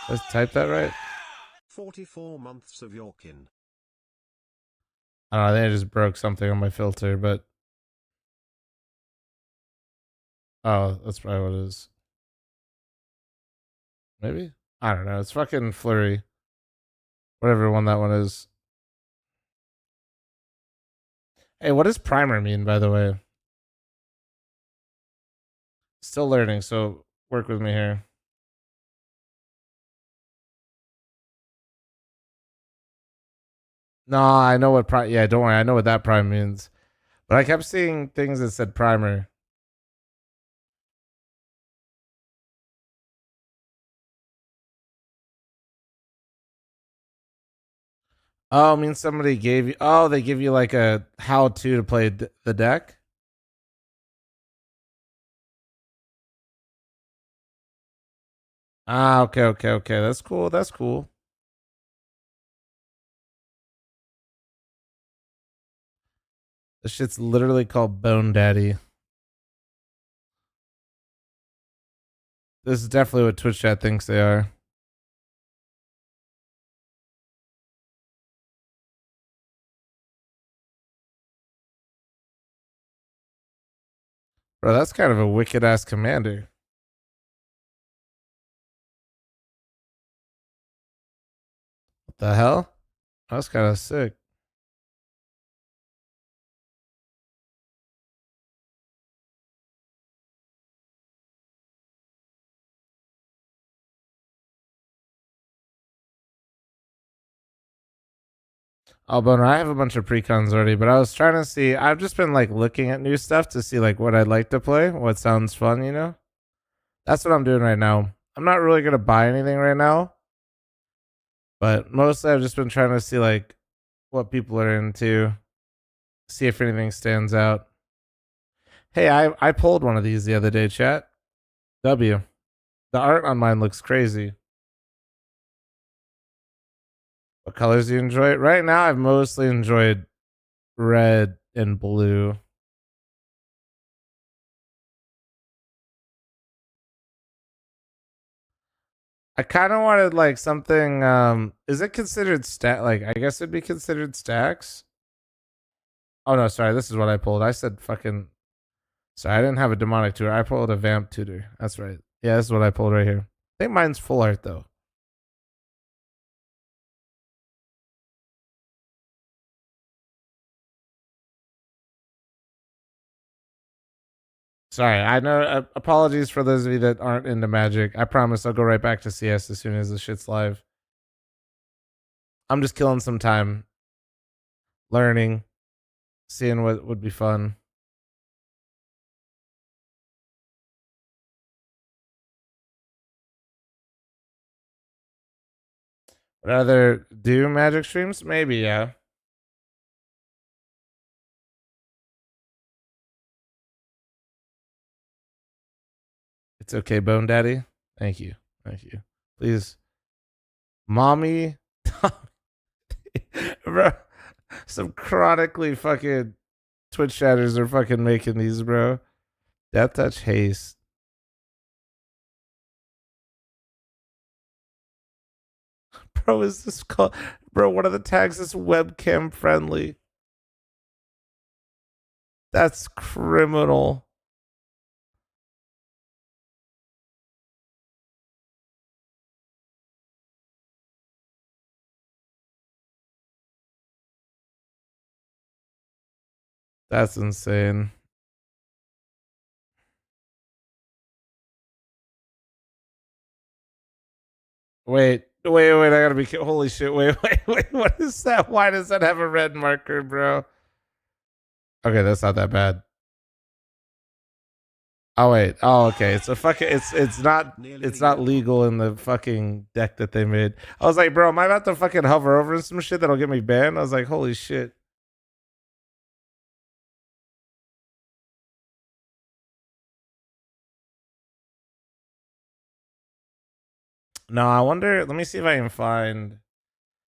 Let's type that right. 44 months of Yorkin. I don't know. I think I just broke something on my filter, but oh, that's probably what it is. Maybe? I don't know. It's fucking Flurry. Whatever one that one is. Hey, what does primer mean, by the way? Still learning, so work with me here. No, I know what prime. Yeah, don't worry. I know what that prime means. But I kept seeing things that said primer. Oh, it means somebody gave you. Oh, they give you like a how to play the deck. Ah, okay. That's cool. That's cool. This shit's literally called Bone Daddy. This is definitely what Twitch chat thinks they are. Bro, that's kind of a wicked ass commander. What the hell? That's kind of sick. Oh, Boner, I have a bunch of precons already, but I was trying to see. I've just been like looking at new stuff to see like what I'd like to play, what sounds fun, you know? That's what I'm doing right now. I'm not really gonna buy anything right now, but mostly I've just been trying to see like what people are into, see if anything stands out. Hey, I pulled one of these the other day, chat. W. The art on mine looks crazy. What colors do you enjoy? Right now, I've mostly enjoyed red and blue. I kind of wanted like something. Is it considered like I guess it'd be considered stacks. Oh no, sorry. This is what I pulled. I said fucking. Sorry, I didn't have a demonic tutor. I pulled a vamp tutor. That's right. Yeah, this is what I pulled right here. I think mine's full art though. Sorry, I know. Apologies for those of you that aren't into Magic. I promise I'll go right back to CS as soon as the shit's live. I'm just killing some time, learning, seeing what would be fun. Would rather do Magic streams? Maybe, yeah. It's okay, Bone Daddy. Thank you. Thank you. Please. Mommy. Bro, some chronically fucking Twitch chatters are fucking making these, bro. Death Touch Haste. Bro, is this called? Bro, one of the tags is webcam friendly. That's criminal. That's insane. Wait. I gotta be. Holy shit. Wait. What is that? Why does that have a red marker, bro? Okay, that's not that bad. Oh wait. Oh okay. It's a fucking. It's not legal in the fucking deck that they made. I was like, bro, am I about to fucking hover over some shit that'll get me banned? I was like, holy shit. No, I wonder. Let me see if I can find.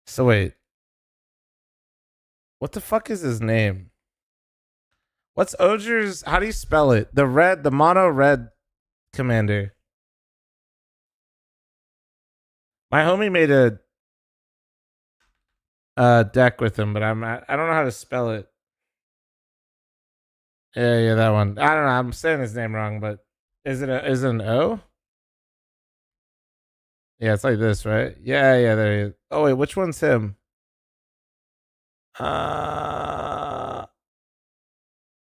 So wait. What the fuck is his name? What's Oger's? How do you spell it? The mono red commander. My homie made a deck with him, but I don't know how to spell it. Yeah, that one. I don't know. I'm saying his name wrong, but is it an O? Yeah, it's like this, right? Yeah, there he is. Oh wait, which one's him? All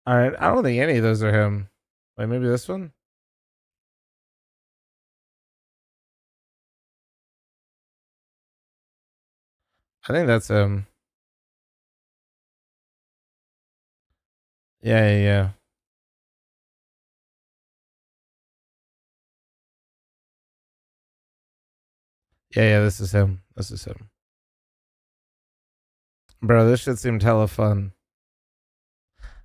right, I don't think any of those are him. Wait, maybe this one? I think that's him. Yeah. Yeah, this is him. Bro, this shit seemed hella fun.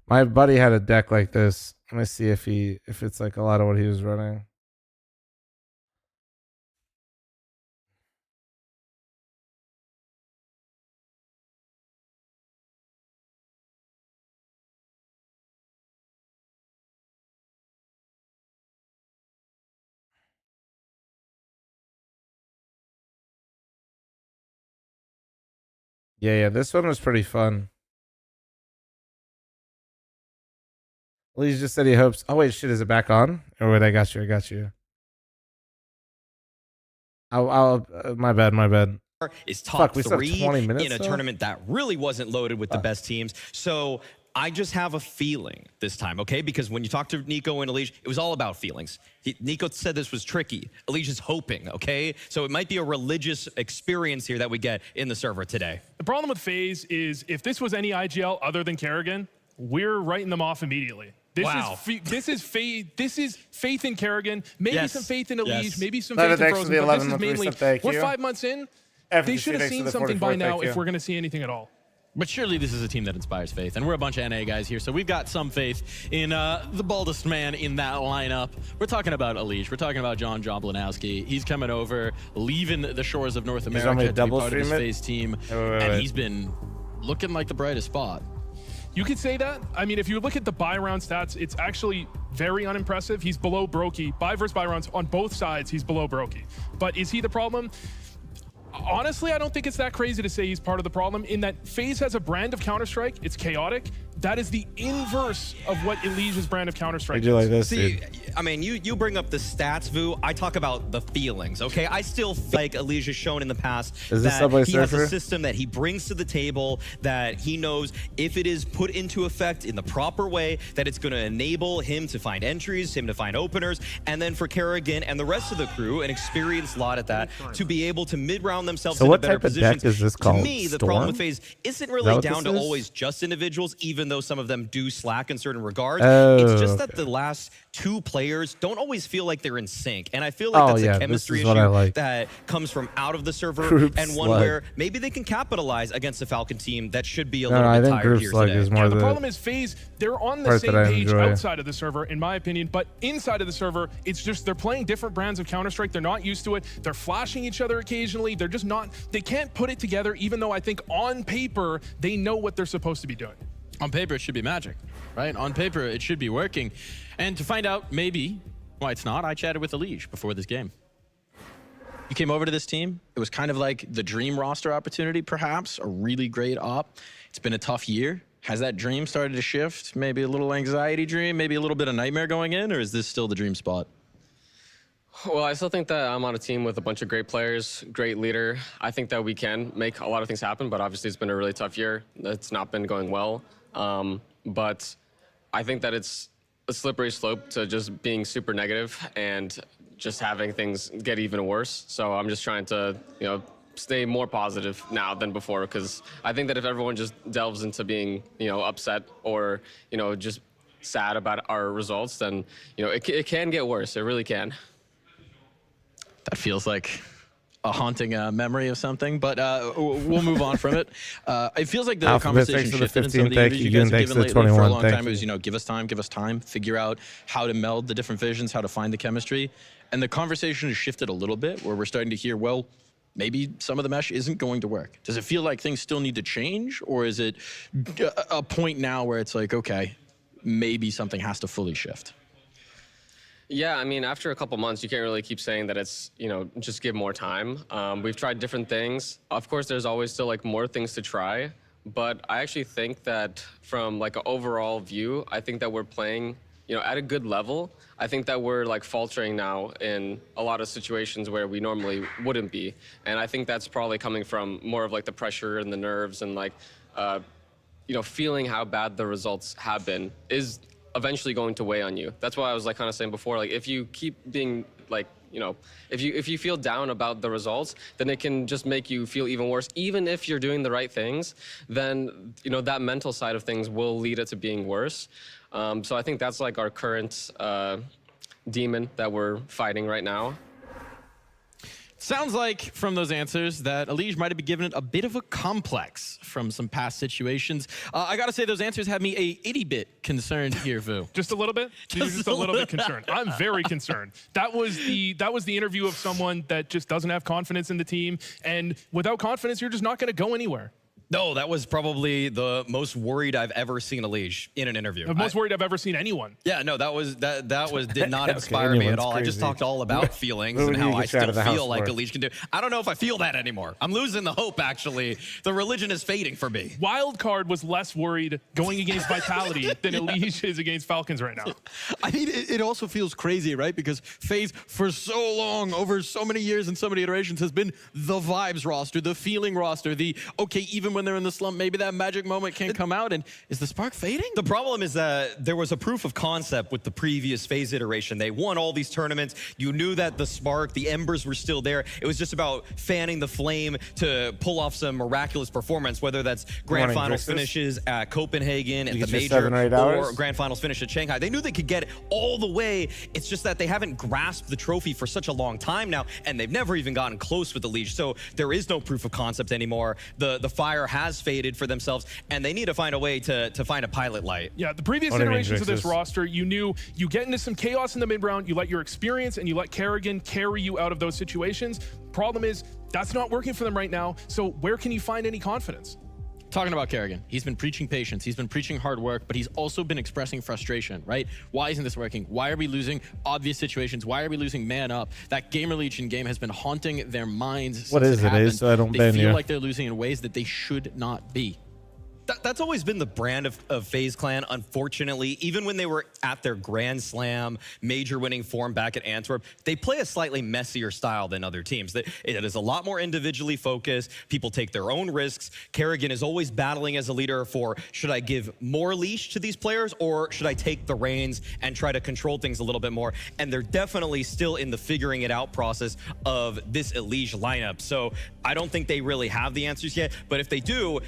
My buddy had a deck like this. Let me see if it's like a lot of what he was running. Yeah, this one was pretty fun. Well, he just said he hopes. Oh wait, shit, is it back on? Oh wait, I got you. I'll my bad. Is top we still have 3 20 minutes in a though? tournament that really wasn't loaded with the best teams. So I just have a feeling this time, okay? Because when you talk to Nico and Elige, it was all about feelings. Nico said this was tricky. Elige is hoping, okay? So it might be a religious experience here that we get in the server today. The problem with FaZe is if this was any IGL other than Kerrigan, we're writing them off immediately. This is faith in Kerrigan, maybe some faith in Elige, maybe some faith in Frozen, but this is mainly, we're 5 months in. They should have seen something by now if we're going to see anything at all. But surely this is a team that inspires faith, and we're a bunch of NA guys here, so we've got some faith in the baldest man in that lineup. We're talking about Elige. We're talking about John Jablanowski. He's coming over, leaving the shores of North America to be part of this FaZe team, and he's been looking like the brightest spot. You could say that. I mean, if you look at the buy round stats, it's actually very unimpressive. He's below Brokey. Buy versus buy rounds on both sides, he's below Brokey. But is he the problem? Honestly, I don't think it's that crazy to say he's part of the problem in that FaZe has a brand of Counter-Strike. It's chaotic. That is the inverse of what Elige's brand of Counter-Strike is. Like this, See, dude. I mean, you bring up the stats, Vu. I talk about the feelings, okay? I still feel like Elige has shown in the past that he has a system that he brings to the table, that he knows if it is put into effect in the proper way, that it's going to enable him to find entries, him to find openers, and then for Kerrigan and the rest of the crew, an experienced lot at that, to be able to mid-round themselves So into what better type of positions. deck is this called? To me, the Storm? problem with FaZe isn't really down to always just individuals, even though some of them do slack in certain regards. It's just that the last 2 players don't always feel like they're in sync. And I feel like that's a chemistry issue that comes from out of the server and one where maybe they can capitalize against a Falcon team that should be a little bit tired here today. The problem is FaZe, they're on the same page outside of the server, in my opinion, but inside of the server, it's just they're playing different brands of Counter-Strike. They're not used to it. They're flashing each other occasionally. They're just not, they can't put it together, even though I think on paper, they know what they're supposed to be doing. On paper, it should be magic, right? On paper, it should be working. And to find out maybe why it's not, I chatted with Elige before this game. You came over to this team. It was kind of like the dream roster opportunity, perhaps, a really great op. It's been a tough year. Has that dream started to shift? Maybe a little anxiety dream, maybe a little bit of nightmare going in, or is this still the dream spot? Well, I still think that I'm on a team with a bunch of great players, great leader. I think that we can make a lot of things happen, but obviously it's been a really tough year. It's not been going well. But I think that it's a slippery slope to just being super negative and just having things get even worse. So I'm just trying to, stay more positive now than before, because I think that if everyone just delves into being, upset or, just sad about our results, then, it can get worse. It really can. That feels like a haunting memory of something, but we'll move on from it. It feels like the conversation shifted in some of the interviews you guys have given lately for a long time. It was, give us time, figure out how to meld the different visions, how to find the chemistry. And the conversation has shifted a little bit where we're starting to hear, well, maybe some of the mesh isn't going to work. Does it feel like things still need to change? Or is it a point now where it's like, okay, maybe something has to fully shift? Yeah, I mean, after a couple months, you can't really keep saying that it's, you know, just give more time. We've tried different things. Of course, there's always still like more things to try. But I actually think that from like an overall view, I think that we're playing, you know, at a good level. I think that we're like faltering now in a lot of situations where we normally wouldn't be. And I think that's probably coming from more of like the pressure and the nerves and like, you know, feeling how bad the results have been is eventually going to weigh on you. That's why I was like kind of saying before, like if you keep being like, you know, if you feel down about the results, then it can just make you feel even worse. Even if you're doing the right things, then, you know, that mental side of things will lead it to being worse. So I think that's like our current demon that we're fighting right now. Sounds like from those answers that Elige might have been given it a bit of a complex from some past situations. I gotta say those answers had me a itty bit concerned here, Vu. Just a little bit? Just a little bit concerned. I'm very concerned. That was the interview of someone that just doesn't have confidence in the team, and without confidence, you're just not gonna go anywhere. No, that was probably the most worried I've ever seen Elige in an interview. The most worried I've ever seen anyone. Yeah, no, did not inspire me at all. Crazy. I just talked all about feelings and how I still feel like Elige can do. I don't know if I feel that anymore. I'm losing the hope, actually. The religion is fading for me. Wildcard was less worried going against Vitality than Elige is against Falcons right now. I mean, it also feels crazy, right? Because FaZe, for so long, over so many years and so many iterations, has been the vibes roster, the feeling roster, the, okay, even when they're in the slump, maybe that magic moment can come out. And is the spark fading? The problem is that there was a proof of concept with the previous FaZe iteration. They won all these tournaments. You knew that the spark, the embers were still there. It was just about fanning the flame to pull off some miraculous performance, whether that's grand finals finishes at Copenhagen, at the major, or grand finals finish at Shanghai. They knew they could get it all the way. It's just that they haven't grasped the trophy for such a long time now, and they've never even gotten close with the Elige. So there is no proof of concept anymore. The fire has faded for themselves, and they need to find a way to find a pilot light. Yeah, the previous iterations of this roster, you knew you get into some chaos in the mid-round, you let your experience and you let Kerrigan carry you out of those situations. Problem is, that's not working for them right now, so where can you find any confidence? Talking about Kerrigan, he's been preaching patience, he's been preaching hard work, but he's also been expressing frustration, right? Why isn't this working? Why are we losing obvious situations? Why are we losing man up? That gamer legion game has been haunting their minds since it happened. So I don't they feel like they're losing in ways that they should not be. That's always been the brand of FaZe Clan, unfortunately. Even when they were at their Grand Slam major winning form back at Antwerp, they play a slightly messier style than other teams. It is a lot more individually focused. People take their own risks. Kerrigan is always battling as a leader for, should I give more leash to these players or should I take the reins and try to control things a little bit more? And they're definitely still in the figuring it out process of this Elige lineup. So I don't think they really have the answers yet, but if they do,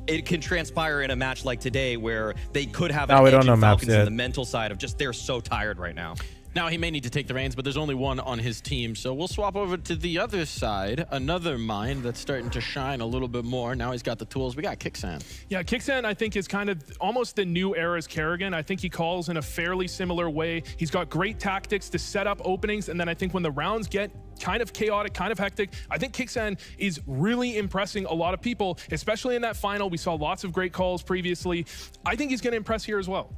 it can transpire in a match like today where they could have an edge in Falcons in the mental side of just they're so tired right now. Now, he may need to take the reins, but there's only one on his team. So we'll swap over to the other side. Another mind that's starting to shine a little bit more. Now he's got the tools. We got Kixan. Yeah, Kixan, I think, is kind of almost the new era's Kerrigan. I think he calls in a fairly similar way. He's got great tactics to set up openings, and then I think when the rounds get kind of chaotic, kind of hectic, I think Kixan is really impressing a lot of people, especially in that final. We saw lots of great calls previously. I think he's going to impress here as well.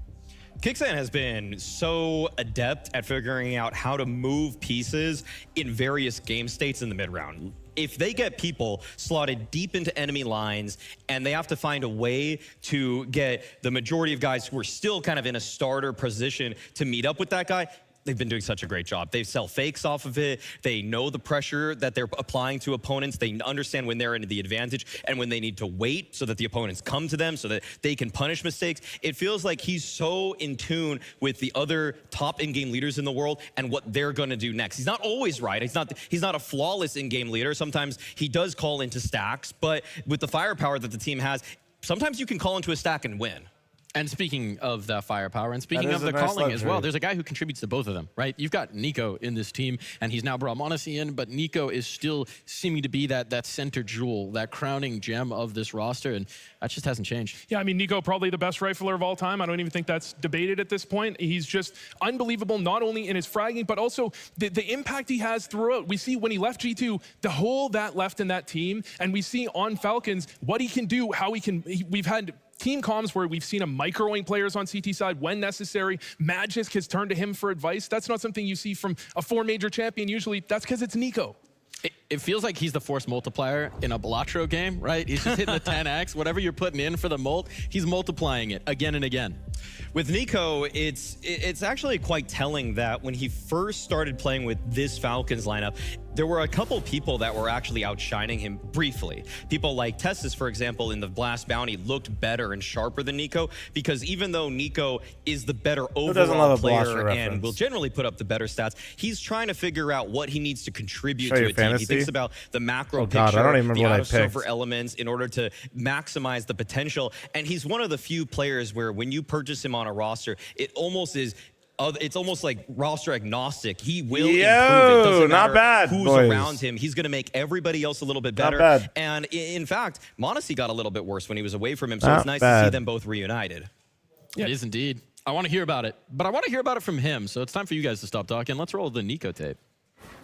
Kixan has been so adept at figuring out how to move pieces in various game states in the mid-round. If they get people slotted deep into enemy lines and they have to find a way to get the majority of guys who are still kind of in a starter position to meet up with that guy, they've been doing such a great job. They sell fakes off of it. They know the pressure that they're applying to opponents. They understand when they're into the advantage and when they need to wait so that the opponents come to them so that they can punish mistakes. It feels like he's so in tune with the other top in-game leaders in the world and what they're going to do next. He's not always right. He's not a flawless in-game leader. Sometimes he does call into stacks, but with the firepower that the team has, sometimes you can call into a stack and win. And speaking of that firepower, and speaking That of is the a nice calling as well, luxury. there's a guy who contributes to both of them, right? You've got Nico in this team, and he's now brought Monacy in, but Nico is still seeming to be that center jewel, that crowning gem of this roster, and that just hasn't changed. Yeah, I mean, Nico, probably the best rifler of all time. I don't even think that's debated at this point. He's just unbelievable, not only in his fragging, but also the impact he has throughout. We see when he left G2, the hole that left in that team, and we see on Falcons what he can do, how he can, we've had team comms where we've seen him microing players on CT side when necessary. Magisk has turned to him for advice. That's not something you see from a 4-major champion usually. That's because it's Nico. It feels like he's the force multiplier in a Balatro game, right? He's just hitting the 10x. Whatever you're putting in for the mult, he's multiplying it again and again. With Nico, it's actually quite telling that when he first started playing with this Falcons lineup, there were a couple people that were actually outshining him briefly. People like Tessus, for example, in the Blast Bounty looked better and sharper than Nico, because even though Nico is the better overall player and will generally put up the better stats, he's trying to figure out what he needs to contribute to a team. He thinks about the macro picture, I don't even remember the what I out-of-server picked. elements in order to maximize the potential. And he's one of the few players where when you purchase him on a roster, it almost is it's almost like roster agnostic. He will improve. It doesn't not matter bad, who's boys. around him. He's going to make everybody else a little bit Not better. bad. And in fact, Monacy got a little bit worse when he was away from him. So it's nice to see them both reunited. Yeah, it is indeed. I want to hear about it, but I want to hear about it from him. So it's time for you guys to stop talking. Let's roll the Nico tape.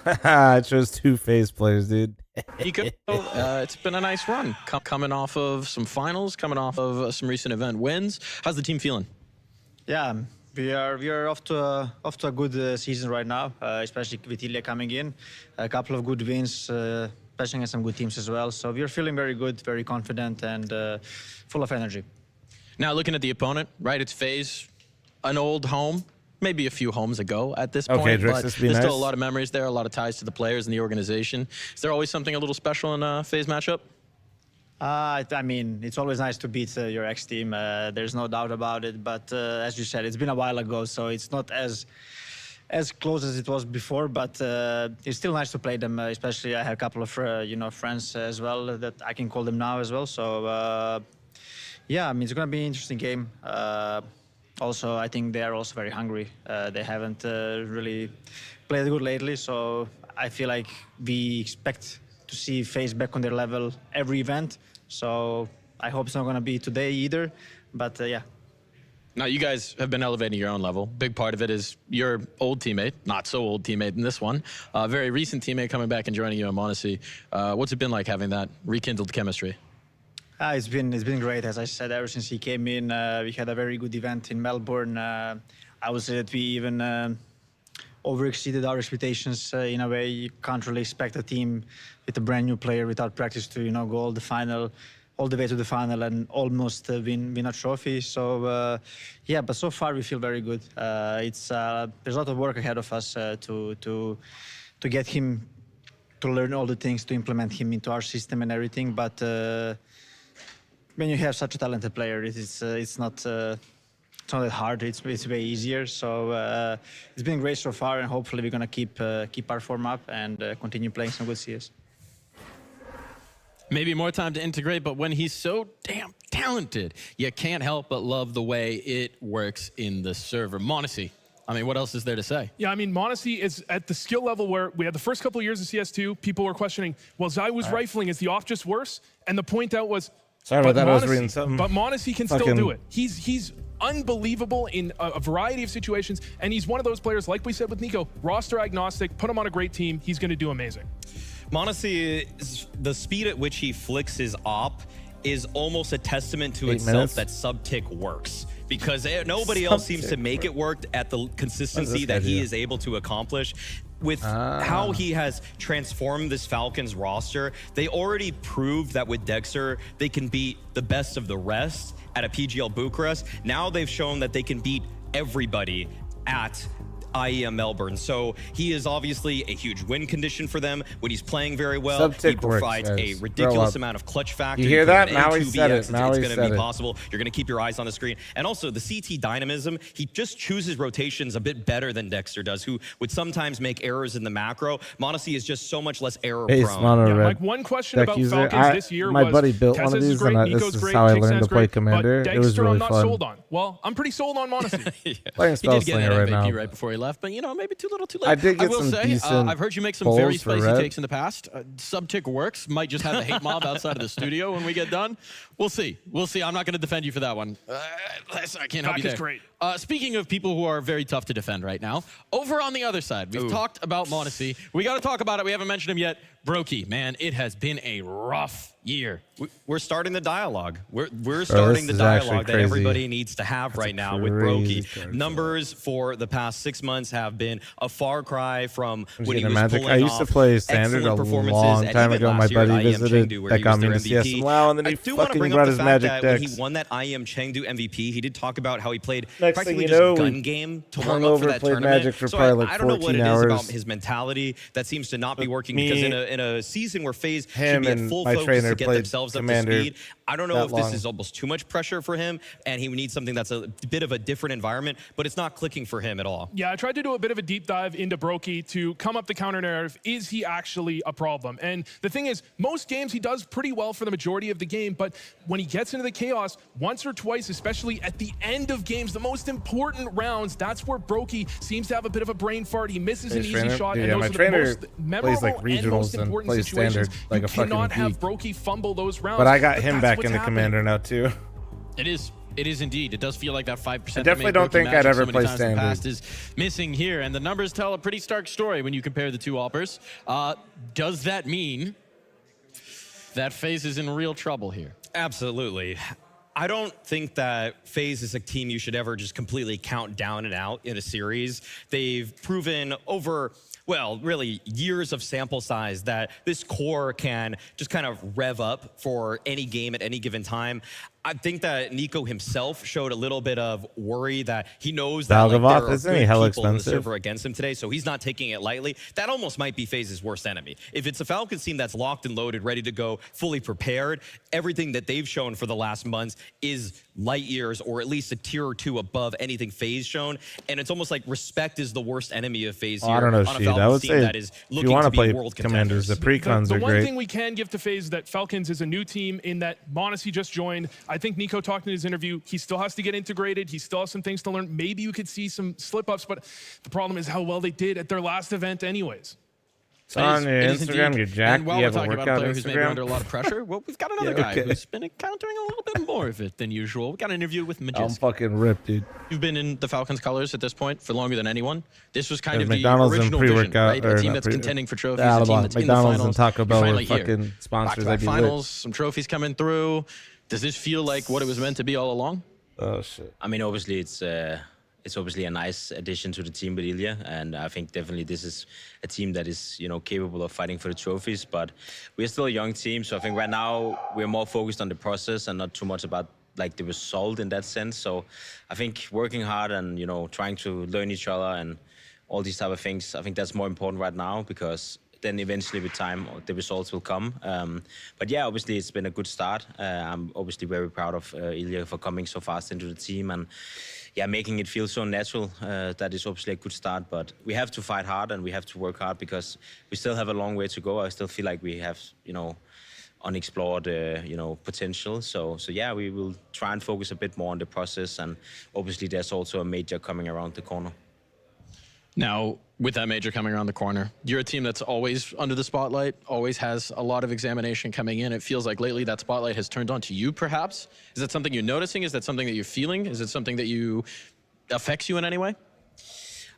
It shows 2 FaZe players, dude. Nico, it's been a nice run. Coming off of some finals, coming off of some recent event wins. How's the team feeling? Yeah, we are off to a good season right now, especially with Ilya coming in. A couple of good wins, especially against some good teams as well. So we're feeling very good, very confident, and full of energy. Now looking at the opponent, right? It's FaZe, an old home. Maybe a few homes ago at this point, Drix, but there's still a lot of memories there, a lot of ties to the players and the organization. Is there always something a little special in a FaZe matchup? I mean, it's always nice to beat your ex-team. There's no doubt about it. But as you said, it's been a while ago, so it's not as close as it was before. But it's still nice to play them. Especially, I have a couple of friends as well that I can call them now as well. So yeah, I mean, it's gonna be an interesting game. Also, I think they are also very hungry. They haven't really played good lately, so I feel like we expect to see FaZe back on their level every event. So I hope it's not going to be today either, but yeah. Now, you guys have been elevating your own level. Big part of it is your old teammate, not so old teammate in this one, very recent teammate coming back and joining you in Monacy. What's it been like having that rekindled chemistry? It's been great, as I said, ever since he came in. We had a very good event in Melbourne. I would say that we even over-exceeded our expectations in a way. You can't really expect a team with a brand new player without practice to go all the way to the final and almost win a trophy. So yeah, but so far we feel very good. There's a lot of work ahead of us to get him to learn all the things, to implement him into our system and everything. But when you have such a talented player, it's not that hard. It's way easier. So it's been great so far, and hopefully we're gonna keep our form up and continue playing some good CS. Maybe more time to integrate, but when he's so damn talented, you can't help but love the way it works in the server. Monacy, I mean, what else is there to say? Yeah, I mean, Monacy is at the skill level where we had the first couple of years of CS2, people were questioning, well, Zai was rifling, is the off just worse? And the point out was, sorry about that, I was reading something. But Monacy can still do it. He's unbelievable in a variety of situations, and he's one of those players, like we said with Nico, roster agnostic, put him on a great team, he's gonna do amazing. Monacy, the speed at which he flicks his op is almost a testament to itself that sub-tick works. Because nobody else seems to make it work at the consistency that he is able to accomplish. With how he has transformed this Falcons roster, they already proved that with Dexter, they can beat the best of the rest at a PGL Bucharest. Now they've shown that they can beat everybody at IEM Melbourne. So he is obviously a huge win condition for them. When he's playing very well, he provides a ridiculous amount of clutch factor. You hear that? Maui said it. It's going to be possible. You're going to keep your eyes on the screen. And also the CT dynamism, he just chooses rotations a bit better than Dexter does, who would sometimes make errors in the macro. m0NESY is just so much less error prone. Like one question about Falcons this year my was, buddy built one of these, and this is how I learned to play Commander. It was really I'm not fun. sold on. Well, I'm pretty sold on m0NESY. Playing He did get Spellslinger an right MVP now. right before he left, but maybe too little, too late. I did get will some say, decent I've heard you make some very polls for spicy red. takes in the past. Subtick works. Might just have the hate mob outside of the studio when we get done. We'll see. We'll see. I'm not going to defend you for that one. I can't help you there. Great. Speaking of people who are very tough to defend right now, over on the other side, we've talked about m0NESY. We got to talk about it. We haven't mentioned him yet. Brokey, man, it has been a rough year. We're starting the dialogue. We're starting the dialogue that everybody needs to have right now with Brokey. Numbers for the past 6 months have been a far cry from when he was pulling I used to play Standard a long time ago. My buddy visited. That got me to CS. Wow, and then he fucking brought his Magic when decks. he won that IEM Chengdu MVP, he did talk about how he played Next practically thing you know, just gun game to warm hung up for over, that played tournament. Magic for So probably like I don't know what 14 it is hours. about his mentality that seems to not be working, because in a season where FaZe should Him be at and full my focus trainer to get played themselves up to Commander speed, I don't know that if long. this is almost too much pressure for him, and he needs something that's a bit of a different environment, but it's not clicking for him at all. Yeah, I tried to do a bit of a deep dive into Brokey to come up the counter narrative. Is he actually a problem? And the thing is, most games he does pretty well for the majority of the game, but when he gets into the chaos, once or twice, especially at the end of games, the most important rounds, that's where Brokey seems to have a bit of a brain fart. He misses an easy shot, and Yeah, those my are the trainer most memorable plays like and most regionals and important plays situations. Standard like you a fucking cannot have geek. Brokey fumble those rounds. But I got him that's back what's into happening. Commander now too. It is. It is indeed. It does feel like that 5%. I definitely don't think I'd ever play Standard. Past is missing here, and the numbers tell a pretty stark story when you compare the two Alpers. Does that mean that FaZe is in real trouble here? Absolutely. I don't think that FaZe is a team you should ever just completely count down and out in a series. They've proven over, well, really years of sample size that this core can just kind of rev up for any game at any given time. I think that Nico himself showed a little bit of worry that he knows that like, there are isn't good he hella people in the expensive? server against him today, so he's not taking it lightly. That almost might be FaZe's worst enemy. If it's a Falcons team that's locked and loaded, ready to go, fully prepared, everything that they've shown for the last months is light years or at least a tier or two above anything FaZe shown. And it's almost like respect is the worst enemy of FaZe here I don't know, on a Sheed. Falcons I would team say that is if you looking want to to be play world Commanders, the contenders. precons The are one great. thing we can give to FaZe is that Falcons is a new team in that m0NESY just joined. I think Nico talked in his interview. He still has to get integrated. He still has some things to learn. Maybe you could see some slip-ups, but the problem is how well they did at their last event anyways. It's on your Instagram, you're jacked. And while You we're have a talking about a workout player who's maybe Instagram? under a lot of pressure, well, we've got another guy who's been encountering a little bit more of it than usual. We got an interview with I'm Majisk. fucking ripped, dude. You've been in the Falcons colors at this point for longer than anyone. This was kind There's of the McDonald's and original vision, pre-workout, right? A or team not that's pre- contending for trophies, Yeah, a team that's in the McDonald's finals. and Taco You're Bell were finally here. fucking sponsors. Back-to-back I'd be lit. finals, some trophies coming through. Does this feel like what it was meant to be all along? Oh shit. I mean, obviously it's obviously a nice addition to the team with Ilya, and I think definitely this is a team that is, you know, capable of fighting for the trophies. But we're still a young team, so I think right now we're more focused on the process and not too much about like the result in that sense. So I think working hard and, you know, trying to learn each other and all these type of things, I think that's more important right now, because then eventually with time the results will come. But yeah, obviously it's been a good start. I'm obviously very proud of Ilya for coming so fast into the team and yeah, making it feel so natural. That is obviously a good start, but we have to fight hard and we have to work hard because we still have a long way to go. I still feel like we have, you know, unexplored, you know, potential. So yeah, we will try and focus a bit more on the process, and obviously there's also a major coming around the corner. Now, with that major coming around the corner, you're a team that's always under the spotlight, always has a lot of examination coming in. It feels like lately that spotlight has turned on to you, perhaps. Is that something you're noticing? Is that something that you're feeling? Is it something that affects you in any way?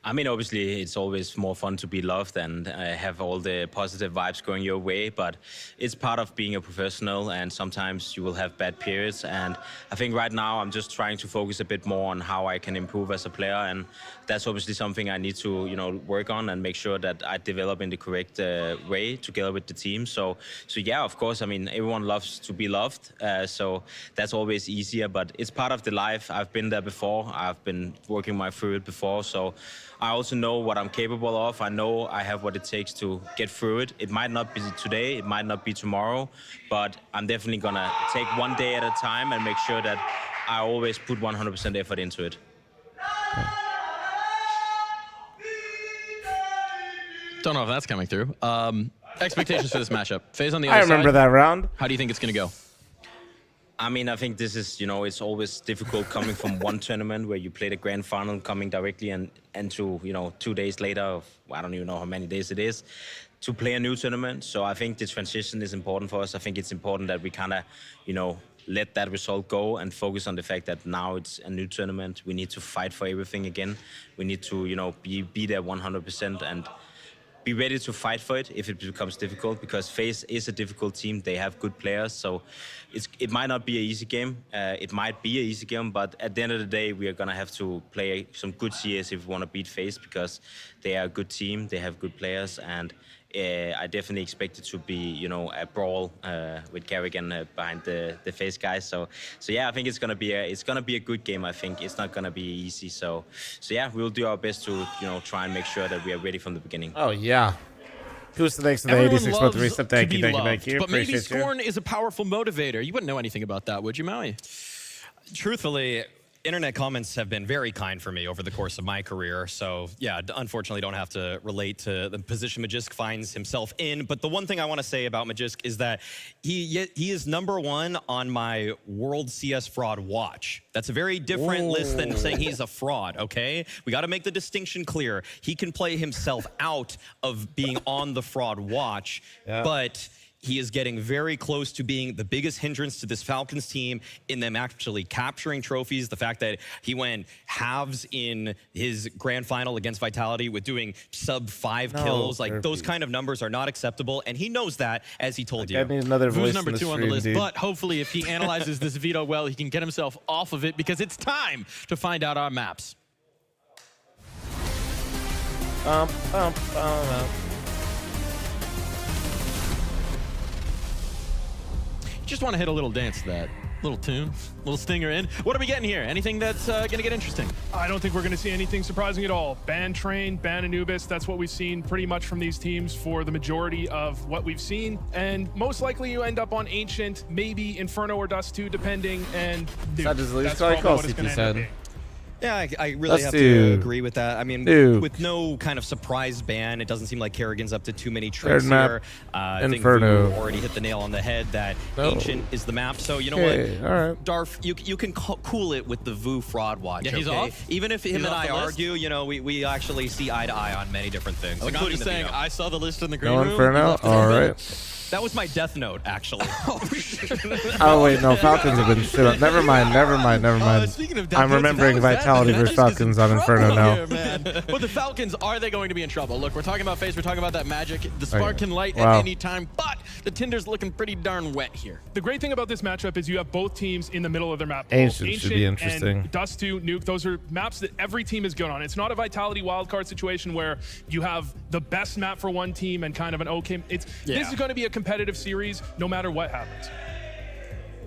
I mean, obviously, it's always more fun to be loved and have all the positive vibes going your way, but it's part of being a professional, and sometimes you will have bad periods. And I think right now I'm just trying to focus a bit more on how I can improve as a player, and that's obviously something I need to, you know, work on and make sure that I develop in the correct way together with the team. So yeah, of course, I mean, everyone loves to be loved, so that's always easier, but it's part of the life. I've been there before. I've been working my through it before, so I also know what I'm capable of. I know I have what it takes to get through it. It might not be today, it might not be tomorrow, but I'm definitely gonna take one day at a time and make sure that I always put 100% effort into it. Don't know if that's coming through. Expectations for this matchup. FaZe on the other I remember side. that round. How do you think it's going to go? I mean, I think this is, it's always difficult coming from one tournament where you play the grand final, coming directly and to, 2 days later, I don't even know how many days it is, to play a new tournament. So I think the transition is important for us. I think it's important that we kind of, let that result go and focus on the fact that now it's a new tournament. We need to fight for everything again. We need to, be there 100% and be ready to fight for it if it becomes difficult, because FaZe is a difficult team. They have good players, so it might not be an easy game. It might be an easy game, but at the end of the day, we are going to have to play some good CS if we want to beat FaZe, because they are a good team, they have good players, and I definitely expect it to be, a brawl with Kerrigan behind the FaZe guys. So yeah, I think it's gonna be a good game. I think it's not gonna be easy. So yeah, we'll do our best to try and make sure that we are ready from the beginning. Oh yeah. Who's the next to the Everyone 86 month loves reset? Thank to you, be thank you. loved, but maybe Appreciate you. Scorn is a powerful motivator. You wouldn't know anything about that, would you, Maui? Truthfully, internet comments have been very kind for me over the course of my career. So yeah, unfortunately don't have to relate to the position Magisk finds himself in. But the one thing I want to say about Magisk is that he is #1 on my World CS Fraud watch. That's a very different list than saying he's a fraud, okay? We got to make the distinction clear. He can play himself out of being on the fraud watch, but he is getting very close to being the biggest hindrance to this Falcons team in them actually capturing trophies. The fact that he went halves in his grand final against Vitality with doing sub-5 kills, like those kind of numbers are not acceptable, and he knows that, as he told you. I need another voice Who's number in the 2 on the stream, list, dude. but hopefully if he analyzes this veto well, he can get himself off of it, because it's time to find out our maps. Just want to hit a little dance to that. Little tune, little stinger in. What are we getting here? Anything that's going to get interesting? I don't think we're going to see anything surprising at all. Ban Train, ban Anubis, that's what we've seen pretty much from these teams for the majority of what we've seen. And most likely you end up on Ancient, maybe Inferno or Dust 2, depending. And That's probably call what it's going CP to end up said. being. Yeah, I really have to agree with that. I mean, with no kind of surprise ban, it doesn't seem like Kerrigan's up to too many tricks here. I think Inferno. Vu already hit the nail on the head that No. Ancient is the map. So you know Okay, what, all right. Darf, you can cool it with the Vu fraud watch. Yeah, he's okay? off? Even if him He's and off I the list? argue, we actually see eye to eye on many different things, Like including I'm just the saying, veto. I saw the list in the green No room. Inferno? All right. That was my death note, actually. Oh wait, no, Falcons have been shit up. Never mind. Speaking of death I'm notes, remembering how is that? Vitality Man, versus that just Falcons on Inferno now. Here, man. But the Falcons, are they going to be in trouble? Look, we're talking about FaZe, we're talking about that magic. The spark can light at any time, but the Tinder's looking pretty darn wet here. The great thing about this matchup is you have both teams in the middle of their map. Ancient should be interesting. And Dust 2, Nuke, those are maps that every team is good on. It's not a Vitality wildcard situation where you have the best map for one team and kind of an okay. This is going to be a competitive series no matter what happens.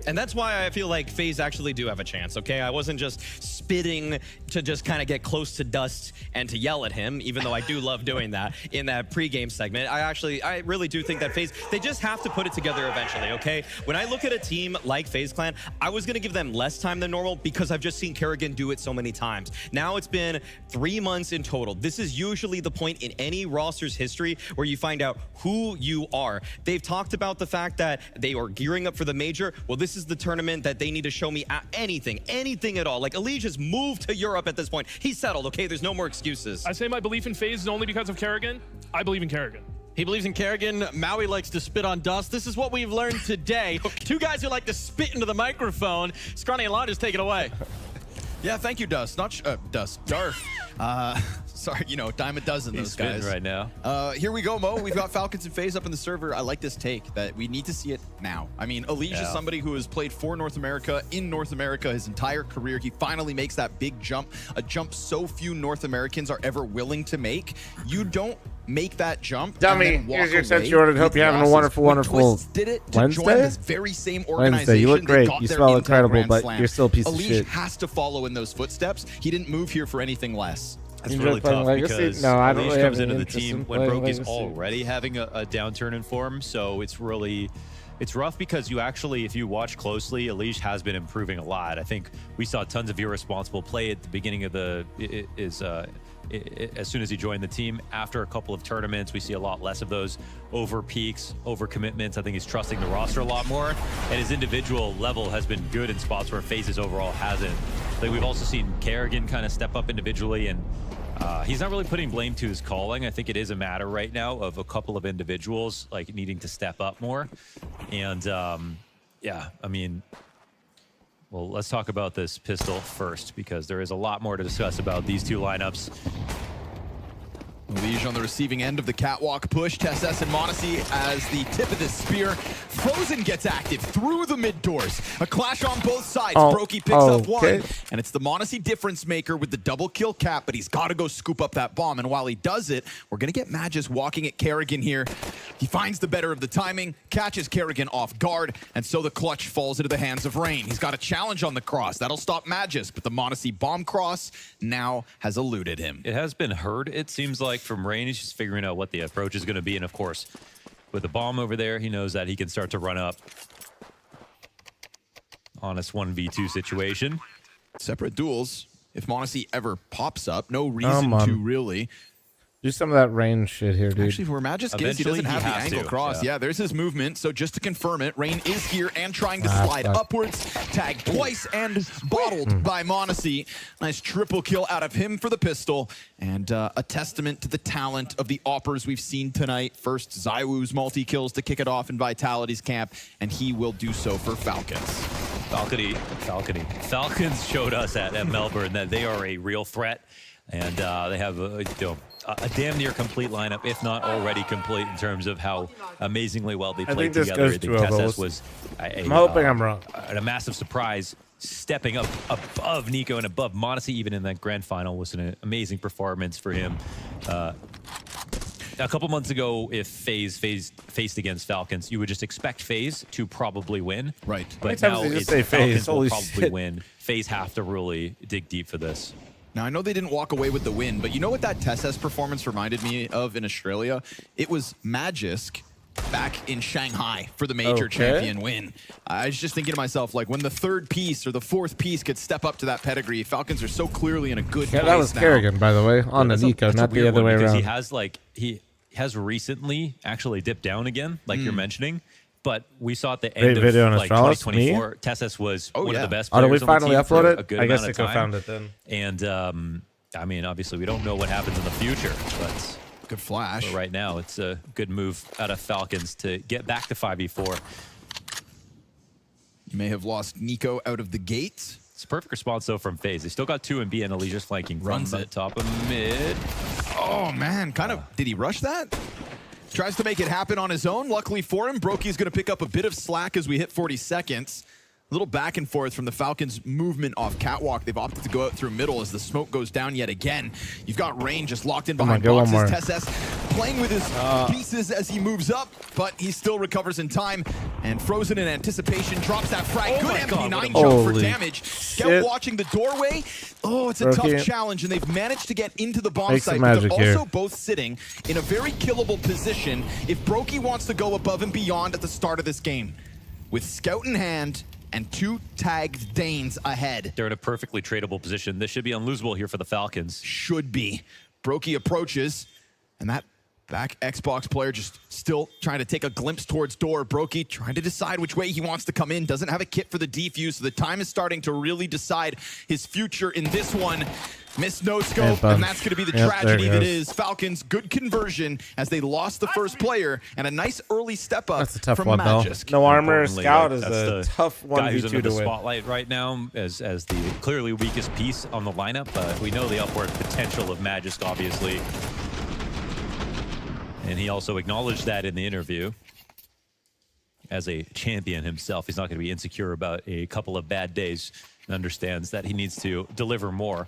And that's why I feel like FaZe actually do have a chance, okay? I wasn't just spitting to just kind of get close to Dust and to yell at him, even though I do love doing that in that pregame segment. I really do think that FaZe, they just have to put it together eventually, okay? When I look at a team like FaZe Clan, I was gonna give them less time than normal because I've just seen Kerrigan do it so many times. Now it's been 3 months in total. This is usually the point in any roster's history where you find out who you are. They've talked about the fact that they are gearing up for the major. Well, this is the tournament that they need to show me anything at all. Like, Elige has moved to Europe at this point. He's settled, okay? There's no more excuses. I say my belief in FaZe is only because of Kerrigan. I believe in Kerrigan. He believes in Kerrigan. Maui likes to spit on Dust. This is what we've learned today. Two guys who like to spit into the microphone. Scrawny and Lodges, take it away. Yeah, thank you, Dust. Dust. Darf. Sorry, dime a dozen, those guys. right now. Here we go, Mo. We've got Falcons and FaZe up in the server. I like this take that we need to see it now. I mean, Elige is somebody who has played for North America, in North America his entire career. He finally makes that big jump, a jump so few North Americans are ever willing to make. You don't make that jump. Dummy, and then walk here's your away set you ordered. Hope with you're having a losses. wonderful When Twists did it to join this very same organization. Wednesday, you look they great. got You there smell into the incredible, Grand but Slam. you're still a piece of Elige shit. has to follow in those footsteps. He didn't move here for anything less. That's enjoy really playing tough Legacy? because No, I don't Unleash really comes have any into the interest team in when playing Brokey's Legacy. already having a downturn in form. So it's rough because you actually, if you watch closely, Unleash has been improving a lot. I think we saw tons of irresponsible play at the beginning of as soon as he joined the team. After a couple of tournaments, we see a lot less of those over peaks, over commitments. I think he's trusting the roster a lot more, and his individual level has been good in spots where FaZe's overall hasn't. Like we've also seen Kerrigan kind of step up individually, and he's not really putting blame to his calling. I think it is a matter right now of a couple of individuals like needing to step up more. And yeah, I mean, well, let's talk about this pistol first because there is a lot more to discuss about these two lineups. Liege on the receiving end of the catwalk push. TeSS and m0NESY as the tip of the spear. Frozen gets active through the mid doors. A clash on both sides. Brokey picks up one. And it's the m0NESY difference maker with the double kill cap, but he's got to go scoop up that bomb. And while he does it, we're going to get Magus walking at Kerrigan here. He finds the better of the timing, catches Kerrigan off guard, and so the clutch falls into the hands of Rain. He's got a challenge on the cross. That'll stop Magus, but the m0NESY bomb cross now has eluded him. It has been heard, it seems like, from Rain. He's just figuring out what the approach is going to be. And of course, with the bomb over there, he knows that he can start to run up. Honest 1v2 situation. Separate duels. If m0NESY ever pops up, no reason to really. Do some of that range shit here, dude. Actually, where Magus gets, he doesn't have the angle cross. Yeah, there's his movement. So just to confirm it, Rain is here and trying to slide upwards. Tagged twice and bottled by m0NESY. Nice triple kill out of him for the pistol. And a testament to the talent of the Oppers we've seen tonight. First, ZywOo's multi-kills to kick it off in Vitality's camp, and he will do so for Falcons. Falcons showed us at Melbourne that they are a real threat. And they have a damn near complete lineup, if not already complete, in terms of how amazingly well they played together. I think TeSS was I'm hoping I'm wrong. A massive surprise, stepping up above Nico and above m0NESY even in that grand final was an amazing performance for him. A couple months ago, if FaZe faced against Falcons, you would just expect FaZe to probably win. Right. But now it's Falcons will probably win. FaZe have to really dig deep for this. Now, I know they didn't walk away with the win, but you know what that TeSS performance reminded me of in Australia? It was Magisk back in Shanghai for the major champion win. I was just thinking to myself, like, when the third piece or the fourth piece could step up to that pedigree, Falcons are so clearly in a good place that was now. Kerrigan, by the way, on the Nico, not the other way around. He has recently actually dipped down again, like you're mentioning. But we saw at the end of like 2024, TeSS was one of the best players did we finally on the team upload for it? a good I guess amount they of time. found it then. And I mean, obviously, we don't know what happens in the future, but good flash. But right now, it's a good move out of Falcons to get back to 5v4. You may have lost Nico out of the gate. It's a perfect response, though, from FaZe. They still got 2 and B, and Elijah's flanking from the top of mid. Oh, man. Did he rush that? Tries to make it happen on his own. Luckily for him, Brokey's going to pick up a bit of slack as we hit 40 seconds. A little back and forth from the Falcons' movement off catwalk. They've opted to go out through middle as the smoke goes down yet again. You've got Rain just locked in behind boxes. TeSS playing with his pieces as he moves up, but he still recovers in time. And Frozen in anticipation drops that frag. Good MP9 jump for damage. Scout watching the doorway. Oh, it's a tough challenge, and they've managed to get into the bomb site, but they're also both sitting in a very killable position if Brokey wants to go above and beyond at the start of this game. With Scout in hand, and 2 tagged Danes ahead. They're in a perfectly tradable position. This should be unlosable here for the Falcons. Should be. Brokey approaches, and that back Xbox player just still trying to take a glimpse towards door. Brokey trying to decide which way he wants to come in. Doesn't have a kit for the defuse, so the time is starting to really decide his future in this one. Missed no scope, and that's going to be the tragedy that is Falcons. Good conversion as they lost the first player, and a nice early step up from Magisk. No armor, Scout is a tough 1v2 guy who's under the to win. spotlight right now as the clearly weakest piece on the lineup. We know the upward potential of Magisk, obviously. And he also acknowledged that in the interview. As a champion himself, he's not going to be insecure about a couple of bad days and understands that he needs to deliver more.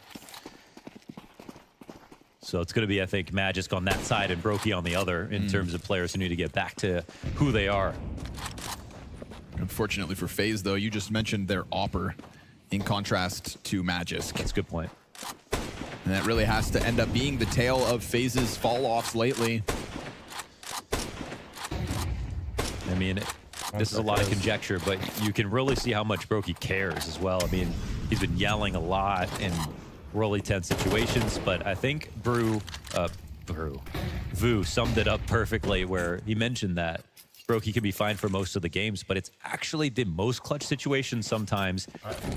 So it's going to be, I think, Magisk on that side and Brokey on the other in terms of players who need to get back to who they are. Unfortunately for FaZe, though, you just mentioned their Opper in contrast to Magisk. That's a good point. And that really has to end up being the tale of FaZe's fall-offs lately. I mean, this is a lot of conjecture, but you can really see how much Brokey cares as well. I mean, he's been yelling a lot in really tense situations, but I think Vu summed it up perfectly where he mentioned that Brokey can be fine for most of the games, but it's actually the most clutch situations sometimes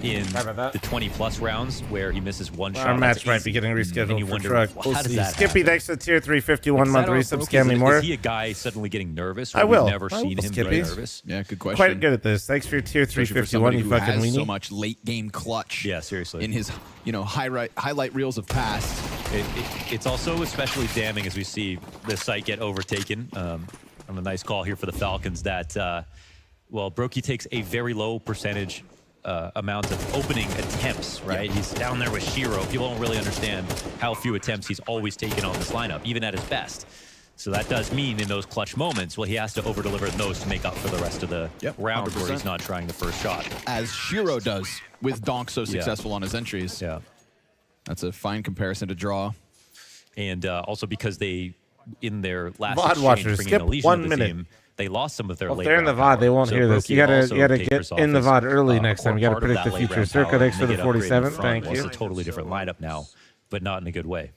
in the 20-plus rounds where he misses one shot. Our match might be getting rescheduled for Truck. We'll How does see. that Skippy, thanks for the tier 351 month resub. Scam me more. Is he a guy suddenly getting nervous? Or I will. We've never seen him Skippy. get nervous. Yeah, good question. Quite good at this. Thanks for your tier 351, you fucking has weenie. so much late game clutch. Yeah, seriously. In his, highlight reels of past. It's also especially damning as we see the site get overtaken. On a nice call here for the Falcons that, Brokey takes a very low percentage amount of opening attempts, right? He's down there with Shiro. People don't really understand how few attempts he's always taken on this lineup, even at his best. So that does mean in those clutch moments, he has to over-deliver those to make up for the rest of the round 100%. Where he's not trying the first shot. As Shiro does with Donk so successful on his entries. Yeah. That's a fine comparison to draw. And also because they, in their last VOD watchers, skip 1 minute. Team, they lost some of their late If they're in the round VOD, they won't power. hear So this. You Brokey gotta also get tapers in the off VOD early next time. You gotta part of predict the that late future. round Circa power, thanks and for they the get upgraded in 47. front. Thank Well, you. it's a totally different lineup now, but not in a good way.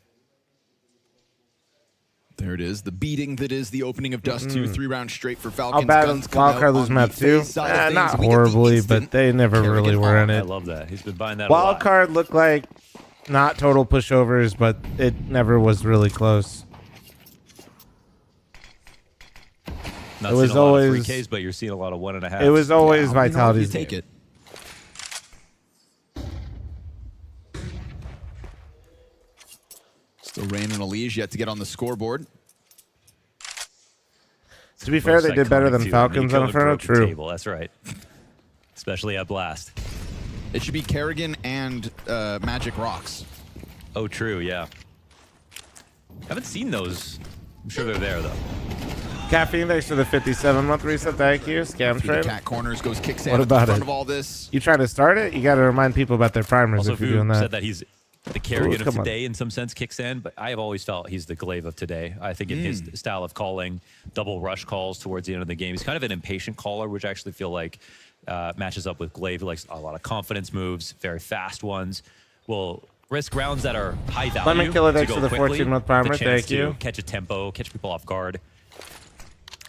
There it is, the beating that is the opening of Dust 2, 3 rounds straight for Falcons. How bad Guns is come out Wildcard lose on map the 2? FaZe side of things. Not We get the horribly, instant but they never Kerrigan really were in I it. love that. He's been buying that a lot. Wildcard looked like not total pushovers, but it never was really close. Not It was seen a lot of always 3Ks, but you're seeing a lot of 1.5. It was always Vitality's take game. it. Still Rain and Elige yet to get on the scoreboard. To be fair, they did better than Falcons on Inferno. True. Table. That's right. Especially at Blast. It should be Kerrigan and Magic Rocks. Oh, true. Yeah. Haven't seen those. I'm sure they're there though. Caffeine, thanks for the 57-month reset. Thank you. Scam Through the train. cat corners goes Kicksand What at the about front it? of all this. You try to start it, you got to remind people about their primers Also, if you're Vu doing that. said that he's the Kerrigan of come on. today in some sense, Kickstand, but I have always felt he's the Glaive of today. I think in his style of calling, double rush calls towards the end of the game, he's kind of an impatient caller, which I actually feel like matches up with Glaive. He likes a lot of confidence moves, very fast ones. Will risk rounds that are high value. Lemon Killer, to thanks go for the quickly, 14-month with primer. a chance Thank you. to catch a tempo, catch people off guard.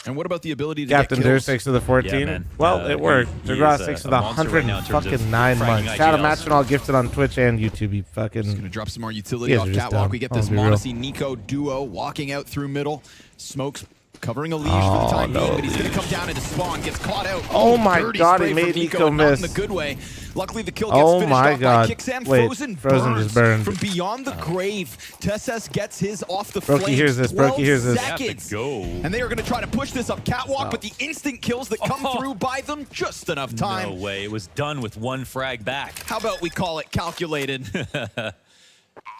And what about the ability to Captain get Durr, kills? thanks for the 14. Yeah, man. Well, it worked. he DeGrasse, is thanks for a the monster right now in terms of 109 fragging months. Shout out IGLs. Match and all gifted on Twitch and YouTube. You fucking. Just gonna drop some more utility You guys off are just Catwalk. dumb. We get I'll this be real. Monacy Nico duo walking out through middle. Smokes covering Elige for the time being, but he's gonna come down into spawn, gets caught out. Oh my dirty God, spray he from made Nico, Nico and not in miss. the good way. Luckily, the kill gets Oh finished my off God. by Kicksand. Wait, Frozen Frozen burns just burned. from beyond the grave. Tesses gets his off the Brokey flames. hears this, 12 Brokey hears this. They have to seconds. go. And they are gonna try to push this up Catwalk, but the instant kills that come through by them, just enough time. No way. It was done with one frag back. How about we call it calculated?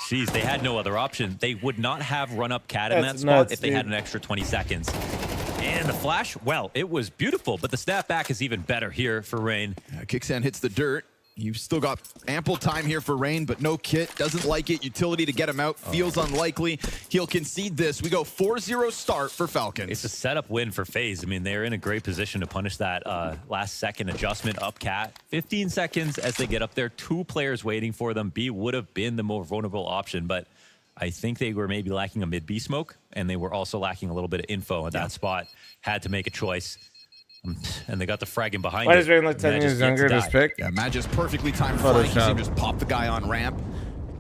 Jeez, they had no other option. They would not have run up Cat in that That's spot nuts, if they had dude. an extra 20 seconds. And the flash, well, it was beautiful, but the snap back is even better here for Rain. Kicksand hits the dirt. You've still got ample time here for Rain, but no kit. Doesn't like it. Utility to get him out feels unlikely. He'll concede this. We go 4-0 start for Falcons. It's a setup win for FaZe. I mean, they're in a great position to punish that last second adjustment up Cat. 15 seconds as they get up there. 2 players waiting for them. B would have been the more vulnerable option, but I think they were maybe lacking a mid-B smoke, and they were also lacking a little bit of info at that spot. Had to make a choice. And they got the fragging behind Why it. does Rain look 10 Mag years is yet younger to in his die. pick? Yeah, Mag is perfectly timed flank. You see him Photoshop. just pop the guy on ramp.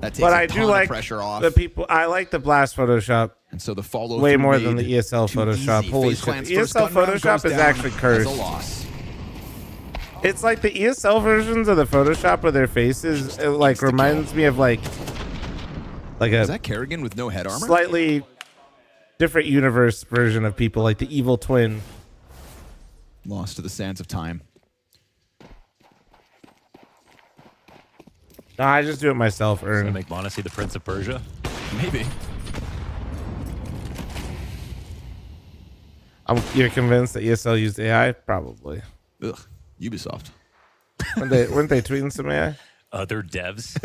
That takes But a I ton do of like pressure off. the people. I like the Blast Photoshop And so the follow way more than the ESL Photoshop. Holy shit. The ESL Photoshop is actually cursed. A loss. It's like the ESL versions of the Photoshop with their faces. It like reminds me of like Is a that Kerrigan with no head armor? slightly different universe version of people, like the evil twin. Lost to the sands of time. No, I just do it myself. Gonna Earn. make Monacy the Prince of Persia. Maybe. You're convinced that ESL used AI? Probably. Ugh. Ubisoft. Weren't they tweeting some AI? Other devs.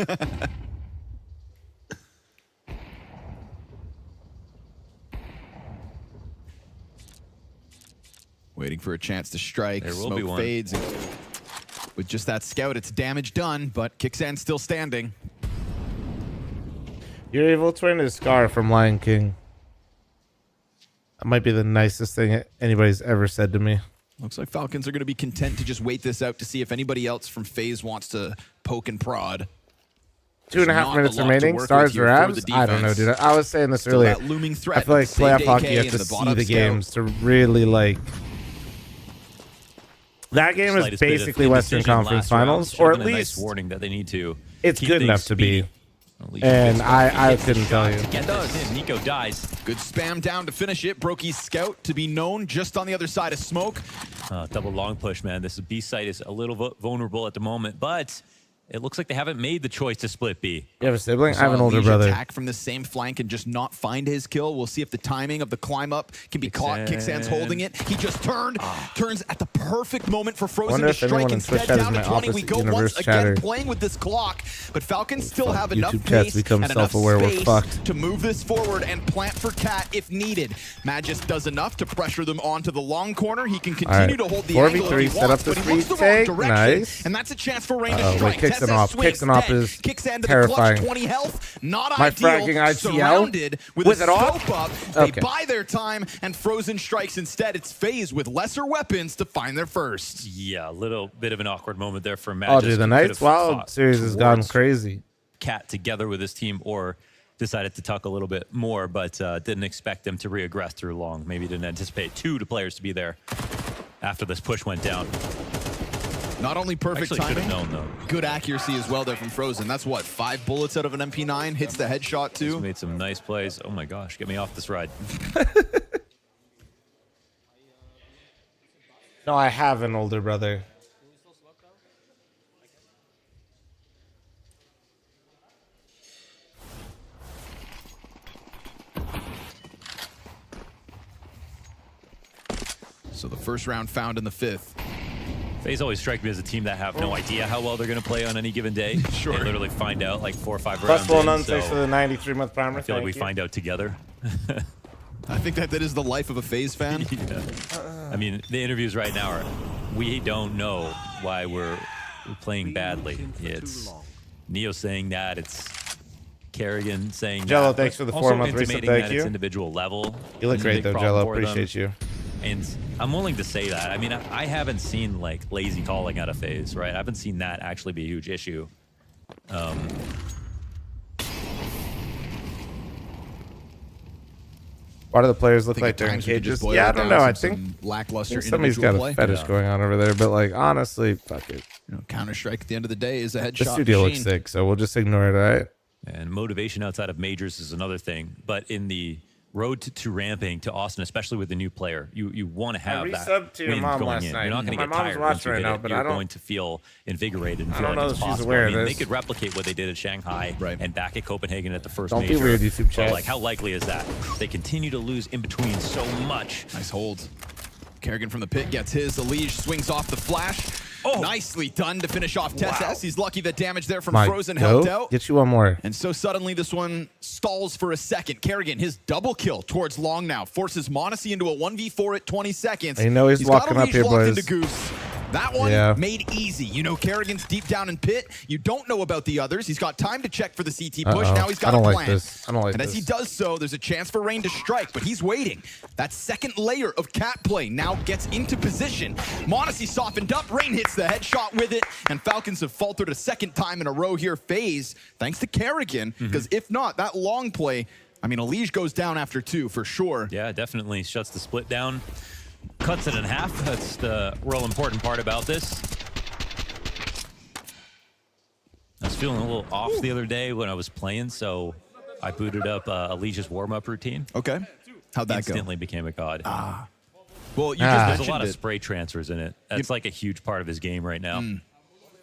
Waiting for a chance to strike. There will be Smoke one. fades. And with just that scout, it's damage done, but Kicksan's still standing. Your evil twin is Scar from Lion King. That might be the nicest thing anybody's ever said to me. Looks like Falcons are going to be content to just wait this out to see if anybody else from FaZe wants to poke and prod. 2.5 minutes remaining. Stars or abs? I don't know, dude. I was saying this Still earlier. that looming threat I feel like of playoff Saved hockey, you AK have to and the see bottom the scout. games to really like. That game is Slightest bit of basically Western indecision Conference last round. Finals, Should've or at been a nice least warning that they need to. it's keep good enough things to be. speedy. And I couldn't tell you. To get this in, Nico dies. Good spam down to finish it. Brokey's scout to be known just on the other side of smoke. Double long push, man. This B site is a little vulnerable at the moment, but it looks like they haven't made the choice to split B. You have a sibling? I have an Saw older Elijah brother. Attack from the same flank and just not find his kill. We'll see if the timing of the climb up can be caught. Kicksan's holding it. He just turns at the perfect moment for Frozen Wonder to if anyone strike in instead. Twitch chat is Down to my 20. We opposite go once universe again chatter. playing with this clock, but Falcons still have enough YouTube chat's pace become and enough self-aware we're space fucked. to move this forward and plant for Cat if needed. Magis does enough to pressure them onto the long corner. He can continue to hold the 4v3 angle if he set wants, up the but he looks the retake. wrong direction, Nice. and that's a chance for Rain to Uh-oh, strike. wait, Kicksan Tessa off. swings Kicksan off dead. is Kicksan to the terrifying. clutch, 20 health. Not My ideal. fragging ITL Surrounded with with a it off? scope up. Okay. They buy their time, and Frozen strikes instead. It's FaZe with lesser weapons to find their first. Yeah, a little bit of an awkward moment there for Matt. Oh, dude, the Knights Wild series has gone crazy. Cat together with his team, or decided to tuck a little bit more, but didn't expect them to reaggress through long. Maybe didn't anticipate two players to be there after this push went down. Not only perfect Actually, timing, could've known, though. good accuracy as well there from Frozen. That's what, 5 bullets out of an MP9, hits the headshot too. He's made some nice plays. Oh my gosh, get me off this ride. No, I have an older brother. So the first round found in the 5th. FaZe always strike me as a team that have no idea how well they're going to play on any given day. Sure. They literally find out like 4 or 5 Plus rounds one in, on thanks so for the 93-month primer. I feel like we Thank you. find out together. I think that is the life of a FaZe fan. Yeah. I mean, the interviews right now are, we don't know why we're playing badly. It's Neo saying that, it's Kerrigan saying Jello, that. thanks for the also 4-month resub, intimating thank that you. it's individual level. You look is a great big though, problem Jello. for them. Appreciate you. And I'm willing to say that. I mean, I haven't seen like lazy calling out of FaZe, right? I haven't seen that actually be a huge issue. Why do the players look think like at they're in times we could just cages? boil Yeah, I it don't down know. to I think some lackluster somebody's individual got play. a fetish Yeah. going on over there, but like honestly, fuck it. You know, Counter-Strike at the end of the day is a headshot The studio looks machine. sick, so we'll just ignore it, all right? And motivation outside of majors is another thing. But in the road to ramping to Austin, especially with the new player, you want to have that resubbed to your wind mom going last in. night. You're not going to My get mom's tired watching once you right hit now, it. but You're I don't- going to feel invigorated and I feel don't like know it's if she's possible. aware I of mean, this. they could replicate what they did at Shanghai and back at Copenhagen at the first Don't be major. weird, YouTube But, chat. like, how likely is that? They continue to lose in between so much. Nice hold. Kerrigan from the pit gets his. Elige swings off the flash. Oh, nicely done to finish off Tess. He's lucky the damage there from My Frozen helped goat. out. Get you one more. And so suddenly this one stalls for a second. Kerrigan, his double kill towards long now, forces Monacy into a 1v4 at 20 seconds. I know he's got walking up Elige here, locked boys. into Goose. That one made easy. You know Kerrigan's deep down in pit. You don't know about the others. He's got time to check for the CT push. Now he's got I don't a plan. like this. I don't like and this. as he does so, there's a chance for Rain to strike, but he's waiting. That second layer of cat play now gets into position. Monacy softened up. Rain hits the headshot with it, and Falcons have faltered a second time in a row here. FaZe, thanks to Kerrigan, because if not, that long play, I mean, Elige goes down after 2 for sure. Yeah, definitely shuts the split down. Cuts it in half. That's the real important part about this. I was feeling a little off the other day when I was playing, so I booted up Elige's warm-up routine. Okay. How'd that go? Instantly became a god. Well, you just There's a mentioned lot of it. spray transfers in it. That's like a huge part of his game right now.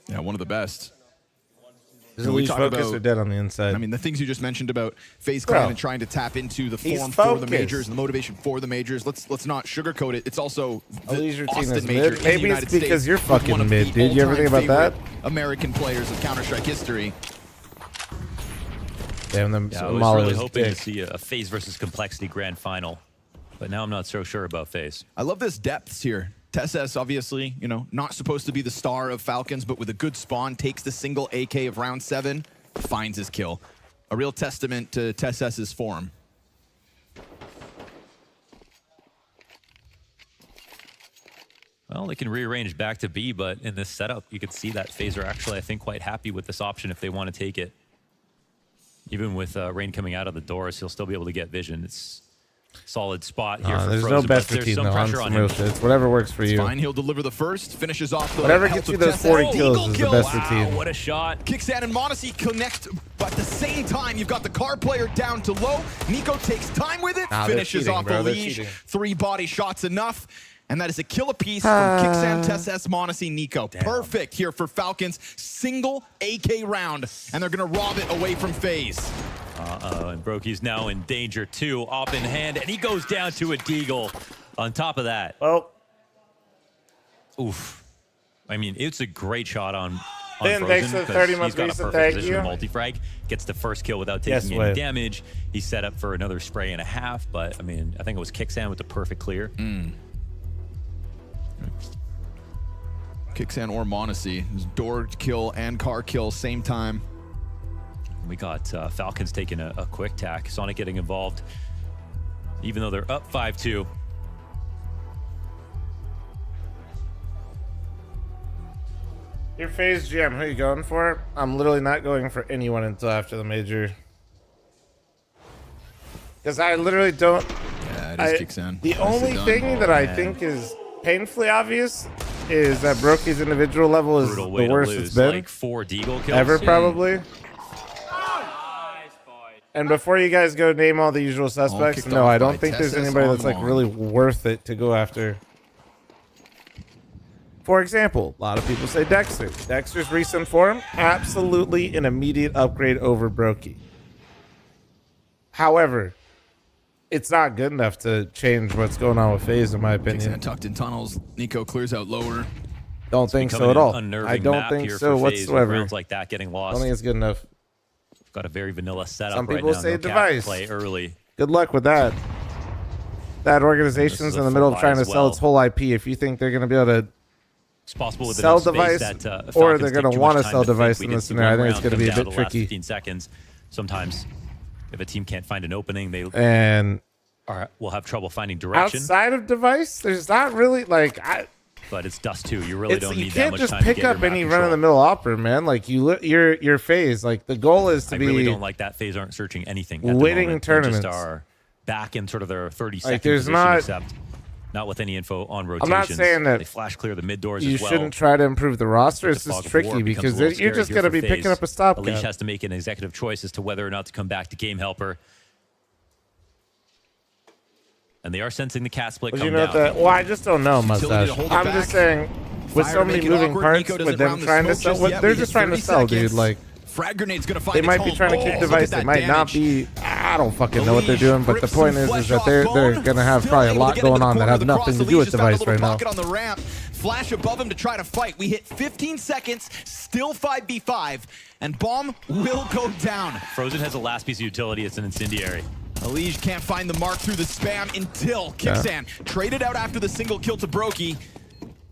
Yeah, one of the best. Is You know, we Elige talk focused about- or dead on the inside? I mean, the things you just mentioned about FaZe Bro, Clan and trying to tap into the he's form for the focused. majors and the motivation for the majors. Let's not sugarcoat it. It's also the Elige routine Austin is major mid. in the Maybe United it's because States you're with one fucking of mid, the dude. You ever think all-time about that? favorite American players of Counter-Strike history. Damn them. Yeah, so I was Molly really was hoping dick. to see a FaZe versus Complexity grand final. But now I'm not so sure about FaZe. I love this depths here. TeSS, obviously, you know, not supposed to be the star of Falcons, but with a good spawn, takes the single AK of round 7, finds his kill. A real testament to TeSS's form. Well, they can rearrange back to B, but in this setup, you could see that FaZe are actually, I think, quite happy with this option if they want to take it. Even with Rain coming out of the doors, he'll still be able to get vision. It's a solid spot here for there's Frozen, no best but there's routine some though. pressure On on some him. real shit. It's whatever works for you. Fine, he'll deliver the first, finishes off the Whatever gets you those 40 kills is the best routine. What a shot. Kicksan and m0NESY connect, but at the same time, you've got the car player down to low. Nico takes time with it, finishes off the Liege. 3 body shots enough. And that is a kill apiece from Kicksan, TeSS, m0NESY, Nico. Damn. Perfect here for Falcons. Single AK round, and they're going to rob it away from FaZe. And Brokey's now in danger too, up in hand, and he goes down to a deagle on top of that. Well, oof. I mean, it's a great shot on Ben, Frozen, thanks for the 'cause 30 he's got a perfect thank position you. to multi-frag, gets the first kill without Yes, taking any wait. damage. He's set up for another spray and a half, but I mean, I think it was Kicksan with the perfect clear. Kicksan or m0NESY, door kill and car kill same time. We got Falcons taking a quick tack. Sonic getting involved, even though they're up 5-2. Your FaZe GM, who are you going for? I'm literally not going for anyone until after the major. Because I literally don't... Yeah, it is Kicksan. The only thing that I think is painfully obvious is that Brokey's individual level is Brutal the way to worst lose, it's been. like 4 deagle kills. Ever, probably. And before you guys go name all the usual suspects, no, I don't think there's anybody that's like really worth it to go after. For example, a lot of people say Dexter. Dexter's recent form, absolutely an immediate upgrade over Brokey. However, it's not good enough to change what's going on with FaZe, in my opinion. Tucked in tunnels. Nico clears out lower. Don't think so at all. I don't map think here so for FaZe with whatsoever. rounds like that getting lost. Don't think it's good enough. Got a very vanilla setup Some right people now. say No cap device. play early. Good luck with that. That organization's in the middle of trying to sell its whole IP. If you think they're going to be able to It's possible with sell enough space device, that, or Falcons they're take going to too want much to time sell think. device We in did this see scenario. I one think it's round going to be a come down bit to the last tricky. 15 seconds. Sometimes, if a team can't find an opening, they will have trouble finding direction. Outside of device, there's not really like But it's Dust 2. You really don't you need that can't much just time to pick get your up map any control. run of the mill opera, man. Like your FaZe. Like the goal is to I be really don't like that. FaZe aren't searching anything. At the winning moment. tournaments. They just are back in sort of their 32nd Like, there's position, not- except not with any info on I'm rotations. not saying that they flash clear the mid doors you as well. shouldn't try to improve the roster. But It's the just fog of tricky war becomes because a little you're just scary going to here be for picking FaZe. up a stopgap. Alish has to make an executive choice as to whether or not to come back to Game Helper. And they are sensing the cat split But come you know down. that? Well, I just don't know, Mustache. to hold it I'm back. just saying, with Fire so to many make it moving awkward. parts, Nico with doesn't them round the trying to smoke sell, just what yet. they're We just hit trying to 30 sell, dude. seconds. Like Frag grenade's gonna find they its might be home. trying to Oh, keep look device. at They that might not damage. be. I don't fucking know what they're doing. But the Rips point some is flesh that off they're bone. going to have Still probably a able to lot get into going the on that corner have of the cross. nothing to The do Liege with just found a device little right now. pocket on the ramp. Flash above him to try to fight. We hit 15 seconds, still 5v5, and Bomb will go down. Frozen has a last piece of utility. It's an incendiary. Liege can't find the mark through the spam until Kicksan traded out after the single kill to Brokey.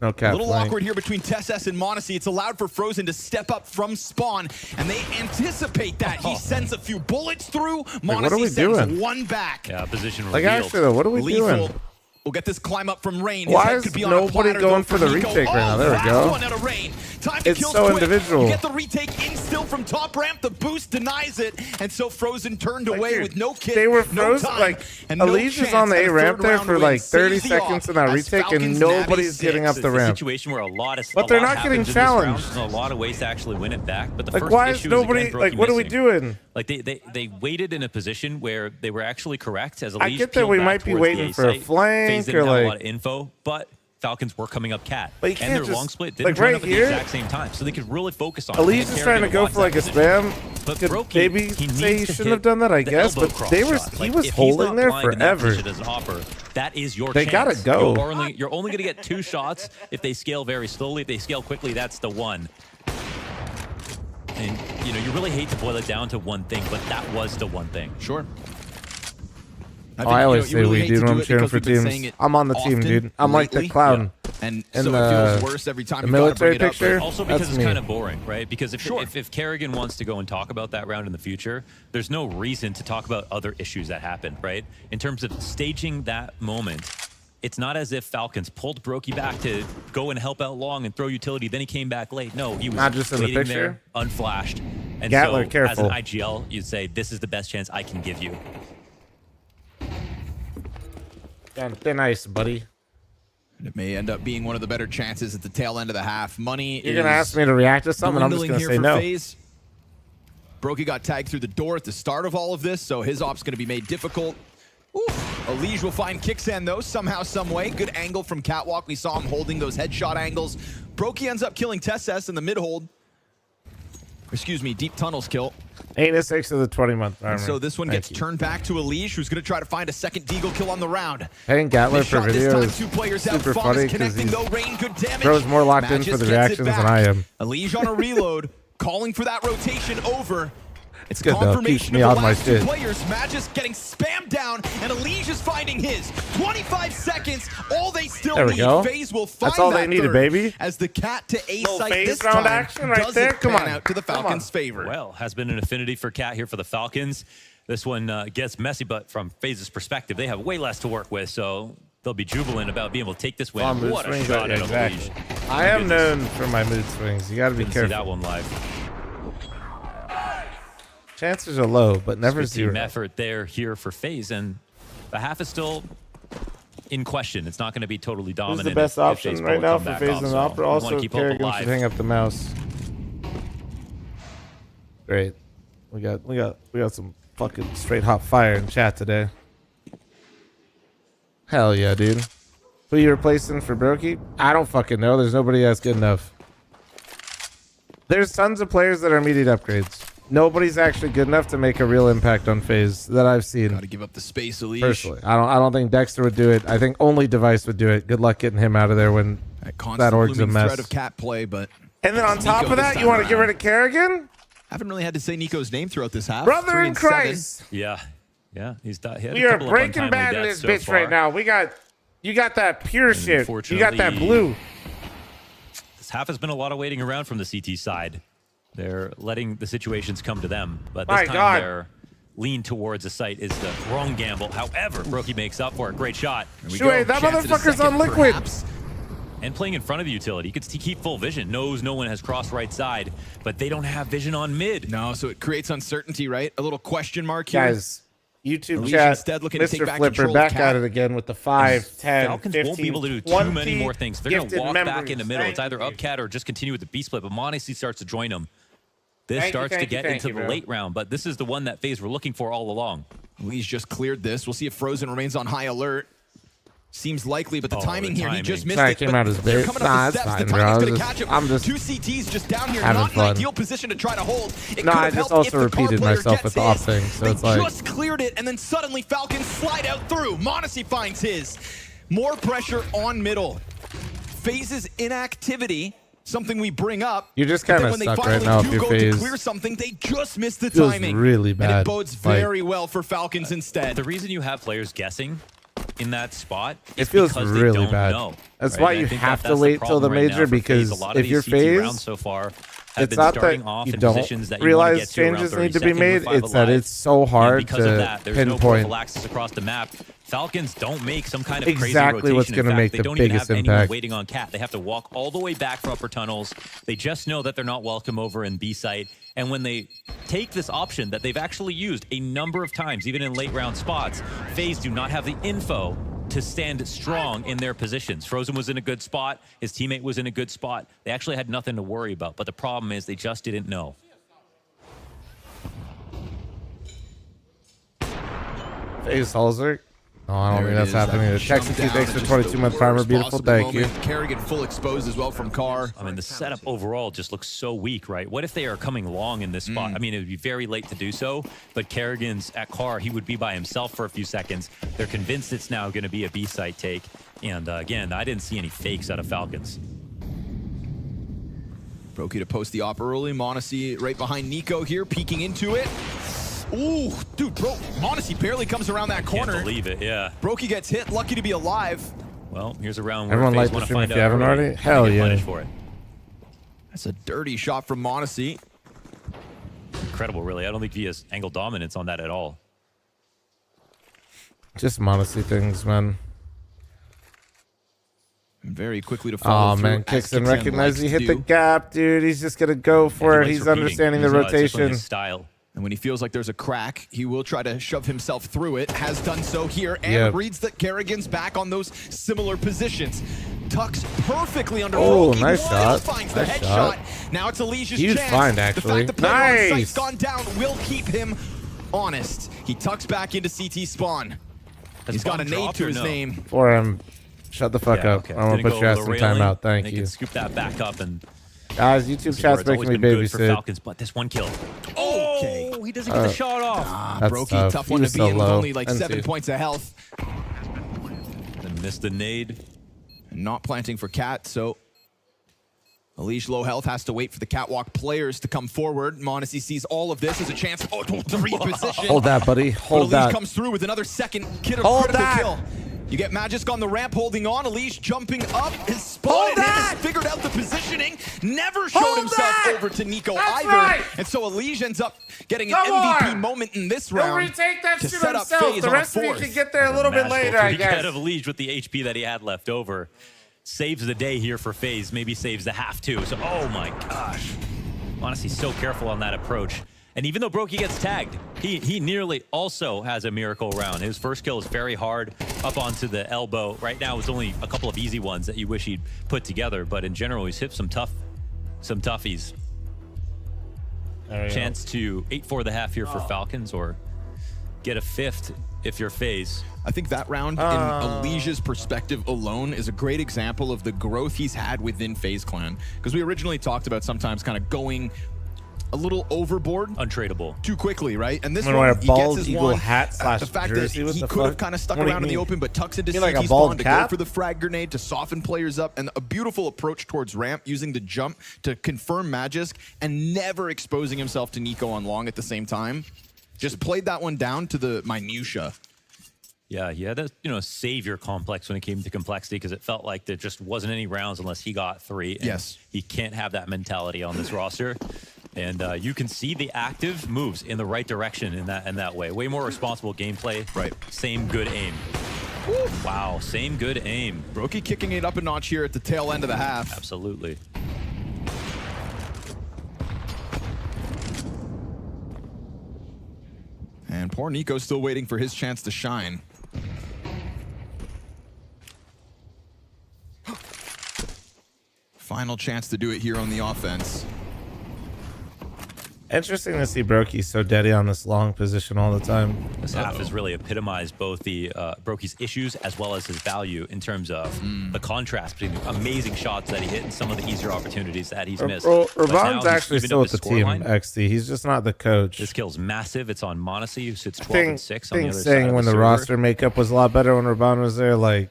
No cap. A little flank. awkward here between TeSS and m0NESY. It's allowed for Frozen to step up from spawn, and they anticipate that. He sends a few bullets through. Like, what are m0NESY we sends doing? one back. Yeah, position Like revealed. actually, though, what are we Lethal. doing? We'll get this climb up from Rain. His Why head is could be on a nobody platter, going though, for the Nico. retake right now? There we fast go. one out of Rain. Time to It's kill so quick. individual. You get the retake in still from top ramp. The boost denies it, and so Frozen turned away dude, with no kit. They were no frozen. time, Like and no Alicia is chance on the at A ramp third there round for win. like 30 Saves the seconds in that off as retake, and Falcons nobody's nab getting up It's the a ramp. situation where a lot But they're not happens getting in this round. challenged. There's a lot of ways to actually win it back. But the Like, first why issue is nobody? again, Like, Brokey what are we missing. doing? Like they waited in a position where they were actually correct. As a I get that we might be waiting for a flank FaZe didn't or have a like. lot of info, but Falcons were coming up cat, But you and can't their just- long split didn't like, turn right up at here, the exact same time, so they could really focus on. Elise is trying to go for like a spam. But Could Brokey, maybe he say he needs to shouldn't have hit done that, I the guess. elbow But cross they were shot. he Like, was if he's holding not there blind in that forever. position as an upper, that is your They chance. gotta go. You're only going to get 2 shots if they scale very slowly. If they scale quickly, that's the one. And you know, you really hate to boil it down to one thing, but that was the one thing. Sure. I always say we, dude. When I'm cheering for teams. I'm on the team, dude. I'm like the clown. And in so it feels worse every time you military gotta bring it picture. up. Also because that's it's me. kind of boring, right? Because if Kerrigan wants to go and talk about that round in the future, there's no reason to talk about other issues that happened, right? In terms of staging that moment, it's not as if Falcons pulled Brokey back to go and help out long and throw utility, then he came back late. No, he was Not just in the waiting picture? there, unflashed. And Gatler, so careful. as an IGL, you'd say, this is the best chance I can give you. Damn thin ice, buddy. It may end up being one of the better chances at the tail end of the half. Money You're gonna ask me to react to something, I'm just gonna say no. FaZe. Brokey got tagged through the door at the start of all of this, so his op's gonna be made difficult. Elige will find Kicksand though, somehow, some way. Good angle from Catwalk. We saw him holding those headshot angles. Brokey ends up killing Tess in the mid-hold. Excuse me, deep tunnels kill. 8-6 of the 20-month armor. And so this one Thank gets you. turned back to Elige, who's going to try to find a second Deagle kill on the round. Paying Gatler Nice for shot this video time, is 2 players out. super Fawn funny is because connecting, he though. Rain, good damage. Bro's more locked in for Magis the gets it reactions than back. I am. Elige on a reload, calling for that rotation over. It's good, though. Keeps confirmation me of on the my last 2 shit. players. Magis getting spammed down, and Elige is finding his. 25 seconds, all they still There we need. go. FaZe will find That's all they that needed, third baby. As the cat to A Little site FaZe this round time action right doesn't there. Come pan on. out to the Come on. Falcons' favor. Well, has been an affinity for Cat here for the Falcons. This one gets messy, but from FaZe's perspective, they have way less to work with, so they'll be jubilant about being able to take this win. Mood What a swings, shot yeah, out of exactly. Elige. I am known for my mood swings. You gotta be Didn't see careful. that one live. Chances are low, but never Good team zero. effort there here for FaZe, and the half is still in question. It's not going to be totally Who's dominant. the best if option FaZe right pull a now for comeback FaZe off, and so Opera? we wanna Also, keep hope Kerrigan alive. should hang up the mouse. Great. We got some fucking straight hot fire in chat today. Hell yeah, dude. Who you replacing for Brokey? I don't fucking know. There's nobody that's good enough. There's tons of players that are immediate upgrades. Nobody's actually good enough to make a real impact on FaZe that I've seen. Got to give up the space, Elige. Personally, I don't think Dexter would do it. I think only Device would do it. Good luck getting him out of there when that org's a looming mess. threat of cat play, but And then on top Nico of this that, time you want to around. get rid of Kerrigan? Haven't really had to say Nico's name throughout this half. Brother 3 in and 7. Christ. Yeah. He's he had We a are couple of breaking untimely bad in deaths this bitch so right far. now. You got that pure shit. You got that blue. This half has been a lot of waiting around from the CT side. They're letting the situations come to them, but this My time God. their lean towards a site is the wrong gamble. However, Brokey makes up for it. Great shot. Shui, that motherfucker's on liquid. And playing in front of the utility, you can keep full vision. Knows no one has crossed right side, but they don't have vision on mid. No, so it creates uncertainty, right? A little question mark here. Guys, YouTube Elige chat, instead looking to take Mr. back Flipper control of back Cat. at it again with the 5, 10, Falcons 15, won't be able to do too 20 many more things. They're going to gifted walk back members. in the middle. It's Thank either up Cat or just continue with the B split, but Monacy starts to join them. This Thank you, starts to thank you, get thank into you, the bro. late round, but this is the one that FaZe were looking for all along. Elige just cleared this. We'll see if Frozen remains on high alert. Seems likely, but the timing here, he just missed Sorry, it. came but out as they're bait. coming up Nah, the it's steps. fine, The bro. timing's gonna catch him. I'm just 2 CTs just down here, having not fun. an ideal position to try to hold. It No, could I have just helped also if the car repeated player myself gets with the off his. thing, so They it's like- just cleared it, and then suddenly Falcons slide out through. Monacy finds his. More pressure on middle. FaZe's inactivity, something we bring up. You're just but then kinda when they stuck right finally now do if you're go to FaZe. clear something, they just miss the Feels timing. really And bad. it bodes Like- very well for Falcons instead. The reason you have players guessing in that spot It is feels because they really don't bad. know, That's right? why And I you think have that to that's wait till problem the right now major for FaZe. because A lot of if these you're CT FaZe, rounds so far have it's been not starting that off you in don't positions that you want to realize get to around changes 30 need to be seconds made. with 5 It's that alive. it's so And hard because to of that, there's no pinpoint prophylaxis across the map. Falcons don't make some kind of crazy exactly rotation. what's In going to fact, make they the don't even biggest have anyone impact. waiting on Cat. They have to walk all the way back from upper tunnels. They just know that they're not welcome over in B site. And when they take this option that they've actually used a number of times, even in late round spots, FaZe do not have the info to stand strong in their positions. Frozen was in a good spot. His teammate was in a good spot. They actually had nothing to worry about. But the problem is they just didn't know. FaZe Halzer. No, I don't There think it that's is, happening. that Texas jump thanks down for at just 22-month the primer. worst Beautiful. possible Thank you. moment. Kerrigan full exposed as well from Carr. I mean, the setup overall just looks so weak, right? What if they are coming long in this spot? I mean, it would be very late to do so, but Kerrigan's at Carr, he would be by himself for a few seconds. They're convinced it's now going to be a B-site take. And again, I didn't see any fakes out of Falcons. Brokey to post the op early. Monacy right behind Nico here, peeking into it. Ooh, dude, bro, Monacy barely comes around that corner. Can't believe it, yeah. Brokey gets hit, lucky to be alive. Well, here's a round where Everyone FaZe like the want to stream find if you out haven't early already? and Hell get yeah. punished for it. That's a dirty shot from Monacy. Incredible, really. I don't think he has angle dominance on that at all. Just Monacy things, man. Very quickly to follow through. Man, Kixon recognized he hit the gap, dude. He's just gonna go for it. He's understanding the rotation. Style. And when he feels like there's a crack, he will try to shove himself through it. Has done so here, and reads that Kerrigan's back on those similar positions. Tucks perfectly under. Oh, nice shot. Finds the Nice headshot. shot. Now it's Alicia's Huge chance. find, actually. The fact the player on Nice. site's gone down will keep him honest. He tucks back into CT spawn. He's got a nade to his name. For him. Shut the fuck up. Okay. I'm gonna Didn't put go your ass over in the railing. timeout. Thank They you. can scoop that back up and. Guys, YouTube chat's making me good for babysit. Falcons, but this one kill. Okay. Oh, he doesn't get the shot off. That's Brokey, tough He one to was be so in with low. only like And 7 two. points of health. And missed the nade. And not planting for Cat, so Alish low health has to wait for the catwalk players to come forward. Monacy sees all of this as a chance to reposition. Hold that, buddy. Hold but Alish that. comes through with another second kid of Hold critical that. kill. You get Magisk on the ramp holding on. Alish jumping up. His spotted hit has figured out the positioning. Never showed himself over to Nico either. right. And so Alish ends up getting an Come MVP on. moment in this He'll round. retake that to shit set up himself. FaZe The on a rest of you fourth. can get there a little bit later, I guess. Of Liege with the HP that he had left over. Saves the day here for FaZe. Maybe saves the half too. So, oh my gosh. Honestly, so careful on that approach. And even though Brokey gets tagged, he nearly also has a miracle round. His first kill is very hard up onto the elbow. Right now, it's only a couple of easy ones that you wish he'd put together. But in general, he's hit some toughies. Chance to 8-4 the half here for Falcons, or get a fifth if you're FaZe. I think that round, in Alicia's perspective alone, is a great example of the growth he's had within FaZe Clan. Because we originally talked about sometimes kind of going a little overboard. Untradeable. Too quickly, right? And this I'm gonna wear one, a he gets bald his eagle one. hat slash The fact jersey, that what he the could have fuck? kind of stuck What do you around in the mean? open, but tucks into You mean like CT a bald spawn to cap? go for the frag grenade to soften players up, and a beautiful approach towards ramp, using the jump to confirm Magisk, and never exposing himself to Nico on long at the same time. Just played that one down to the minutia. Yeah, he had a savior complex when it came to complexity, because it felt like there just wasn't any rounds unless he got 3. And yes. He can't have that mentality on this roster. And you can see the active moves in the right direction in that way. Way more responsible gameplay. Right. Same good aim. Woo. Wow, same good aim. Brokey kicking it up a notch here at the tail end of the half. Absolutely. And poor Nico's still waiting for his chance to shine. Final chance to do it here on the offense. Interesting to see Brokey so deady on this long position all the time. This half has really epitomized both the Brokey's issues as well as his value in terms of the contrast between the amazing shots that he hit and some of the easier opportunities that he's missed. Raban's actually still with the team, line. XD. He's just not the coach. This kill's massive. It's on Monacy, who sits 12 and 6 on the other side saying of when the server. roster makeup was a lot better when Raban was there, like,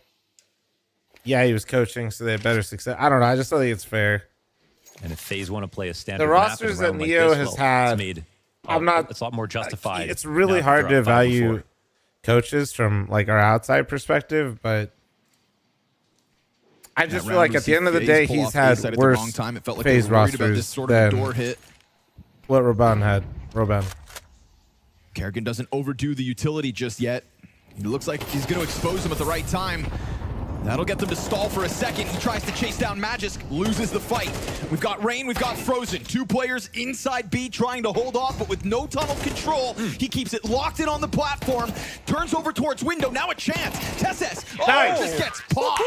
yeah, he was coaching, so they had better success. I don't know. I just don't think it's fair. And if FaZe want to play a standard The rosters that Neo has had, it's I'm not. It's a lot more justified. It's really now hard to they're up 5 and evaluate 4. coaches from like our outside perspective, but I just feel like at the end of the day, he's had worse FaZe rosters than what Raban had. Kerrigan doesn't overdo the utility just yet. It looks like he's going to expose him at the right time. That'll get them to stall for a second. He tries to chase down Magisk, loses the fight. We've got Rain, we've got Frozen. 2 players inside B trying to hold off, but with no tunnel control, he keeps it locked in on the platform, turns over towards window, now a chance. Tesses, just gets popped.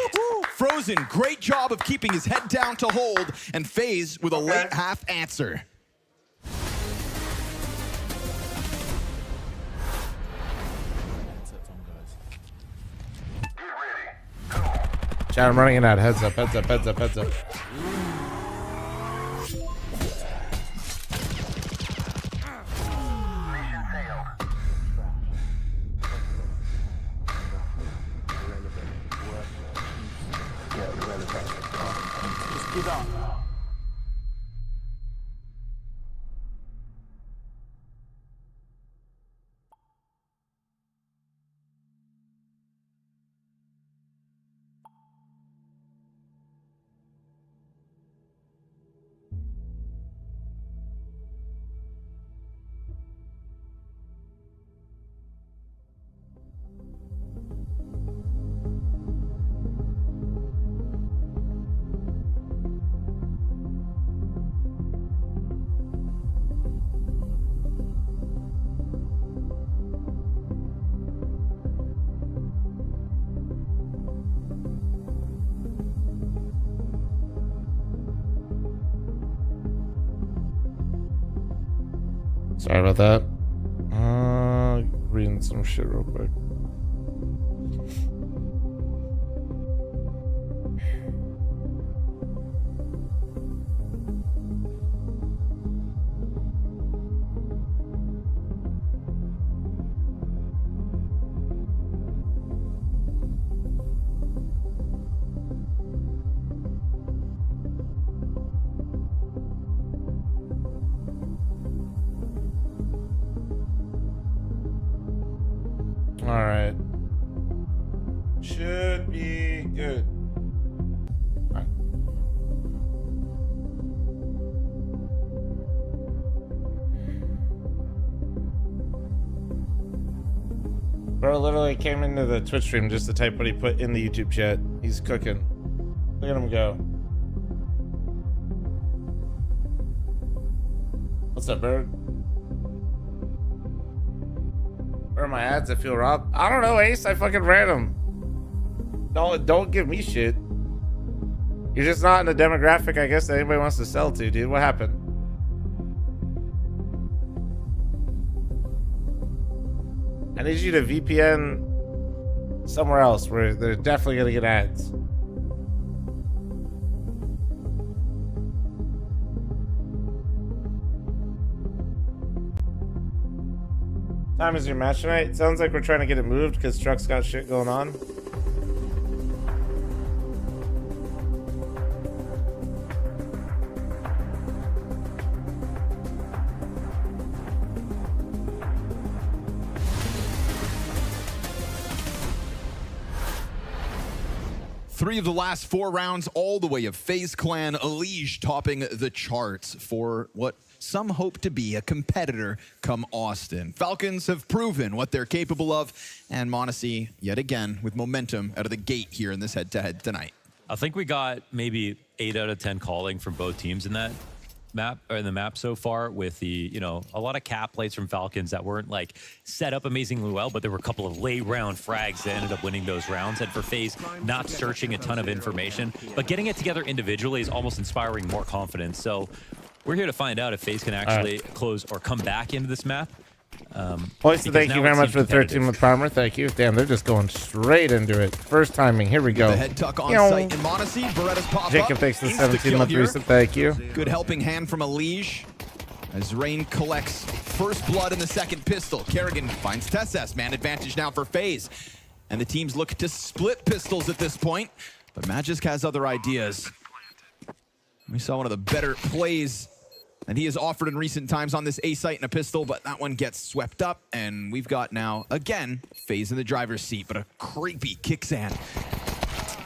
Frozen, great job of keeping his head down to hold, and FaZe with a late half answer. Chat, I'm running it out. Heads up, heads up, heads up, heads up. Sorry about that. Reading some shit real quick. All right. Should be good. All right. Bro literally came into the Twitch stream just to type what he put in the YouTube chat. He's cooking. Look at him go. What's up, Bird? Where are my ads? I feel robbed. I don't know, Ace. I fucking ran them. Don't give me shit. You're just not in the demographic, I guess, that anybody wants to sell to, dude. What happened? I need you to VPN somewhere else where they're definitely gonna get ads. Time is your match tonight? It sounds like we're trying to get it moved because Truck's got shit going on. Three of the last 4 rounds, all the way of FaZe Clan Elige topping the charts for what some hope to be a competitor come Austin. Falcons have proven what they're capable of, and Monacy, yet again, with momentum out of the gate here in this head-to-head tonight. I think we got maybe 8 out of 10 calling from both teams in that map, or in the map so far, with the, you know, a lot of cap plays from Falcons that weren't like set up amazingly well, but there were a couple of late round frags that ended up winning those rounds. And for FaZe, not searching a ton of information, but getting it together individually is almost inspiring more confidence. So we're here to find out if FaZe can actually close or come back into this map. Boys, thank you very much for the 13th primer. Thank you. Damn, they're just going straight into it. First timing. Here we go. The head tuck on site in Monacy. Beretta's pop Jacob takes the 17-month recent. Thank you. Good helping hand from Elige as Rain collects first blood in the second pistol. Kerrigan finds Tessess. Man advantage now for FaZe. And the teams look to split pistols at this point, but Magisk has other ideas. We saw one of the better plays and he has offered in recent times on this A site in a pistol, but that one gets swept up, and we've got now, again, FaZe in the driver's seat, but a creepy Kicksand.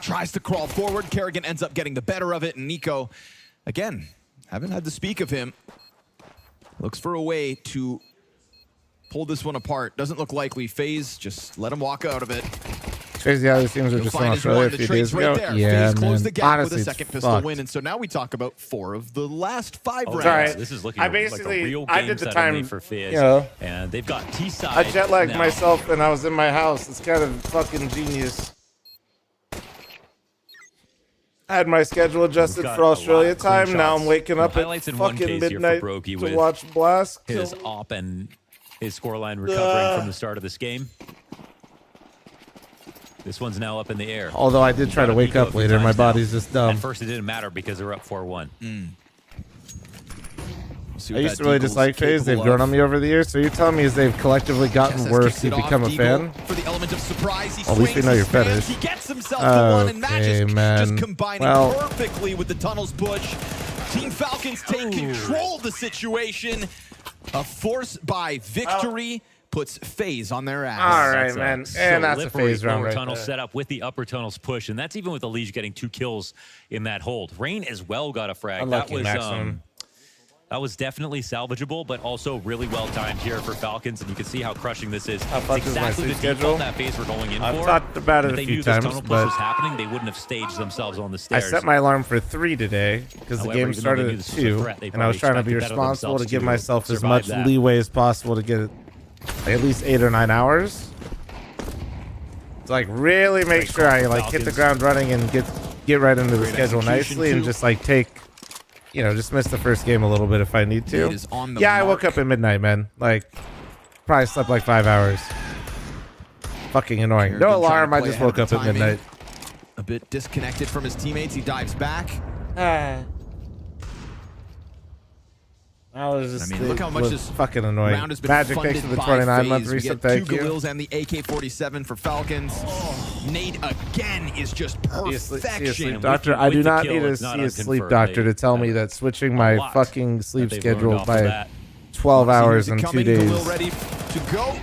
Tries to crawl forward, Kerrigan ends up getting the better of it, and Nico, again, haven't had to speak of him. Looks for a way to pull this one apart. Doesn't look likely. FaZe, just let him walk out of it. Crazy how these teams are just in Australia a few days ago. Yeah, FaZe closed the gap honestly, with a second pistol win, and so now we talk about 4 of the last 5 rounds. Right. This is looking I like basically, a real I game did the suddenly time, for FaZe, you know, and they've got T-side. I jet lagged now. myself and I was in my house. It's kind of fucking genius. I had my schedule adjusted for Australia time. Now I'm waking up at fucking midnight to watch Blast. His op and his scoreline recovering from the start of this game. This one's now up in the air. Although I did try to wake up later, my body's just dumb. At first it didn't matter because they were up 4-1. I used to really dislike FaZe. They've grown on me over the years. So you're telling me as they've collectively gotten worse, you've become a fan? For the element of surprise, Well, at least we know your fetish. He gets himself the one, and Magisk man. just combining perfectly with the tunnels push. Team Falcons take control of the situation. A force by victory puts FaZe on their ass. All right, man. And that's a FaZe round right tunnel there. setup with the upper tunnels push, and that's even with Elige getting 2 kills in that hold. Rain as well got a frag. Unlucky maximum. That was definitely salvageable, but also really well timed here for Falcons, and you can see how crushing this is. How fucked is my exactly sleep the schedule? default that FaZe were going in I've for. talked about it If a they few knew this times, tunnel push but was happening, they wouldn't have staged themselves on the stairs. I set my alarm for 3 today because the However, game even though they started knew at this was a 2, threat, they and I was probably trying to be expected better responsible to themselves give to myself as survive much that. leeway as possible to get it at least 8 or 9 hours. To like really make sure I like hit the ground running and get right into the schedule nicely and just like take you know, just miss the first game a little bit if I need to. It is on the Yeah, I mark. woke up at midnight, man. Like, probably slept like 5 hours. Fucking annoying. Kerrigan No alarm. trying I to just play woke ahead up of at the midnight. A bit disconnected from his teammates. He dives back. I was just, I mean, look how much this fucking annoying. round has been Magic, funded thanks for the by 29-month FaZe. We reset. get Thank two you. Galils and the AK-47 for Falcons. Nade again is just See a perfection. sleep doctor. I do not need to see a sleep doctor to tell me that switching my fucking sleep schedule by 12 hours in 2 days Galil ready to go.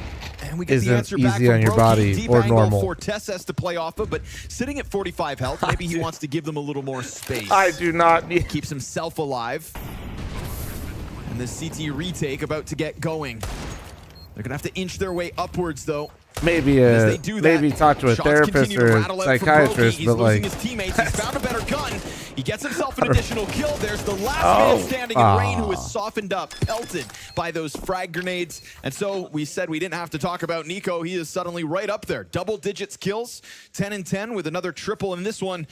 And we get the isn't answer back easy from on your Brokey. body Deep or angle normal. for Tess to play off of, but sitting at 45 health, maybe he wants to give them a little more space. I do not need. Keeps himself alive. And the CT retake about to get going. They're gonna have to inch their way upwards, though. Maybe talk to a Shots therapist continue to or a rattle out from psychiatrist, Brokey. He's but losing like, his teammates. He's found a better gun. He gets himself an additional kill. There's the last man standing in Rain, who is softened up, pelted by those frag grenades. And so we said we didn't have to talk about Nico. He is suddenly right up there. Double digits kills, 10 and 10 with another triple in this one.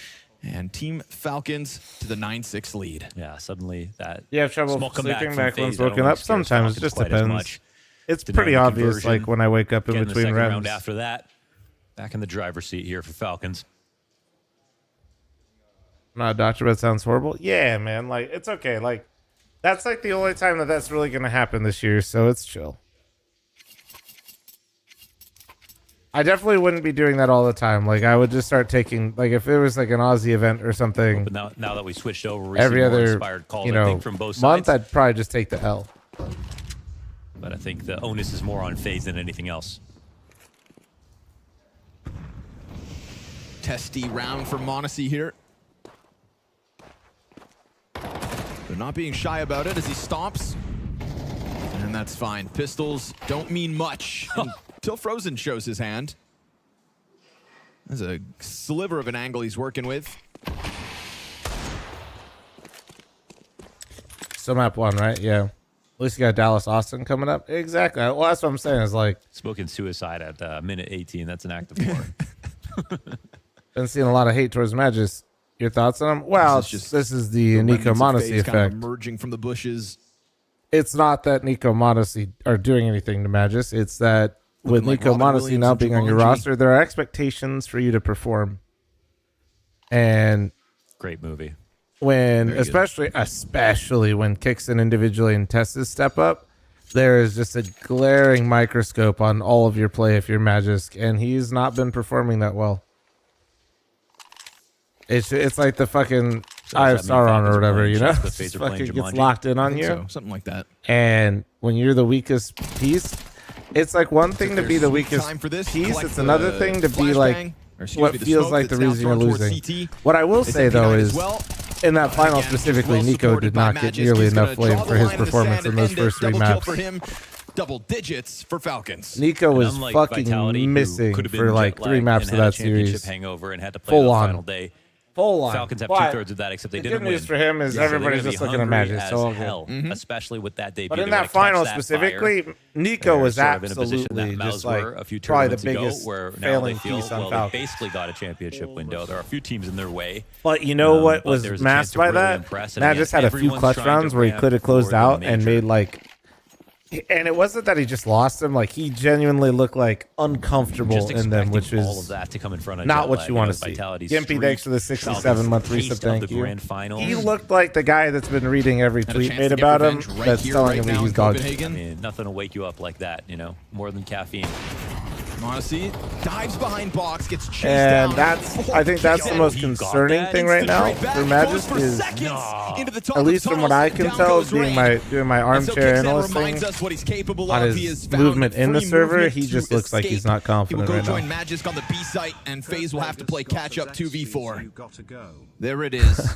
And Team Falcons to the 9-6 lead. Yeah, suddenly that. you have trouble small comeback sleeping from back once FaZe, I don't woken think up. scares Sometimes it Falcons just quite as depends. much. It's Denying pretty the obvious, conversion. like when I wake up in Getting the between second rounds. round after that. Back in the driver's seat here for Falcons. Not a doctor, but it sounds horrible. Yeah, man. Like, it's okay. Like, that's like the only time that that's really going to happen this year, so it's chill. I definitely wouldn't be doing that all the time. Like, I would just start taking, like, if it was like an Aussie event or something. But now that we switched over, we're every seeing more other, inspired calls, you I know, think, from both month, sides. I'd probably just take the L. But I think the onus is more on FaZe than anything else. Testy round for Monacy here. They're not being shy about it as he stomps. And that's fine. Pistols don't mean much until Frozen shows his hand. There's a sliver of an angle he's working with. So map 1, right? Yeah. At least you got Dallas Austin coming up. Exactly. Well, that's what I'm saying is like. Smoking suicide at minute 18. That's an act of war. Been seeing a lot of hate towards Magis. Your thoughts on him? Well, this is the Nico Monacy effect. Kind of emerging from the bushes. It's not that Nico Monacy are doing anything to Magis. It's that with Nico Monacy now being on your roster, there are expectations for you to perform. And great movie. When especially when Kixon individually and Testas step up, there is just a glaring microscope on all of your play if you're Magisk, and he's not been performing that well. It's like the fucking Eye of Sauron or whatever, you know? Just fucking gets locked in on you. So, something like that. And when you're the weakest piece, it's like one thing to be the weakest piece. It's another thing to be like what feels like the reason you're losing. What I will say, though, is in that final specifically, Nico did not get nearly enough blame for his performance in those first 3 maps. Double digits for Falcons. Nico was fucking missing for like 3 maps of that series. Hangover and had to play Full the on. final day. Full on. Falcons have But 2/3 of that, except they the didn't good win. news for him is everybody's they're just gonna be looking at hungry Magic. as So all hell, good. especially with that debut. But They in wanna that final catch that specifically, fire. Nico was They're sort of in a position that absolutely Mouz just were like a few probably the tournaments ago, biggest where now failing they feel, piece on well, they Falcons. basically got a championship window. There are a few teams in their way. But you know what but was there's a chance masked to by really that? impress. And Matt again, just had a few everyone's clutch trying to rounds where he ramp could have closed for the out and major. made like. And it wasn't that he just lost them; like he genuinely looked like uncomfortable Just in them, which expecting is all of that to come in front of not Jet what Lag, you want to know, see. Vitality's Gimpy, streak, thanks for the Falcons' 67-month taste reset. of Thank the you. grand finals. He looked like the guy that's been reading every Had a tweet chance made to get about him. revenge right That's here, telling right him now he's in dog. I mean, nothing to wake you up like that, you know, more than caffeine. Monacy dives behind box, gets chased And down. I think that's the most concerning thing right now for Magic is, at least from what I can tell, doing my armchair analyst thing on his movement in the server, he just looks like he's not confident He will right go join now. Magisk on the B site, and FaZe will have to play catch up 2v4. There it is.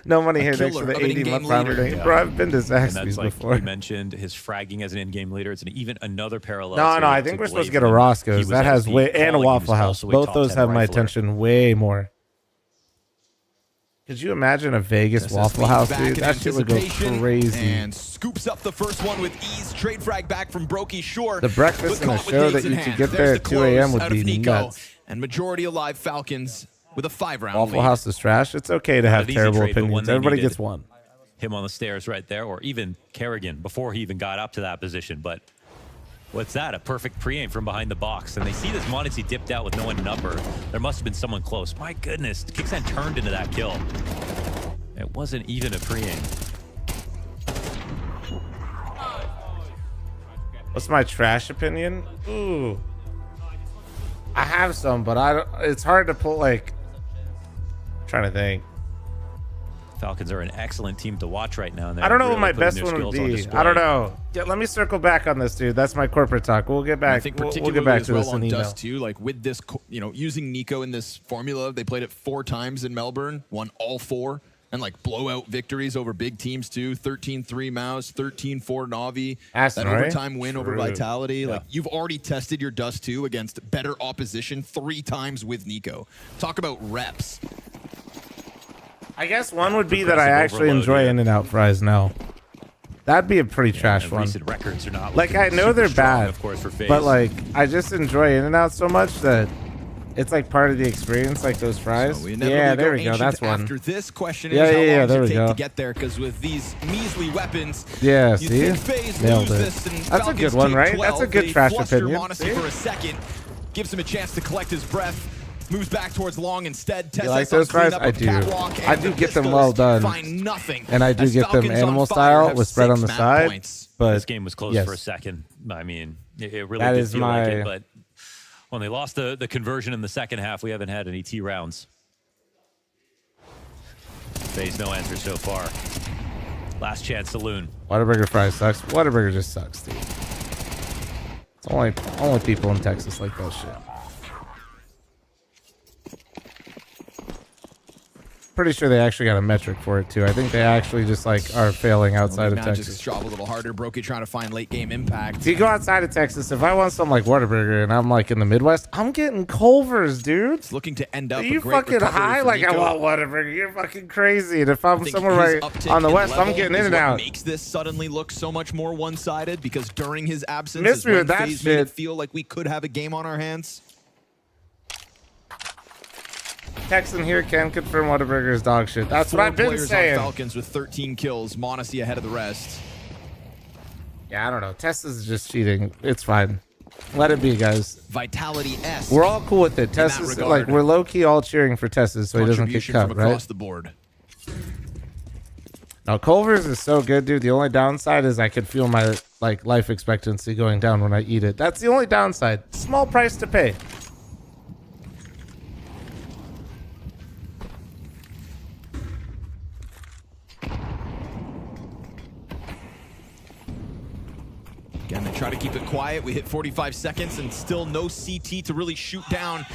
No money here. A Thanks for killer the of an 80-month in-game prime leader. thing. Bro, I've been to And Zaxby's that's like before. we mentioned his fragging as an in-game leader. It's even another parallel. No, I think we're supposed to get a Roscoe's. That has way and a Waffle House. Both those have my attention way more. Could you imagine a Vegas Waffle House, dude? That shit would go crazy. And scoops up the first one with ease. Trade frag back from Brokey Shore. The breakfast but and a caught with show dates that in you could hand. get There's there the at 2 a.m. close would out of be Nico. nuts. And majority alive Falcons with a 5-round Waffle lead. House is trash. It's okay to have easy terrible trade, but one opinions. they Everybody needed. gets one. him on the stairs right there, or even Kerrigan before he even got up to that position. But what's that? A perfect pre-aim from behind the box. And they see this Monty dipped out with no one number. There must have been someone close. My goodness, Kicksan turned into that kill. It wasn't even a pre-aim. What's my trash opinion? Ooh. I have some, but I don't, it's hard to pull, like, I'm trying to think. Falcons are an excellent team to watch right now. And I don't know really what my putting best their one would skills on be. display. I don't know. Yeah, let me circle back on this, dude. That's my corporate talk. We'll get back. I think We'll particularly get back as to well this on in email. Dust too, like with this, using Nico in this formula, they played it 4 times in Melbourne, won all 4, and like blowout victories over big teams too. 13-3 Mouz, 13-4 Navi. Aston, that right? overtime win over True. Vitality. Yeah. Like you've already tested your Dust 2 against better opposition 3 times with Nico. Talk about reps. I guess one would be that I actually enjoy In-N-Out fries now. That'd be a pretty trash one. Recent records are not Like, I know super they're strong, bad, of course, for FaZe. but like, I just enjoy In-N-Out so much that it's like part of the experience, like those fries. So we Yeah, there we go. ancient That's one. After this question Yeah, is how long there does we it take go. to get there? Because with these measly weapons, Yeah, you see? think FaZe Nailed lose it. this and That's a Falcons good one, take right? 12. That's a good They trash fluster opinion. Monacy See? for a second, gives him a chance to collect his breath. Moves back towards long instead. You like those fries? I do. I do get them well done. And I do get them animal style with spread on the side. But this game was close yes. for a second. I mean, it really That did is feel like it, my- but when they lost the conversion in the second half, we haven't had any T rounds. FaZe no answer so far. Last chance saloon. Whataburger fries sucks. Whataburger just sucks, dude. It's only people in Texas like that shit. Pretty sure they actually got a metric for it too. I think they actually just like are failing outside of Now Texas. just job a little harder. Brokey trying to find late game impact. If you go outside of Texas, if I want something like Whataburger and I'm like in the Midwest, I'm getting Culver's, dude. It's looking to end up. Are a you great fucking recovery high? for Like I Nico. want Whataburger. You're fucking crazy. And if I'm I think somewhere his right uptick on the in West, I'm level getting is in and what out. Makes this suddenly look so much more one-sided because during his absence, Miss is me when with that FaZe made it shit. feel like we could have a game on our hands. Texan here can confirm Whataburger is dog shit. That's 4 what I've been players saying. on Falcons with 13 kills. Monacy ahead of the rest. Yeah, I don't know. Tessa's is just cheating. It's fine. Let it be, guys. Vitality S. We're all cool with it. Tessa's like we're low key all cheering for Tessa's so he doesn't get Contribution cut, from across right? the board. Now Culver's is so good, dude. The only downside is I could feel my like life expectancy going down when I eat it. That's the only downside. Small price to pay. Again, they try to keep it quiet. We hit 45 seconds and still no CT to really shoot down.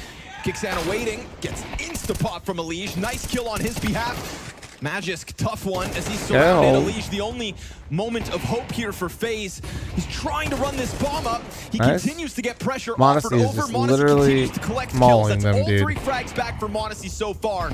Kicksan awaiting. Gets insta-pop from Elige. Nice kill on his behalf. Magisk, tough one as he's surrounded. Yeah. Elige, the only moment of hope here for FaZe. He's trying to run this bomb up. He Nice. continues to get pressure Monacy offered is over. just Monacy literally continues to collect mauling kills. That's them, all dude. 3 frags back for Monacy so far.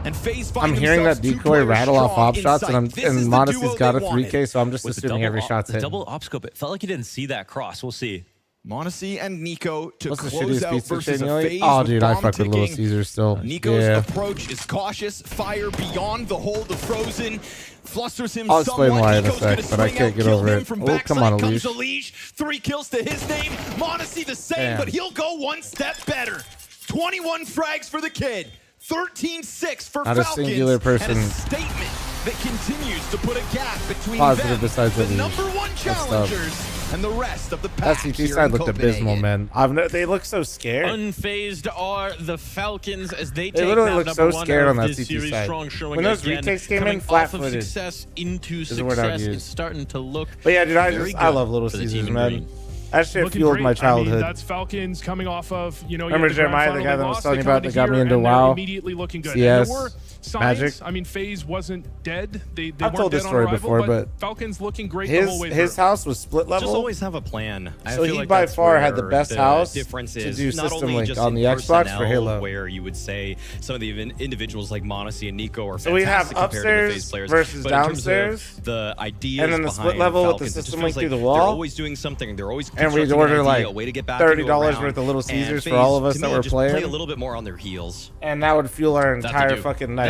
And FaZe find I'm hearing that themselves 2 decoy players rattle off strong op shots, and inside. This is the Monacy's duo got they a wanted. 3K, so I'm just With the assuming double every op- shot's the hitting. double op scope, it felt like he didn't see that cross. We'll see. Monacy and Nico to What's the close shittiest out pizza versus chain a you eat? FaZe Oh, with dude, I bomb fuck with Little ticking. Caesars still. Nico's Yeah. approach is cautious. Fire beyond the hold of Frozen. Flusters him I'll explain somewhat. why in a Nico's sec, gonna but I swing can't out, get kill over him it. from Oh, come on, backside comes Elige. 3 kills to his name. Monacy the same, Damn. but he'll go one step better. 21 frags for the kid. 13-6 for Not a Falcons. singular person. And a statement that continues to put a gap between Positive them, besides the Elige. number 1 That's tough. challengers, and the rest of the That pack CT here side in looked abysmal, Copenhagen. man. They look so scared. Unfazed are the Falcons as they They take literally map look number so 1 scared of on that this CT series. side. Strong showing When those again, retakes came in, coming off of flat-footed success into is the word I'd success. use. It's starting to look But yeah, dude, I very I good love Little for the Caesars, team in man. green. That shit Looking fueled great. my I childhood. mean, that's Falcons coming off of, you know, Remember you had the grand Jeremiah, the final guy they that was lost, telling they you about come that got here me into and they're WoW? immediately looking good. CS, And there were signs. Magic. I mean, FaZe wasn't dead. They I've weren't told dead this on story arrival, before, but Falcons looking great the whole way his through. house was split level. Just always have a plan. I So feel he like by that's far had the where best the house difference to is do not System only Link just on in the Xbox for personnel, Halo. where you would say some of the individuals like Monacy and Nico are So we have fantastic compared to the upstairs FaZe players, versus but in terms of downstairs, the ideas and then the split behind level with the Falcons, it just System feels Link through like the wall. They're always doing something. They're always And we'd constructing an order idea, like a way to get back $30 into a round. worth of Little And Caesars for FaZe, all of us to that me, were just play playing. a little bit more on their heels. And that would fuel our That they entire do. fucking That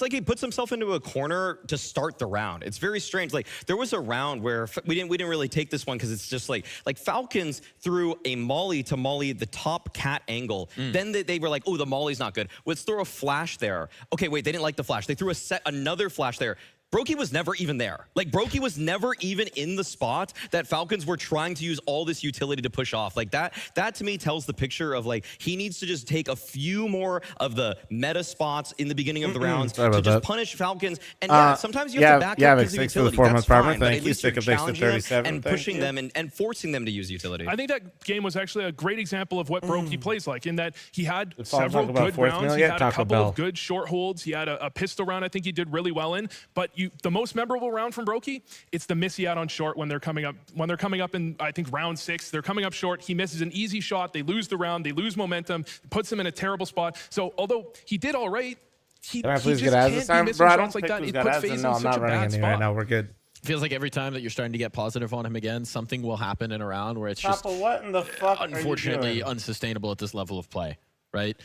it's like he puts himself into a corner to start the round. It's very strange. Like there was a round where we didn't really take this one because it's just like Falcons threw a molly to molly the top cat angle. Then they were like, oh, the molly's not good. Let's throw a flash there. Okay, wait, they didn't like the flash. They threw another flash there. Brokey was never even there. Like, Brokey was never even in the spot that Falcons were trying to use all this utility to push off. Like, that to me tells the picture of, like, he needs to just take a few more of the meta spots in the beginning of the rounds to just punish Falcons. And yeah, sometimes you have to back up his utility. That's fine, but at least you're challenging them and pushing them and forcing them to use utility. I think that game was actually a great example of what Brokey plays like, in that he had several good rounds. He had a couple of good short holds. He had a pistol round I think he did really well in. But the most memorable round from Brokey, it's the missy out on short when they're coming up. When they're coming up in, I think, round 6, they're coming up short. He misses an easy shot. They lose the round. They lose momentum. Puts them in a terrible spot. So although he did all right, he just can't be missing shots like that. It puts FaZe in such a bad spot. Right now, we're good. Feels like every time that you're starting to get positive on him again, something will happen in a round where it's just what in the fuck unfortunately unsustainable at this level of play, right?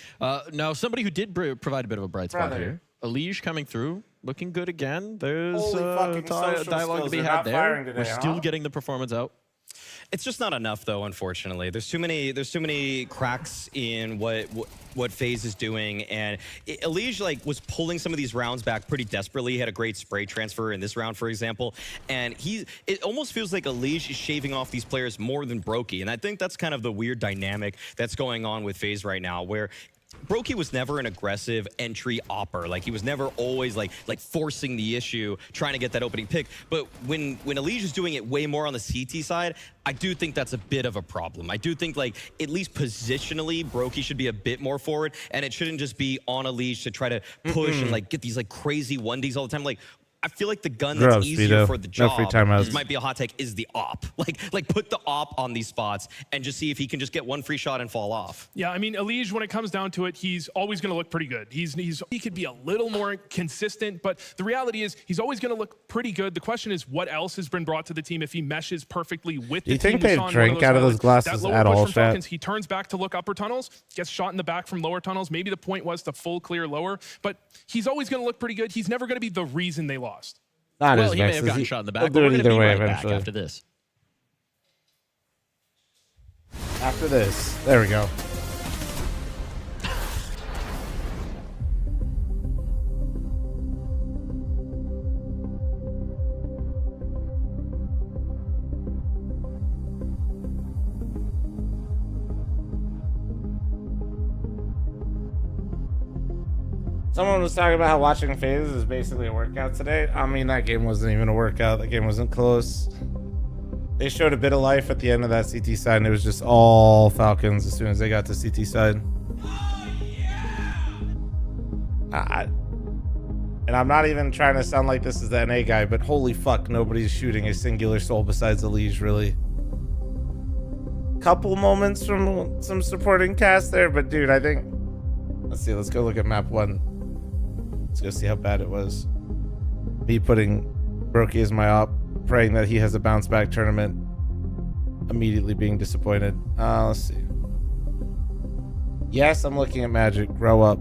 Now, somebody who did provide a bit of a bright spot here, Elige coming through, looking good again. There's dialogue to be had there. We're still getting the performance out. It's just not enough, though. Unfortunately, there's too many cracks in what FaZe is doing, and Elige was pulling some of these rounds back pretty desperately. He had a great spray transfer in this round, for example, and it almost feels like Elige is shaving off these players more than Brokey, and I think that's kind of the weird dynamic that's going on with FaZe right now, where Brokey was never an aggressive entry opper. Like, he was never always like forcing the issue, trying to get that opening pick. But when Elige is doing it way more on the CT side, I do think that's a bit of a problem. I do think, like, at least positionally, Brokey should be a bit more forward, and it shouldn't just be on Elige to try to push and like get these like crazy 1Ds all the time. Like, I feel like the gun that's easier for the job, this might be a hot take, is the op. Like put the op on these spots and just see if he can just get one free shot and fall off. Yeah, I mean, Elige, when it comes down to it, he's always going to look pretty good. He could be a little more consistent, but the reality is he's always going to look pretty good. The question is, what else has been brought to the team if he meshes perfectly with the team? Do you think they drank out of those glasses at all, Chat? He turns back to look upper tunnels, gets shot in the back from lower tunnels. Maybe the point was to full clear lower, but he's always going to look pretty good. He's never going to be the reason they lost. Well, he may have gotten shot in the back, but we're going to be right back after this. After this. There we go. Someone was talking about how watching FaZe is basically a workout today. I mean, that game wasn't even a workout. That game wasn't close. They showed a bit of life at the end of that CT side, and it was just all Falcons as soon as they got to CT side. And I'm not even trying to sound like this is the NA guy, but holy fuck, nobody's shooting a singular soul besides Elige, really. Couple moments from some supporting cast there, but dude, I think... Let's see, let's go look at map 1. Let's go see how bad it was. Me putting Brokey as my op, praying that he has a bounce back tournament, immediately being disappointed. Let's see. Yes, I'm looking at Magic. Grow up.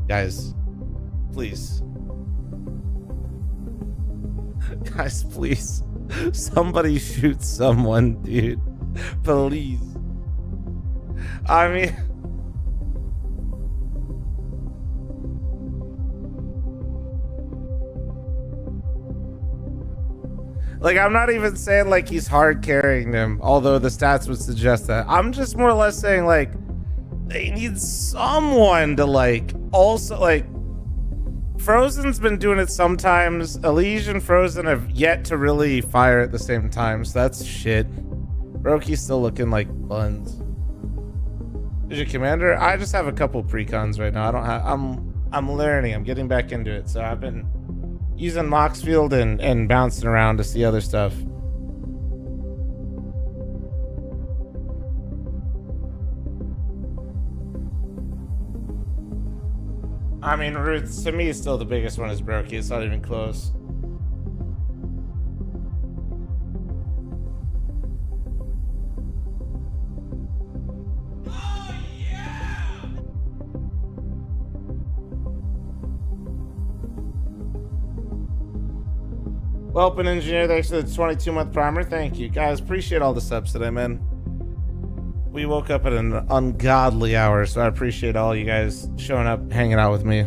Guys, please. Guys, please. Somebody shoot someone, dude. Please. I mean... Like, I'm not even saying, like, he's hard carrying them, although the stats would suggest that. I'm just more or less saying, like, they need someone to, like, also, like, Frozen's been doing it sometimes. Elige and Frozen have yet to really fire at the same time, so that's shit. Brokey's still looking like buns. Is your commander? I just have a couple precons right now. I don't have, I'm learning. I'm getting back into it, so I've been using Moxfield and bouncing around to see other stuff. I mean, Roots, to me, still the biggest one is Brokey. It's not even close. Welpen Engineer, thanks for the 22-month primer. Thank you. Guys, appreciate all the subs today, man. We woke up at an ungodly hour, so I appreciate all you guys showing up, hanging out with me.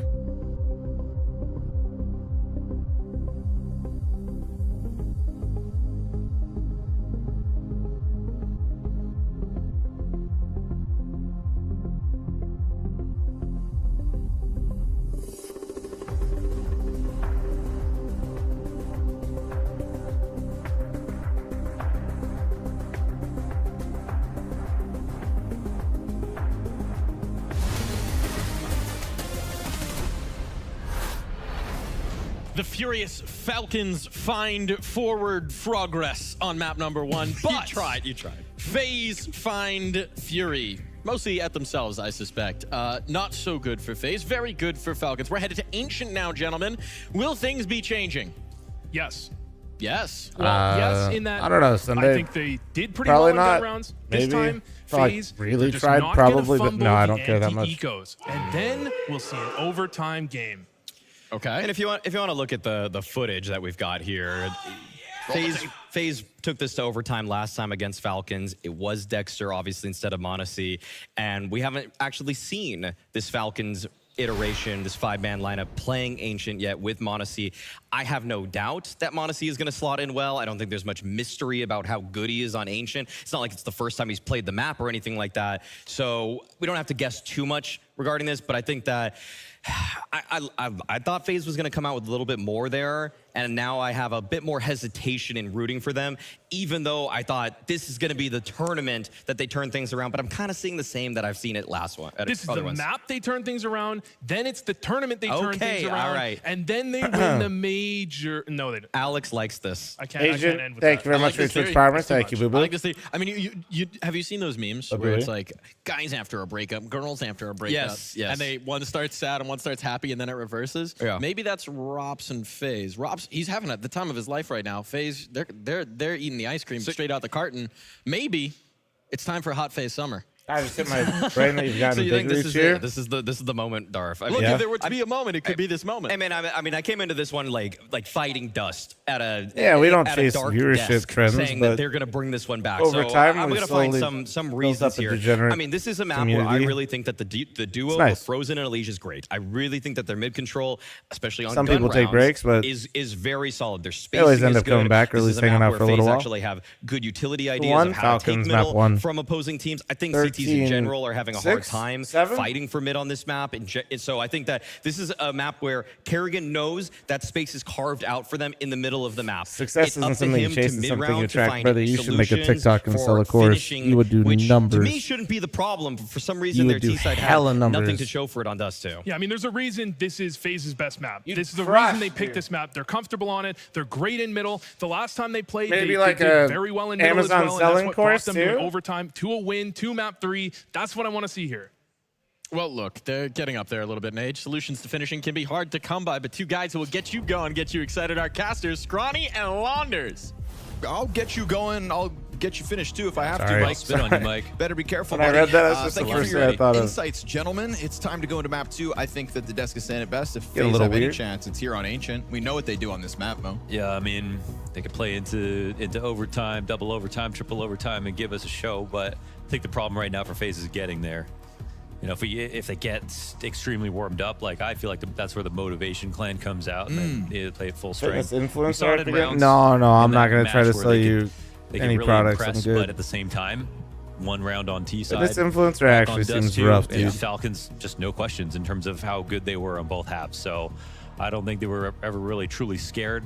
The furious Falcons find forward progress on map number 1, but you tried. FaZe find fury. Mostly at themselves, I suspect. Not so good for FaZe, very good for Falcons. We're headed to Ancient now, gentlemen. Will things be changing? Yes. Yes. Well, yes, in that I don't know, Sunday. I think they did pretty Probably well in not. gun rounds. Maybe. This time, Like, FaZe really just tried, not probably, gonna but no, I fumble don't care that much. anti-ecos. And then we'll see an overtime game. Okay. And if you want to look at the footage that we've got here, FaZe took this to overtime last time against Falcons. It was Dexter, obviously, instead of Monacy. And we haven't actually seen this Falcons iteration, this 5-man lineup playing Ancient yet with Monacy. I have no doubt that Monacy is going to slot in well. I don't think there's much mystery about how good he is on Ancient. It's not like it's the first time he's played the map or anything like that. So we don't have to guess too much regarding this, but I think that I thought FaZe was going to come out with a little bit more there, and now I have a bit more hesitation in rooting for them, even though I thought this is going to be the tournament that they turn things around, but I'm kind of seeing the same that I've seen it last one. This is the map they turn things around, then it's the tournament they turn things around, all right. and then they win the major... No, they don't. Alex likes this. I can't end with thank that. you very much for your Twitch primer. Thank you, Boo Boo. I like to see. I mean, you have you seen those memes where it's like guys after a breakup, girls after a breakup? Yes, yes. And one starts sad and one starts happy, and then it reverses. Yeah. Maybe that's Rops and FaZe. Rops, he's having the time of his life right now. FaZe, they're eating the ice cream straight out the carton. Maybe it's time for a hot FaZe summer. I just hit my brain that you've gotten So you big think this reach is here. it? This is the moment, Darf. Look, if there were to be a moment, it could be this moment. I mean, I came into this one like fighting dust at a We don't at a face dark viewership desk, trends, saying but that they're going to bring this one back. over So time, I'm we going to find slowly some built reasons up a here. degenerate I mean, this is a map where I community. really think that the duo It's nice. of Frozen and Elise is great. I really think that their mid control, especially on Some gun people take rounds, breaks, but is very solid. Their they spacing always end is up coming good. back or at This least is a hanging map out for a where little FaZe while. actually have good utility ideas one, of how to take Falcons, map middle one. from opposing teams. I think CTs in general are having a hard 6, time 7? fighting for mid on this map. And so I think that this is a map where Kerrigan knows that space is carved out for them in the middle of the map. Success It's isn't up to something you him chase, to it's something mid-round you to track. find Brother, you should make a solutions TikTok and sell a for course. finishing, You would do which numbers. to me shouldn't be the problem. For some reason, You their would do T-side hella had nothing numbers. to show for it on Dust 2. Yeah, I mean, there's a reason this is FaZe's best map. This is the crush, reason they picked dude. this map. They're comfortable on it. They're great in middle. The last time they played, Maybe they like did a very well in middle Amazon as well, selling and that's what course brought them to too? an overtime, to a win, to map 3. That's what I want to see here. Well, look, they're getting up there a little bit, Nate. Solutions to finishing can be hard to come by, but two guys who will get you going, get you excited are casters, Scrawny and Launders. I'll get you going. I'll get you finished too if I have Sorry. to, Mike. Spit on you, Mike. Better be careful, When I buddy. read that, that's just the thank you first for thing I your thought of. insights, gentlemen. It's time to go into map 2. I think that the desk is saying it best. If Get a FaZe little have any weird. chance, it's here on Ancient. We know what they do on this map, Mo. Yeah, I mean, they could play into overtime, double overtime, triple overtime, and give us a show. But I think the problem right now for FaZe is getting there. You know, if they get extremely warmed up, like I feel like that's where the motivation clan comes out, and then they play at full strength. Fitness We saw it in influencer? rounds No, I'm in not that going to try to match where sell they you could- they any could really products. impress, I'm good. but at the same time, one round on T side. Fitness influencer back actually on Dust seems 2, rough, and dude. Falcons, just no questions in terms of how good they were on both halves. So I don't think they were ever really truly scared.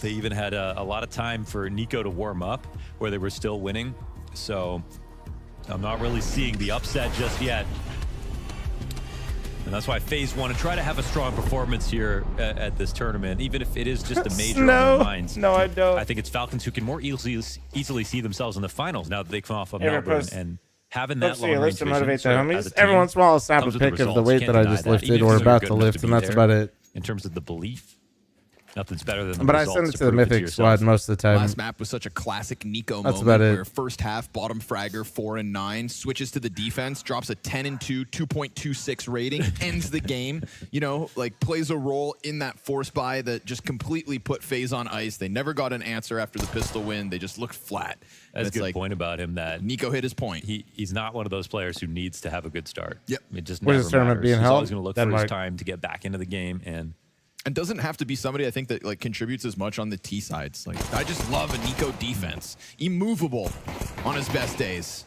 They even had a lot of time for Nico to warm up where they were still winning. So I'm not really seeing the upset just yet. And that's why FaZe want to try to have a strong performance here at this tournament, even if it is just a major on their minds. No, I don't. I think it's Falcons who can more easily see themselves in the finals now that they come off of Every Melbourne post- and having that Let's see, long let's range motivate the vision. So homies. as a Every team, once in a while, I'll snap a comes with pic of the results. weight Can't that I deny just that. lifted Even or if they're about good to enough lift, be and that's there about it. in terms of the belief. Nothing's better than the But I results send it to the prove Mythic yourself. squad most of the time. Last map was such a classic Nico That's moment about it. where first half bottom fragger 4 and 9 switches to the defense, drops a 10 and 2, 2.26 rating, ends the game. You know, like plays a role in that force buy that just completely put FaZe on ice. They never got an answer after the pistol win. They just looked flat. That's a good point about him. That Nico hit his point. He's not one of those players who needs to have a good start. Yep. It just Where's never this tournament matters. being He's held? always going to look for Denmark. his time to get back into the game and doesn't have to be somebody I think that like contributes as much on the T sides. Like I just love a Nico defense. Immovable on his best days.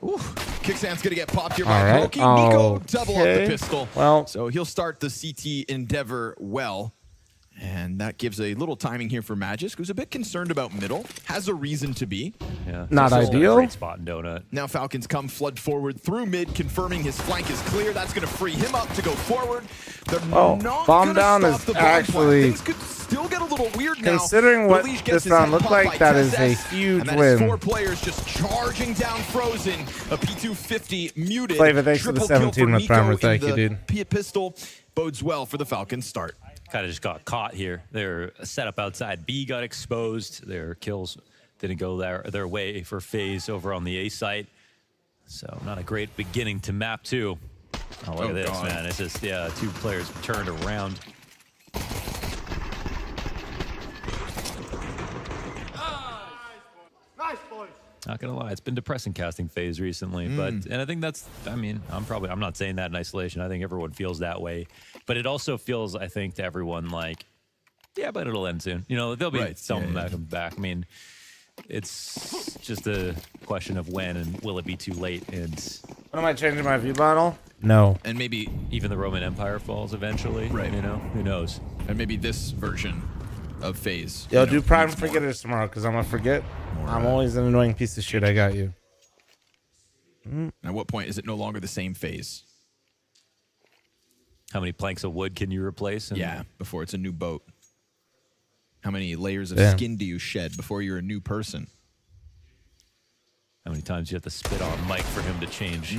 Ooh, Kicksan's gonna get popped here by All right. Pokey. Nico double up Okay. the pistol. Well, so he'll start the CT endeavor well. And that gives a little timing here for Magisk, who's a bit concerned about middle. Has a reason to be. yeah, Not This is a ideal. Great spot in Donut. Now Falcons come flood forward through mid, confirming his flank is clear. That's going to free him up to go forward. They're not bomb gonna down stop is the bomb actually- plant. Things could still get a little weird now. Considering what Leash gets this his round head looked popped like, by that is a Tess, huge and that is win. 4 players just charging down Frozen. A P250 muted. Flavor, thanks for the Triple kill 17 with Nico primer. in Thank you, the dude. Pistol bodes well for the Falcons start. Kind of just got caught here. Their setup outside B got exposed. Their kills didn't go their way for FaZe over on the A site. So not a great beginning to map 2. Oh, look at this, God. man. It's just, yeah, 2 players turned around. Not gonna lie, it's been depressing casting FaZe recently, but and I think that's, I mean, I'm not saying that in isolation. I think everyone feels that way, but it also feels, I think, to everyone like, yeah, but it'll end soon. You know, there'll be some back. I mean, it's just a question of when and will it be too late? And When am I changing my view bottle? No. And maybe even the Roman Empire falls eventually. Right. You know, who knows? And maybe this version of FaZe. Yo, you know, do Prime needs more. Forgetters tomorrow, because I'm going to forget. I'm always an annoying piece of shit. I got you. At what point is it no longer the same FaZe? How many planks of wood can you replace? And Yeah, before it's a new boat. How many layers of Damn. skin do you shed before you're a new person? How many times you have to spit on Mike for him to change?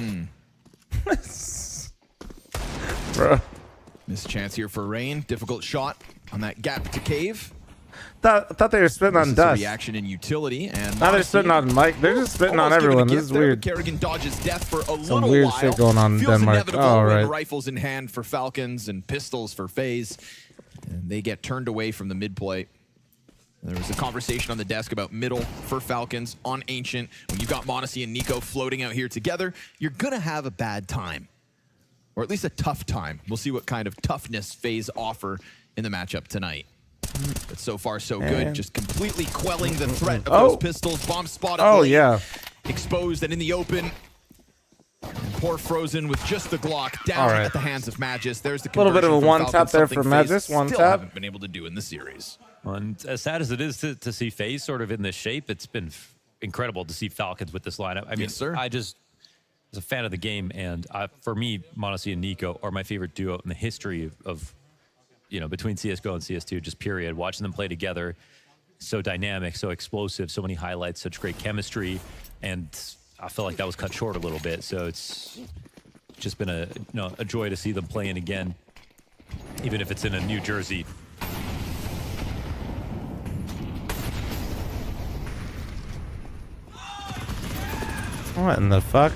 Bro. Missed chance here for Rain. Difficult shot on that gap to cave. I thought they were spitting on This is dust. a reaction in utility, and Now they're spitting on Mike. They're just spitting on almost given a everyone. This gift is there, weird. but Kerrigan dodges death for a Some little weird while. shit going on in Feels Denmark. inevitable All when right. rifles in hand for Falcons and pistols for FaZe. And they get turned away from the mid play. There was a conversation on the desk about middle for Falcons on Ancient. When you've got Monacy and Nico floating out here together, you're going to have a bad time. Or at least a tough time. We'll see what kind of toughness FaZe offer in the matchup tonight. But so far, so good. Man. Just completely quelling the threat of Oh. those pistols. Bomb spotted. Oh, late, yeah. Exposed and in the open. And poor Frozen with just the Glock down All right. at the hands of Magis. There's the Little bit of a conversion from one-tap Falcons, there something for FaZe Magis, one still tap. haven't been able to do in the series. And as sad as it is to see FaZe sort of in this shape, it's been incredible to see Falcons with this lineup. I mean, I just was a fan of the game, and for me, Monacy and Nico are my favorite duo in the history of you know, between CSGO and CS2, just period. Watching them play together, so dynamic, so explosive, so many highlights, such great chemistry, and I feel like that was cut short a little bit. So it's just been a joy to see them playing again, even if it's in a New Jersey. What in the fuck?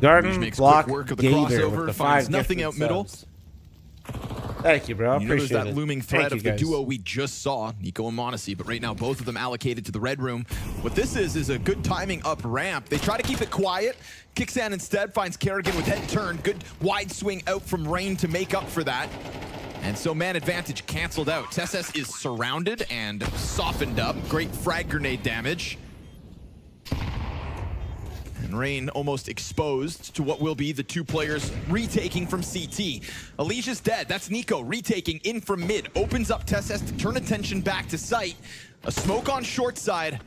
Garden makes block quick work of the Gator crossover, with the finds 5 nothing gifted out middle. subs. Thank you, bro. I You know, there's appreciate that it. looming Thank threat you, of the guys. duo we just saw, Nico and Monacy, but right now both of them allocated to the red room. What this is a good timing up ramp. They try to keep it quiet. Kicksan instead finds Kerrigan with head turned. Good wide swing out from Rain to make up for that. And so man advantage canceled out. Tesses is surrounded and softened up. Great frag grenade damage. And Rain almost exposed to what will be the 2 players retaking from CT. Alicia's dead. That's Nico retaking in from mid. Opens up Tesses to turn attention back to site. A smoke on short side.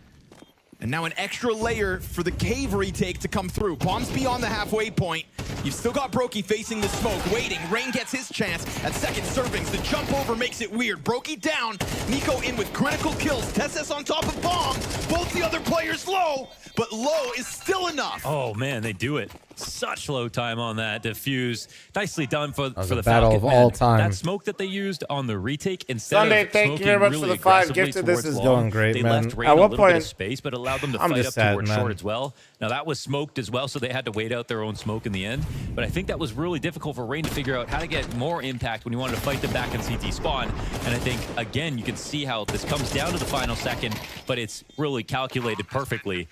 And now an extra layer for the cave retake to come through. Bombs beyond the halfway point. You've still got Brokey facing the smoke, waiting. Rain gets his chance at second servings. The jump over makes it weird. Brokey down. Nico in with critical kills. Tesses on top of Bomb. Both the other players low, but low is still enough. Oh man, they do it. Such low time on that defuse. Nicely done for the battle Falcons. of all time. That smoke that they used on the retake instead Sunday, of thank you smoking very much really for the 5 aggressively gifted. This towards is long, going great, they man. left Rain At a what little bit point- of space, but allowed them to I'm fight just up sad, towards man. short as well. Now that was smoked as well, so they had to wait out their own smoke in the end. But I think that was really difficult for Rain to figure out how to get more impact when you wanted to fight them back in CT spawn. And I think, again, you can see how this comes down to the final second, but it's really calculated perfectly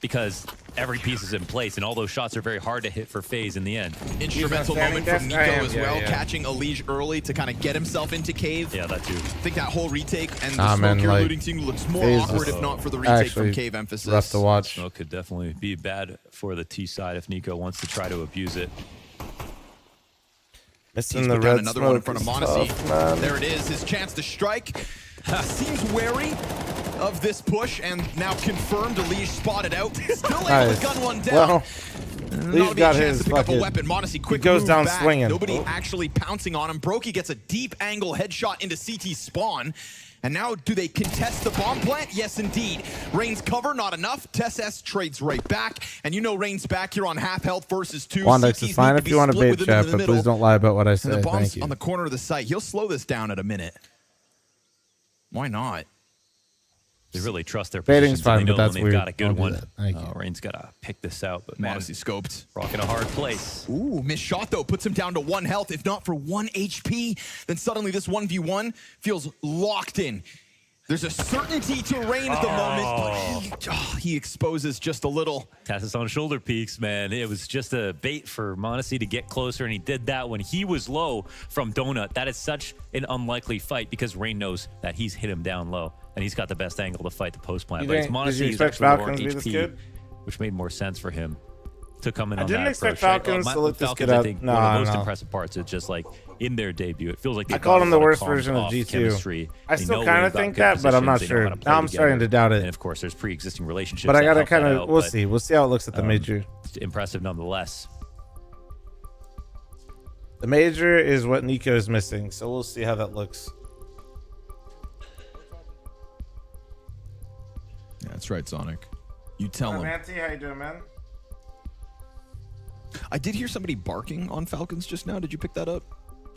because every piece is in place, and all those shots are very hard to hit for FaZe in the end. Instrumental moment from Nico as well, catching Elige early to kind of get himself into cave. Yeah, that too. I think that whole retake and the smoke you're alluding to looks more awkward if not for the retake from cave emphasis. Rough to watch. Smoke could definitely be bad for the T side if Nico wants to try to abuse it. Missing the red another one in smoke front of is Monacy. tough, man. There it is, his chance to strike. Seems wary of this push, and now confirmed Elige spotted out. Still able to gun one down. Well, Not Elige a got chance his to pick up a fucking. weapon. Monacy quick He goes move down back. swinging. Nobody actually pouncing on him. Brokey gets a deep angle headshot into CT spawn. And now, do they contest the bomb plant? Yes, indeed. Rain's cover, not enough. TessS trades right back. And you know Rain's back here on half health versus 2. Wandex CTs is fine need if be you want to split bait with them in chat, the but please middle. don't lie about what I And say. the bomb's Thank you. on the corner of the site. He'll slow this down at a minute. Why not? They really trust their Baiting's positions. fine, and they but know that's when weird. they've got a good Don't do one. that. Thank you. Rain's got to pick this out, but Monacy scoped. Rocking a hard place. Ooh, missed shot though, puts him down to 1 health. If not for 1 HP, then suddenly this 1v1 feels locked in. There's a certainty to Rain at the moment, but he exposes just a little. TessS on shoulder peaks, man. It was just a bait for Monacy to get closer, and he did that when he was low from Donut. That is such an unlikely fight because Rain knows that he's hit him down low, and he's got the best angle to fight the post plant. You But it's think- did Monacy you who's expect actually more Falcons to be this HP, good? which made more sense for him to come in I on didn't that expect approach. Falcons to look this Falcons, good I up. think No, one of the most no. impressive parts is just like in their debut, it feels like I called him the worst version of G2. I still kind of think that, but I'm not sure. Now I'm starting to doubt it. And of course, there's pre-existing relationships. But I that gotta help that kind of. out, We'll but, see. We'll see how it looks at the major. it's impressive nonetheless. The major is what Nico is missing, so we'll see how that looks. Yeah, that's right, Sonic. You tell him. Nancy, how you doing, man? I did hear somebody barking on Falcons just now. Did you pick that up?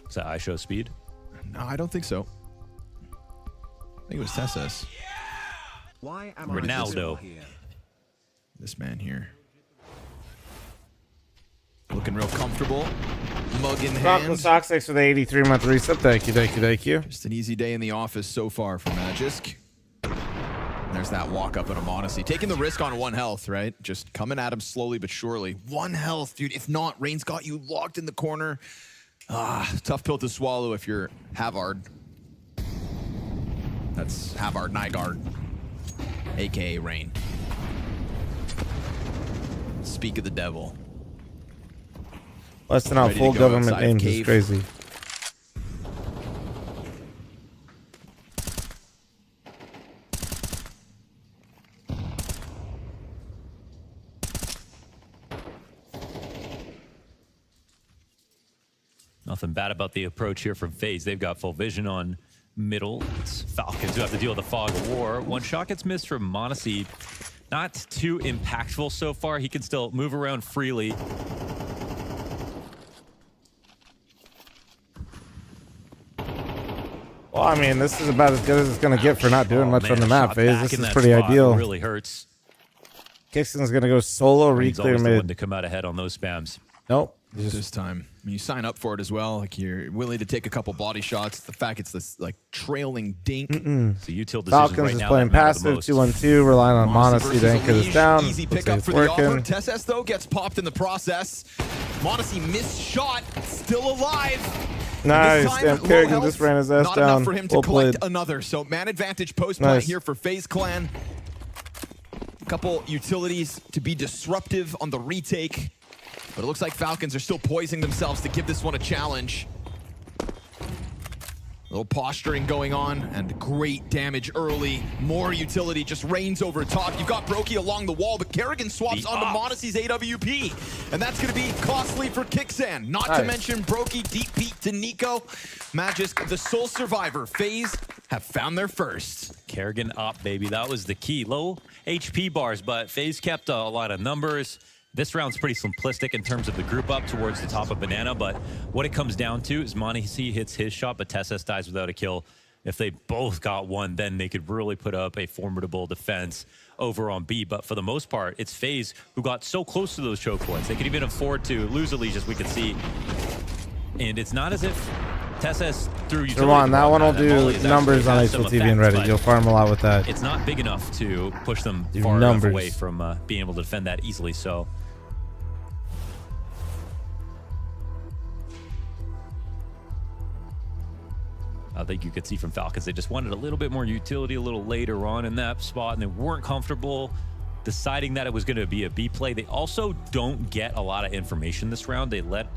Is that ISHO speed? No, I don't think so. I think it was TessS. Why am Ronaldo. I here? This man here. Looking real comfortable. Mug in Falcon hand. Sox, thanks for the 83-month reset. Thank you, thank you, thank you. Just an easy day in the office so far for Magisk. There's that walk up at Monacy. Taking the risk on 1 health, right? Just coming at him slowly but surely. 1 health, dude. If not, Rain's got you locked in the corner. Tough pill to swallow if you're Havard. That's Havard Nygaard, a.k.a. Rain. Speak of the devil. Busting out Ready to full go government outside of names is cave. crazy. Nothing bad about the approach here from FaZe. They've got full vision on middle. It's Falcons who have to deal with the fog of war. 1 shot gets missed from Monacy. Not too impactful so far. He can still move around freely. Well, I mean, this is about as good as it's going to get for not doing much Man, on the a map, shot FaZe. back This in is that pretty spot ideal. really hurts. Kixon's going to go solo, He's re-clear always the one mid. to come out ahead on those spams. Nope. This time, I mean, you sign up for it as well. Like you're willing to take a couple body shots. The fact it's this like trailing dink. So util decisions Falcons right is now playing that matter the passive, most. 2-1-2, relying on Monacy Monacy to anchor versus this down. Elige. Easy Looks like pickup it's for the offer. working. TessS though gets popped in the process. Monacy missed shot, still alive. Nice. This time, Damn, low Kerrigan health, just ran his ass not down. enough for him to Well collect played. another. So man advantage post plant Nice. here for FaZe Clan. A couple utilities to be disruptive on the retake. But it looks like Falcons are still poising themselves to give this one a challenge. A little posturing going on, and great damage early. More utility just rains over top. You've got Brokey along the wall, but Kerrigan swaps onto Monacy's AWP. And that's going to be costly for Kixan. Not to Nice. mention Brokey deep peek to Nico. Magisk, the sole survivor. FaZe have found their first. Kerrigan up, baby. That was the key. Low HP bars, but FaZe kept a lot of numbers. This round's pretty simplistic in terms of the group up towards the top of Banana, but what it comes down to is Monacy hits his shot, but TeSeS dies without a kill. If they both got one, then they could really put up a formidable defense over on B. But for the most part, it's FaZe who got so close to those choke points. They could even afford to lose a leash, as we could see. And it's not as if TeSeS threw utility. Come that one will do numbers on HLTV and Reddit. You'll farm a lot with that. It's not big enough to push them far enough away from being able to defend that easily. So I think you could see from Falcons, they just wanted a little bit more utility a little later on in that spot, and they weren't comfortable deciding that it was going to be a B play. They also don't get a lot of information this round. They let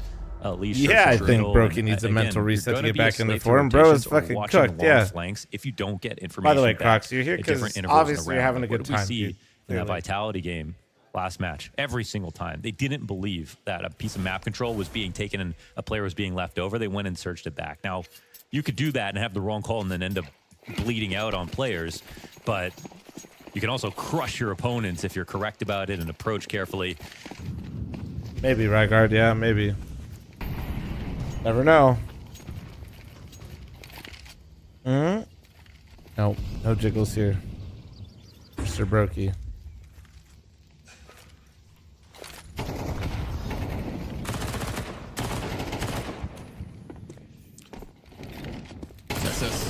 Leash. Yeah, I think Broken needs a mental reset to get back into form. Bro is fucking cooked. Yeah. Flanks, if you don't get information. By the way, Crocs, you're here because obviously you're having a good time. What did we see in that Vitality game last match? Every single time, they didn't believe that a piece of map control was being taken and a player was being left over. They went and searched it back. Now, you could do that and have the wrong call and then end up bleeding out on players, but you can also crush your opponents if you're correct about it and approach carefully. Maybe, Wildcard, yeah, maybe. Never know. No, no jiggles here. Mr. Brokey.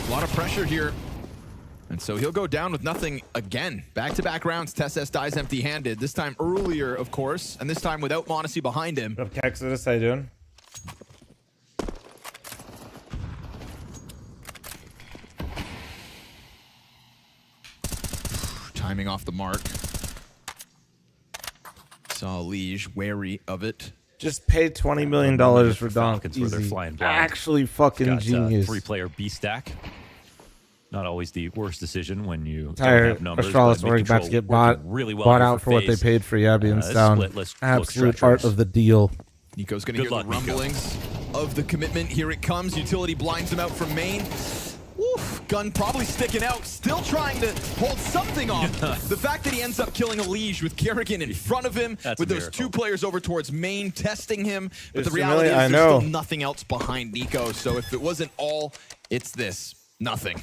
A lot of pressure here. And so he'll go down with nothing again. Back-to-back rounds, TeSeS dies empty-handed. This time earlier, of course, and this time without Monacy behind him. What up, Exodus? How you doing? Timing off the mark. Saw Liege wary of it. Just pay $20 million for Donk. Where they're flying blind. Actually fucking genius. Three-player B stack. Not always the worst decision when you entire don't have numbers. Astralis were about to get bought out for what they paid for Yabby and Sound. Absolute art of the deal. Nico's going to hear the rumblings of the commitment. Here it comes. Utility blinds him out from main. Oof, gun probably sticking out, still trying to hold something off. The fact that he ends up killing a Liege with Kerrigan in front of him, with those two players over towards main testing him. But the reality is there's still nothing else behind Nico. So if it wasn't all, it's this. Nothing.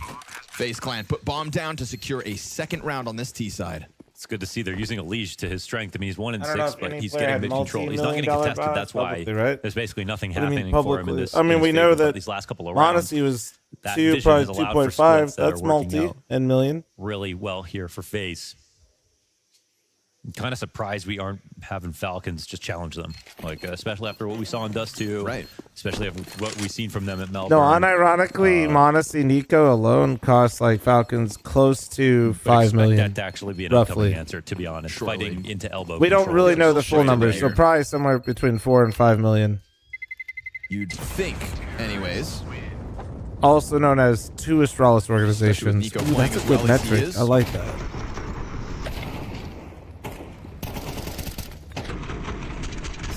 FaZe Clan put bomb down to secure a second round on this T side. It's good to see they're using a leash to his strength. I mean, he's 1 in 6, but he's getting mid control. He's not getting contested. That's why there's basically nothing happening for him in this. I mean, we know that these last couple of rounds. Monacy was 2, probably 2.5. That's multi and million. Really well here for FaZe. I'm kind of surprised we aren't having Falcons just challenge them, like especially after what we saw in Dust 2, right? Especially after what we've seen from them at Melbourne. No, unironically, Monacy Nico alone costs like Falcons close to 5 million. That to actually be an upcoming answer, to be honest. Fighting into elbow. We don't really know the full numbers, so probably somewhere between 4 and 5 million. You'd think, anyways. Also known as 2 Astralis organizations. Ooh, that's a good metric. I like that.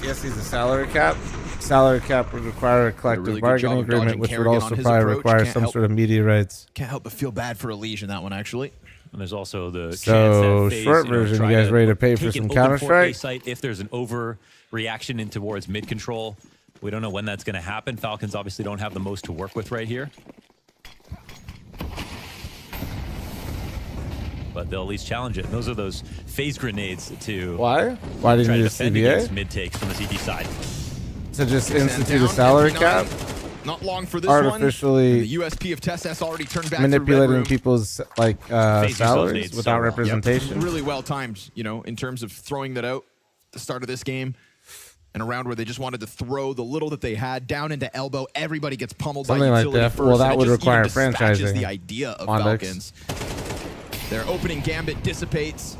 Yes, he's a salary cap. Salary cap would require a collective bargaining agreement, which would also probably require some sort of media rights. Can't help but feel bad for Liege in that one, actually. And there's also the so short version. You guys ready to pay for some Counter-Strike? If there's an overreaction in towards mid control, we don't know when that's going to happen. Falcons obviously don't have the most to work with right here. But they'll at least challenge it. And those are those FaZe grenades to why didn't you defend against mid takes from the CT side. So just institute a salary cap. Not long for this artificially one. The USP of TeSeS already turned back manipulating people's like salaries without representation. Yep. Really well timed, you know, in terms of throwing that out at the start of this game. And a round where they just wanted to throw the little that they had down into elbow. Everybody gets pummeled by utility like that. First. Well, that would require franchising. The idea of Falcons. Their opening gambit dissipates.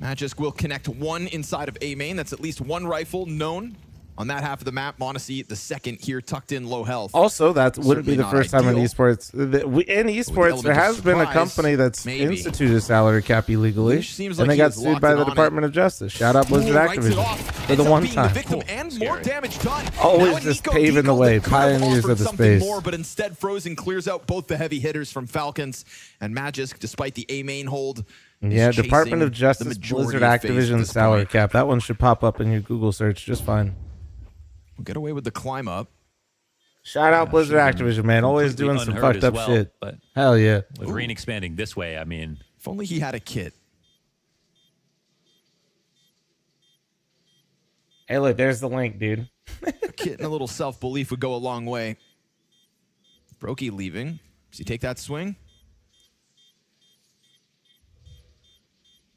Magisk will connect one inside of A main. That's at least one rifle known on that half of the map. Monacy, the second here, tucked in low health. Also, that wouldn't be the first time in esports. In esports, there has been a company that's instituted a salary cap illegally, and they got sued by the Department of Justice. Shout out Blizzard Activision for the one time. And more damage done. Always just paving the way, pioneers of the space. More, but instead, Frozen clears out both the heavy hitters from Falcons, and Magisk, despite the A main hold, Yeah, chasing Department of the Justice, majority Blizzard, of FaZe at Activision this salary point. cap. That one should pop up in your Google search just fine. We'll get away with the climb up. Shout out Blizzard, Activision, man. Always doing some fucked up shit. But hell yeah. with Reen expanding this way, I mean, if only he had a kit. Hey, look, there's the link, dude. A kit and a little self-belief would go a long way. Brokey leaving. Does he take that swing?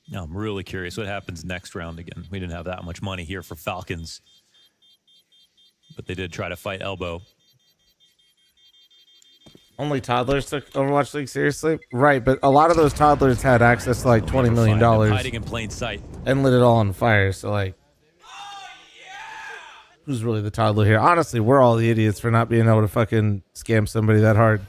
no, I'm really curious what happens next round again. We didn't have that much money here for Falcons, but they did try to fight elbow. Only toddlers took Overwatch League seriously? Right, but a lot of those toddlers had access to like $20 million. Hiding in plain sight. And lit it all on fire, so like... Who's really the toddler here? Honestly, we're all the idiots for not being able to fucking scam somebody that hard.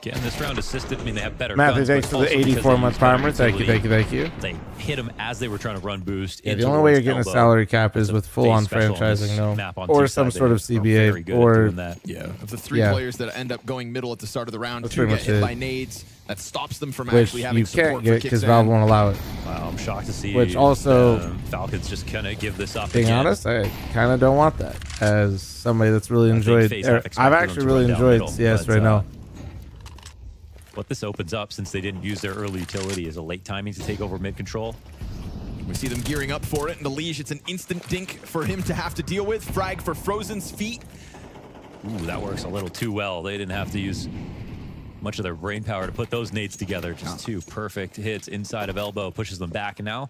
Again, this round assisted. I mean, they have better Matthew, guns, thanks but for the also because 84 they month use better primer. Thank you, utility. thank you, thank you. They hit them as they were trying to run boost. Yeah, in the only way you're towards getting a elbow. salary cap is It's a with full-on FaZe special on this franchising, no, map on or two some side. sort of They are very CBA, good at or doing that. Yeah, of the three Yeah. players that end up going middle at the start of the round, That's two pretty get much hit it. by nades. That stops them from which actually having you support can't for get because kicks Valve in. won't allow it. Wow, I'm shocked to see. Which also, Falcons just kind of give this up. Being again. honest, I kind of don't want that as somebody that's really enjoyed. FaZe have I've expected them actually to really run down enjoyed middle, CS but, right now. What this opens up, since they didn't use their early utility, is a late timing to take over mid control. We see them gearing up for it, and the Liege, it's an instant dink for him to have to deal with. Frag for Frozen's feet. Ooh, that works a little too well. They didn't have to use much of their brain power to put those nades together. Just two perfect hits inside of elbow, pushes them back, and now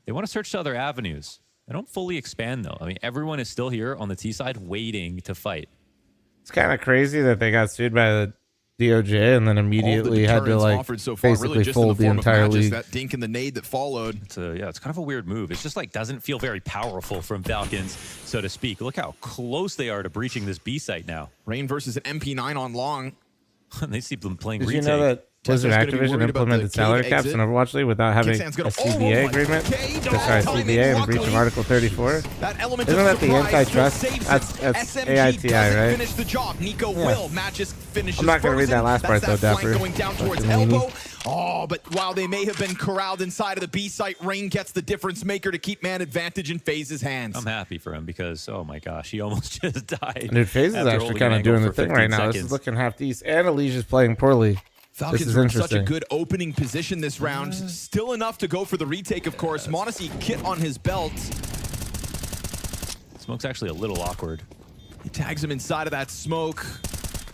they want to search to other avenues. They don't fully expand, though. I mean, everyone is still here on the T side waiting to fight. It's kind of crazy that they got sued by the DOJ and then immediately had to like so far, basically really just fold in the, the form entire of matches, league. that dink and the nade that followed. Yeah, it's kind of a weird move. It's just like doesn't feel very powerful from Falcons, so to speak. Look how close they are to breaching this B site now. Rain versus an MP9 on long. They see them playing Did retake. you know that Blizzard Tesla's gonna be Activision worried about implemented the salary cave caps in exit. Overwatch League without having a Kicksands gonna- CBA oh, agreement? K, Sorry, timing, CBA and breach of luckily. Article 34? That element Isn't of that the surprise antitrust? saves That's him. SMG AITI, doesn't right? finish the job. Nico Yeah. will. Matches finishes I'm not going to read Frozen. that last part, That's though, that flank Dapper. going down towards Fucking meanie. elbow. Oh, but while they may have been corralled inside of the B site, Rain gets the difference maker to keep man advantage in FaZe's hands. I'm happy for him because, oh my gosh, he almost just died. Dude, FaZe is after actually holding kind an of doing angle the for thing right 15 now. This is seconds. looking half decent. And Elise is playing poorly. Falcons this is are in such a interesting. good opening position this round. Still enough to go for the retake, of course. Monacy kit on his belt. Smoke's actually a little awkward. He tags him inside of that smoke.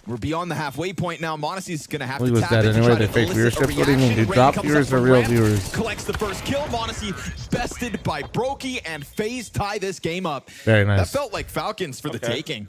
We're beyond the halfway point now. Monacy's going to have He to was tap dead in to anyway. try They to fake elicit a viewership. What do you mean, reaction. dude? Rain Drop comes viewers up are from real ramp, viewers. Collects the first kill. Monacy bested by Brokey, and FaZe tie this game up. Very nice. That felt like Falcons for the taking.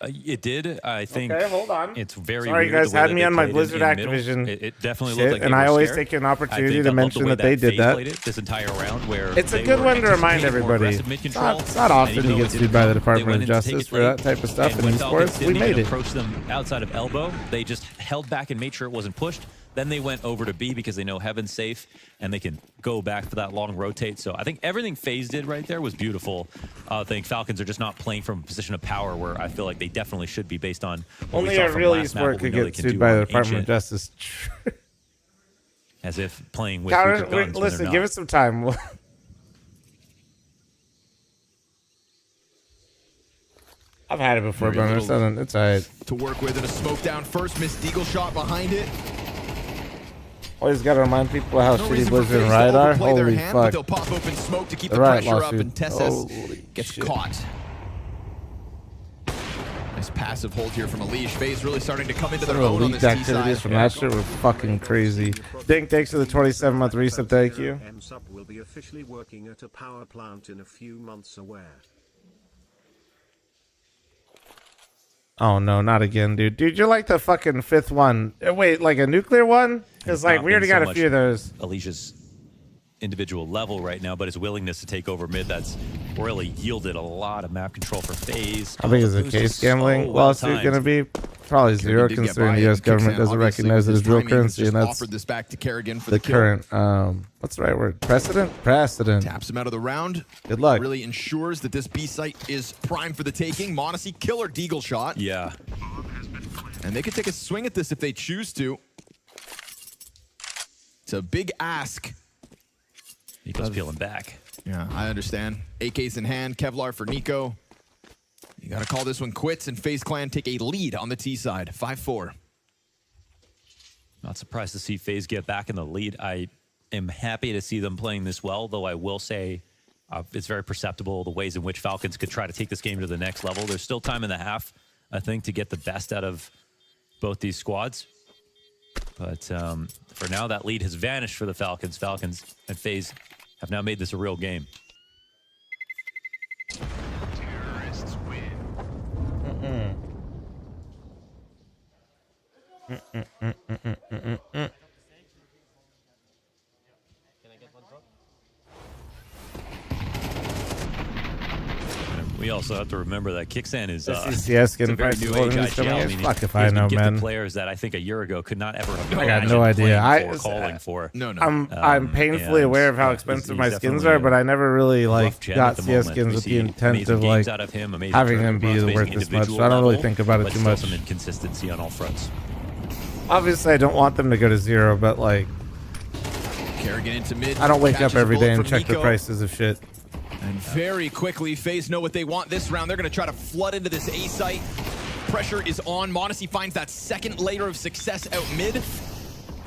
It did. I think. Okay, hold on. It's very. Sorry, you weird guys the way had that me they on my played Blizzard in middle. Activision It definitely shit, looked like and they I were always scared. take an I opportunity think to I loved mention the way that they did FaZe that. played it this entire round, where It's a they good were one to remind anticipating more everybody. aggressive mid-control, It's not and often even you though get it sued by the didn't come, they Department went of in to take Justice it for that straight. type of stuff And in when Falcons esports. We didn't made even it. approach them outside of elbow. They just held back and made sure it wasn't pushed. Then they went over to B because they know Heaven's safe and they can go back for that long rotate. So I think everything FaZe did right there was beautiful. I think Falcons are just not playing from a position of power where I feel like they definitely should be based on what we Only saw a from real last map, esport what we could know they get can sued do by on the Department of Ancient, Justice. as if playing with weaker guns when Listen, they're give not. it some time. I've had it before, Very but little it's alright. to work with, and a smoke down first. Missed Deagle shot behind it. Always got to remind people how No shitty reason for Blizzard and FaZe to Riot are. overplay their Holy hand, but fuck. they'll pop open smoke to keep The the Riot pressure up, lawsuit. and Tessus Holy gets shit. caught. Nice passive hold here from Elish. FaZe really starting to come into Some their of the own on leaked this T activities side. from that shit were fucking crazy. Dink, thanks for the 27-month resub. Thank you. Sub will be officially working at a power plant in a few months aware. Oh no, not again, dude. Dude, you're like the fucking fifth one. Wait, like a nuclear one? Because like we already got a few of those. Alicia's individual level right now, but his willingness to take over mid, that's really yielded a lot of map control for FaZe. How big is the case gambling lawsuit going to be? Probably zero, considering the U.S. government doesn't recognize it as real currency, and that's offered this back to Kerrigan for the current, what's the right word? Precedent? Precedent. Taps him out of the round. Good luck. Really ensures that this B site is prime for the taking. Monacy, killer deagle shot. Yeah. And they could take a swing at this if they choose to. It's a big ask. Nico's peeling back. Yeah, I understand. AKs in hand, Kevlar for Nico. You got to call this one quits, and FaZe Clan take a lead on the T side, 5-4. Not surprised to see FaZe get back in the lead. I am happy to see them playing this well, though I will say it's very perceptible the ways in which Falcons could try to take this game to the next level. There's still time in the half, I think, to get the best out of both these squads. But for now, that lead has vanished for the Falcons. Falcons and FaZe have now made this a real game. Terrorists win. We also have to remember that Kicksan is CS skin price is coming in. Fuck if I know, man. Players that I think a year ago could not ever have I got no idea. calling for. No. I'm painfully aware of how expensive my skins are, but I never really got CS skins with the intent of like having them be worth this much. So I don't really think about it too much. Some inconsistency on all fronts. Obviously, I don't want them to go to zero, but like, Kerrigan into mid. I don't wake up every day and check the prices of shit. And very quickly, FaZe know what they want this round. They're going to try to flood into this A site. Pressure is on. Monacy finds that second layer of success out mid.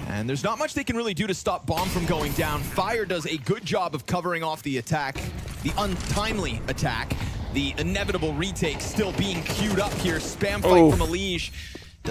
And there's not much they can really do to stop Bomb from going down. Fire does a good job of covering off the attack, the untimely attack. The inevitable retake still being queued up here. Spam fight from Elige.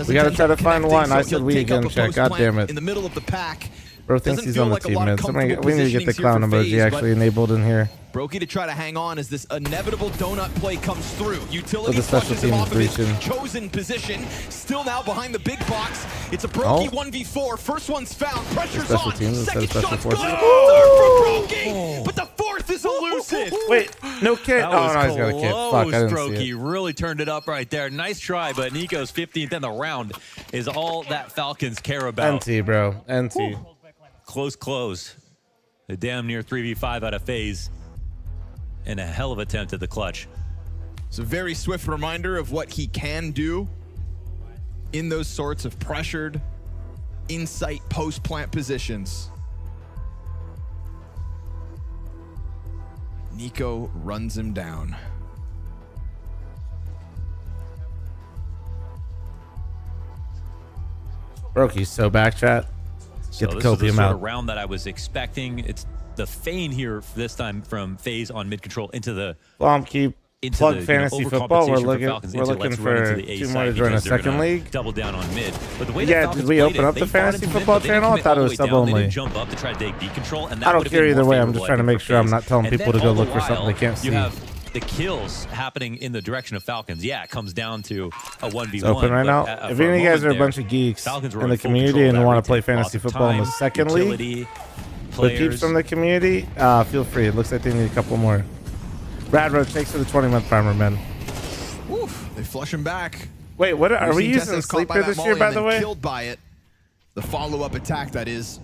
We got to try to find one. I said we again, check. God damn it. In the middle of the pack. Bro thinks he's on the team, man. We need to get the clown emoji actually enabled in here. Brokey to try to hang on as this inevitable donut play comes through. Utility the special flushes him off of his breaching. chosen position. Still now behind the big box. It's a Brokey 1v4. First one's found. Pressure's on. Second shot's good. Third for Brokey. But the fourth is elusive. Wait, no kid. Oh, no, he's got a kid. Fuck, I didn't see Brokey it. really turned it up right there. Nice try, but Nico's 15th in the round is all that Falcons care about. NT, bro. NT. Close. A damn near 3v5 out of FaZe. And a hell of an attempt at the clutch. It's a very swift reminder of what he can do in those sorts of pressured insight post-plant positions. Nico runs him down. Brokey's so back, chat. So Get the this is the copium sort out. of round that I was expecting. It's the feign here this time from FaZe on mid control into the keep plug fantasy football. We're looking for 2 more to join a second league. Double down on mid. But the way Did we open up the fantasy football channel? I thought it was sub only. Jump up to try to take D control, and that I don't would have care been either more way. I'm just favorable, trying to I make think, sure for I'm FaZe. not telling And people to then go all the look for something they while, can't see. You have the kills happening in the direction of Falcons. Yeah, it comes down to a 1v1. It's open right now. If any of you guys are a bunch of geeks in the community and want to play fantasy football in the second league, with peeps from the community, feel free. It looks like they need a couple more. Brad Roach, thanks for the 20-month primer, man. Oof, they flush him back. Wait, what are we using Sleeper this year, by the way? Killed by it. The follow-up attack, that is.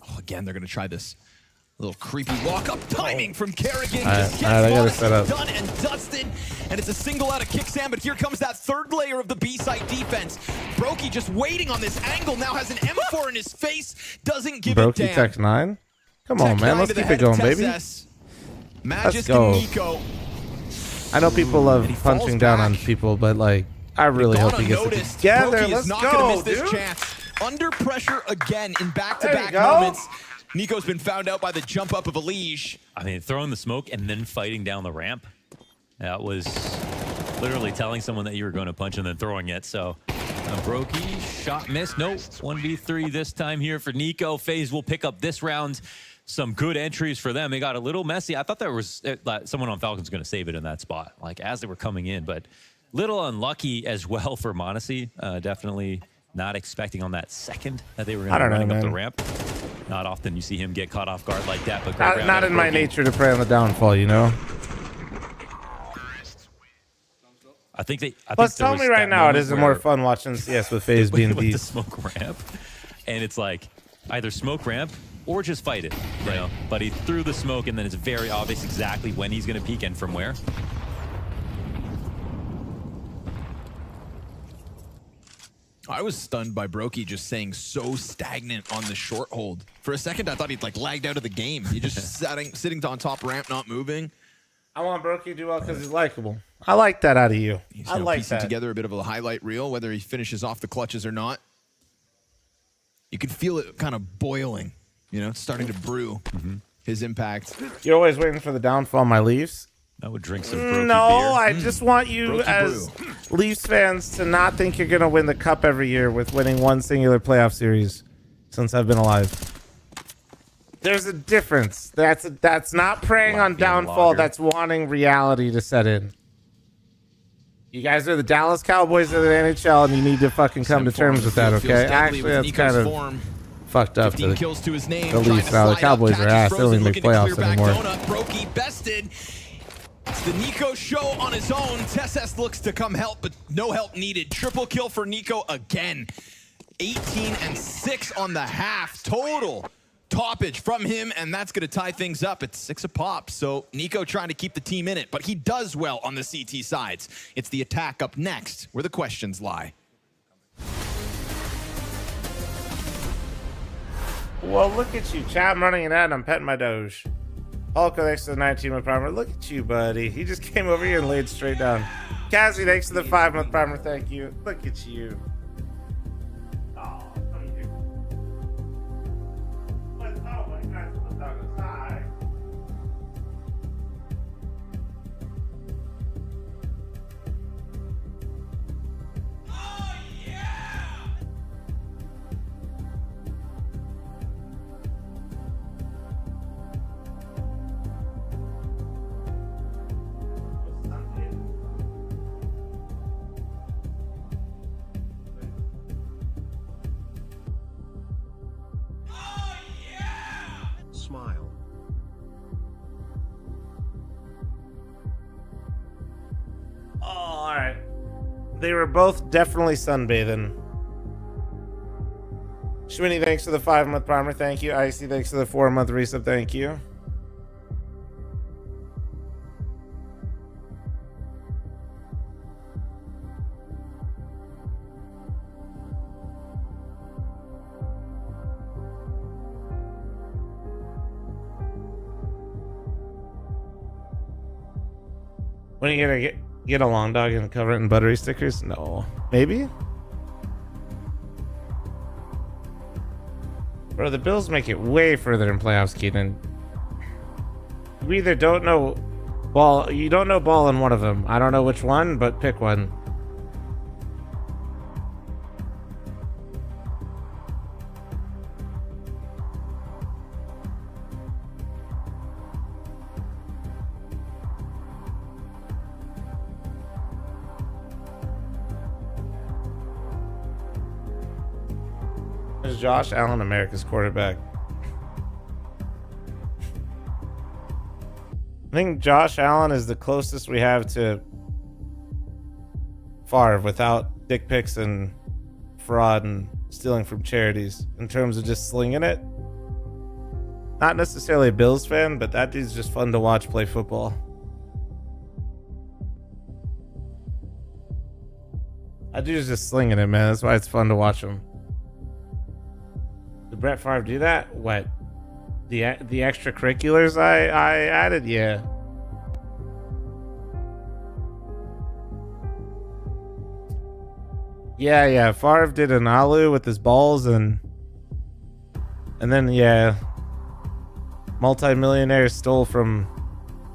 Oh, again, they're going to try this little creepy walk-up timing from Kerrigan. All right, I got to set up. Done and dusted, and it's a single out of Kicksan, but here comes that third layer of the B-side defense. Brokey just waiting on this angle, now has an M4 in his face, doesn't give Brokey a damn. Tech 9? Come on, man. Let's keep it going, baby. Let's go. Nico. I know people love punching down on people, but like, I really hope he gets it together. Brokey Let's is not go, gonna miss dude. this chance. Under pressure again in back-to-back There you go. moments. Nico's been found out by the jump up of Elige. I mean, throwing the smoke and then fighting down the ramp. That was literally telling someone that you were going to punch and then throwing it. So, Brokey, shot missed. Nope, 1v3 this time here for Nico. FaZe will pick up this round. Some good entries for them. It got a little messy. I thought there was someone on Falcons going to save it in that spot, like as they were coming in, but little unlucky as well for Monacy. Definitely not expecting on that second that they were going to be running up the ramp. Not often you see him get caught off guard like that. But not in my nature to prey on the downfall, you know. I think they. Plus, tell me right now, it isn't more fun watching CS with FaZe being with the beast. smoke ramp, and it's like either smoke ramp or just fight it, you know. But he threw the smoke, and then it's very obvious exactly when he's going to peek and from where. I was stunned by Brokey just saying so stagnant on the short hold. For a second, I thought he'd like lagged out of the game. He just sitting on top ramp, not moving. I want Brokey to do well because he's likable. I like that out of you. He's I like piecing that. together a bit of a highlight reel, whether he finishes off the clutches or not. You could feel it kind of boiling, you know, starting to brew. His impact. You're always waiting for the downfall of my Leafs. I would drink some Brokey No, beer. I just want you Brokey as Leafs fans to not think you're going to win the cup every year with winning one singular playoff series since I've been alive. There's a difference. That's not preying on downfall. That's wanting reality to set in. You guys are the Dallas Cowboys of the NHL, and you need to fucking come to terms with that, okay? Actually, that's kind of fucked up. 15 kills to his name. The Leafs now, the Cowboys are ass. They don't even make playoffs anymore. Brokey bested. It's the Nico show on his own. Tesses looks to come help, but no help needed. Triple kill for Nico again. 18 and 6 on the half total. Toppage from him, and that's going to tie things up at 6 a pop. So Nico trying to keep the team in it, but he does well on the CT sides. It's the attack up next, where the questions lie. Well, look at you, chat. I'm running an ad. I'm petting my Doge. Hulk, thanks to the 19-month primer. Look at you, buddy. He just came over here and laid straight down. Cassie, thanks to the 5-month primer. Thank you. Look at you. Oh, come here. What? Oh my God, the dog is high. Smile. Oh, all right. They were both definitely sunbathing. Schminny, thanks for the 5-month primer. Thank you. Icy, thanks for the 4-month resub. Thank you. When are you gonna get a long dog and cover it in buttery stickers? No. Maybe? Bro, the Bills make it way further in playoffs, Keaton. You either don't know ball, you don't know ball in one of them. I don't know which one, but pick one. Is Josh Allen America's quarterback? I think Josh Allen is the closest we have to Favre without dick pics and fraud and stealing from charities in terms of just slinging it. Not necessarily a Bills fan, but that dude's just fun to watch play football. That dude's just slinging it, man. That's why it's fun to watch him. Did Brett Favre do that? What? The extracurriculars I added? Yeah. Yeah. Favre did an alu with his balls and then, yeah. Multi-millionaires stole from,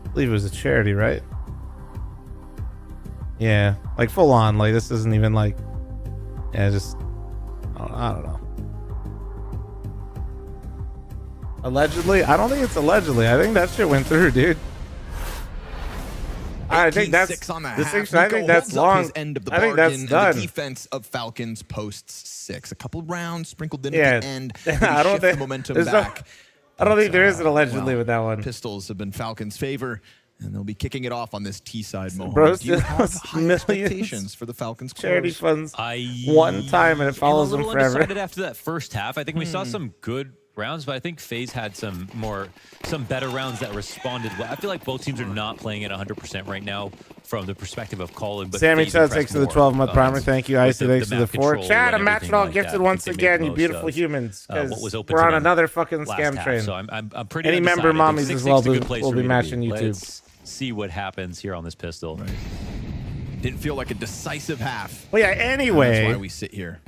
I believe it was a charity, right? Yeah. Like full on. Like this isn't even like, yeah, just, I don't know. Allegedly? I don't think it's allegedly. I think that shit went through, dude. I think that's 18-6 on the distinction. half. I think Nico that's holds up long. his end of the I think that's bargain, and done. the defense of Falcons posts 6. A couple of rounds sprinkled in Yeah, at the end. I don't think the momentum there's back. I don't think there is an allegedly well, with that one. Pistols have been Falcons' favor, and they'll be kicking it off on this T-side. Bro, Do you have high millions expectations for the Falcons? charity close? funds one time and it follows them I'm a little forever. undecided after that first half. I think we saw some good rounds, but I think FaZe had some better rounds that responded well. I feel like both teams are not playing at 100% right now from the perspective of Colin. But Sammy FaZe Chad impressed thanks for the more, 12-month primer. Thank you, Icy. Thanks for the map 4. control Chad, and a match everything all like gifted that. I once think they again, made you the beautiful most of, humans. what 'Cause was open we're to on them another fucking last scam half. train. So I'm pretty Any member undecided. mommies I think as well 6-6 is a good place will for be me to matching YouTube. Let's see what happens here on this pistol. Right. Didn't feel like a decisive half. Well, yeah, And anyway. that's why we sit here.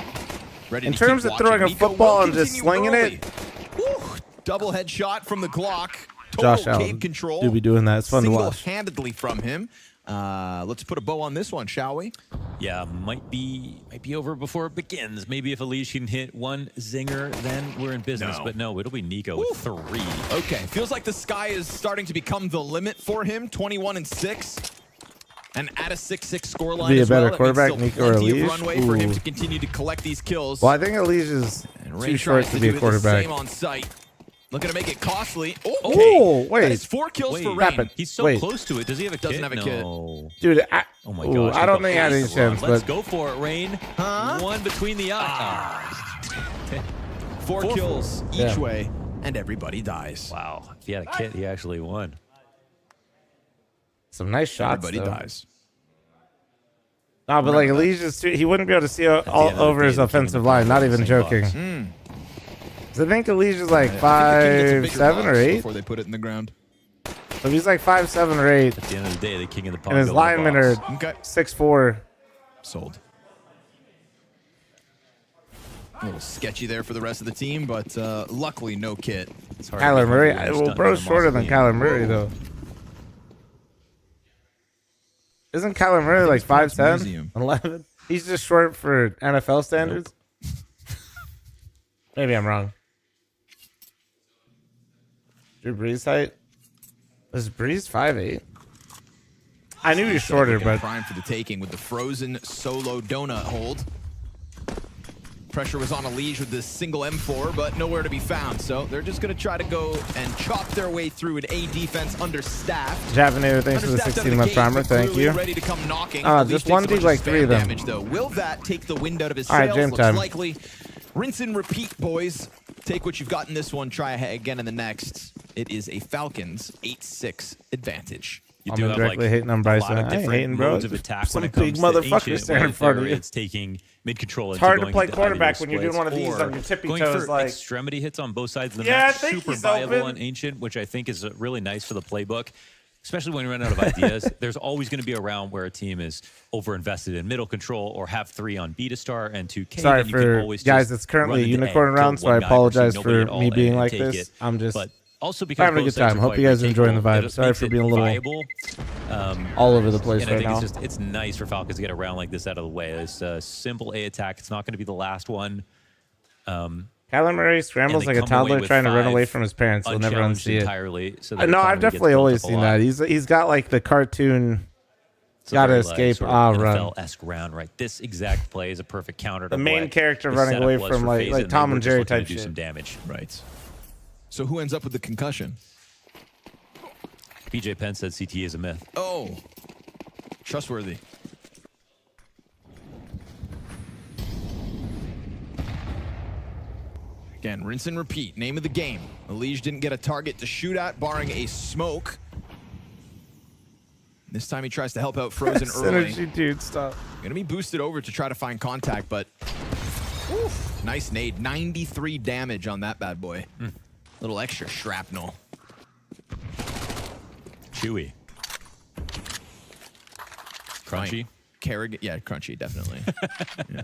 Ready In to terms keep of throwing a watching. Nico football will and just continue slinging early. it, Woo, double headshot from the Glock. Total Josh Allen cave control. do be doing that. It's fun to watch. Single-handedly from him. Let's put a bow on this one, shall we? Yeah, might be over before it begins. Maybe if Elise can hit one zinger, then we're in business. No. But no, it'll be Nico with 3. Okay, feels like the sky is starting to become the limit for him. 21-6. And at a 6-6 scoreline Be a as well, better that quarterback, means Nico still or plenty of Elise? runway for him Ooh. to continue to collect these kills. well, I think Elise is And Ray too short tries to to be do a the quarterback. same on site. Looking to make it costly. Oh, wait. That is 4 kills for Wait. Rain. He's so Wait. close to it. Does he have a Doesn't kit? have a kit. No. Dude, Oh my ooh, gosh. I don't Nico think I had any has to run. chance, Let's but go for it, Rain. Huh? One between the eyes. 4 kills each Yeah. way, and everybody dies. Wow. If he had a kit, he actually won. some nice shots. Everybody though. dies. No, but like Elise is too, he wouldn't be able to see all end of the over day, his the king offensive of the line. Not box, even same joking. box. 'Cause I think Elise is like I think the king gets a bigger 5'7" or box 8. before they put it in the ground. So he's like 5'7" or 8, At the end of the day, the king of the pot. and his linemen are Okay. 6'4". Sold. A little sketchy there for the rest of the team, but luckily no kit. It's hard to Kyler get Murray. one Well, done bro's in a shorter than mausoleum. Kyler Murray though. Isn't Kyler Murray like it's Prince 5'10", Museum. 11? He's just short for NFL standards. Maybe I'm wrong. Drew Brees height? Is Brees 5'8"? I knew he was shorter, Looking but prime for the taking with the frozen solo donut hold. Pressure was on Elige with this single M4, but nowhere to be found. So they're just going to try to go and chop their way through an A defense understaffed. Japanese, thanks for the Understaffed out of 16-month gate, primer. but Thank clearly you. Ready to come knocking. Just Elige one takes a dude, bunch like of 3 of spam them. damage, though. Will that take the wind out of his All right, sails? game Looks time. likely. Rinse and repeat, boys. Take what you've got in this one. Try again in the next. It is a Falcons 8-6 advantage. You I'm do have indirectly like hating on a Bryson. lot of I ain't different hating, bro. modes of attack Some when it big comes to motherfuckers Ancient, there in front of whether you. It's taking mid-control. It's hard to going play into quarterback either when you're doing splits, one of these or on your tippy going toes, for like- extremity hits on both sides of the Yeah, I map. think Super he's viable open. on Ancient, which I think is really nice for the playbook. Especially when you run out of ideas, there's always going to be a round where a team is over-invested in middle control or have 3 on B to star and 2K. Sorry then you can for always guys. just It's currently a run into unicorn A, kill round, so one I guy apologize versus nobody for at all me being and like take this. it. I'm just But also because having a both good sides time. are Hope quite you guys are enjoying the capable, vibe. it Sorry makes for it being a little viable. all over the place And right I think now. it's just it's nice for Falcons to get a round like this out of the way. It's a simple A attack. It's not going to be the last one. Kyler Murray scrambles and they like a come away toddler with trying to run 5 away from his parents. He'll never unchallenged unsee it. entirely, so that No, economy I've gets definitely built always up a seen lot. that. He's got like the cartoon. It's a Gotta very, escape. sort of Run. NFL-esque round, right? This exact play is a perfect counter to The main what character the running setup away was from for like FaZe, like they Tom were and just Jerry looking to type do shit. some damage. Right. So who ends up with the concussion? BJ Penn said CT is a myth. Oh, trustworthy. Again, rinse and repeat. Name of the game. Elige didn't get a target to shoot at, barring a smoke. This time he tries to help out Frozen early. Synergy, dude, stop. Gonna be boosted over to try to find contact, but oof, nice nade. 93 damage on that bad boy. Little extra shrapnel. Chewy. Crunchy. Kerrigan, yeah, crunchy, definitely. Yeah.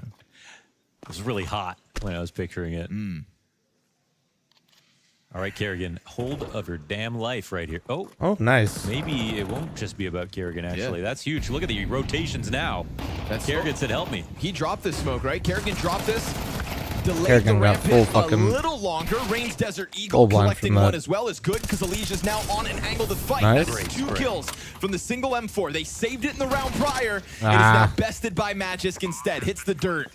It was really hot when I was picturing it. All right, Kerrigan, hold of your damn life right here. Oh, nice. Maybe it won't just be about Kerrigan, actually. That's huge. Look at the rotations now. That's Kerrigan said, help me. He dropped this smoke, right? Kerrigan dropped this. delayed the Kerrigan got full rampant a fucking little longer. Rain's Desert Eagle goal blind collecting from that. one as well is good because Elige is now on an angle to fight. Nice. That's 2 kills from the single M4. They saved it in the round prior. It is Ah. now bested by Magisk instead. Hits the dirt.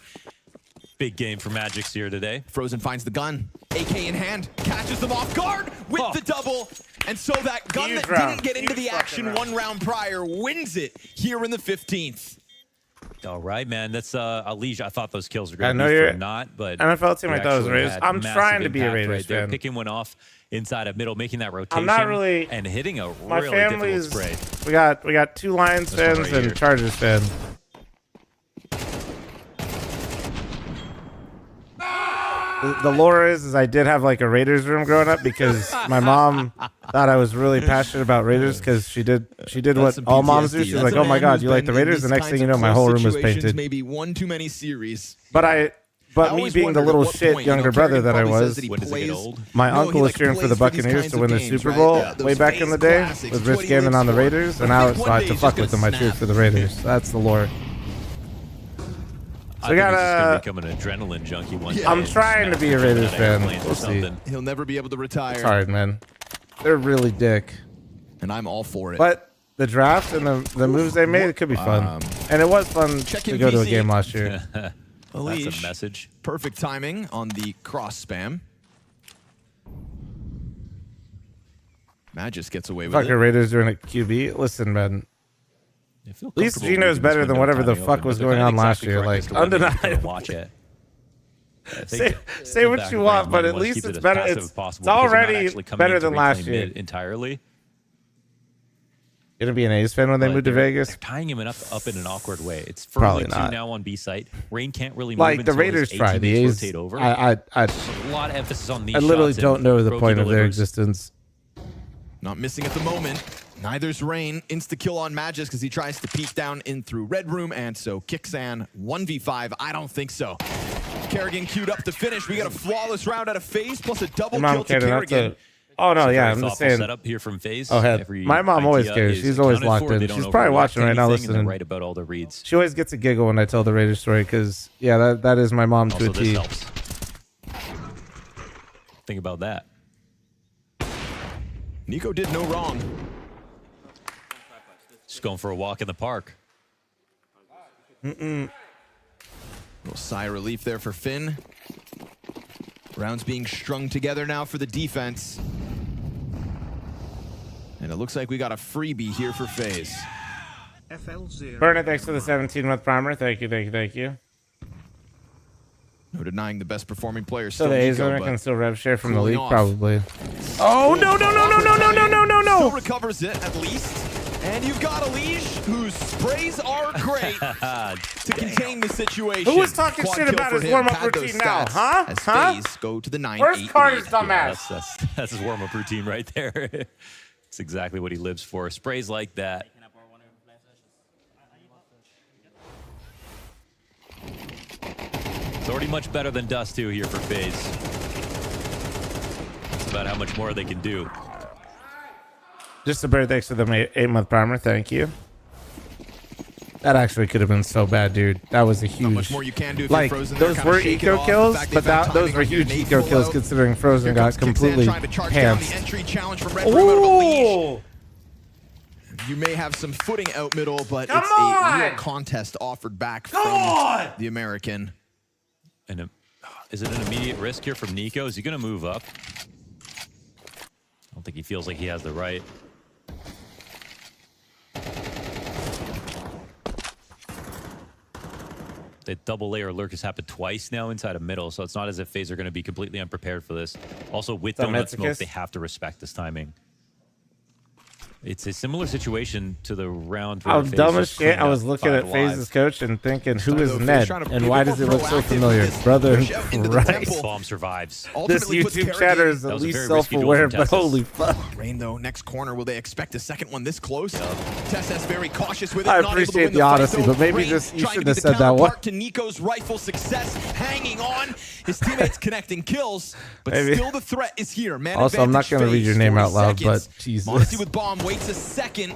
Big game for Magix here today. Frozen finds the gun. AK in hand. Catches them off guard with the double. And so that gun Huge that round. didn't get into the Huge action fucking one round prior wins it here in the 15th. All right, man. That's Elige. I thought those kills were I going to know be you're for not, but NFL team. you I thought it was actually Raiders. had I'm massive trying to be a impact Raiders right there, fan. picking one off inside of middle, making that rotation. I'm not really. and hitting a My really difficult family's. spray. We got 2 Lions This one fans right and here. Chargers fans. The lore is I did have like a Raiders room growing up because my mom thought I was really passionate about Raiders because she did what all moms do. She's like, "Oh my God, you like the Raiders?" The next thing you know, my whole room was painted. Maybe one too many series. But me always being the wondered little at what shit point, you younger know, brother Kerrigan that I probably says was, that he When does it get plays- old? my No, uncle he, was like, cheering for the plays for these Buccaneers kinds to of win the games, Super right? Bowl Yeah, those way back in FaZe the day classics. with It's Rich what he Gannon lives on the for. Raiders, and I now think so one I day had to he's fuck just with them. I gonna cheered snap. for the Raiders. That's the lore. I So we think he's just got going to become an adrenaline junkie one day. I'm and trying to smash be a the Raiders shit out of fan. airplanes or We'll see. something. He'll never be able to retire. It's hard, man. They're really dick. And I'm all for it. But the draft and the moves they made, it could be fun. And it was fun to go to a VC. game last year. That's Elige, a message. perfect timing on the cross spam. Magisk gets away with Fucker it. Raiders doing a QB. Listen, man. At least Gino's better than whatever the fuck was going on last year. Like, undeniable. Watch it. Say what you want, but at least it's better. It's already better than last year. Entirely. Gonna be an A's fan when they move to Vegas? They're tying him up in an awkward way. It's Probably firmly 2 not. now on B site. Rain can't really move Like the until Raiders his try. A The teammates A's. rotate over. I a lot of emphasis on these literally shots, don't and know the Roki point of their delivers. existence. Not missing at the moment. Neither's Rain. Insta-kill on Magisk as he tries to peek down in through Red Room, and so Kixan 1v5. I don't think so. Kerrigan queued up to finish. We got a flawless round out of FaZe plus a double Your kill mom to cared enough Kerrigan. to. Oh no, It's a yeah, very I'm just thoughtful saying. setup here from FaZe. Oh, heck. Every My mom always idea cares. is She's always accounted locked for. in. They don't She's probably overreact watching to right now, anything, and they're listening. right about all the reads. She always gets a giggle when I tell the Raiders story because, yeah, that is my mom to Also, a this T. helps. Think about that. Nico did no wrong. Just going for a walk in the park. Little sigh of relief there for Finn. Rounds being strung together now for the defense. And it looks like we got a freebie here for FaZe. Burner, thanks for the 17-month primer. Thank you, thank you, thank you. No denying the best performing player So still the A's Nico, owner but can still rev share from the cooling league, off. probably. Oh, no. Still recovers it, at least. And you've got Elige, whose sprays are great to contain the situation. Who was talking Quad shit kill about for his him, warm-up had those routine now, stats huh? As Huh? FaZe go to the 9-8 Where's Carter's lead. dumbass? That's his warm-up routine right there. It's exactly what he lives for. Sprays like that. It's already much better than Dust 2 here for FaZe. It's about how much more they can do. Just a bird, thanks for the 8-month primer. Thank you. That actually could have been so bad, dude. That was a huge. much more you can do if like you're Frozen there, those kinda were shake it eco off. kills, The fact but they've had those timing were on your huge nade eco kills pullout. considering Frozen got Kixan completely trying to charge down the pantsed. entry challenge from Red Room out of Elige. Ooh! You may have some footing out middle, but Come it's a on! real contest offered back Come from on! the American. And is it an immediate risk here from Nico? Is he going to move up? I don't think he feels like he has the right. The double layer lurk has happened twice now inside of middle, so it's not as if FaZe are going to be completely unprepared for this. Also, with What's up, donut smoke, Metsicus? they have to respect this timing. It's a similar situation to the round where I was FaZe dumb as just shit. cleaned I was up looking at 5 FaZe's live. coach and thinking, who Time is though, FaZe Ned? trying to And be why a bit does it more look so proactive familiar? with this Brother push out into the Christ. temple. Bomb survives. This Ultimately puts YouTube Kerrigan- chatter is That at was a least very risky duel self-aware, from but Tessus. holy fuck. Rain, though, next corner. Will they expect a second one this close? Tess's very cautious with it. I not able to appreciate win the fight, honesty, though. but maybe Rain just you trying to shouldn't be have the said that one. counterpart to Nico's rifle success, hanging on. His teammates connecting kills, but Maybe. still the threat is here. Man Also, I'm not advantage going to read FaZe, your name 40 out loud, seconds. but Jesus. Modesty with bomb waits a second.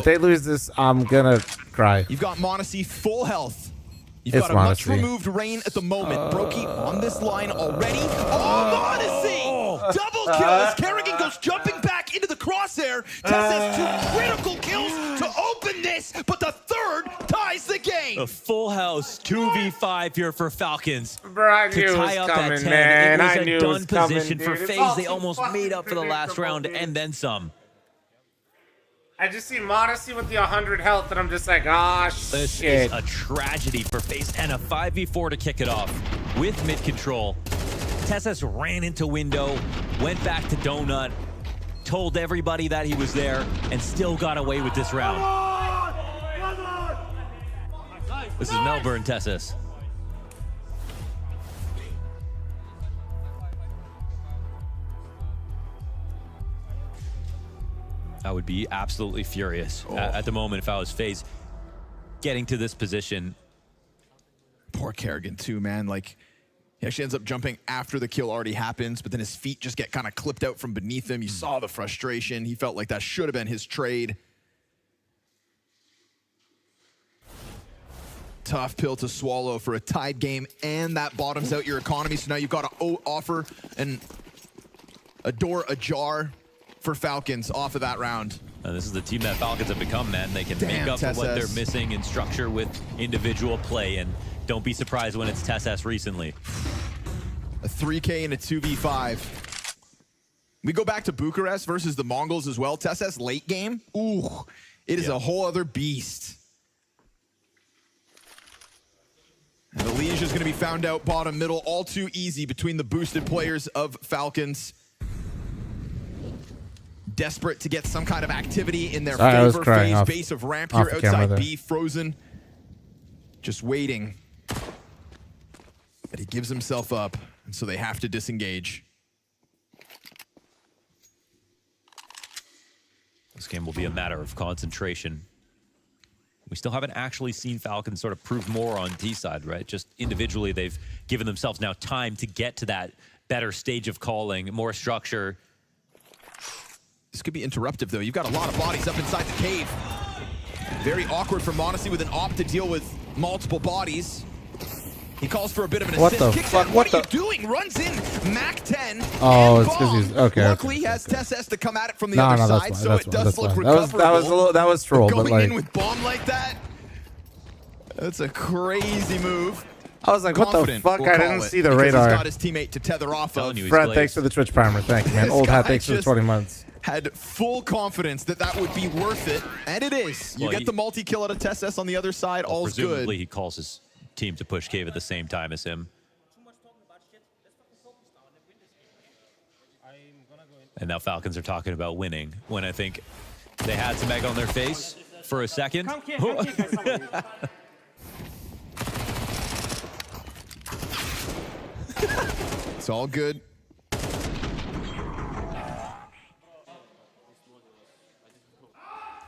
if they lose this, I'm gonna cry. You've got m0NESY full health. You've It's got a much Modesty. removed Rain at the moment. Brokey on this line already. Oh, Modesty! Double kills. Kerrigan goes jumping back into the crosshair. Tess has 2 critical kills to open this, but the third ties the game. A full house 2v5 here for Falcons. Bro, I knew to it was tie up coming, that 10. man. It was I a knew it done was coming, position for dude. It's FaZe. all They too almost fucking made up for the last predictable, round dude. and then some. I just see Modesty with the 100 health, and I'm just like, ah, This shit. is a tragedy for FaZe and a 5v4 to kick it off with mid control. Tessus ran into window, went back to Donut, told everybody that he was there, and still got away with this round. This is Melbourne Tessus. I would be absolutely furious at the moment if I was FaZe getting to this position. Poor Kerrigan too, man. Like, he actually ends up jumping after the kill already happens, but then his feet just get kind of clipped out from beneath him. You saw the frustration. He felt like that should have been his trade. Tough pill to swallow for a tied game, and that bottoms out your economy. So now you've got to offer a door ajar for Falcons off of that round. This is the team that Falcons have become, man. They can Damn, make up for what they're Tessus. missing in structure with individual play, and don't be surprised when it's Tessus recently. A 3K and a 2v5. We go back to Bucharest versus the Mongols as well. Tessus late game. Ooh, it is a whole other beast. And the Liege is going to be found out bottom middle. All too easy between the boosted players of Falcons. Desperate to get some kind of activity in their Sorry, I was favor. crying FaZe off- base of ramp off here the camera outside there. B, frozen. Just waiting. But he gives himself up, and so they have to disengage. This game will be a matter of concentration. We still haven't actually seen Falcons sort of prove more on T side, right? Just individually, they've given themselves now time to get to that better stage of calling, more structure. This could be interruptive, though. You've got a lot of bodies up inside the cave. Very awkward for Modesty with an op to deal with multiple bodies. He calls for a bit of an What assist. the Kicks fuck? out. What What are you doing? Runs in. Mac 10. Oh, and it's 'cause he's- bomb. okay, Luckily, okay, he has Tessus to come at it from the No, other no, that's side, fine, so that's it fine, does that's look fine. recoverable. That was troll, but going like, in with bomb like that, that's a crazy move. I was like, what the Confident, fuck? we'll I call didn't it, see the because radar. He's got his teammate to tether off of. Fred, thanks for the Twitch primer. Thank you, man. This Old hat, guy thanks for the just 20 months. Had full confidence that that would be worth it, and it is. You Well, get the multi-kill out of Tessus on the other side, all's Presumably, good. he calls his team to push cave at the same time as him. And now Falcons are talking about winning when I think they had some egg on their face for a second. It's all good.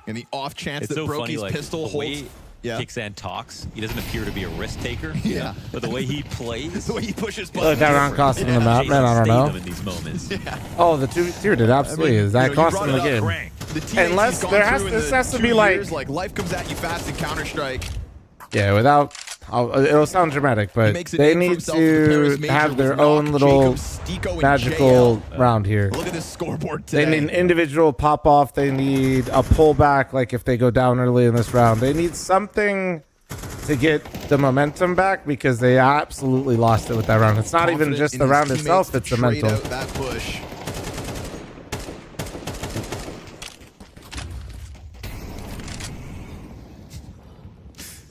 And the off chance It's that so funny, Brokey's like pistol the way holds. Yeah. Kicksan talks, he doesn't appear to be a risk taker. Yeah. But the way he plays, the way he pushes Look, that round cost him the map, man. I don't know. in these moments. Oh, the two did absolutely. Is that cost him the game? Unless there has this has to be like life comes at you fast in Counter-Strike. yeah, without. It'll sound dramatic, but makes a they name for need himself with the Paris to Major have with their Knock, own little Jacob, Stiko, and magical JL. round here. Look at this scoreboard They today. need an individual pop off. They need a pullback, like if they go down early in this round. They need something to get the momentum back because they absolutely lost it with that round. It's not even Confident just in the his round teammates itself, to it's the trade mental. out that push.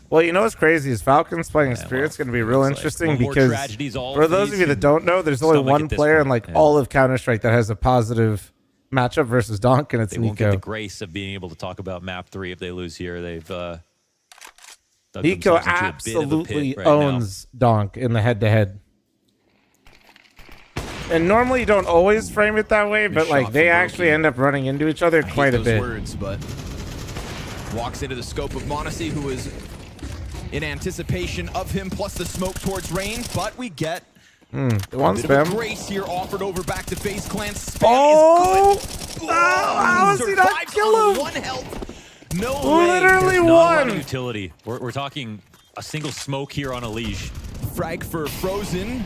Well, you know what's crazy is Falcons playing Spirit's going to be real interesting one more because tragedy's all for those FaZe of you that can don't know, there's only stomach one at this player in point. like all of Counter-Strike that has a positive matchup versus Donk, and it's They won't get the Nico. grace of being able to talk about map 3 if they lose here. They've dug Nico themselves into a bit of a absolutely pit right now. owns Donk in the head-to-head. And normally you don't always frame it that way, but like shot they from actually Brokey. end up running into each other I hate quite a those bit. words, but walks into the scope of Modesty, who is in anticipation of him, plus the smoke towards Rain, but we get One a bit of spam. grace here offered over back to FaZe Clan. Spam Oh! is good. How does he not Survives kill on him? one health. No way. Literally There's not a lot of won. utility. We're talking a single smoke here on Elige. Frag for Frozen.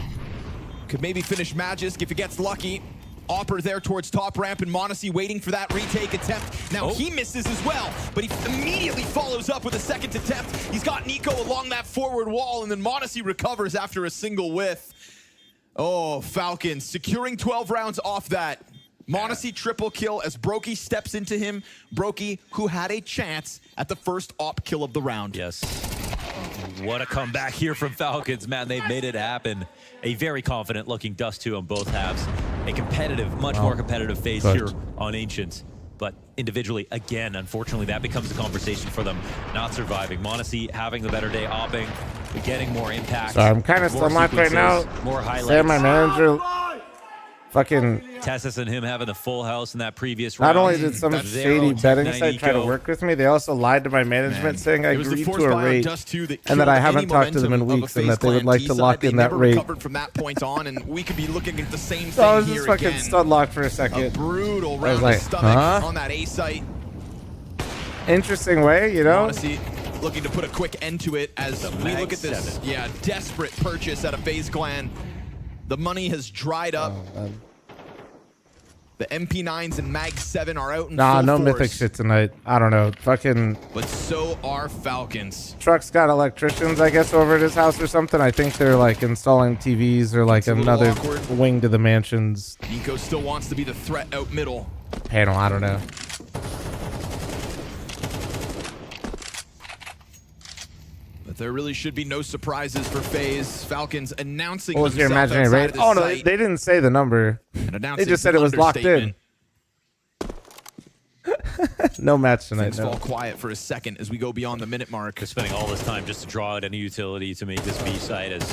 Could maybe finish Magisk if he gets lucky. Opper there towards top ramp, and Monacy waiting for that retake attempt. Now he misses as well, but he immediately follows up with a second attempt. He's got Nico along that forward wall, and then Monacy recovers after a single whiff. Oh, Falcons securing 12 rounds off that. Monacy triple kill as Brokey steps into him. Brokey, who had a chance at the first op kill of the round. Yes. What a comeback here from Falcons, man. They've made it happen. A very confident looking Dust 2 on both halves. A competitive, much more competitive FaZe here on Ancient. But individually, again, unfortunately, that becomes the conversation for them. Not surviving. Monacy having the better day, opping, getting more impact. So I'm kind of still locked right now. More highlights. Say my manager fucking Tessus and him having the full house in that previous round. not only did some shady betting site try to work with me, they also lied to my management saying I agreed to a rate and that I haven't talked to them in weeks and that they would like to lock in that rate. From that point on, and we could be looking at the same thing So I was just here fucking again. stud locked for a second. A brutal I was round like, of stomach huh? on that A site. Interesting way, you know? Honestly, looking to put a quick end to it as we look at this, desperate purchase out of FaZe Clan. The money has dried up. The MP9s and Mag 7 are out in Nah, full no force. mythic shit tonight. I don't know. Fucking But so are Falcons. Truck's got electricians, I guess, over at his house or something. I think they're like installing TVs or like another wing to the mansion's Nico still wants to be the threat out middle. panel. I don't know. But there really should be no surprises for FaZe. Falcons announcing What was your themselves imaginary outside rate? of Oh, the no, site. they didn't say the number. They announcing just said it an was locked in. No match tonight. Things No. fall quiet for a second as we go beyond the minute mark. They're spending all this time just to draw out any utility to make this B site as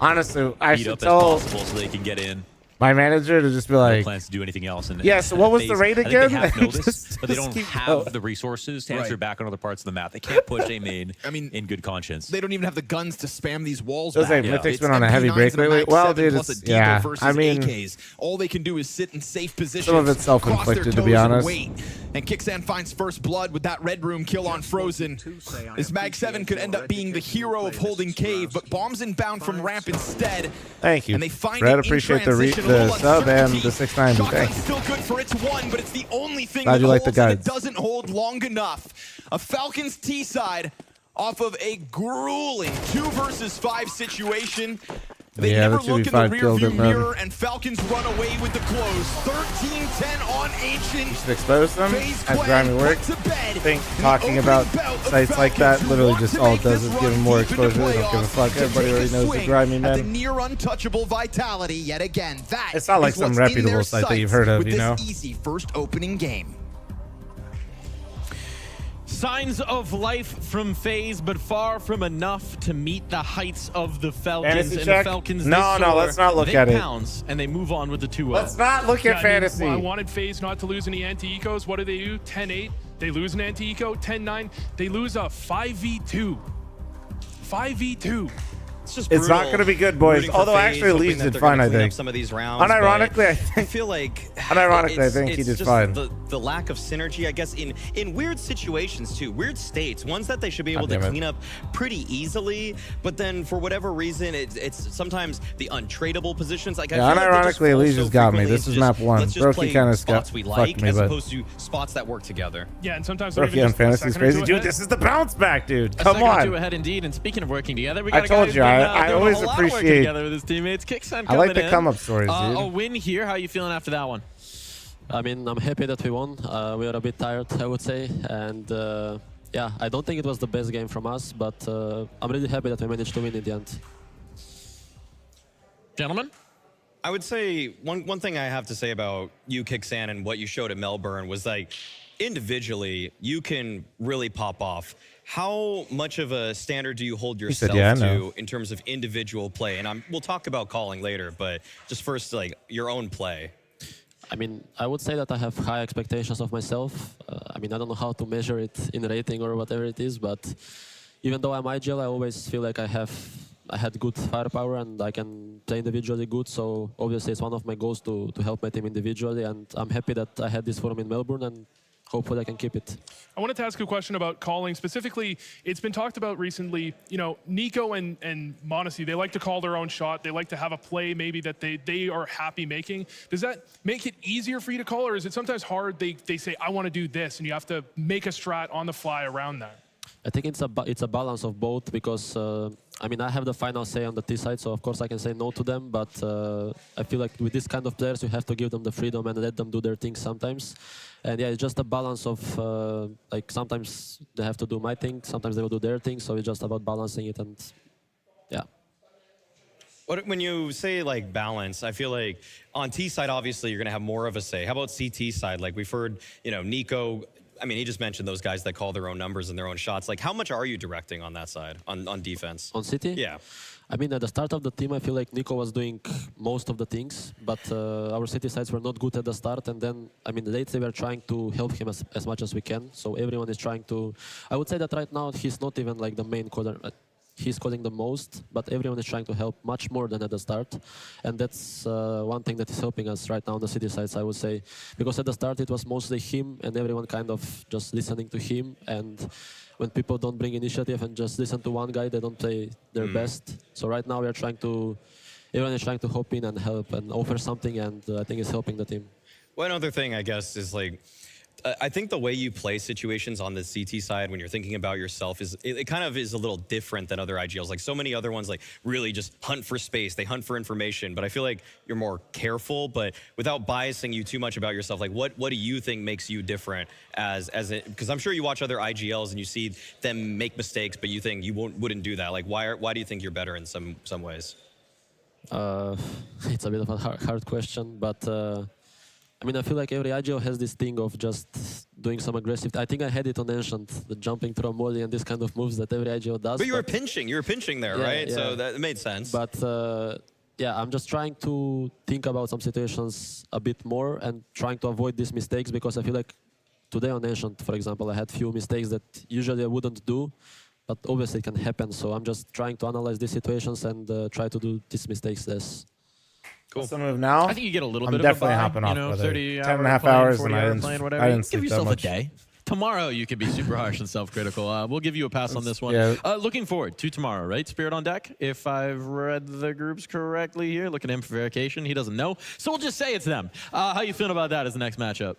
Honestly, I beat should up tell as possible so they can get in. my manager to just be No like, plans to do anything else. And yeah, so what was the FaZe, rate I think again? They half know this, Just- but they just don't keep have going. the resources to answer Right. back on other parts of the map. They can't push A main in good conscience. They don't even have the guns to spam these walls Feels back. like Mythic's It's been on a heavy MP9s break and a lately. Mag Well, 7 dude, plus it's a Deagle yeah. versus I mean, AKs. All they can do is sit in safe positions. some of it's self-inflicted, cross to their be toes and honest. wait. And Kicksan finds first blood with that red room kill on Frozen. This Mag 7 could end up being the hero of holding cave, but bombs inbound from ramp instead. Thank you. And they find Fred, it in appreciate the transition, a little sub and uncertainty. the 690. Thank Shotgun's you. still good for its one, but it's the only thing Glad that you like the holds, and it guides. doesn't hold long enough. A Falcons T side off of a grueling 2 versus 5 situation. They Yeah, never the look in the 2v5 killed rearview it, man. mirror, and Falcons run away with the close. 13-10 on Ancient. Should expose them FaZe as Clan grimy work. put to bed I think in the talking about opening bout of sites like that Falcons, literally who just want all to it does make is this give them run more deep into exposure. They don't give a playoffs fuck. to Everybody take already a knows the swing grimy at the men. near untouchable vitality yet again. That It's not like is some what's in reputable their site that you've sights heard of, with you this know? easy first opening game. Signs of life from FaZe, but far from enough to meet the heights of the Falcons. Fantasy And check? the Falcons No, this no, soar, let's not look they at it. pounce, and they move on with the 2-0. Let's not look at fantasy. I wanted FaZe not to lose any anti-ecos. What do? 10-8. They lose an anti-eco. 10-9. They lose a 5v2. 5v2. It's not going to be good, boys. Although actually, Leeds did fine, I think. Some of these rounds, Unironically, I I think. feel like Unironically, I think he it's did just fine. The lack of synergy, I guess, in weird situations too, weird states, ones that they should be able God to damn it. clean up pretty easily. But then for whatever reason, it's sometimes the untradeable positions. Like Yeah, I feel like they just unironically, fall Leeds so just got me. frequently This is into map one. Let's just Brokey play kinda spots we fucked like, me, as but- opposed to spots that work together. Yeah, and sometimes they're Brokey even on just a fantasy is second or crazy. two Dude, ahead. this is the bounce back, dude. A Come second or two on. ahead indeed. And speaking of working together, we I got a told guy who's you, been, I doing always a lot of work appreciate- together with his teammates. Kicksan I like coming the in. come-up stories, dude. A win here. How are you feeling after that one? I mean, I'm happy that we won. We are a bit tired, I would say. And yeah, I don't think it was the best game from us, but I'm really happy that we managed to win in the end. Gentlemen? I would say one thing I have to say about you, Kicksan, and what you showed at Melbourne was like, individually, you can really pop off. How much of a standard do you hold yourself said, yeah, I know. to in terms of individual play? And we'll talk about calling later, but just first, like, your own play. I mean, I would say that I have high expectations of myself. I mean, I don't know how to measure it in rating or whatever it is, but even though I'm IGL, I always feel like I had good firepower and I can play individually good. So obviously it's one of my goals to help my team individually, and I'm happy that I had this forum in Melbourne, and hopefully I can keep it. I wanted to ask a question about calling. Specifically, it's been talked about recently, Nico and Monacy, they like to call their own shot. They like to have a play maybe that they are happy making. Does that make it easier for you to call, or is it sometimes hard? They say, I want to do this, and you have to make a strat on the fly around that? I think it's a balance of both because, I have the final say on the T side, so of course I can say no to them, but I feel like with this kind of players, you have to give them the freedom and let them do their things sometimes. And yeah, it's just a balance of, sometimes they have to do my thing, sometimes they will do their thing, so it's just about balancing it, and yeah. When you say like balance, I feel like on T side, obviously you're gonna have more of a say. How about CT side? Like we've heard, Nico, he just mentioned those guys that call their own numbers and their own shots. Like, how much are you directing on that side, on defense? On City? Yeah. At the start of the team, I feel like Nico was doing most of the things, but our City sides were not good at the start. And then, lately we're trying to help him as much as we can. So everyone is trying to... I would say that right now, he's not even like the main caller. He's calling the most, but everyone is trying to help much more than at the start. And that's one thing that is helping us right now on the City sides, I would say. Because at the start, it was mostly him and everyone kind of just listening to him. And when people don't bring initiative and just listen to one guy, they don't play their best. So right now, everyone is trying to hop in and help and offer something, and I think it's helping the team. One other thing, I guess, is like, I think the way you play situations on the CT side when you're thinking about yourself it kind of is a little different than other IGLs. Like so many other ones like really just hunt for space, they hunt for information, but I feel like you're more careful, but without biasing you too much about yourself, like what do you think makes you different because I'm sure you watch other IGLs and you see them make mistakes, but you think you wouldn't do that. Like why do you think you're better in some ways? It's a bit of a hard question, but I feel like every IGL has this thing of just doing some aggressive... I think I had it on Ancient, the jumping through a molly and this kind of moves that every IGL does. But you were pinching there, right? Yeah. So that made sense. But yeah, I'm just trying to think about some situations a bit more and trying to avoid these mistakes, because I feel like today on Ancient, for example, I had few mistakes that usually I wouldn't do, but obviously it can happen. So I'm just trying to analyze these situations and try to do these mistakes less. Cool. What's the move now? I think you get a little I'm bit definitely of a buy, hopping off. 30 10 and a half hours, 40 and I hour plan, whatever. I didn't Give sleep yourself that much. a day. Tomorrow you can be super harsh and self-critical. We'll give you a pass on this one. Yeah. Looking forward to tomorrow, right? Spirit on deck. If I've read the groups correctly here, look at him for verification. He doesn't know, so we'll just say it's them. How you feeling about that as the next matchup?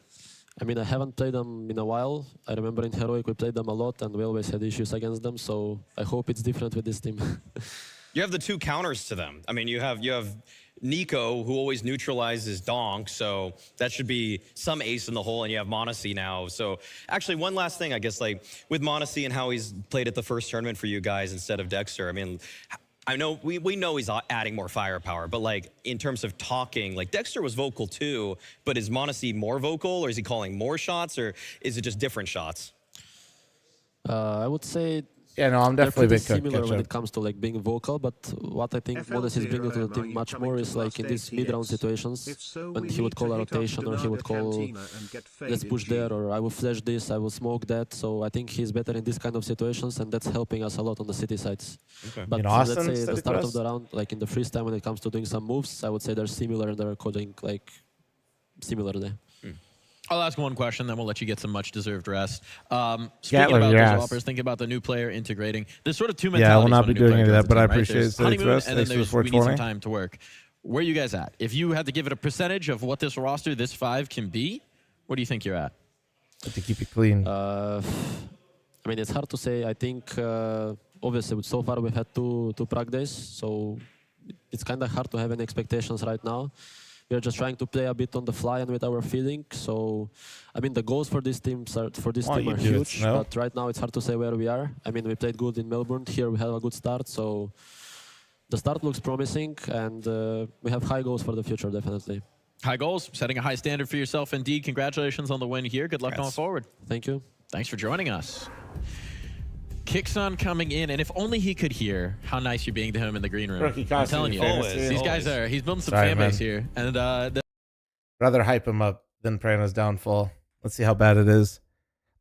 I haven't played them in a while. I remember in Heroic we played them a lot and we always had issues against them, so I hope it's different with this team. You have the two counters to them. You have Nico, who always neutralizes Donk, so that should be some ace in the hole, and you have Monacy now. So actually, one last thing, I guess, like with Monacy and how he's played at the first tournament for you guys instead of Dexter. I know we know he's adding more firepower, but like in terms of talking, like Dexter was vocal too, but is Monacy more vocal, or is he calling more shots, or is it just different shots? I would say Yeah, no, I'm definitely they're big pretty similar when ketchup. it comes to like being vocal, but what I think Monacy is bringing to the team much more is like in these mid-round situations when he would call a rotation or he would call let's push there, or I will flash this, I will smoke that. So I think he's better in this kind of situations, and that's helping us a lot on the City sides. Okay. But In Austin, let's say the City start Quest? of the round, like in the freestyle when it comes to doing some moves, I would say they're similar and they're coding like similarly. I'll ask one question, then we'll let you get some much-deserved rest. Speaking Gatler, about yes. developers, thinking about the new player integrating, there's sort of two Yeah, I mentalities. will not when be a new doing player any of joins that, but the I team, right? appreciate There's it. honeymoon, Thanks, and then thanks there's for we need some 420. time to work. Where are you guys at? If you had to give it a percentage of what this roster, this 5 can be, where do you think you're at? To keep it clean. It's hard to say. I think obviously so far we've had two Prague days, so it's kind of hard to have any expectations right now. We're just trying to play a bit on the fly and with our feeling. So, the goals for this team are huge, but right now it's hard to say where we are. We played good in Melbourne. Here we have a good start, so the start looks promising, and we have high goals for the future, definitely. High goals, setting a high standard for yourself indeed. Congratulations on the win here. Good luck going forward. Thank you. Thanks for joining us. Kixon coming in, and if only he could hear how nice you're being to him in the green room. I'm telling you, these guys are, he's building some fan base here. And rather hype him up than Prana's downfall. Let's see how bad it is.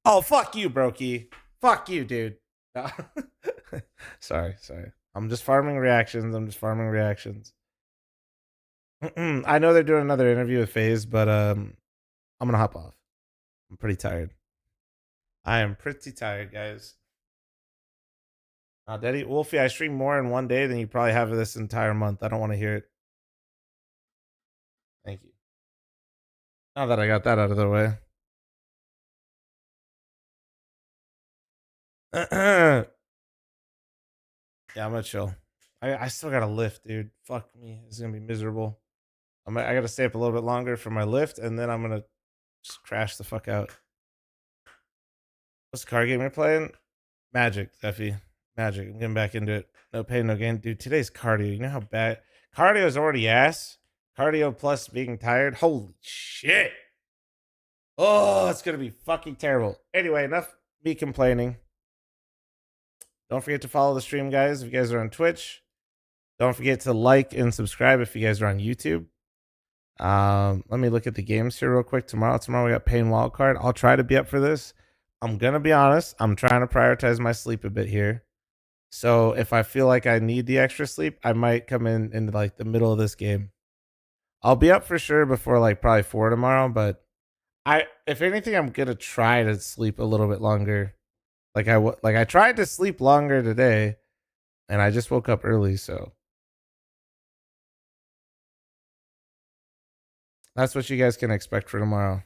Oh, fuck you, Brokey. Fuck you, dude. Sorry. I'm just farming reactions. I know they're doing another interview with FaZe, but I'm going to hop off. I'm pretty tired. I am pretty tired, guys. Daddy Wolfie, I stream more in one day than you probably have this entire month. I don't want to hear it. Thank you. Now that I got that out of the way. Yeah, I'm gonna chill. I still gotta lift, dude. Fuck me. It's gonna be miserable. I gotta stay up a little bit longer for my lift, and then I'm gonna just crash the fuck out. What's the card game you're playing? Magic, Effie. Magic. I'm getting back into it. No pain, no gain. Dude, today's cardio. You know how bad cardio is already ass? Cardio plus being tired. Holy shit. Oh, it's gonna be fucking terrible. Anyway, enough me complaining. Don't forget to follow the stream, guys, if you guys are on Twitch. Don't forget to like and subscribe if you guys are on YouTube. Let me look at the games here real quick. Tomorrow we got Pain Wildcard. I'll try to be up for this. I'm going to be honest. I'm trying to prioritize my sleep a bit here. So if I feel like I need the extra sleep, I might come in like the middle of this game. I'll be up for sure before like probably 4 tomorrow, but if anything, I'm going to try to sleep a little bit longer. Like I tried to sleep longer today, and I just woke up early, so that's what you guys can expect for tomorrow.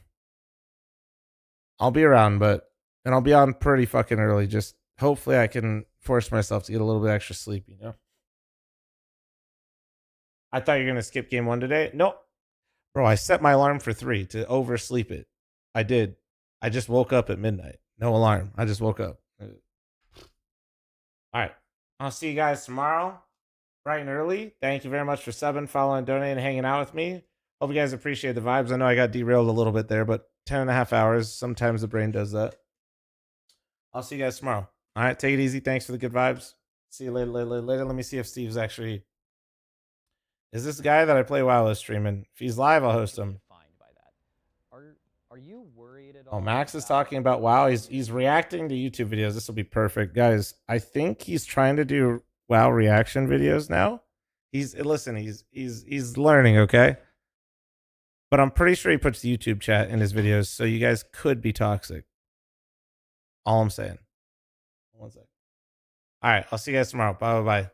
I'll be around, and I'll be on pretty fucking early. Just hopefully I can force myself to get a little bit extra sleep, you know? I thought you were going to skip game 1 today. Nope. Bro, I set my alarm for 3 to oversleep it. I did. I just woke up at midnight. No alarm. I just woke up. All right. I'll see you guys tomorrow, bright and early. Thank you very much for subbing, following, donating, hanging out with me. Hope you guys appreciate the vibes. I know I got derailed a little bit there, but 10.5 hours. Sometimes the brain does that. I'll see you guys tomorrow. All right. Take it easy. Thanks for the good vibes. See you later. Let me see if Steve's actually... Is this guy that I play WoW is streaming? If he's live, I'll host him. Are you worried at all? Oh, Max is talking about WoW. He's reacting to YouTube videos. This will be perfect, guys. I think he's trying to do WoW reaction videos now. He's learning, okay? But I'm pretty sure he puts YouTube chat in his videos, so you guys could be toxic. All I'm saying. One sec. All right, I'll see you guys tomorrow. Bye.